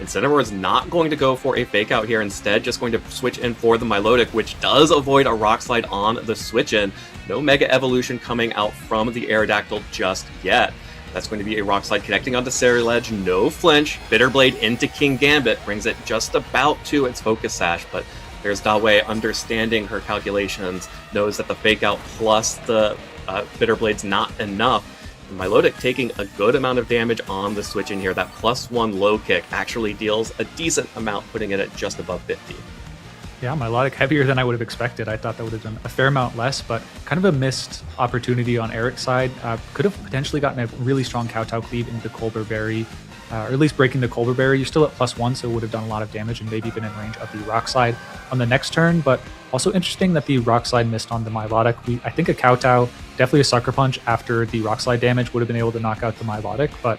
Speaker 3: Incineroar is not going to go for a Fake Out here, instead just going to switch in for the Milotic, which does avoid a Rock Slide on the switch in. No Mega Evolution coming out from the Aerodactyl just yet. That's going to be a Rock Slide connecting onto Ceruledge, no flinch. Bitterblade into King Gambit brings it just about to its Focus Sash, but there's Dawei understanding her calculations, knows that the Fake Out plus the Bitterblade's not enough. And Milotic taking a good amount of damage on the switch in here. That +1 low kick actually deals a decent amount, putting it at just above 50.
Speaker 4: Yeah, Milotic heavier than I would have expected. I thought that would have done a fair amount less, but kind of a missed opportunity on Eric's side. Could have potentially gotten a really strong Kowtow cleave into Colbur Berry, or at least breaking the Colbur Berry. You're still at +1, so it would have done a lot of damage and maybe been in range of the Rock Slide on the next turn. But also interesting that the Rock Slide missed on the Milotic. I think a Kowtow, definitely a Sucker Punch after the Rock Slide damage, would have been able to knock out the Milotic. But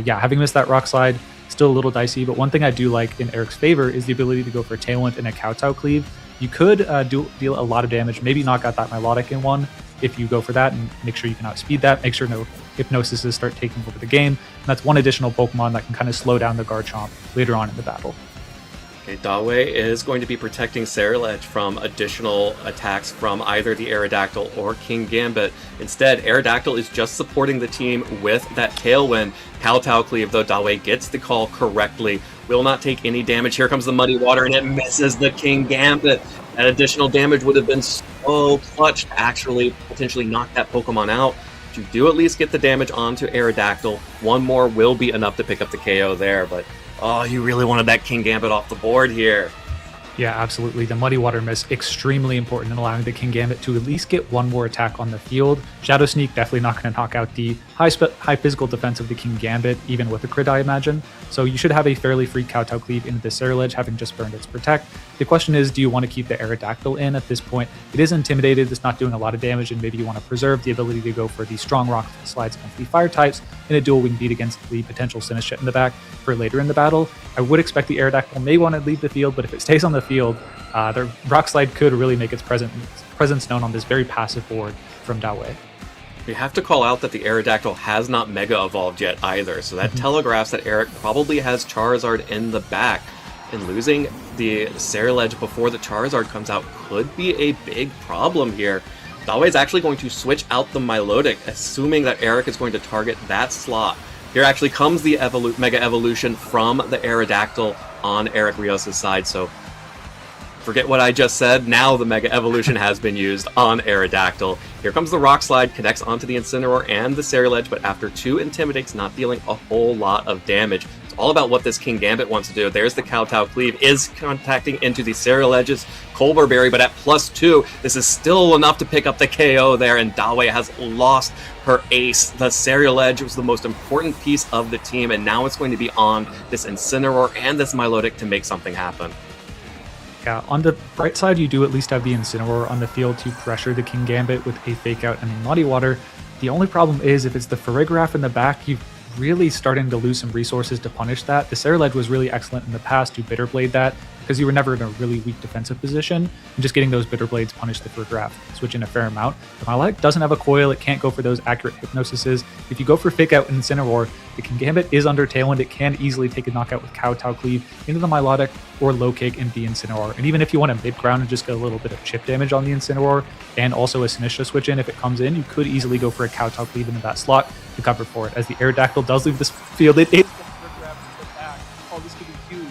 Speaker 4: yeah, having missed that Rock Slide, still a little dicey. But one thing I do like in Eric's favor is the ability to go for Tailwind and a Kowtow cleave. You could deal a lot of damage, maybe knock out that Milotic in one if you go for that, and make sure you can outspeed that. Make sure no Hypnosises start taking over the game. And that's one additional Pokemon that can kind of slow down the Garchomp later on in the battle.
Speaker 3: Okay, Dawei is going to be protecting Ceruledge from additional attacks from either the Aerodactyl or King Gambit. Instead, Aerodactyl is just supporting the team with that Tailwind. Kowtow Cleave, though, Dawei gets the call correctly. Will not take any damage. Here comes the Muddy Water, and it misses the King Gambit. That additional damage would have been so clutch to actually potentially knock that Pokemon out. You do at least get the damage onto Aerodactyl. One more will be enough to pick up the KO there, but oh, you really wanted that King Gambit off the board here.
Speaker 4: Yeah, absolutely. The Muddy Water miss, extremely important in allowing the King Gambit to at least get one more attack on the field. Shadow Sneak definitely not going to knock out the high physical defense of the King Gambit, even with a crit, I imagine. So you should have a fairly free Kowtow Cleave into the Ceruledge, having just burned its Protect. The question is, do you want to keep the Aerodactyl in at this point? It is intimidated, it's not doing a lot of damage, and maybe you want to preserve the ability to go for the strong Rock Slides against the Fire types in a dual wing beat against the potential Sinistcha in the back for later in the battle. I would expect the Aerodactyl may want to leave the field, but if it stays on the field, the Rock Slide could really make its presence known on this very passive board from Dawei.
Speaker 3: We have to call out that the Aerodactyl has not Mega Evolved yet either, so that telegraphs that Eric probably has Charizard in the back. And losing the Ceruledge before the Charizard comes out could be a big problem here. Dawei is actually going to switch out the Milotic, assuming that Eric is going to target that slot. Here actually comes the Mega Evolution from the Aerodactyl on Eric Rios' side, so forget what I just said. Now the Mega Evolution has been used on Aerodactyl. Here comes the Rock Slide, connects onto the Incineroar and the Ceruledge, but after 2 Intimidates, not dealing a whole lot of damage. It's all about what this King Gambit wants to do. There's the Kowtow Cleave, is contacting into the Ceruledge's Colbur Berry, but at +2, this is still enough to pick up the KO there, and Dawei has lost her ace. The Ceruledge was the most important piece of the team, and now it's going to be on this Incineroar and this Milotic to make something happen.
Speaker 4: Yeah, on the bright side, you do at least have the Incineroar on the field to pressure the King Gambit with a Fake Out and a Muddy Water. The only problem is if it's the Farigiraf in the back, you're really starting to lose some resources to punish that. The Ceruledge was really excellent in the past to Bitterblade that, because you were never in a really weak defensive position, and just getting those Bitterblades punish the Farigiraf, switch in a fair amount. The Milotic doesn't have a coil, it can't go for those accurate Hypnosises. If you go for Fake Out and Incineroar, the King Gambit is under Tailwind, it can easily take a knockout with Kowtow Cleave into the Milotic or Low Kick into the Incineroar. And even if you want to mid-ground and just get a little bit of chip damage on the Incineroar, and also a Sinistcha switch in if it comes in, you could easily go for a Kowtow Cleave into that slot to cover for it. As the Aerodactyl does leave this field, it oh, this could be huge.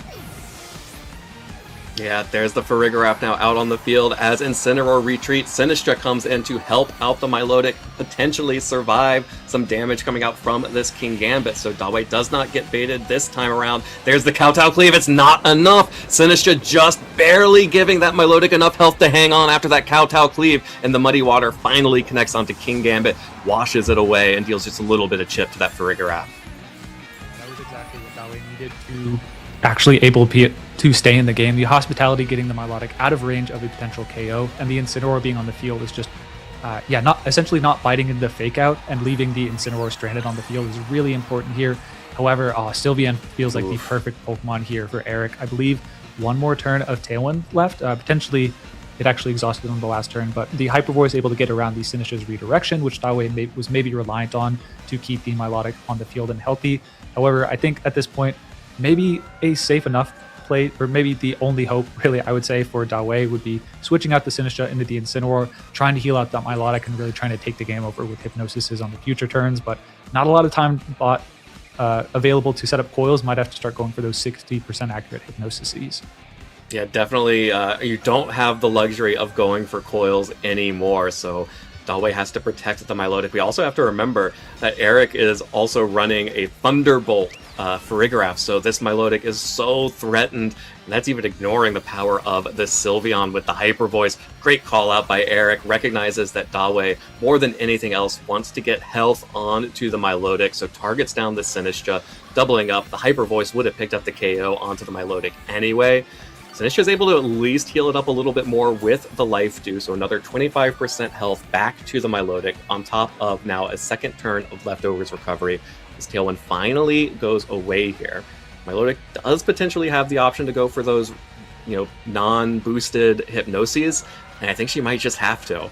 Speaker 3: Yeah, there's the Farigiraf now out on the field as Incineroar retreats. Sinistcha comes in to help out the Milotic, potentially survive some damage coming out from this King Gambit. So Dawei does not get baited this time around. There's the Kowtow Cleave. It's not enough. Sinistcha just barely giving that Milotic enough health to hang on after that Kowtow Cleave. And the Muddy Water finally connects onto King Gambit, washes it away, and deals just a little bit of chip to that Farigiraf.
Speaker 4: That was exactly what Dawei needed to actually able to stay in the game. The Hospitality getting the Milotic out of range of a potential KO, and the Incineroar being on the field is just, essentially not biting into the Fake Out and leaving the Incineroar stranded on the field is really important here. However, Sylveon feels like the perfect Pokemon here for Eric. I believe one more turn of Tailwind left. Potentially, it actually exhausted on the last turn, but the Hyper Voice able to get around the Sinistcha's redirection, which Dawei was maybe reliant on to keep the Milotic on the field and healthy. However, I think at this point, maybe a safe enough play, or maybe the only hope, really, I would say, for Dawei would be switching out the Sinistcha into the Incineroar, trying to heal out that Milotic, and really trying to take the game over with Hypnosises on the future turns. But not a lot of time available to set up coils. Might have to start going for those 60% accurate Hypnosises.
Speaker 3: Yeah, definitely. You don't have the luxury of going for coils anymore, so Dawei has to protect the Milotic. We also have to remember that Eric is also running a Thunderbolt Farigiraf, so this Milotic is so threatened, and that's even ignoring the power of the Sylveon with the Hyper Voice. Great call out by Eric, recognizes that Dawei, more than anything else, wants to get health onto the Milotic, so targets down the Sinistcha, doubling up. The Hyper Voice would have picked up the KO onto the Milotic anyway. Sinistcha is able to at least heal it up a little bit more with the Life Dew, so another 25% health back to the Milotic, on top of now a second turn of Leftovers recovery. This Tailwind finally goes away here. Milotic does potentially have the option to go for those, non-boosted Hypnoses, and I think she might just have to.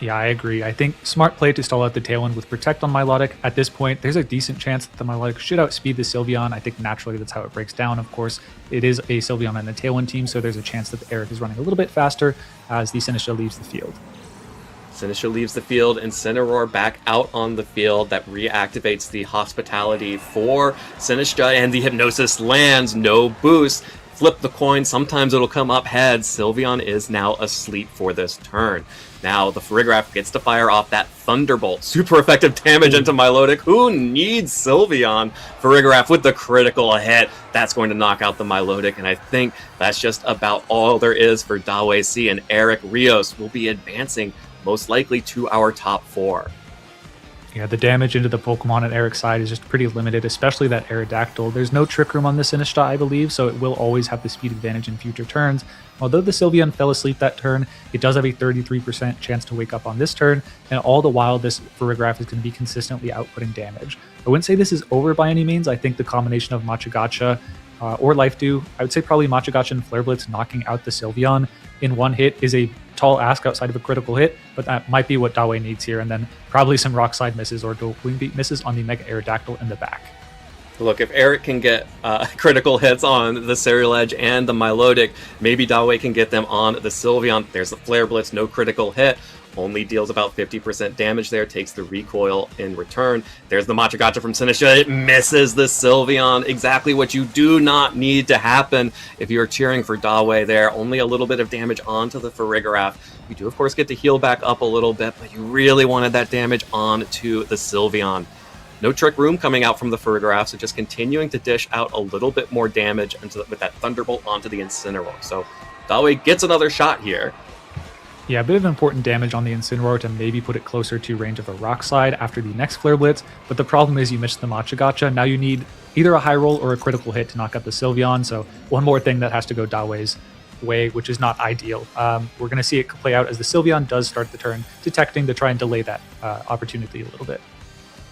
Speaker 4: Yeah, I agree. I think smart play to stall out the Tailwind with Protect on Milotic. At this point, there's a decent chance that the Milotic should outspeed the Sylveon. I think naturally that's how it breaks down. Of course, it is a Sylveon and a Tailwind team, so there's a chance that Eric is running a little bit faster as the Sinistcha leaves the field.
Speaker 3: Sinistcha leaves the field, Incineroar back out on the field. That reactivates the Hospitality for Sinistcha, and the Hypnosis lands. No boost. Flip the coin, sometimes it'll come up heads. Sylveon is now asleep for this turn. Now the Farigiraf gets to fire off that Thunderbolt. Super effective damage into Milotic. Who needs Sylveon? Farigiraf with the critical hit. That's going to knock out the Milotic, and I think that's just about all there is for Dawei C, and Eric Rios will be advancing most likely to our top 4.
Speaker 4: Yeah, the damage into the Pokemon at Eric's side is just pretty limited, especially that Aerodactyl. There's no Trick Room on the Sinistcha, I believe, so it will always have the speed advantage in future turns. Although the Sylveon fell asleep that turn, it does have a 33% chance to wake up on this turn, and all the while this Farigiraf is going to be consistently outputting damage. I wouldn't say this is over by any means. I think the combination of Machagacha or Life Dew, I would say probably Machagacha and Flare Blitz knocking out the Sylveon in one hit is a tall ask outside of a critical hit, but that might be what Dawei needs here, and then probably some Rock Slide misses or Dual Wing Beat misses on the Mega Aerodactyl in the back.
Speaker 3: Look, if Eric can get critical hits on the Ceruledge and the Milotic, maybe Dawei can get them on the Sylveon. There's the Flare Blitz, no critical hit. Only deals about 50% damage there, takes the recoil in return. There's the Machagacha from Sinistcha. It misses the Sylveon. Exactly what you do not need to happen if you're cheering for Dawei there. Only a little bit of damage onto the Farigiraf. You do, of course, get to heal back up a little bit, but you really wanted that damage onto the Sylveon. No Trick Room coming out from the Farigiraf, so just continuing to dish out a little bit more damage with that Thunderbolt onto the Incineroar. So Dawei gets another shot here.
Speaker 4: Yeah, a bit of important damage on the Incineroar to maybe put it closer to range of a Rock Slide after the next Flare Blitz, but the problem is you missed the Machagacha. Now you need either a high roll or a critical hit to knock out the Sylveon, so one more thing that has to go Dawei's way, which is not ideal. We're going to see it play out as the Sylveon does start the turn, detecting to try and delay that opportunity a little bit.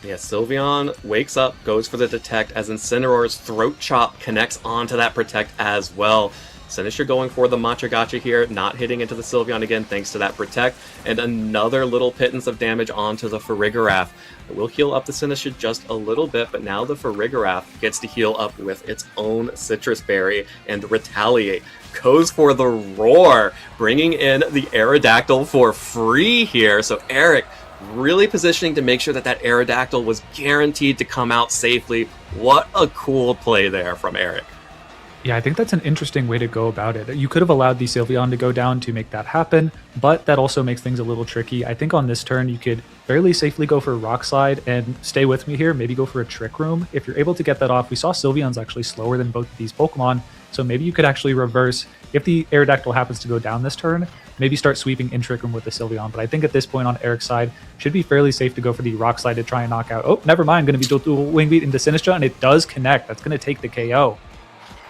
Speaker 3: Yeah, Sylveon wakes up, goes for the Detect, as Incineroar's Throat Chop connects onto that Protect as well. Sinistcha going for the Machagacha here, not hitting into the Sylveon again thanks to that Protect, and another little pittance of damage onto the Farigiraf. It will heal up the Sinistcha just a little bit, but now the Farigiraf gets to heal up with its own Citrus Berry and Retaliate. Goes for the Roar, bringing in the Aerodactyl for free here, so Eric really positioning to make sure that that Aerodactyl was guaranteed to come out safely. What a cool play there from Eric.
Speaker 4: Yeah, I think that's an interesting way to go about it. You could have allowed the Sylveon to go down to make that happen, but that also makes things a little tricky. I think on this turn, you could fairly safely go for a Rock Slide and stay with me here, maybe go for a Trick Room. If you're able to get that off, we saw Sylveon's actually slower than both of these Pokemon, so maybe you could actually reverse. If the Aerodactyl happens to go down this turn, maybe start sweeping in Trick Room with the Sylveon, but I think at this point on Eric's side, should be fairly safe to go for the Rock Slide to try and knock out. Oh, never mind, going to be Dual Wing Beat into Sinistcha, and it does connect. That's going to take the KO.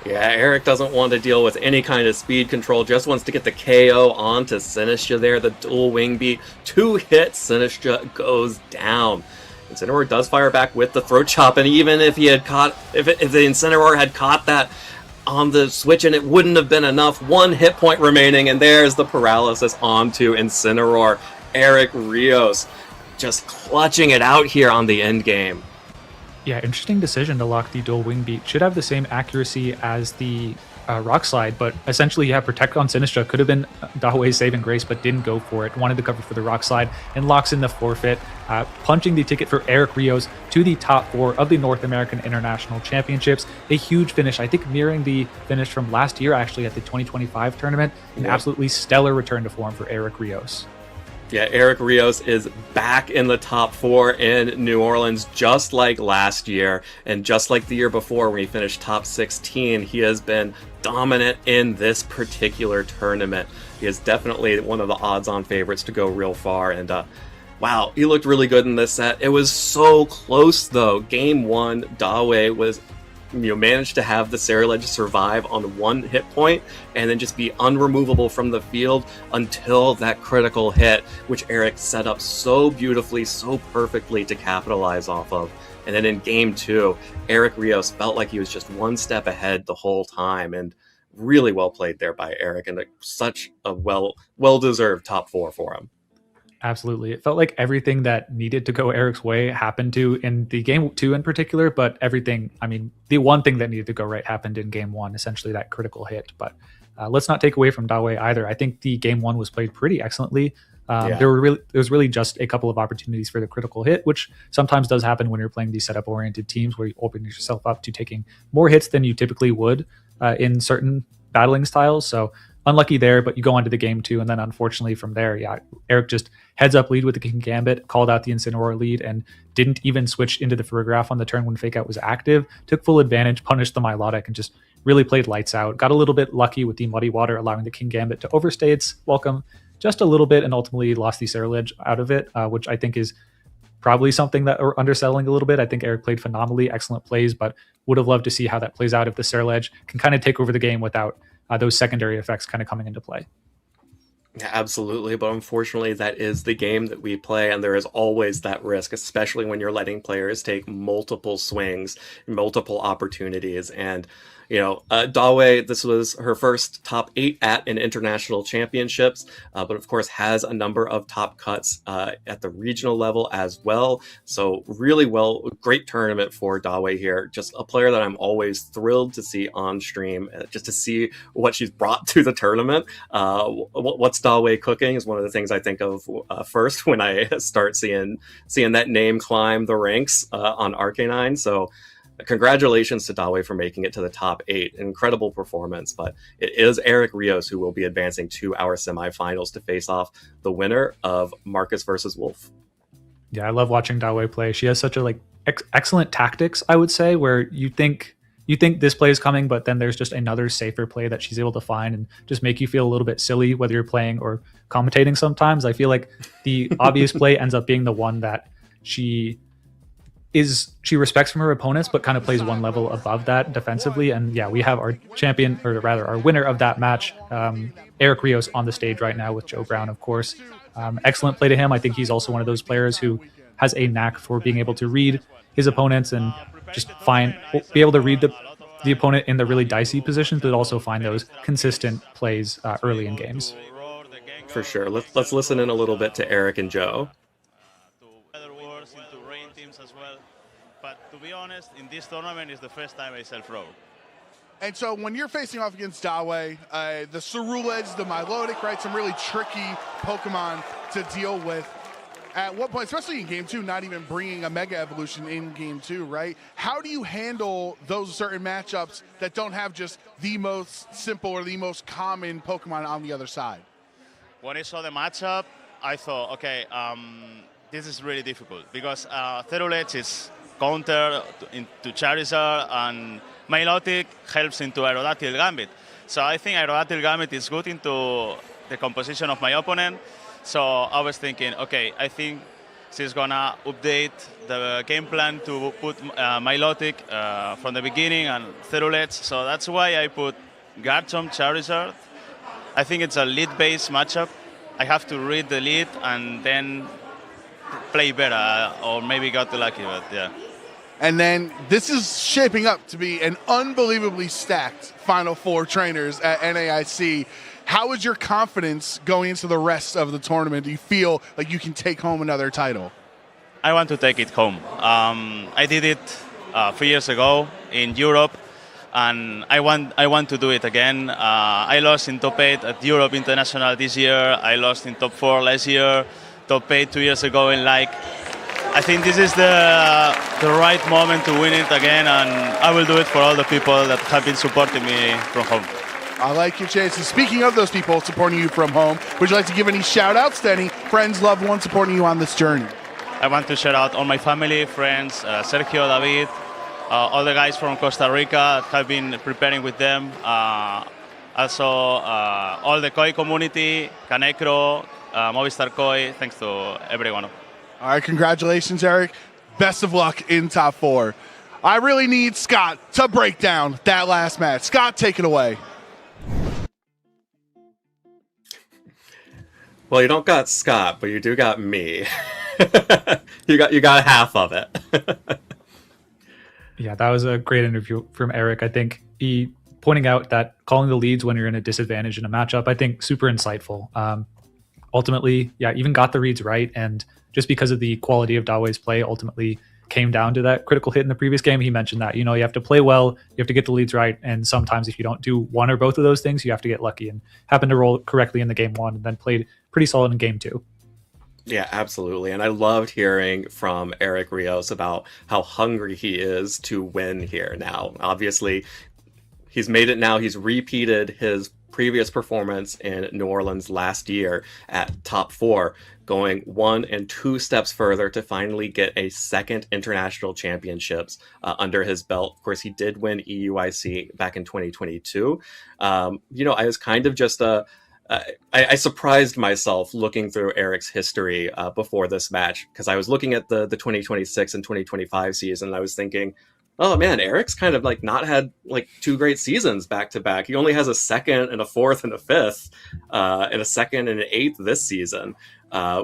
Speaker 3: Yeah, Eric doesn't want to deal with any kind of speed control, just wants to get the KO onto Sinistcha there, the Dual Wing Beat. 2 hits, Sinistcha goes down. Incineroar does fire back with the Throat Chop, and even if he had caught, if the Incineroar had caught that on the switch, and it wouldn't have been enough, 1 hit point remaining, and there's the paralysis onto Incineroar. Eric Rios just clutching it out here on the end game.
Speaker 4: Yeah, interesting decision to lock the Dual Wing Beat. Should have the same accuracy as the Rock Slide, but essentially you have Protect on Sinistra. Could have been Dawei's saving grace, but didn't go for it. Wanted to cover for the Rock Slide and locks in the forfeit, punching the ticket for Eric Rios to the top 4 of the North American International Championships. A huge finish, I think mirroring the finish from last year, actually, at the 2025 tournament. An absolutely stellar return to form for Eric Rios.
Speaker 3: Yeah, Eric Rios is back in the top 4 in New Orleans, just like last year, and just like the year before when he finished top 16. He has been dominant in this particular tournament. He is definitely one of the odds-on favorites to go real far, and wow, he looked really good in this set. It was so close, though. Game 1, Dawei was managed to have the Sariledge survive on 1 hit point and then just be unremovable from the field until that critical hit, which Eric set up so beautifully, so perfectly to capitalize off of. And then in game 2, Eric Rios felt like he was just 1 step ahead the whole time, and really well played there by Eric, and such a well-deserved top 4 for him.
Speaker 4: Absolutely. It felt like everything that needed to go Eric's way happened to in the game 2 in particular, but everything, I mean, the one thing that needed to go right happened in game 1, essentially that critical hit. But let's not take away from Dawei either. I think the game 1 was played pretty excellently. There was really just a couple of opportunities for the critical hit, which sometimes does happen when you're playing these setup oriented teams where you open yourself up to taking more hits than you typically would in certain battling styles. So unlucky there, but you go on to the game 2, and then unfortunately from there, Eric just heads up lead with the King Gambit, called out the Incineroar lead, and didn't even switch into the Farigiraf on the turn when Fake Out was active, took full advantage, punished the Milotic, and just really played lights out. Got a little bit lucky with the Muddy Water, allowing the King Gambit to overstay its welcome just a little bit, and ultimately lost the Sariledge out of it, which I think is probably something that are underselling a little bit. I think Eric played phenomenally, excellent plays, but would have loved to see how that plays out if the Sariledge can kind of take over the game without those secondary effects kind of coming into play.
Speaker 3: Yeah, absolutely, but unfortunately that is the game that we play, and there is always that risk, especially when you're letting players take multiple swings, multiple opportunities. And Dawei, this was her first top 8 at an international championships, but of course has a number of top cuts at the regional level as well. So really great tournament for Dawei here. Just a player that I'm always thrilled to see on stream, just to see what she's brought to the tournament. What's Dawei cooking is one of the things I think of first when I start seeing that name climb the ranks on Arcanine. So congratulations to Dawei for making it to the top 8. Incredible performance, but it is Eric Rios who will be advancing to our semifinals to face off the winner of Marcus versus Wolf.
Speaker 4: Yeah, I love watching Dawei play. She has such a excellent tactics, I would say, where you think this play is coming, but then there's just another safer play that she's able to find and just make you feel a little bit silly, whether you're playing or commentating sometimes. I feel like the obvious play ends up being the one that she respects from her opponents, but kind of plays one level above that defensively. And yeah, we have our champion, or rather our winner of that match, Eric Rios, on the stage right now with Joe Brown, of course. Excellent play to him. I think he's also one of those players who has a knack for being able to read his opponents and just be able to read the opponent in the really dicey positions, but also find those consistent plays early in games.
Speaker 3: For sure. Let's listen in a little bit to Eric and Joe.
Speaker 7: But to be honest, in this tournament is the first time I self-roll.
Speaker 8: And so when you're facing off against Dawei, the Sariledge, the Milotic, right, some really tricky Pokemon to deal with. At what point, especially in game 2, not even bringing a Mega Evolution in game 2, right? How do you handle those certain matchups that don't have just the most simple or the most common Pokemon on the other side?
Speaker 7: When I saw the matchup, I thought, okay, this is really difficult because Sariledge is counter into Charizard, and Milotic helps into Aerodactyl Gambit. So I think Aerodactyl Gambit is good into the composition of my opponent. So I was thinking, okay, I think she's gonna update the game plan to put Milotic from the beginning and Sariledge. So that's why I put Garchomp Charizard. I think it's a lead-based matchup. I have to read the lead and then play better, or maybe got lucky, but yeah.
Speaker 8: And then this is shaping up to be an unbelievably stacked Final Four trainers at NAIC. How is your confidence going into the rest of the tournament? Do you feel like you can take home another title?
Speaker 7: I want to take it home. I did it 3 years ago in Europe, and I want to do it again. I lost in top 8 at Europe International this year. I lost in top 4 last year, top 8 2 years ago in like. I think this is the right moment to win it again, and I will do it for all the people that have been supporting me from home.
Speaker 8: I like your Chase. And speaking of those people supporting you from home, would you like to give any shout-outs to any friends, loved ones supporting you on this journey?
Speaker 7: I want to shout out all my family, friends, Sergio, David, all the guys from Costa Rica that have been preparing with them. Also, all the Koi community, Canecro, Movistar Koi, thanks to everyone.
Speaker 8: All right, congratulations, Eric. Best of luck in top 4. I really need Scott to break down that last match. Scott, take it away.
Speaker 3: Well, you don't got Scott, but you do got me. you got half of it.
Speaker 4: Yeah, that was a great interview from Eric. I think he pointing out that calling the leads when you're in a disadvantage in a matchup, I think super insightful. Ultimately, yeah, even got the reads right, and just because of the quality of Dawei's play, ultimately came down to that critical hit in the previous game. He mentioned that, you have to play well, you have to get the leads right, and sometimes if you don't do one or both of those things, you have to get lucky, and happened to roll correctly in the game 1 and then played pretty solid in game 2.
Speaker 3: Yeah, absolutely. And I loved hearing from Eric Rios about how hungry he is to win here now. Obviously, he's made it now. He's repeated his previous performance in New Orleans last year at top 4, going 1 and 2 steps further to finally get a second international championships under his belt. Of course, he did win EUIC back in 2022. I was kind of just I surprised myself looking through Eric's history before this match, because I was looking at the 2026 and 2025 season, and I was thinking, oh man, Eric's kind of like not had like 2 great seasons back to back. He only has a 2nd and a 4th and a 5th, and a 2nd and an 8th this season,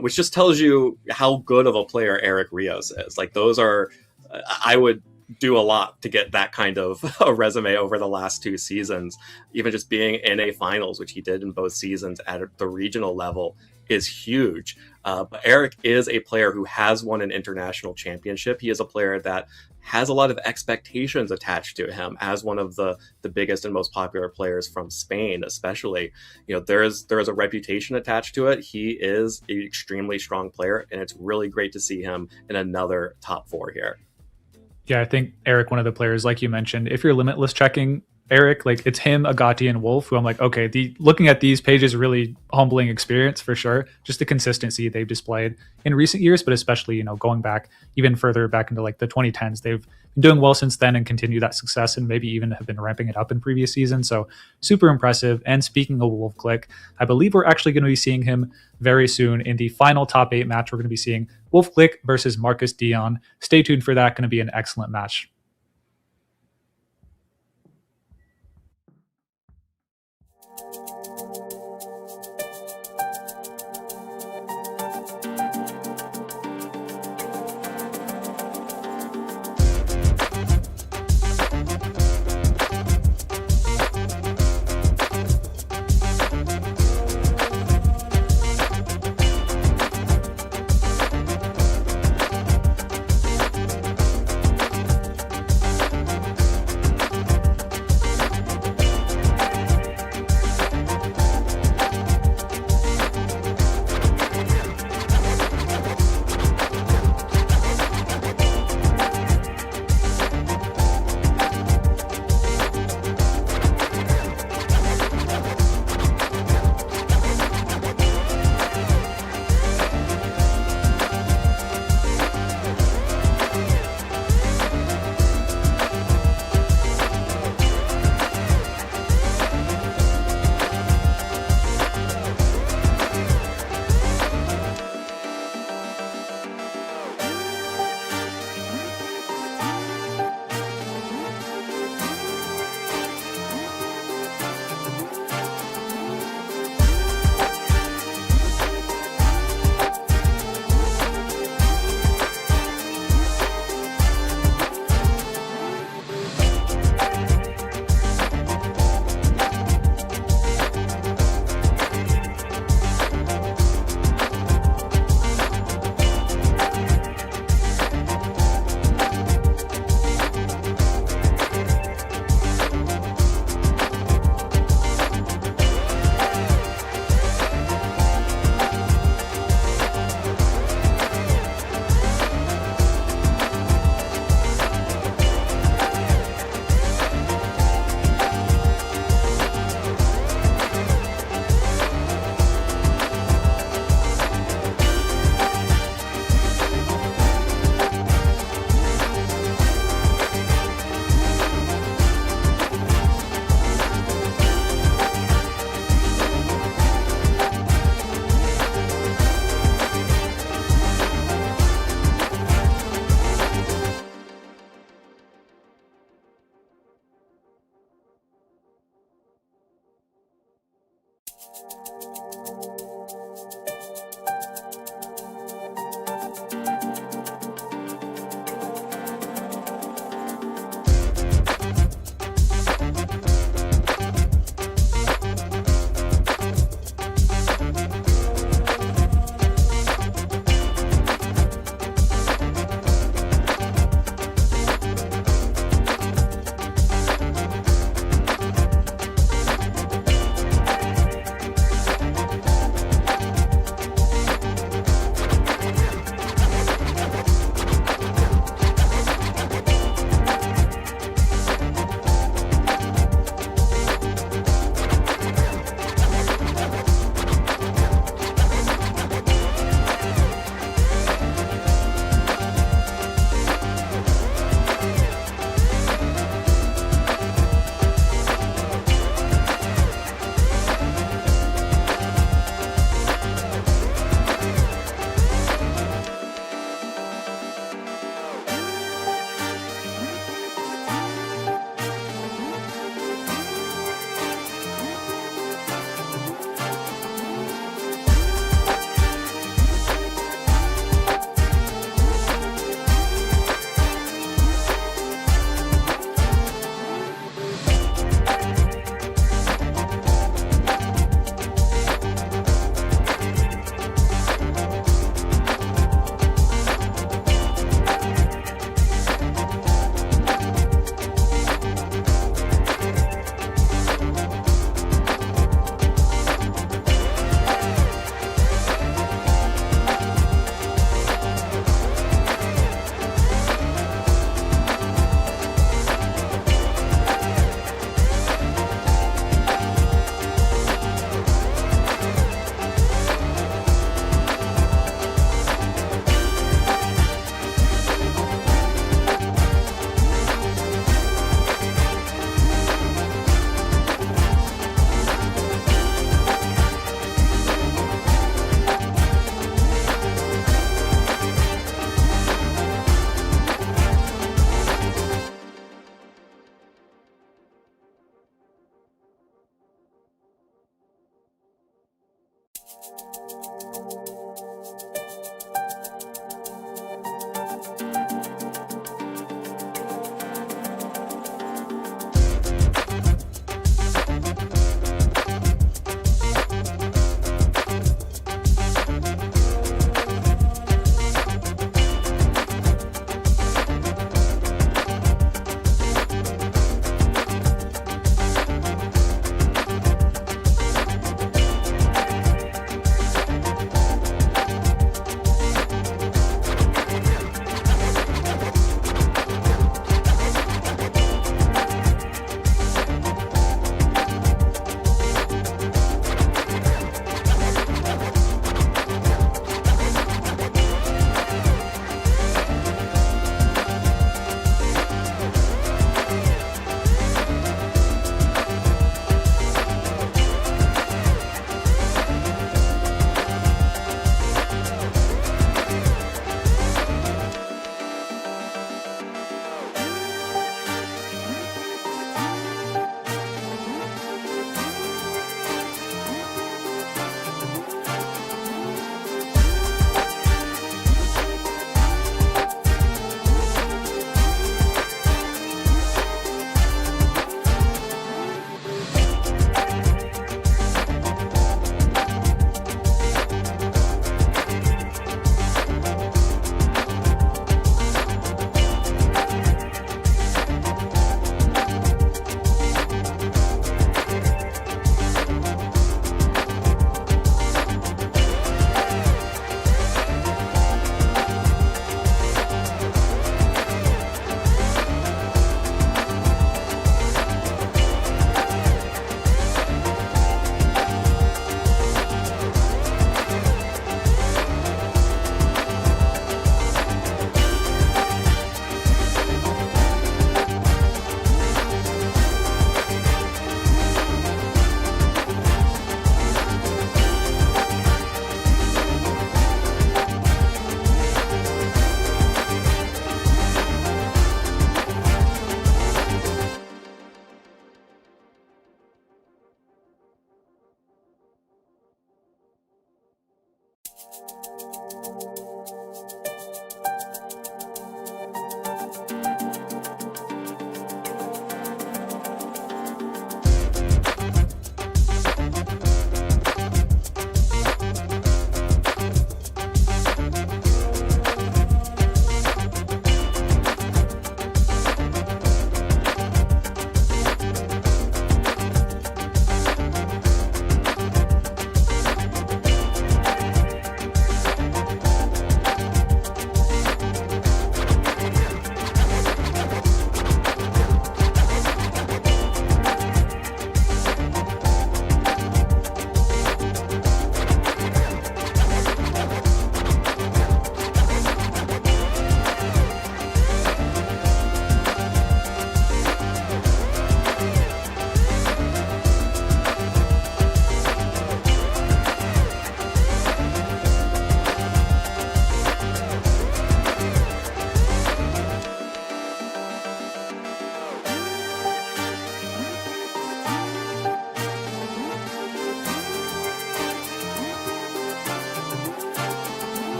Speaker 3: which just tells you how good of a player Eric Rios is. Like, those are, I would do a lot to get that kind of a resume over the last 2 seasons. Even just being in a finals, which he did in both seasons at the regional level, is huge. But Eric is a player who has won an international championship. He is a player that has a lot of expectations attached to him as one of the biggest and most popular players from Spain, especially. There is a reputation attached to it. He is an extremely strong player, and it's really great to see him in another top 4 here.
Speaker 4: Yeah, I think Eric, one of the players, like you mentioned, if you're limitless checking Eric, like it's him, Agati, and Wolf, who I'm like, okay, looking at these pages, really humbling experience for sure. Just the consistency they've displayed in recent years, but especially, going back even further back into like the 2010s, they've been doing well since then and continue that success, and maybe even have been ramping it up in previous seasons. So super impressive. And speaking of Wolf Click, I believe we're actually going to be seeing him very soon in the final top 8 match. We're going to be seeing Wolf Click versus Marcus Dion. Stay tuned for that. Going to be an excellent match.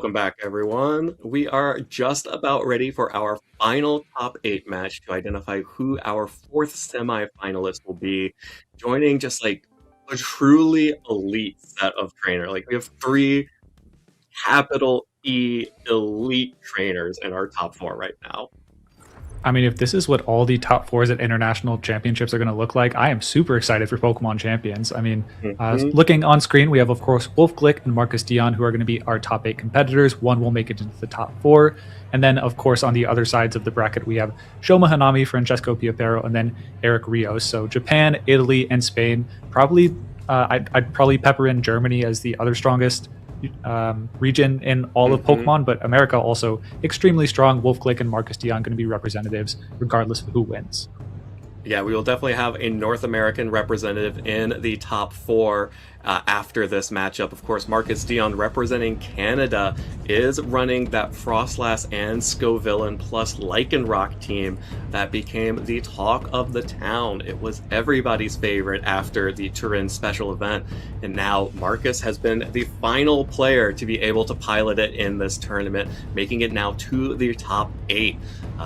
Speaker 3: Welcome back, everyone. We are just about ready for our final top 8 match to identify who our 4th semi-finalist will be, joining just like a truly elite set of trainers. Like, we have 3 capital E elite trainers in our top 4 right now.
Speaker 4: I mean, if this is what all the top fours at international championships are going to look like, I am super excited for Pokemon Champions. I mean, looking on screen, we have, of course, Wolf Glick and Marcus Dion, who are going to be our top 8 competitors. One will make it into the top 4. And then, of course, on the other sides of the bracket, we have Shoma Hanami, Francesco Piapero, and then Eric Rios. So Japan, Italy, and Spain. Probably, I'd probably pepper in Germany as the other strongest region in all of Pokemon, but America also extremely strong. Wolf Glick and Marcus Dion going to be representatives regardless of who wins.
Speaker 3: Yeah, we will definitely have a North American representative in the top 4 after this matchup. Of course, Marcus Dion, representing Canada, is running that Frostlass and Scovillain plus Lycanroc team that became the talk of the town. It was everybody's favorite after the Turin special event, and now Marcus has been the final player to be able to pilot it in this tournament, making it now to the top 8.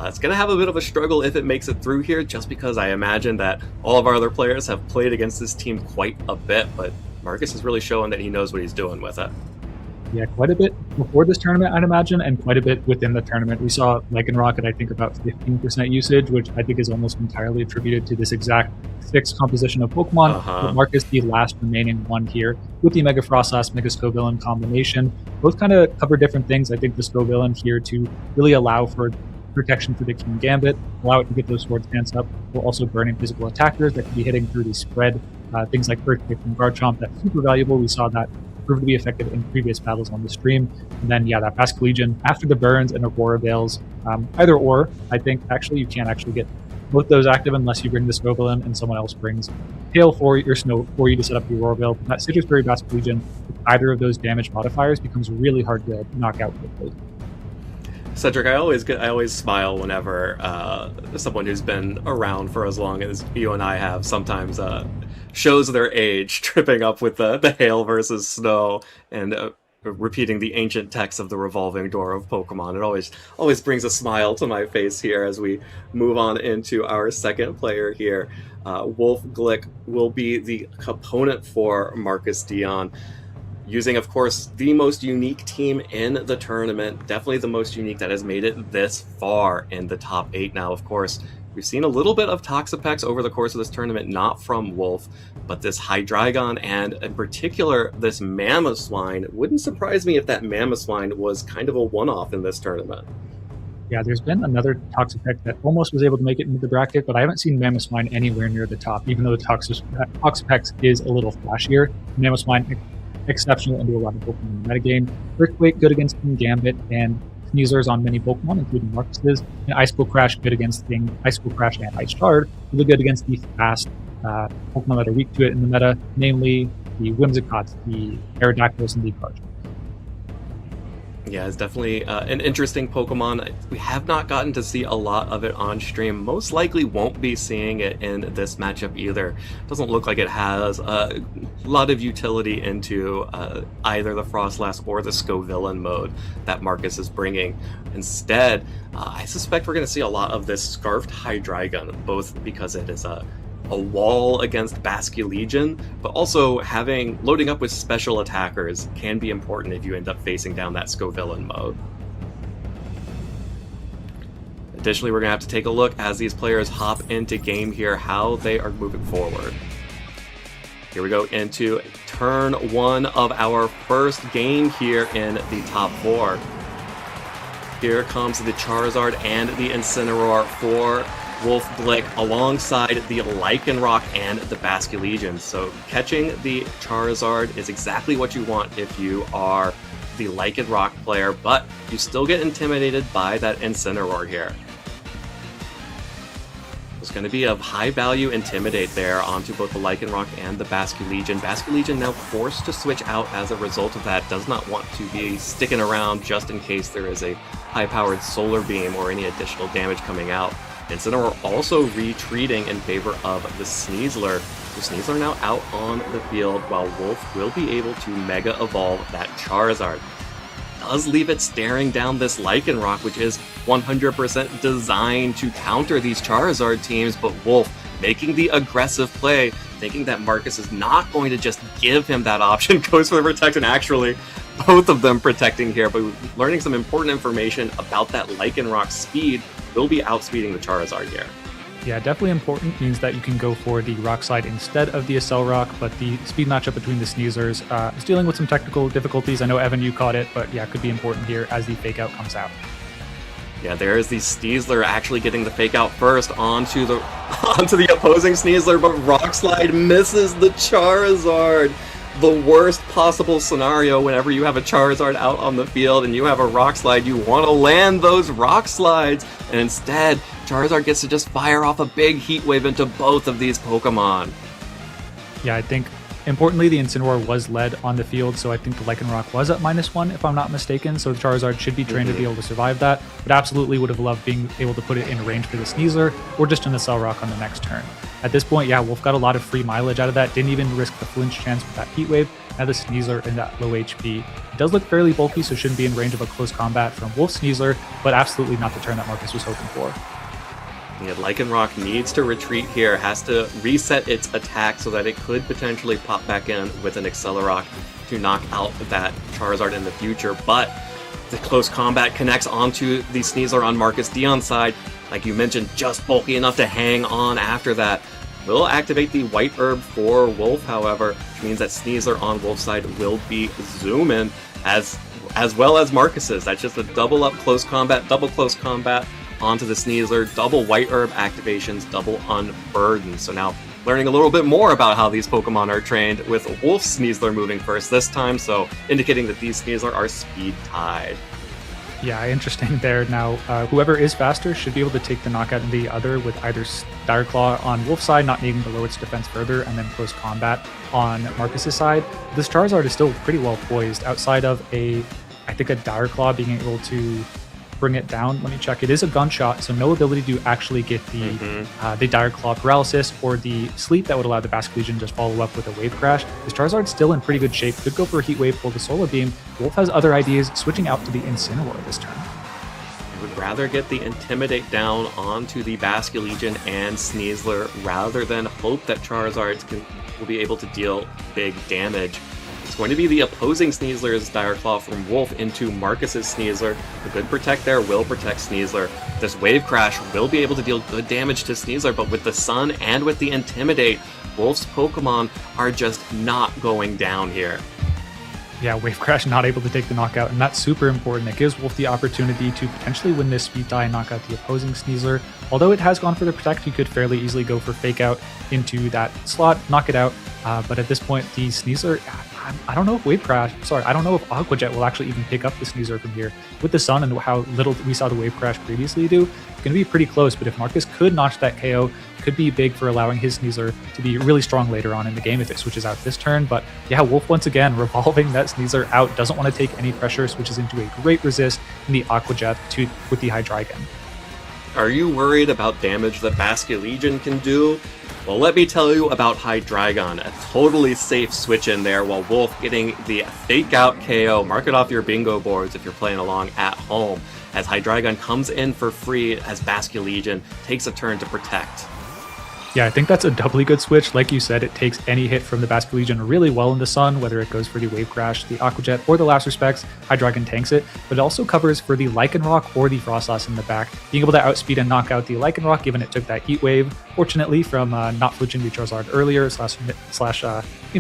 Speaker 3: It's going to have a bit of a struggle if it makes it through here, just because I imagine that all of our other players have played against this team quite a bit, but Marcus is really showing that he knows what he's doing with it.
Speaker 4: Yeah, quite a bit before this tournament, I'd imagine, and quite a bit within the tournament. We saw Lycanroc at, I think, about 15% usage, which I think is almost entirely attributed to this exact 6 composition of Pokemon. But Marcus, the last remaining one here, with the Mega Frostlass, Mega Scovillain combination. Both kind of cover different things. I think the Scovillain here to really allow for protection for the King Gambit, allow it to get those sword stance up, while also burning physical attackers that can be hitting through the spread. Things like Earthquake and Garchomp, that's super valuable. We saw that prove to be effective in previous battles on the stream. And then, yeah, that Basculegion after the burns and Aurora Veils. Either or, I think actually you can't actually get both those active unless you bring the Scovillain and someone else brings Hail for your Snow for you to set up your Aurora Veil. But that Citrus Berry Basculegion, with either of those damage modifiers, becomes really hard to knock out quickly.
Speaker 3: Cedric, I always smile whenever someone who's been around for as long as you and I have sometimes shows their age, tripping up with the hail versus snow and repeating the ancient text of the revolving door of Pokemon. It always brings a smile to my face here as we move on into our second player here. Wolf Glick will be the opponent for Marcus Dion, using, of course, the most unique team in the tournament, definitely the most unique that has made it this far in the top 8 now. Of course, we've seen a little bit of Toxapex over the course of this tournament, not from Wolf, but this Hydreigon and, in particular, this Mamoswine. Wouldn't surprise me if that Mamoswine was kind of a one-off in this tournament.
Speaker 4: Yeah, there's been another Toxapex that almost was able to make it into the bracket, but I haven't seen Mamoswine anywhere near the top, even though the Toxapex is a little flashier. Mamoswine exceptional into a lot of Pokemon in the metagame. Earthquake good against King Gambit and Sneasers on many Pokemon, including Marcus's. And Icicle Crash good against Icicle Crash and Ice Shard. Really good against the fast Pokemon that are weak to it in the meta, namely the Whimsicots, the Aerodactyls, and the Garchomp.
Speaker 3: Yeah, it's definitely an interesting Pokemon. We have not gotten to see a lot of it on stream. Most likely won't be seeing it in this matchup either. Doesn't look like it has a lot of utility into either the Frostlass or the Scovillain mode that Marcus is bringing. Instead, I suspect we're going to see a lot of this Scarfed Hydreigon, both because it is a wall against Basculegion, but also loading up with special attackers can be important if you end up facing down that Scovillain mode. Additionally, we're going to have to take a look as these players hop into game here, how they are moving forward. Here we go into turn 1 of our first game here in the top 4. Here comes the Charizard and the Incineroar for Wolf Glick alongside the Lycanroc and the Basculegion. So catching the Charizard is exactly what you want if you are the Lycanroc player, but you still get intimidated by that Incineroar here. There's going to be a high value Intimidate there onto both the Lycanroc and the Basculegion. Basculegion now forced to switch out as a result of that, does not want to be sticking around just in case there is a high-powered Solar Beam or any additional damage coming out. Incineroar also retreating in favor of the Sneasler. The Sneasler now out on the field, while Wolf will be able to Mega Evolve that Charizard. Does leave it staring down this Lycanroc, which is 100% designed to counter these Charizard teams, but Wolf making the aggressive play, thinking that Marcus is not going to just give him that option, goes for the Protect, and actually both of them protecting here, but learning some important information about that Lycanroc speed. will be outspeeding the Charizard here.
Speaker 4: Yeah, definitely important. Means that you can go for the Rock Slide instead of the Accelerock, but the speed matchup between the Sneasers is dealing with some technical difficulties. I know, Evan, you caught it, but yeah, it could be important here as the Fake Out comes out.
Speaker 3: Yeah, there is the Sneasler actually getting the Fake Out first onto the opposing Sneasler, but Rock Slide misses the Charizard. The worst possible scenario whenever you have a Charizard out on the field and you have a Rock Slide, you want to land those Rock Slides, and instead, Charizard gets to just fire off a big Heat Wave into both of these Pokemon.
Speaker 4: Yeah, I think importantly, the Incineroar was led on the field, so I think the Lycanroc was at -1, if I'm not mistaken, so the Charizard should be trained to be able to survive that, but absolutely would have loved being able to put it in range for the Sneasler, or just an Accelerock on the next turn. At this point, yeah, Wolf got a lot of free mileage out of that, didn't even risk the flinch chance with that Heat Wave. Now the Sneasler in that low HP. It does look fairly bulky, so shouldn't be in range of a close combat from Wolf's Sneasler, but absolutely not the turn that Marcus was hoping for.
Speaker 3: Yeah, Lycanroc needs to retreat here, has to reset its attack so that it could potentially pop back in with an Accelerock to knock out that Charizard in the future, but the close combat connects onto the Sneasler on Marcus Dion's side. Like you mentioned, just bulky enough to hang on after that. Will activate the White Herb for Wolf, however, which means that Sneasler on Wolf's side will be zooming as well as Marcus's. That's just a double up close combat, double close combat onto the Sneasler, double White Herb activations, double Unburden. So now learning a little bit more about how these Pokemon are trained with Wolf's Sneasler moving first this time, so indicating that these Sneasler are speed tied.
Speaker 4: Yeah, interesting there. Now, whoever is faster should be able to take the knockout in the other with either Dire Claw on Wolf's side, not needing to lower its defense further, and then close combat on Marcus's side. This Charizard is still pretty well poised outside of I think a Dire Claw being able to bring it down. Let me check. It is a gunshot, so no ability to actually get the Dire Claw paralysis or the sleep that would allow the Basculegion to just follow up with a Wave Crash. This Charizard's still in pretty good shape. Could go for a Heat Wave, pull the Solar Beam. Wolf has other ideas, switching out to the Incineroar this turn.
Speaker 3: I would rather get the Intimidate down onto the Basculegion and Sneasler rather than hope that Charizard will be able to deal big damage. It's going to be the opposing Sneasler's Dire Claw from Wolf into Marcus's Sneasler. The good protect there will protect Sneasler. This Wave Crash will be able to deal good damage to Sneasler, but with the Sun and with the Intimidate, Wolf's Pokemon are just not going down here.
Speaker 4: Yeah, Wave Crash not able to take the knockout, and that's super important. It gives Wolf the opportunity to potentially win this speed tie and knock out the opposing Sneasler. Although it has gone for the Protect, you could fairly easily go for Fake Out into that slot, knock it out. But at this point, the Sneasler, I don't know if I don't know if Aqua Jet will actually even pick up the Sneasler from here. With the Sun and how little we saw the Wave Crash previously do, it's going to be pretty close. But if Marcus could notch that KO, could be big for allowing his Sneasler to be really strong later on in the game if it switches out this turn. But yeah, Wolf once again revolving that Sneasler out, doesn't want to take any pressure, switches into a great resist in the Aqua Jet with the Hydreigon.
Speaker 3: Are you worried about damage that Basculegion can do? Well, let me tell you about Hydreigon, a totally safe switch in there while Wolf getting the Fake Out KO. Mark it off your bingo boards if you're playing along at home, as Hydreigon comes in for free as Basculegion takes a turn to protect.
Speaker 4: Yeah, I think that's a doubly good switch. Like you said, it takes any hit from the Basculegion really well in the Sun, whether it goes for the Wave Crash, the Aqua Jet, or the Last Respects. Hydreigon tanks it, but it also covers for the Lycanroc or the Frostlass in the back, being able to outspeed and knock out the Lycanroc, given it took that Heat Wave, fortunately, from not flinching the Charizard earlier,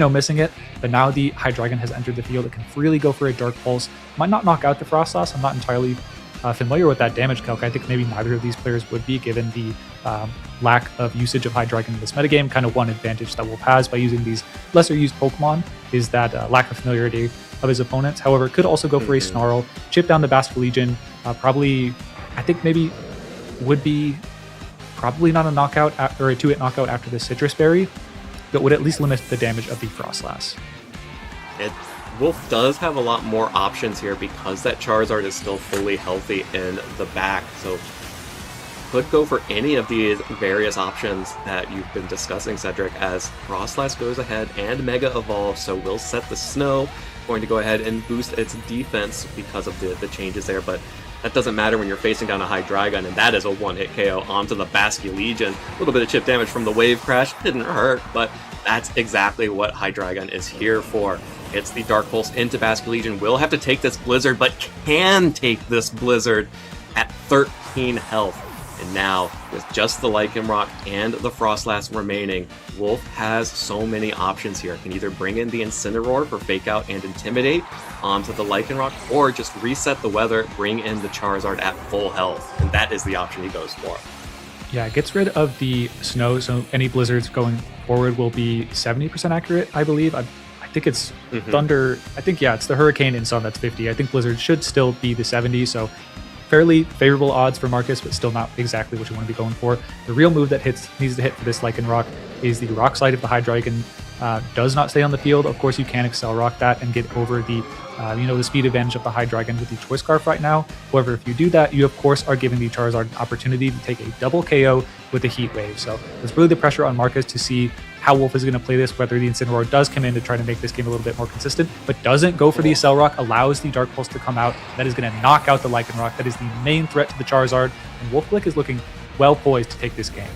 Speaker 4: missing it. But now the Hydreigon has entered the field. It can freely go for a Dark Pulse. Might not knock out the Frostlass. I'm not entirely familiar with that damage calc. I think maybe neither of these players would be, given the lack of usage of Hydreigon in this metagame. Kind of one advantage that Wolf has by using these lesser used Pokemon is that lack of familiarity of his opponents. However, it could also go for a Snarl, chip down the Basculegion. Probably, I think maybe would be probably not a knockout or a 2-hit knockout after the Citrus Berry, but would at least limit the damage of the Frostlass.
Speaker 3: Wolf does have a lot more options here because that Charizard is still fully healthy in the back, so could go for any of these various options that you've been discussing, Cedric, as Frostlass goes ahead and Mega Evolve, so will set the Snow, going to go ahead and boost its defense because of the changes there, but that doesn't matter when you're facing down a Hydreigon, and that is a one-hit KO onto the Basculegion. A little bit of chip damage from the Wave Crash, didn't hurt, but that's exactly what Hydreigon is here for. Hits the Dark Pulse into Basculegion, will have to take this Blizzard, but can take this Blizzard at 13 health. And now, with just the Lycanroc and the Frostlass remaining, Wolf has so many options here. Can either bring in the Incineroar for Fake Out and Intimidate onto the Lycanroc, or just reset the weather, bring in the Charizard at full health. And that is the option he goes for.
Speaker 4: Yeah, it gets rid of the snow, so any blizzards going forward will be 70% accurate, I believe. I think it's Thunder. I think, yeah, it's the Hurricane and Sun that's 50. I think Blizzard should still be the 70, so fairly favorable odds for Marcus, but still not exactly what you want to be going for. The real move that needs to hit for this Lycanroc is the Rock Slide if the Hydreigon does not stay on the field. Of course, you can Excel Rock that and get over the the speed advantage of the Hydreigon with the Choice Scarf right now. However, if you do that, you of course are giving the Charizard an opportunity to take a double KO with a Heat Wave. So there's really the pressure on Marcus to see how Wolf is going to play this, whether the Incineroar does come in to try to make this game a little bit more consistent, but doesn't go for the Accel Rock, allows the Dark Pulse to come out. That is going to knock out the Lycanroc. That is the main threat to the Charizard, and Wolf Glick is looking well poised to take this game.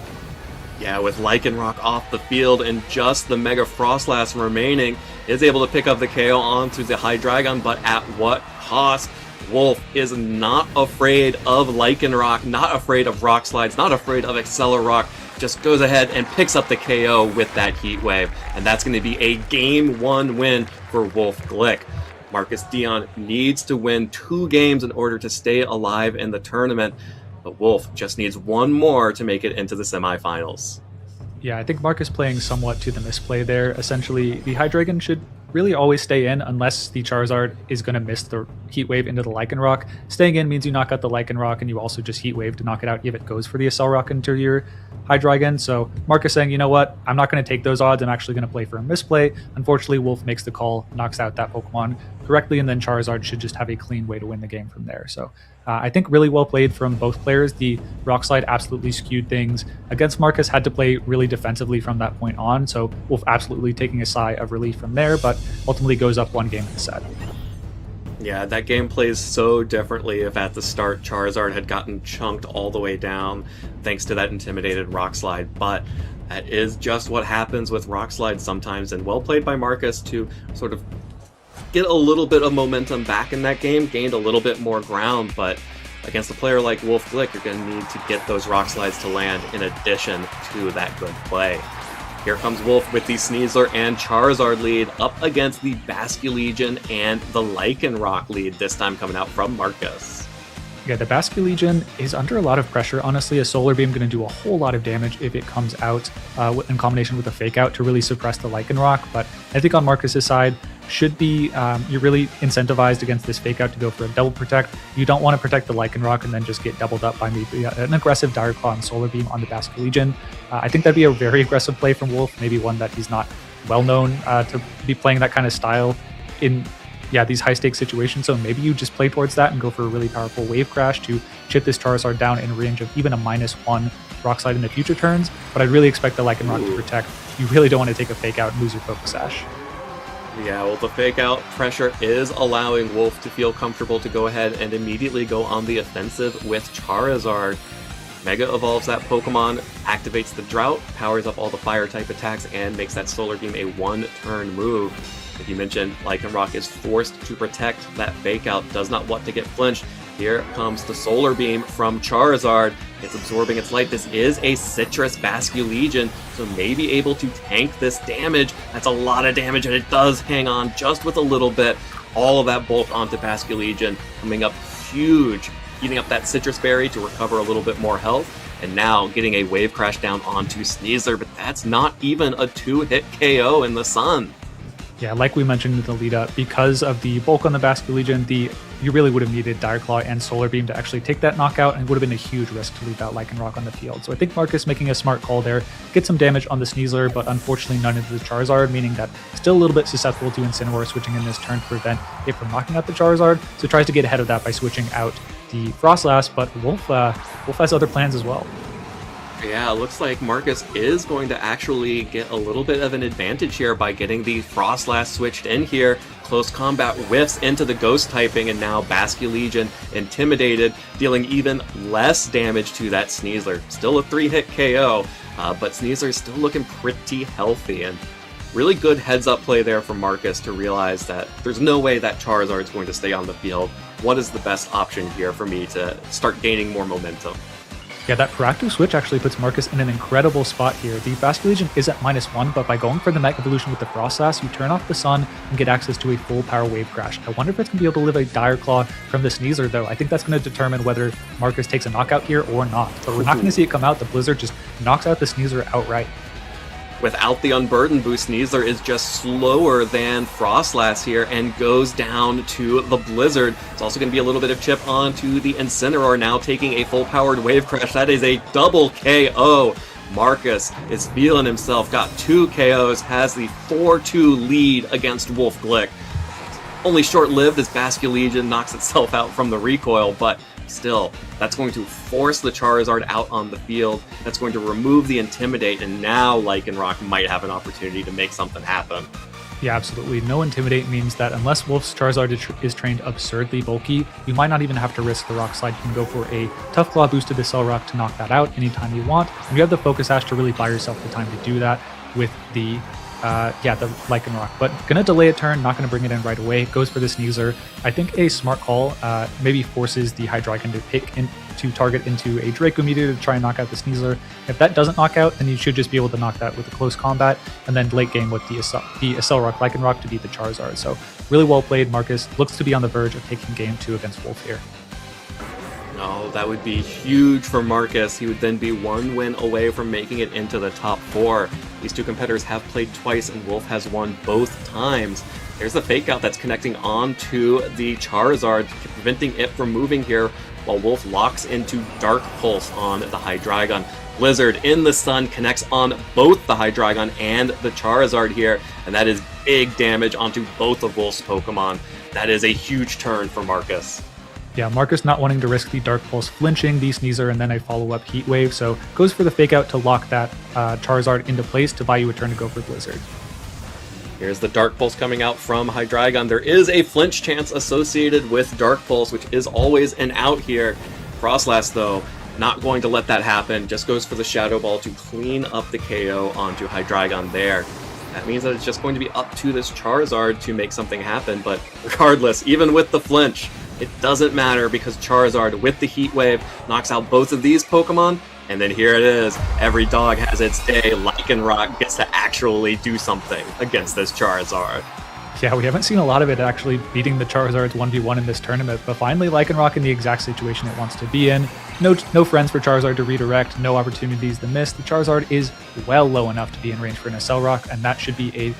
Speaker 3: Yeah, with Lycanroc off the field and just the Mega Frostlass remaining, is able to pick up the KO onto the Hydreigon, but at what cost? Wolf is not afraid of Lycanroc, not afraid of Rock Slides, not afraid of Accelerock, just goes ahead and picks up the KO with that Heat Wave, and that's going to be a Game 1 win for Wolf Glick. Marcus Dion needs to win 2 games in order to stay alive in the tournament, but Wolf just needs 1 more to make it into the semifinals.
Speaker 4: Yeah, I think Marcus playing somewhat to the misplay there. Essentially, the Hydreigon should really always stay in unless the Charizard is going to miss the Heat Wave into the Lycanroc. Staying in means you knock out the Lycanroc and you also just Heat Wave to knock it out if it goes for the Accelerock into your Hydreigon. So Marcus saying, you know what, I'm not going to take those odds, I'm actually going to play for a misplay. Unfortunately, Wolf makes the call, knocks out that Pokemon correctly, and then Charizard should just have a clean way to win the game from there. So I think really well played from both players. The Rock Slide absolutely skewed things against Marcus, had to play really defensively from that point on, so Wolf absolutely taking a sigh of relief from there, but ultimately goes up 1 game in the set.
Speaker 3: Yeah, that game plays so differently if at the start Charizard had gotten chunked all the way down thanks to that intimidated Rock Slide, but that is just what happens with Rock Slide sometimes, and well played by Marcus to sort of get a little bit of momentum back in that game, gained a little bit more ground, but against a player like Wolf Glick, you're going to need to get those Rock Slides to land in addition to that good play. Here comes Wolf with the Sneasler and Charizard lead up against the Basculegion and the Lycanroc lead, this time coming out from Marcus.
Speaker 4: Yeah, the Basculegion is under a lot of pressure. Honestly, a Solar Beam going to do a whole lot of damage if it comes out in combination with a Fake Out to really suppress the Lycanroc, but I think on Marcus's side, should be you're really incentivized against this Fake Out to go for a double protect. You don't want to protect the Lycanroc and then just get doubled up by maybe an aggressive Dire Claw and Solar Beam on the Basculegion. I think that'd be a very aggressive play from Wolf, maybe one that he's not well known to be playing that kind of style in these high stakes situations. So maybe you just play towards that and go for a really powerful Wave Crash to chip this Charizard down in range of even a -1 Rock Slide in the future turns. But I'd really expect the Lycanroc to protect. You really don't want to take a Fake Out and lose your Focus Sash.
Speaker 3: Yeah, well, the Fake Out pressure is allowing Wolf to feel comfortable to go ahead and immediately go on the offensive with Charizard. Mega Evolves that Pokemon, activates the Drought, powers up all the Fire-type attacks, and makes that Solar Beam a 1-turn move. Like you mentioned, Lycanroc is forced to protect that Fake Out, does not want to get flinched. Here comes the Solar Beam from Charizard. It's absorbing its light. This is a Citrus Basculegion, so maybe able to tank this damage. That's a lot of damage, and it does hang on just with a little bit. All of that bulk onto Basculegion, coming up huge, eating up that Citrus Berry to recover a little bit more health, and now getting a Wave Crash down onto Sneasler, but that's not even a 2-hit KO in the sun.
Speaker 4: Yeah, like we mentioned in the lead up, because of the bulk on the Basculegion, you really would have needed Dire Claw and Solar Beam to actually take that knockout, and it would have been a huge risk to leave that Lycanroc on the field. So I think Marcus making a smart call there, get some damage on the Sneasler, but unfortunately none into the Charizard, meaning that still a little bit susceptible to Incineroar switching in this turn to prevent it from knocking out the Charizard. So tries to get ahead of that by switching out the Frostlass, but Wolf has other plans as well.
Speaker 3: Yeah, it looks like Marcus is going to actually get a little bit of an advantage here by getting the Frostlass switched in here. Close combat whiffs into the Ghost typing, and now Basculegion intimidated, dealing even less damage to that Sneasler. Still a 3-hit KO, but Sneasler is still looking pretty healthy, and really good heads-up play there from Marcus to realize that there's no way that Charizard is going to stay on the field. What is the best option here for me to start gaining more momentum?
Speaker 4: Yeah, that proactive switch actually puts Marcus in an incredible spot here. The Basket Legion is at -1, but by going for the Mech Evolution with the Frost Sass, you turn off the Sun and get access to a full power Wave Crash. I wonder if it's going to be able to live a Dire Claw from the Sneasler, though. I think that's going to determine whether Marcus takes a knockout here or not. But we're not going to see it come out. The Blizzard just knocks out the Sneasler outright.
Speaker 3: Without the Unburden boost, Sneasler is just slower than Frostlass here and goes down to the Blizzard. It's also going to be a little bit of chip onto the Incineroar, now taking a full-powered Wave Crash. That is a double KO. Marcus is feeling himself, got 2 KOs, has the 4-2 lead against Wolf Glick. Only short-lived as Basket Legion knocks itself out from the recoil, but still, that's going to force the Charizard out on the field. That's going to remove the Intimidate, and now Lycanroc might have an opportunity to make something happen.
Speaker 4: Yeah, absolutely. No Intimidate means that unless Wolf's Charizard is trained absurdly bulky, you might not even have to risk the Rock Slide. You can go for a Tough Claw boosted Accel Rock to knock that out anytime you want. And you have the Focus Sash to really buy yourself the time to do that with the the Lycanroc. But gonna delay a turn, not gonna bring it in right away. Goes for the Sneasler. I think a smart call maybe forces the Hydreigon to target into a Draco Meteor to try and knock out the Sneasler. If that doesn't knock out, then you should just be able to knock that with a close combat, and then late game with the Accel Rock Lycanroc to beat the Charizard. So really well played. Marcus looks to be on the verge of taking game 2 against Wolf here.
Speaker 3: Oh, that would be huge for Marcus. He would then be 1 win away from making it into the top 4. These two competitors have played twice, and Wolf has won both times. There's the Fake Out that's connecting onto the Charizard, preventing it from moving here, while Wolf locks into Dark Pulse on the Hydreigon. Blizzard in the Sun connects on both the Hydreigon and the Charizard here, and that is big damage onto both of Wolf's Pokemon. That is a huge turn for Marcus.
Speaker 4: Yeah, Marcus not wanting to risk the Dark Pulse flinching the Sneasler and then a follow-up Heat Wave, so goes for the Fake Out to lock that Charizard into place to buy you a turn to go for Blizzard.
Speaker 3: Here's the Dark Pulse coming out from Hydreigon. There is a flinch chance associated with Dark Pulse, which is always an out here. Frostlass, though, not going to let that happen. Just goes for the Shadow Ball to clean up the KO onto Hydreigon there. That means that it's just going to be up to this Charizard to make something happen, but regardless, even with the flinch, it doesn't matter because Charizard with the Heat Wave knocks out both of these Pokemon, and then here it is. Every dog has its day. Lycanroc gets to actually do something against this Charizard.
Speaker 4: Yeah, we haven't seen a lot of it actually beating the Charizards 1v1 in this tournament, but finally Lycanroc in the exact situation it wants to be in. No friends for Charizard to redirect, no opportunities to miss. The Charizard is well low enough to be in range for an Accel Rock, and that should be a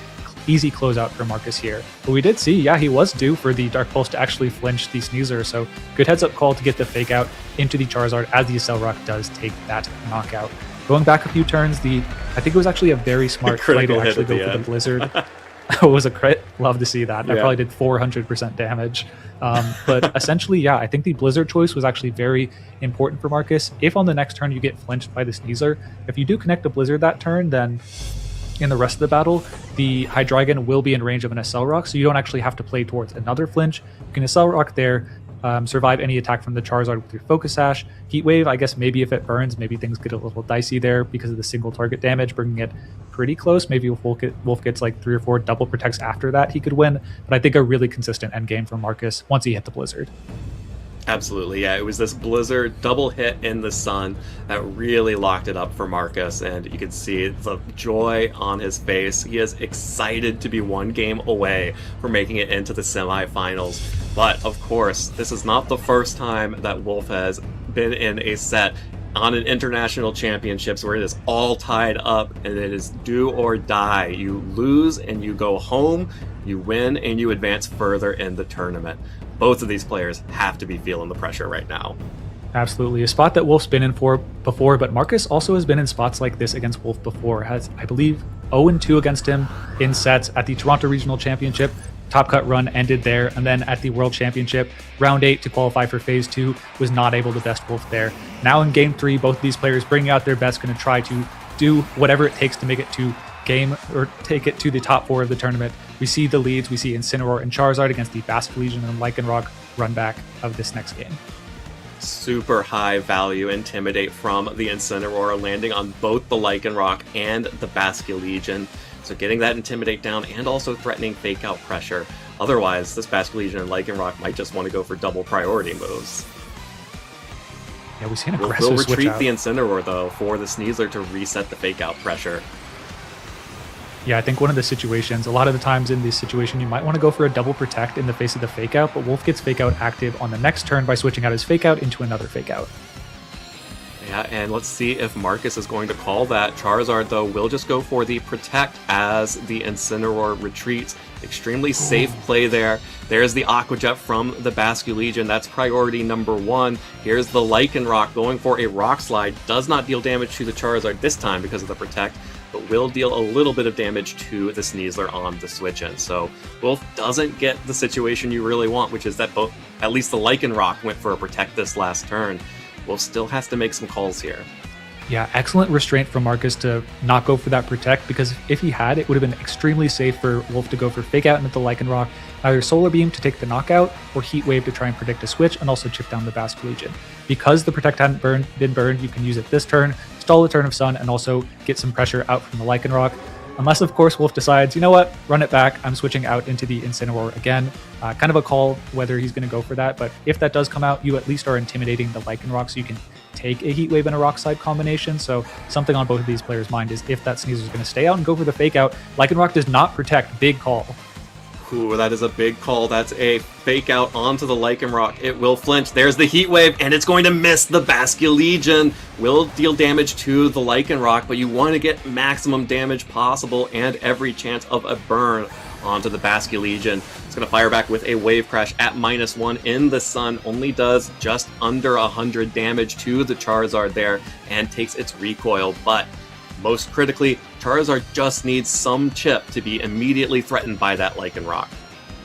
Speaker 4: easy closeout for Marcus here. But we did see, yeah, he was due for the Dark Pulse to actually flinch the Sneasler, so good heads-up call to get the Fake Out into the Charizard as the Accel Rock does take that knockout. Going back a few turns, I think it was actually a very smart play to actually go for the Blizzard. It was a crit. Love to see that. Yeah. I probably did 400% damage. But essentially, yeah, I think the Blizzard choice was actually very important for Marcus. If on the next turn you get flinched by the Sneasler, if you do connect a Blizzard that turn, then in the rest of the battle, the Hydreigon will be in range of an Accel Rock, so you don't actually have to play towards another flinch. You can Accel Rock there, survive any attack from the Charizard with your Focus Sash. Heat Wave, I guess maybe if it burns, maybe things get a little dicey there because of the single target damage, bringing it pretty close. Maybe if Wolf gets like 3 or 4 double protects after that, he could win. But I think a really consistent endgame for Marcus once he hit the Blizzard.
Speaker 3: Absolutely, yeah. It was this Blizzard double hit in the Sun that really locked it up for Marcus, and you can see the joy on his face. He is excited to be 1 game away from making it into the semifinals. But, of course, this is not the first time that Wolf has been in a set on an international championships where it is all tied up and it is do or die. You lose and you go home, you win and you advance further in the tournament. Both of these players have to be feeling the pressure right now.
Speaker 4: Absolutely. A spot that Wolf's been in for before, but Marcus also has been in spots like this against Wolf before. Has, I believe, 0-2 against him in sets at the Toronto Regional Championship. Top Cut run ended there, and then at the World Championship, round 8 to qualify for Phase 2, was not able to best Wolf there. Now in Game 3, both of these players bringing out their best, going to try to do whatever it takes to make it to game or take it to the top 4 of the tournament. We see the leads. We see Incineroar and Charizard against the Basket Legion and Lycanroc run back of this next game.
Speaker 3: Super high value Intimidate from the Incineroar, landing on both the Lycanroc and the Basket Legion. So getting that Intimidate down and also threatening Fake Out pressure. Otherwise, this Basket Legion and Lycanroc might just want to go for double priority moves.
Speaker 4: Yeah, we see an
Speaker 3: We'll
Speaker 4: aggressive switch
Speaker 3: retreat
Speaker 4: out.
Speaker 3: the Incineroar, though, for the Sneasler to reset the fake-out pressure.
Speaker 4: Yeah, I think one of the situations, a lot of the times in this situation, you might want to go for a double protect in the face of the fake out, but Wolf gets fake out active on the next turn by switching out his fake out into another fake out.
Speaker 3: Yeah, and let's see if Marcus is going to call that. Charizard, though, will just go for the protect as the Incineroar retreats. Extremely safe play there. There's the Aqua Jet from the Basculegion. That's priority number 1. Here's the Lycanroc going for a Rock Slide. Does not deal damage to the Charizard this time because of the protect, but will deal a little bit of damage to the Sneasler on the switch-in. So Wolf doesn't get the situation you really want, which is that both, at least the Lycanroc went for a protect this last turn. Wolf still has to make some calls here.
Speaker 4: Yeah, excellent restraint from Marcus to not go for that protect, because if he had, it would have been extremely safe for Wolf to go for fake out into the Lycanroc, either Solar Beam to take the knockout or Heat Wave to try and predict a switch and also chip down the Basculegion. Because the protect hadn't been burned, you can use it this turn, stall the turn of Sun, and also get some pressure out from the Lycanroc. Unless, of course, Wolf decides, you know what, run it back, I'm switching out into the Incineroar again. Kind of a call whether he's going to go for that, but if that does come out, you at least are intimidating the Lycanroc, so you can take a Heat Wave and a Rock Slide combination. So something on both of these players' mind is if that Sneasler is going to stay out and go for the fake out, Lycanroc does not protect. Big call.
Speaker 3: Ooh, that is a big call. That's a fake out onto the Lycanroc. It will flinch. There's the Heat Wave, and it's going to miss the Basculegion. Will deal damage to the Lycanroc, but you want to get maximum damage possible and every chance of a burn onto the Basculegion. It's going to fire back with a Wave Crash at -1 in the Sun. Only does just under 100 damage to the Charizard there and takes its recoil, but most critically, Charizard just needs some chip to be immediately threatened by that Lycanroc.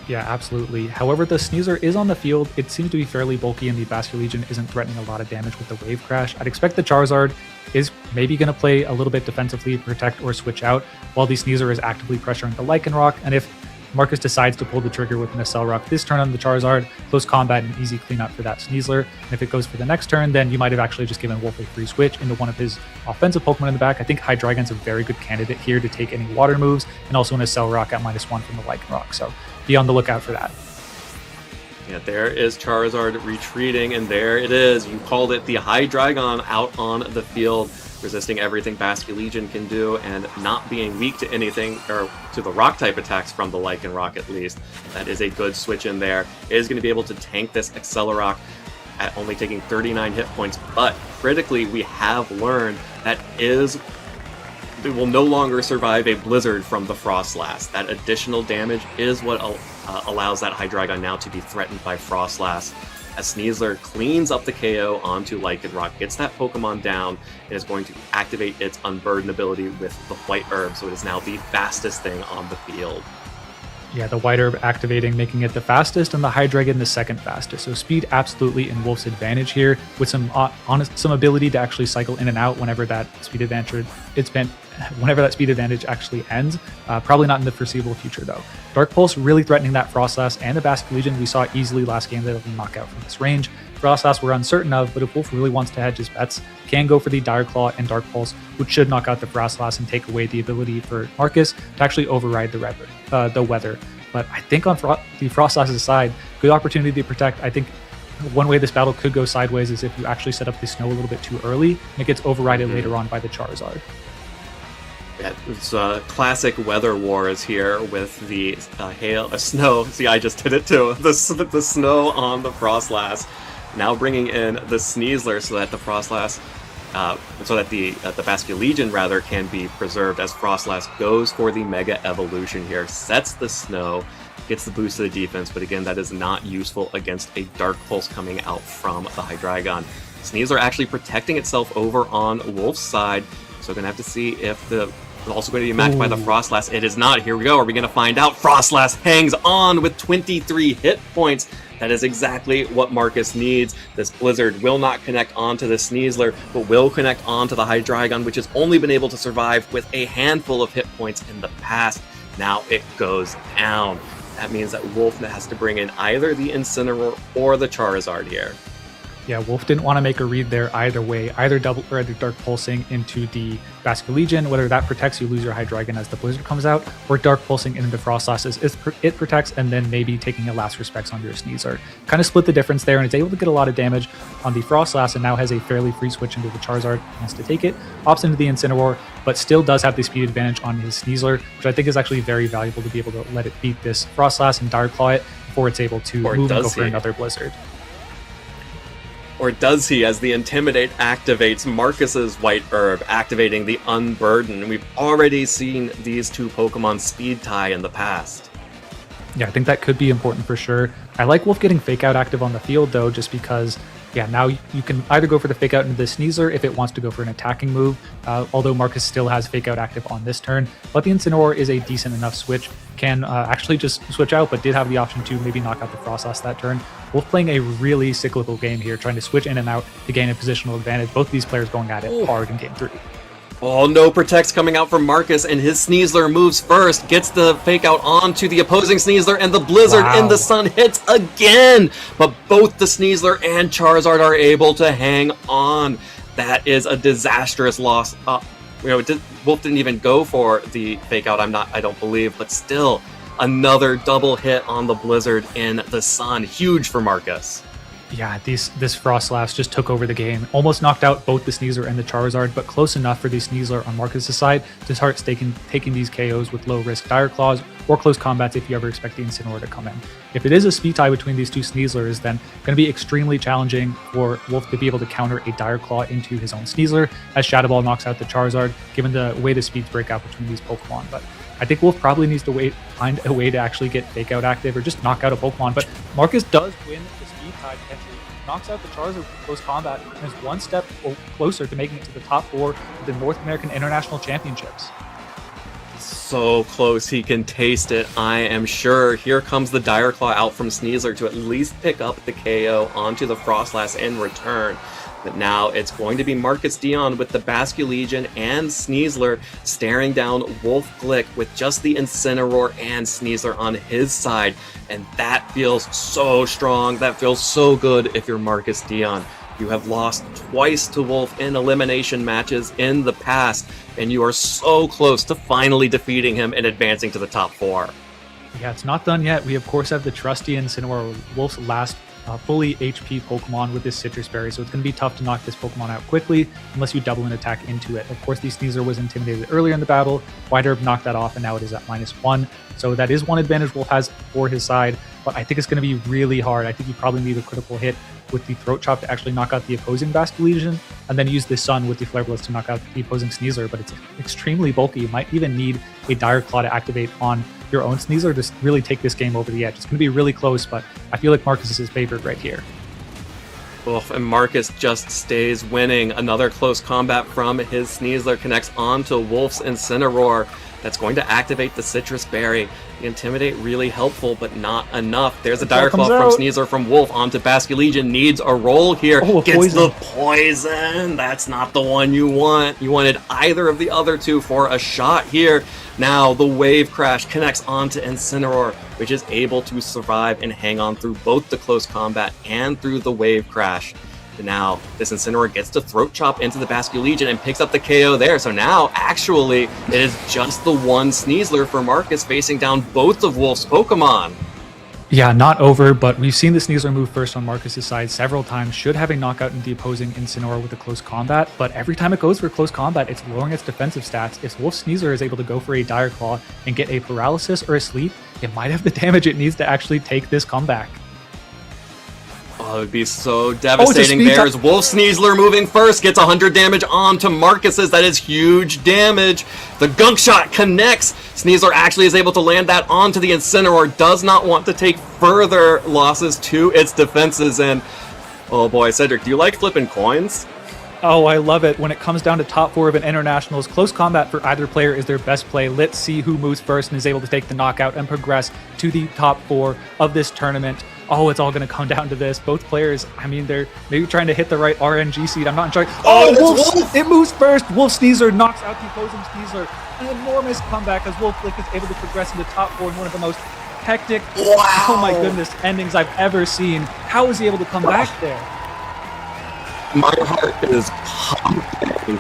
Speaker 4: Yeah, absolutely. However, the Sneasler is on the field. It seems to be fairly bulky, and the Basculegion isn't threatening a lot of damage with the Wave Crash. I'd expect the Charizard is maybe going to play a little bit defensively, protect or switch out, while the Sneasler is actively pressuring the Lycanroc. And if Marcus decides to pull the trigger with an Accelerock this turn on the Charizard, close combat and easy cleanup for that Sneasler. And if it goes for the next turn, then you might have actually just given Wolf a free switch into one of his offensive Pokemon in the back. I think Hydreigon's a very good candidate here to take any water moves, and also an Accelerock at -1 from the Lycanroc. So be on the lookout for that.
Speaker 3: Yeah, there is Charizard retreating, and there it is. You called it, the Hydreigon out on the field, resisting everything Basculegion can do and not being weak to anything, or to the rock-type attacks from the Lycanroc at least. That is a good switch in there. It is going to be able to tank this Accelerock at only taking 39 hit points, but critically, we have learned that it will no longer survive a Blizzard from the Frostlass. That additional damage is what allows that Hydreigon now to be threatened by Frostlass. As Sneasler cleans up the KO onto Lycanroc, gets that Pokemon down, and is going to activate its Unburden ability with the White Herb, so it is now the fastest thing on the field.
Speaker 4: Yeah, the White Herb activating, making it the fastest, and the Hydreigon the second fastest. So speed absolutely in Wolf's advantage here, with some ability to actually cycle in and out whenever that speed advantage actually ends. Probably not in the foreseeable future though. Dark Pulse really threatening that Frostlass and the Basculegion. We saw easily last game that it'll knock out from this range. Frostlass we're uncertain of, but if Wolf really wants to hedge his bets, can go for the Dire Claw and Dark Pulse, which should knock out the Frostlass and take away the ability for Marcus to actually override the weather. But I think on the Frostlass's side, good opportunity to protect. I think one way this battle could go sideways is if you actually set up the snow a little bit too early, and it gets overridden later on by the Charizard.
Speaker 3: Yeah, it's classic weather wars here with the snow. See, I just did it too. The snow on the Frostlass. Now bringing in the Sneasler so that the Frostlass, the Basculegion rather can be preserved as Frostlass goes for the Mega Evolution here. Sets the snow, gets the boost to the defense, but again, that is not useful against a Dark Pulse coming out from the Hydreigon. Sneasler actually protecting itself over on Wolf's side, so we're going to have to see if it's also going to be matched by the Frostlass. It is not. Here we go. Are we going to find out? Frostlass hangs on with 23 hit points. That is exactly what Marcus needs. This Blizzard will not connect onto the Sneasler, but will connect onto the Hydreigon, which has only been able to survive with a handful of hit points in the past. Now it goes down. That means that Wolf has to bring in either the Incineroar or the Charizard here.
Speaker 4: Yeah, Wolf didn't want to make a read there either way, either double or either Dark Pulsing into the Basket Legion, whether that protects you lose your Hydreigon as the Blizzard comes out, or Dark Pulsing into the Frostlass it protects, and then maybe taking a last respects on your Sneasler. Kind of split the difference there, and it's able to get a lot of damage on the Frostlass, and now has a fairly free switch into the Charizard, wants to take it, opts into the Incineroar, but still does have the speed advantage on his Sneasler, which I think is actually very valuable to be able to let it beat this Frostlass and Dire Claw it before it's able to move and go for another Blizzard.
Speaker 3: Or does he, as the Intimidate activates Marcus's White Herb, activating the Unburden? We've already seen these two Pokemon speed tie in the past.
Speaker 4: Yeah, I think that could be important for sure. I like Wolf getting Fake Out active on the field, though, just because, yeah, now you can either go for the Fake Out into the Sneasler if it wants to go for an attacking move, although Marcus still has Fake Out active on this turn. But the Incineroar is a decent enough switch, can actually just switch out, but did have the option to maybe knock out the Frostlass that turn. Wolf playing a really cyclical game here, trying to switch in and out to gain a positional advantage. Both these players going at it hard in Game 3.
Speaker 3: Oh, no protects coming out from Marcus, and his Sneasler moves first, gets the Fake Out onto the opposing Sneasler, and the Blizzard in the sun hits again! But both the Sneasler and Charizard are able to hang on. That is a disastrous loss. Wolf didn't even go for the Fake Out, I don't believe, but still, another double hit on the Blizzard in the sun. Huge for Marcus.
Speaker 4: Yeah, this Frostlass just took over the game. Almost knocked out both the Sneasler and the Charizard, but close enough for the Sneasler on Marcus' side to start taking these KOs with low-risk Dire Claws or close combats if you ever expect the Incineroar to come in. If it is a speed tie between these two Sneaslers, then going to be extremely challenging for Wolf to be able to counter a Dire Claw into his own Sneasler, as Shadow Ball knocks out the Charizard, given the way the speeds break out between these Pokemon. But I think Wolf probably needs to find a way to actually get Fake Out active or just knock out a Pokemon. But Marcus does win the speed tie potentially, knocks out the Charizard with close combat, and is one step closer to making it to the top 4 of the North American International Championships.
Speaker 3: So close, he can taste it, I am sure. Here comes the Dire Claw out from Sneasler to at least pick up the KO onto the Frostlass in return. But now it's going to be Marcus Dion with the Basculegion and Sneasler staring down Wolf Glick with just the Incineroar and Sneasler on his side. And that feels so strong. That feels so good if you're Marcus Dion. You have lost twice to Wolf in elimination matches in the past, and you are so close to finally defeating him and advancing to the top 4.
Speaker 4: Yeah, it's not done yet. We, of course, have the trusty Incineroar, Wolf's last fully HP Pokemon with this Citrus Berry, so it's going to be tough to knock this Pokemon out quickly unless you double an attack into it. Of course, the Sneasler was intimidated earlier in the battle. White Herb knocked that off, and now it is at -1. So that is one advantage Wolf has for his side, but I think it's going to be really hard. I think you probably need a critical hit with the Throat Chop to actually knock out the opposing Basculegion, and then use the Sun with the Flare Blitz to knock out the opposing Sneasler, but it's extremely bulky. You might even need a Dire Claw to activate on your own Sneasler to really take this game over the edge. It's going to be really close, but I feel like Marcus is his favorite right here.
Speaker 3: Oof, and Marcus just stays winning. Another close combat from his Sneasler connects onto Wolf's Incineroar. That's going to activate the Citrus Berry. The Intimidate really helpful, but not enough. There's a Dire Claw from Sneasler from Wolf onto Basculegion. Needs a roll here. Gets poison. The poison. That's not the one you want. You wanted either of the other two for a shot here. Now the Wave Crash connects onto Incineroar, which is able to survive and hang on through both the close combat and through the Wave Crash. But now this Incineroar gets to Throat Chop into the Basculegion and picks up the KO there. So now, actually, it is just the one Sneasler for Marcus facing down both of Wolf's Pokemon.
Speaker 4: Yeah, not over, but we've seen the Sneasler move first on Marcus' side several times, should have a knockout in the opposing Incineroar with a close combat, but every time it goes for close combat, it's lowering its defensive stats. If Wolf's Sneasler is able to go for a Dire Claw and get a Paralysis or a Sleep, it might have the damage it needs to actually take this comeback.
Speaker 3: Oh, it would be so devastating. There's Wolf Sneasler moving first, gets 100 damage onto Marcus's. That is huge damage. The Gunk Shot connects. Sneasler actually is able to land that onto the Incineroar. Does not want to take further losses to its defenses. And oh boy, Cedric, do you like flipping coins?
Speaker 4: Oh, I love it. When it comes down to top 4 of an internationals, close combat for either player is their best play. Let's see who moves first and is able to take the knockout and progress to the top 4 of this tournament. Oh, it's all going to come down to this. Both players, I mean, they're maybe trying to hit the right RNG seed. I'm not enjoying. Oh, Wolf! It moves first. Wolf Sneasler knocks out the opposing Sneasler. An enormous comeback as Wolf Glick is able to progress into top 4 in one of the most hectic, oh my goodness, endings I've ever seen. How was he able to come back there?
Speaker 3: My heart is pumping.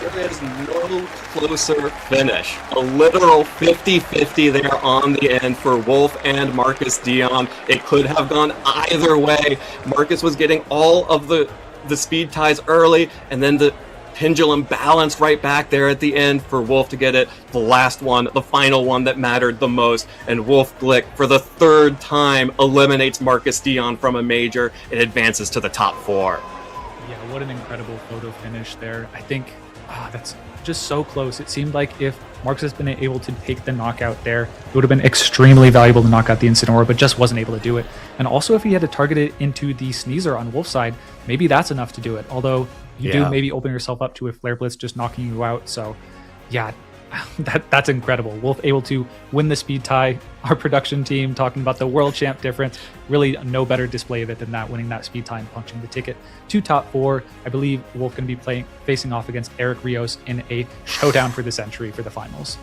Speaker 3: There is no closer finish. A literal 50-50 there on the end for Wolf and Marcus Dion. It could have gone either way. Marcus was getting all of the speed ties early, and then the pendulum balanced right back there at the end for Wolf to get it. The last one, the final one that mattered the most, and Wolf Glick, for the third time, eliminates Marcus Dion from a major and advances to the top 4.
Speaker 4: Yeah, what an incredible photo finish there. I think that's just so close. It seemed like if Marcus has been able to take the knockout there, it would have been extremely valuable to knock out the Incineroar, but just wasn't able to do it. And also, if he had to target it into the Sneasler on Wolf's side, maybe that's enough to do it. Although you do maybe open yourself up to a Flare Blitz just knocking you out. So yeah, that's incredible. Wolf able to win the speed tie. Our production team talking about the world champ difference. Really no better display of it than that, winning that speed tie and punching the ticket to top 4. I believe Wolf going to be facing off against Eric Rios in a showdown for the century for the finals.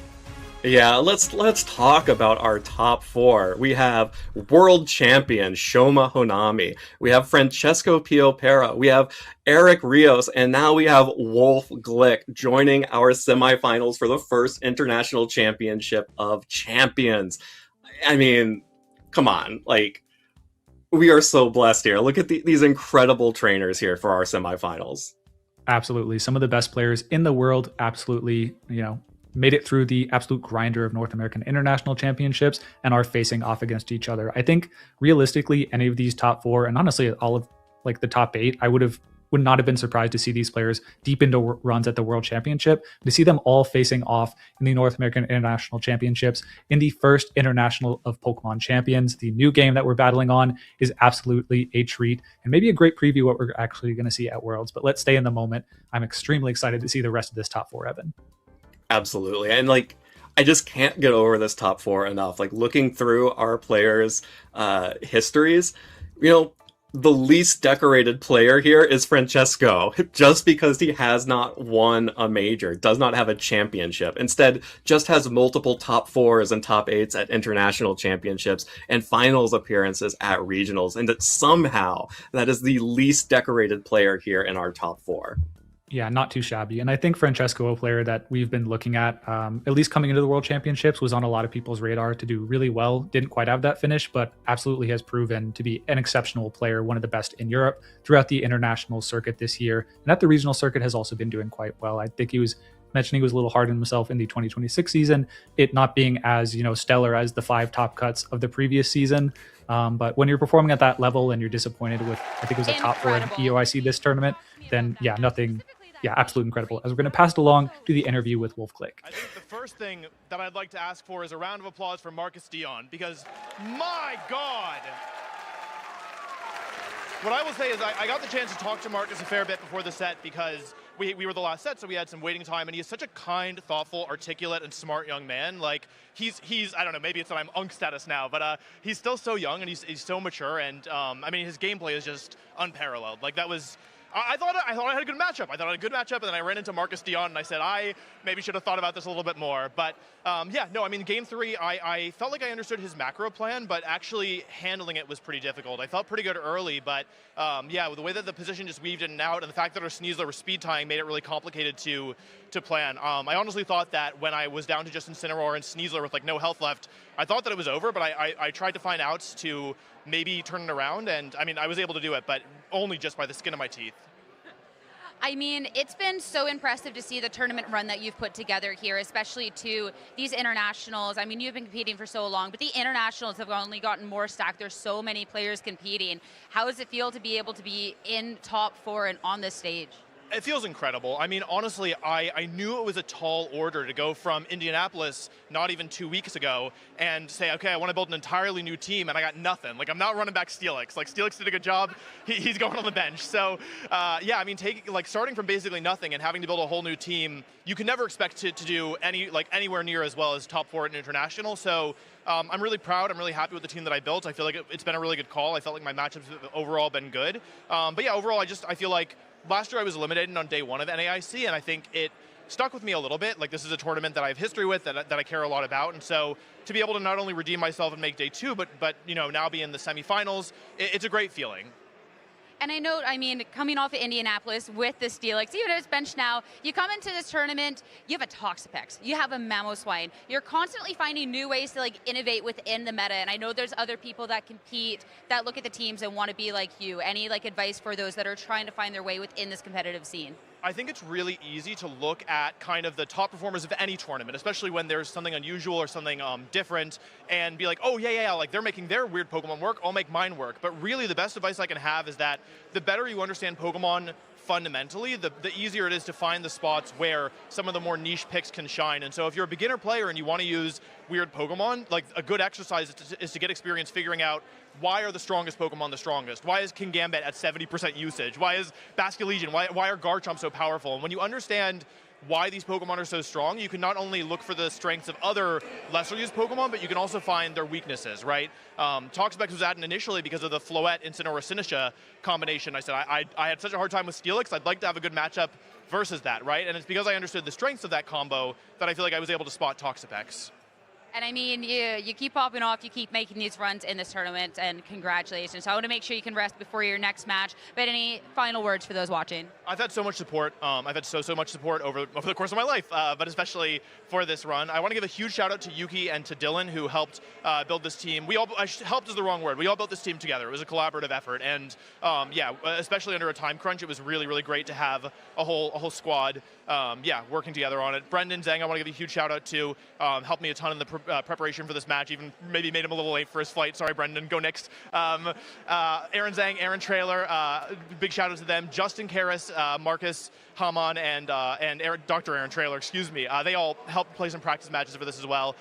Speaker 3: Yeah, let's talk about our top 4. We have world champion Shoma Honami. We have Francesco Piopera. We have Eric Rios. And now we have Wolf Glick joining our semifinals for the first international championship of champions. I mean, come on. Like, we are so blessed here. Look at these incredible trainers here for our semifinals.
Speaker 4: Absolutely. Some of the best players in the world. Absolutely, made it through the absolute grinder of North American International Championships and are facing off against each other. I think realistically, any of these top 4, and honestly, all of like the top 8, I would not have been surprised to see these players deep into runs at the World Championship, to see them all facing off in the North American International Championships in the first International of Pokemon Champions. The new game that we're battling on is absolutely a treat and maybe a great preview what we're actually going to see at Worlds. But let's stay in the moment. I'm extremely excited to see the rest of this top 4, Evan.
Speaker 3: Absolutely. And I just can't get over this top 4 enough. Looking through our players' histories, the least decorated player here is Francesco, just because he has not won a major, does not have a championship. Instead, just has multiple top 4s and top 8s at international championships and finals appearances at regionals. And that somehow that is the least decorated player here in our top 4.
Speaker 4: Yeah, not too shabby. And I think Francesco, a player that we've been looking at least coming into the World Championships, was on a lot of people's radar to do really well. Didn't quite have that finish, but absolutely has proven to be an exceptional player, one of the best in Europe throughout the international circuit this year. And at the regional circuit has also been doing quite well. I think he was mentioning he was a little hard on himself in the 2026 season, it not being as stellar as the 5 top cuts of the previous season. But when you're performing at that level and you're disappointed with, I think it was a top 4 in EOIC this tournament, then absolutely incredible. As we're going to pass it along to the interview with Wolf Glick.
Speaker 9: I think the first thing that I'd like to ask for is a round of applause for Marcus Dion, because my God. What I will say is I got the chance to talk to Marcus a fair bit before the set, because we were the last set, so we had some waiting time, and he is such a kind, thoughtful, articulate, and smart young man. He's I don't know, maybe it's that I'm unk status now, but he's still so young, and he's so mature, and his gameplay is just unparalleled. I thought I had a good matchup. And then I ran into Marcus Dion, and I said I maybe should have thought about this a little bit more. But game 3, I felt like I understood his macro plan, but actually handling it was pretty difficult. I felt pretty good early, but the way that the position just weaved in and out, and the fact that our Sneasler was speed tying made it really complicated to plan. I honestly thought that when I was down to just Incineroar and Sneasler with no health left, I thought that it was over, but I tried to find outs to maybe turn it around, and I was able to do it, but only just by the skin of my teeth.
Speaker 10: It's been so impressive to see the tournament run that you've put together here, especially to these internationals. You've been competing for so long, but the internationals have only gotten more stacked. There's so many players competing. How does it feel to be able to be in top 4 and on this stage?
Speaker 9: It feels incredible. Honestly, I knew it was a tall order to go from Indianapolis not even 2 weeks ago and say, okay, I want to build an entirely new team, and I got nothing. I'm not running back Steelix. Steelix did a good job. He's going on the bench. So, starting from basically nothing and having to build a whole new team, you can never expect to do anywhere near as well as top 4 at international. So, I'm really proud. I'm really happy with the team that I built. I feel like it's been a really good call. I felt like my matchups have overall been good. Overall, I feel like last year I was eliminated on day 1 of NAIC, and I think it stuck with me a little bit. This is a tournament that I have history with, that I care a lot about, and so to be able to not only redeem myself and make day 2, but now be in the semifinals, it's a great feeling.
Speaker 10: And I know, I mean, coming off of Indianapolis with the Steelix, even if it's benched now, you come into this tournament, you have a Toxapex, you have a Mamoswine. You're constantly finding new ways to like innovate within the meta. And I know there's other people that compete, that look at the teams and want to be like you. Any like advice for those that are trying to find their way within this competitive scene?
Speaker 9: I think it's really easy to look at kind of the top performers of any tournament, especially when there's something unusual or something different, and be like, oh, yeah, like they're making their weird Pokemon work, I'll make mine work. But really, the best advice I can have is that the better you understand Pokemon fundamentally, the easier it is to find the spots where some of the more niche picks can shine. And so if you're a beginner player and you want to use weird Pokemon, like a good exercise is to get experience figuring out why are the strongest Pokemon the strongest? Why is Kingambit at 70% usage? Why is Basculegion? Why are Garchomp so powerful? And when you understand why these Pokemon are so strong, you can not only look for the strengths of other lesser used Pokemon, but you can also find their weaknesses, right? Toxapex was added initially because of the Floette Incineroar Sinisha combination. I said, I had such a hard time with Steelix, I'd like to have a good matchup versus that, right? And it's because I understood the strengths of that combo that I feel like I was able to spot Toxapex.
Speaker 10: And I mean, you keep popping off, you keep making these runs in this tournament, and congratulations. So I want to make sure you can rest before your next match. But any final words for those watching? I've
Speaker 9: had so much support. I've had so much support over the course of my life, but especially for this run. I want to give a huge shout out to Yuki and to Dylan, who helped build this team. Helped is the wrong word. We all built this team together. It was a collaborative effort, and yeah, especially under a time crunch, it was really, really great to have a whole squad, working together on it. Brendan Zhang, I want to give a huge shout out to. Helped me a ton in the preparation for this match, even maybe made him a little late for his flight. Sorry, Brendan, go next. Aaron Zhang, Aaron Trailer, big shout out to them. Justin Karras, Marcus Haman, and Dr. Aaron Trailer, excuse me. They all helped play some practice matches for this as well.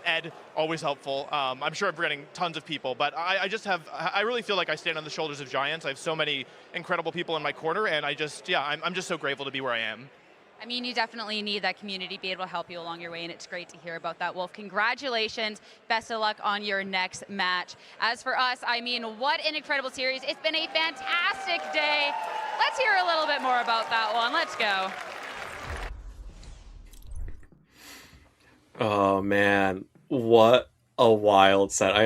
Speaker 9: Ed, always helpful. I'm sure I'm forgetting tons of people, but I really feel like I stand on the shoulders of giants. I have so many incredible people in my corner, and I'm just so grateful to be where I am.
Speaker 10: I mean, you definitely need that community to be able to help you along your way, and it's great to hear about that, Wolf. Congratulations. Best of luck on your next match. As for us, I mean, what an incredible series. It's been a fantastic day. Let's hear a little bit more about that one. Let's go.
Speaker 3: Oh, man. What a wild set. I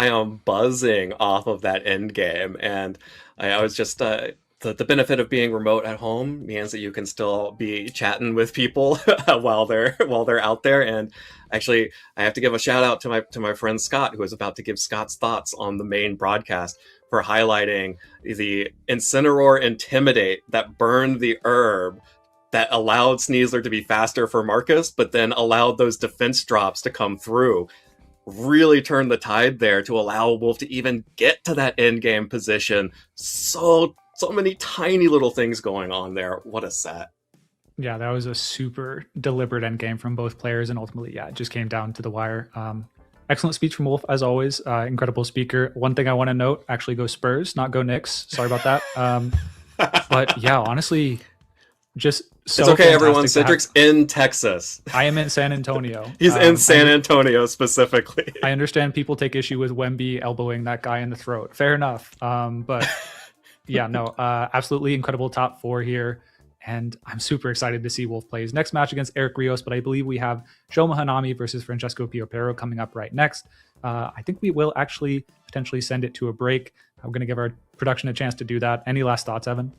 Speaker 3: am buzzing off of that end game, and I was just... The benefit of being remote at home means that you can still be chatting with people while they're out there. And actually, I have to give a shout out to my friend Scott, who is about to give Scott's thoughts on the main broadcast, for highlighting the Incineroar Intimidate that burned the herb, that allowed Sneasler to be faster for Marcus, but then allowed those defense drops to come through. Really turned the tide there to allow Wolf to even get to that end game position. So many tiny little things going on there. What a set.
Speaker 4: Yeah, that was a super deliberate end game from both players, and ultimately, it just came down to the wire. Excellent speech from Wolf, as always. Incredible speaker. One thing I want to note, actually go Spurs, not go Knicks. Sorry about that. But yeah, honestly, just so
Speaker 3: it's okay, everyone. Cedric's in Texas.
Speaker 4: I am in San Antonio.
Speaker 3: He's in San Antonio specifically.
Speaker 4: I understand people take issue with Wemby elbowing that guy in the throat. Fair enough. But... yeah, no, absolutely incredible top four here. And I'm super excited to see Wolf play his next match against Eric Rios. But I believe we have Shoma Hanami versus Francesco Piopero coming up right next. I think we will actually potentially send it to a break. I'm going to give our production a chance to do that. Any last thoughts, Evan?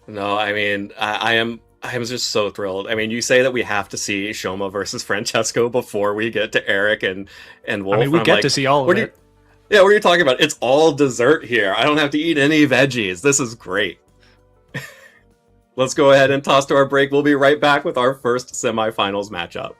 Speaker 3: No, I mean, I am just so thrilled. I mean, you say that we have to see Shoma versus Francesco before we get to Eric and Wolf.
Speaker 4: I mean, we get to see all of it.
Speaker 3: Yeah, what are you talking about? It's all dessert here. I don't have to eat any veggies. This is great. Let's go ahead and toss to our break. We'll be right back with our first semifinals matchup.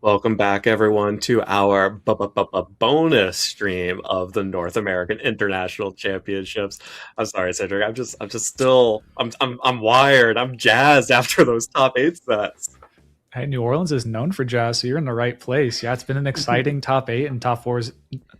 Speaker 3: Welcome back, everyone, to our bonus stream of the North American International Championships. I'm sorry, Cedric. I'm just still, I'm wired. I'm jazzed after those top 8 sets.
Speaker 4: Hey, New Orleans is known for jazz, so you're in the right place. Yeah, it's been an exciting top 8, and top 4 is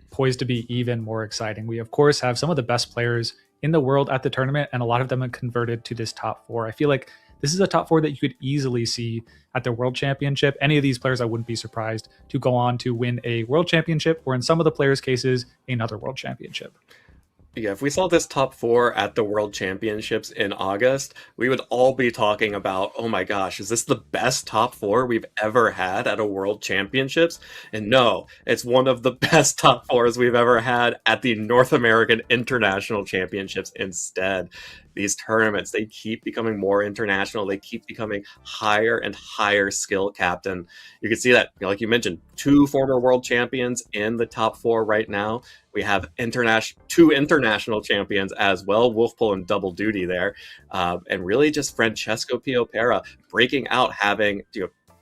Speaker 4: poised to be even more exciting. We, of course, have some of the best players in the world at the tournament, and a lot of them have converted to this top 4. I feel like this is a top 4 that you could easily see at the World Championship. Any of these players, I wouldn't be surprised to go on to win a World Championship, or in some of the players' cases, another World Championship.
Speaker 3: Yeah, if we saw this top 4 at the World Championships in August, we would all be talking about, oh my gosh, is this the best top 4 we've ever had at a World Championships? And no, it's one of the best top 4s we've ever had at the North American International Championships instead. These tournaments, they keep becoming more international. They keep becoming higher and higher skill capped. And you can see that, like you mentioned, 2 former world champions in the top 4 right now. We have 2 international champions as well, Wolfpool and double duty there. And really just Francesco Piopera breaking out, having,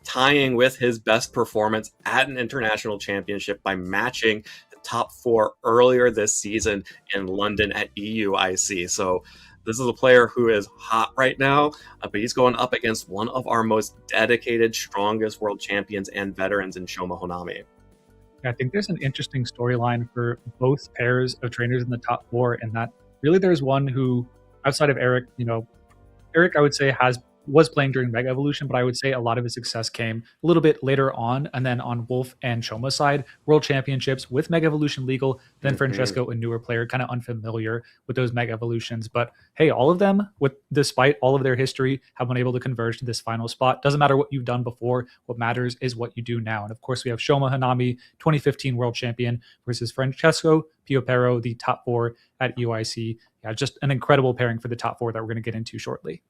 Speaker 3: tying with his best performance at an international championship by matching the top 4 earlier this season in London at EUIC. So this is a player who is hot right now, but he's going up against one of our most dedicated, strongest world champions and veterans in Shoma Honami.
Speaker 4: I think there's an interesting storyline for both pairs of trainers in the top 4, in that really there's one who, outside of Eric, Eric, I would say, was playing during Mega Evolution, but I would say a lot of his success came a little bit later on. And then on Wolf and Shoma's side, World Championships with Mega Evolution legal, then Francesco, a newer player, kind of unfamiliar with those Mega Evolutions. But hey, all of them, despite all of their history, have been able to converge to this final spot. Doesn't matter what you've done before. What matters is what you do now. And of course, we have Shoma Hanami, 2015 World Champion, versus Francesco Piopero, the top 4 at UIC. Yeah, just an incredible pairing for the top 4 that we're going to get into shortly.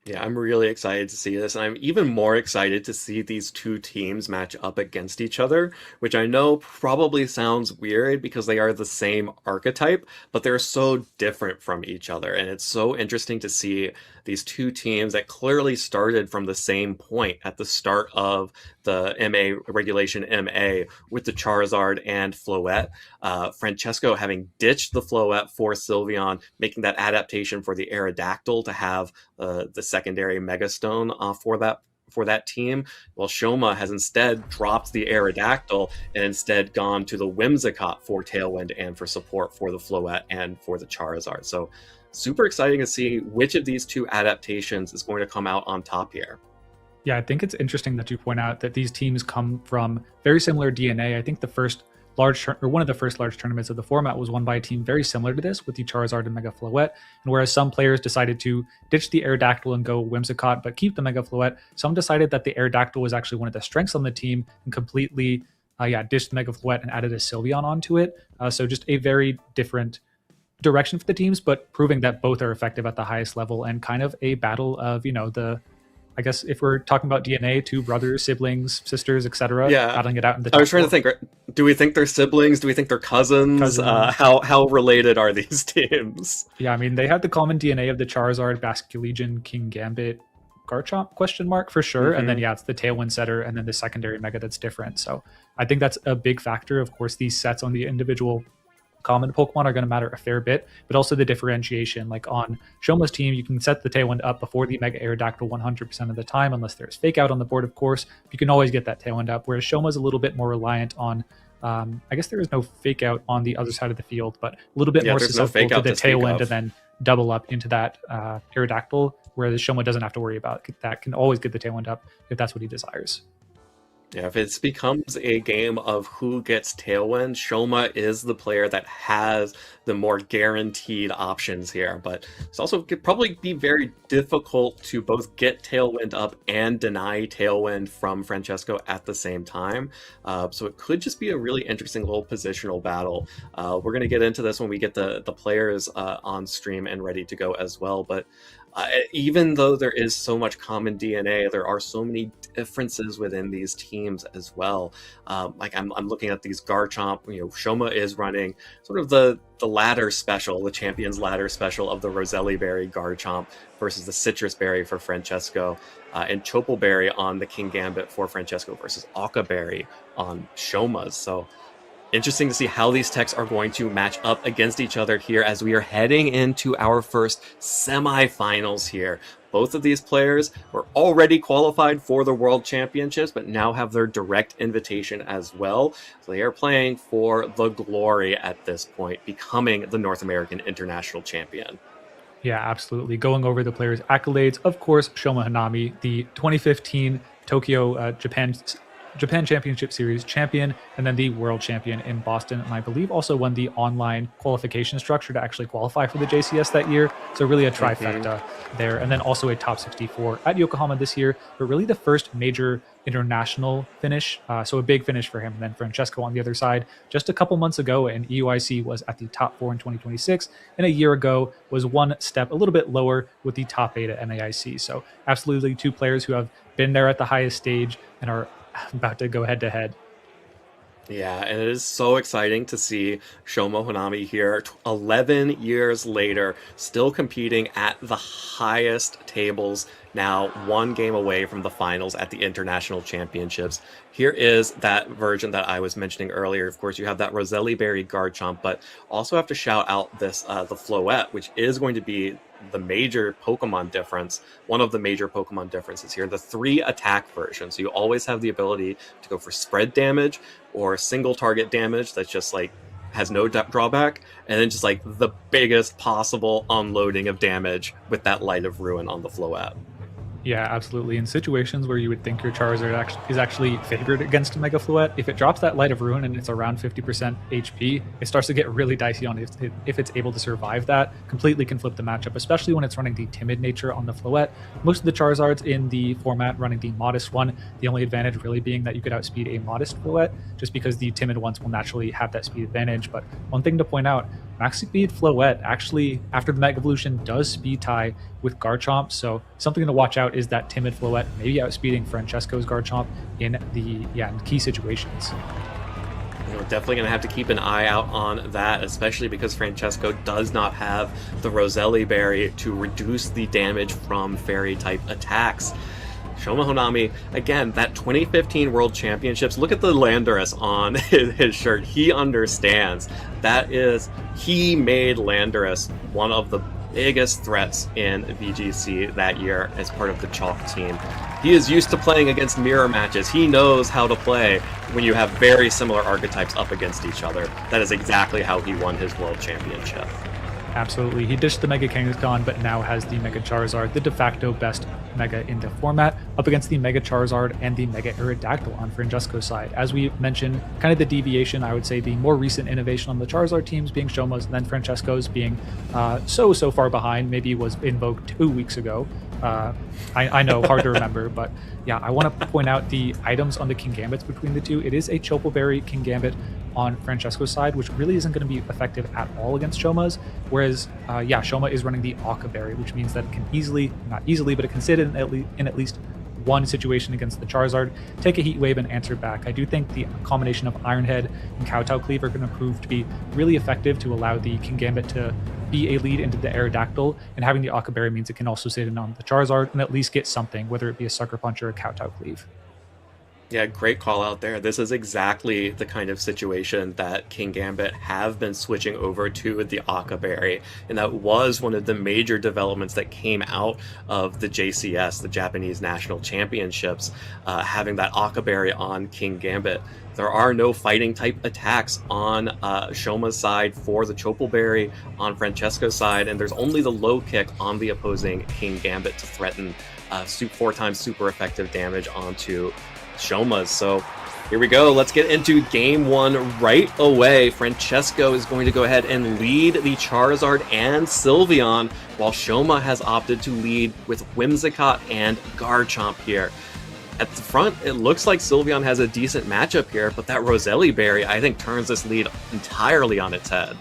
Speaker 3: Yeah, I'm really excited to see this, and I'm even more excited to see these 2 teams match up against each other, which I know probably sounds weird because they are the same archetype, but they're so different from each other, and it's so interesting to see these 2 teams that clearly started from the same point at the start of the MA regulation MA with the Charizard and Floette. Francesco having ditched the Floette for Sylveon, making that adaptation for the Aerodactyl to have the secondary Megastone for that team, while Shoma has instead dropped the Aerodactyl and instead gone to the Whimsicott for Tailwind and for support for the Floette and for the Charizard. So super exciting to see which of these 2 adaptations is going to come out on top here.
Speaker 4: Yeah, I think it's interesting that you point out that these teams come from very similar DNA. I think the first one of the first large tournaments of the format was won by a team very similar to this, with the Charizard and Mega Floette. And whereas some players decided to ditch the Aerodactyl and go Whimsicott, but keep the Mega Floette, some decided that the Aerodactyl was actually one of the strengths on the team and completely ditched the Mega Floette and added a Sylveon onto it. So just a very different direction for the teams, but proving that both are effective at the highest level, and kind of a battle of, I guess if we're talking about DNA, 2 brothers, siblings, sisters, etc., battling it out in the top.
Speaker 3: I was trying to think, do we think they're siblings? Do we think they're cousins? How related are these teams?
Speaker 4: Yeah, I mean, they have the common DNA of the Charizard, Basculegion, King Gambit, Garchomp, for sure. And then, it's the Tailwind setter and then the secondary Mega that's different. So I think that's a big factor. Of course, these sets on the individual common Pokemon are going to matter a fair bit, but also the differentiation. Like on Shoma's team, you can set the Tailwind up before the Mega Aerodactyl 100% of the time, unless there's Fake Out on the board, of course. You can always get that Tailwind up, whereas Shoma's a little bit more reliant on, I guess there is no Fake Out on the other side of the field, but a little bit more susceptible to the Tailwind and then double up into that Aerodactyl, whereas Shoma doesn't have to worry about that, can always get the Tailwind up if that's what he desires.
Speaker 3: Yeah, if it becomes a game of who gets Tailwind, Shoma is the player that has the more guaranteed options here. But it's also could probably be very difficult to both get Tailwind up and deny Tailwind from Francesco at the same time. So it could just be a really interesting little positional battle. We're going to get into this when we get the players on stream and ready to go as well. But even though there is so much common DNA, there are so many differences within these teams teams as well. Like I'm looking at these Garchomp. Shoma is running sort of the ladder special, the Champions Ladder special of the Roselli Berry Garchomp versus the Citrus Berry for Francesco, and Chopal Berry on the King Gambit for Francesco versus Aka Berry on Shoma's. So interesting to see how these techs are going to match up against each other here as we are heading into our first semifinals here. Both of these players were already qualified for the World Championships, but now have their direct invitation as well. So they are playing for the glory at this point, becoming the North American International Champion.
Speaker 4: Yeah, absolutely. Going over the players' accolades, of course, Shoma Hanami, the 2015 Tokyo, Japan Championship Series champion, and then the world champion in Boston, and I believe also won the online qualification structure to actually qualify for the JCS that year. So really a trifecta there, and then also a top 64 at Yokohama this year, but really the first major international finish, so a big finish for him. And then Francesco on the other side, just a couple months ago, and EUIC was at the top 4 in 2026, and a year ago was one step a little bit lower with the top 8 at NAIC. So absolutely two players who have been there at the highest stage and are about to go head to head.
Speaker 3: Yeah, and it is so exciting to see Shoma Hanami here 11 years later, still competing at the highest tables, now one game away from the finals at the International Championships. Here is that version that I was mentioning earlier. Of course, you have that Roselli Berry Garchomp, but also have to shout out this the Floette, which is going to be the major Pokemon difference, one of the major Pokemon differences here, the 3 attack version. So you always have the ability to go for spread damage or single target damage that's just like has no drawback, and then just like the biggest possible unloading of damage with that Light of Ruin on the Floette.
Speaker 4: Yeah, absolutely. In situations where you would think your Charizard is actually favored against a Mega Floette, if it drops that Light of Ruin and it's around 50% HP, it starts to get really dicey on if it's able to survive that. Completely can flip the matchup, especially when it's running the timid nature on the Floette. Most of the Charizards in the format running the modest one, the only advantage really being that you could outspeed a modest Floette, just because the timid ones will naturally have that speed advantage. But one thing to point out, Max Speed Floette actually, after the Mega Evolution, does speed tie with Garchomp, so something to watch out is that timid Floette maybe outspeeding Francesco's Garchomp in key situations.
Speaker 3: Definitely going to have to keep an eye out on that, especially because Francesco does not have the Roselli Berry to reduce the damage from Fairy-type attacks. Shoma Hanami, again, that 2015 World Championships, look at the Landorus on his shirt. He understands. He made Landorus one of the biggest threats in VGC that year as part of the Chalk team. He is used to playing against mirror matches. He knows how to play when you have very similar archetypes up against each other. That is exactly how he won his World Championship.
Speaker 4: Absolutely. He dished the Mega Kangaskhan, but now has the Mega Charizard, the de facto best Mega in the format, up against the Mega Charizard and the Mega Aerodactyl on Francesco's side. As we mentioned, kind of the deviation, I would say the more recent innovation on the Charizard teams being Shoma's, and then Francesco's being so far behind, maybe was invoked 2 weeks ago. I know, hard to remember, but yeah, I want to point out the items on the King Gambits between the two. It is a Chopal Berry King Gambit on Francesco's side, which really isn't going to be effective at all against Shoma's, whereas Shoma is running the Aka Berry, which means that it can not easily, but it can sit in at least one situation against the Charizard, take a Heat Wave and answer back. I do think the combination of Iron Head and Kowtow Cleave are going to prove to be really effective to allow the King Gambit to be a lead into the Aerodactyl, and having the Aka Berry means it can also sit in on the Charizard and at least get something, whether it be a Sucker Punch or a Kowtow Cleave.
Speaker 3: Yeah, great call out there. This is exactly the kind of situation that King Gambit have been switching over to the Aka Berry, and that was one of the major developments that came out of the JCS, the Japanese National Championships, having that Aka Berry on King Gambit. There are no fighting type attacks on Shoma's side for the Chopal Berry, on Francesco's side, and there's only the low kick on the opposing King Gambit to threaten 4 times super effective damage onto Shoma's. So here we go. Let's get into game 1 right away. Francesco is going to go ahead and lead the Charizard and Sylveon, while Shoma has opted to lead with Whimsicott and Garchomp here. At the front, it looks like Sylveon has a decent matchup here, but that Roselli Berry, I think, turns this lead entirely on its head.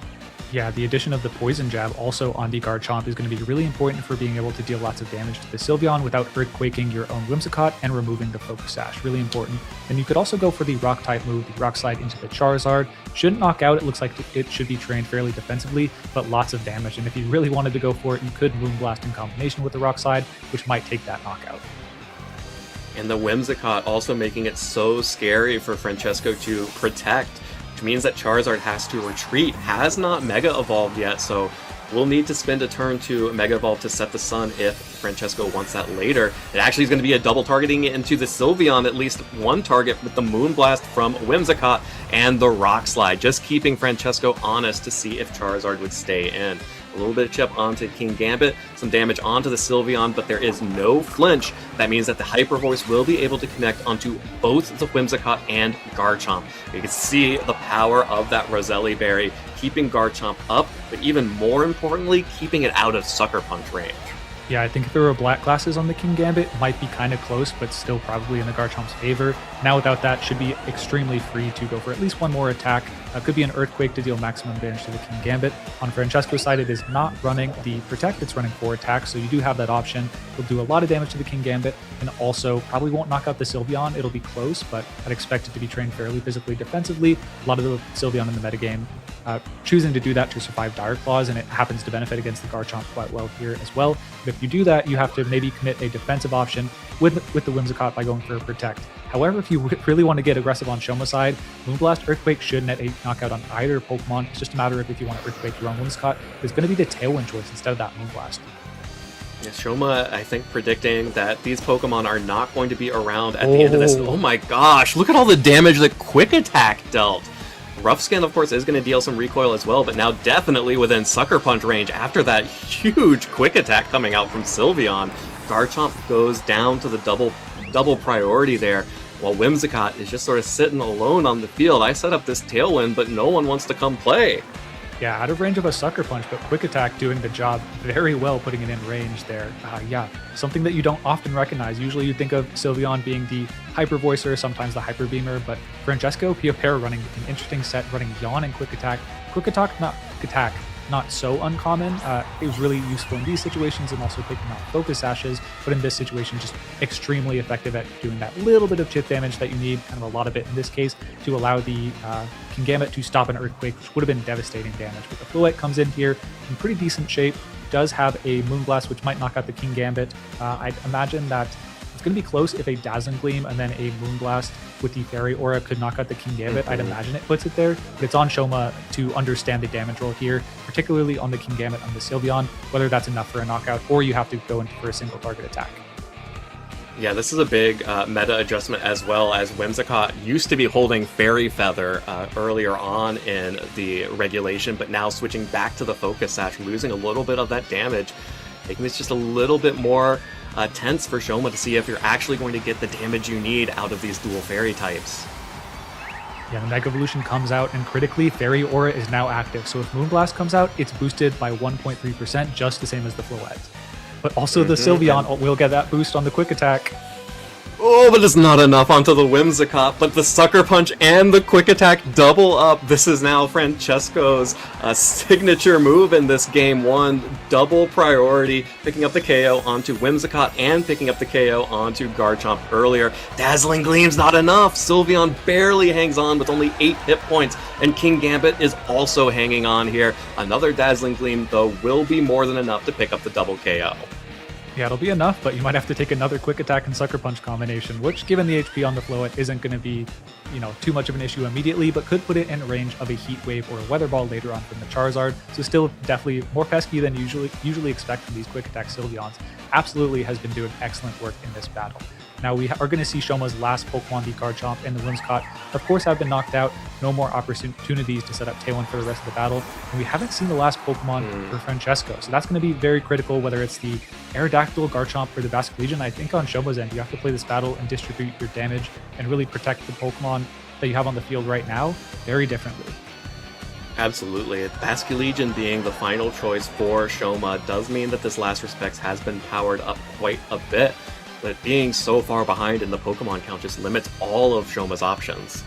Speaker 4: Yeah, the addition of the Poison Jab also on the Garchomp is going to be really important for being able to deal lots of damage to the Sylveon without earthquaking your own Whimsicott and removing the Focus Sash. Really important. Then you could also go for the Rock-type move, the Rock Slide into the Charizard. Shouldn't knock out, it looks like it should be trained fairly defensively, but lots of damage. And if you really wanted to go for it, you could Moonblast in combination with the Rock Slide, which might take that knockout.
Speaker 3: And the Whimsicott also making it so scary for Francesco to protect, which means that Charizard has to retreat, has not Mega Evolved yet, so we'll need to spend a turn to Mega Evolve to set the Sun if Francesco wants that later. It actually is going to be a double targeting into the Sylveon, at least one target with the Moonblast from Whimsicott and the Rock Slide, just keeping Francesco honest to see if Charizard would stay in. A little bit of chip onto King Gambit, some damage onto the Sylveon, but there is no flinch. That means that the Hyper Voice will be able to connect onto both the Whimsicott and Garchomp. You can see the power of that Roselli Berry, keeping Garchomp up, but even more importantly, keeping it out of Sucker Punch range.
Speaker 4: Yeah, I think if there were black glasses on the King Gambit, it might be kind of close, but still probably in the Garchomp's favor. Now without that, should be extremely free to go for at least one more attack. Could be an Earthquake to deal maximum damage to the King Gambit. On Francesco's side, it is not running the Protect, it's running 4 attacks, so you do have that option. It'll do a lot of damage to the King Gambit, and also probably won't knock out the Sylveon. It'll be close, but I'd expect it to be trained fairly physically defensively. A lot of the Sylveon in the metagame choosing to do that to survive Dire Claws, and it happens to benefit against the Garchomp quite well here as well. But if you do that, you have to maybe commit a defensive option with the Whimsicott by going for a Protect. However, if you really want to get aggressive on Shoma's side, Moonblast Earthquake should net a knockout on either Pokemon. It's just a matter of if you want to Earthquake your own Whimsicott, it's going to be the Tailwind choice instead of that Moonblast.
Speaker 3: Yeah, Shoma, I think, predicting that these Pokemon are not going to be around at the end of this. Oh my gosh, look at all the damage that Quick Attack dealt. Rough Skin, of course, is going to deal some recoil as well, but now definitely within Sucker Punch range after that huge Quick Attack coming out from Sylveon. Garchomp goes down to the double priority there, while Whimsicott is just sort of sitting alone on the field. I set up this Tailwind, but no one wants to come play.
Speaker 4: Yeah, out of range of a Sucker Punch, but Quick Attack doing the job very well, putting it in range there. Yeah, something that you don't often recognize. Usually you think of Sylveon being the Hyper Voicer, sometimes the Hyper Beamer, but Francesco Piopera running an interesting set, running Yawn and Quick Attack. Quick Attack, not so uncommon. It was really useful in these situations and also picking out Focus Sashes, but in this situation, just extremely effective at doing that little bit of chip damage that you need, kind of a lot of it in this case, to allow the King Gambit to stop an Earthquake, which would have been devastating damage. But the Floette comes in here in pretty decent shape, does have a Moonblast, which might knock out the King Gambit. I'd imagine that it's going to be close if a Dazzling Gleam and then a Moonblast with the Fairy Aura could knock out the King Gambit. I'd imagine it puts it there, but it's on Shoma to understand the damage roll here, particularly on the King Gambit and the Sylveon, whether that's enough for a knockout or you have to go in for a single target attack.
Speaker 3: Yeah, this is a big meta adjustment as well, as Whimsicott used to be holding Fairy Feather earlier on in the regulation, but now switching back to the Focus Sash, losing a little bit of that damage, making this just a little bit more tense for Shoma to see if you're actually going to get the damage you need out of these dual Fairy types.
Speaker 4: Yeah, the Mega Evolution comes out, and critically, Fairy Aura is now active. So if Moonblast comes out, it's boosted by 1.3%, just the same as the Floette. But also the Sylveon will get that boost on the Quick Attack.
Speaker 3: Oh, but it's not enough onto the Whimsicott, but the Sucker Punch and the Quick Attack double up. This is now Francesco's signature move in this game one. Double priority, picking up the KO onto Whimsicott and picking up the KO onto Garchomp earlier. Dazzling Gleam's not enough. Sylveon barely hangs on with only 8 hit points, and King Gambit is also hanging on here. Another Dazzling Gleam, though, will be more than enough to pick up the double KO.
Speaker 4: Yeah, it'll be enough, but you might have to take another Quick Attack and Sucker Punch combination, which, given the HP on the Floette, isn't going to be, too much of an issue immediately, but could put it in range of a Heat Wave or a Weather Ball later on from the Charizard. So still definitely more pesky than usually expect from these Quick Attack Sylveons. Absolutely has been doing excellent work in this battle. Now we are going to see Shoma's last Pokemon, the Garchomp and the Whimsicott, of course, have been knocked out. No more opportunities to set up Tailwind for the rest of the battle. And we haven't seen the last Pokemon for Francesco. So that's going to be very critical, whether it's the Aerodactyl, Garchomp, or the Basculegion. I think on Shoma's end, you have to play this battle and distribute your damage and really protect the Pokemon that you have on the field right now very differently.
Speaker 3: Absolutely. Basculegion being the final choice for Shoma does mean that this Last Respects has been powered up quite a bit. But being so far behind in the Pokemon count just limits all of Shoma's options.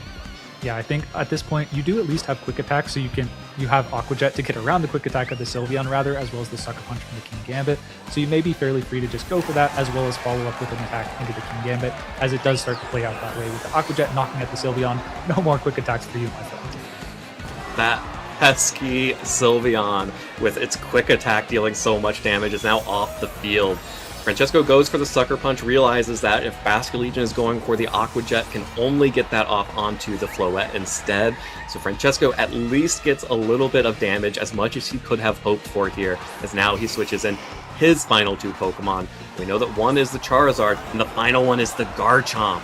Speaker 4: Yeah, I think at this point you do at least have quick attack, so you have Aqua Jet to get around the quick attack of the Sylveon rather, as well as the Sucker Punch from the King Gambit. So you may be fairly free to just go for that, as well as follow up with an attack into the King Gambit, as it does start to play out that way with the Aqua Jet knocking at the Sylveon. No more quick attacks for you, my friend.
Speaker 3: That pesky Sylveon with its quick attack dealing so much damage is now off the field. Francesco goes for the Sucker Punch, realizes that if Basculegion is going for the Aqua Jet, can only get that off onto the Floette instead. So Francesco at least gets a little bit of damage, as much as he could have hoped for here, as now he switches in his final 2 Pokemon. We know that one is the Charizard, and the final one is the Garchomp.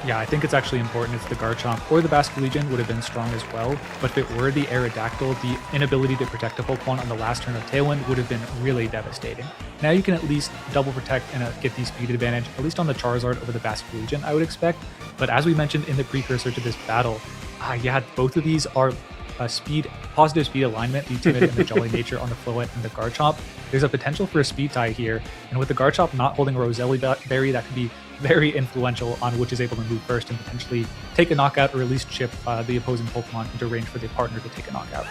Speaker 4: Yeah, I think it's actually important if the Garchomp or the Basculegion would have been strong as well, but if it were the Aerodactyl, the inability to protect a Pokemon on the last turn of Tailwind would have been really devastating. Now you can at least double protect and get the speed advantage, at least on the Charizard over the Basculegion, I would expect. But as we mentioned in the precursor to this battle, yeah, both of these are positive speed alignment, the timid and the jolly nature on the Floette and the Garchomp. There's a potential for a speed tie here, and with the Garchomp not holding a Roselli Berry, that could be very influential on which is able to move first and potentially take a knockout, or at least chip the opposing Pokemon into range for the partner to take a knockout.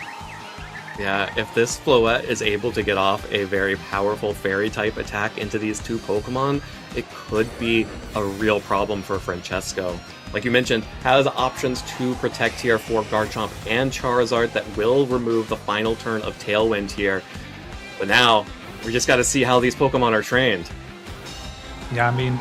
Speaker 3: Yeah, if this Floette is able to get off a very powerful Fairy-type attack into these 2 Pokemon, it could be a real problem for Francesco. Like you mentioned, has options to protect here for Garchomp and Charizard that will remove the final turn of Tailwind here. But now, we just got to see how these Pokemon are trained.
Speaker 4: Yeah, I mean,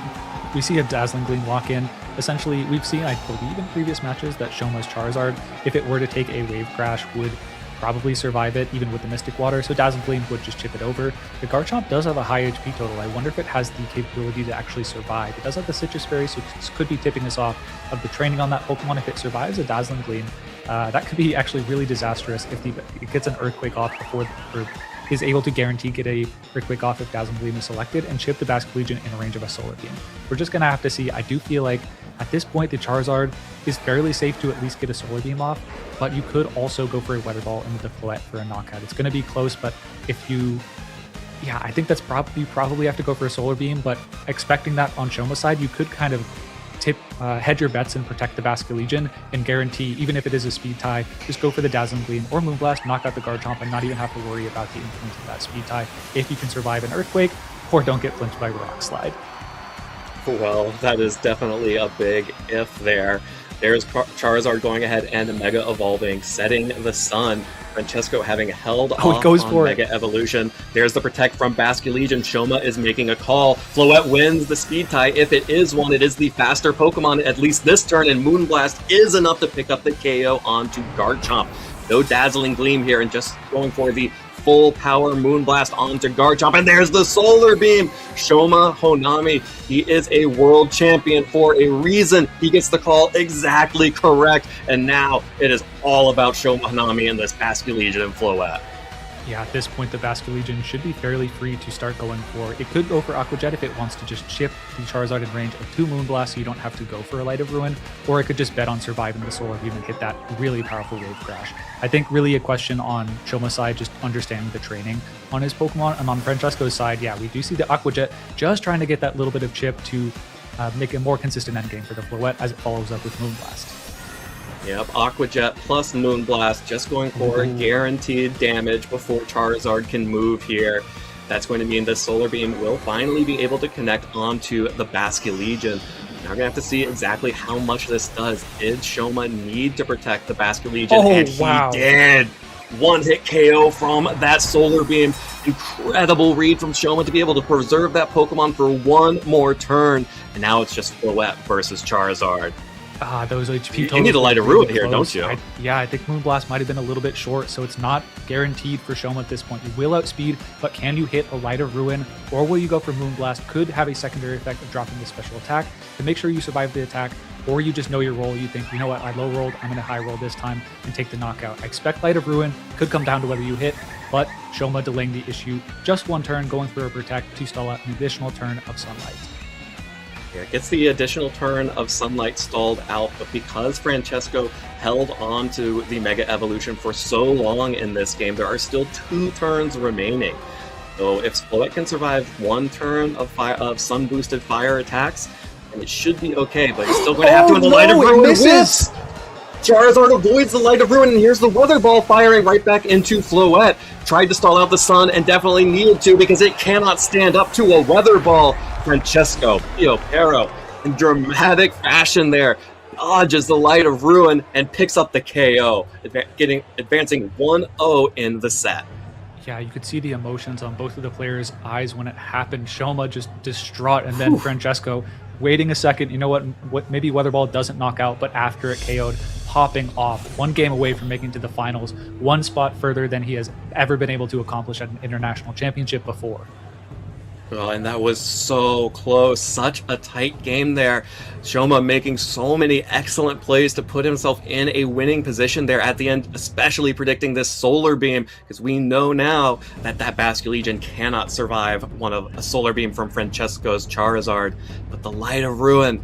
Speaker 4: we see a Dazzling Gleam walk in. Essentially, we've seen, I believe, in previous matches that Shoma's Charizard, if it were to take a Wave Crash, would probably survive it, even with the Mystic Water, so Dazzling Gleam would just chip it over. The Garchomp does have a high HP total. I wonder if it has the capability to actually survive. It does have the Citrus Fairy, so it could be tipping us off of the training on that Pokemon. If it survives a Dazzling Gleam, that could be actually really disastrous if it gets an Earthquake off before, or is able to guarantee get a Earthquake off if Dazzling Gleam is selected, and chip the Basculegion in range of a Solar Beam. We're just going to have to see. I do feel like at this point the Charizard is fairly safe to at least get a Solar Beam off, but you could also go for a Weather Ball into the Floette for a knockout. It's going to be close, but if you... Yeah, I think that's you probably have to go for a Solar Beam, but expecting that on Shoma's side, you could kind of hedge your bets and protect the Basculegion and guarantee, even if it is a speed tie, just go for the Dazzling Gleam or Moonblast, knock out the Garchomp, and not even have to worry about the influence of that speed tie if you can survive an Earthquake or don't get flinched by Rock Slide.
Speaker 3: Well, that is definitely a big if there. There's Charizard going ahead and Mega Evolving, setting the Sun. Francesco having held off on Mega Evolution. There's the Protect from Basculegion. Shoma is making a call. Floette wins the speed tie. If it is one, it is the faster Pokemon, at least this turn, and Moonblast is enough to pick up the KO onto Garchomp. No Dazzling Gleam here, and just going for the full power Moonblast onto Garchomp, and there's the Solar Beam! Shoma Honami, he is a world champion for a reason. He gets the call exactly correct, and now it is all about Shoma Honami and this Basculegion and Floette.
Speaker 4: Yeah, at this point, the Basculegion should be fairly free to start going for... It could go for Aqua Jet if it wants to just chip the Charizard in range of 2 Moonblasts so you don't have to go for a Light of Ruin, or it could just bet on surviving the Solar Beam and hit that really powerful Wave Crash. I think really a question on Shoma's side, just understanding the training on his Pokemon, and on Francesco's side, yeah, we do see the Aqua Jet just trying to get that little bit of chip to make a more consistent endgame for the Floette as it follows up with Moonblast.
Speaker 3: Yep, Aqua Jet plus Moonblast, just going for guaranteed damage before Charizard can move here. That's going to mean the Solar Beam will finally be able to connect onto the Basculegion. Now we're going to have to see exactly how much this does. Did Shoma need to protect the Basculegion? And he did! One-hit KO from that Solar Beam. Incredible read from Shoma to be able to preserve that Pokemon for one more turn. And now it's just Floette versus Charizard.
Speaker 4: Those HP totals.
Speaker 3: You need a Light of Ruin here, don't you?
Speaker 4: I think Moonblast might have been a little bit short, so it's not guaranteed for Shoma at this point. You will outspeed, but can you hit a Light of Ruin, or will you go for Moonblast? Could have a secondary effect of dropping the special attack to make sure you survive the attack, or you just know your role. You think, you know what, I low rolled, I'm going to high roll this time and take the knockout. I expect Light of Ruin could come down to whether you hit, but Shoma delaying the issue just one turn, going for a Protect to stall out an additional turn of Sunlight.
Speaker 3: Yeah, it gets the additional turn of Sunlight stalled out, but because Francesco held on to the Mega Evolution for so long in this game, there are still 2 turns remaining. So if Floette can survive 1 turn of Sun-boosted fire attacks, then it should be okay, but he's still going to have to in the Light of Ruin. Charizard avoids the Light of Ruin, and here's the Weather Ball firing right back into Floette. Tried to stall out the sun and definitely needed to because it cannot stand up to a Weather Ball. Francesco Pero in dramatic fashion there dodges the Light of Ruin and picks up the KO, advancing 1-0 in the set.
Speaker 4: Yeah, you could see the emotions on both of the players' eyes when it happened. Shoma just distraught, and then Francesco waiting a second. You know what? Maybe Weather Ball doesn't knock out, but after it KO'd, popping off. 1 game away from making it to the finals, 1 spot further than he has ever been able to accomplish at an international championship before.
Speaker 3: Well, and that was so close. Such a tight game there. Shoma making so many excellent plays to put himself in a winning position there at the end, especially predicting this Solar Beam, because we know now that Basculegion cannot survive a Solar Beam from Francesco's Charizard. But the Light of Ruin,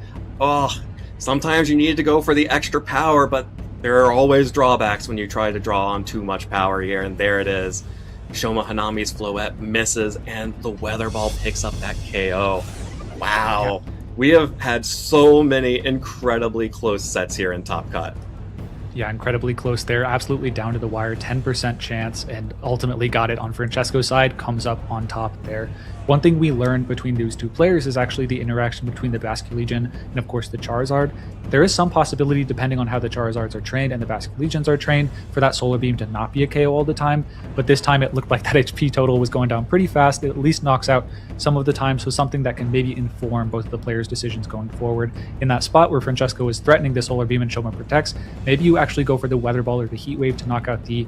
Speaker 3: sometimes you need to go for the extra power, but there are always drawbacks when you try to draw on too much power here, and there it is. Shoma Hanami's Floette misses, and the Weather Ball picks up that KO. Wow. Yeah. We have had so many incredibly close sets here in Top Cut.
Speaker 4: Yeah, incredibly close there. Absolutely down to the wire. 10% chance, and ultimately got it on Francesco's side. Comes up on top there. One thing we learned between those two players is actually the interaction between the Basculegion and, of course, the Charizard. There is some possibility, depending on how the Charizards are trained and the Basculegions are trained, for that Solar Beam to not be a KO all the time. But this time it looked like that HP total was going down pretty fast. It at least knocks out some of the time, so something that can maybe inform both of the players' decisions going forward. In that spot where Francesco is threatening the Solar Beam and Shoma protects, maybe you actually go for the Weather Ball or the Heat Wave to knock out the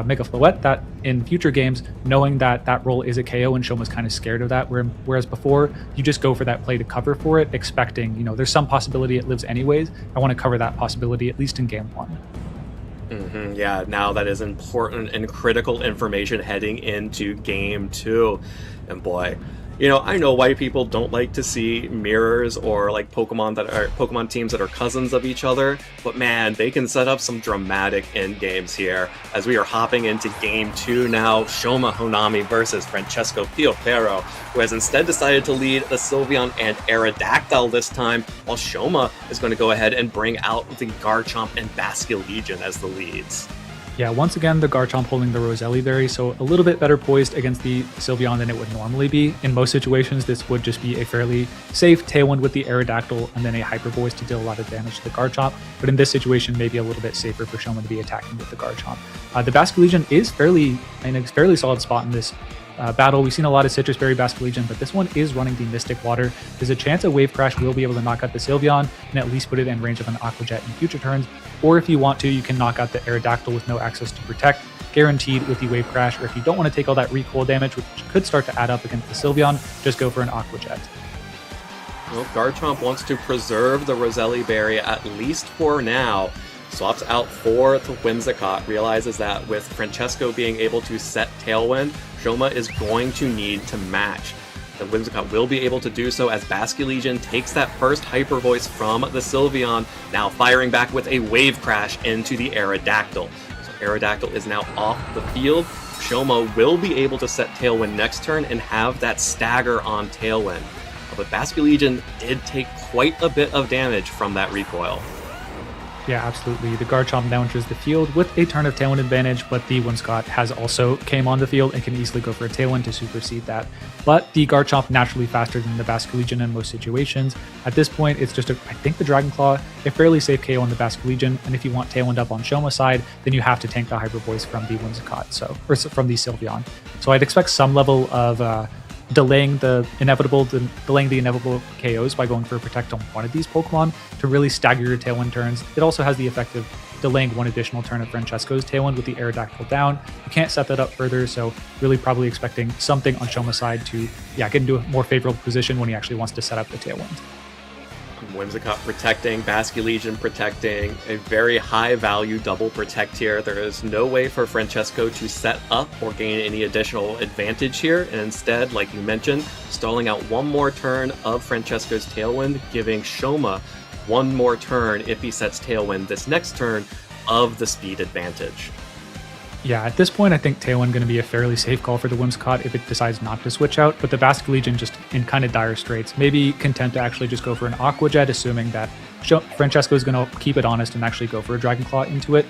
Speaker 4: Mega Floette, that in future games, knowing that roll is a KO and Shoma's kind of scared of that, whereas before you just go for that play to cover for it, expecting, there's some possibility it lives anyways. I want to cover that possibility at least in game 1.
Speaker 3: Yeah, now that is important and critical information heading into game 2. And boy, I know white people don't like to see mirrors or like Pokemon teams that are cousins of each other, but man, they can set up some dramatic end games here. As we are hopping into game 2 now, Shoma Hanami versus Francesco Pero, who has instead decided to lead the Sylveon and Aerodactyl this time, while Shoma is going to go ahead and bring out the Garchomp and Basculegion as the leads.
Speaker 4: Yeah, once again, the Garchomp holding the Roselli Berry, so a little bit better poised against the Sylveon than it would normally be. In most situations, this would just be a fairly safe Tailwind with the Aerodactyl and then a Hyper Voice to deal a lot of damage to the Garchomp, but in this situation, maybe a little bit safer for Shoma to be attacking with the Garchomp. The Basculegion is in a fairly solid spot in this battle. We've seen a lot of Citrus Berry Basculegion, but this one is running the Mystic Water. There's a chance a Wave Crash will be able to knock out the Sylveon and at least put it in range of an Aqua Jet in future turns, or if you want to, you can knock out the Aerodactyl with no access to Protect, guaranteed with the Wave Crash, or if you don't want to take all that recoil damage, which could start to add up against the Sylveon, just go for an Aqua Jet.
Speaker 3: Well, Garchomp wants to preserve the Roselli Berry at least for now. Swaps out for the Whimsicott, realizes that with Francesco being able to set Tailwind, Shoma is going to need to match. The Whimsicott will be able to do so as Basculegion takes that first Hyper Voice from the Sylveon, now firing back with a Wave Crash into the Aerodactyl. So Aerodactyl is now off the field. Shoma will be able to set Tailwind next turn and have that stagger on Tailwind. But Basculegion did take quite a bit of damage from that recoil.
Speaker 4: Yeah, absolutely. The Garchomp now enters the field with a turn of Tailwind advantage, but the Whimsicott has also came on the field and can easily go for a Tailwind to supersede that. But the Garchomp naturally faster than the Basculegion in most situations. At this point, it's just, I think the Dragon Claw, a fairly safe KO on the Basculegion, and if you want Tailwind up on Shoma's side, then you have to tank the Hyper Voice from the Whimsicott, or from the Sylveon. So I'd expect some level of delaying the inevitable KOs by going for a Protect on one of these Pokemon to really stagger your Tailwind turns. It also has the effect of delaying one additional turn of Francesco's Tailwind with the Aerodactyl down. You can't set that up further, so really probably expecting something on Shoma's side to get into a more favorable position when he actually wants to set up the Tailwind.
Speaker 3: Whimsicott protecting, Basculegion protecting, a very high value double protect here. There is no way for Francesco to set up or gain any additional advantage here, and instead, like you mentioned, stalling out one more turn of Francesco's Tailwind, giving Shoma one more turn if he sets Tailwind this next turn of the speed advantage.
Speaker 4: Yeah, at this point, I think Tailwind going to be a fairly safe call for the Whimsicott if it decides not to switch out, but the Basque Legion just in kind of dire straits. Maybe content to actually just go for an Aqua Jet, assuming that Francesco is going to keep it honest and actually go for a Dragon Claw into it.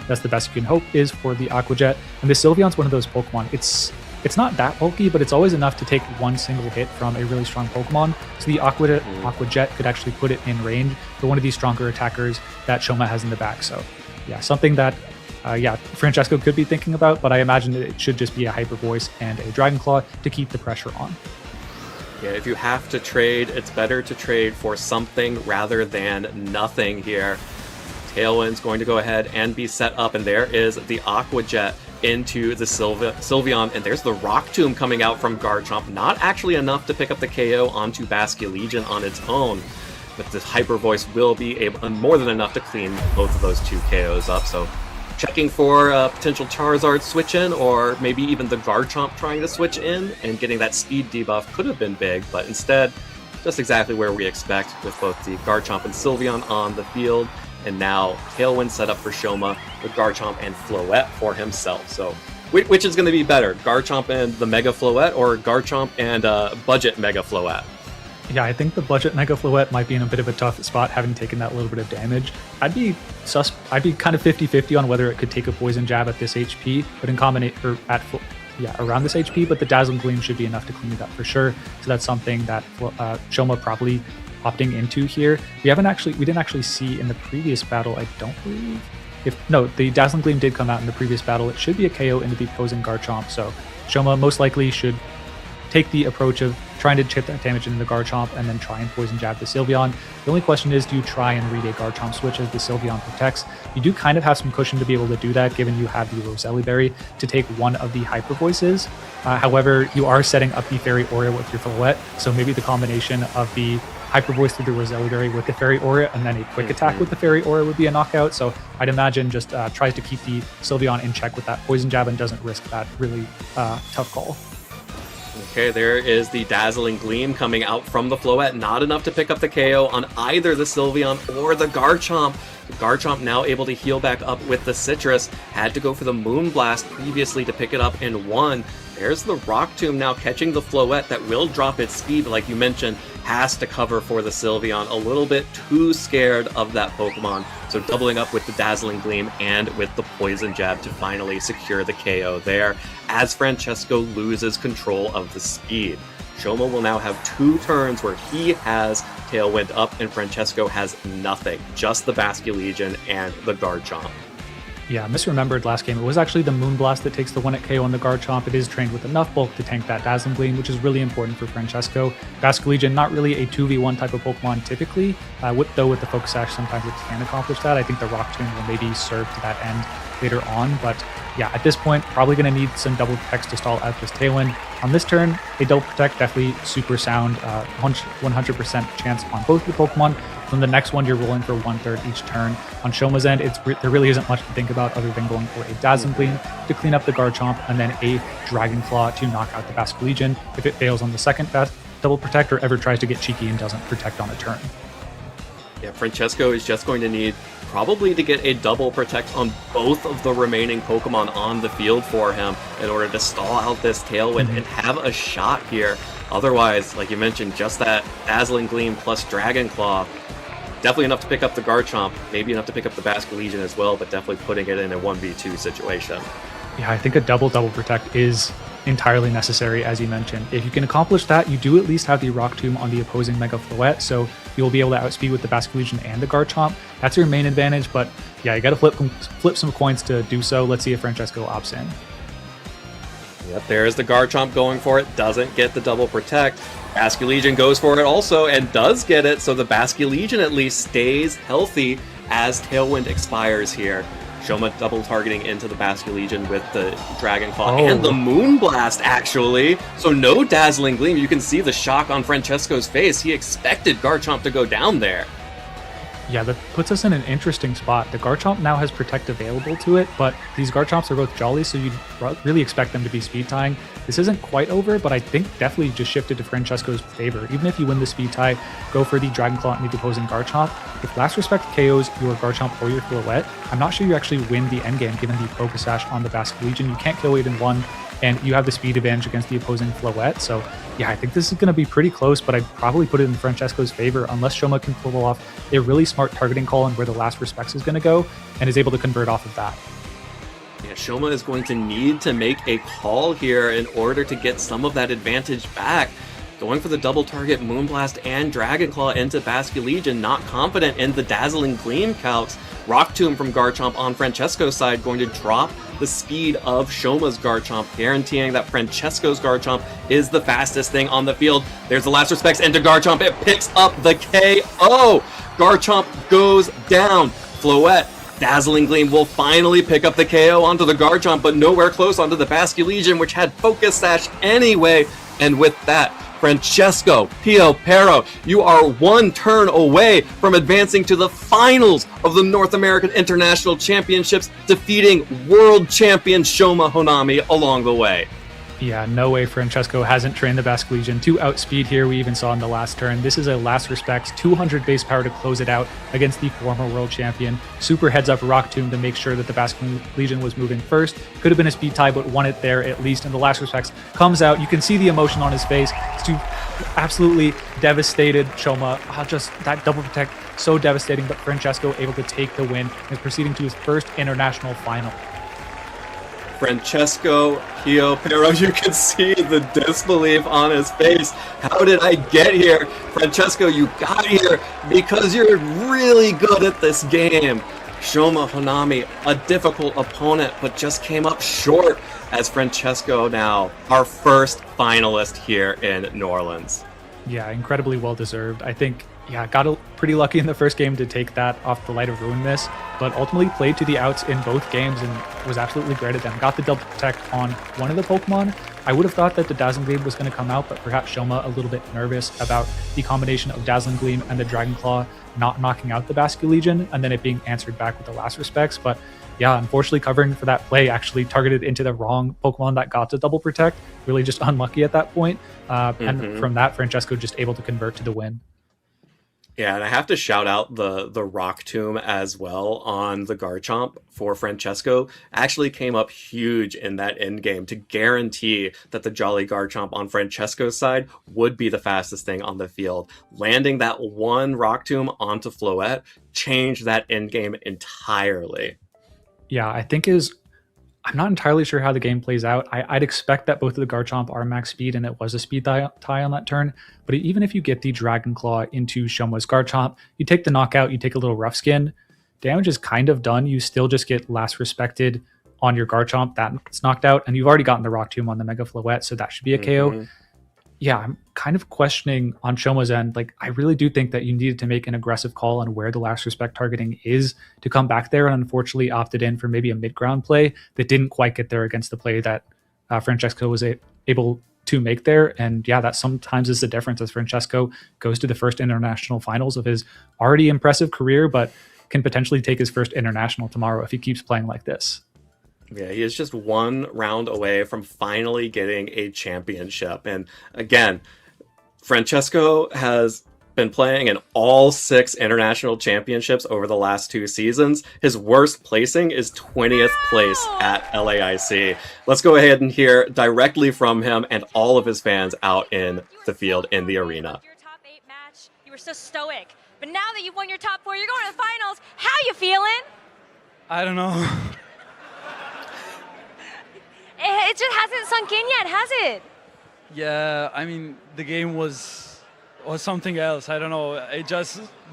Speaker 4: That's the best you can hope is for the Aqua Jet. And the Sylveon's one of those Pokemon. It's not that bulky, but it's always enough to take one single hit from a really strong Pokemon. So the Aqua Jet could actually put it in range for one of these stronger attackers that Shoma has in the back. So yeah, something that Francesco could be thinking about, but I imagine that it should just be a Hyper Voice and a Dragon Claw to keep the pressure on.
Speaker 3: Yeah, if you have to trade, it's better to trade for something rather than nothing here. Tailwind's going to go ahead and be set up, and there is the Aqua Jet into the Sylveon, and there's the Rock Tomb coming out from Garchomp. Not actually enough to pick up the KO onto Basque Legion on its own, but the Hyper Voice will be more than enough to clean both of those 2 KOs up. So checking for a potential Charizard switch in, or maybe even the Garchomp trying to switch in, and getting that speed debuff could have been big, but instead, just exactly where we expect with both the Garchomp and Sylveon on the field, and now Tailwind set up for Shoma with Garchomp and Floette for himself. So which is going to be better, Garchomp and the Mega Floette, or Garchomp and Budget Mega Floette?
Speaker 4: Yeah, I think the Budget Mega Floette might be in a bit of a tough spot, having taken that little bit of damage. I'd be kind of 50-50 on whether it could take a Poison Jab at this HP, but in combination, around this HP, but the Dazzling Gleam should be enough to clean it up for sure. So that's something that Shoma probably opting into here. We didn't actually see in the previous battle, I don't believe. The Dazzling Gleam did come out in the previous battle. It should be a KO into the opposing Garchomp, so Shoma most likely should take the approach of trying to chip that damage into the Garchomp and then try and Poison Jab the Sylveon. The only question is, do you try and read a Garchomp switch as the Sylveon protects? You do kind of have some cushion to be able to do that, given you have the Roselli Berry to take one of the Hyper Voices. However, you are setting up the Fairy Aura with your Floette, so maybe the combination of the Hyper Voice through the Roselli Berry with the Fairy Aura and then a quick attack with the Fairy Aura would be a knockout. So I'd imagine just tries to keep the Sylveon in check with that Poison Jab and doesn't risk that really tough call.
Speaker 3: Okay, there is the Dazzling Gleam coming out from the Floette. Not enough to pick up the KO on either the Sylveon or the Garchomp. The Garchomp now able to heal back up with the Citrus. Had to go for the Moonblast previously to pick it up in 1. There's the Rock Tomb now catching the Floette that will drop its speed, like you mentioned, has to cover for the Sylveon. A little bit too scared of that Pokemon, so doubling up with the Dazzling Gleam and with the Poison Jab to finally secure the KO there, as Francesco loses control of the speed. Shoma will now have 2 turns where he has Tailwind up and Francesco has nothing, just the Basque Legion and the Garchomp.
Speaker 4: Yeah, misremembered last game. It was actually the Moonblast that takes the 1-hit KO on the Garchomp. It is trained with enough bulk to tank that Dazzling Gleam, which is really important for Francesco. Basque Legion, not really a 2v1 type of Pokemon typically, though with the Focus Sash sometimes it can accomplish that. I think the Rock Tomb will maybe serve to that end later on, but yeah, at this point, probably going to need some double protects to stall out this Tailwind. On this turn, a double protect, definitely super sound, 100% chance on both the Pokemon. Then the next one, you're rolling for 1/3 each turn. On Shoma's end, there really isn't much to think about other than going for a Dazzling Gleam to clean up the Garchomp, and then a Dragon Claw to knock out the Basque Legion if it fails on the second double protect or ever tries to get cheeky and doesn't protect on a turn.
Speaker 3: Yeah, Francesco is just going to need probably to get a double protect on both of the remaining Pokemon on the field for him in order to stall out this Tailwind and have a shot here. Otherwise, like you mentioned, just that Dazzling Gleam plus Dragon Claw, definitely enough to pick up the Garchomp, maybe enough to pick up the Basque Legion as well, but definitely putting it in a 1v2 situation.
Speaker 4: Yeah, I think a double protect is entirely necessary, as you mentioned. If you can accomplish that, you do at least have the Rock Tomb on the opposing Mega Floette, so you'll be able to outspeed with the Basque Legion and the Garchomp. That's your main advantage, but yeah, you got to flip some coins to do so. Let's see if Francesco opts in.
Speaker 3: Yep, there's the Garchomp going for it, doesn't get the double protect. Basque Legion goes for it also and does get it, so the Basque Legion at least stays healthy as Tailwind expires here. Shoma double targeting into the Basque Legion with the Dragon Claw and the Moonblast, actually. So no Dazzling Gleam. You can see the shock on Francesco's face. He expected Garchomp to go down there.
Speaker 4: Yeah, that puts us in an interesting spot. The Garchomp now has Protect available to it, but these Garchomps are both Jolly, so you'd really expect them to be speed tying. This isn't quite over, but I think definitely just shifted to Francesco's favor. Even if you win the speed tie, go for the Dragon Claw into the opposing Garchomp. If Last Respect KOs your Garchomp or your Floette, I'm not sure you actually win the endgame given the Focus Sash on the Basque Legion. You can't kill 8 in 1, and you have the speed advantage against the opposing Floette. So yeah, I think this is going to be pretty close, but I'd probably put it in Francesco's favor unless Shoma can pull off a really smart targeting call on where the Last Respects is going to go and is able to convert off of that.
Speaker 3: Yeah, Shoma is going to need to make a call here in order to get some of that advantage back. Going for the double target Moonblast and Dragon Claw into Basque Legion, not confident in the Dazzling Gleam calcs. Rock Tomb from Garchomp on Francesco's side going to drop the speed of Shoma's Garchomp, guaranteeing that Francesco's Garchomp is the fastest thing on the field. There's the Last Respects into Garchomp. It picks up the KO. Garchomp goes down. Floette, Dazzling Gleam will finally pick up the KO onto the Garchomp, but nowhere close onto the Basque Legion, which had Focus Sash anyway. And with that, Francesco Pio Pero, you are one turn away from advancing to the finals of the North American International Championships, defeating world champion Shoma Honami along the way.
Speaker 4: Yeah, no way Francesco hasn't trained the Basque Legion to outspeed here. We even saw in the last turn. This is a Last Respects 200 base power to close it out against the former world champion. Super heads up Rock Tomb to make sure that the Basque Legion was moving first. Could have been a speed tie, but won it there at least. And the Last Respects comes out. You can see the emotion on his face. It's absolutely devastated. Shoma, just that double protect, so devastating. But Francesco able to take the win and is proceeding to his first international final.
Speaker 3: Francesco Pio Pero, you can see the disbelief on his face. How did I get here? Francesco, you got here because you're really good at this game. Shoma Honami, a difficult opponent, but just came up short as Francesco now, our first finalist here in New Orleans.
Speaker 4: Yeah, incredibly well-deserved. I think, got pretty lucky in the first game to take that off the Light of Ruin miss, but ultimately played to the outs in both games and was absolutely great at them. Got the double protect on one of the Pokemon. I would have thought that the Dazzling Gleam was going to come out, but perhaps Shoma a little bit nervous about the combination of Dazzling Gleam and the Dragon Claw not knocking out the Basque Legion, and then it being answered back with the Last Respects. But yeah, unfortunately covering for that play actually targeted into the wrong Pokemon that got to double protect. Really just unlucky at that point. And from that, Francesco just able to convert to the win.
Speaker 3: Yeah, and I have to shout out the Rock Tomb as well on the Garchomp for Francesco. Actually came up huge in that end game to guarantee that the Jolly Garchomp on Francesco's side would be the fastest thing on the field. Landing that one Rock Tomb onto Floette changed that end game entirely.
Speaker 4: Yeah, I think I'm not entirely sure how the game plays out. I'd expect that both of the Garchomp are max speed, and it was a speed tie on that turn. But even if you get the Dragon Claw into Shoma's Garchomp, you take the knockout, you take a little rough skin, damage is kind of done. You still just get Last Respected on your Garchomp. That's knocked out, and you've already gotten the Rock Tomb on the Mega Floette, so that should be a KO. Yeah, I'm kind of questioning on Shoma's end. Like, I really do think that you needed to make an aggressive call on where the Last Respect targeting is to come back there, and unfortunately opted in for maybe a mid-ground play that didn't quite get there against the play that Francesco was able to make there. And yeah, that sometimes is the difference as Francesco goes to the first international finals of his already impressive career, but can potentially take his first international tomorrow if he keeps playing like this.
Speaker 3: Yeah, he is just one round away from finally getting a championship. And again, Francesco has been playing in all 6 international championships over the last 2 seasons. His worst placing is 20th place at LAIC. Let's go ahead and hear directly from him and all of his fans out in the field in the arena.
Speaker 6: Your top 8 match, you were so stoic. But now that you've won your top 4, you're going to the finals. How you feeling?
Speaker 5: I don't know.
Speaker 6: It just hasn't sunk in yet, has it?
Speaker 5: Yeah, I mean, the game was something else. I don't know.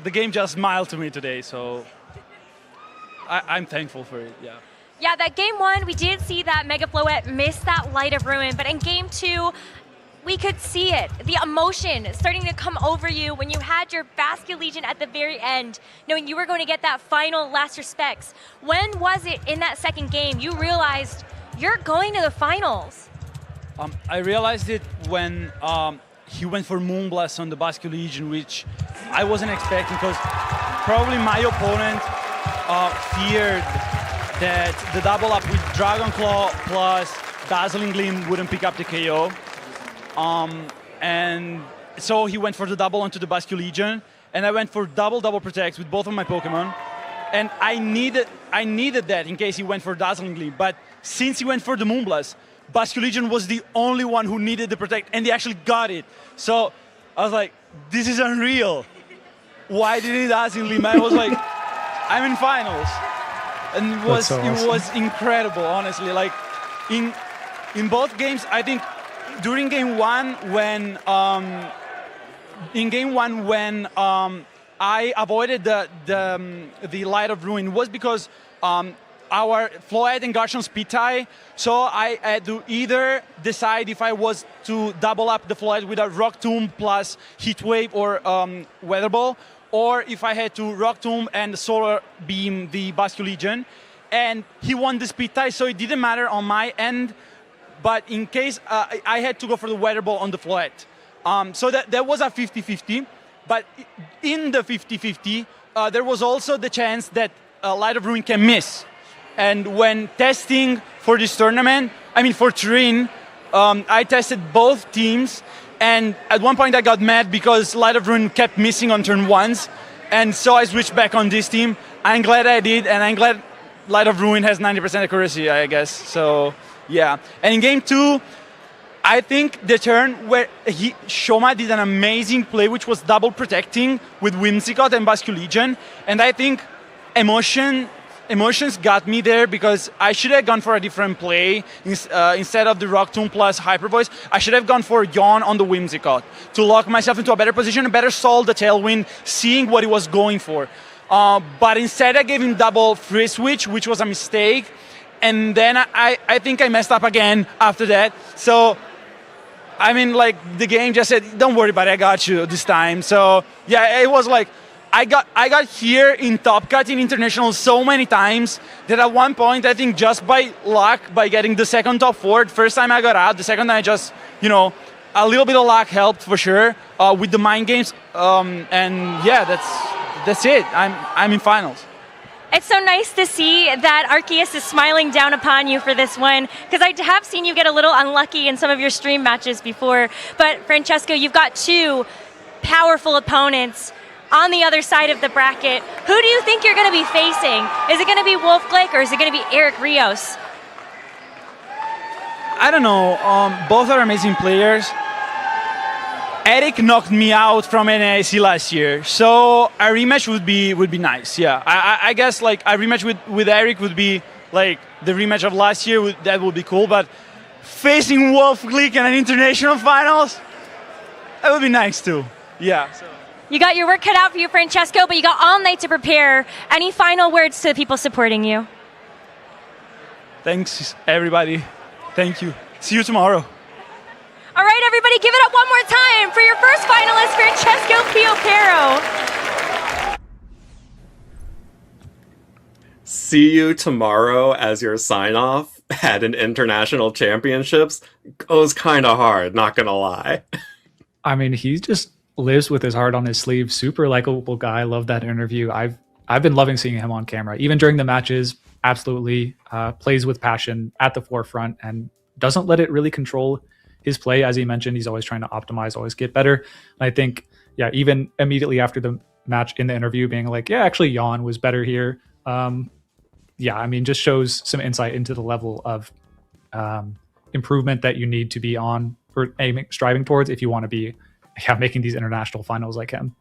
Speaker 5: The game just smiled to me today, so I'm thankful for it, yeah.
Speaker 6: Yeah, that game 1, we did see that Mega Floette miss that Light of Ruin, but in game 2, we could see it. The emotion starting to come over you when you had your Basque Legion at the very end, knowing you were going to get that final Last Respects. When was it in that second game you realized you're going to the finals?
Speaker 5: I realized it when he went for Moonblast on the Basque Legion, which I wasn't expecting because probably my opponent feared that the double up with Dragon Claw plus Dazzling Gleam wouldn't pick up the KO. And so he went for the double onto the Basque Legion, and I went for double protects with both of my Pokemon. And I needed that in case he went for Dazzling Gleam. But since he went for the Moonblast, Basque Legion was the only one who needed the protect, and they actually got it. So I was like, this is unreal. Why did he Dazzling Gleam? I was like, I'm in finals. And it was incredible, honestly. Like in both games, I think during game one when I avoided the Light of Ruin was because our Floette and Garchomp speed tie, so I had to either decide if I was to double up the Floette with a Rock Tomb plus Heat Wave or Weather Ball, or if I had to Rock Tomb and Solar Beam the Basque Legion. And he won the speed tie, so it didn't matter on my end. But in case I had to go for the Weather Ball on the Floette. So that was a 50-50. But in the 50-50, there was also the chance that Light of Ruin can miss. And when testing for this tournament, for Turin, I tested both teams. And at one point I got mad because Light of Ruin kept missing on turn ones. And so I switched back on this team. I'm glad I did, and I'm glad Light of Ruin has 90% accuracy, I guess. So, yeah. And in game two, I think the turn where Shoma did an amazing play, which was double protecting with Whimsicott and Basque Legion. And I think emotions got me there because I should have gone for a different play. Instead of the Rock Tomb plus Hyper Voice, I should have gone for Yawn on the Whimsicott to lock myself into a better position and better solve the Tailwind, seeing what he was going for. But instead I gave him double free switch, which was a mistake. And then I think I messed up again after that. So, the game just said, don't worry about it, I got you this time. So, yeah, it was like, I got here in Top Cut in International so many times that at one point, I think just by luck, by getting the second top four, first time I got out, the second time I just, a little bit of luck helped for sure with the mind games. And yeah, that's it. I'm in finals.
Speaker 6: It's so nice to see that Arceus is smiling down upon you for this one, because I have seen you get a little unlucky in some of your stream matches before. But Francesco, you've got two powerful opponents on the other side of the bracket. Who do you think you're going to be facing? Is it going to be Wolf Glick or is it going to be Eric Rios?
Speaker 5: I don't know. Both are amazing players. Eric knocked me out from NAIC last year, so a rematch would be nice. Yeah, I guess like a rematch with Eric would be like the rematch of last year. That would be cool. But facing Wolf Glick in an international finals, that would be nice too. Yeah. So.
Speaker 6: You got your work cut out for you, Francesco, but you got all night to prepare. Any final words to the people supporting you?
Speaker 5: Thanks, everybody. Thank you. See you tomorrow.
Speaker 6: All right, everybody, give it up one more time for your first finalist, Francesco Piopero.
Speaker 3: See you tomorrow as your sign-off at an international championships goes kind of hard, not gonna lie.
Speaker 4: He just lives with his heart on his sleeve. Super likable guy. Love that interview. I've been loving seeing him on camera, even during the matches. Absolutely plays with passion at the forefront and doesn't let it really control his play. As he mentioned, he's always trying to optimize, always get better. And I think, yeah, even immediately after the match in the interview being like, yeah, actually Yawn was better here. Just shows some insight into the level of improvement that you need to be on or striving towards if you want to be making these international finals like him.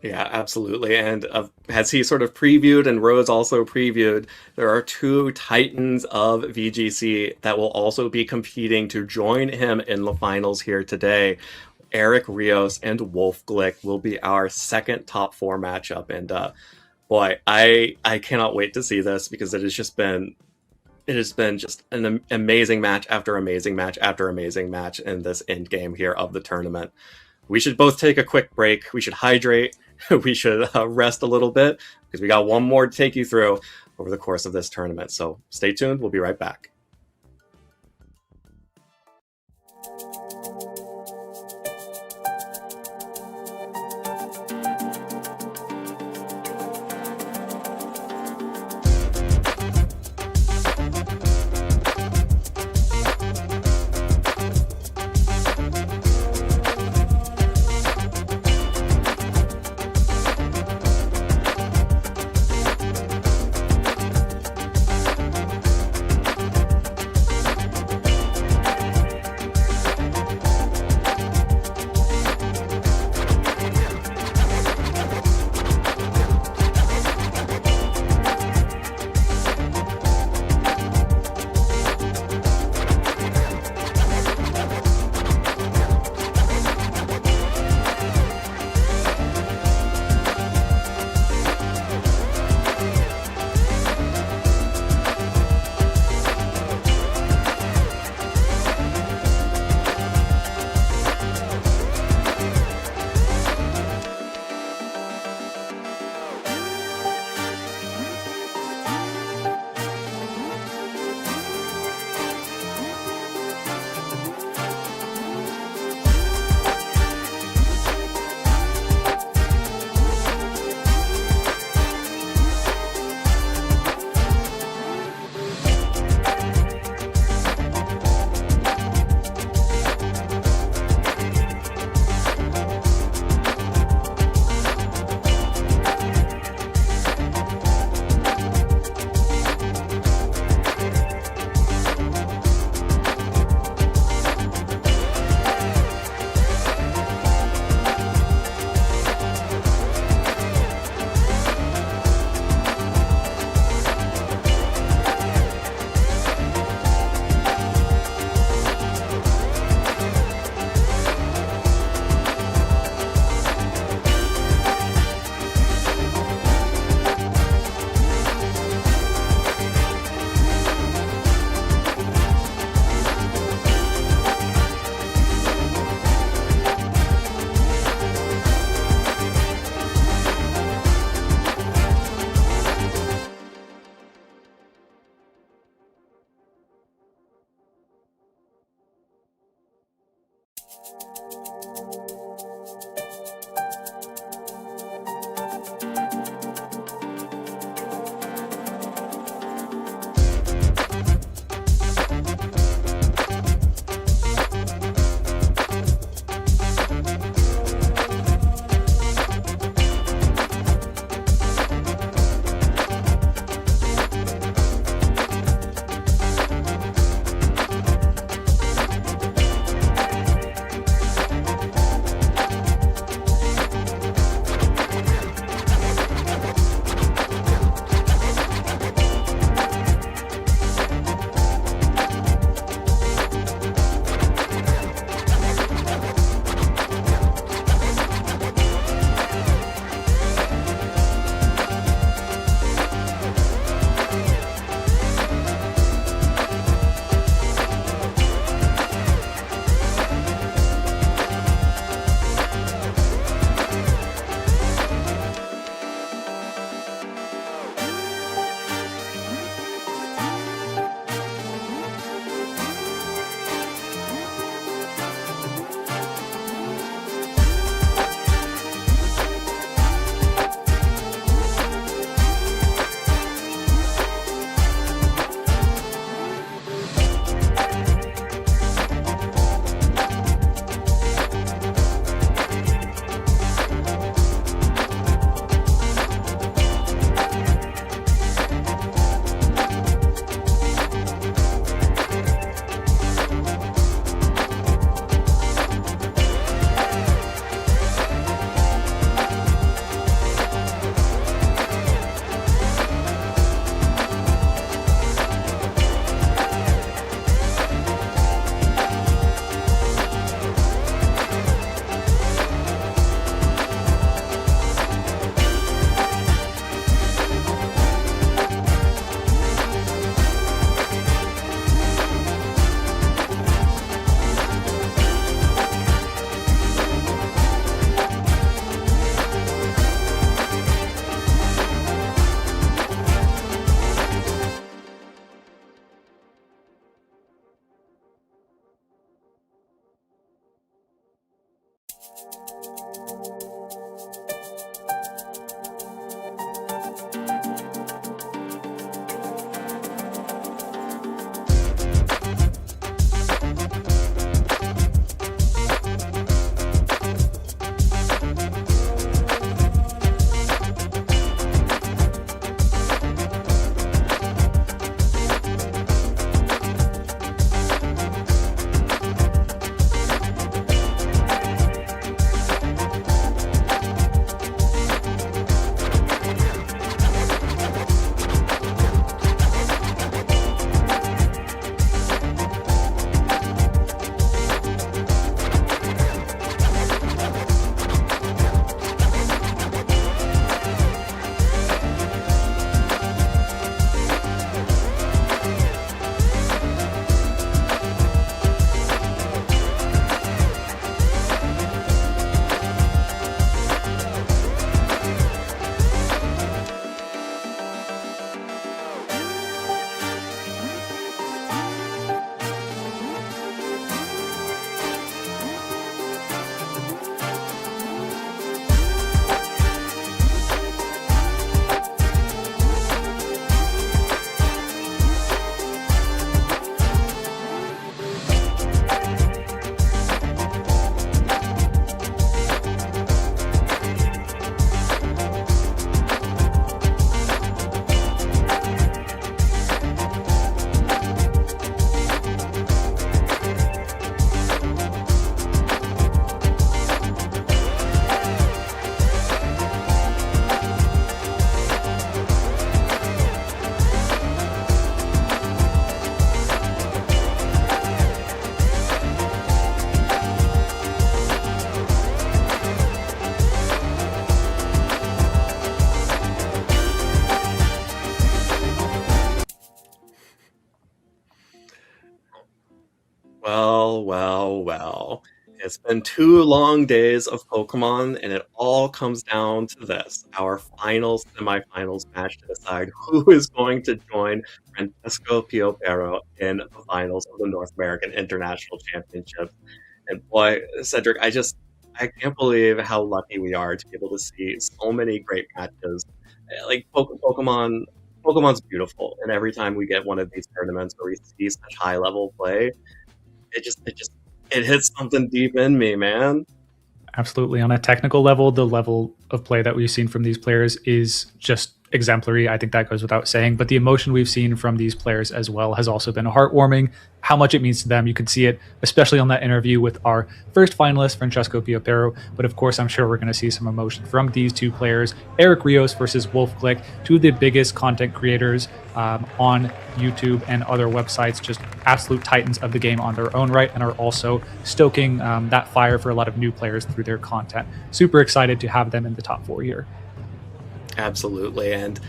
Speaker 3: Yeah, absolutely. And as he sort of previewed and Rose also previewed, there are two titans of VGC that will also be competing to join him in the finals here today. Eric Rios and Wolf Glick will be our second top four matchup. And boy, I cannot wait to see this because it has been just an amazing match after amazing match after amazing match in this end game here of the tournament. We should both take a quick break. We should hydrate. We should rest a little bit because we got one more to take you through over the course of this tournament. So stay tuned. We'll be right back. well. It's been 2 long days of Pokemon, and it all comes down to this, our final semifinals match to decide who is going to join Francesco Piopero in the finals of the North American International Championship. And boy, Cedric, I can't believe how lucky we are to be able to see so many great matches. Like Pokemon's beautiful, and every time we get one of these tournaments where we see such high level play, it hits something deep in me, man.
Speaker 4: Absolutely. On a technical level, the level of play that we've seen from these players is just exemplary. I think that goes without saying. But the emotion we've seen from these players as well has also been heartwarming. How much it means to them. You could see it, especially on that interview with our first finalist, Francesco Piopero. But of course, I'm sure we're going to see some emotion from these two players. Eric Rios versus Wolfclick, two of the biggest content creators on YouTube and other websites, just absolute titans of the game on their own right, and are also stoking that fire for a lot of new players through their content. Super excited to have them in the top 4 here.
Speaker 3: Absolutely, and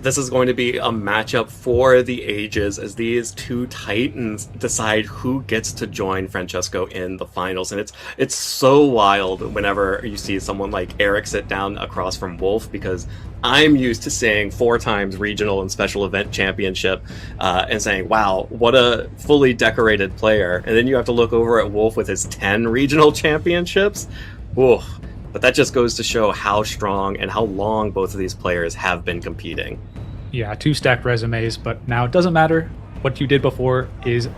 Speaker 3: this is going to be a matchup for the ages as these two titans decide who gets to join Francesco in the finals. And it's so wild whenever you see someone like Eric sit down across from Wolf, because I'm used to seeing 4 times regional and special event championship and saying, wow, what a fully decorated player. And then you have to look over at Wolf with his 10 regional championships. Whoa. But that just goes to show how strong and how long both of these players have been competing.
Speaker 4: Yeah, 2 stacked resumes, but now it doesn't matter. What you did before is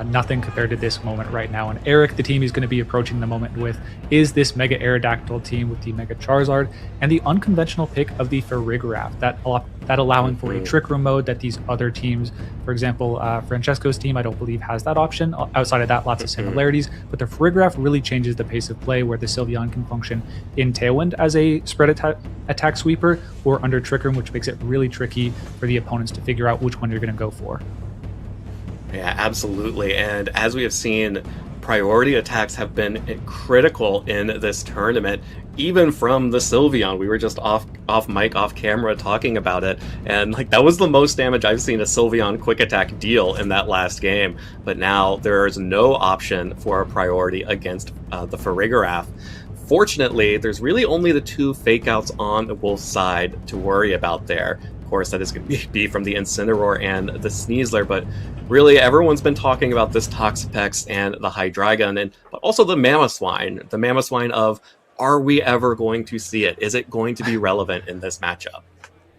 Speaker 4: nothing compared to this moment right now. And Eric, the team he's going to be approaching the moment with, is this Mega Aerodactyl team with the Mega Charizard and the unconventional pick of the Farigiraf, that allowing for a Trick Room mode that these other teams, for example, Francesco's team, I don't believe has that option. Outside of that, lots of similarities, but the Farigiraf really changes the pace of play, where the Sylveon can function in Tailwind as a spread attack sweeper or under Trick Room, which makes it really tricky for the opponents to figure out which one you're going to go for.
Speaker 3: Yeah, absolutely. And as we have seen, priority attacks have been critical in this tournament, even from the Sylveon. We were just off mic, off camera talking about it, and like that was the most damage I've seen a Sylveon quick attack deal in that last game. But now there is no option for a priority against the Farigiraf. Fortunately, there's really only the 2 fake outs on the Wolf side to worry about there. Of course, that is going to be from the Incineroar and the Sneasler, but really everyone's been talking about this Toxapex and the Hydreigon, but also the Mamoswine. The Mamoswine of, are we ever going to see it? Is it going to be relevant in this matchup?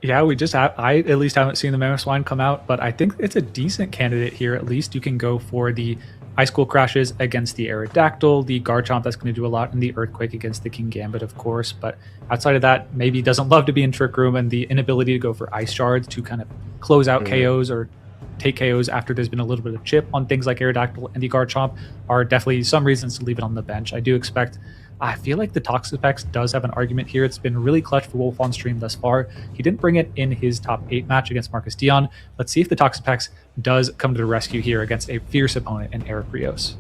Speaker 4: Yeah, I at least haven't seen the Mamoswine come out, but I think it's a decent candidate here. At least you can go for the Ice School Crashes against the Aerodactyl, the Garchomp that's going to do a lot, and the Earthquake against the Kingambit, of course. But outside of that, maybe doesn't love to be in Trick Room, and the inability to go for Ice Shards to kind of close out KOs or take KOs after there's been a little bit of chip on things like Aerodactyl and the Garchomp are definitely some reasons to leave it on the bench. I feel like the Toxapex does have an argument here. It's been really clutch for Wolf on stream thus far. He didn't bring it in his top 8 match against Marcus Dion. Let's see if the Toxapex does come to the rescue here against a fierce opponent in Eric Rios.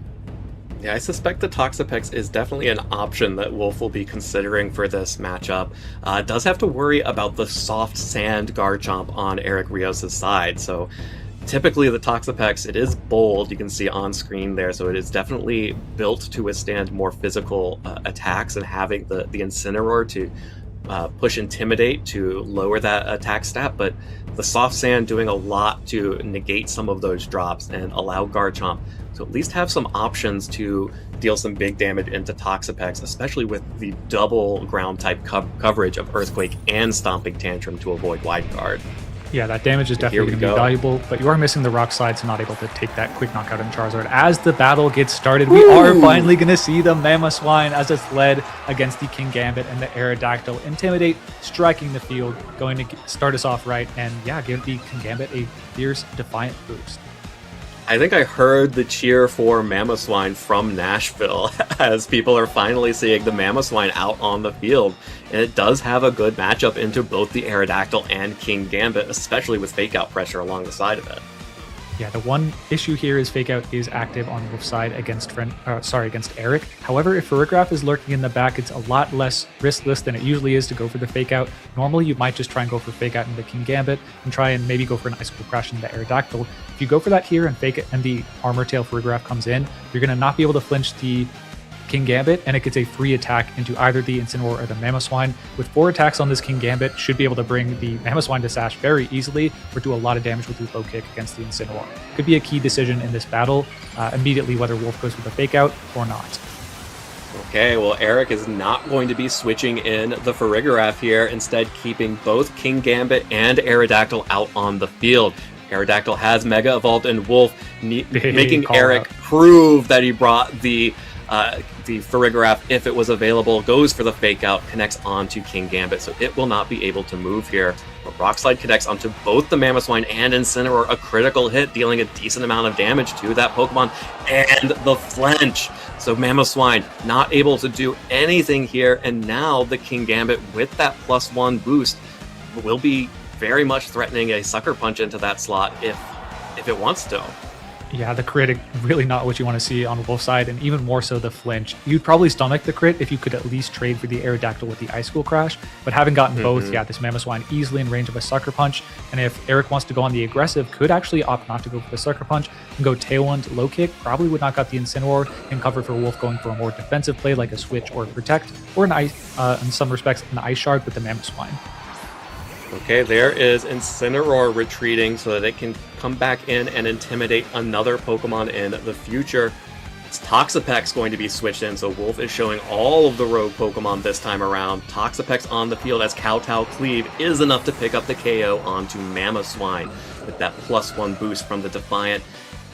Speaker 3: Yeah, I suspect the Toxapex is definitely an option that Wolf will be considering for this matchup. Does have to worry about the soft sand Garchomp on Eric Rios' side, so typically the Toxapex, it is bold, you can see on screen there, so it is definitely built to withstand more physical attacks, and having the Incineroar to push Intimidate to lower that attack stat, but the soft sand doing a lot to negate some of those drops and allow Garchomp to at least have some options to deal some big damage into Toxapex, especially with the double ground type coverage of Earthquake and Stomping Tantrum to avoid Wide Guard.
Speaker 4: Yeah, that damage is definitely going to be valuable, but you are missing the Rock Slide, so not able to take that quick knockout in Charizard. As the battle gets started, we are finally going to see the Mamoswine as it's led against the Kingambit and the Aerodactyl. Intimidate striking the field, going to start us off right, and yeah, give the Kingambit a fierce, defiant boost.
Speaker 3: I think I heard the cheer for Mamoswine from Nashville as people are finally seeing the Mamoswine out on the field. And it does have a good matchup into both the Aerodactyl and Kingambit, especially with fake out pressure along the side of it.
Speaker 4: Yeah, the one issue here is Fake Out is active on Wolf's side against Eric. However, if Farigiraf is lurking in the back, it's a lot less riskless than it usually is to go for the Fake Out. Normally, you might just try and go for Fake Out in the King Gambit and try and maybe go for an Icicle Crash in the Aerodactyl. If you go for that here and Fake It and the Armor Tail Farigiraf comes in, you're going to not be able to flinch the King Gambit, and it gets a free attack into either the Incineroar or the Mamoswine. With 4 attacks on this King Gambit, should be able to bring the Mamoswine to Sash very easily or do a lot of damage with the low kick against the Incineroar. Could be a key decision in this battle immediately whether Wolf goes with a Fake Out or not.
Speaker 3: Okay, well, Eric is not going to be switching in the Farigiraf here, instead keeping both King Gambit and Aerodactyl out on the field. Aerodactyl has Mega Evolved, and Wolf making Eric prove that he brought the Farigiraf, if it was available, goes for the Fake Out, connects onto King Gambit, so it will not be able to move here. But Rock Slide connects onto both the Mamoswine and Incineroar, a critical hit, dealing a decent amount of damage to that Pokemon, and the flinch. So Mamoswine not able to do anything here, and now the King Gambit with that +1 boost will be very much threatening a Sucker Punch into that slot if it wants to.
Speaker 4: Yeah, the crit, really not what you want to see on Wolf's side, and even more so the flinch. You'd probably stomach the crit if you could at least trade for the Aerodactyl with the Icicle Crash, but having gotten both, yeah, this Mamoswine easily in range of a Sucker Punch, and if Eric wants to go on the aggressive, could actually opt not to go for the Sucker Punch and go Tailwind to low kick, probably would knock out the Incineroar and cover for Wolf going for a more defensive play like a Switch or Protect, or an Ice, in some respects, an Ice Shard with the Mamoswine.
Speaker 3: Okay, there is Incineroar retreating so that it can come back in and intimidate another Pokemon in the future. It's Toxapex going to be switched in, so Wolf is showing all of the rogue Pokemon this time around. Toxapex on the field as Kowtow Cleave is enough to pick up the KO onto Mamoswine with that +1 boost from the Defiant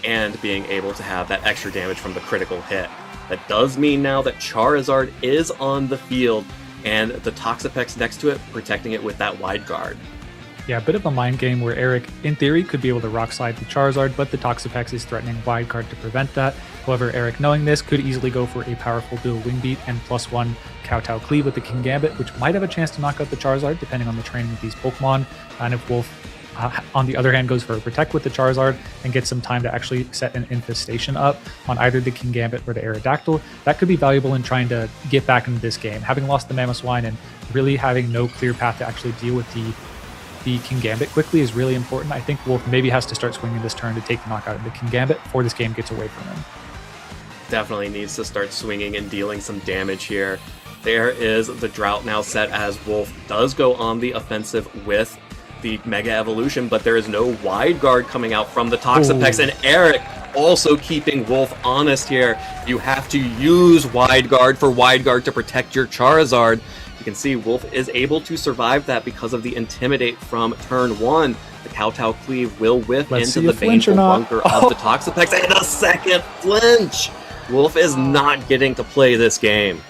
Speaker 3: and being able to have that extra damage from the critical hit. That does mean now that Charizard is on the field, and the Toxapex next to it, protecting it with that Wide Guard.
Speaker 4: Yeah, a bit of a mind game where Eric, in theory, could be able to Rock Slide the Charizard, but the Toxapex is threatening Wide Guard to prevent that. However, Eric, knowing this, could easily go for a powerful dual Wing Beat and +1 Kowtow Cleave with the King Gambit, which might have a chance to knock out the Charizard, depending on the training of these Pokemon. And if Wolf, on the other hand, goes for a Protect with the Charizard and gets some time to actually set an infestation up on either the King Gambit or the Aerodactyl, that could be valuable in trying to get back into this game. Having lost the Mamoswine and really having no clear path to actually deal with the King Gambit quickly is really important. I think Wolf maybe has to start swinging this turn to take the knockout of the King Gambit before this game gets away from him.
Speaker 3: Definitely needs to start swinging and dealing some damage here. There is the drought now set as Wolf does go on the offensive with the Mega Evolution, but there is no Wide Guard coming out from the Toxapex, and Eric also keeping Wolf honest here. You have to use Wide Guard for Wide Guard to protect your Charizard. You can see Wolf is able to survive that because of the Intimidate from turn 1. The Kowtow Cleave will whiff into the Baneful Bunker of the Toxapex, and a second flinch! Wolf is not getting to play this game.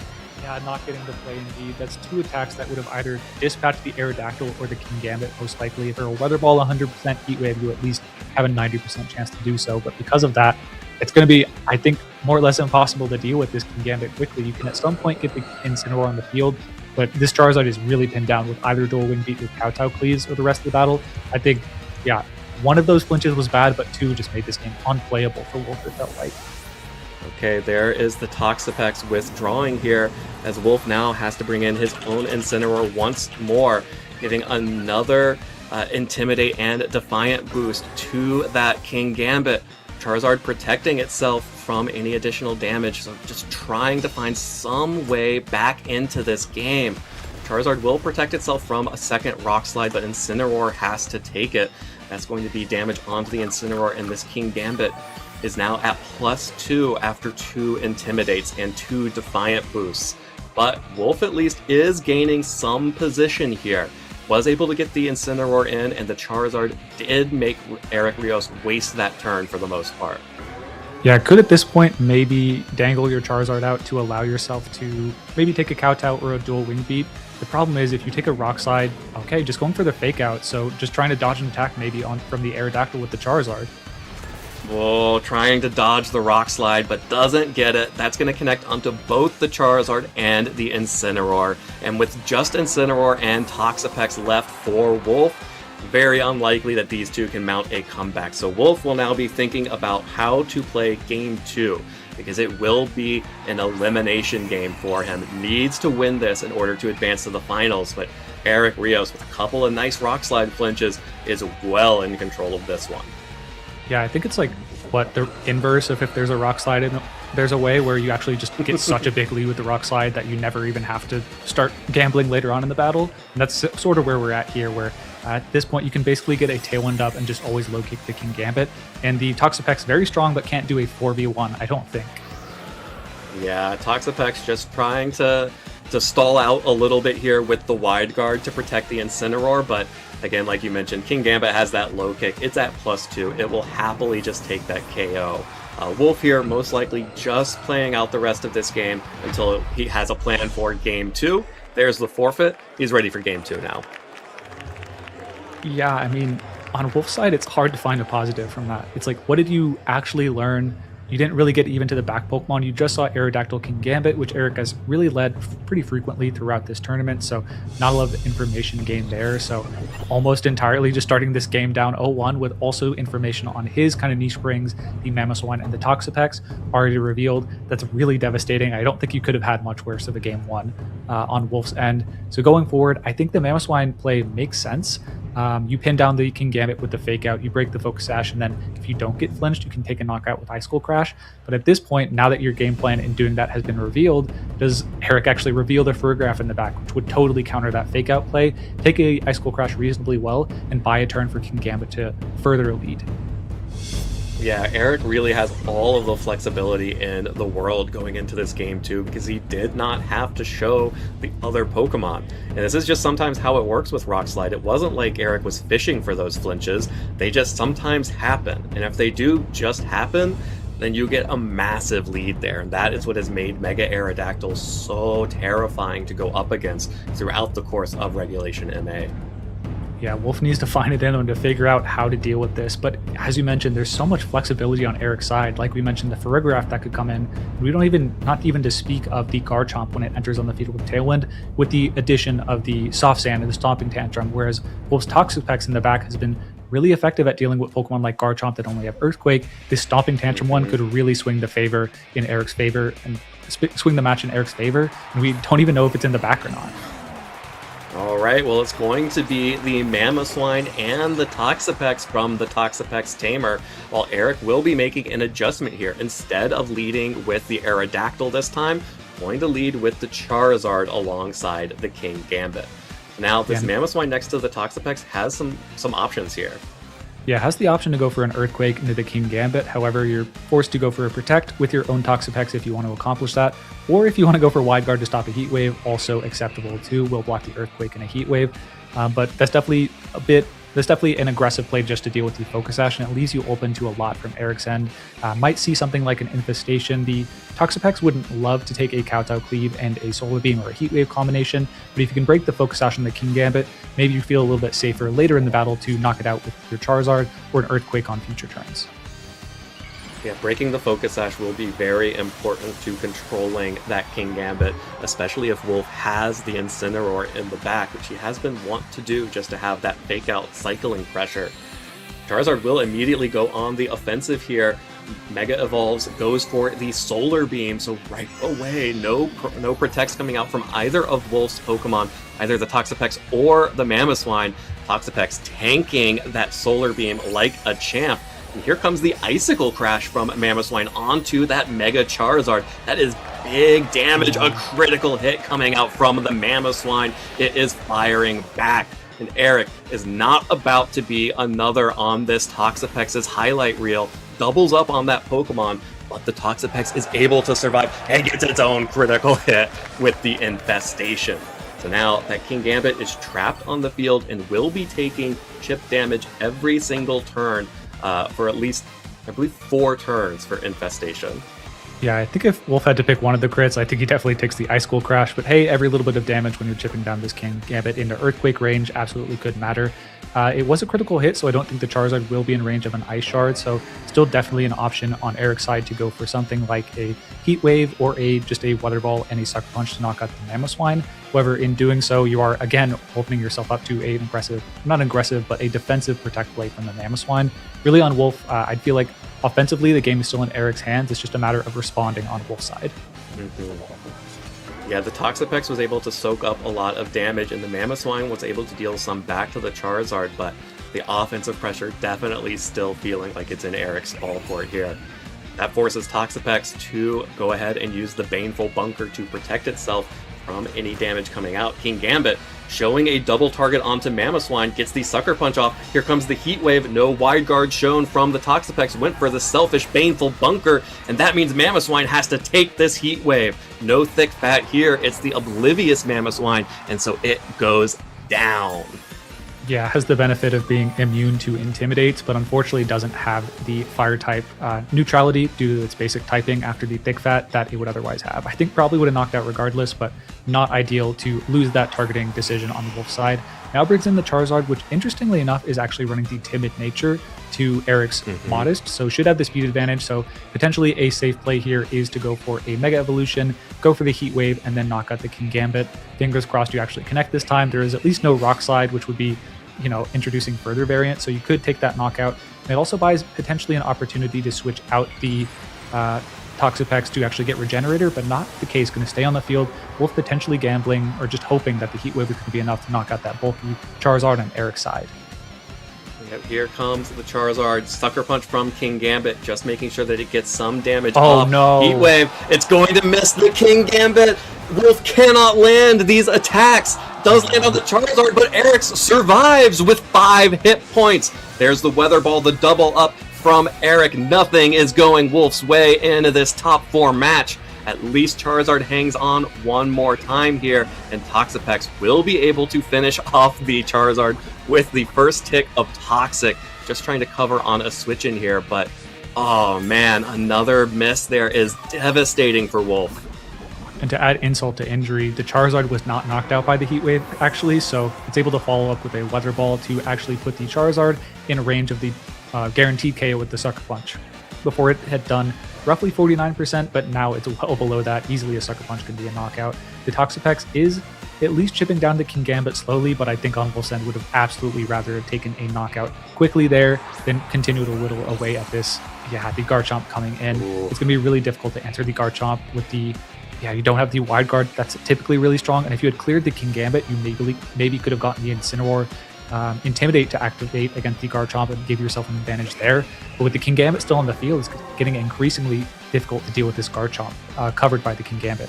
Speaker 4: Yeah, not getting to play indeed. That's 2 attacks that would have either dispatched the Aerodactyl or the King Gambit, most likely. If they're a Weather Ball 100% Heat Wave, you at least have a 90% chance to do so. But because of that, it's going to be, I think, more or less impossible to deal with this King Gambit quickly. You can at some point get the Incineroar on the field, but this Charizard is really pinned down with either Dual Wing Beat with Kowtow Cleaves or the rest of the battle. I think, yeah, 1 of those flinches was bad, but 2 just made this game unplayable for Wolf, it felt like.
Speaker 3: Okay, there is the Toxapex withdrawing here, as Wolf now has to bring in his own Incineroar once more, giving another Intimidate and Defiant boost to that King Gambit. Charizard protecting itself from any additional damage, so just trying to find some way back into this game. Charizard will protect itself from a second Rock Slide, but Incineroar has to take it. That's going to be damage onto the Incineroar, and this King Gambit is now at +2 after 2 Intimidates and 2 Defiant boosts. But Wolf at least is gaining some position here. Was able to get the Incineroar in, and the Charizard did make Eric Rios waste that turn for the most part.
Speaker 4: Yeah, could at this point maybe dangle your Charizard out to allow yourself to maybe take a Kowtow or a Dual Wing Beat. The problem is if you take a Rock Slide, okay, just going for the Fake Out, so just trying to dodge an attack maybe from the Aerodactyl with the Charizard.
Speaker 3: Whoa, trying to dodge the Rock Slide, but doesn't get it. That's going to connect onto both the Charizard and the Incineroar. And with just Incineroar and Toxapex left for Wolf, very unlikely that these two can mount a comeback. So Wolf will now be thinking about how to play game 2, because it will be an elimination game for him. Needs to win this in order to advance to the finals, but Eric Rios, with a couple of nice rock slide flinches, is well in control of this one.
Speaker 4: Yeah, I think it's like the inverse of if there's a rock slide and there's a way where you actually just get such a big lead with the rock slide that you never even have to start gambling later on in the battle. And that's sort of where we're at here, where at this point you can basically get a tailwind up and just always low kick the King Gambit. And the Toxapex's very strong, but can't do a 4v1, I don't think.
Speaker 3: Yeah, Toxapex just trying to stall out a little bit here with the wide guard to protect the Incineroar, but again, like you mentioned, King Gambit has that low kick. It's at +2. It will happily just take that KO. Wolf here most likely just playing out the rest of this game until he has a plan for game 2. There's the forfeit. He's ready for game 2 now.
Speaker 4: Yeah, I mean, on Wolf's side, it's hard to find a positive from that. It's like, what did you actually learn? You didn't really get even to the back Pokemon. You just saw Aerodactyl King Gambit, which Eric has really led pretty frequently throughout this tournament, so not a lot of information gained there. So almost entirely just starting this game down 0-1 with also information on his kind of niche springs, the Mamoswine and the Toxapex already revealed. That's really devastating. I don't think you could have had much worse of a game 1 on Wolf's end. So going forward, I think the Mamoswine play makes sense. You pin down the King Gambit with the Fake Out, you break the Focus Sash, and then if you don't get flinched, you can take a knockout with Icicle Crash. But at this point, now that your game plan in doing that has been revealed, does Eric actually reveal the Ferrograph in the back, which would totally counter that Fake Out play, take a Icicle Crash reasonably well, and buy a turn for King Gambit to further lead?
Speaker 3: Yeah, Eric really has all of the flexibility in the world going into this game too, because he did not have to show the other Pokemon. And this is just sometimes how it works with Rock Slide. It wasn't like Eric was fishing for those flinches. They just sometimes happen. And if they do just happen, then you get a massive lead there. And that is what has made Mega Aerodactyl so terrifying to go up against throughout the course of Regulation MA.
Speaker 4: Yeah, Wolf needs to find it in him to figure out how to deal with this. But as you mentioned, there's so much flexibility on Eric's side. Like we mentioned, the Ferrograph that could come in. We don't even, not even to speak of the Garchomp when it enters on the field with Tailwind, with the addition of the Soft Sand and the Stomping Tantrum, whereas Wolf's Toxapex in the back has been really effective at dealing with Pokemon like Garchomp that only have Earthquake. This Stomping Tantrum one could really swing the favor in Eric's favor and swing the match in Eric's favor, and we don't even know if it's in the back or not.
Speaker 3: All right, well, it's going to be the Mamoswine and the Toxapex from the Toxapex Tamer, while Eric will be making an adjustment here. Instead of leading with the Aerodactyl this time, going to lead with the Charizard alongside the King Gambit. Now, this Mamoswine next to the Toxapex has some options here.
Speaker 4: Yeah, it has the option to go for an Earthquake into the King Gambit. However, you're forced to go for a Protect with your own Toxapex if you want to accomplish that. Or if you want to go for Wide Guard to stop a Heat Wave, also acceptable too. Will block the Earthquake and a Heat Wave. But that's definitely an aggressive play just to deal with the Focus Sash, and it leaves you open to a lot from Eric's end. Might see something like an Infestation. The Toxapex wouldn't love to take a Kowtow Cleave and a Solar Beam or a Heat Wave combination, but if you can break the Focus Sash on the King Gambit, maybe you feel a little bit safer later in the battle to knock it out with your Charizard or an Earthquake on future turns.
Speaker 3: Yeah, breaking the Focus Sash will be very important to controlling that King Gambit, especially if Wolf has the Incineroar in the back, which he has been wont to do just to have that fake out cycling pressure. Charizard will immediately go on the offensive here. Mega Evolves, goes for the Solar Beam, so right away, no protects coming out from either of Wolf's Pokemon, either the Toxapex or the Mamoswine. Toxapex tanking that Solar Beam like a champ. And here comes the Icicle Crash from Mamoswine onto that Mega Charizard. That is big damage, a critical hit coming out from the Mamoswine. It is firing back. And Eric is not about to be another on this Toxapex's highlight reel. Doubles up on that Pokemon, but the Toxapex is able to survive and gets its own critical hit with the Infestation. So now that King Gambit is trapped on the field and will be taking chip damage every single turn for at least, I believe, 4 turns for Infestation.
Speaker 4: Yeah, I think if Wolf had to pick one of the crits, I think he definitely takes the Ice School Crash. But hey, every little bit of damage when you're chipping down this King Gambit into Earthquake range absolutely could matter. It was a critical hit, so I don't think the Charizard will be in range of an Ice Shard, so still definitely an option on Eric's side to go for something like a Heat Wave or just a Weather Ball and a Sucker Punch to knock out the Mamoswine. However, in doing so, you are, again, opening yourself up to a defensive Protect Play from the Mamoswine. Really on Wolf, I'd feel like offensively, the game is still in Eric's hands. It's just a matter of responding on Wolf's side.
Speaker 3: Yeah, the Toxapex was able to soak up a lot of damage, and the Mamoswine was able to deal some back to the Charizard, but the offensive pressure definitely still feeling like it's in Eric's ball court here. That forces Toxapex to go ahead and use the Baneful Bunker to protect itself from any damage coming out. King Gambit showing a double target onto Mamoswine, gets the Sucker Punch off. Here comes the Heat Wave. No wide guard shown from the Toxapex. Went for the selfish Baneful Bunker, and that means Mamoswine has to take this Heat Wave. No thick fat here. It's the Oblivious Mamoswine, and so it goes down.
Speaker 4: Yeah, has the benefit of being immune to Intimidate, but unfortunately doesn't have the Fire type neutrality due to its basic typing after the Thick Fat that it would otherwise have. I think probably would have knocked out regardless, but not ideal to lose that targeting decision on the Wolf side. Now brings in the Charizard, which interestingly enough is actually running the Timid nature to Eric's Modest, so should have the speed advantage. So potentially a safe play here is to go for a Mega Evolution, go for the Heat Wave, and then knock out the King Gambit. Fingers crossed you actually connect this time. There is at least no Rock Slide, which would be, you know, introducing further variant, so you could take that knockout. And it also buys potentially an opportunity to switch out the Toxapex to actually get Regenerator, but not the case. Going to stay on the field. Wolf potentially gambling or just hoping that the Heat Wave is going to be enough to knock out that bulky Charizard on Eric's side.
Speaker 3: Yep, here comes the Charizard. Sucker Punch from King Gambit, just making sure that it gets some damage off.
Speaker 4: No.
Speaker 3: Heat Wave, it's going to miss the King Gambit. Wolf cannot land these attacks. Does land on the Charizard, but Eric survives with 5 hit points. There's the Weather Ball, the double up from Eric. Nothing is going Wolf's way into this top 4 match. At least Charizard hangs on one more time here, and Toxapex will be able to finish off the Charizard with the first tick of Toxic. Just trying to cover on a switch in here, but oh man, another miss there is devastating for Wolf.
Speaker 4: And to add insult to injury, the Charizard was not knocked out by the Heat Wave, actually, so it's able to follow up with a Weather Ball to actually put the Charizard in range of the guaranteed KO with the Sucker Punch. Before it had done roughly 49%, but now it's well below that. Easily a Sucker Punch can be a knockout. The Toxapex is at least chipping down the King Gambit slowly, but I think on Wolf's end would have absolutely rather have taken a knockout quickly there than continued a little away at this. Yeah, the Garchomp coming in. Ooh. It's going to be really difficult to answer the Garchomp with the... Yeah, you don't have the wide guard. That's typically really strong. And if you had cleared the King Gambit, you maybe could have gotten the Incineroar Intimidate to activate against the Garchomp and give yourself an advantage there. But with the King Gambit still on the field, it's getting increasingly difficult to deal with this Garchomp covered by the King Gambit.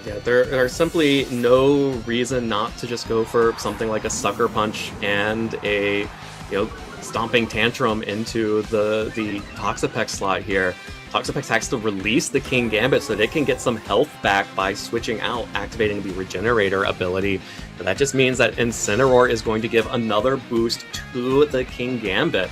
Speaker 3: Yeah, there are simply no reason not to just go for something like a Sucker Punch and a, Stomping Tantrum into the Toxapex slot here. Toxapex has to release the King Gambit so that it can get some health back by switching out, activating the Regenerator ability. But that just means that Incineroar is going to give another boost to the King Gambit.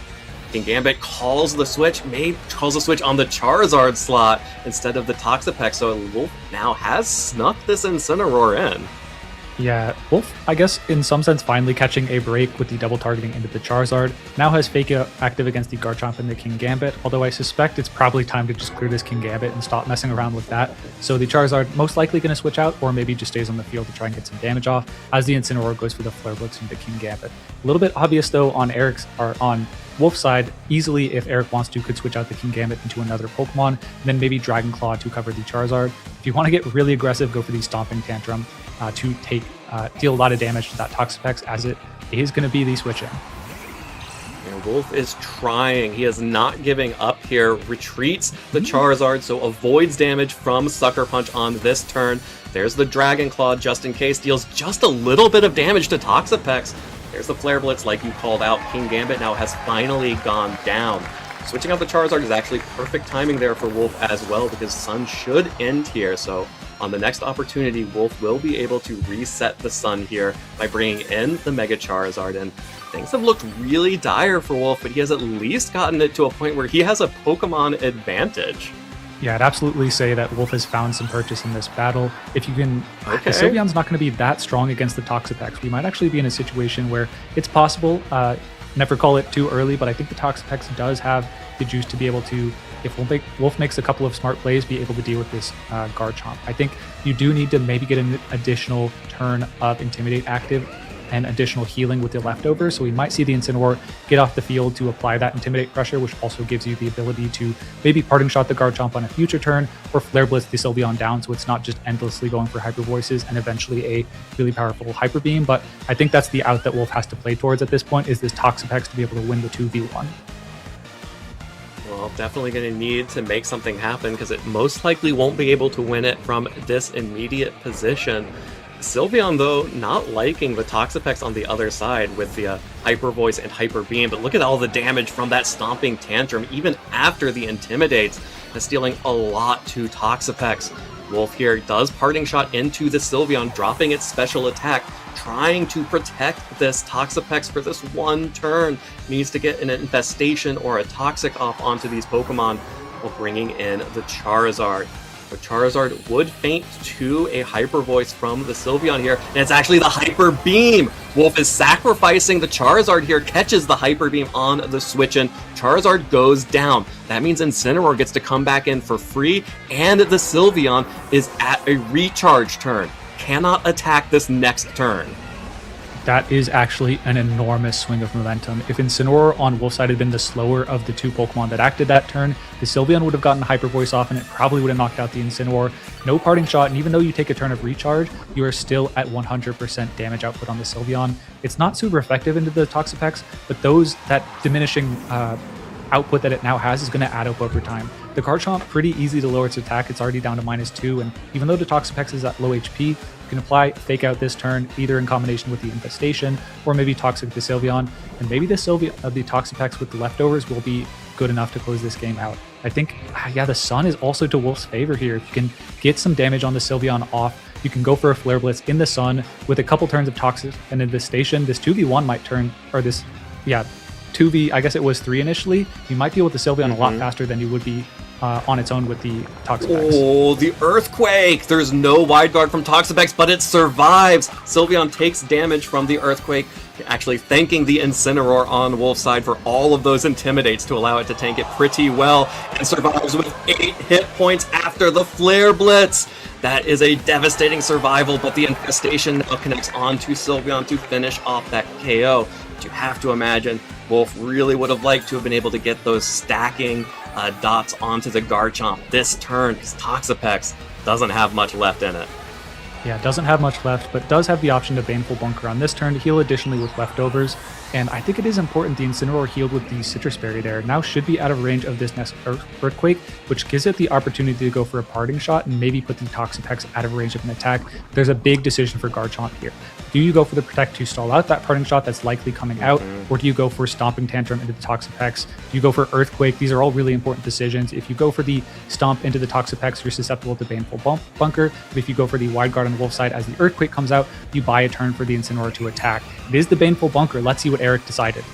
Speaker 3: King Gambit calls the switch on the Charizard slot instead of the Toxapex, so Wolf now has snuck this Incineroar in.
Speaker 4: Yeah, Wolf, I guess, in some sense, finally catching a break with the double targeting into the Charizard. Now has Fake Out active against the Garchomp and the King Gambit, although I suspect it's probably time to just clear this King Gambit and stop messing around with that. So the Charizard most likely going to switch out, or maybe just stays on the field to try and get some damage off, as the Incineroar goes for the Flare Blitz into the King Gambit. A little bit obvious, though, on Wolf's side. Easily, if Eric wants to, could switch out the King Gambit into another Pokemon, and then maybe Dragon Claw to cover the Charizard. If you want to get really aggressive, go for the Stomping Tantrum to deal a lot of damage to that Toxapex, as it is going to be the switch-in.
Speaker 3: Wolf is trying. He is not giving up here. Retreats the Charizard, so avoids damage from Sucker Punch on this turn. There's the Dragon Claw just in case. Deals just a little bit of damage to Toxapex. There's the Flare Blitz like you called out. King Gambit now has finally gone down. Switching out the Charizard is actually perfect timing there for Wolf as well, because Sun should end here. So on the next opportunity, Wolf will be able to reset the Sun here by bringing in the Mega Charizard. And things have looked really dire for Wolf, but he has at least gotten it to a point where he has a Pokemon advantage.
Speaker 4: Yeah, I'd absolutely say that Wolf has found some purchase in this battle. If you can,
Speaker 3: Okay.
Speaker 4: Sylveon's not going to be that strong against the Toxapex. We might actually be in a situation where it's possible, never call it too early, but I think the Toxapex does have the juice to be able to, if Wolf makes a couple of smart plays, be able to deal with this Garchomp. I think you do need to maybe get an additional turn of Intimidate active and additional healing with the leftovers. So we might see the Incineroar get off the field to apply that Intimidate pressure, which also gives you the ability to maybe Parting Shot the Garchomp on a future turn, or Flare Blitz the Sylveon down, so it's not just endlessly going for Hyper Voices and eventually a really powerful Hyper Beam. But I think that's the out that Wolf has to play towards at this point, is this Toxapex to be able to win the 2v1.
Speaker 3: Well, definitely going to need to make something happen because it most likely won't be able to win it from this immediate position. Sylveon, though, not liking the Toxapex on the other side with the Hyper Voice and Hyper Beam, but look at all the damage from that Stomping Tantrum, even after the Intimidates, that's dealing a lot to Toxapex. Wolf here does Parting Shot into the Sylveon, dropping its special attack, trying to protect this Toxapex for this one turn. Needs to get an Infestation or a Toxic off onto these Pokemon while bringing in the Charizard. But Charizard would feint to a Hyper Voice from the Sylveon here, and it's actually the Hyper Beam! Wolf is sacrificing the Charizard here, catches the Hyper Beam on the switch-in. Charizard goes down. That means Incineroar gets to come back in for free, and the Sylveon is at a recharge turn. Cannot attack this next turn.
Speaker 4: That is actually an enormous swing of momentum. If Incineroar on Wolf's side had been the slower of the two Pokemon that acted that turn, the Sylveon would have gotten Hyper Voice off and it probably would have knocked out the Incineroar. No Parting Shot, and even though you take a turn of recharge, you are still at 100% damage output on the Sylveon. It's not super effective into the Toxapex, but that diminishing output that it now has is going to add up over time. The Garchomp, pretty easy to lower its attack. It's already down to -2, and even though the Toxapex is at low HP, you can apply Fake Out this turn, either in combination with the Infestation, or maybe Toxic the Sylveon, and maybe the Toxapex with the leftovers will be good enough to close this game out. I think, yeah, the Sun is also to Wolf's favor here. If you can get some damage on the Sylveon off, you can go for a Flare Blitz in the Sun with a couple turns of Toxic, and in this station, this 2v1 might turn, or this, yeah, 2v, I guess it was 3 initially, you might deal with the Sylveon a lot faster than you would be on its own with the Toxapex.
Speaker 3: Oh, the Earthquake! There's no Wide Guard from Toxapex, but it survives! Sylveon takes damage from the Earthquake, actually thanking the Incineroar on Wolf's side for all of those Intimidates to allow it to tank it pretty well, and survives with 8 hit points after the Flare Blitz! That is a devastating survival, but the Infestation now connects onto Sylveon to finish off that KO. But you have to imagine Wolf really would have liked to have been able to get those stacking dots onto the Garchomp this turn, because Toxapex doesn't have much left in it.
Speaker 4: Yeah, doesn't have much left, but does have the option to Baneful Bunker on this turn to heal additionally with leftovers. And I think it is important the Incineroar healed with the Citrus Berry there. Now should be out of range of this next Earthquake, which gives it the opportunity to go for a Parting Shot and maybe put the Toxapex out of range of an attack. There's a big decision for Garchomp here. Do you go for the Protect to stall out that Parting Shot that's likely coming out, or do you go for Stomping Tantrum into the Toxapex? Do you go for Earthquake? These are all really important decisions. If you go for the Stomp into the Toxapex, you're susceptible to Baneful Bunker. But if you go for the Wide Guard on the Wolf side as the Earthquake comes out, you buy a turn for the Incineroar to attack. It is the Baneful Bunker. Let's see what Eric decided.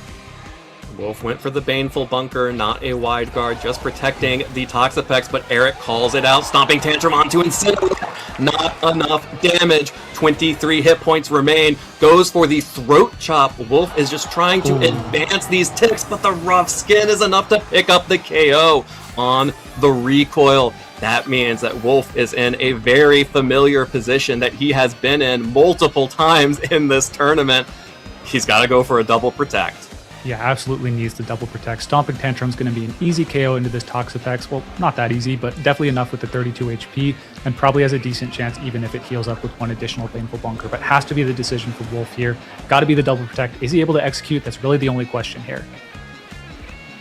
Speaker 3: Wolf went for the Baneful Bunker, not a Wide Guard, just protecting the Toxapex, but Eric calls it out. Stomping Tantrum onto Incineroar. Not enough damage. 23 hit points remain. Goes for the Throat Chop. Wolf is just trying to advance these ticks, but the rough skin is enough to pick up the KO on the recoil. That means that Wolf is in a very familiar position that he has been in multiple times in this tournament. He's got to go for a double protect.
Speaker 4: Yeah, absolutely needs to double protect. Stomping Tantrum's going to be an easy KO into this Toxapex. Well, not that easy, but definitely enough with the 32 HP, and probably has a decent chance even if it heals up with one additional Baneful Bunker. But has to be the decision for Wolf here. Got to be the double protect. Is he able to execute? That's really the only question here.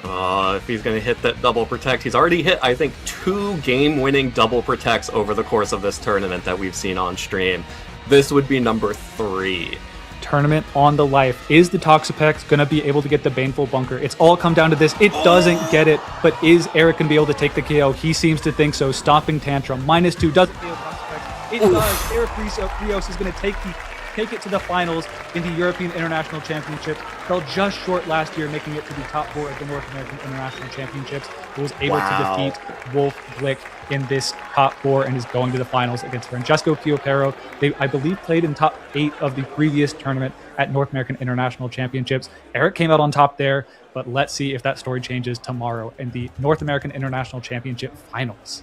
Speaker 3: If he's going to hit that double protect, he's already hit, I think, 2 game-winning double protects over the course of this tournament that we've seen on stream. This would be number 3.
Speaker 4: Tournament on the life. Is the Toxapex going to be able to get the Baneful Bunker? It's all come down to this. It doesn't get it, but is Eric going to be able to take the KO? He seems to think so. Stomping Tantrum, -2, doesn't KO Toxapex. It does. Eric Rios is going to take the take it to the finals in the European International Championships. Fell just short last year, making it to the top 4 at the North American International Championships. But was able to defeat Wolf Blick in this top 4 and is going to the finals against Francesco Chiopero. They, I believe, played in top 8 of the previous tournament at North American International Championships. Eric came out on top there, but let's see if that story changes tomorrow in the North American International Championship finals.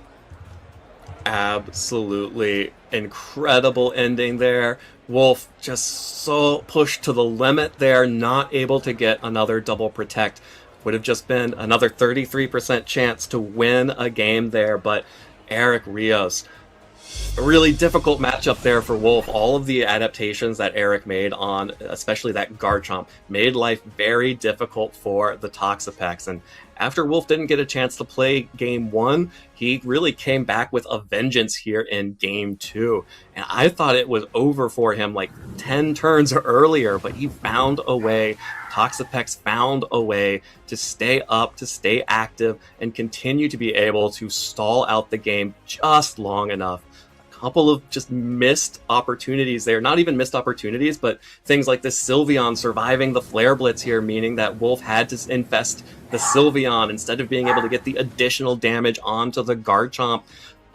Speaker 3: Absolutely incredible ending there. Wolf just so pushed to the limit there, not able to get another double protect. Would have just been another 33% chance to win a game there, but Eric Rios, a really difficult matchup there for Wolf. All of the adaptations that Eric made on, especially that Garchomp, made life very difficult for the Toxapex. And after Wolf didn't get a chance to play game 1, he really came back with a vengeance here in game 2. And I thought it was over for him like 10 turns earlier, but he found a way. Toxapex found a way to stay up, to stay active, and continue to be able to stall out the game just long enough. Couple of just missed opportunities there. Not even missed opportunities, but things like this Sylveon surviving the Flare Blitz here, meaning that Wolf had to infest the Sylveon instead of being able to get the additional damage onto the Garchomp.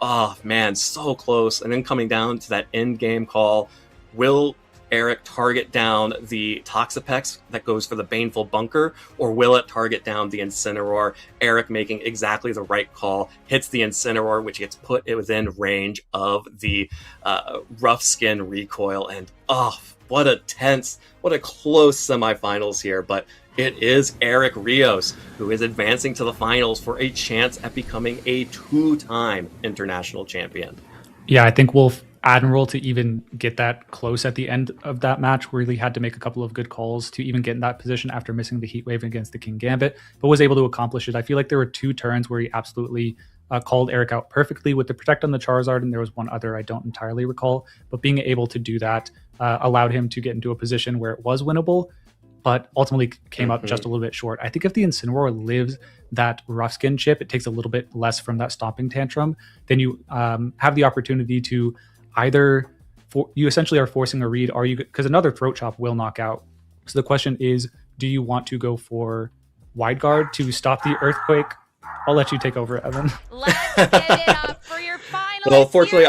Speaker 3: Oh man, so close. And then coming down to that end game call, will Eric target down the Toxapex that goes for the Baneful Bunker, or will it target down the Incineroar? Eric making exactly the right call, hits the Incineroar, which gets put within range of the Rough Skin recoil, and what a close semifinals here, but it is Eric Rios who is advancing to the finals for a chance at becoming a 2-time international champion.
Speaker 4: Yeah, I think Wolf admirable to even get that close at the end of that match. Really had to make a couple of good calls to even get in that position after missing the heat wave against the King Gambit, but was able to accomplish it. I feel like there were 2 turns where he absolutely called Eric out perfectly with the Protect on the Charizard, and there was one other I don't entirely recall, but being able to do that allowed him to get into a position where it was winnable, but ultimately came up just a little bit short. I think if the Incineroar lives that Rough Skin chip, it takes a little bit less from that Stomping Tantrum, then you have the opportunity to either you essentially are forcing a read, because another Throat Chop will knock out. So the question is, do you want to go for Wide Guard to stop the Earthquake? I'll let you take over, Evan.
Speaker 10: Let's get it up for your finals.
Speaker 3: Well, fortunately,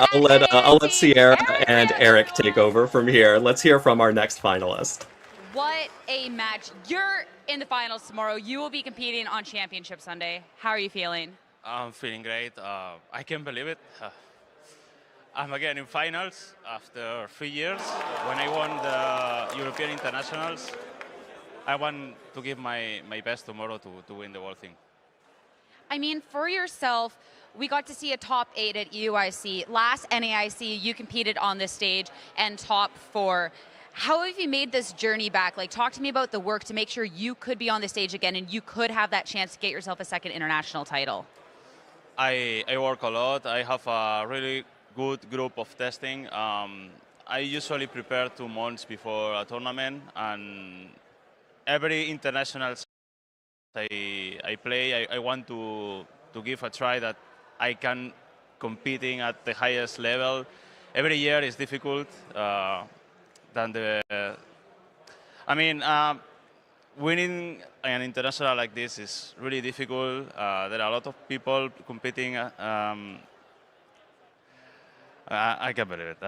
Speaker 3: I'll let Sierra and Eric take over from here. Let's hear from our next finalist.
Speaker 10: What a match. You're in the finals tomorrow. You will be competing on Championship Sunday. How are you feeling?
Speaker 7: I'm feeling great. I can't believe it. I'm again in finals after 3 years. When I won the European Internationals, I want to give my best tomorrow to win the whole thing.
Speaker 10: I mean, for yourself, we got to see a top 8 at UIC. Last NAIC, you competed on this stage and top 4. How have you made this journey back? Like, talk to me about the work to make sure you could be on the stage again and you could have that chance to get yourself a second international title.
Speaker 7: I work a lot. I have a really good group of testing. I usually prepare 2 months before a tournament, and every international I play, I want to give a try that I can competing at the highest level. Every year is difficult. Winning an international like this is really difficult. There are a lot of people competing. I can't believe it.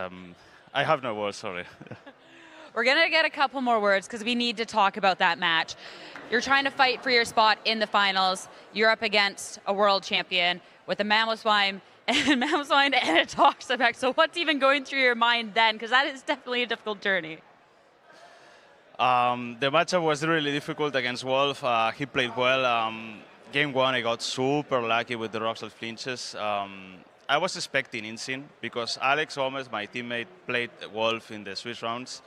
Speaker 7: I have no words, sorry.
Speaker 10: We're going to get a couple more words because we need to talk about that match. You're trying to fight for your spot in the finals. You're up against a world champion with a Mamoswine and a Toxapex. So what's even going through your mind then? Because that is definitely a difficult journey.
Speaker 7: The matchup was really difficult against Wolf. He played well. Game 1, I got super lucky with the Roxal flinches. I was expecting Insyn because Alex Gomez, my teammate, played Wolf in the Swiss rounds.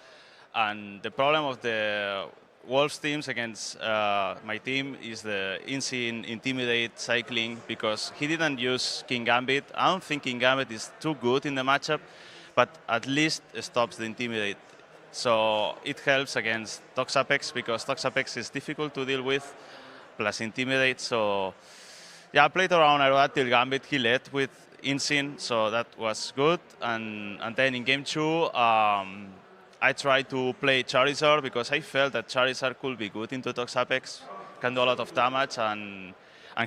Speaker 7: And the problem of the Wolves teams against my team is the Insyn Intimidate cycling because he didn't use King Gambit. I don't think King Gambit is too good in the matchup, but at least it stops the Intimidate. So it helps against Toxapex because Toxapex is difficult to deal with, plus Intimidate. So yeah, I played around Aerodactyl Gambit. He led with Insyn, so that was good. And then in game 2, I tried to play Charizard because I felt that Charizard could be good into Tox Apex, can do a lot of damage, and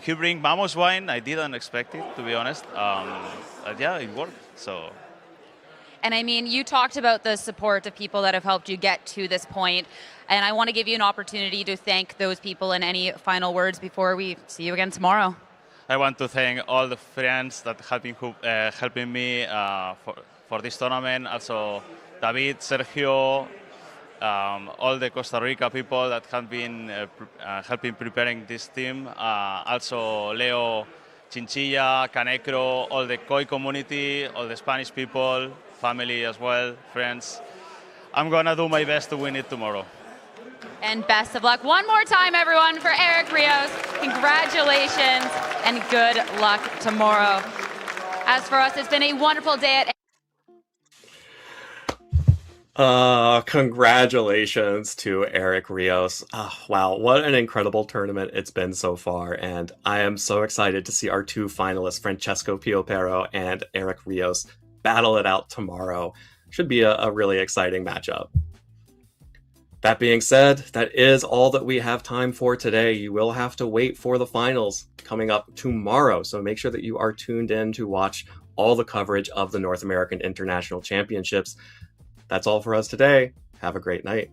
Speaker 7: he bring Mamoswine. I didn't expect it, to be honest. But yeah, it worked. So.
Speaker 10: And I mean, you talked about the support of people that have helped you get to this point, and I want to give you an opportunity to thank those people in any final words before we see you again tomorrow.
Speaker 7: I want to thank all the friends that have been helping me for this tournament. Also, David, Sergio, all the Costa Rica people that have been helping preparing this team. Also, Leo, Chinchilla, Canecro, all the Koi community, all the Spanish people, family as well, friends. I'm gonna do my best to win it tomorrow.
Speaker 10: And best of luck one more time, everyone, for Eric Rios. Congratulations and good luck tomorrow. As for us, it's been a wonderful day at
Speaker 3: Congratulations to Eric Rios. Wow, what an incredible tournament it's been so far, and I am so excited to see our two finalists, Francesco Piopero and Eric Rios, battle it out tomorrow. Should be a really exciting matchup. That being said, that is all that we have time for today. You will have to wait for the finals coming up tomorrow, so make sure that you are tuned in to watch all the coverage of the North American International Championships. That's all for us today. Have a great night.